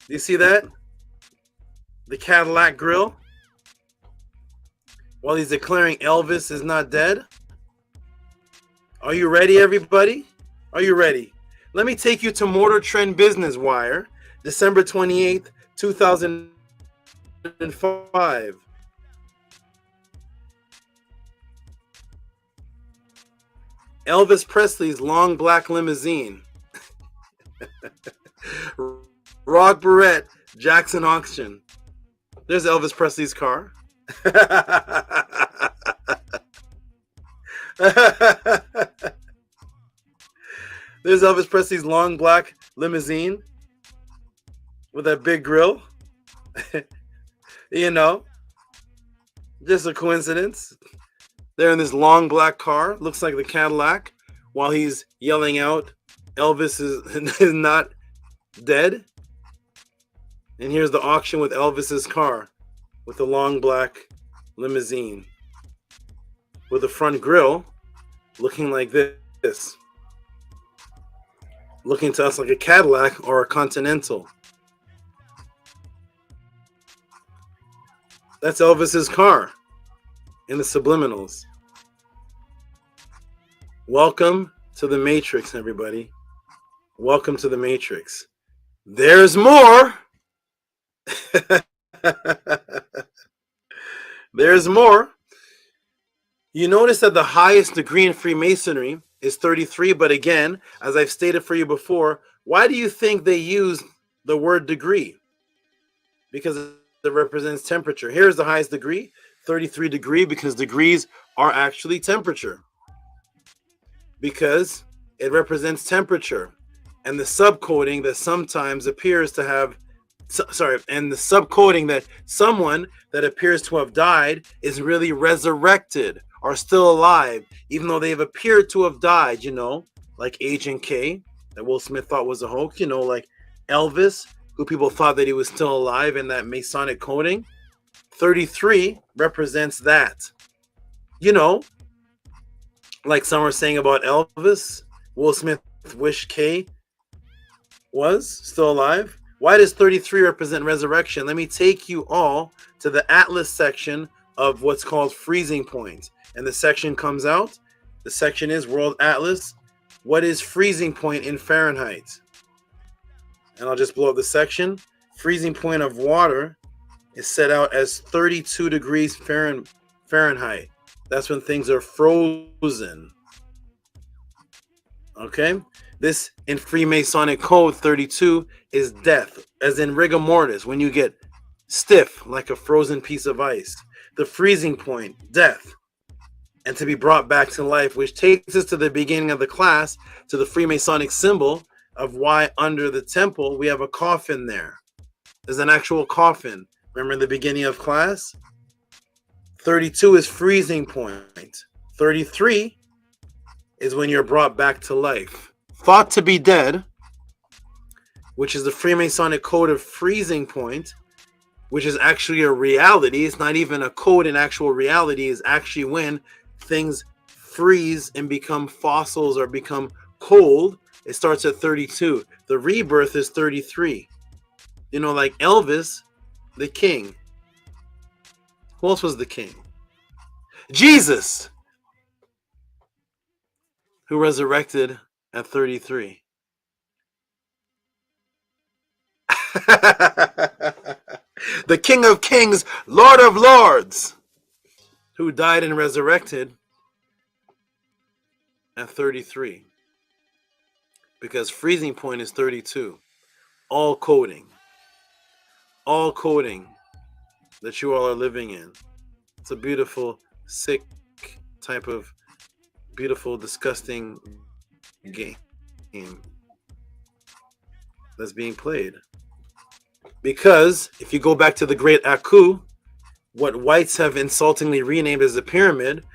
Do you see that? The Cadillac grill? While he's declaring Elvis is not dead? Are you ready, everybody? Are you ready? Let me take you to Mortar Trend Business Wire, December 28th, 2005. Elvis Presley's long black limousine. Rock Barrett, Jackson Auction. There's Elvis Presley's car. There's Elvis Presley's long black limousine with that big grill. You know, just a coincidence. They're in this long black car, looks like the Cadillac, while he's yelling out, Elvis is not dead. And here's the auction with Elvis's car, with the long black limousine, with the front grille looking like this. Looking to us like a Cadillac or a Continental. That's Elvis's car in the subliminals. Welcome to the Matrix, everybody. Welcome to the Matrix. There's more. There's more. You notice that the highest degree in Freemasonry is 33, but again, as I've stated for you before, why do you think they use the word degree? Because it represents temperature. Here's the highest degree, 33 degree, because degrees are actually temperature. Because it represents temperature. And the subcoding that sometimes appears to have, and the subcoding that someone that appears to have died is really resurrected or still alive, even though they've appeared to have died, you know, like Agent K, that Will Smith thought was a hoax, you know, like Elvis, who people thought that he was still alive in that Masonic coding. 33 represents that. You know, like some were saying about Elvis, Will Smith wished K was still alive. Why does 33 represent resurrection? Let me take you all to the Atlas section of what's called freezing point. And the section comes out. The section is World Atlas. What is freezing point in Fahrenheit? And I'll just blow up the section. Freezing point of water is set out as 32 degrees Fahrenheit. That's when things are frozen. Okay? This in Freemasonic code 32 is death, as in rigor mortis, when you get stiff like a frozen piece of ice. The freezing point, death, and to be brought back to life, which takes us to the beginning of the class, to the Freemasonic symbol of why under the temple we have a coffin there. There's an actual coffin. Remember in the beginning of class? 32 is freezing point. 33 is when you're brought back to life. Thought to be dead, which is the Freemasonic code of freezing point, which is actually a reality. It's not even a code in actual reality. Is actually when things freeze and become fossils or become cold. It starts at 32. The rebirth is 33. You know, like Elvis, the king. Who else was the king? Jesus, who resurrected at 33. The King of Kings, Lord of Lords, who died and resurrected at 33. Because freezing point is 32. All coding that you all are living in. It's a beautiful, sick type of beautiful, disgusting game that's being played. Because if you go back to the great Aku, what whites have insultingly renamed as the pyramid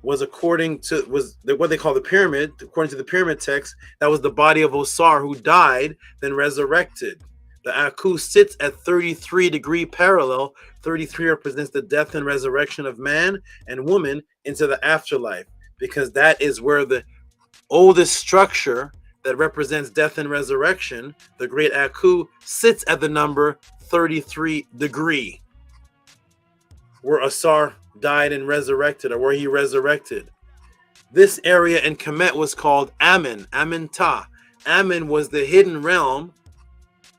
was what they call the pyramid. According to the pyramid text, that was the body of Osar who died, then resurrected. The Aku sits at 33-degree parallel. 33 represents the death and resurrection of man and woman into the afterlife, because that is where the oldest structure that represents death and resurrection, the great Aku, sits at the number 33 degree, where Asar died and resurrected, or where he resurrected. This area in Kemet was called Amen, Amen-Ta. Amen was the hidden realm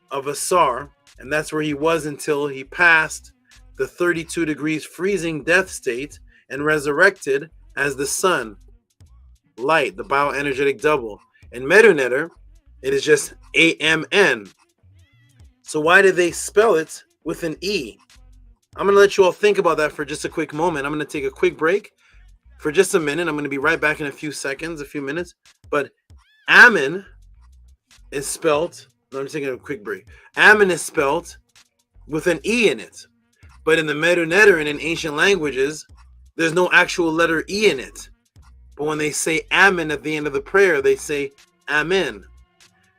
of Asar, and that's where he was until he passed the 32 degrees freezing death state and resurrected as the sun, light, the bioenergetic double. In Meduneter, it is just AMN. So why did they spell it with an E? I'm going to let you all think about that for just a quick moment. I'm going to take a quick break for just a minute. I'm going to be right back in a few minutes. But Ammon is spelled, I'm taking a quick break. Ammon is spelled with an E in it. But in the Meduneter and in ancient languages, there's no actual letter E in it. But when they say Amen at the end of the prayer, they say Amen.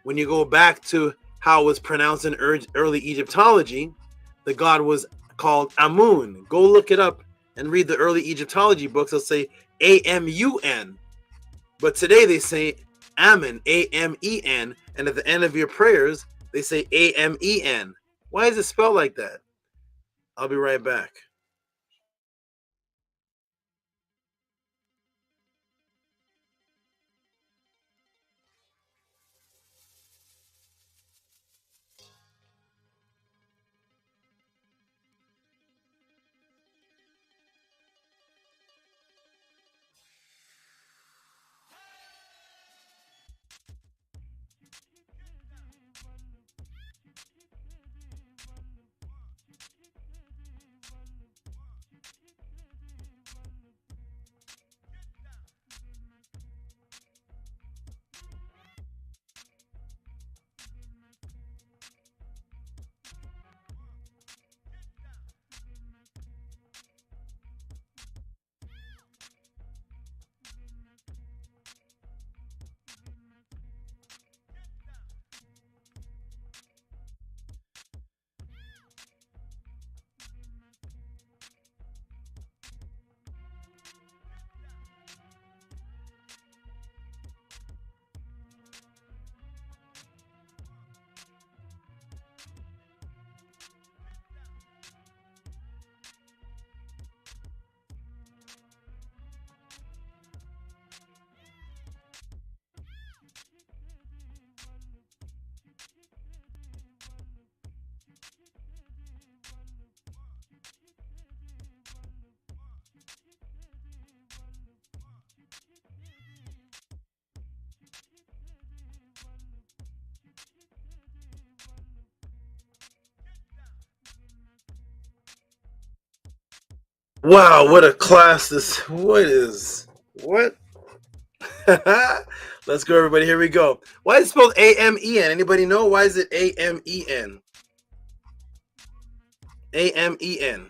When you go back to how it was pronounced in early Egyptology, the god was called Amun. Go look it up and read the early Egyptology books. They'll say Amun. But today they say Amen, Amen. And at the end of your prayers, they say Amen. Why is it spelled like that? I'll be right back. Wow, what a class this. What? Let's go, everybody. Here we go. Why is it spelled A-M-E-N? Anybody know? Why is it A-M-E-N? A-M-E-N.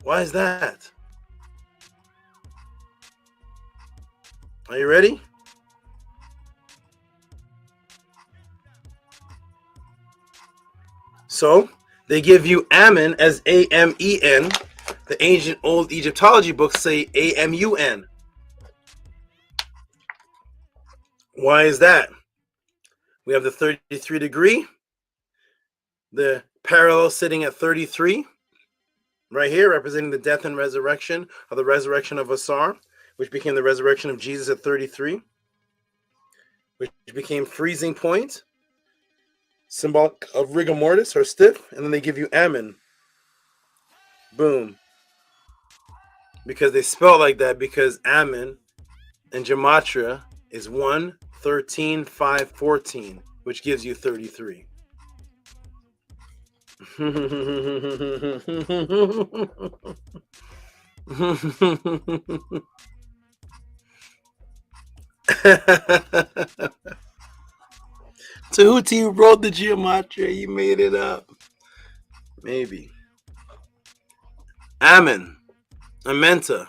Why is that? Are you ready? So they give you Amen as A-M-E-N. The ancient old Egyptology books say A-M-U-N. Why is that? We have the 33 degree, the parallel sitting at 33, right here, representing the death and resurrection, or the resurrection of Asar, which became the resurrection of Jesus at 33, which became freezing point, symbolic of rigor mortis, or stiff, and then they give you Amen. Boom. Because they spell it like that, because Amen in gematria is 1, 13, 5, 14, which gives you 33. Tehuti, you wrote the gematria, you made it up. Maybe. Amen, Amenta,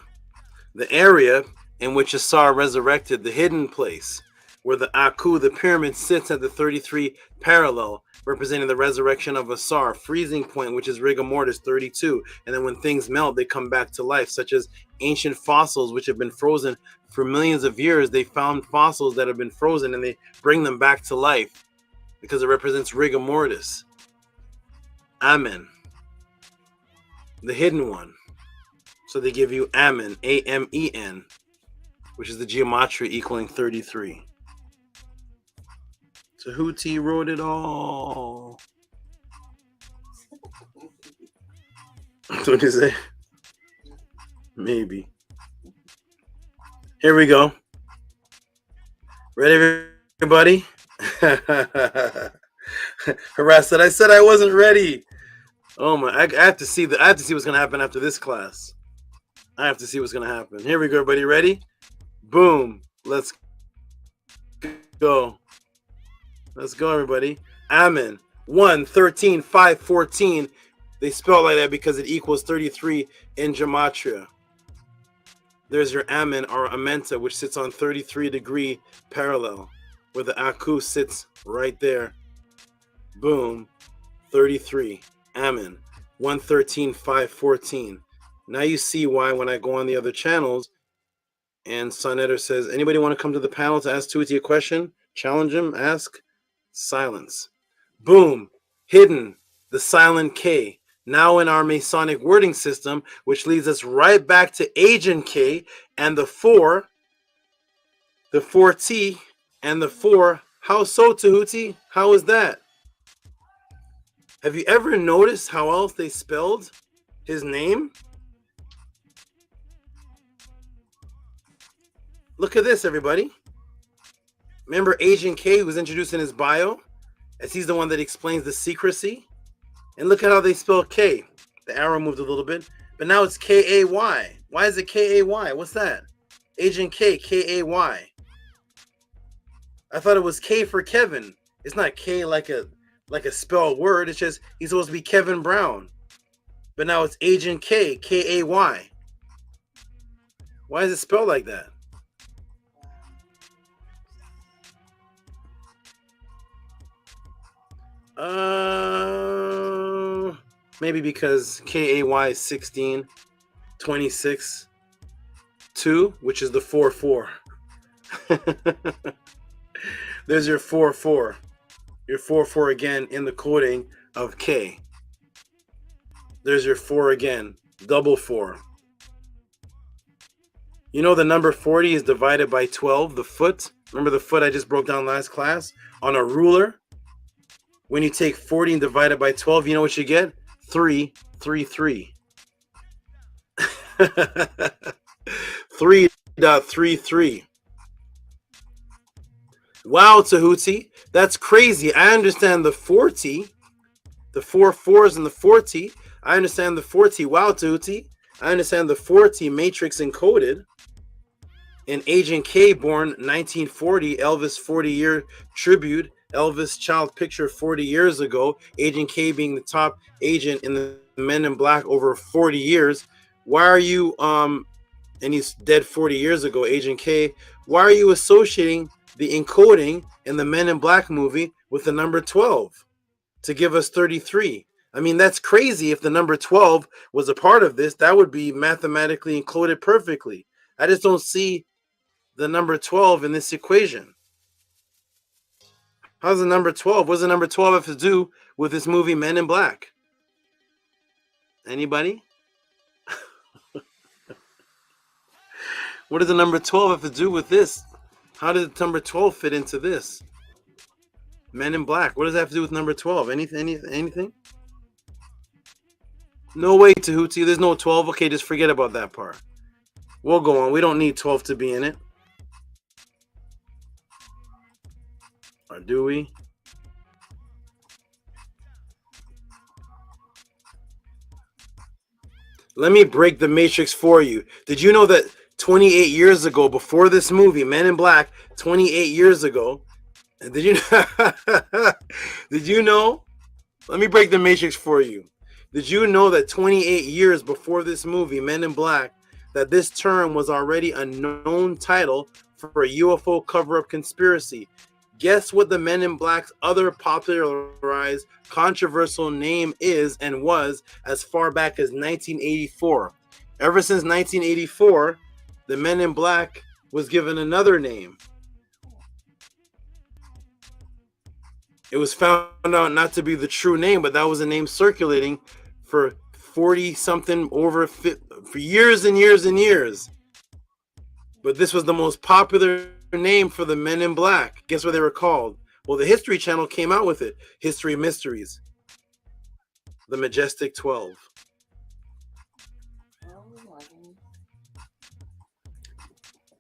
the area in which Asar resurrected, the hidden place, where the Aku, the pyramid, sits at the 33 parallel, representing the resurrection of Asar, freezing point, which is rigor mortis, 32. And then when things melt, they come back to life, such as ancient fossils, which have been frozen for millions of years. They found fossils that have been frozen, and they bring them back to life because it represents rigor mortis. Amen, the hidden one. So they give you Amen, A-M-E-N, which is the gematria equaling 33. Tehuti wrote it all. What do you say? Maybe. Here we go. Ready, everybody? Harassed. I said I wasn't ready. Oh my! I have to see what's gonna happen after this class. I have to see what's gonna happen. Here we go, everybody. Ready? Boom. Let's go. Let's go, everybody. Amen. 1, 13, 5, 14. They spell it like that because it equals 33 in gematria. There's your Amen, or Amenta, which sits on 33 degree parallel, where the Aku sits right there. Boom. 33. Amen. 1, 13, 5, 14. Now you see why when I go on the other channels and Sonetter says, anybody want to come to the panel to ask Tehuti a question? Challenge him, ask. Silence. Boom. Hidden. The silent K. Now in our Masonic wording system, which leads us right back to Agent K and the 4, the 4T, and the 4. How so, Tehuti? How is that? Have you ever noticed how else they spelled his name? Look at this, everybody. Remember Agent K, who was introduced in his bio, as he's the one that explains the secrecy? And look at how they spell K. The arrow moved a little bit, but now it's K-A-Y. Why is it K-A-Y? What's that? Agent K, K-A-Y. I thought it was K for Kevin. It's not K like a spelled word. It's just he's supposed to be Kevin Brown. But now it's Agent K, K-A-Y. Why is it spelled like that? Maybe because K-A-Y is 16, 26, 2, which is the 4-4. There's your 4-4. Your 4-4 again in the coding of K. There's your 4 again, double 4. You know the number 40 is divided by 12, the foot. Remember the foot I just broke down last class? On a ruler, when you take 40 and divide it by 12, you know what you get? 3, 3, 3. 3.33. Wow, Tehuti, that's crazy. I understand the 40, the 4 4s and the 40. I understand the 40. Wow, Tehuti, I understand the 40 matrix encoded in Agent K, born 1940, Elvis 40-year tribute. Elvis child picture 40 years ago, Agent K being the top agent in the Men in Black over 40 years. Why are you, and he's dead 40 years ago, Agent K, why are you associating the encoding in the Men in Black movie with the number 12? to give us 33. I mean, that's crazy. If the number 12 was a part of this, that would be mathematically included perfectly. I just don't see the number 12 in this equation. How's the number 12? What does the number 12 have to do with this movie Men in Black? Anybody? What does the number 12 have to do with this? How did the number 12 fit into this? Men in Black. What does that have to do with number 12? Anything? No way, Tehuti. There's no 12. Okay, just forget about that part. We'll go on. We don't need 12 to be in it. Or do we? Let me break the matrix for you. Did you know that 28 years ago, before this movie, Men in Black, 28 years ago, did you know? Let me break the matrix for you. Did you know that 28 years before this movie, Men in Black, that this term was already a known title for a UFO cover-up conspiracy? Guess what the Men in Black's other popularized controversial name is and was as far back as 1984. Ever since 1984, the Men in Black was given another name. It was found out not to be the true name, but that was a name circulating for 40-something, for years and years and years. But this was the most popular name for the Men in Black. Guess what they were called? Well, the History Channel came out with it. History Mysteries. The Majestic 12.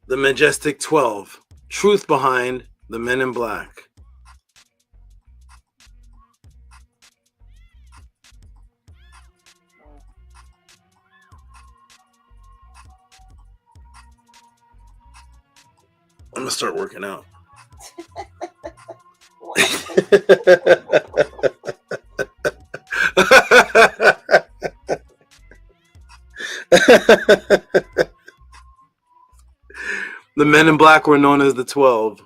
The Majestic 12. Truth behind the Men in Black. I'm gonna start working out. The Men in Black were known as the 12.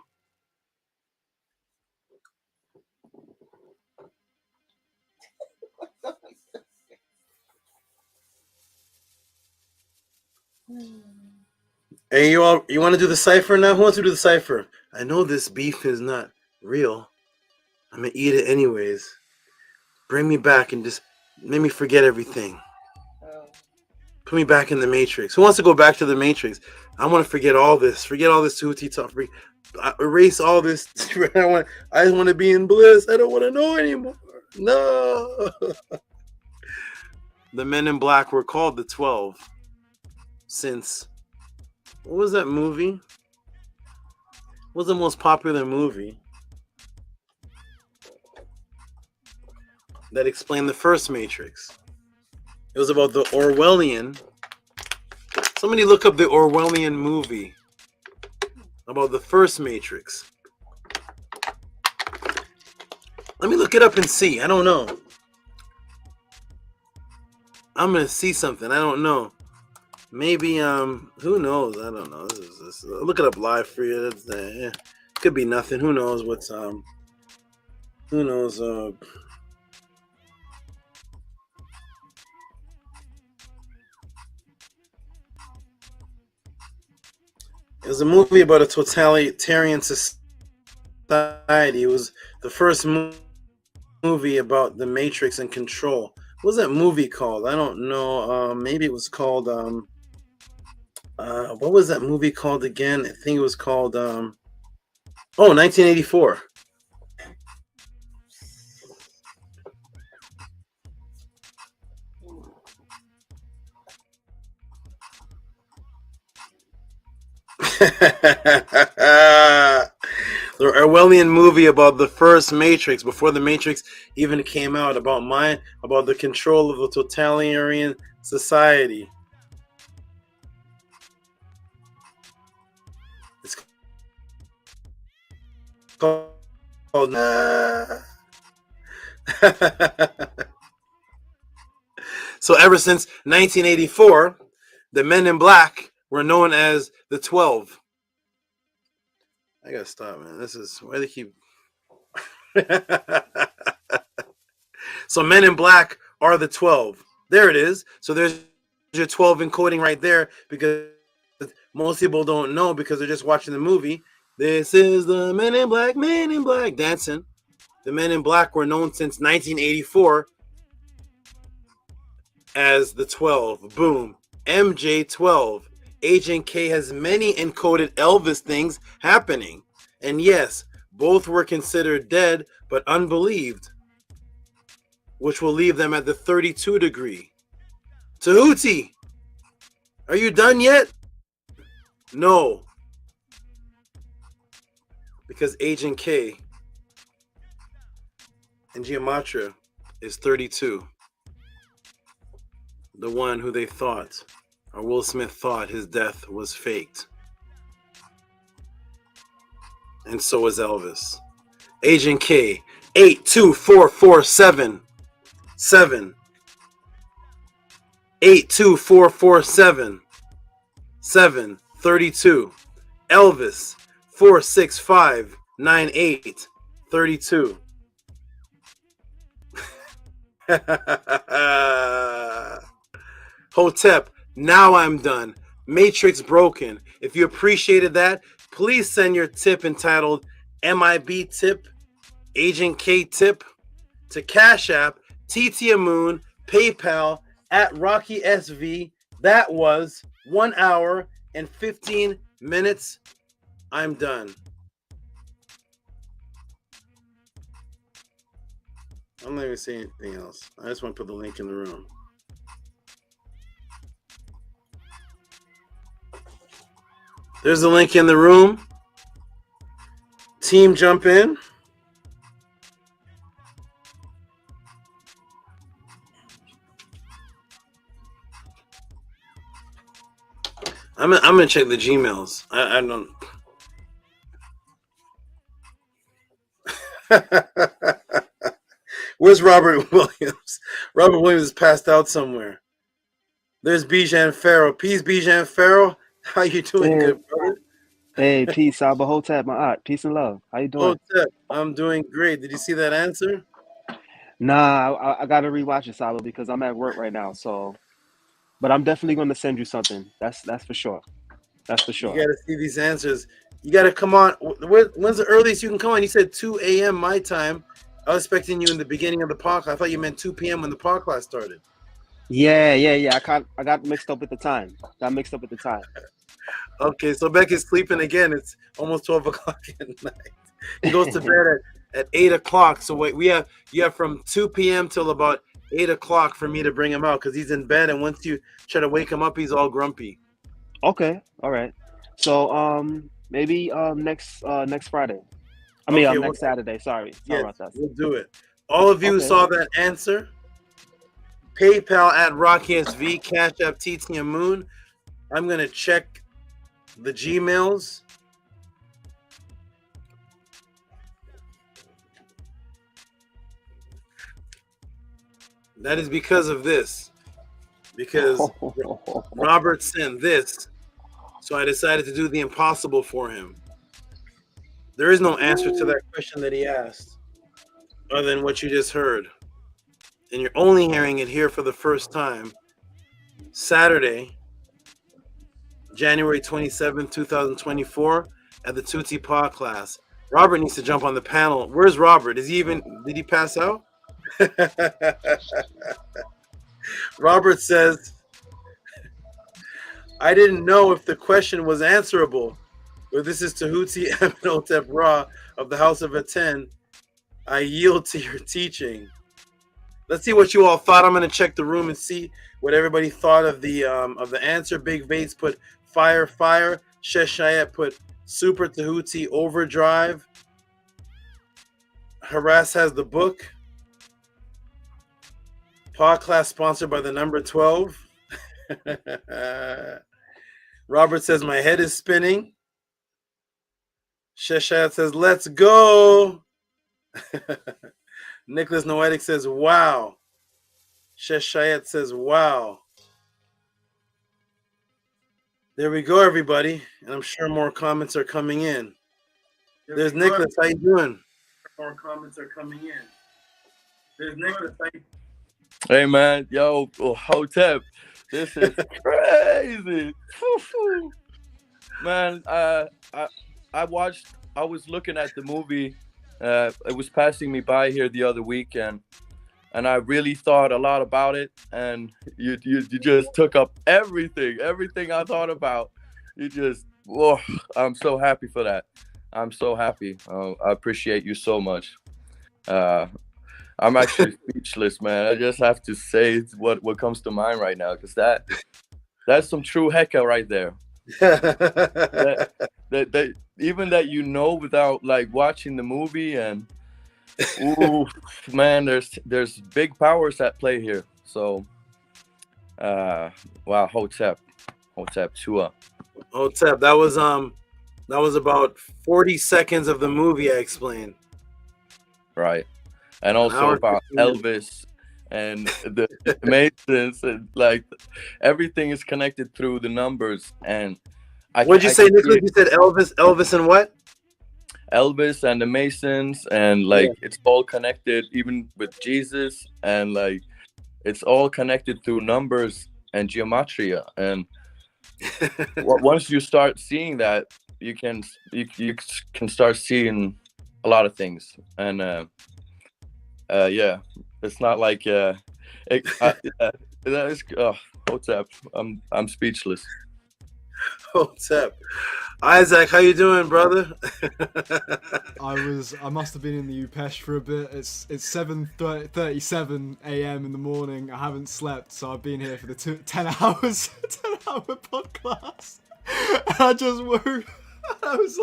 Hey, you want to do the cipher now? Who wants to do the cipher? I know this beef is not real. I'm gonna eat it anyways. Bring me back and just make me forget everything. Put me back in the Matrix. Who wants to go back to the Matrix? I want to forget all this. Forget all this Tehuti talk. Erase all this. I just want to be in bliss. I don't want to know anymore. No. The Men in Black were called the 12 since... What was that movie? What was the most popular movie that explained the first Matrix? It was about the Orwellian. Somebody look up the Orwellian movie about the first Matrix. Let me look it up and see. I don't know. I'm gonna see something. I don't know. Maybe who knows? I don't know. This look it up live for you. Could be nothing. Who knows what's who knows It was a movie about a totalitarian society. It was the first movie about the Matrix and control. What was that movie called? I don't know. Maybe it was called what was that movie called again? I think it was called 1984. The Orwellian movie about the first Matrix, before the Matrix even came out, about the control of a totalitarian society. It's called So ever since 1984, the Men in Black were known as the 12. I gotta stop, man. This is why they keep. So Men in Black are the 12. There it is. So there's your 12 encoding right there, because most people don't know because they're just watching the movie. This is the Men in Black dancing. The Men in Black were known since 1984 as the 12. Boom. MJ12. Agent K has many encoded Elvis things happening. And yes, both were considered dead but unbelieved, which will leave them at the 32 degree. Tehuti, are you done yet? No. Because Agent K in Gematria is 32. The one who they thought, or Will Smith thought, his death was faked. And so was Elvis. Agent K, 82447 7. 82447 7 32. Elvis 46598 32. Hotep, now I'm done. Matrix broken. If you appreciated that, please send your tip entitled MIB tip, Agent K tip, to Cash App, TT Moon, PayPal, at Rocky SV. That was 1 hour and 15 minutes. I'm done. I'm not even saying anything else. I just want to put the link in the room. There's the link in the room. Team, jump in. I'm gonna check the Gmails. I don't. Where's Robert Williams? Robert Williams is passed out somewhere. There's Bijan Farrow. Peace, Bijan Farrow. How you doing, Hey. good brother? Hey, peace, Saba. Hotep, my aunt. Peace and love. How you doing? Hotep, I'm doing great. Did you see that answer? Nah, I gotta rewatch it, Saba, because I'm at work right now. So, but I'm definitely gonna send you something. That's for sure. That's for sure. You got to see these answers. You got to come on. When's the earliest you can come on? You said 2 a.m. my time. I was expecting you in the beginning of the podcast. I thought you meant 2 p.m. when the podcast started. Yeah. I got mixed up with the time. Okay, so Becky's sleeping again. It's almost 12 o'clock at night. He goes to bed at 8 o'clock. So wait, you have from 2 p.m. till about 8 o'clock for me to bring him out because he's in bed. And once you try to wake him up, he's all grumpy. Okay. All right. So maybe next Friday. I mean Okay, next Saturday. Sorry about that. We'll do it. All of you who saw that answer. PayPal at RockySV, Cash App TT and Moon. I'm gonna check the Gmails. That is because of this. Because Robert sent this. So I decided to do the impossible for him. There is no answer to that question that he asked, other than what you just heard. And you're only hearing it here for the first time. Saturday, January 27th, 2024, at the Tehuti Podclass. Robert needs to jump on the panel. Where's Robert? Did he pass out? Robert says, I didn't know if the question was answerable. But this is Tehuti Amenhotep Ra of the House of ATTON. I yield to your teaching. Let's see what you all thought. I'm going to check the room and see what everybody thought of the answer. Big Bates put fire. Sheshayet put super Tehuti overdrive. Harass has the book. Podclass sponsored by the number 12. Robert says my head is spinning. Sheshayet says let's go. Nicholas Noetic says wow. Sheshayet says wow. There we go, everybody. And I'm sure more comments are coming in. There's Nicholas. How you doing? More comments are coming in. Hey man, yo, Hotep, this is crazy. Man, I watched. I was looking at the movie. It was passing me by here the other weekend, and I really thought a lot about it. And you just took up everything I thought about. You just, whoa! I'm so happy for that. I'm so happy. I appreciate you so much. I'm actually speechless, man. I just have to say what comes to mind right now, because that's some true hecka right there. that even that without like watching the movie, and ooh, man, there's big powers at play here. So wow, Hotep Tua. Hotep, that was about 40 seconds of the movie I explained. Right. And also about Elvis and the Masons, and like everything is connected through the numbers. And what'd you say, Nicholas? You said Elvis and what? Elvis and the Masons, and like it's all connected, even with Jesus, and like it's all connected through numbers and geometria. And once you start seeing that, you can start seeing a lot of things. And yeah, it's not like that is Hotep. I'm speechless. Hotep. Isaac, how you doing, brother? I must have been in the UPesh for a bit. It's 7:37 a.m. in the morning. I haven't slept, so I've been here for the 10 hours 10-hour podcast. And I just woke. I was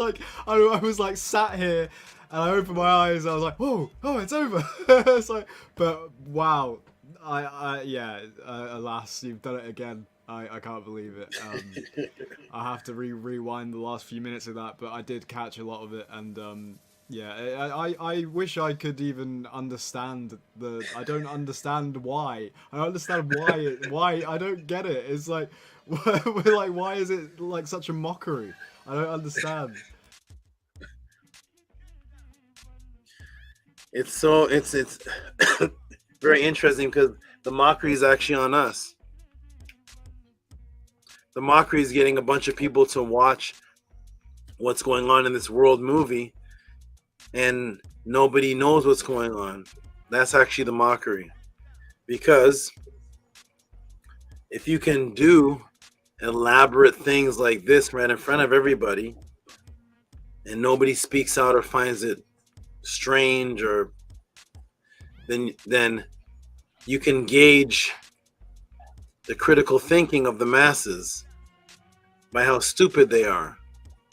like sat here. And I opened my eyes. I was like, "Whoa, oh, it's over!" It's like, but wow, alas, you've done it again. I can't believe it. I have to rewind the last few minutes of that, but I did catch a lot of it, and I wish I could even understand I don't understand why. I don't understand why I don't get it. It's like, we're like, why is it like such a mockery? I don't understand. It's very interesting because the mockery is actually on us. The mockery is getting a bunch of people to watch what's going on in this world movie, and nobody knows what's going on. That's actually the mockery. Because if you can do elaborate things like this right in front of everybody, and nobody speaks out or finds it strange, or then you can gauge the critical thinking of the masses by how stupid they are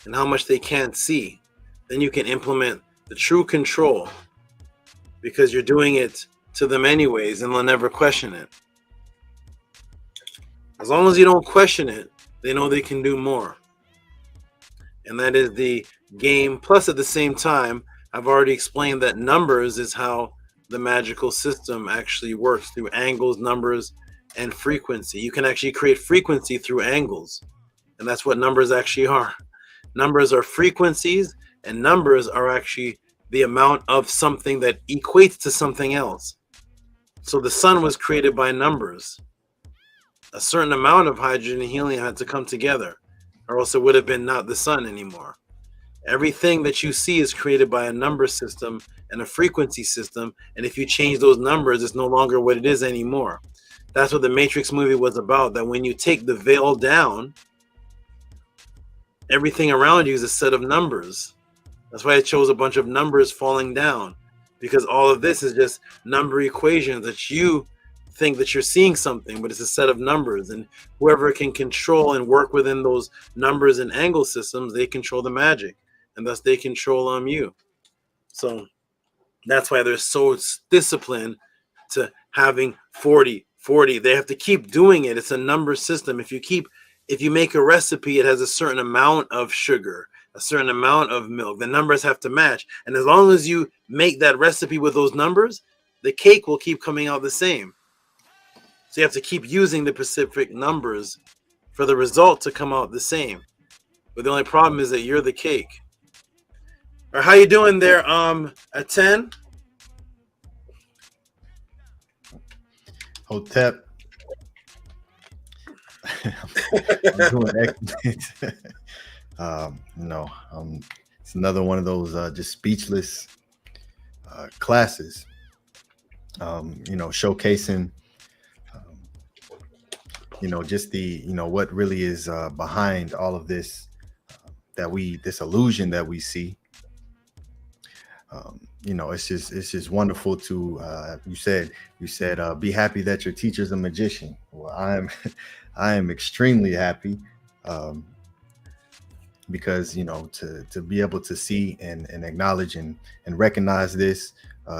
and how much they can't see. Then you can implement the true control, because you're doing it to them anyways, and they'll never question it. As long as you don't question it, they know they can do more. And that is the game. Plus, at the same time, I've already explained that numbers is how the magical system actually works, through angles, numbers, and frequency. You can actually create frequency through angles, and that's what numbers actually are. Numbers are frequencies, and numbers are actually the amount of something that equates to something else. So the sun was created by numbers. A certain amount of hydrogen and helium had to come together, or else it would have been not the sun anymore. Everything that you see is created by a number system and a frequency system, and if you change those numbers, it's no longer what it is anymore. That's what the Matrix movie was about, that when you take the veil down, everything around you is a set of numbers. That's why it shows a bunch of numbers falling down, because all of this is just number equations that you think that you're seeing something, but it's a set of numbers, and whoever can control and work within those numbers and angle systems, they control the magic, and thus they control you. So that's why they're so disciplined to having 40. They have to keep doing it. It's a number system. If you make a recipe, it has a certain amount of sugar, a certain amount of milk. The numbers have to match, and as long as you make that recipe with those numbers, the cake will keep coming out the same. So you have to keep using the specific numbers for the result to come out the same. But the only problem is that you're the cake. Or how you doing there, ATTON? Hotep. I'm doing excellent. It's another one of those just speechless classes. Showcasing, just the, what really is behind all of this, this illusion that we see. It's just wonderful to, you said, be happy that your teacher's a magician. Well, I am extremely happy, because, to be able to see and acknowledge and recognize this,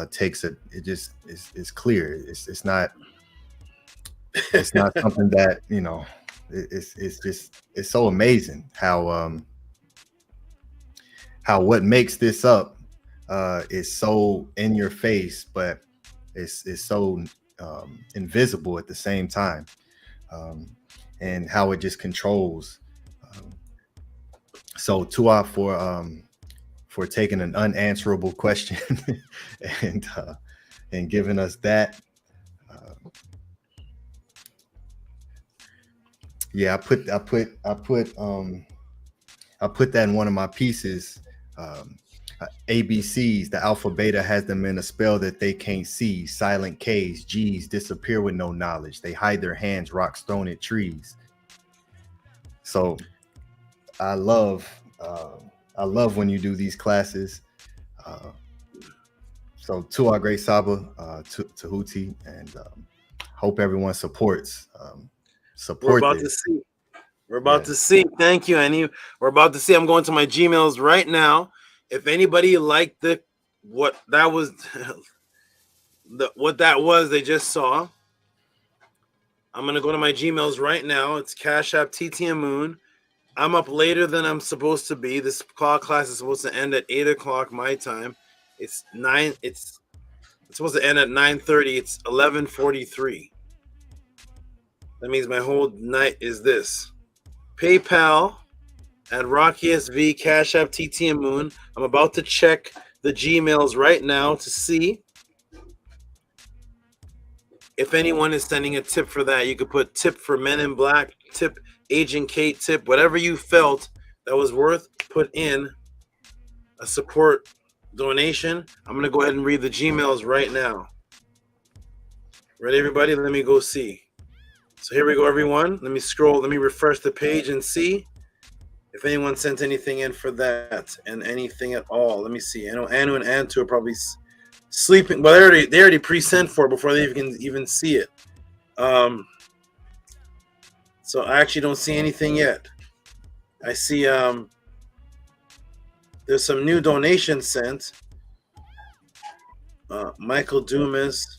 takes it's clear. It's not something that, it's so amazing how what makes this up is so in your face, but it's so invisible at the same time, and how it just controls. So Tua for taking an unanswerable question and giving us that. Yeah, I put that in one of my pieces. ABCs, the alpha beta has them in a spell that they can't see. Silent K's, G's disappear with no knowledge. They hide their hands, rocks thrown at trees. So I love when you do these classes. So to our great Saba, Tehuti, and hope everyone supports. We're about to see. We're about to see. Thank you, Annie. We're about to see. I'm going to my Gmails right now. If anybody liked what that was they just saw, I'm gonna go to my Gmails right now. It's Cash App TTM Moon. I'm up later than I'm supposed to be. This class is supposed to end at 8 o'clock my time. It's supposed to end at 9:30. It's 11:43. That means my whole night is this. PayPal at Rocky SV, Cash App TTM Moon. I'm about to check the Gmails right now to see if anyone is sending a tip for that. You could put tip for Men in Black, tip Agent Kate, tip whatever you felt that was worth, put in a support donation. I'm going to go ahead and read the Gmails right now. Ready, everybody? Let me go see. So here we go, everyone. Let me scroll. Let me refresh the page and see if anyone sent anything in for that and anything at all. Let me see. I know Anu and Antu are probably sleeping. Well, they already pre-sent for it before they can even see it. So I actually don't see anything yet. I see there's some new donations sent. Michael Dumas.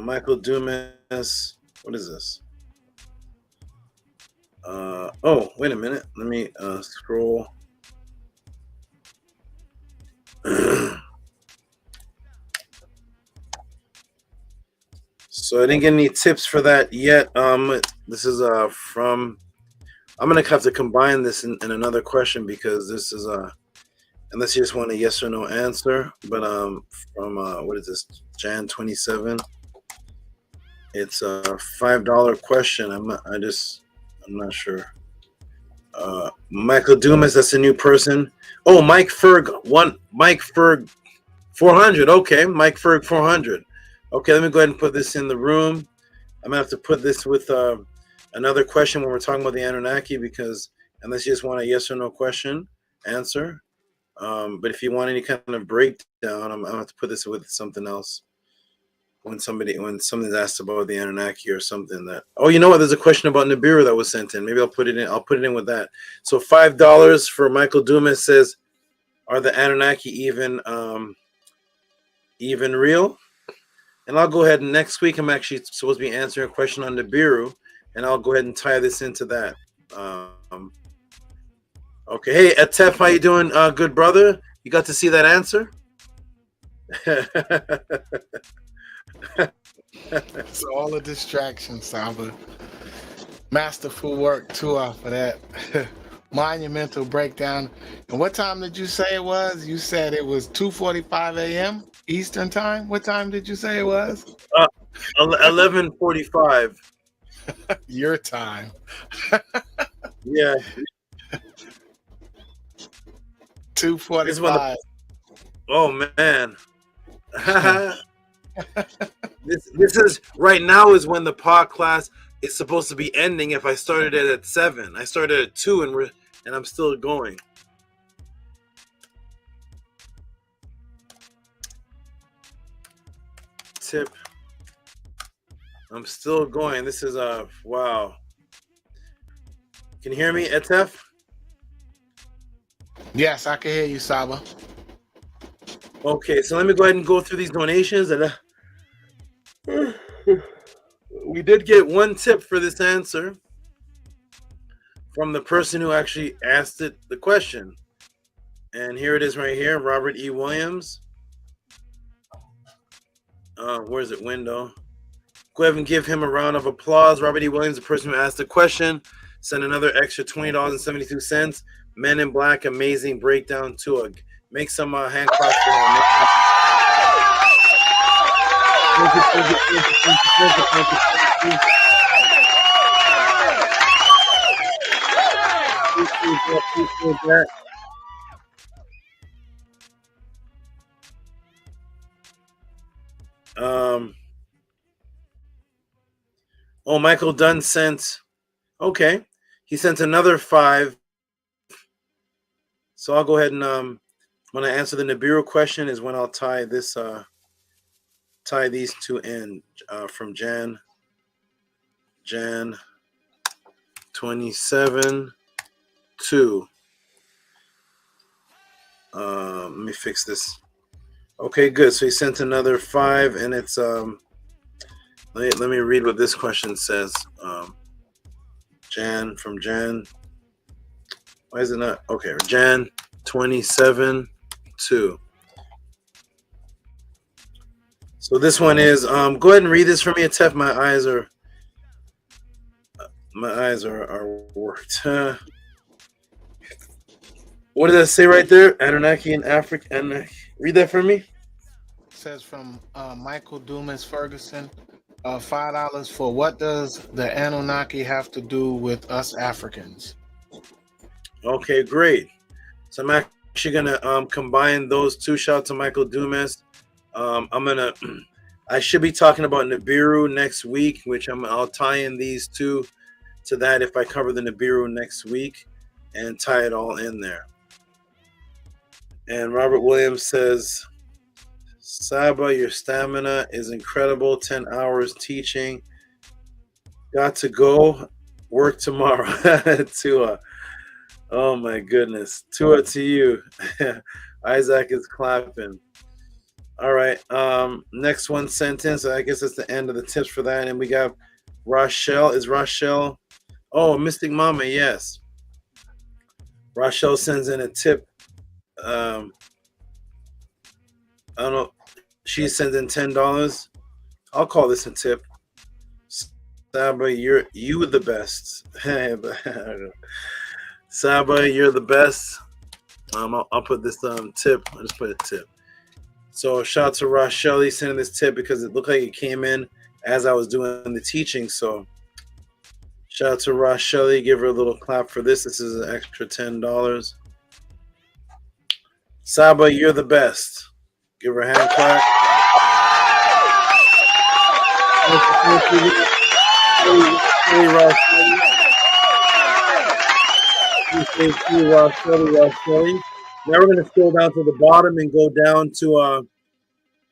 Michael Dumas. What is this? Oh, wait a minute. Let me scroll. So I didn't get any tips for that yet. This is from. I'm gonna have to combine this in another question because this is unless you just want a yes or no answer. But from what is this? Jan 27. It's a $5 question. I'm not sure. Michael Dumas, that's a new person. Oh, Mike Ferg 400. Okay, Mike Ferg 400. Okay, let me go ahead and put this in the room. I'm gonna have to put this with another question when we're talking about the Anunnaki, because unless you just want a yes or no answer. But if you want any kind of breakdown, I'm gonna have to put this with something else. When something's asked about the Anunnaki or something that, oh, you know what? There's a question about Nibiru that was sent in. Maybe I'll put it in. I'll put it in with that. So $5 for Michael Dumas says, are the Anunnaki even real? And I'll go ahead and next week I'm actually supposed to be answering a question on Nibiru, and I'll go ahead and tie this into that. Okay. Hey, Atef, how you doing? Good brother. You got to see that answer? It's all a distraction, Saba. Masterful work too for that. monumental breakdown. And what time did you say it was? You said it was 2:45 a.m. Eastern time. What time did you say it was? 11:45. Your time. Yeah. 2:45. Oh man. This is right now is when the podcast is supposed to be ending. If I started it at 7, I started at 2, and I'm still going. Tip. I'm still going. This is wow. Can you hear me, Etef? Yes, I can hear you, Saba. Okay, so let me go ahead and go through these donations. And we did get one tip for this answer from the person who actually asked the question. And here it is right here, Robert E. Williams. Where's it? Window. Go ahead and give him a round of applause. Robert E. Williams, the person who asked the question, send another extra $20.72. Men in Black, amazing breakdown to a. Make some hand claps for him. Michael Dunn sent. Okay, he sent another 5. So I'll go ahead and when I answer the Nibiru question is when I'll tie this tie these two in from Jan 27 to let me fix this. Okay, good. So he sent another 5, and it's let me read what this question says. Jan. Why is it not? Okay, Jan 27 2. So this one is go ahead and read this for me, Atef. My eyes are worked. What did I say right there? Anunnaki and Africa. Read that for me. It says from Michael Dumas Ferguson, $5 for what does the Anunnaki have to do with us Africans? Okay, great. So I'm actually gonna combine those two. Shout out to Michael Dumas. I should be talking about Nibiru next week, which I'll tie in these two to that if I cover the Nibiru next week and tie it all in there. And Robert Williams says, Saba, your stamina is incredible. 10 hours teaching. Got to go work tomorrow. Tua. Oh my goodness. Tua to you. Isaac is clapping. All right. Next one sentence. I guess that's the end of the tips for that. And we got Rochelle. Is Rochelle? Oh, Mystic Mama. Yes. Rochelle sends in a tip. I don't know. She sends in $10. I'll call this a tip. Saba, you the best. Saba, you're the best. I'll put this tip. I'll just put a tip. So shout out to Rochelle sending this tip because it looked like it came in as I was doing the teaching. So shout out to Rochelle. Give her a little clap for this. This is an extra $10. Saba, you're the best. Give her a hand clap. Now we're going to scroll down to the bottom and go down to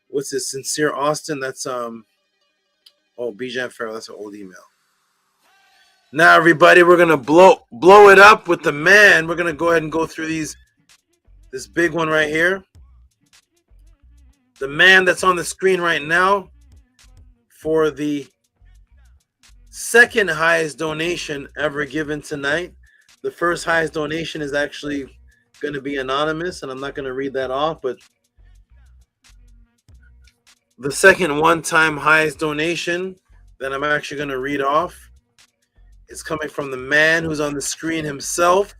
what's this? Sincere Austin. That's Bijan Farrell. That's an old email. Now everybody, we're going to blow it up with the man. We're going to go ahead and go through this big one right here. The man that's on the screen right now for the second highest donation ever given tonight. The first highest donation is actually going to be anonymous, and I'm not going to read that off, but the second one-time highest donation that I'm actually going to read off is coming from the man who's on the screen himself.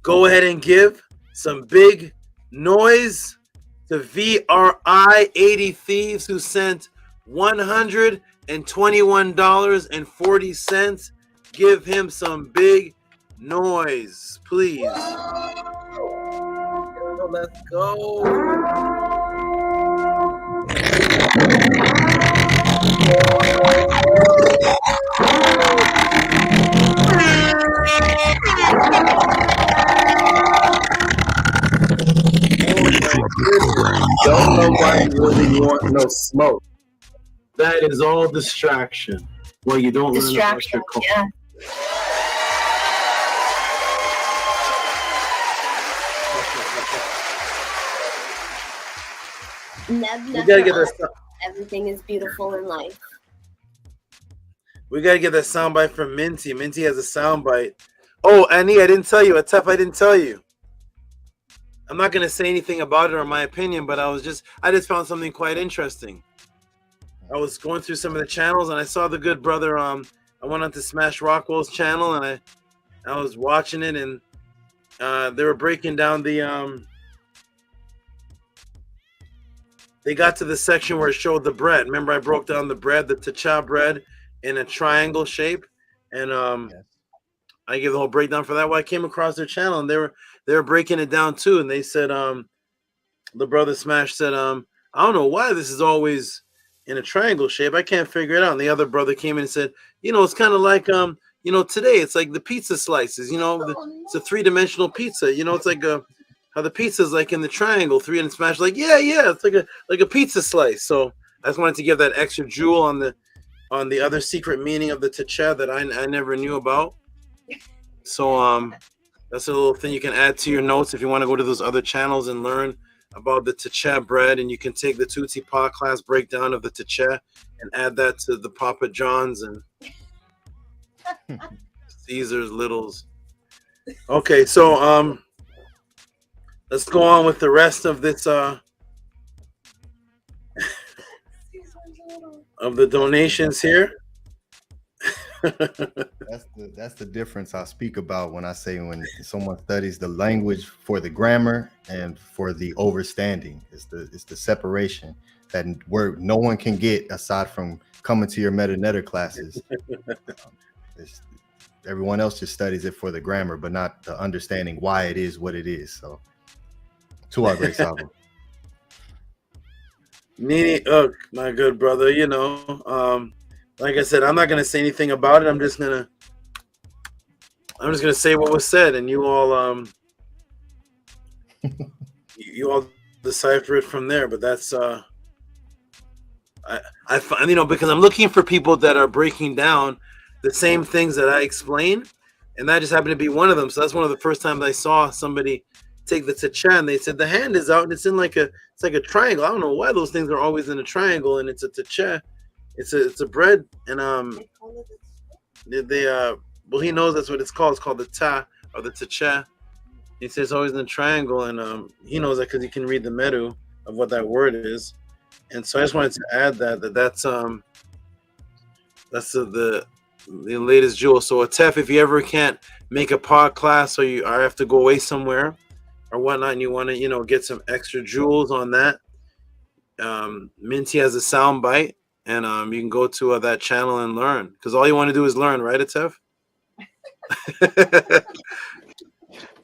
go ahead and give some big noise to VRI 80 Thieves, who sent $121.40. Give him some big noise, please. Let's go. Don't nobody really want no smoke. That is all distraction. Well, you don't learn about Distraction, your culture. yeah. We gotta get that. Everything is beautiful in life. We gotta get that soundbite from Minty. Minty has a soundbite. Oh, Annie, I didn't tell you. Atef, I didn't tell you. I'm not gonna say anything about it or my opinion, but I just found something quite interesting. I was going through some of the channels and I saw the good brother. I went onto Smash Rockwell's channel and I was watching it, and they were breaking down the they got to the section where it showed the bread. Remember, I broke down the bread, the tacha bread, in a triangle shape, and I gave the whole breakdown for that. Well, I came across their channel and they were breaking it down too, and they said the brother Smash said I don't know why this is always in a triangle shape. I can't figure it out. And the other brother came in and said, it's kind of like today it's like the pizza slices. It's a 3-dimensional pizza. It's like how the pizza's like in the triangle, 3, and Smash like it's like a pizza slice. So I just wanted to give that extra jewel on the other secret meaning of the tacha that I never knew about. So that's a little thing you can add to your notes if you want to go to those other channels and learn about the tacha bread, and you can take the Tehuti Podclass breakdown of the tacha and add that to the Papa John's and Caesar's Littles. Okay, so let's go on with the rest of this of the donations here. That's the difference I speak about when I say when someone studies the language for the grammar and for the overstanding. It's the separation that where no one can get aside from coming to your MELANATED classes. Everyone else just studies it for the grammar, but not the understanding why it is what it is. So, to our great SABA. Nini, my good brother, like I said, I'm not gonna say anything about it. I'm just gonna say what was said, and you all you all decipher it from there. But that's I find, because I'm looking for people that are breaking down the same things that I explain, and that just happened to be one of them. So that's one of the first times I saw somebody take the tacha, and they said the hand is out and it's in like a triangle. I don't know why those things are always in a triangle, and it's a tacha. It's a bread, and well, he knows that's what it's called. It's called the ta or the tacha. He says it's always in a triangle, and he knows that because he can read the meru of what that word is. And so I just wanted to add that's the latest jewel. So Atef, if you ever can't make a pod class, or you have to go away somewhere or whatnot, and you want to get some extra jewels on that, Minty has a sound bite. And you can go to that channel and learn, because all you want to do is learn, right, Atef?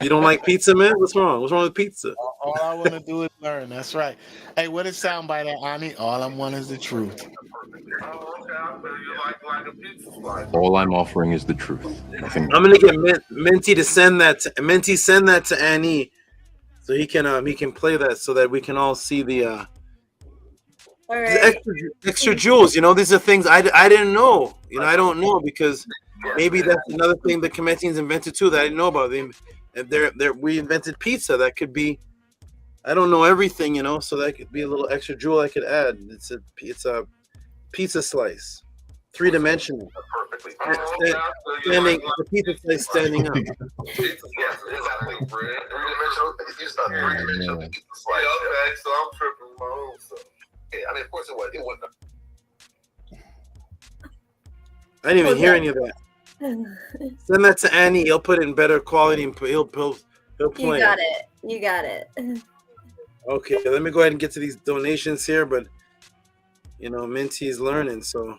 You don't like pizza, man? What's wrong? What's wrong with pizza? All I want to do is learn. That's right. Hey, what is soundbite at, Ani? All I want is the truth. All I'm offering is the truth. Nothing. I'm gonna get Minty to send that to Annie, so he can play that, so that we can all see the. Right. Extra jewels, these are things I didn't know. I don't know, because maybe that's another thing the Kemetins invented too that I didn't know about. We invented pizza. That could be, I don't know everything, so that could be a little extra jewel I could add. It's a pizza slice, 3-dimensional. Standing, the pizza slice standing up. I mean, of course it was. It wasn't. I didn't even hear any of that. Send that to Annie. He'll put it in better quality, and he'll He'll You plan. got it. You got it. Okay, let me go ahead and get to these donations here, but you know, Minty's learning, so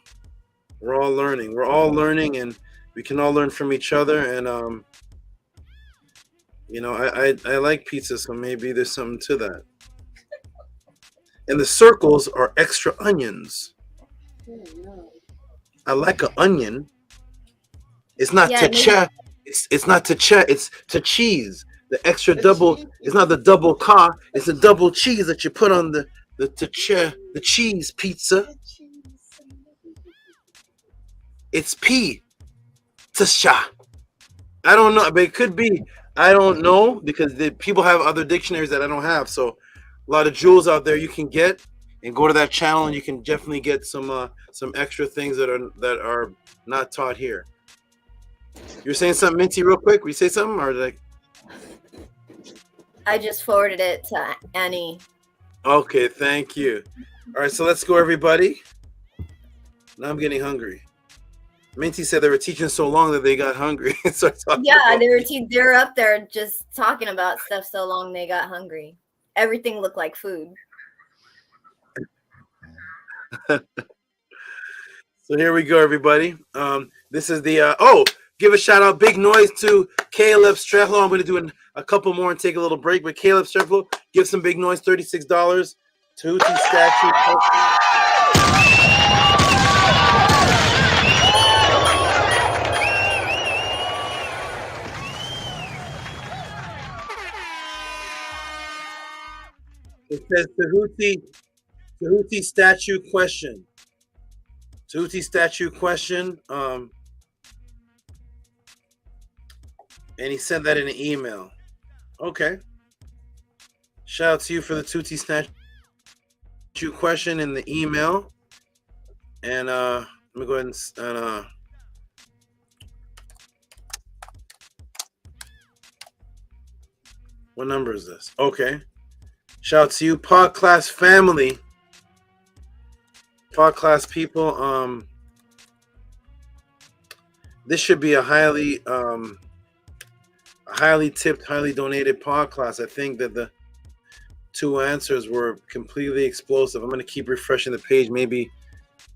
we're all learning. We're all learning, and we can all learn from each other. And you know, I like pizza, so maybe there's something to that. And the circles are extra onions. I like an onion. It's not Yeah, to maybe- cha. It's not to cha. It's to cheese. The extra double. It's not the double ca. It's the double cheese that you put on the cheese pizza. It's P to sha. I don't know, but it could be. I don't know because people have other dictionaries that I don't have. So a lot of jewels out there you can get, and go to that channel and you can definitely get some extra things that are not taught here. You're saying something, Minty, real quick? Will you say something or like? I just forwarded it to Annie. Okay, thank you. All right, so let's go, everybody. Now I'm getting hungry. Minty said they were teaching so long that they got hungry. So Yeah, they're up there just talking about stuff so long they got hungry. Everything looked like food. So here we go, everybody. This is the give a shout out, big noise to Caleb Streflo. I'm going to do a couple more and take a little break. But Caleb Streflo, give some big noise. $36. Tehuti statue. It says Tehuti statue question. Tehuti statue question. And he sent that in an email. Okay. Shout out to you for the Tehuti statue question in the email. And let me go ahead and what number is this? Okay. Shout out to you, Podclass family. Podclass people. This should be a highly tipped, highly donated Podclass. I think that the two answers were completely explosive. I'm going to keep refreshing the page. Maybe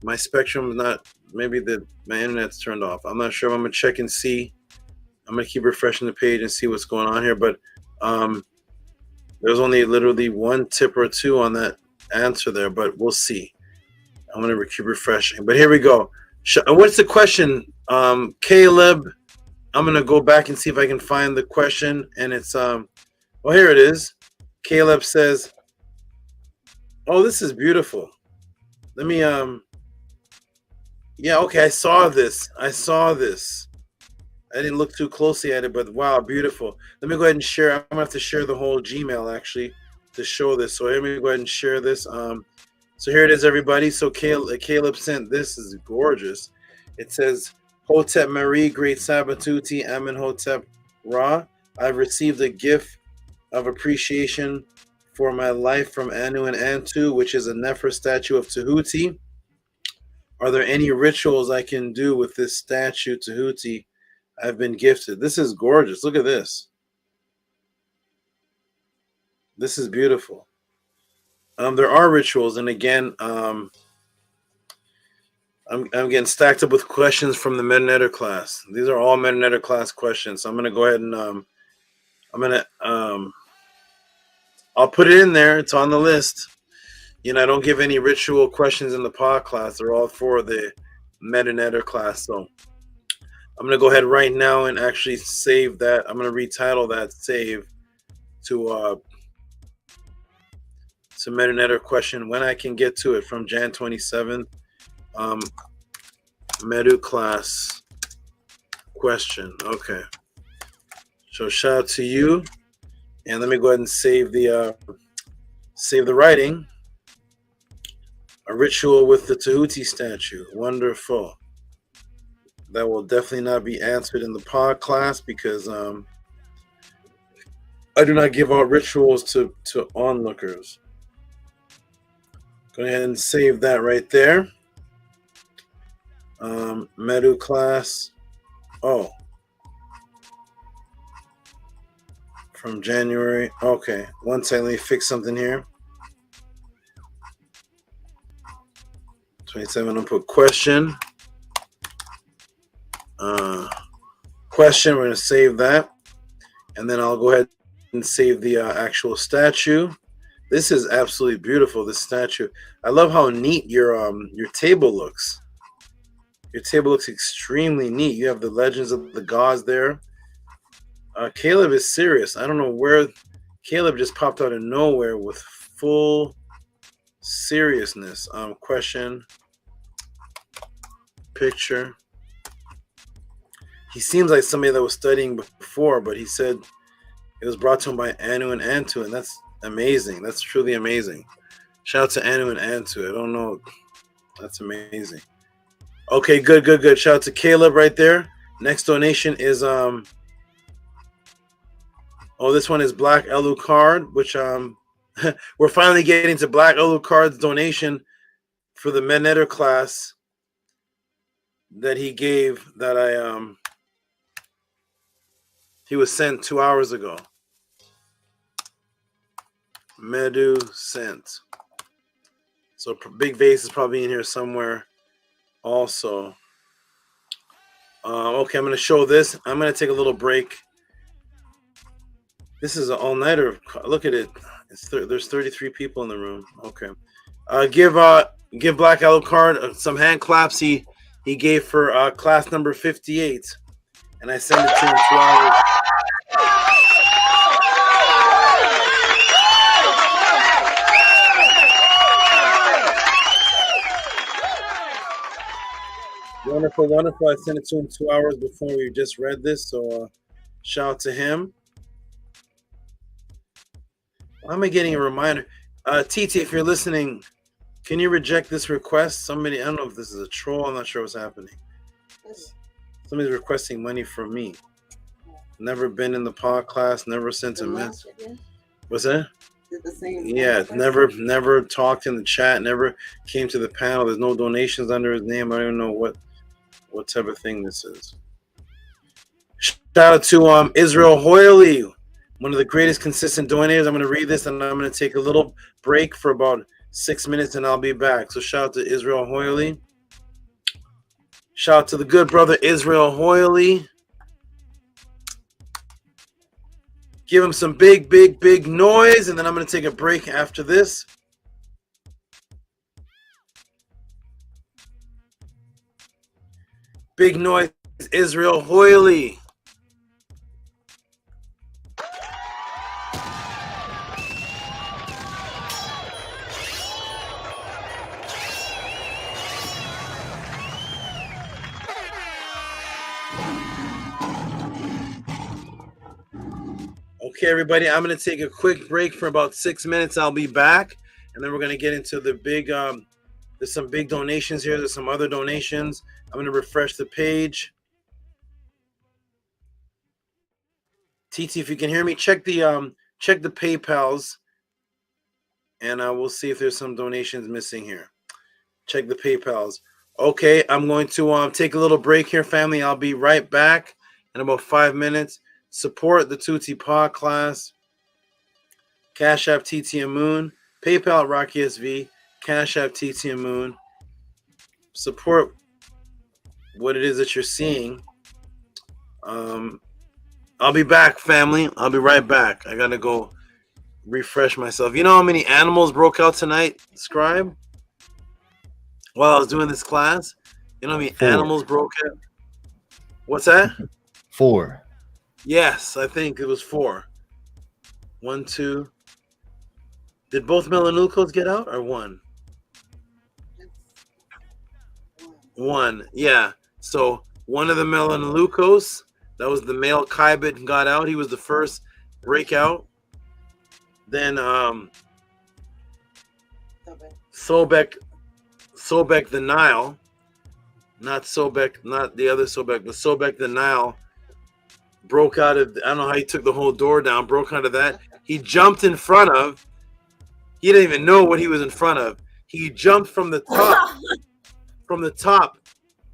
my spectrum is not. Maybe my internet's turned off. I'm not sure. I'm going to check and see. I'm going to keep refreshing the page and see what's going on here. But there's only literally one tip or two on that answer there, but we'll see. I'm going to keep refreshing. But here we go. What's the question? Caleb, I'm going to go back and see if I can find the question. And it's, well, here it is. Caleb says, oh, this is beautiful. Let me, yeah, okay, I saw this. I didn't look too closely at it, but wow, beautiful. Let me go ahead and share. I'm gonna have to share the whole Gmail actually to show this. So let me go ahead and share this. So here it is, everybody. So Caleb sent this. Is gorgeous. It says, Hotep Marie, Great Sabatuti, Amenhotep Ra. I've received a gift of appreciation for my life from Anu and Antu, which is a Nefer statue of Tehuti. Are there any rituals I can do with this statue, Tehuti? I've been gifted. This is gorgeous. Look at this. This is beautiful. There are rituals, and again, I'm getting stacked up with questions from the Metanetter class. These are all Metanetter class questions. So I'm gonna go ahead and I'll put it in there. It's on the list. You know, I don't give any ritual questions in the pod class. They're all for the Metanetter class. So I'm going to go ahead right now and actually save that. I'm going to retitle that save to Metanetter question when I can get to it from Jan 27th. Medu class question. Okay. So shout out to you. And let me go ahead and save the writing. A ritual with the Tehuti statue. Wonderful. That will definitely not be answered in the pod class because I do not give out rituals to onlookers. Go ahead and save that right there. Medu class. Oh. from January. Okay, one second. Let me fix something here. 27. I'll put question. Question. We're going to save that. And then I'll go ahead and save the actual statue. This is absolutely beautiful, this statue. I love how neat your table looks. Your table looks extremely neat. You have the legends of the gods there. Caleb is serious. I don't know where Caleb just popped out of nowhere with full seriousness. Question. Picture. He seems like somebody that was studying before, but he said it was brought to him by Anu and Antu, and that's amazing. That's truly amazing. Shout out to Anu and Antu. I don't know. That's amazing. Okay, good. Shout out to Caleb right there. Next donation is this one is Black Alucard, which we're finally getting to Black Alucard's donation for the Menetter class that he gave that he was sent 2 hours ago. Medu sent. So Big Vase is probably in here somewhere also. Okay, I'm going to show this. I'm going to take a little break. This is an all-nighter. Look at it. There's 33 people in the room. Okay. Give Black Alucard some hand claps he gave for class number 58. And I sent it to him 2 hours. Wonderful. I sent it to him 2 hours before we just read this. So shout out to him. Why am I getting a reminder? TT, if you're listening, can you reject this request? Somebody, I don't know if this is a troll. I'm not sure what's happening. Somebody's requesting money from me. Never been in the Podclass. Never sent a message. What's that? Yeah, never talked in the chat. Never came to the panel. There's no donations under his name. I don't even know what type of thing this is. Shout out to Israel Hoyley, one of the greatest consistent donators. I'm going to read this and I'm going to take a little break for about 6 minutes and I'll be back. So shout out to Israel Hoyley. Shout out to the good brother Israel Hoyley. Give him some big noise, and then I'm going to take a break after this. Big noise, Israel Hoyley. Okay, everybody, I'm going to take a quick break for about 6 minutes. I'll be back, and then we're going to get into the big, there's some big donations here. There's some other donations. I'm going to refresh the page. TT, if you can hear me, check the PayPals, and we'll see if there's some donations missing here. Check the PayPals. Okay, I'm going to take a little break here, family. I'll be right back in about 5 minutes. Support the Tehuti Podclass. Cash App TT and Moon. PayPal Rocky SV. Cash App TT and Moon. Support what it is that you're seeing. I'll be back, family. I'll be right back. I gotta go refresh myself. You know how many animals broke out tonight, Scribe? While I was doing this class? You know how many animals broke out? What's that? 4. Yes, I think it was 4. 1, 2. Did both Melanucos get out or 1? 1, yeah. So one of the Melanucos, that was the male Kaibit, got out. He was the first breakout. Then Sobek the Nile, not Sobek, not the other Sobek, but Sobek the Nile broke out of, I don't know how he took the whole door down, broke out of that. He jumped in front of, he didn't even know what he was in front of. He jumped from the top,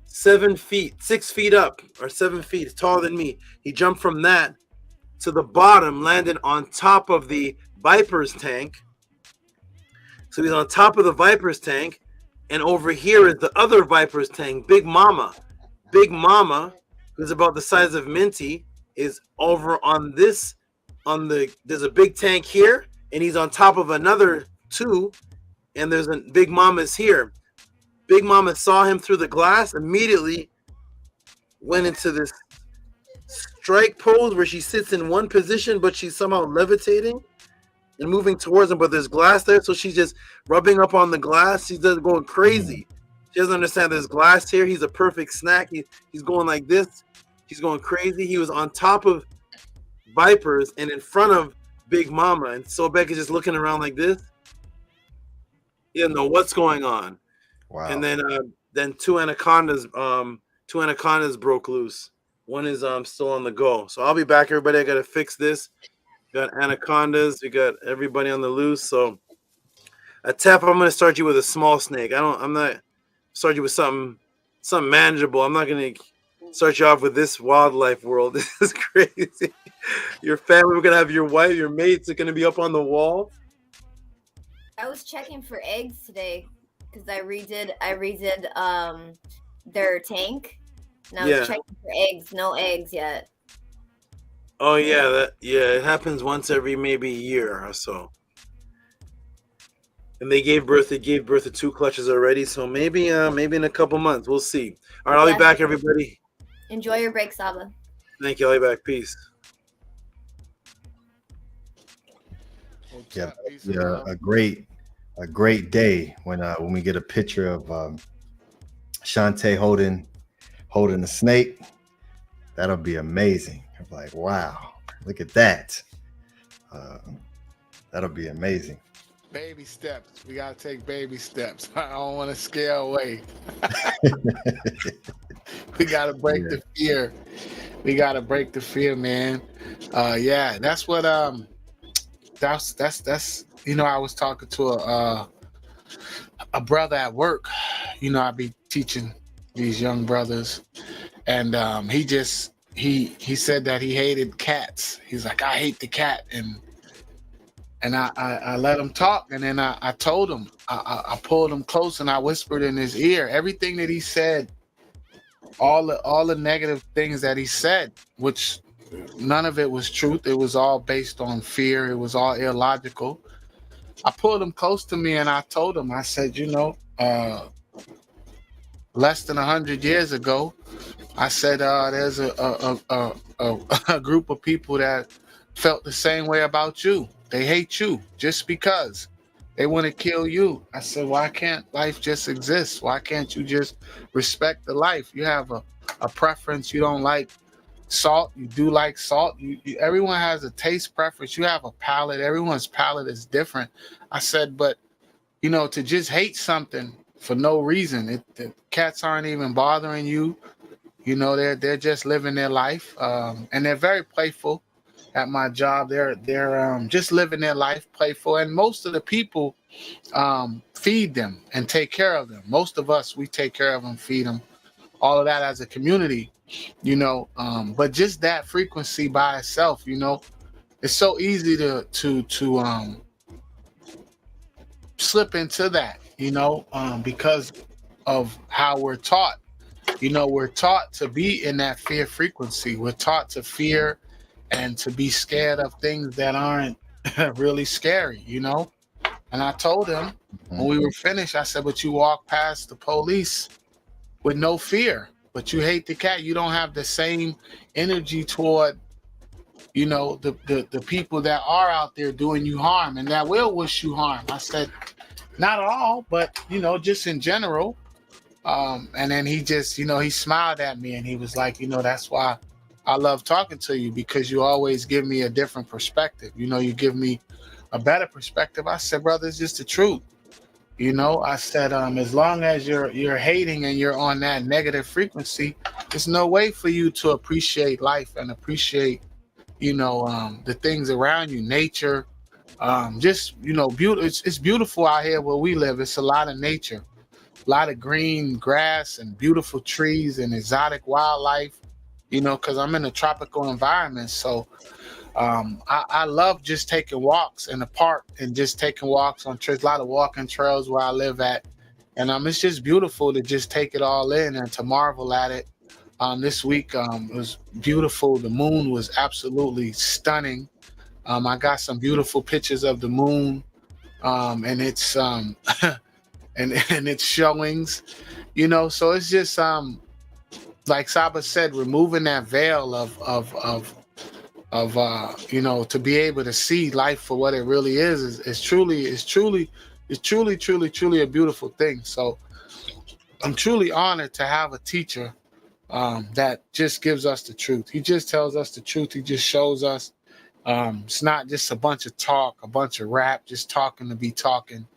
7 feet, 6 feet up, or 7 feet, taller than me. He jumped from that to the bottom, landed on top of the Viper's tank. So he's on top of the Viper's tank, and over here is the other Viper's tank, Big Mama. Big Mama, who's about the size of Minty, is over on this, there's a big tank here, and he's on top of another two, and there's a Big Mama's here. Big Mama saw him through the glass, immediately went into this strike pose where she sits in one position, but she's somehow levitating and moving towards him, but there's glass there, so she's just rubbing up on the glass. She's just going crazy. She doesn't understand there's glass here. He's a perfect snack. He's going like this. He's going crazy. He was on top of Vipers and in front of Big Mama, and Sobek is just looking around like this. He doesn't know what's going on. Wow. And then two anacondas broke loose. One is still on the go. So I'll be back, everybody. I gotta fix this. We got anacondas. We got everybody on the loose. So Atef, I'm gonna start you with a small snake. I'm not start you with something manageable. I'm not gonna start you off with this wildlife world. This is crazy. Your family, we're gonna have your wife, your mates are gonna be up on the wall. I was checking for eggs today because I redid their tank, and I was checking for eggs. No eggs yet. Oh yeah, it happens once every maybe a year or so. And they gave birth to 2 clutches already, so maybe in a couple months we'll see. All right, I'll be back, everybody. Enjoy your break, Saba. Thank you. I'll be back. Peace. Yeah, a great day when we get a picture of Shantae holding a snake. That'll be amazing. I'm like, wow, look at that. That'll be amazing. Baby steps. We gotta take baby steps. I don't want to scare away. We gotta break the fear. We gotta break the fear, man. Yeah, that's what that's I was talking to a brother at work. I be teaching these young brothers, and he said that he hated cats. He's like, I hate the cat, and I let him talk, and then I told him, I pulled him close and I whispered in his ear everything that he said, all the negative things that he said, which none of it was truth. It was all based on fear. It was all illogical. I pulled him close to me and I told him, I said, less than 100 years ago, I said, there's a group of people that felt the same way about you. They hate you just because they want to kill you. I said, why can't life just exist? Why can't you just respect the life? You have a preference. You don't like salt. You do like salt. Everyone has a taste preference. You have a palate. Everyone's palate is different. I said, but to just hate something for no reason. The cats aren't even bothering you. They're just living their life, and they're very playful. At my job, they're just living their life, playful, and most of the people feed them and take care of them. Most of us, we take care of them, feed them, all of that as a community, But just that frequency by itself, it's so easy to slip into that, because of how we're taught. We're taught to be in that fear frequency. We're taught to fear and to be scared of things that aren't really scary, And I told him when we were finished, I said, but you walk past the police with no fear, but you hate the cat. You don't have the same energy toward, the people that are out there doing you harm and that will wish you harm. I said, not all, but, just in general. And then he just, he smiled at me and he was like, that's why I love talking to you, because you always give me a different perspective. You give me a better perspective. I said, brother, it's just the truth. I said, as long as you're hating and you're on that negative frequency, there's no way for you to appreciate life and appreciate, the things around you, nature. Beautiful. It's beautiful out here where we live. It's a lot of nature, a lot of green grass and beautiful trees and exotic wildlife. Because I'm in a tropical environment. So I love just taking walks in the park and just taking walks on trails. A lot of walking trails where I live at, and it's just beautiful to just take it all in and to marvel at it. This week it was beautiful. The moon was absolutely stunning. I got some beautiful pictures of the moon, and its and its showings. So it's just like Saba said, removing that veil of to be able to see life for what it really is truly a beautiful thing. So I'm truly honored to have a teacher that just gives us the truth. He just tells us the truth. He just shows us. It's not just a bunch of talk, a bunch of rap, just talking to be talking.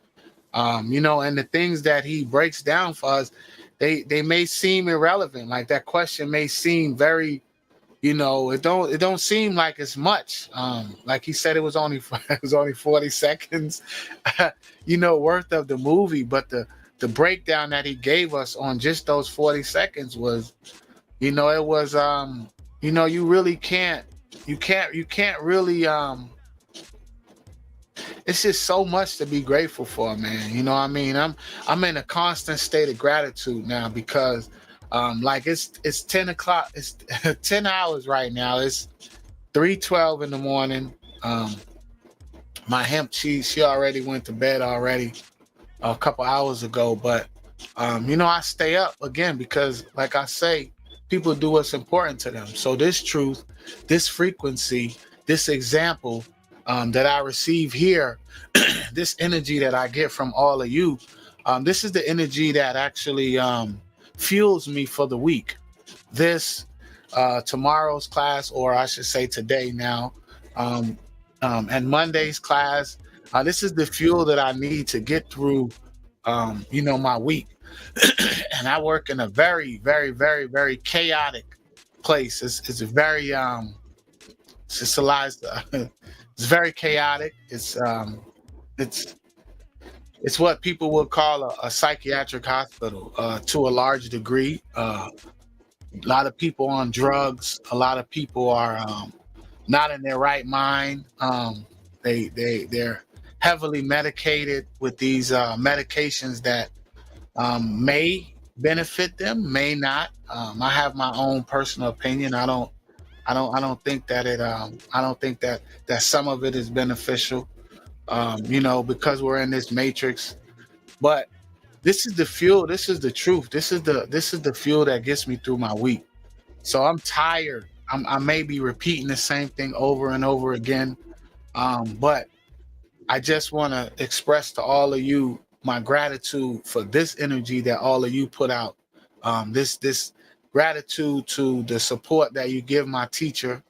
And the things that he breaks down for us, they may seem irrelevant. Like that question may seem very, it don't seem like it's much. Like he said, it was only 40 seconds, worth of the movie. But the breakdown that he gave us on just those 40 seconds was, it was, you really can't really, it's just so much to be grateful for, man. I'm in a constant state of gratitude now because it's 10 o'clock, it's 10 hours right now. It's 3:12 in the morning. My hemp, she already went to bed already a couple hours ago, but I stay up again because, like I say, people do what's important to them. So this truth, this frequency, this example that I receive here, this energy that I get from all of you, this is the energy that actually fuels me for the week. This tomorrow's class, or I should say today now, and Monday's class, this is the fuel that I need to get through my week. And I work in a very, very, very, very chaotic place. It's a very socialized. It's very chaotic. It's what people would call a psychiatric hospital to a large degree. A lot of people on drugs. A lot of people are not in their right mind. They're heavily medicated with these medications that may benefit them, may not. I have my own personal opinion. I don't think that I don't think that some of it is beneficial, because we're in this matrix. But this is the fuel. This is the truth. This is the fuel that gets me through my week. So I'm tired. I may be repeating the same thing over and over again, but I just want to express to all of you my gratitude for this energy that all of you put out. This gratitude to the support that you give my teacher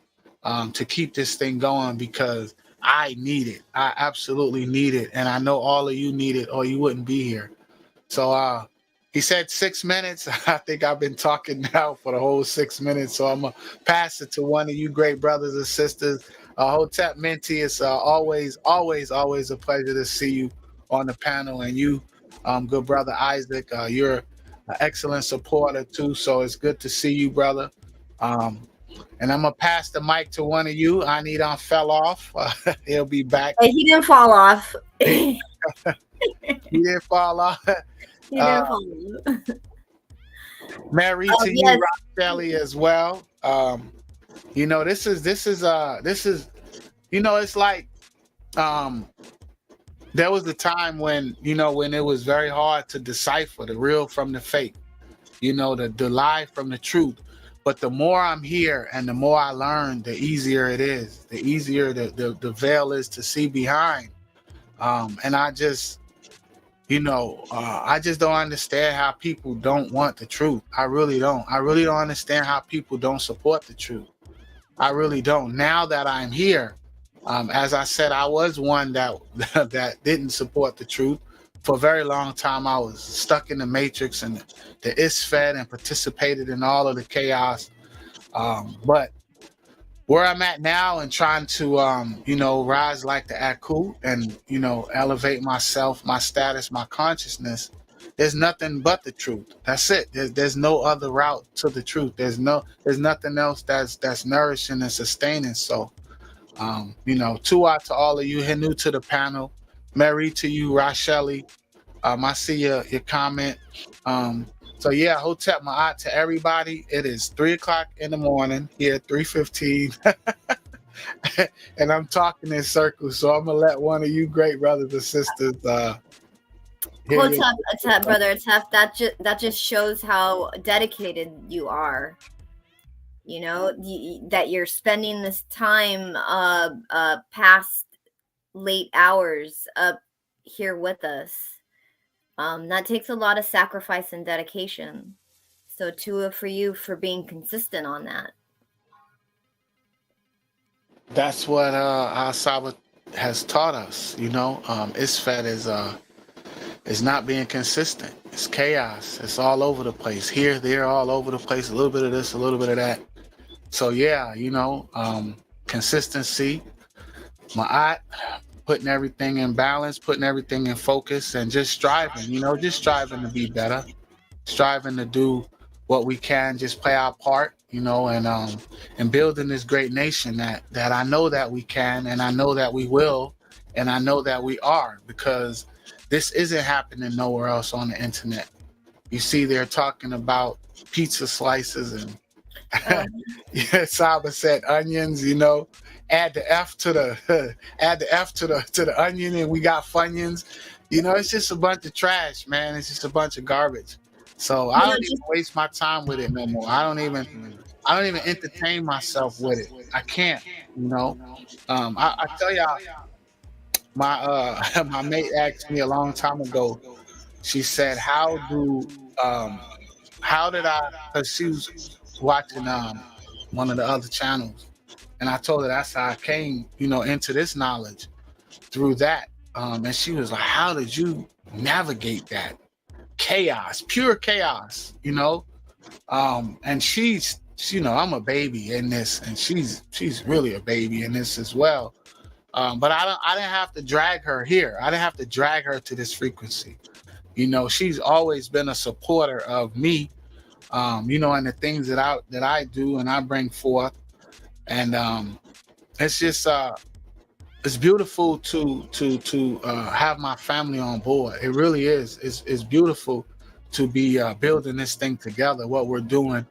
to keep this thing going, because I need it. I absolutely need it. And I know all of you need it or you wouldn't be here. So he said 6 minutes. I think I've been talking now for the whole 6 minutes. So I'm going to pass it to one of you great brothers and sisters. Hotep Minty, it's always a pleasure to see you on the panel. And you, good brother Isaac, you're an excellent supporter too. So it's good to see you, brother. And I'm going to pass the mic to one of you. Anidon fell off. He'll be back. He didn't fall off. He didn't fall off. He didn't fall off. Mary to yes. you, Roselli, as well. This is it's like there was a time when it was very hard to decipher the real from the fake, the lie from the truth. But the more I'm here and the more I learn, the easier it is. The easier the veil is to see behind. And I just, I just don't understand how people don't want the truth. I really don't. I really don't understand how people don't support the truth. I really don't. Now that I'm here, as I said, I was one that didn't support the truth. For a very long time, I was stuck in the matrix and the ISFED and participated in all of the chaos. But where I'm at now and trying to, rise like the Aku and, elevate myself, my status, my consciousness, there's nothing but the truth. That's it. There's no other route to the truth. There's nothing else that's nourishing and sustaining. So Tua to all of you who are new to the panel. Mary to you, Rasheli. I see your comment. So yeah, Hotep Ma'at to everybody. It is 3:00 in the morning here, 3:15. And I'm talking in circles, so I'm gonna let one of you great brothers and sisters Hotep, brother, that just shows how dedicated you are. That you're spending this time past late hours up here with us. That takes a lot of sacrifice and dedication. So Tua for you for being consistent on that. That's what our SABA has taught us. Isfet is not being consistent. It's chaos. It's all over the place. Here, there, all over the place. A little bit of this, a little bit of that. So yeah, consistency, Ma'at, putting everything in balance, putting everything in focus, and just striving, just striving to be better, striving to do what we can, just play our part, and building this great nation that I know that we can, and I know that we will, and I know that we are, because this isn't happening nowhere else on the internet. You see, they're talking about pizza slices and Saba said onions, add the F to the onion and we got Funyuns. It's just a bunch of trash, man. It's just a bunch of garbage. So I don't even waste my time with it no more. I don't even entertain myself with it. I can't, I tell y'all, my mate asked me a long time ago. She said, "How did I?" Because she was watching one of the other channels, and I told her that's how I came, into this knowledge through that. And she was like, "How did you navigate that chaos, pure chaos?" And she's, I'm a baby in this, and she's really a baby in this as well. But I didn't have to drag her here. I didn't have to drag her to this frequency. She's always been a supporter of me, and the things that I do and I bring forth. And it's just it's beautiful to have my family on board. It really is. It's beautiful to be building this thing together. What we're doing.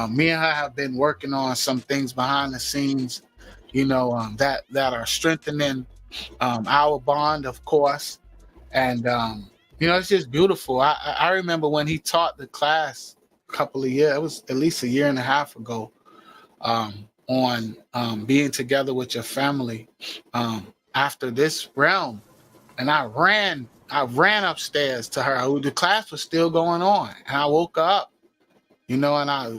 Me and her have been working on some things behind the scenes, that are strengthening our bond, of course. And it's just beautiful. I remember when he taught the class a couple of years, it was at least a year and a half ago, on being together with your family after this realm. And I ran upstairs to her. The class was still going on. And I woke her up, and I,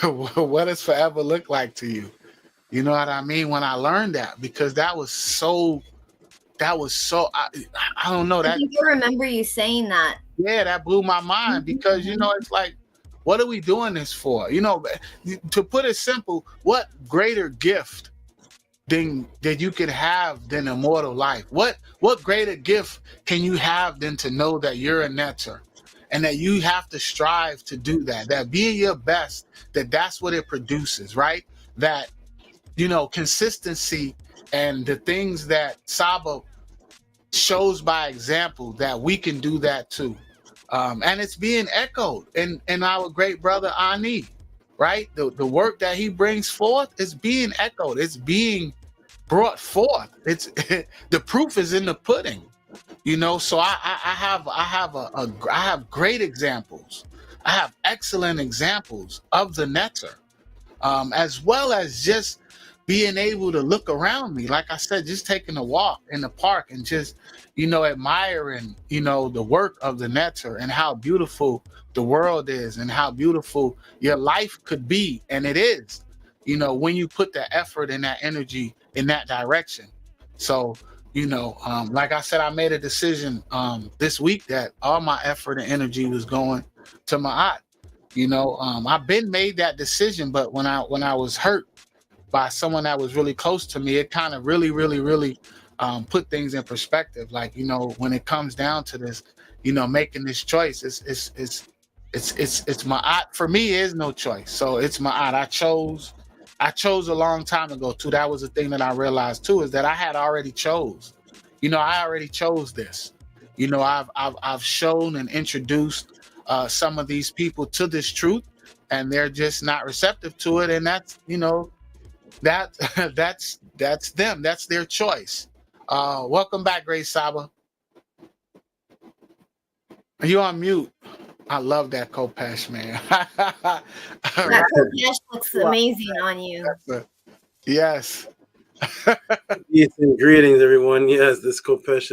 what does forever look like to you? You know what I mean? When I learned that, because that was so, I don't know. I think I remember you saying that. Yeah, that blew my mind, because, it's like, what are we doing this for? To put it simple, what greater gift that you could have than immortal life? What greater gift can you have than to know that you're a netter, and that you have to strive to do that being your best, that's what it produces, right? That, consistency and the things that Saba shows by example, that we can do that too. And it's being echoed in our great brother Ani, right? The work that he brings forth is being echoed. It's being brought forth. It's the proof is in the pudding, So I have great examples. I have excellent examples of the netter, as well as just being able to look around me. Like I said, just taking a walk in the park and just, admiring, the work of the netter and how beautiful the world is and how beautiful your life could be. And it is, when you put that effort and that energy in that direction. So, like I said, I made a decision this week that all my effort and energy was going to Ma'at. I've been made that decision, but when I was hurt by someone that was really close to me, it kind of really, really, really put things in perspective. Like, when it comes down to this, making this choice, it's Ma'at. For me, is no choice. So it's Ma'at. I chose I chose a long time ago too. That was the thing that I realized too, is that I had already chose. I already chose this. I've shown and introduced some of these people to this truth, and they're just not receptive to it. And that's that's them. That's their choice. Welcome back, Grace Saba. Are you on mute? I love that Kopesh, man. That Kopesh looks amazing on you. Yes. Peace and greetings, everyone. Yes, this Kopesh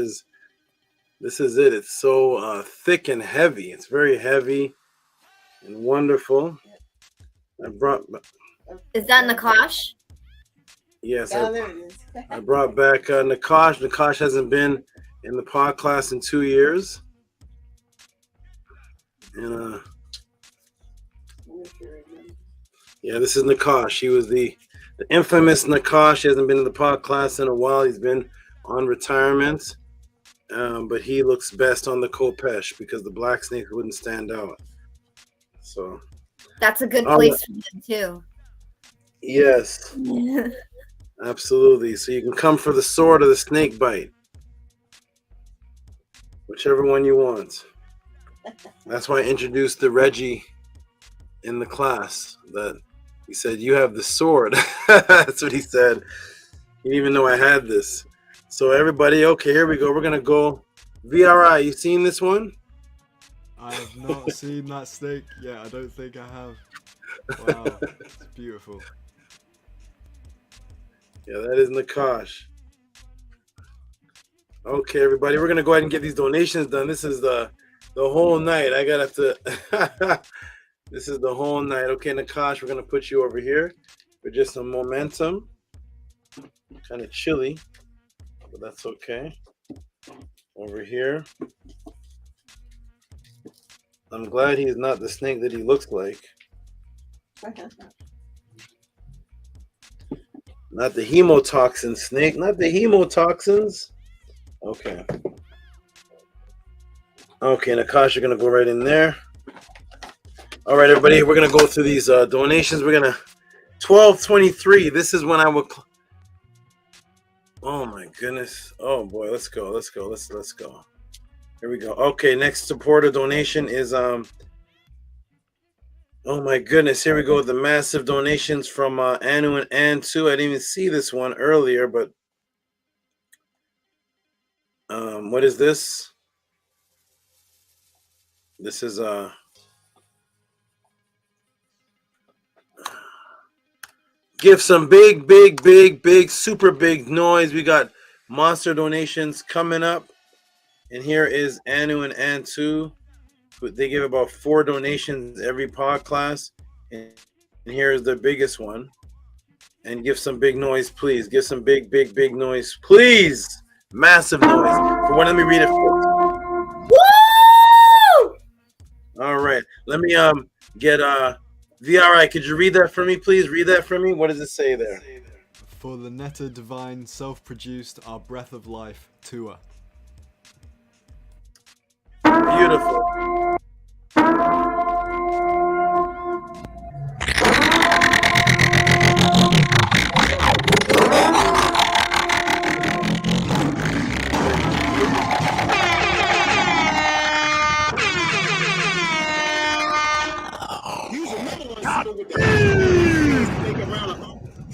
this is it. It's so thick and heavy. It's very heavy and wonderful. Is that Nakash? Yes, I brought back Nakash. Nakash hasn't been in the podcast in 2 years. And yeah, this is Nakash. He was the infamous Nakash. He hasn't been in the podcast in a while. He's been on retirement. But he looks best on the Kopesh because the black snake wouldn't stand out. So that's a good place for them too. Yes. Absolutely. So you can come for the sword or the snake bite. Whichever one you want. That's why I introduced the Reggie in the class. That he said, "You have the sword." That's what he said. He didn't even know I had this. So everybody, okay, here we go. We're gonna go VRI. You seen this one? I have not seen that snake yet. I don't think I have. Wow, it's beautiful. Yeah, that is Nakash. Okay, everybody, we're gonna go ahead and get these donations done. This is the whole night. I gotta have to. This is the whole night. Okay, Nakash, we're gonna put you over here for just some momentum. Kind of chilly, but that's okay. Over here. I'm glad he's not the snake that he looks like. Not the hemotoxin snake, not the hemotoxins. Okay. Okay, Nakash, you're gonna go right in there. All right, everybody, we're gonna go through these donations. We're gonna 1223. This is when I would. Oh my goodness! Oh boy, let's go. Let's go. Let's go. Here we go. Okay, next supporter donation is Oh my goodness! Here we go. The massive donations from Anu and Antu. I didn't even see this one earlier, but what is this? This is give some big, super big noise. We got monster donations coming up. And here is Anu and Antu. They give about 4 donations every podcast. And here is the biggest one. And give some big noise, please. Give some big noise, please. Massive noise. For one, let me read it first. Woo! All right. Let me get VRI, could you read that for me, please? Read that for me. What does it say there? For the Netta Divine self-produced Our Breath of Life tour. Beautiful.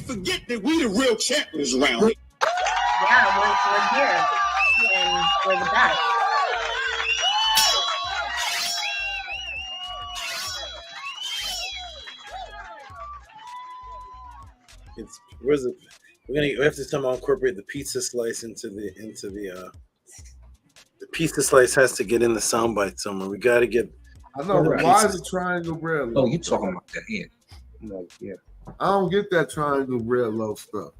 Forget that we the real champions around here. Yeah, we're here. And we're the best. Where's it? We have to somehow incorporate the pizza slice into the pizza slice has to get in the soundbite somewhere. We got to get. I know. Why is it triangle bread? Oh, you talking about that? Yeah. No, yeah. I don't get that triangle bread loaf stuff.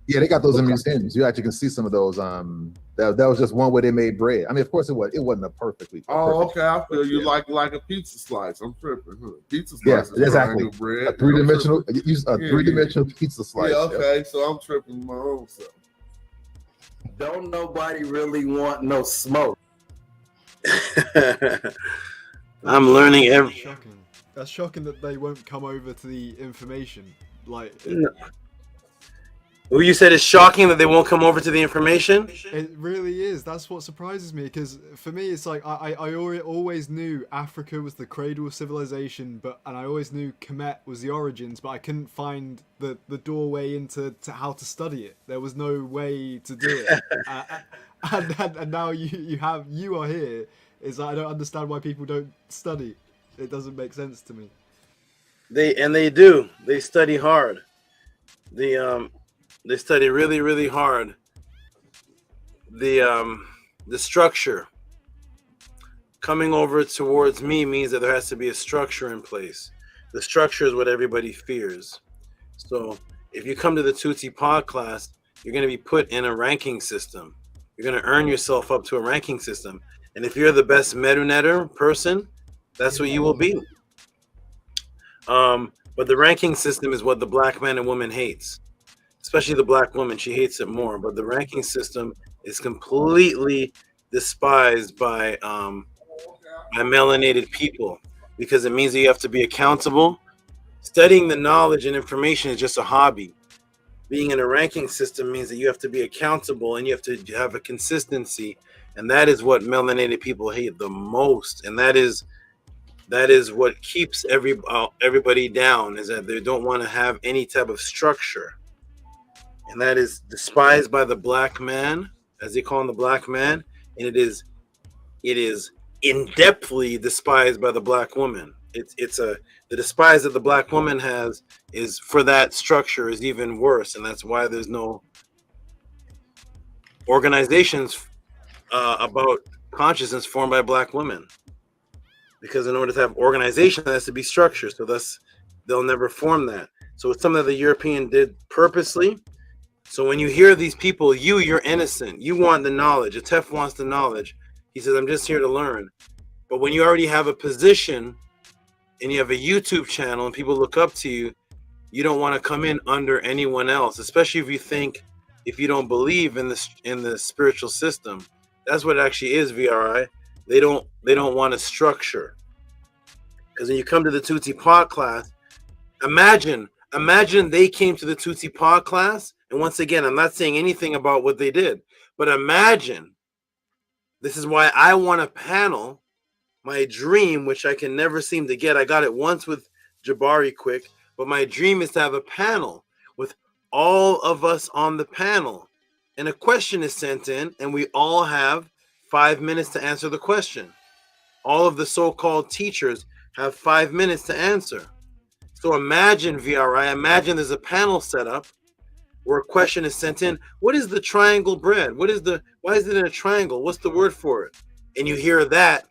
Yeah, they got those in museums. You actually can see some of those. That was just one where they made bread. I mean, of course, it wasn't a perfectly. Oh, okay. I feel you like a pizza slice. I'm tripping. Huh? Pizza slice. Yes, is exactly. Bread. A three-dimensional. Use a three-dimensional pizza slice. Yeah. Okay. So I'm tripping my own self. Don't nobody really want no smoke. I'm learning every. Shocking. That's shocking that they won't come over to the information. Like, No. Well, you said it's shocking that they won't come over to the information. it really is. That's what surprises me, because for me, it's like I always knew Africa was the cradle of civilization, and I always knew Kemet was the origins, but I couldn't find the doorway into how to study it. There was no way to do it. And now you are here. Is I don't understand why people don't study. It doesn't make sense to me. They do. They study hard. They study really, really hard. The structure coming over towards me means that there has to be a structure in place. The structure is what everybody fears. So if you come to the Tehuti Podclass, you're going to be put in a ranking system. You're going to earn yourself up to a ranking system. And if you're the best Merunetter person, that's what you will be. But the ranking system is what the black man and woman hates. Especially the black woman, she hates it more. But the ranking system is completely despised by melanated people, because it means that you have to be accountable. Studying the knowledge and information is just a hobby. Being in a ranking system means that you have to be accountable and you have to have a consistency, and that is what melanated people hate the most. And that is what keeps everybody down, is that they don't want to have any type of structure. And that is despised by the black man, as they call him, the black man, and it is in-depthly despised by the black woman. The despise that the black woman has is for that structure is even worse, and that's why there's no organizations about consciousness formed by black women. Because in order to have organization, there has to be structure. So thus, they'll never form that. So it's something that the European did purposely. So when you hear these people, you're innocent. You want the knowledge. Atef wants the knowledge. He says, I'm just here to learn. But when you already have a position and you have a YouTube channel and people look up to you, you don't want to come in under anyone else, especially if you don't believe in the spiritual system. That's what it actually is, VRI. They don't want a structure. Because when you come to the Tehuti Podclass, imagine they came to the Tehuti Podclass, and once again, I'm not saying anything about what they did, but imagine, this is why I want a panel, my dream, which I can never seem to get. I got it once with Jabari quick, but my dream is to have a panel with all of us on the panel, and a question is sent in, and we all have 5 minutes to answer the question. All of the so-called teachers have 5 minutes to answer. So imagine, VRI, imagine there's a panel set up where a question is sent in. What is the triangle bread? Why is it in a triangle? What's the word for it? And you hear that,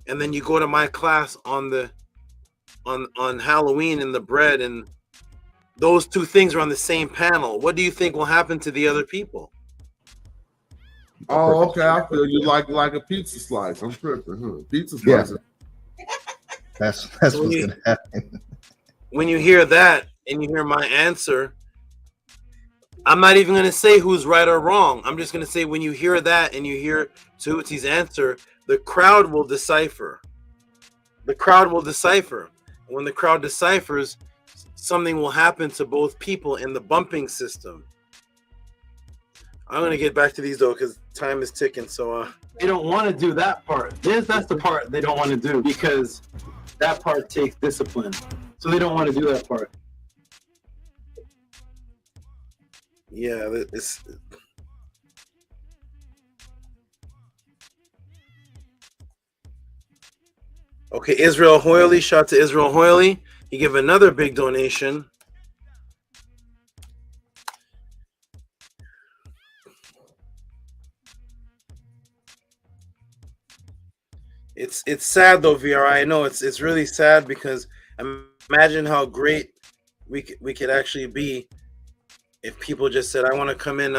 and then you go to my class on Halloween and the bread, and those two things are on the same panel. What do you think will happen to the other people? Oh, okay. I feel you like a pizza slice. I'm tripping. Pizza slice. Yeah. That's what's gonna happen. When you hear that and you hear my answer, I'm not even going to say who's right or wrong. I'm just going to say when you hear that and you hear Tehuti's answer, the crowd will decipher. The crowd will decipher. When the crowd deciphers, something will happen to both people in the bumping system. I'm going to get back to these, though, because time is ticking. So they don't want to do that part. That's the part they don't want to do, because that part takes discipline. So they don't want to do that part. Yeah, it's... Okay, Israel Hoyley. Shout out to Israel Hoyley. He gave another big donation. It's sad though, VRI. I know it's really sad, because imagine how great we could actually be if people just said, I want to come and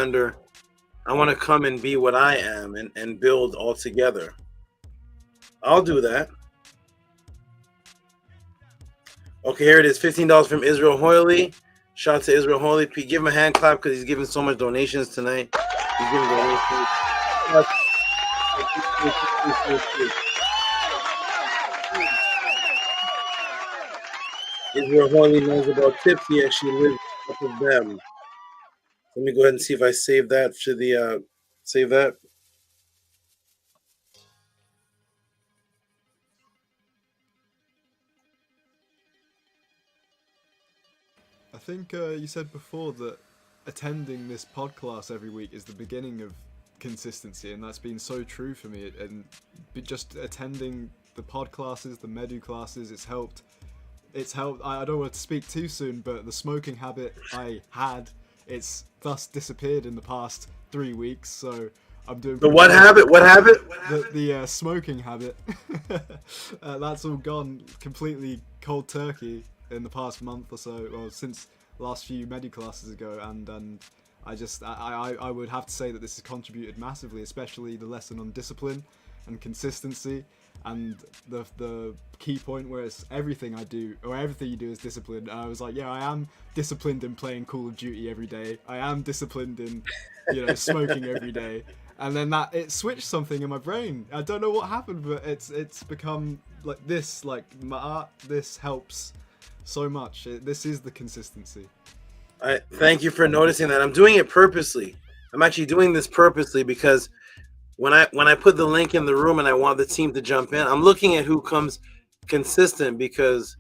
be what I am and build all together. I'll do that. Okay, here it is. $15 from Israel Hoyley. Shout out to Israel Hoyley. Give him a hand clap, because he's giving so much donations tonight. He's giving donations. Israel Holy knows about Tipsy and she lives up with them. Let me go ahead and see if I save that to the save that. I think you said before that attending this podcast every week is the beginning of consistency, and that's been so true for me. And just attending the pod classes, the Medu classes, it's helped. I don't want to speak too soon, but the smoking habit I had, it's thus disappeared in the past 3 weeks. So I'm doing. The what habit? What habit? The smoking habit. That's all gone completely cold turkey in the past month or so. Well, since last few Medu classes ago, and I would have to say that this has contributed massively, especially the lesson on discipline and consistency, and the key point where it's everything I do, or everything you do is discipline. I was like, yeah, I am disciplined in playing Call of Duty every day. I am disciplined in, smoking every day. And then it switched something in my brain. I don't know what happened, but it's become like this, like my art, this helps so much. This is the consistency. I thank you for noticing that. I'm doing it purposely. I'm actually doing this purposely because when I put the link in the room and I want the team to jump in, I'm looking at who comes consistent, because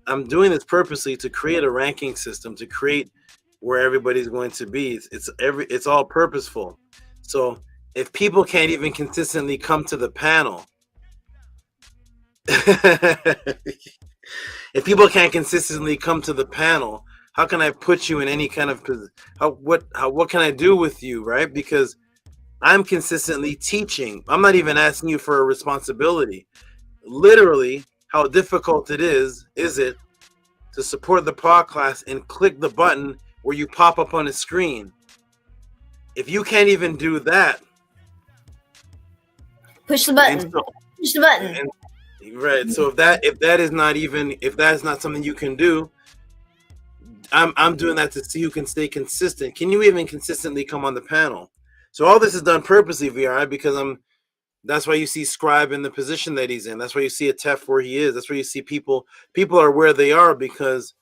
I'm doing this purposely to create a ranking system, to create where everybody's going to be. It's all purposeful. So if people can't even consistently come to the panel, if people can't consistently come to the panel, how can I put you in any kind of what can I do with you, right? Because I'm consistently teaching. I'm not even asking you for a responsibility. Literally, how difficult is it to support the podcast and click the button where you pop up on a screen? If you can't even do that, push the button. Push the button. Right. So if that's not something you can do, I'm doing that to see who can stay consistent. Can you even consistently come on the panel? So all this is done purposely, VRI, because that's why you see Scribe in the position that he's in. That's why you see a Tef where he is. That's why you see people are where they are, because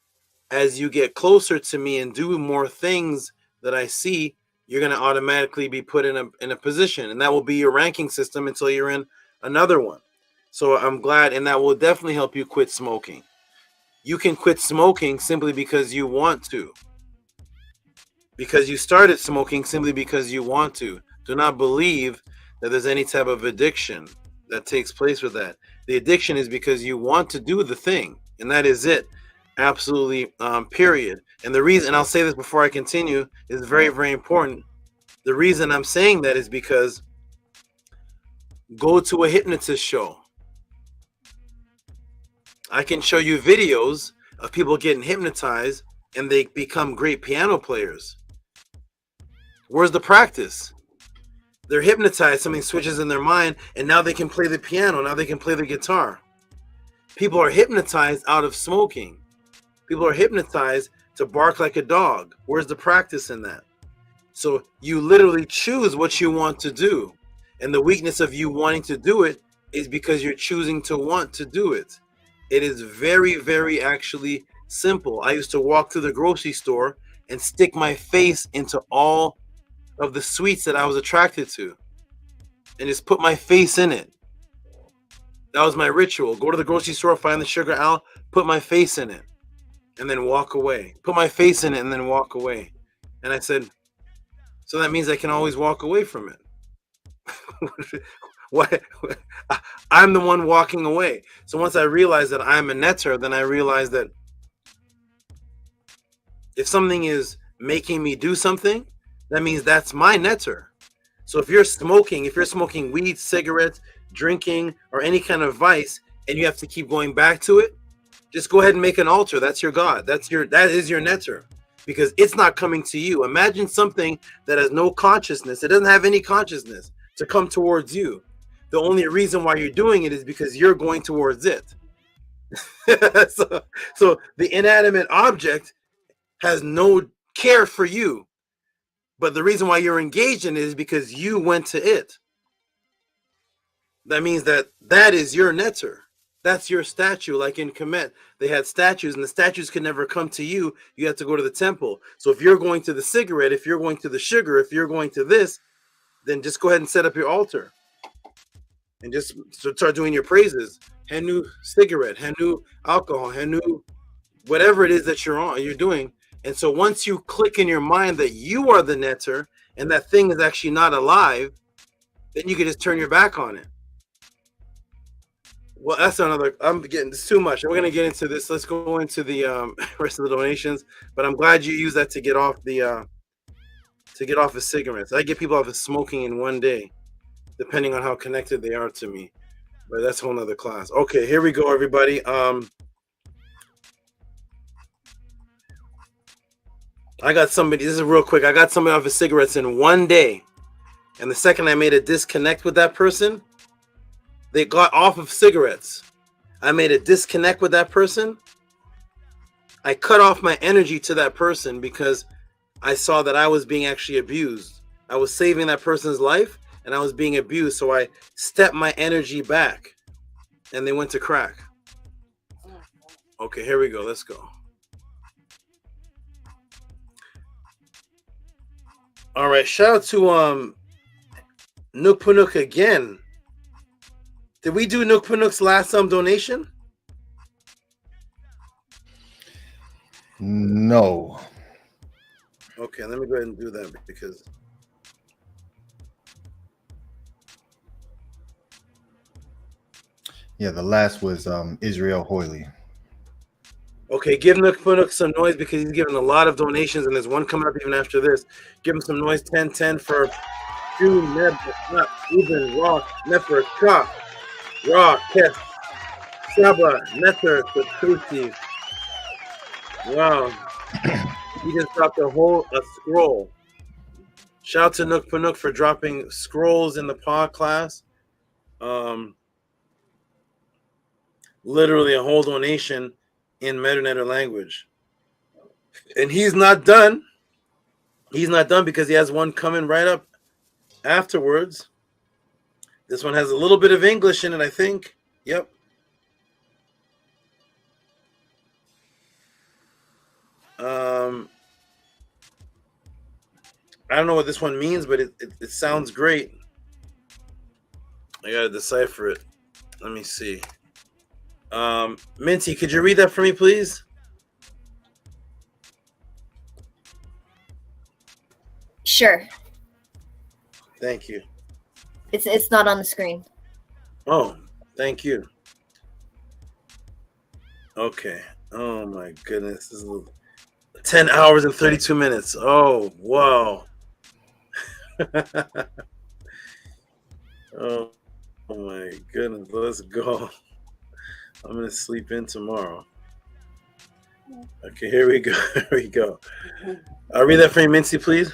as you get closer to me and do more things that I see, you're going to automatically be put in a position, and that will be your ranking system until you're in another one. So I'm glad, and that will definitely help you quit smoking. You can quit smoking simply because you want to. Because you started smoking simply because you want to. Do not believe that there's any type of addiction that takes place with that. The addiction is because you want to do the thing, and that is it. Absolutely, period. And the reason, and I'll say this before I continue, is very, very important. The reason I'm saying that is because go to a hypnotist show. I can show you videos of people getting hypnotized and they become great piano players. Where's the practice? They're hypnotized, something switches in their mind, and now they can play the piano, now they can play the guitar. People are hypnotized out of smoking. People are hypnotized to bark like a dog. Where's the practice in that? So you literally choose what you want to do. And the weakness of you wanting to do it is because you're choosing to want to do it. It is very, very actually simple. I used to walk through the grocery store and stick my face into all of the sweets that I was attracted to and just put my face in it. That was my ritual. Go to the grocery store, find the sugar aisle, put my face in it, and then walk away. Put my face in it and then walk away. And I said, so that means I can always walk away from it. What? I'm the one walking away. So once I realized that I'm a netter, then I realized that if something is making me do something, that means that's my netter. So if you're smoking weed, cigarettes, drinking, or any kind of vice, and you have to keep going back to it, just go ahead and make an altar. That's your God. That is your netter, because it's not coming to you. Imagine something that has no consciousness. It doesn't have any consciousness to come towards you. The only reason why you're doing it is because you're going towards it. So the inanimate object has no care for you. But the reason why you're engaged in it is because you went to it. That means that is your netter. That's your statue. Like in Kemet, they had statues, and the statues could never come to you. You have to go to the temple. So if you're going to the cigarette, if you're going to the sugar, if you're going to this, then just go ahead and set up your altar and just start doing your praises. Henu cigarette, Henu alcohol, Henu whatever it is that you're doing. And so once you click in your mind that you are the netter and that thing is actually not alive, then you can just turn your back on it. Well, that's another. I'm getting this too much. We're going to get into this. Let's go into the rest of the donations. But I'm glad you use that to get off the of cigarettes. I get people off of smoking in one day, depending on how connected they are to me. But that's a whole nother class. Okay, here we go, everybody. I got somebody. This is real quick. I got somebody off of cigarettes in one day, and the second I made a disconnect with that person, they got off of cigarettes. I made a disconnect with that person. I cut off my energy to that person because I saw that I was being actually abused. I was saving that person's life and I was being abused. So I stepped my energy back and they went to crack. Okay, here we go. Let's go. All right. Shout out to Nukpunuk again. Did we do Nukpunuk's last donation? No. Okay, let me go ahead and do that because yeah, the last was Israel Hoyley. okay, give Nukpunuk some noise because he's giving a lot of donations and there's one coming up even after this. Give him some noise. 1010 for June, Neb, not even Rock, Nefer, Chop, Raw, Kes, SABA, Nether, Tehuti. Wow. He just dropped a scroll. Shout out to Nukpunuk for dropping scrolls in the Podclass. Literally a whole donation in MELANATED language. And he's not done. He's not done because he has one coming right up afterwards. This one has a little bit of English in it, I think. Yep. I don't know what this one means, but it sounds great. I gotta decipher it. Let me see. Minty, could you read that for me, please? Sure. Thank you. It's not on the screen. Oh, thank you. Okay. Oh my goodness. This is 10 hours and 32 minutes. Oh, wow. Oh my goodness. Let's go. I'm going to sleep in tomorrow. Okay, here we go. Here we go. I'll read that for you, Mincy, please.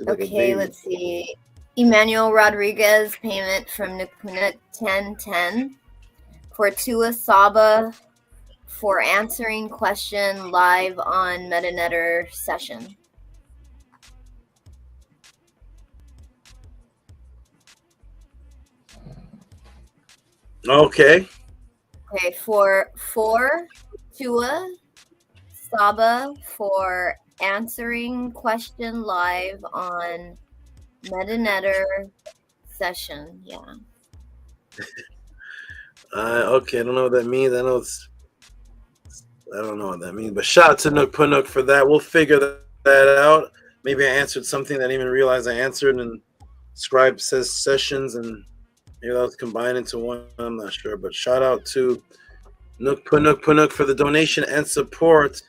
Okay, let's see. Emmanuel Rodriguez, payment from Nukpunuk 1010 for Tua Saba for answering question live on MELANATED session. Okay. Okay, for Tua Saba for answering question live on MELANATED session. Yeah. Okay, I don't know what that means. I don't know what that means, but shout out to Nukpunuk for that. We'll figure that out. Maybe I answered something that I didn't even realize I answered, and Scribe says sessions, and maybe that was combined into one. I'm not sure, but shout out to Nukpunuk for the donation and support.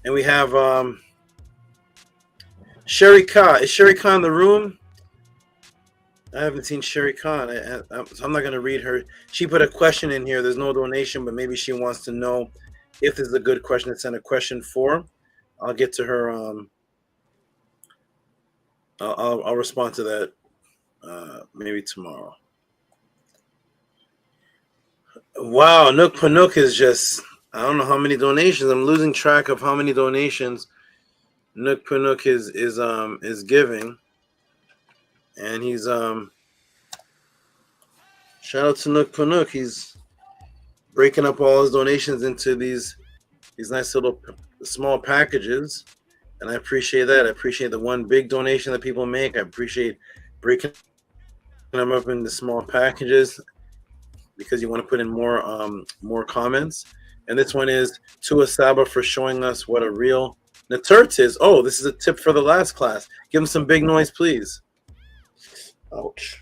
And we have SHARIKA. Is SHARIKA in the room? I haven't seen SHARIKA. I'm not going to read her. She put a question in here. There's no donation, but maybe she wants to know if this is a good question to send a question for. I'll get to her. I'll respond to that maybe tomorrow. Wow, Nukpunuk is just, I don't know how many donations. I'm losing track of how many donations Nukpunuk is giving. And he's Shout out to Nook Panook. He's breaking up all his donations into these nice little small packages, and I appreciate that. I appreciate the one big donation that people make. I appreciate breaking them up into small packages because you want to put in more comments. And this one is to SABA for showing us what a real Naturt is. Oh, this is a tip for the last class. Give him some big noise, please. Ouch.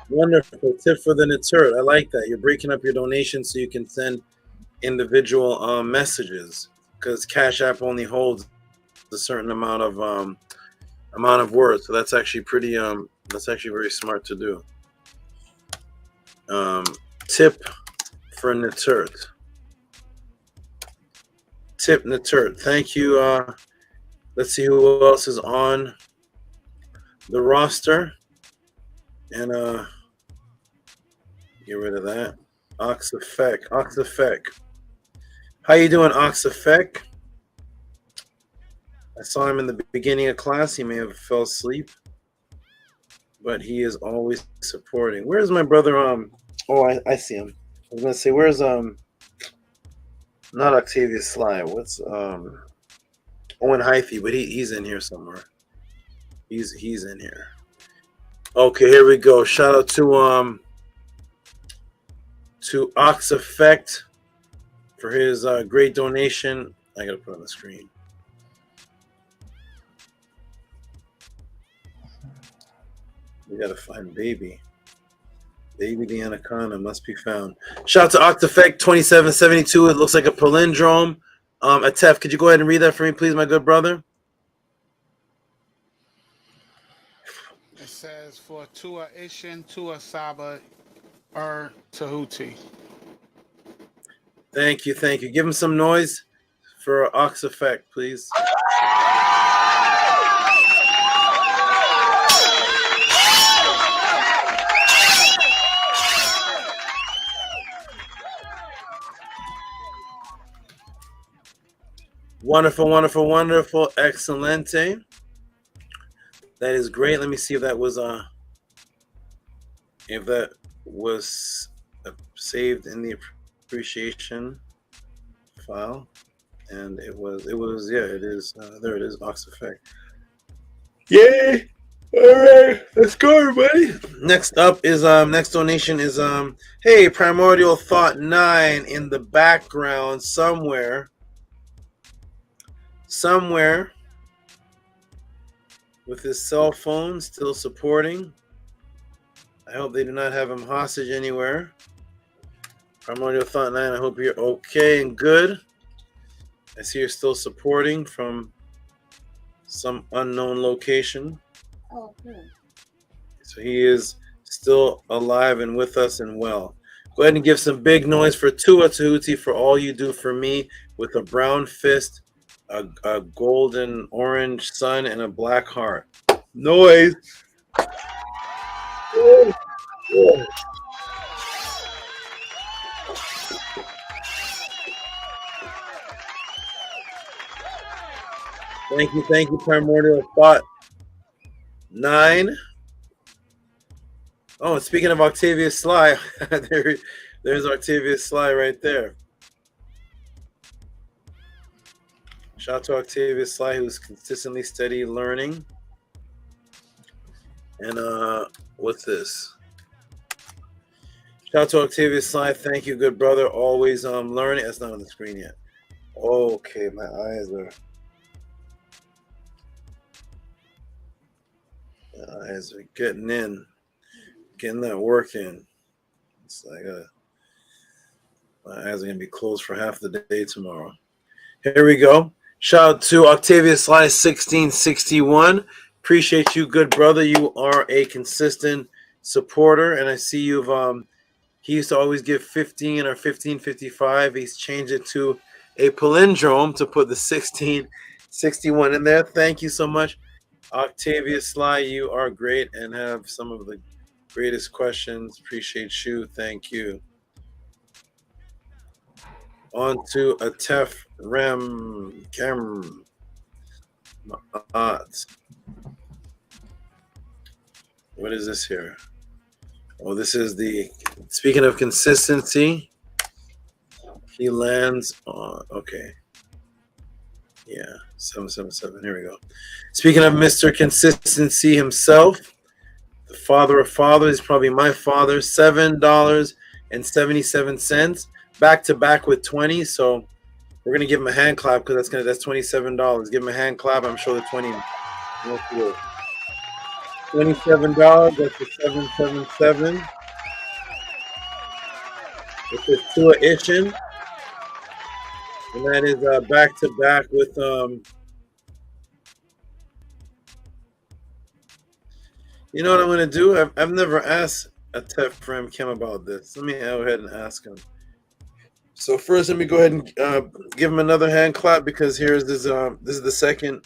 Wonderful tip for the Naturt. I like that. You're breaking up your donation so you can send individual messages, because Cash App only holds a certain amount of words. So that's actually pretty that's actually very smart to do. Tip for Naturt. Tip Naturt. Thank you. Let's see who else is on the roster. And get rid of that. Ox Effect. How you doing, Ox Effect? I saw him in the beginning of class. He may have fell asleep, but he is always supporting. Where's my brother? Oh, I see him. I was gonna say, where's not Octavius Sly. What's Owen Hyphy? But he's in here somewhere. He's in here. Okay, here we go. Shout out to Ox Effect for his great donation. I gotta put it on the screen. We gotta find Baby. Baby the Anaconda must be found. Shout out to Ox Effect 2772. It looks like a palindrome. Atef, could you go ahead and read that for me, please, my good brother? It says for Tua Ishin, Tua Saba, Tehuti. Thank you. Give him some noise for Ox Effect, please. Wonderful. Excelente. That is great. Let me see if that was saved in the appreciation file, and it was yeah, it is there. It is Ox Effect. Yay! All right, let's go, everybody. Next up is next donation is hey, Primordial Thought 9 in the background somewhere with his cell phone still supporting. I hope they do not have him hostage anywhere. Primordial Thought 9, I hope you're okay and good. I see you're still supporting from some unknown location. Oh, good. So he is still alive and with us and well. Go ahead and give some big noise for Tua Tehuti for all you do for me with a brown fist, a golden orange sun, and a black heart. Noise. Thank you, Primordial Thought 9. Oh, and speaking of Octavius Sly, there's Octavius Sly right there. Shout out to Octavius Sly, who's consistently steady learning. And what's this? Shout out to Octavius Sly. Thank you, good brother. Always learning. That's not on the screen yet. Okay, my eyes are getting that work in. It's like my eyes are gonna be closed for half the day tomorrow. Here we go. Shout out to Octavius Sly 1661. Appreciate you, good brother. You are a consistent supporter, and I see you've he used to always give 15 or 1555. He's changed it to a palindrome to put the 1661 in there. Thank you so much, Octavius Sly. You are great and have some of the greatest questions. Appreciate you. Thank you. On to a Tef Rem Cam. What is this here? Oh, this is the, speaking of consistency, he lands on, okay. Yeah, 777, here we go. Speaking of Mr. Consistency himself, the father of fathers, probably my father, $7.77, back to back with 20. So we're gonna give him a hand clap because that's $27. Give him a hand clap. I'm sure the 20. $27. That's the 777. It's a Tua Ishin, and that is back to back with You know what I'm gonna do? I've never asked a Tef Rem Kim about this. Let me go ahead and ask him. So first, let me go ahead and give him another hand clap because here's this. This is the second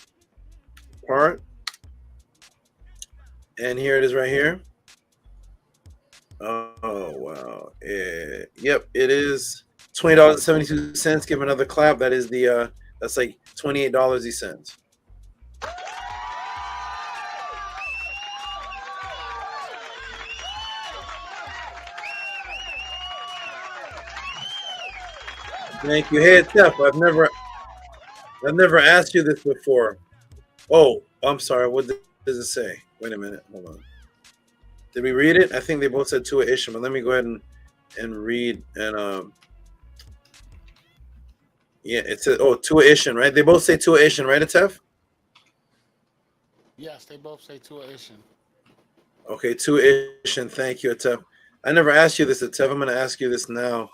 part, and here it is right here. Oh wow! Yep, it is $20.72. Give him another clap. That is the that's like $28 he sent. Thank you. Hey, Tef, I've never asked you this before. Oh, I'm sorry. What does it say? Wait a minute. Hold on. Did we read it? I think they both said Tua Isham, but let me go ahead and read and yeah, it says Tua Isham, right? They both say Tua Isham, right, Tef? Yes, they both say Tua Isham. Okay, Tua Isham. Thank you, Tef. I never asked you this, Tef. I'm going to ask you this now.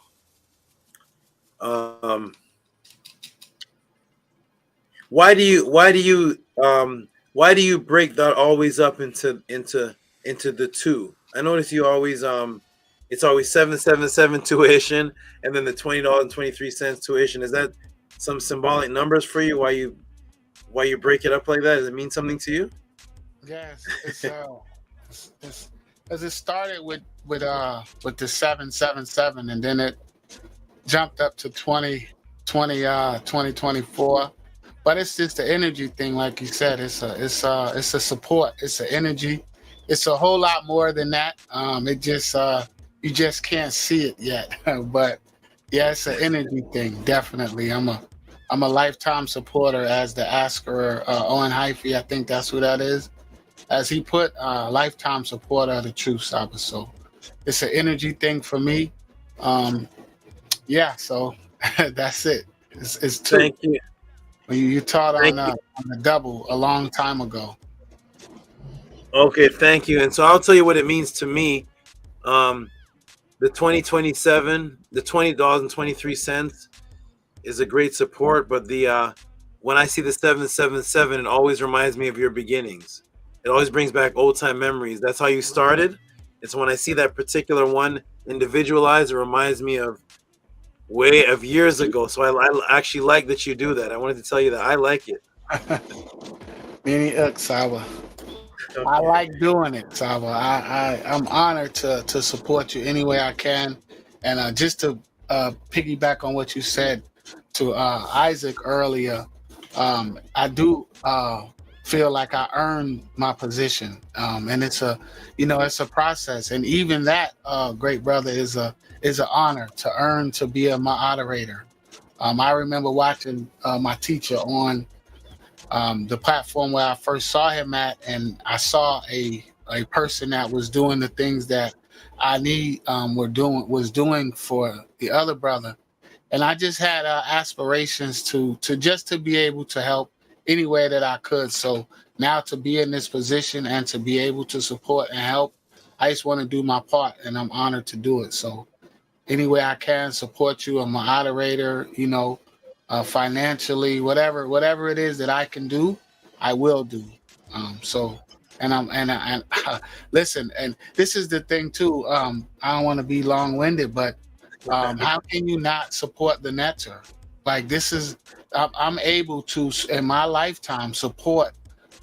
Why do you break that always up into the two? I notice you always it's always 777 tuition and then the $20.23 tuition. Is that some symbolic numbers for you? Why you break it up like that? Does it mean something to you? Yes, it's as it started with the 777 and then it jumped up to 2024, but it's just the energy thing, like you said. It's a support. It's an energy. It's a whole lot more than that. It just you just can't see it yet, but yeah, it's an energy thing. Definitely, I'm a lifetime supporter, as the asker Owen Hyphy. I think that's who that is. As he put, lifetime supporter of the truth, SABA. So it's an energy thing for me. Yeah, so that's it. It's two. Thank you. You taught on the double a long time ago. Okay, thank you. And so I'll tell you what it means to me. The 2027, the $20.23 is a great support, but the when I see the 777, it always reminds me of your beginnings. It always brings back old time memories. That's how you started. And so when I see that particular one individualized, it reminds me of years ago. So I actually like that you do that. I wanted to tell you that I like it. Many SABA. Okay. I like doing it, SABA. I'm honored to support you any way I can. And just to piggyback on what you said to Isaac earlier, I do feel like I earned my position, and it's a process. And even that, great brother, is an honor to earn to be a moderator. I remember watching my teacher on the platform where I first saw him at, and I saw a person that was doing the things that I was doing for the other brother, and I just had aspirations to be able to help any way that I could. So now to be in this position and to be able to support and help, I just want to do my part, and I'm honored to do it. So any way I can support you, I'm a moderator, financially, whatever it is that I can do, I will do. Listen, and this is the thing too. I don't want to be long-winded, but how can you not support the netter? Like, this is, I'm able to, in my lifetime, support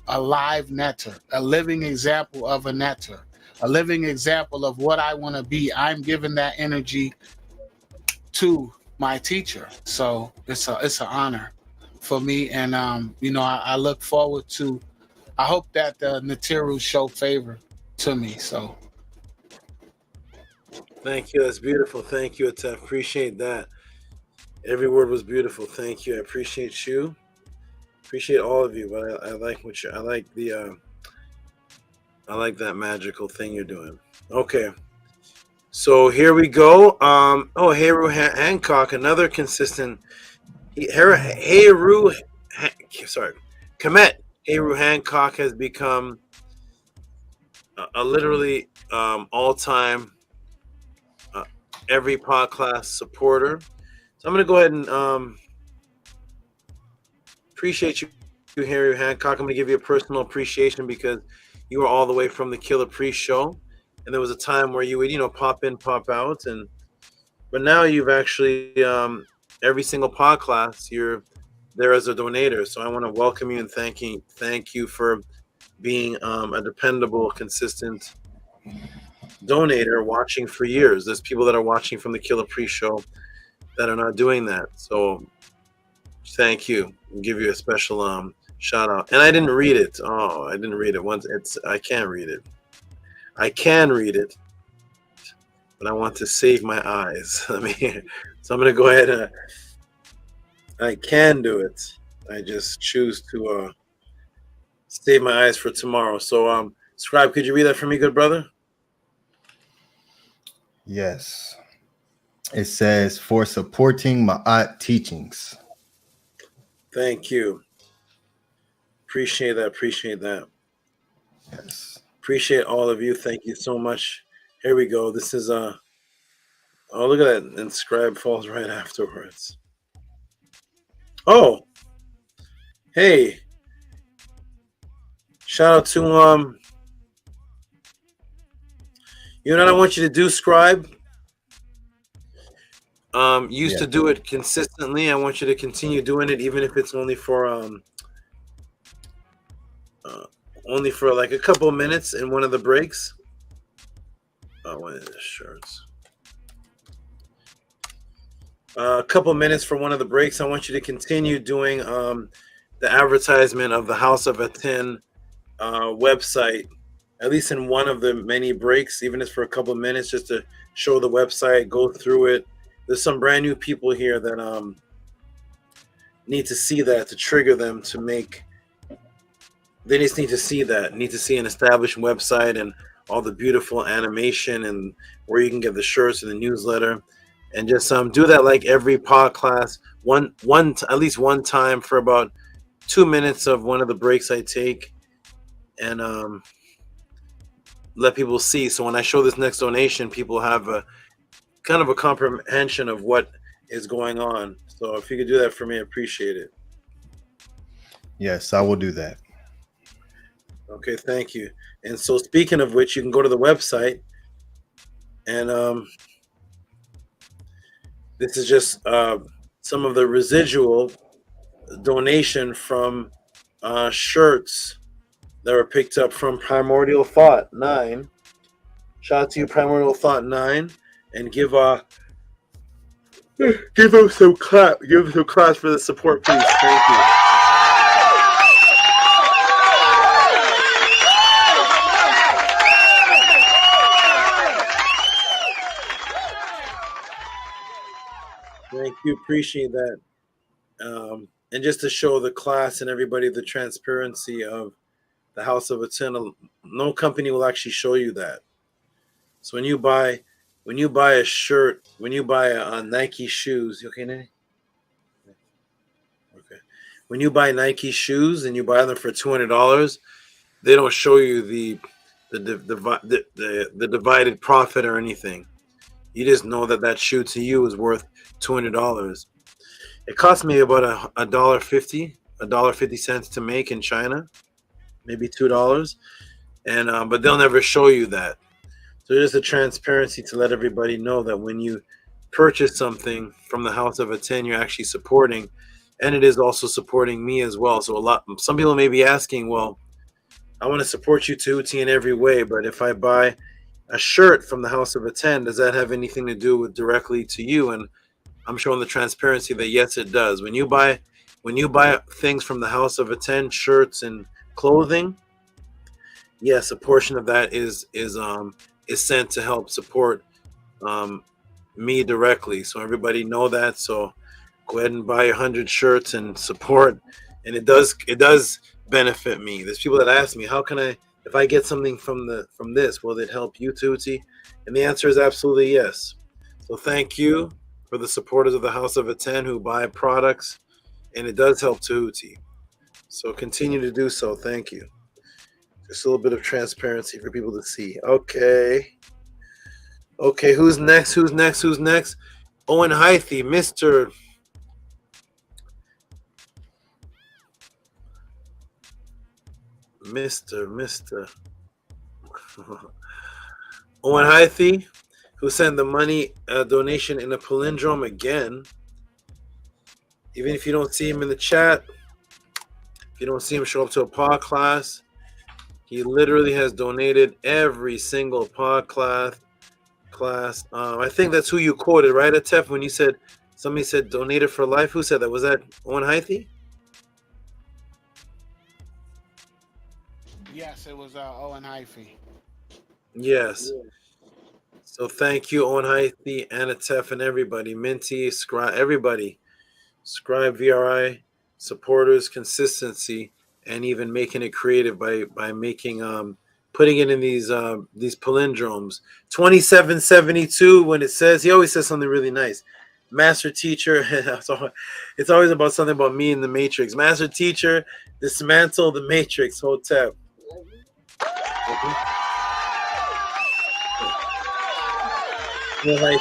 a live netter, a living example of a netter, a living example of what I want to be. I'm giving that energy to my teacher. So it's an honor for me, and I look forward to. I hope that the Natiru show favor to me. So Thank you. That's beautiful. Thank you, Atef. Appreciate that. Every word was beautiful. Thank you. I appreciate you. Appreciate all of you. But I like what you. I like the. I like that magical thing you're doing. Okay. So here we go. HERU Hancock, another consistent. HERU. Sorry, Komet. HERU Hancock has become a literally all-time every Podclass supporter. So I'm going to go ahead and appreciate you, HERU Hancock. I'm going to give you a personal appreciation because you were all the way from the Killer Pre-show, and there was a time where you would, pop in, pop out, but now you've actually every single Podclass you're there as a donator. So I want to welcome you and thank you for being a dependable, consistent donator watching for years. There's people that are watching from the Killer Pre-show that are not doing that. So thank you. I'll give you a special shout out. And I didn't read it. Oh, I didn't read it once. I can't read it. I can read it, but I want to save my eyes. So I'm gonna go ahead and I can do it. I just choose to save my eyes for tomorrow. So Scribe, could you read that for me, good brother? Yes. It says, for supporting Ma'at teachings. Thank you. Appreciate that. Yes. Appreciate all of you. Thank you so much. Here we go. This is oh, look at that. And Scribe falls right afterwards. Oh. Hey. Shout out to you know what I want you to do, Scribe? Used to do it consistently. I want you to continue doing it, even if it's only for like a couple of minutes in one of the breaks. One of the shirts. A couple of minutes for one of the breaks. I want you to continue doing the advertisement of the House of ATTON website, at least in one of the many breaks, even if for a couple of minutes, just to show the website, go through it. There's some brand new people here that need to see that, to trigger them to make. They just need to see that, need to see an established website and all the beautiful animation and where you can get the shirts and the newsletter, and just do that like every Podclass, at least one time for about 2 minutes of one of the breaks I take, and let people see. So when I show this next donation, people have a kind of a comprehension of what is going on. So if you could do that for me, I appreciate it. Yes, I will do that. Okay, thank you. And so speaking of which, you can go to the website, and this is just some of the residual donation from shirts that were picked up from Primordial Thought 9. Shout out to you, Primordial Thought 9, and give them some clap. Give them some claps for the support, please. Thank you. Thank you. Appreciate that. And just to show the class and everybody the transparency of the House of ATTON, no company will actually show you that. So when you buy a shirt, when you buy a Nike shoes, you okay, Nanny? Okay. When you buy Nike shoes and you buy them for $200, they don't show you the divided profit or anything. You just know that shoe to you is worth $200. It cost me about $1.50 to make in China, maybe $2, and but they'll never show you that. So there's a transparency to let everybody know that when you purchase something from the House of ATTON, you're actually supporting, and it is also supporting me as well. So some people may be asking, well, I want to support you, Tehuti, in every way, but if I buy a shirt from the House of ATTON, does that have anything to do with directly to you? And I'm showing the transparency that yes, it does. When you buy things from the House of Attend, shirts and clothing, yes, a portion of that is sent to help support me directly. So everybody know that. So go ahead and buy 100 shirts and support. And it does benefit me. There's people that ask me, how can I, if I get something from this, will it help you, Tehuti? And the answer is absolutely yes. So thank you for the supporters of the House of Attend who buy products, and it does help Tehuti. So continue to do so. Thank you. Just a little bit of transparency for people to see. Okay. Okay, who's next? Owen Hythe, Mr. Owen Hythe, who sent the money donation in a palindrome again. Even if you don't see him in the chat, if you don't see him show up to a Podclass, he literally has donated every single Podclass. I think that's who you quoted, right, Atef? When you said somebody said donated for life. Who said that? Was that Owen Hythe? Yes, it was Owen Hythe. Yes. So thank you, Owen Hythe, Anatef, and everybody. Minty, Scribe, everybody. Scribe, VRI, supporters, consistency, and even making it creative by making putting it in these palindromes. 2772, when it says, he always says something really nice. Master teacher, it's always about something about me in the Matrix. Master teacher, dismantle the Matrix, Hotep. Owen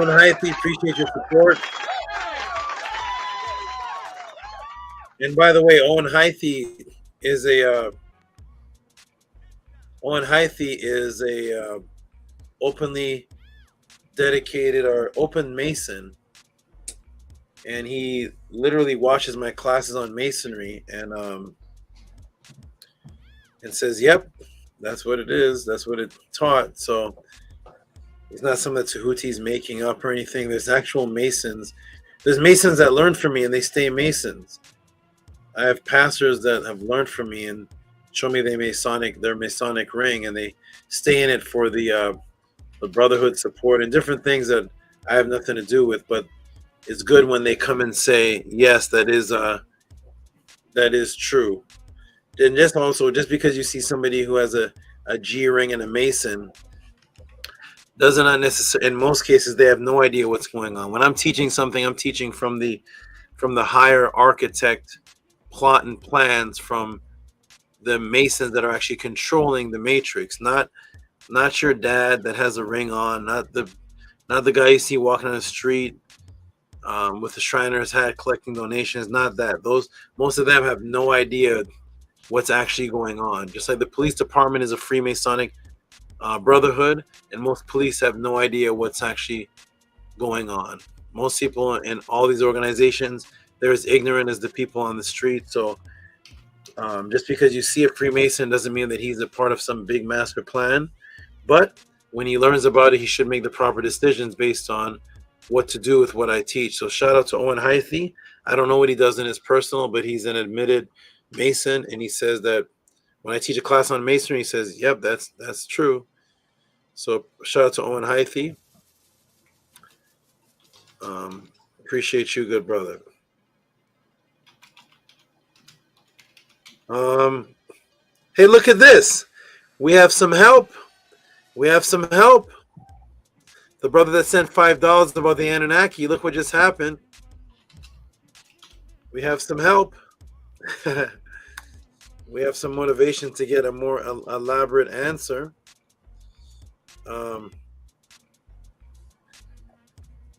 Hythe, appreciate your support. And by the way, Owen Hythe is a openly dedicated or open Mason, and he literally watches my classes on Masonry and says, "Yep, that's what it is. That's what it taught." So it's not something that Tehuti's making up or anything. There's actual Masons. There's Masons that learn from me and they stay Masons. I have pastors that have learned from me and show me their Masonic ring, and they stay in it for the brotherhood support and different things that I have nothing to do with. But it's good when they come and say, yes, that is true. And just because you see somebody who has a G ring and a Mason, doesn't not necessarily, in most cases, they have no idea what's going on. When I'm teaching something, I'm teaching from the higher architect plot and plans from the Masons that are actually controlling the Matrix, not your dad that has a ring on, not the guy you see walking on the street with the Shriner's hat collecting donations. Not that. Most of them have no idea what's actually going on. Just like the police department is a Freemasonic brotherhood, and most police have no idea what's actually going on. Most people in all these organizations, they're as ignorant as the people on the street. So just because you see a Freemason doesn't mean that he's a part of some big master plan. But when he learns about it, he should make the proper decisions based on what to do with what I teach. So shout out to Owen Hythe. I don't know what he does in his personal, but he's an admitted Mason, and he says that when I teach a class on Masonry, he says, yep, that's true. So shout out to Owen Hythe. Appreciate you, good brother. Hey, look at this. We have some help. The brother that sent $5 about the Anunnaki, look what just happened. We have some help. We have some motivation to get a more elaborate answer. I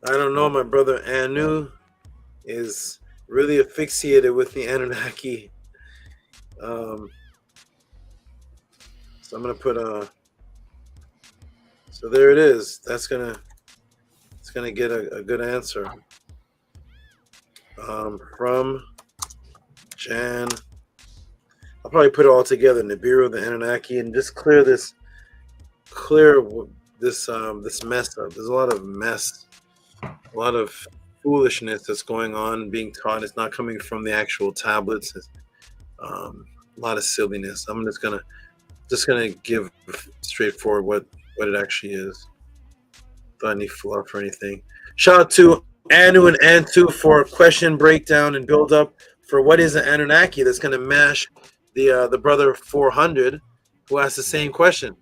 don't know. My brother Anu is really asphyxiated with the Anunnaki. So I'm gonna put so there it is. It's gonna get a good answer. From Jan. I'll probably put it all together, Nibiru, the Anunnaki, and just clear this mess up. There's a lot of mess, a lot of foolishness that's going on, being taught. It's not coming from the actual tablets. It's, a lot of silliness. I'm just gonna give straightforward what it actually is. Don't need fluff or anything. Shout out to Anu and Antu for a question breakdown and build up for what is an Anunnaki. That's gonna mash the brother 400 who asked the same question.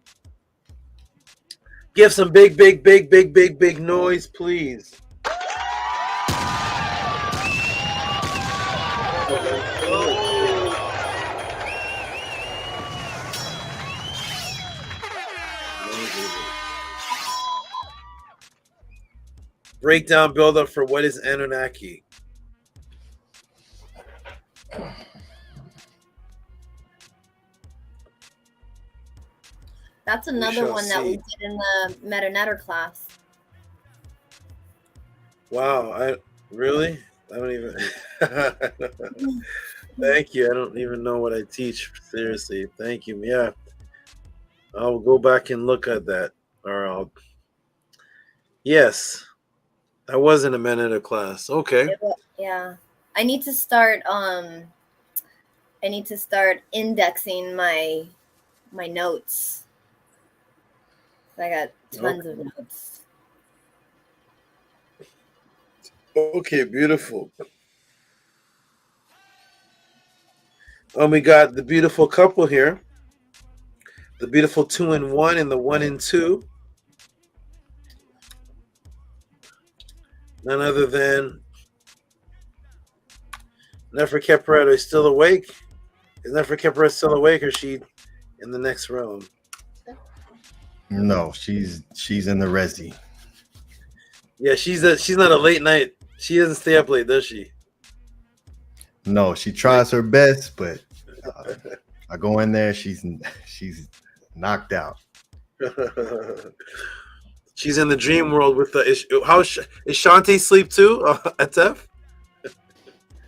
Give some big noise, please. Breakdown, build up for what is Anunnaki. That's another one that we did in the MetaNetter class. Wow, I don't even. Thank you. I don't even know what I teach. Seriously, thank you. Yeah, I'll go back and look at that, or I'll. Yes, I was in a MetaNetter class. Okay. Yeah, I need to start. Indexing my notes. I got tons of notes. Okay, beautiful. We got the beautiful couple here. The beautiful 2 and 1 and the 1 and 2. None other than Neferkeperet is still awake. Is Neferkeperet still awake, or is she in the next realm? No, she's in the resi. Yeah, she's not a late night. She doesn't stay up late, does she? No, she tries her best, but I go in there, she's knocked out. She's in the dream world with the. Is Shanti sleep too? Atef?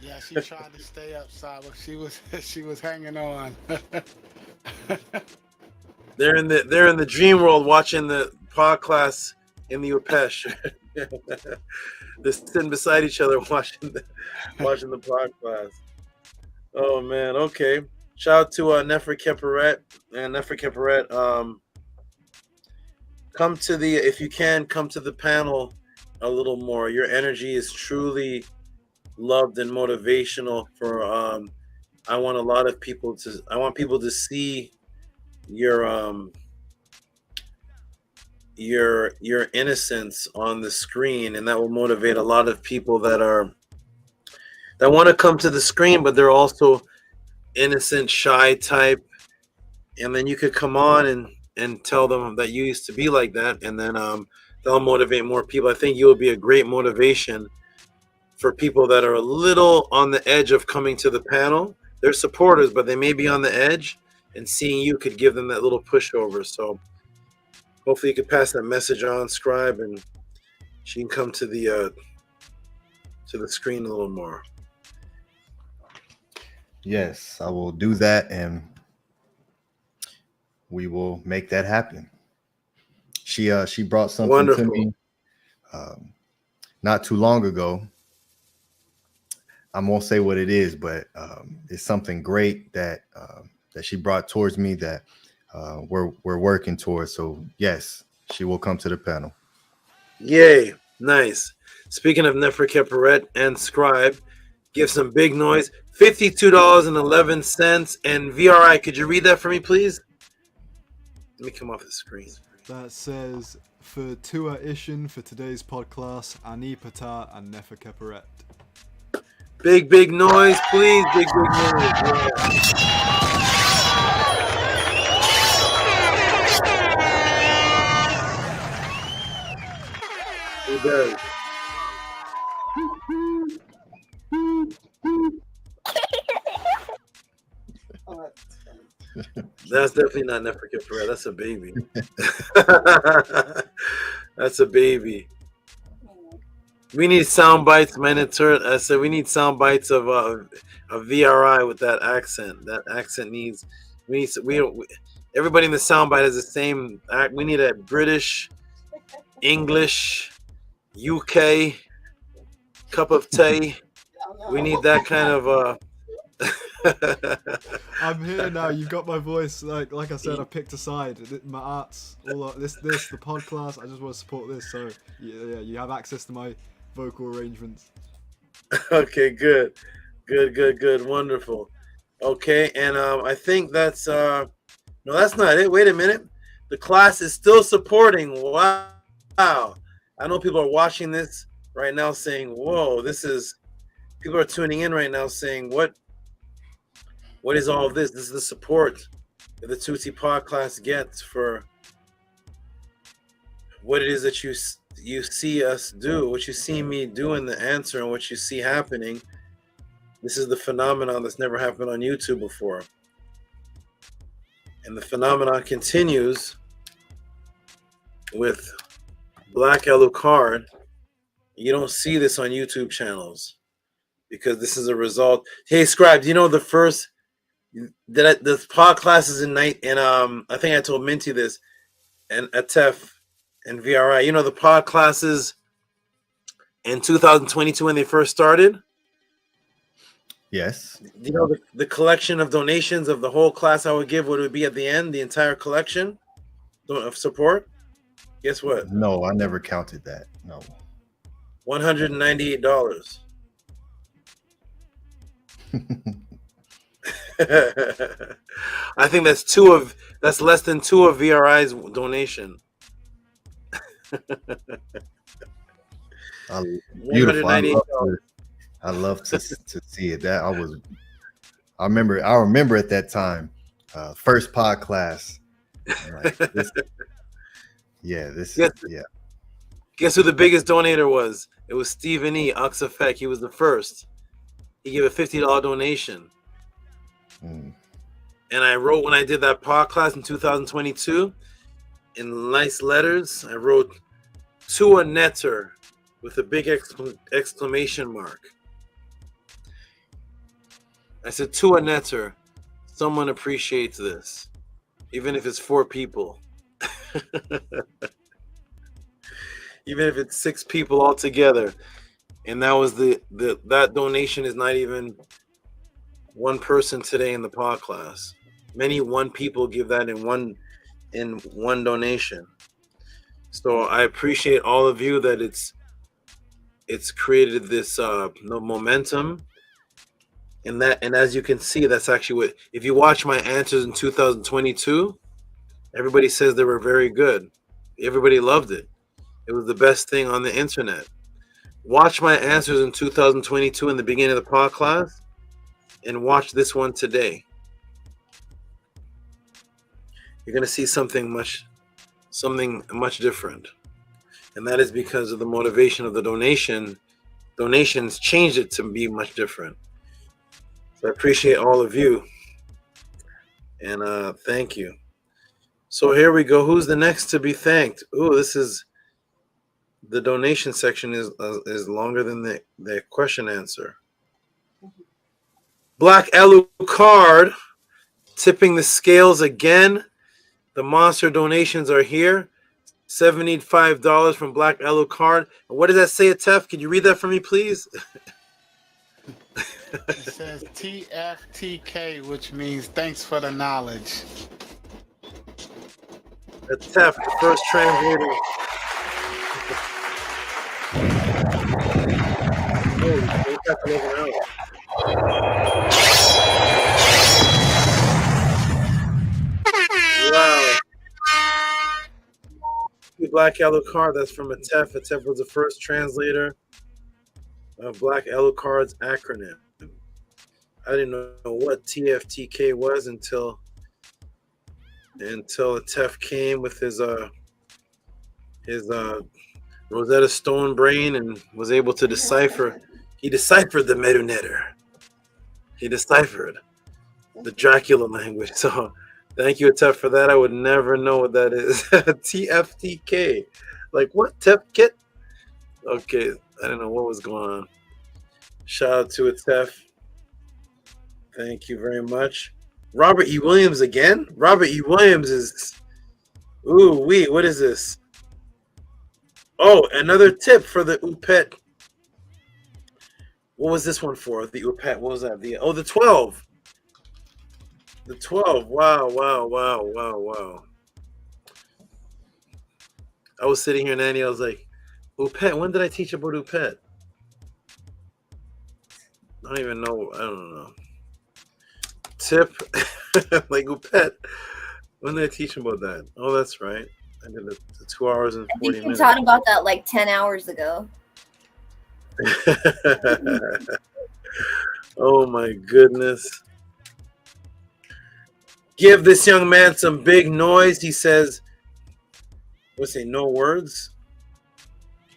Yeah, she tried to stay up, Saba. She was hanging on. They're in the dream world watching the Podclass in the Upesh. They're sitting beside each other watching the Podclass. Oh man, okay. Shout out to Neferkeperet and Neferkeperet. If you can, come to the panel a little more. Your energy is truly loved and motivational for I want people to see your innocence on the screen, and that will motivate a lot of people that want to come to the screen, but they're also innocent, shy type. And then you could come on and tell them that you used to be like that, and then they'll motivate more people. I think you will be a great motivation for people that are a little on the edge of coming to the panel. They're supporters, but they may be on the edge, and seeing you could give them that little pushover. So hopefully you could pass that message on, Scribe, and she can come to the screen a little more. Yes, I will do that, and we will make that happen. She brought something Wonderful to me not too long ago. I won't say what it is, but it's something great that she brought towards me that we're working towards. So yes, she will come to the panel. Yay, nice. Speaking of Neferkeperet and Scribe, give some big noise. $52.11. And VRI, could you read that for me, please? Let me come off the screen. That says, for Tua Ishin for today's podcast, Ani Pata and Neferkeperet. Big noise, please. Big noise. Yeah. He does. That's definitely not Neferkeperet. That's a baby. That's a baby. We need sound bites, Minotaur. I said we need sound bites of VRI with that accent. That accent needs. Everybody in the soundbite has the same act. We need a British, English, UK cup of tea. We need that kind of I'm here now. You've got my voice. Like I said, I picked a side. My arts, all this, the podcast. I just want to support this. So yeah, you have access to my vocal arrangements. Okay, good, wonderful. Okay, and I think that's no, that's not it. Wait a minute, the class is still supporting. Wow, I know people are watching this right now, saying, "Whoa, this is." People are tuning in right now, saying, "What is all of this?" This is the support that the Tehuti Podclass gets for what it is that you see us do, what you see me do in the answer, and what you see happening. This is the phenomenon that's never happened on YouTube before. And the phenomenon continues with Black Alucard. You don't see this on YouTube channels because this is a result. Hey, Scribe, do you know the first that the Podclass is in night? And I think I told Minty this, and Atef and VRI. You know the Podclasses in 2022 when they first started. Yes. You know the collection of donations of the whole class I would give, what it would be at the end, the entire collection of support. Guess what? No, I never counted that. No. $198. I think that's less than two of VRI's donation. Beautiful. I love to see it. That I remember at that time, first Podclass. Like, Guess who the biggest donator was? It was Stephen E. Oxafek. He was the first. He gave a $50 donation. And I wrote, when I did that Podclass in 2022, in nice letters, I wrote to a netter with a big exclamation mark. I said, to a netter, someone appreciates this, even if it's 4 people. Even if it's 6 people all together. And that was that donation is not even one person today in the Podclass. Many one people give that in one donation. So I appreciate all of you that it's created this momentum. And as you can see, that's actually what, if you watch my answers in 2022, everybody says they were very good. Everybody loved it. It was the best thing on the internet. Watch my answers in 2022 in the beginning of the Podclass, and watch this one today. You're going to see something much different. And that is because of the motivation of the donation. Donations changed it to be much different. So I appreciate all of you. And thank you. So here we go. Who's the next to be thanked? Oh, this is the donation section is longer than the question answer. Black Alucard tipping the scales again. The monster donations are here. $75 from Black Alucard. And what does that say, Atef? Can you read that for me, please? It says TFTK, which means thanks for the knowledge. Atef, the first translator. Wow. Black Alucard, that's from Atef. Atef was the first translator of Black Alucard's acronym. I didn't know what TFTK was until Atef came with his Rosetta Stone brain and was able to decipher. He deciphered the Medunetter. He deciphered the Dracula language. So thank you, Atef, for that. I would never know what that is. TFTK. Like what? Tefkit? Okay. I don't know what was going on. Shout out to Atef. Thank you very much. Robert E. Williams again? Robert E. Williams is... Ooh, wee, what is this? Oh, another tip for the UPET. What was this one for? The UPET, what was that? The 12. The 12. Wow, wow, wow, wow, wow. I was sitting here, Nanny, I was like, UPET, when did I teach about UPET? I don't even know. I don't know. Tip, like UPET. When did I teach about that? Oh, that's right. I did the 2 hours and 40 I think you minutes. taught about that like 10 hours ago. Oh my goodness. Give this young man some big noise. He says, what's it, no words?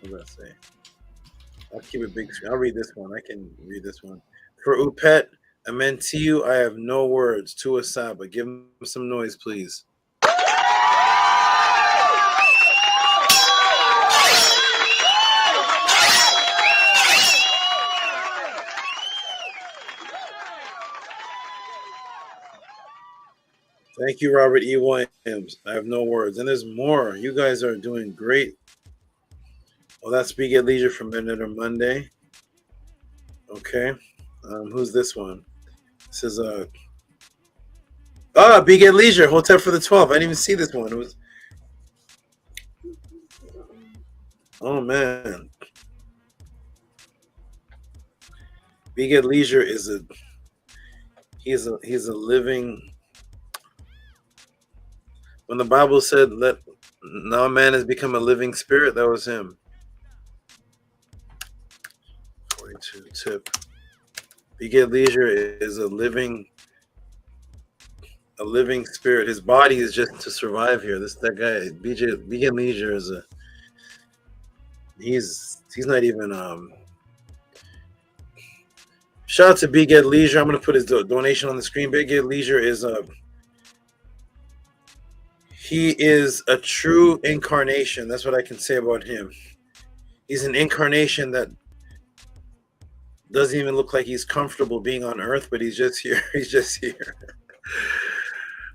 What does that say? I'll keep it big screen. I'll read this one. I can read this one. For UPET, amen to you. I have no words. To a SABA. Give him some noise, please. Thank you, Robert E. Williams. I have no words. And there's more. You guys are doing great. Well, that's Speak at Leisure from Minute or Monday. Okay. Who's this one? This is Big at Leisure, Hotel for the 12. I didn't even see this one. It was... Oh man. Big at Leisure is he's a living... When the Bible said that now man has become a living spirit, that was him. 42 tip. Big at Leisure is a living spirit. His body is just to survive here. That guy, Big at Leisure is he's not even shout out to Big at Leisure. I'm gonna put his donation on the screen. Big at Leisure is he is a true incarnation. That's what I can say about him. He's an incarnation that doesn't even look like he's comfortable being on earth, but he's just here. He's just here.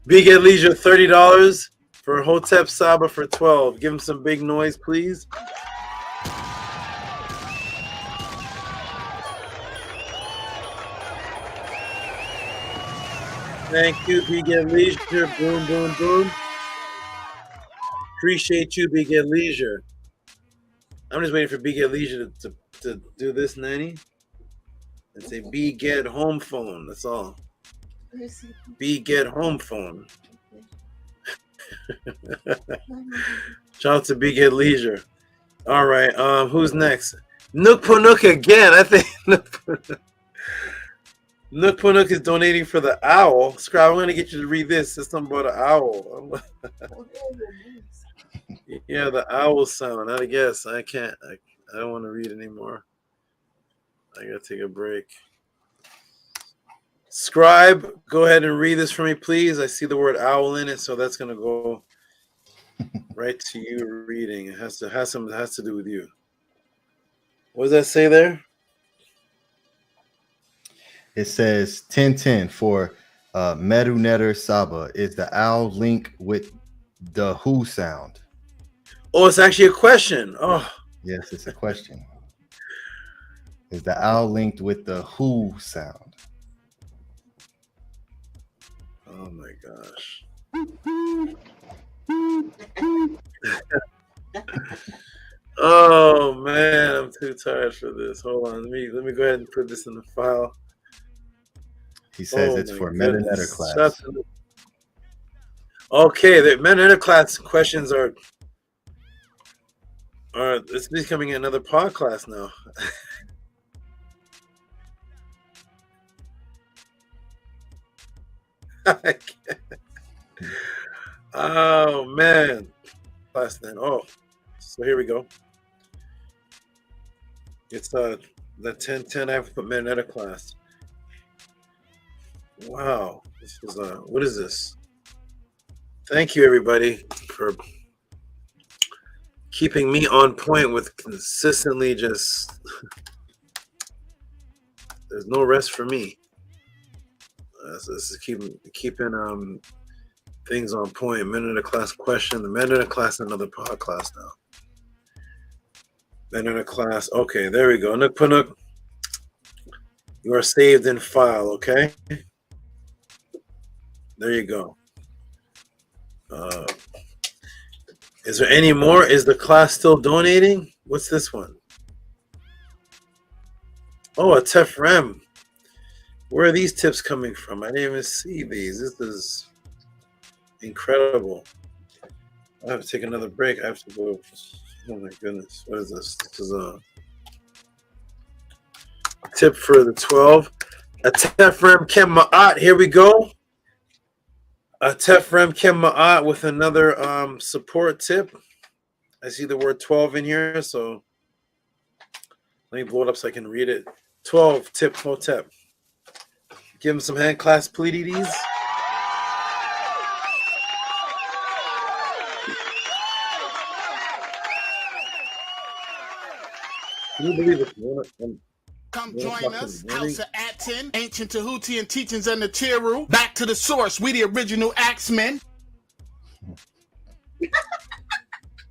Big at Leisure, $30 for Hotep Saba for 12. Give him some big noise, please. Thank you, Big at Leisure. Boom, boom, boom. Appreciate you, Big at Leisure. I'm just waiting for Big at Leisure to do this, Nanny. And say, Big get home phone. That's all. Big get home phone. Shout out to Big at Leisure. All right. Who's next? Nook Punuk again. I think Nook Punuk is donating for the owl. Scribe, I'm gonna get you to read this. It's something about an owl. Yeah, the owl sound. I guess I can't. I don't want to read anymore. I gotta take a break. Scribe, go ahead and read this for me, please. I see the word owl in it, so that's gonna go right to you reading. It has to do with you. What does that say there? It says 1010 for Merunetter Saba. Is the owl link with the who sound? Oh, it's actually a question. Oh, yes, it's a question. Is the owl linked with the who sound? Oh my gosh. Oh man, I'm too tired for this. Hold on, let me go ahead and put this in the file. He says it's for Merunetter class. Okay, the Merunetter class questions are it's becoming another podcast now. Oh man, class then. Oh, so here we go. It's the 1010. I have to put Merunetter class. Wow, this is what is this? Thank you everybody for keeping me on point with consistently just there's no rest for me. So this is keeping things on point. Minute of class question. The minute of class, another podcast now. Minute of class. Okay, there we go. Nook Panuk. You are saved in file. Okay. There you go. Is there any more? Is the class still donating? What's this one? Oh, a Tefrem. Where are these tips coming from? I didn't even see these. This is incredible. I have to take another break. I have to go. Oh my goodness. What is this? This is a tip for the 12. A Tefrem Kem Ma'at. Here we go. A Tefrem Kem Ma'at with another support tip. I see the word 12 in here, so let me blow it up so I can read it. 12 tip hotep. Give him some hand clasp, please. Can you believe it? Come join us, House of ATTON, Ancient Tehuti and Teachings under HERU. Back to the source, we the original Axemen.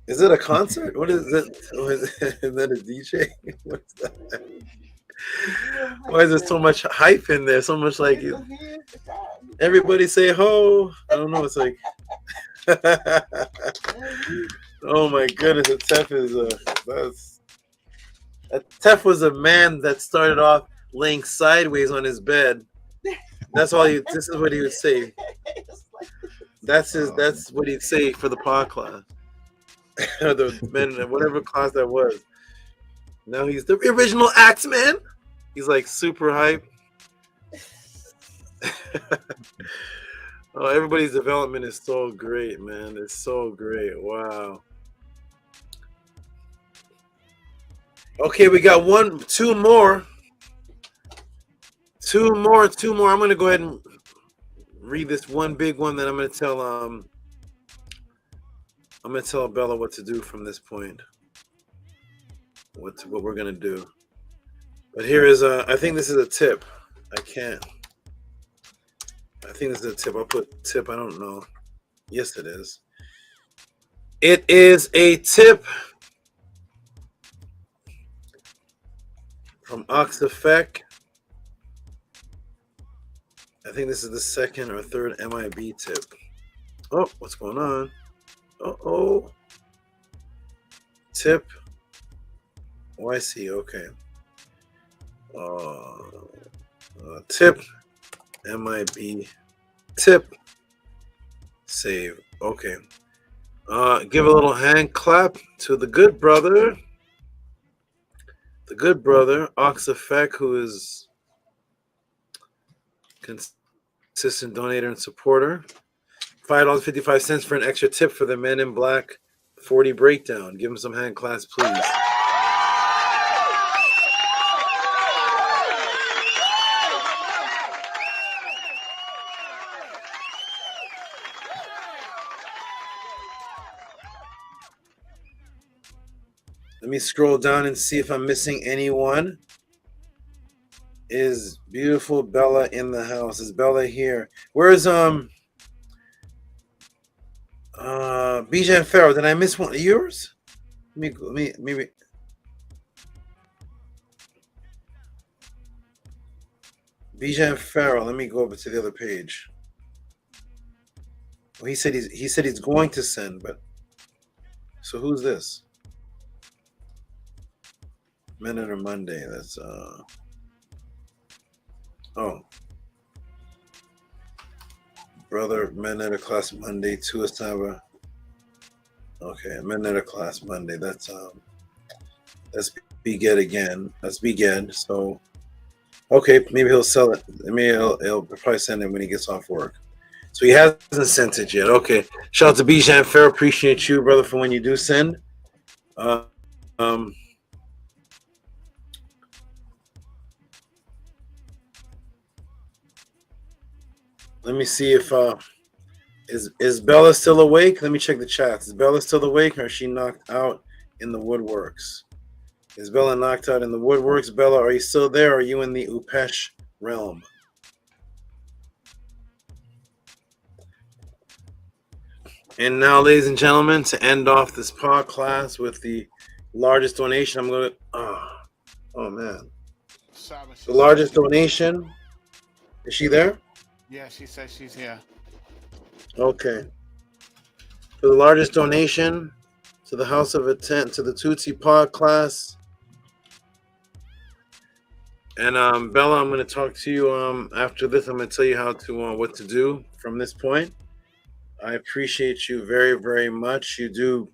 Is it a concert? What is it? Is that a DJ? What's that? Why is there so much hype in there? So much like everybody say ho. I don't know. It's like oh my goodness. A Tef is a Tef was a man that started off laying sideways on his bed. That's all he. This is what he would say. That's what he'd say for the Podclass. The men, whatever class that was. Now he's the original Axeman. He's like super hype. Oh, everybody's development is so great, man. It's so great. Wow. Okay, we got two more. I'm gonna go ahead and read this one big one that I'm gonna tell Bella what to do from this point. What we're gonna do. But here is I think this is a tip. I think this is a tip. I'll put tip. I don't know. Yes, it is. It is a tip from Ox Effect. I think this is the second or third MIB tip. Oh, what's going on? Uh-oh. Tip. Oh, I see. Okay. Tip. MIB. Tip. Save. Okay. Give a little hand clap to the good brother. The good brother, Ox Effect, who is consistent donator and supporter. $5.55 for an extra tip for the Men in Black 40 breakdown. Give him some hand claps, please. Let me scroll down and see if I'm missing anyone. Is beautiful Bella in the house? Is Bella here? Where's Bijan Farrow? Did I miss one of yours? Maybe Bijan Farrow. Let me go over to the other page. Well, he said he's going to send, but so who's this? Minute or Monday. That's brother Minute Class Monday to SABA. Okay, Minute Class Monday. That's begin again. That's begin. So okay, maybe he'll sell it. Maybe he'll probably send it when he gets off work. So he hasn't sent it yet. Okay. Shout out to Bijan Fair. Appreciate you, brother, for when you do send. Let me see if is Bella still awake? Let me check the chats. Is Bella still awake, or is she knocked out in the woodworks? Is Bella knocked out in the woodworks? Bella, are you still there? Or are you in the Upesh realm? And now, ladies and gentlemen, to end off this podcast with the largest donation, I'm going to. Oh, man. The largest donation. Is she there? Yeah, she says she's here. Okay. For the largest donation to the House of Attent, to the Tehuti Podclass. And Bella, I'm going to talk to you after this. I'm going to tell you how to what to do from this point. I appreciate you very, very much. You do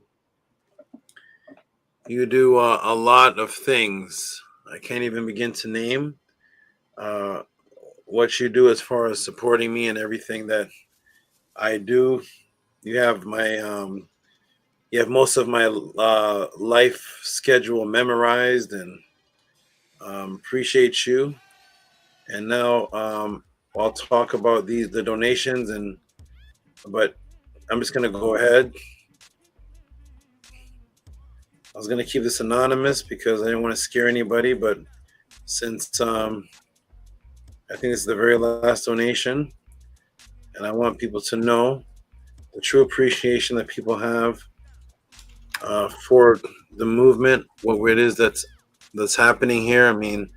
a lot of things. I can't even begin to name what you do as far as supporting me and everything that I do. You have most of my life schedule memorized, and appreciate you. And now I'll talk about the donations, but I'm just gonna go ahead. I was gonna keep this anonymous because I didn't want to scare anybody, but since I think this is the very last donation, and I want people to know the true appreciation that people have for the movement, what it is that's happening here. I mean,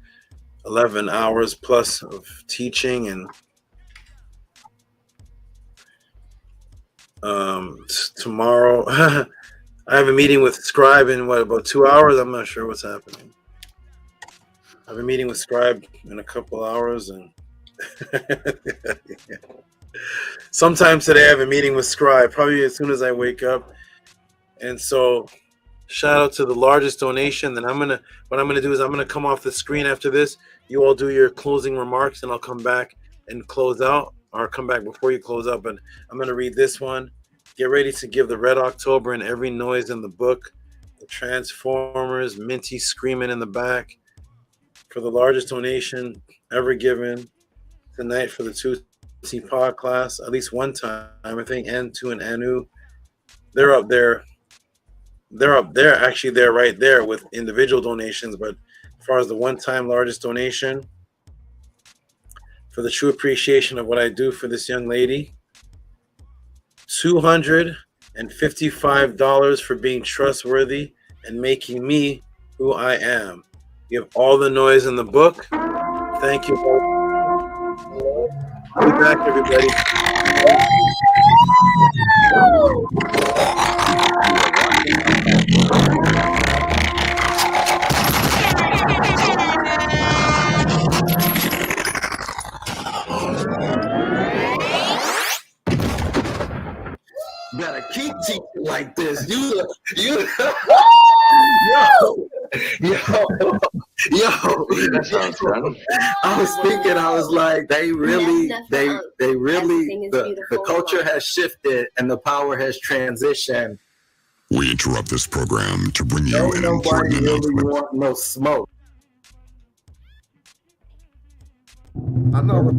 11 hours plus of teaching, and tomorrow I have a meeting with Scribe in about 2 hours. I'm not sure what's happening. I have a meeting with Scribe in a couple hours, and sometime today I have a meeting with Scribe, probably as soon as I wake up. And so shout out to the largest donation. Then what I'm gonna do is I'm gonna come off the screen after this. You all do your closing remarks, and I'll come back and close out, or come back before you close out. But I'm gonna read this one. Get ready to give the Red October and every noise in the book. The Transformers, Minty screaming in the back. For the largest donation ever given tonight for the Tehuti Podclass, at least one time. I think N2 and Anu, they're up there. Actually, they're right there with individual donations. But as far as the one-time largest donation, for the true appreciation of what I do for this young lady, $255 for being trustworthy and making me who I am. You have all the noise in the book. Thank you. I'll be back, everybody. Better keep teaching like this. Yo. That sounds fun. I was thinking, I was like, the culture has shifted and the power has transitioned. We interrupt this program to bring you an important Nobody really announcement. want no smoke. I know.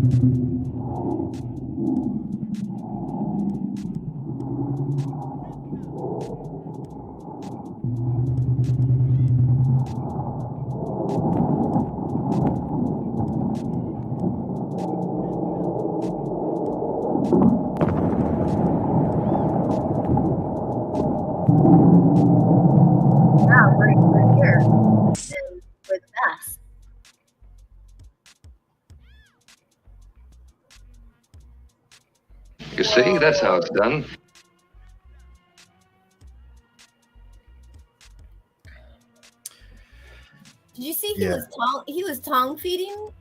Wow, we're here. And we're the best. You see, that's how it's done. Did you see Yeah. he was tongue feeding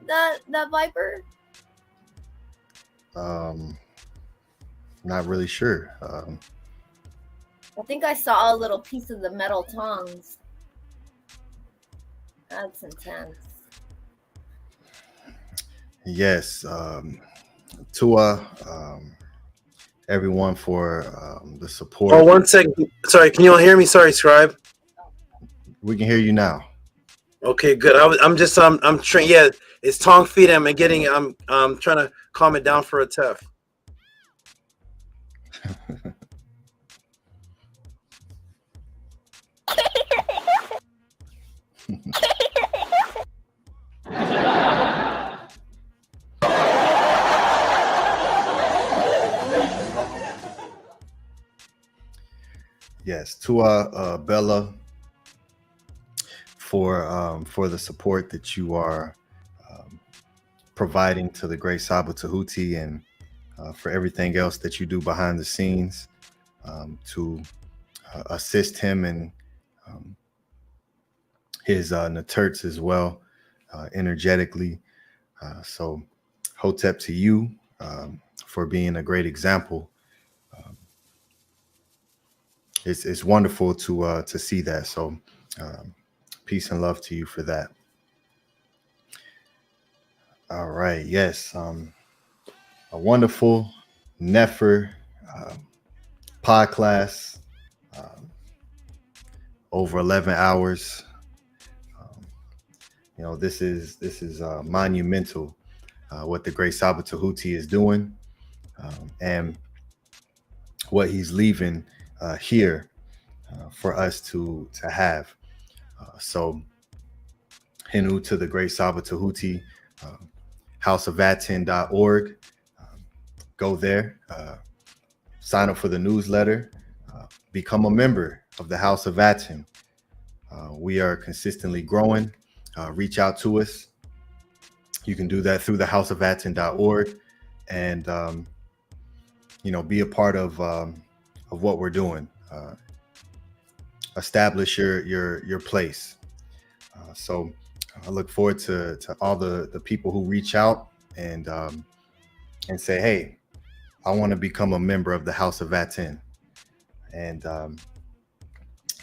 that viper? Not really sure. I think I saw a little piece of the metal tongues. That's intense. Yes, Tua, everyone for the support. Oh, 1 second. Sorry, can you all hear me? Sorry, Scribe. We can hear you now. Okay, good. I'm trying. Yeah, it's tongue feed. I'm trying to calm it down for a Tef. yes, to Bella for the support that you are providing to the great Saba Tehuti, and for everything else that you do behind the scenes to assist him and his Naturts as well, energetically. So Hotep to you for being a great example. It's wonderful to see that. So peace and love to you for that. All right. Yes. A wonderful Nefer Podclass. Over 11 hours. You know, this is monumental what the great Saba Tehuti is doing, and what he's leaving here for us to have. So Henu to the great Saba Tehuti, houseofatton.org. Go there, sign up for the newsletter, become a member of the House of Atton. We are consistently growing. Reach out to us. You can do that through the houseofatton.org, and you know, be a part of what we're doing. Establish your place. So I look forward to all the people who reach out and say, hey, I want to become a member of the House of Atton, and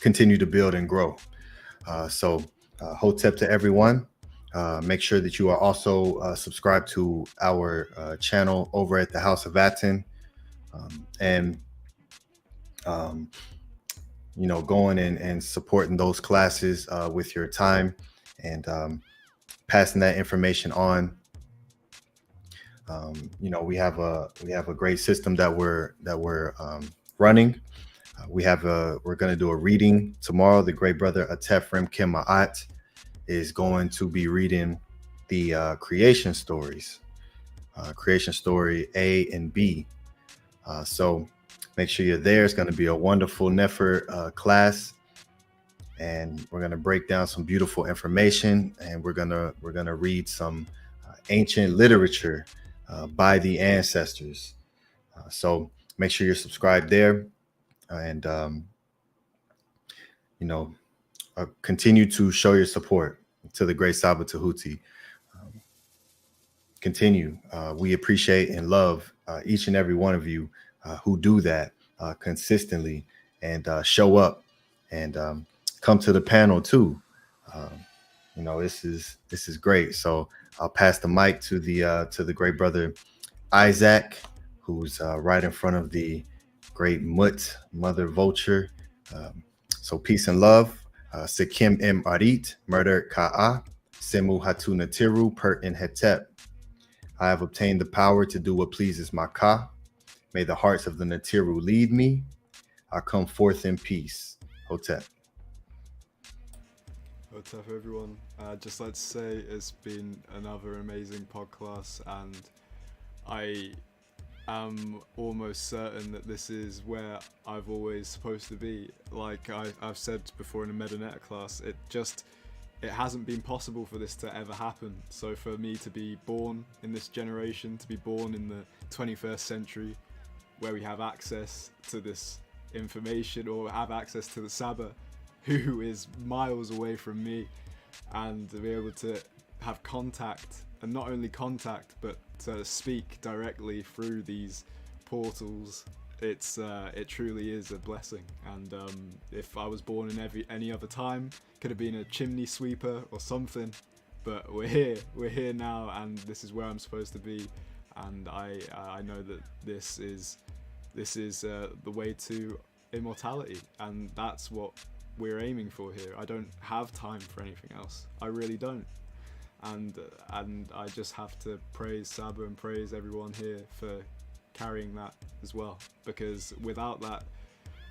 continue to build and grow. So Hotep to everyone. Make sure that you are also subscribed to our channel over at the House of Atton, and you know, going and supporting those classes with your time, and passing that information on. You know, we have a great system that we're running. We're going to do a reading tomorrow. The great brother Atefrem Kema'at is going to be reading the creation stories, creation story A and B. So make sure you're there. It's going to be a wonderful Nefer class, and we're going to break down some beautiful information, and we're going to read some ancient literature by the ancestors. So make sure you're subscribed there, and you know, continue to show your support to the great Saba Tehuti. Continue. We appreciate and love each and every one of you who do that consistently, and show up and come to the panel too. You know, this is great. So I'll pass the mic to the great brother Isaac, who's right in front of the great Mother Vulture. So peace and love. Sekim M Arit, murder Ka'a, Semu Hatuna Tiru, Per in Hetep. I have obtained the power to do what pleases my Ka. May the hearts of the Natiru lead me. I come forth in peace. Hotep. What's up, everyone? I'd just like to say it's been another amazing podcast, and I am almost certain that this is where I've always supposed to be. Like I've said before in a MELANATED class, it hasn't been possible for this to ever happen. So for me to be born in this generation, to be born in the 21st century, where we have access to this information, or have access to the Saba, who is miles away from me, and to be able to have contact, and not only contact, but to speak directly through these portals, it truly is a blessing. And if I was born in any other time, could have been a chimney sweeper or something, but we're here now, and this is where I'm supposed to be. And I know that this is the way to immortality, and that's what we're aiming for here. I don't have time for anything else. I really don't. And I just have to praise Saba and praise everyone here for carrying that as well, because without that,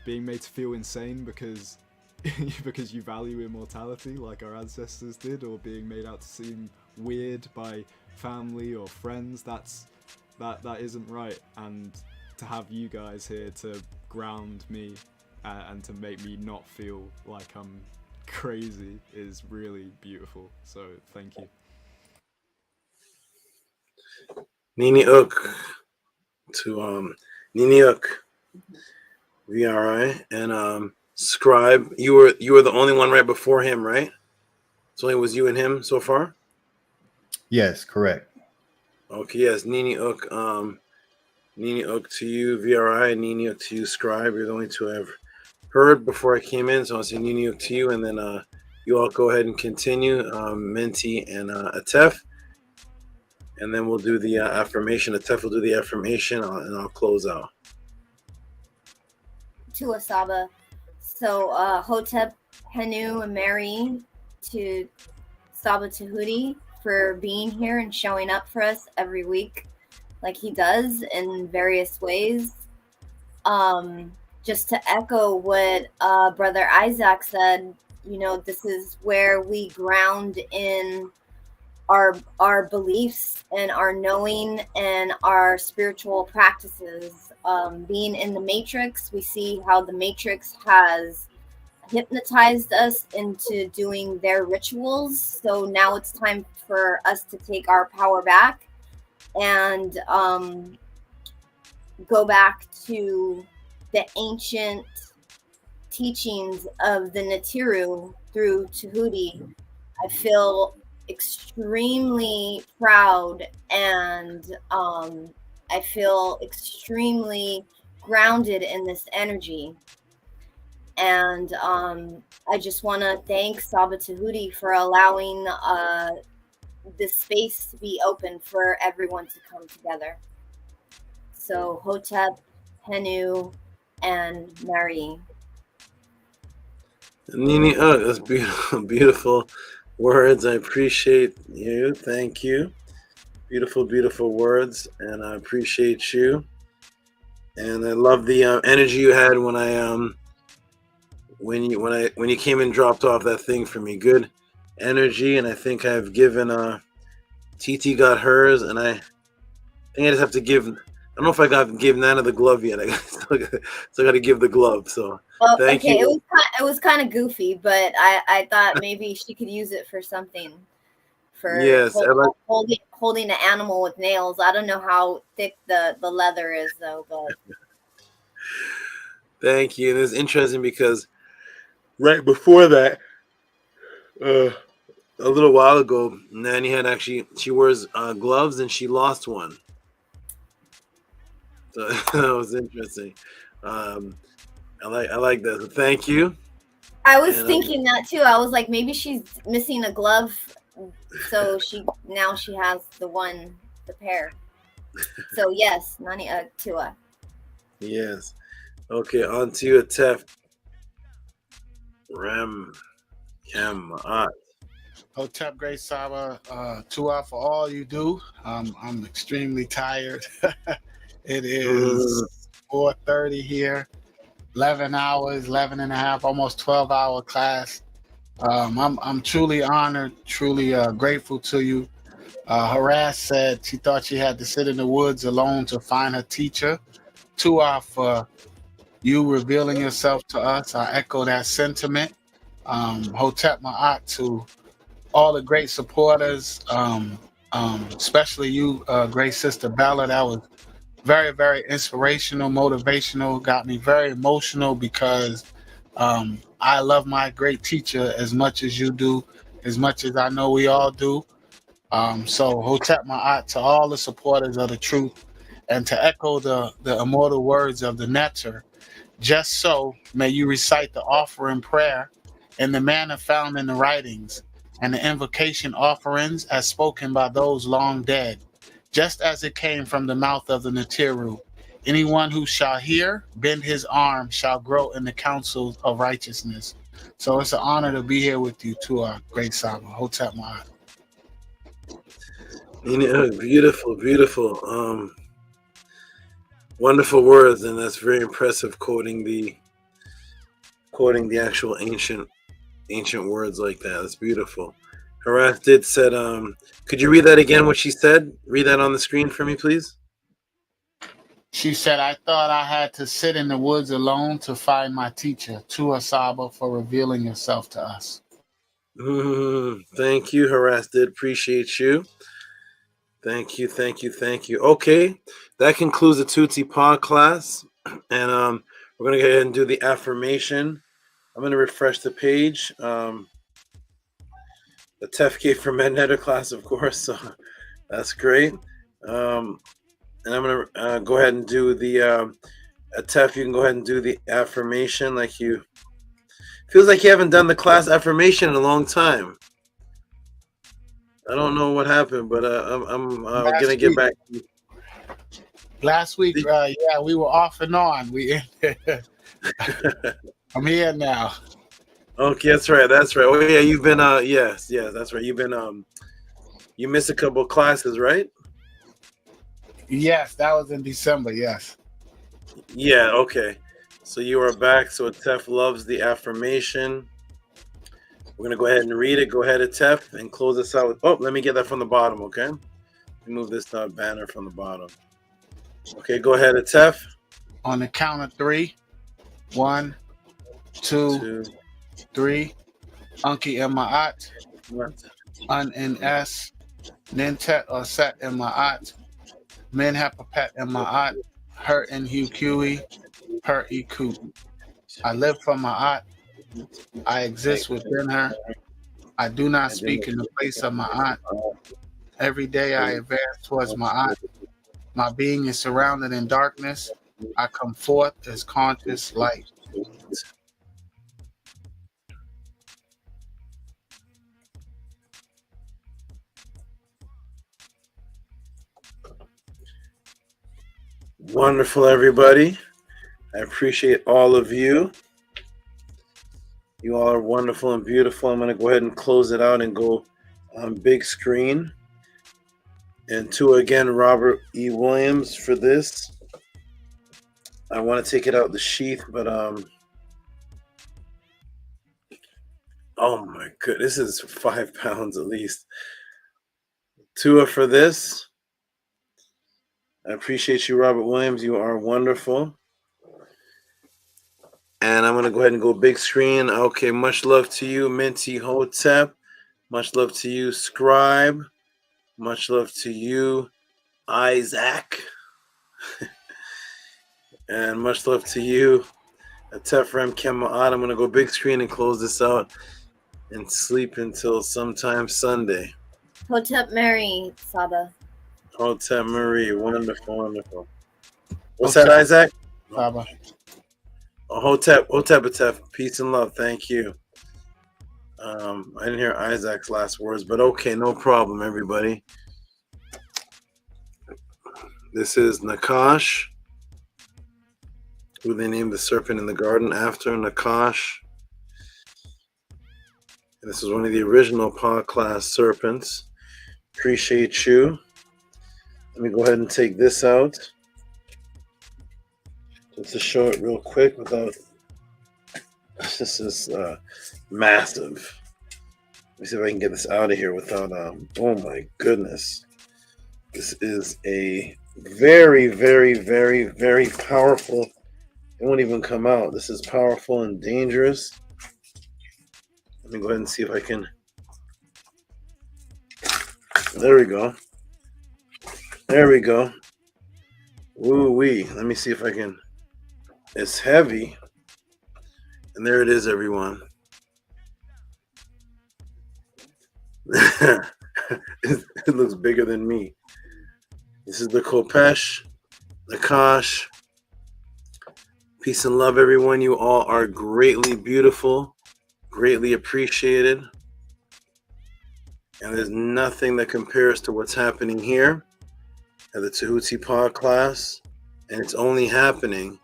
being made to feel insane because you value immortality like our ancestors did, or being made out to seem weird by family or friends, that isn't right. And to have you guys here to ground me and to make me not feel like I'm crazy is really beautiful. So thank you. Nini Ook to Nini Ook, VRI, and Scribe. You were the only one right before him, right? So only was you and him so far? Yes, correct. Okay, yes, Nini Ook to you, VRI, and Nini Ook to you, Scribe. You're the only two I've heard before I came in, so I'll say Nini Ook to you, and then you all go ahead and continue, Menti and Atef, and then we'll do the affirmation. Atef will do the affirmation, and I'll close out. To SABA. So Hotep, Henu, and Mary, to SABA Tehuti for being here and showing up for us every week like he does in various ways. Just to echo what Brother Isaac said, you know, this is where we ground in our beliefs and our knowing and our spiritual practices. Being in the Matrix, we see how the Matrix has hypnotized us into doing their rituals. So now it's time for us to take our power back and go back to the ancient teachings of the Natiru through Tehuti. I feel extremely proud and I feel extremely grounded in this energy. And I just want to thank SABA Tehuti for allowing this space to be open for everyone to come together. So Hotep, Henu, and Mary. Nini, that's beautiful, beautiful words. I appreciate you. Thank you. Beautiful, beautiful words, and I appreciate you. And I love the energy you had when when you came and dropped off that thing for me. Good energy, and I think I've given TT got hers, and I think I just have to give. I don't know if I give Nana the glove yet. I still got to give the glove. So thank you. It was kind of goofy, but I thought maybe she could use it for something. For yes, holding an animal with nails. I don't know how thick the leather is though, but thank you. And it's interesting because right before that, a little while ago, Nanny had she wears gloves and she lost one. So that was interesting. I like that. So thank you. I was thinking that too. I was like, maybe she's missing a glove, so now she has the pair. So yes, Nani Tua. Yes. Okay, on to you, Tef. Rem Kamat. Hotep, great Saba. Tua for all you do. I'm extremely tired. It is 4:30 here. 11 hours, 11 and a half, almost 12-hour class. I'm truly honored, truly grateful to you. Harass said she thought she had to sit in the woods alone to find her teacher. Tua for you revealing yourself to us. I echo that sentiment. Hotep Ma'at to all the great supporters, especially you, great sister Bella. That was very, very inspirational, motivational, got me very emotional because I love my great teacher as much as you do, as much as I know we all do. So Hotep Ma'at to all the supporters of the truth, and to echo the immortal words of the Netter, just so may you recite the offering prayer in the manner found in the writings, and the invocation offerings as spoken by those long dead, just as it came from the mouth of the Natiru. Anyone who shall hear, bend his arm, shall grow in the counsels of righteousness. So it's an honor to be here with you too, our great Saba. Hotep Ma'at. Beautiful, beautiful. Wonderful words, and that's very impressive quoting the actual ancient words like that. That's beautiful. Harass did said, could you read that again, what she said? Read that on the screen for me, please. She said, I thought I had to sit in the woods alone to find my teacher. To SABA for revealing yourself to us. Thank you, Harass. Did appreciate you. Thank you. Okay, that concludes the Tehuti Podclass, and we're gonna go ahead and do the affirmation. I'm gonna refresh the page. The TEFK for Magneto class, of course. So that's great. And I'm gonna go ahead and do the Tef. You can go ahead and do the affirmation. Like you feels like you haven't done the class affirmation in a long time. I don't know what happened, but I'm gonna get back to you. Last week, yeah, we were off and on. I'm here now. Okay, that's right. Oh yeah, you've been yes, that's right. You've been you missed a couple of classes, right? Yes, that was in December. Yes. Yeah. Okay. So you are back. So Tef loves the affirmation. We're gonna go ahead and read it. Go ahead, Tef, and close this out with. Oh, let me get that from the bottom. Okay. Move this banner from the bottom. Okay. Go ahead, Tef. On the count of 3. 1, 2, 3. Unki Ma'at. Un NS. Nintet or Set Ma'at. Min Hapapet Ma'at. Her in Hukui. Her Iku. I live for Ma'at. I exist within her. I do not speak in the place of Ma'at. Every day I advance towards Ma'at. My being is surrounded in darkness. I come forth as conscious light. Wonderful, everybody. I appreciate all of you. You all are wonderful and beautiful. I'm going to go ahead and close it out and go on big screen. And to again, Robert E. Williams for this. I want to take it out the sheath, but oh my goodness, this is 5 pounds at least. Tua for this. I appreciate you, Robert Williams. You are wonderful. And I'm going to go ahead and go big screen. Okay, much love to you, Minty Hotep. Much love to you, Scribe. Much love to you, Isaac. And much love to you, Tefrem Kema'at. I'm going to go big screen and close this out and sleep until sometime Sunday. Hotep Mary, Saba. Hotep Marie. Wonderful. What's that, Isaac? Saba. Hotep, peace and love. Thank you. I didn't hear Isaac's last words, but okay, no problem, everybody. This is Nakash, who they named the serpent in the garden after, Nakash. And this is one of the original Podclass serpents. Appreciate you. Let me go ahead and take this out. Just to show it real quick without, this is massive. Let me see if I can get this out of here without, oh my goodness. This is a very, very, very, very powerful, it won't even come out. This is powerful and dangerous. Let me go ahead and see if I can, there we go. Woo-wee. Let me see if I can. It's heavy. And there it is, everyone. It looks bigger than me. This is the Kopesh, Nakash. Peace and love, everyone. You all are greatly beautiful, greatly appreciated. And there's nothing that compares to what's happening here at the Tehuti Podclass. And it's only happening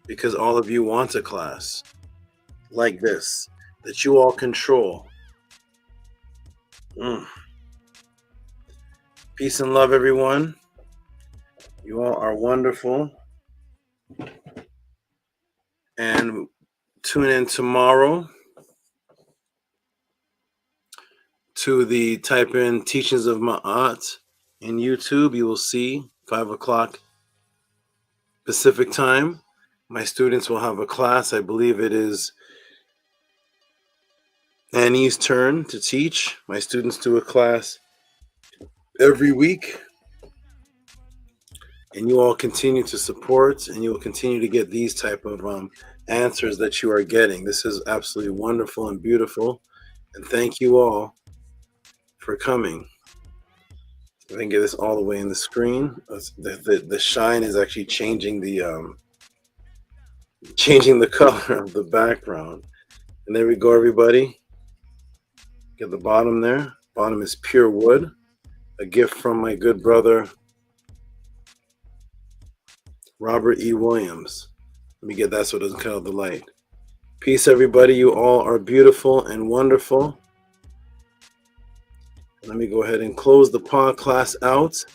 because all of you want a class like this that you all control. Peace and love, everyone. You all are wonderful. And tune in tomorrow to the type in Teachings of Ma'at in YouTube. You will see 5 o'clock Pacific time, my students will have a class. I believe it is Annie's turn to teach. My students do a class every week. And you all continue to support, and you will continue to get these type of answers that you are getting. This is absolutely wonderful and beautiful. And thank you all for coming. I can get this all the way in the screen. The shine is actually changing the color of the background. And there we go, everybody. Get the bottom there. Bottom is pure wood. A gift from my good brother, Robert E. Williams. Let me get that so it doesn't cut out the light. Peace, everybody. You all are beautiful and wonderful. Let me go ahead and close the Podclass out.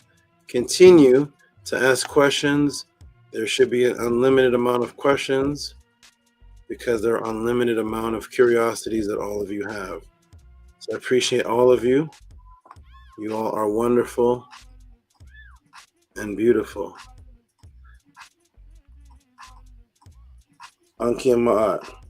Continue to ask questions. There should be an unlimited amount of questions because there are unlimited amount of curiosities that all of you have. So I appreciate all of you. You all are wonderful and beautiful. Anki and Ma'at.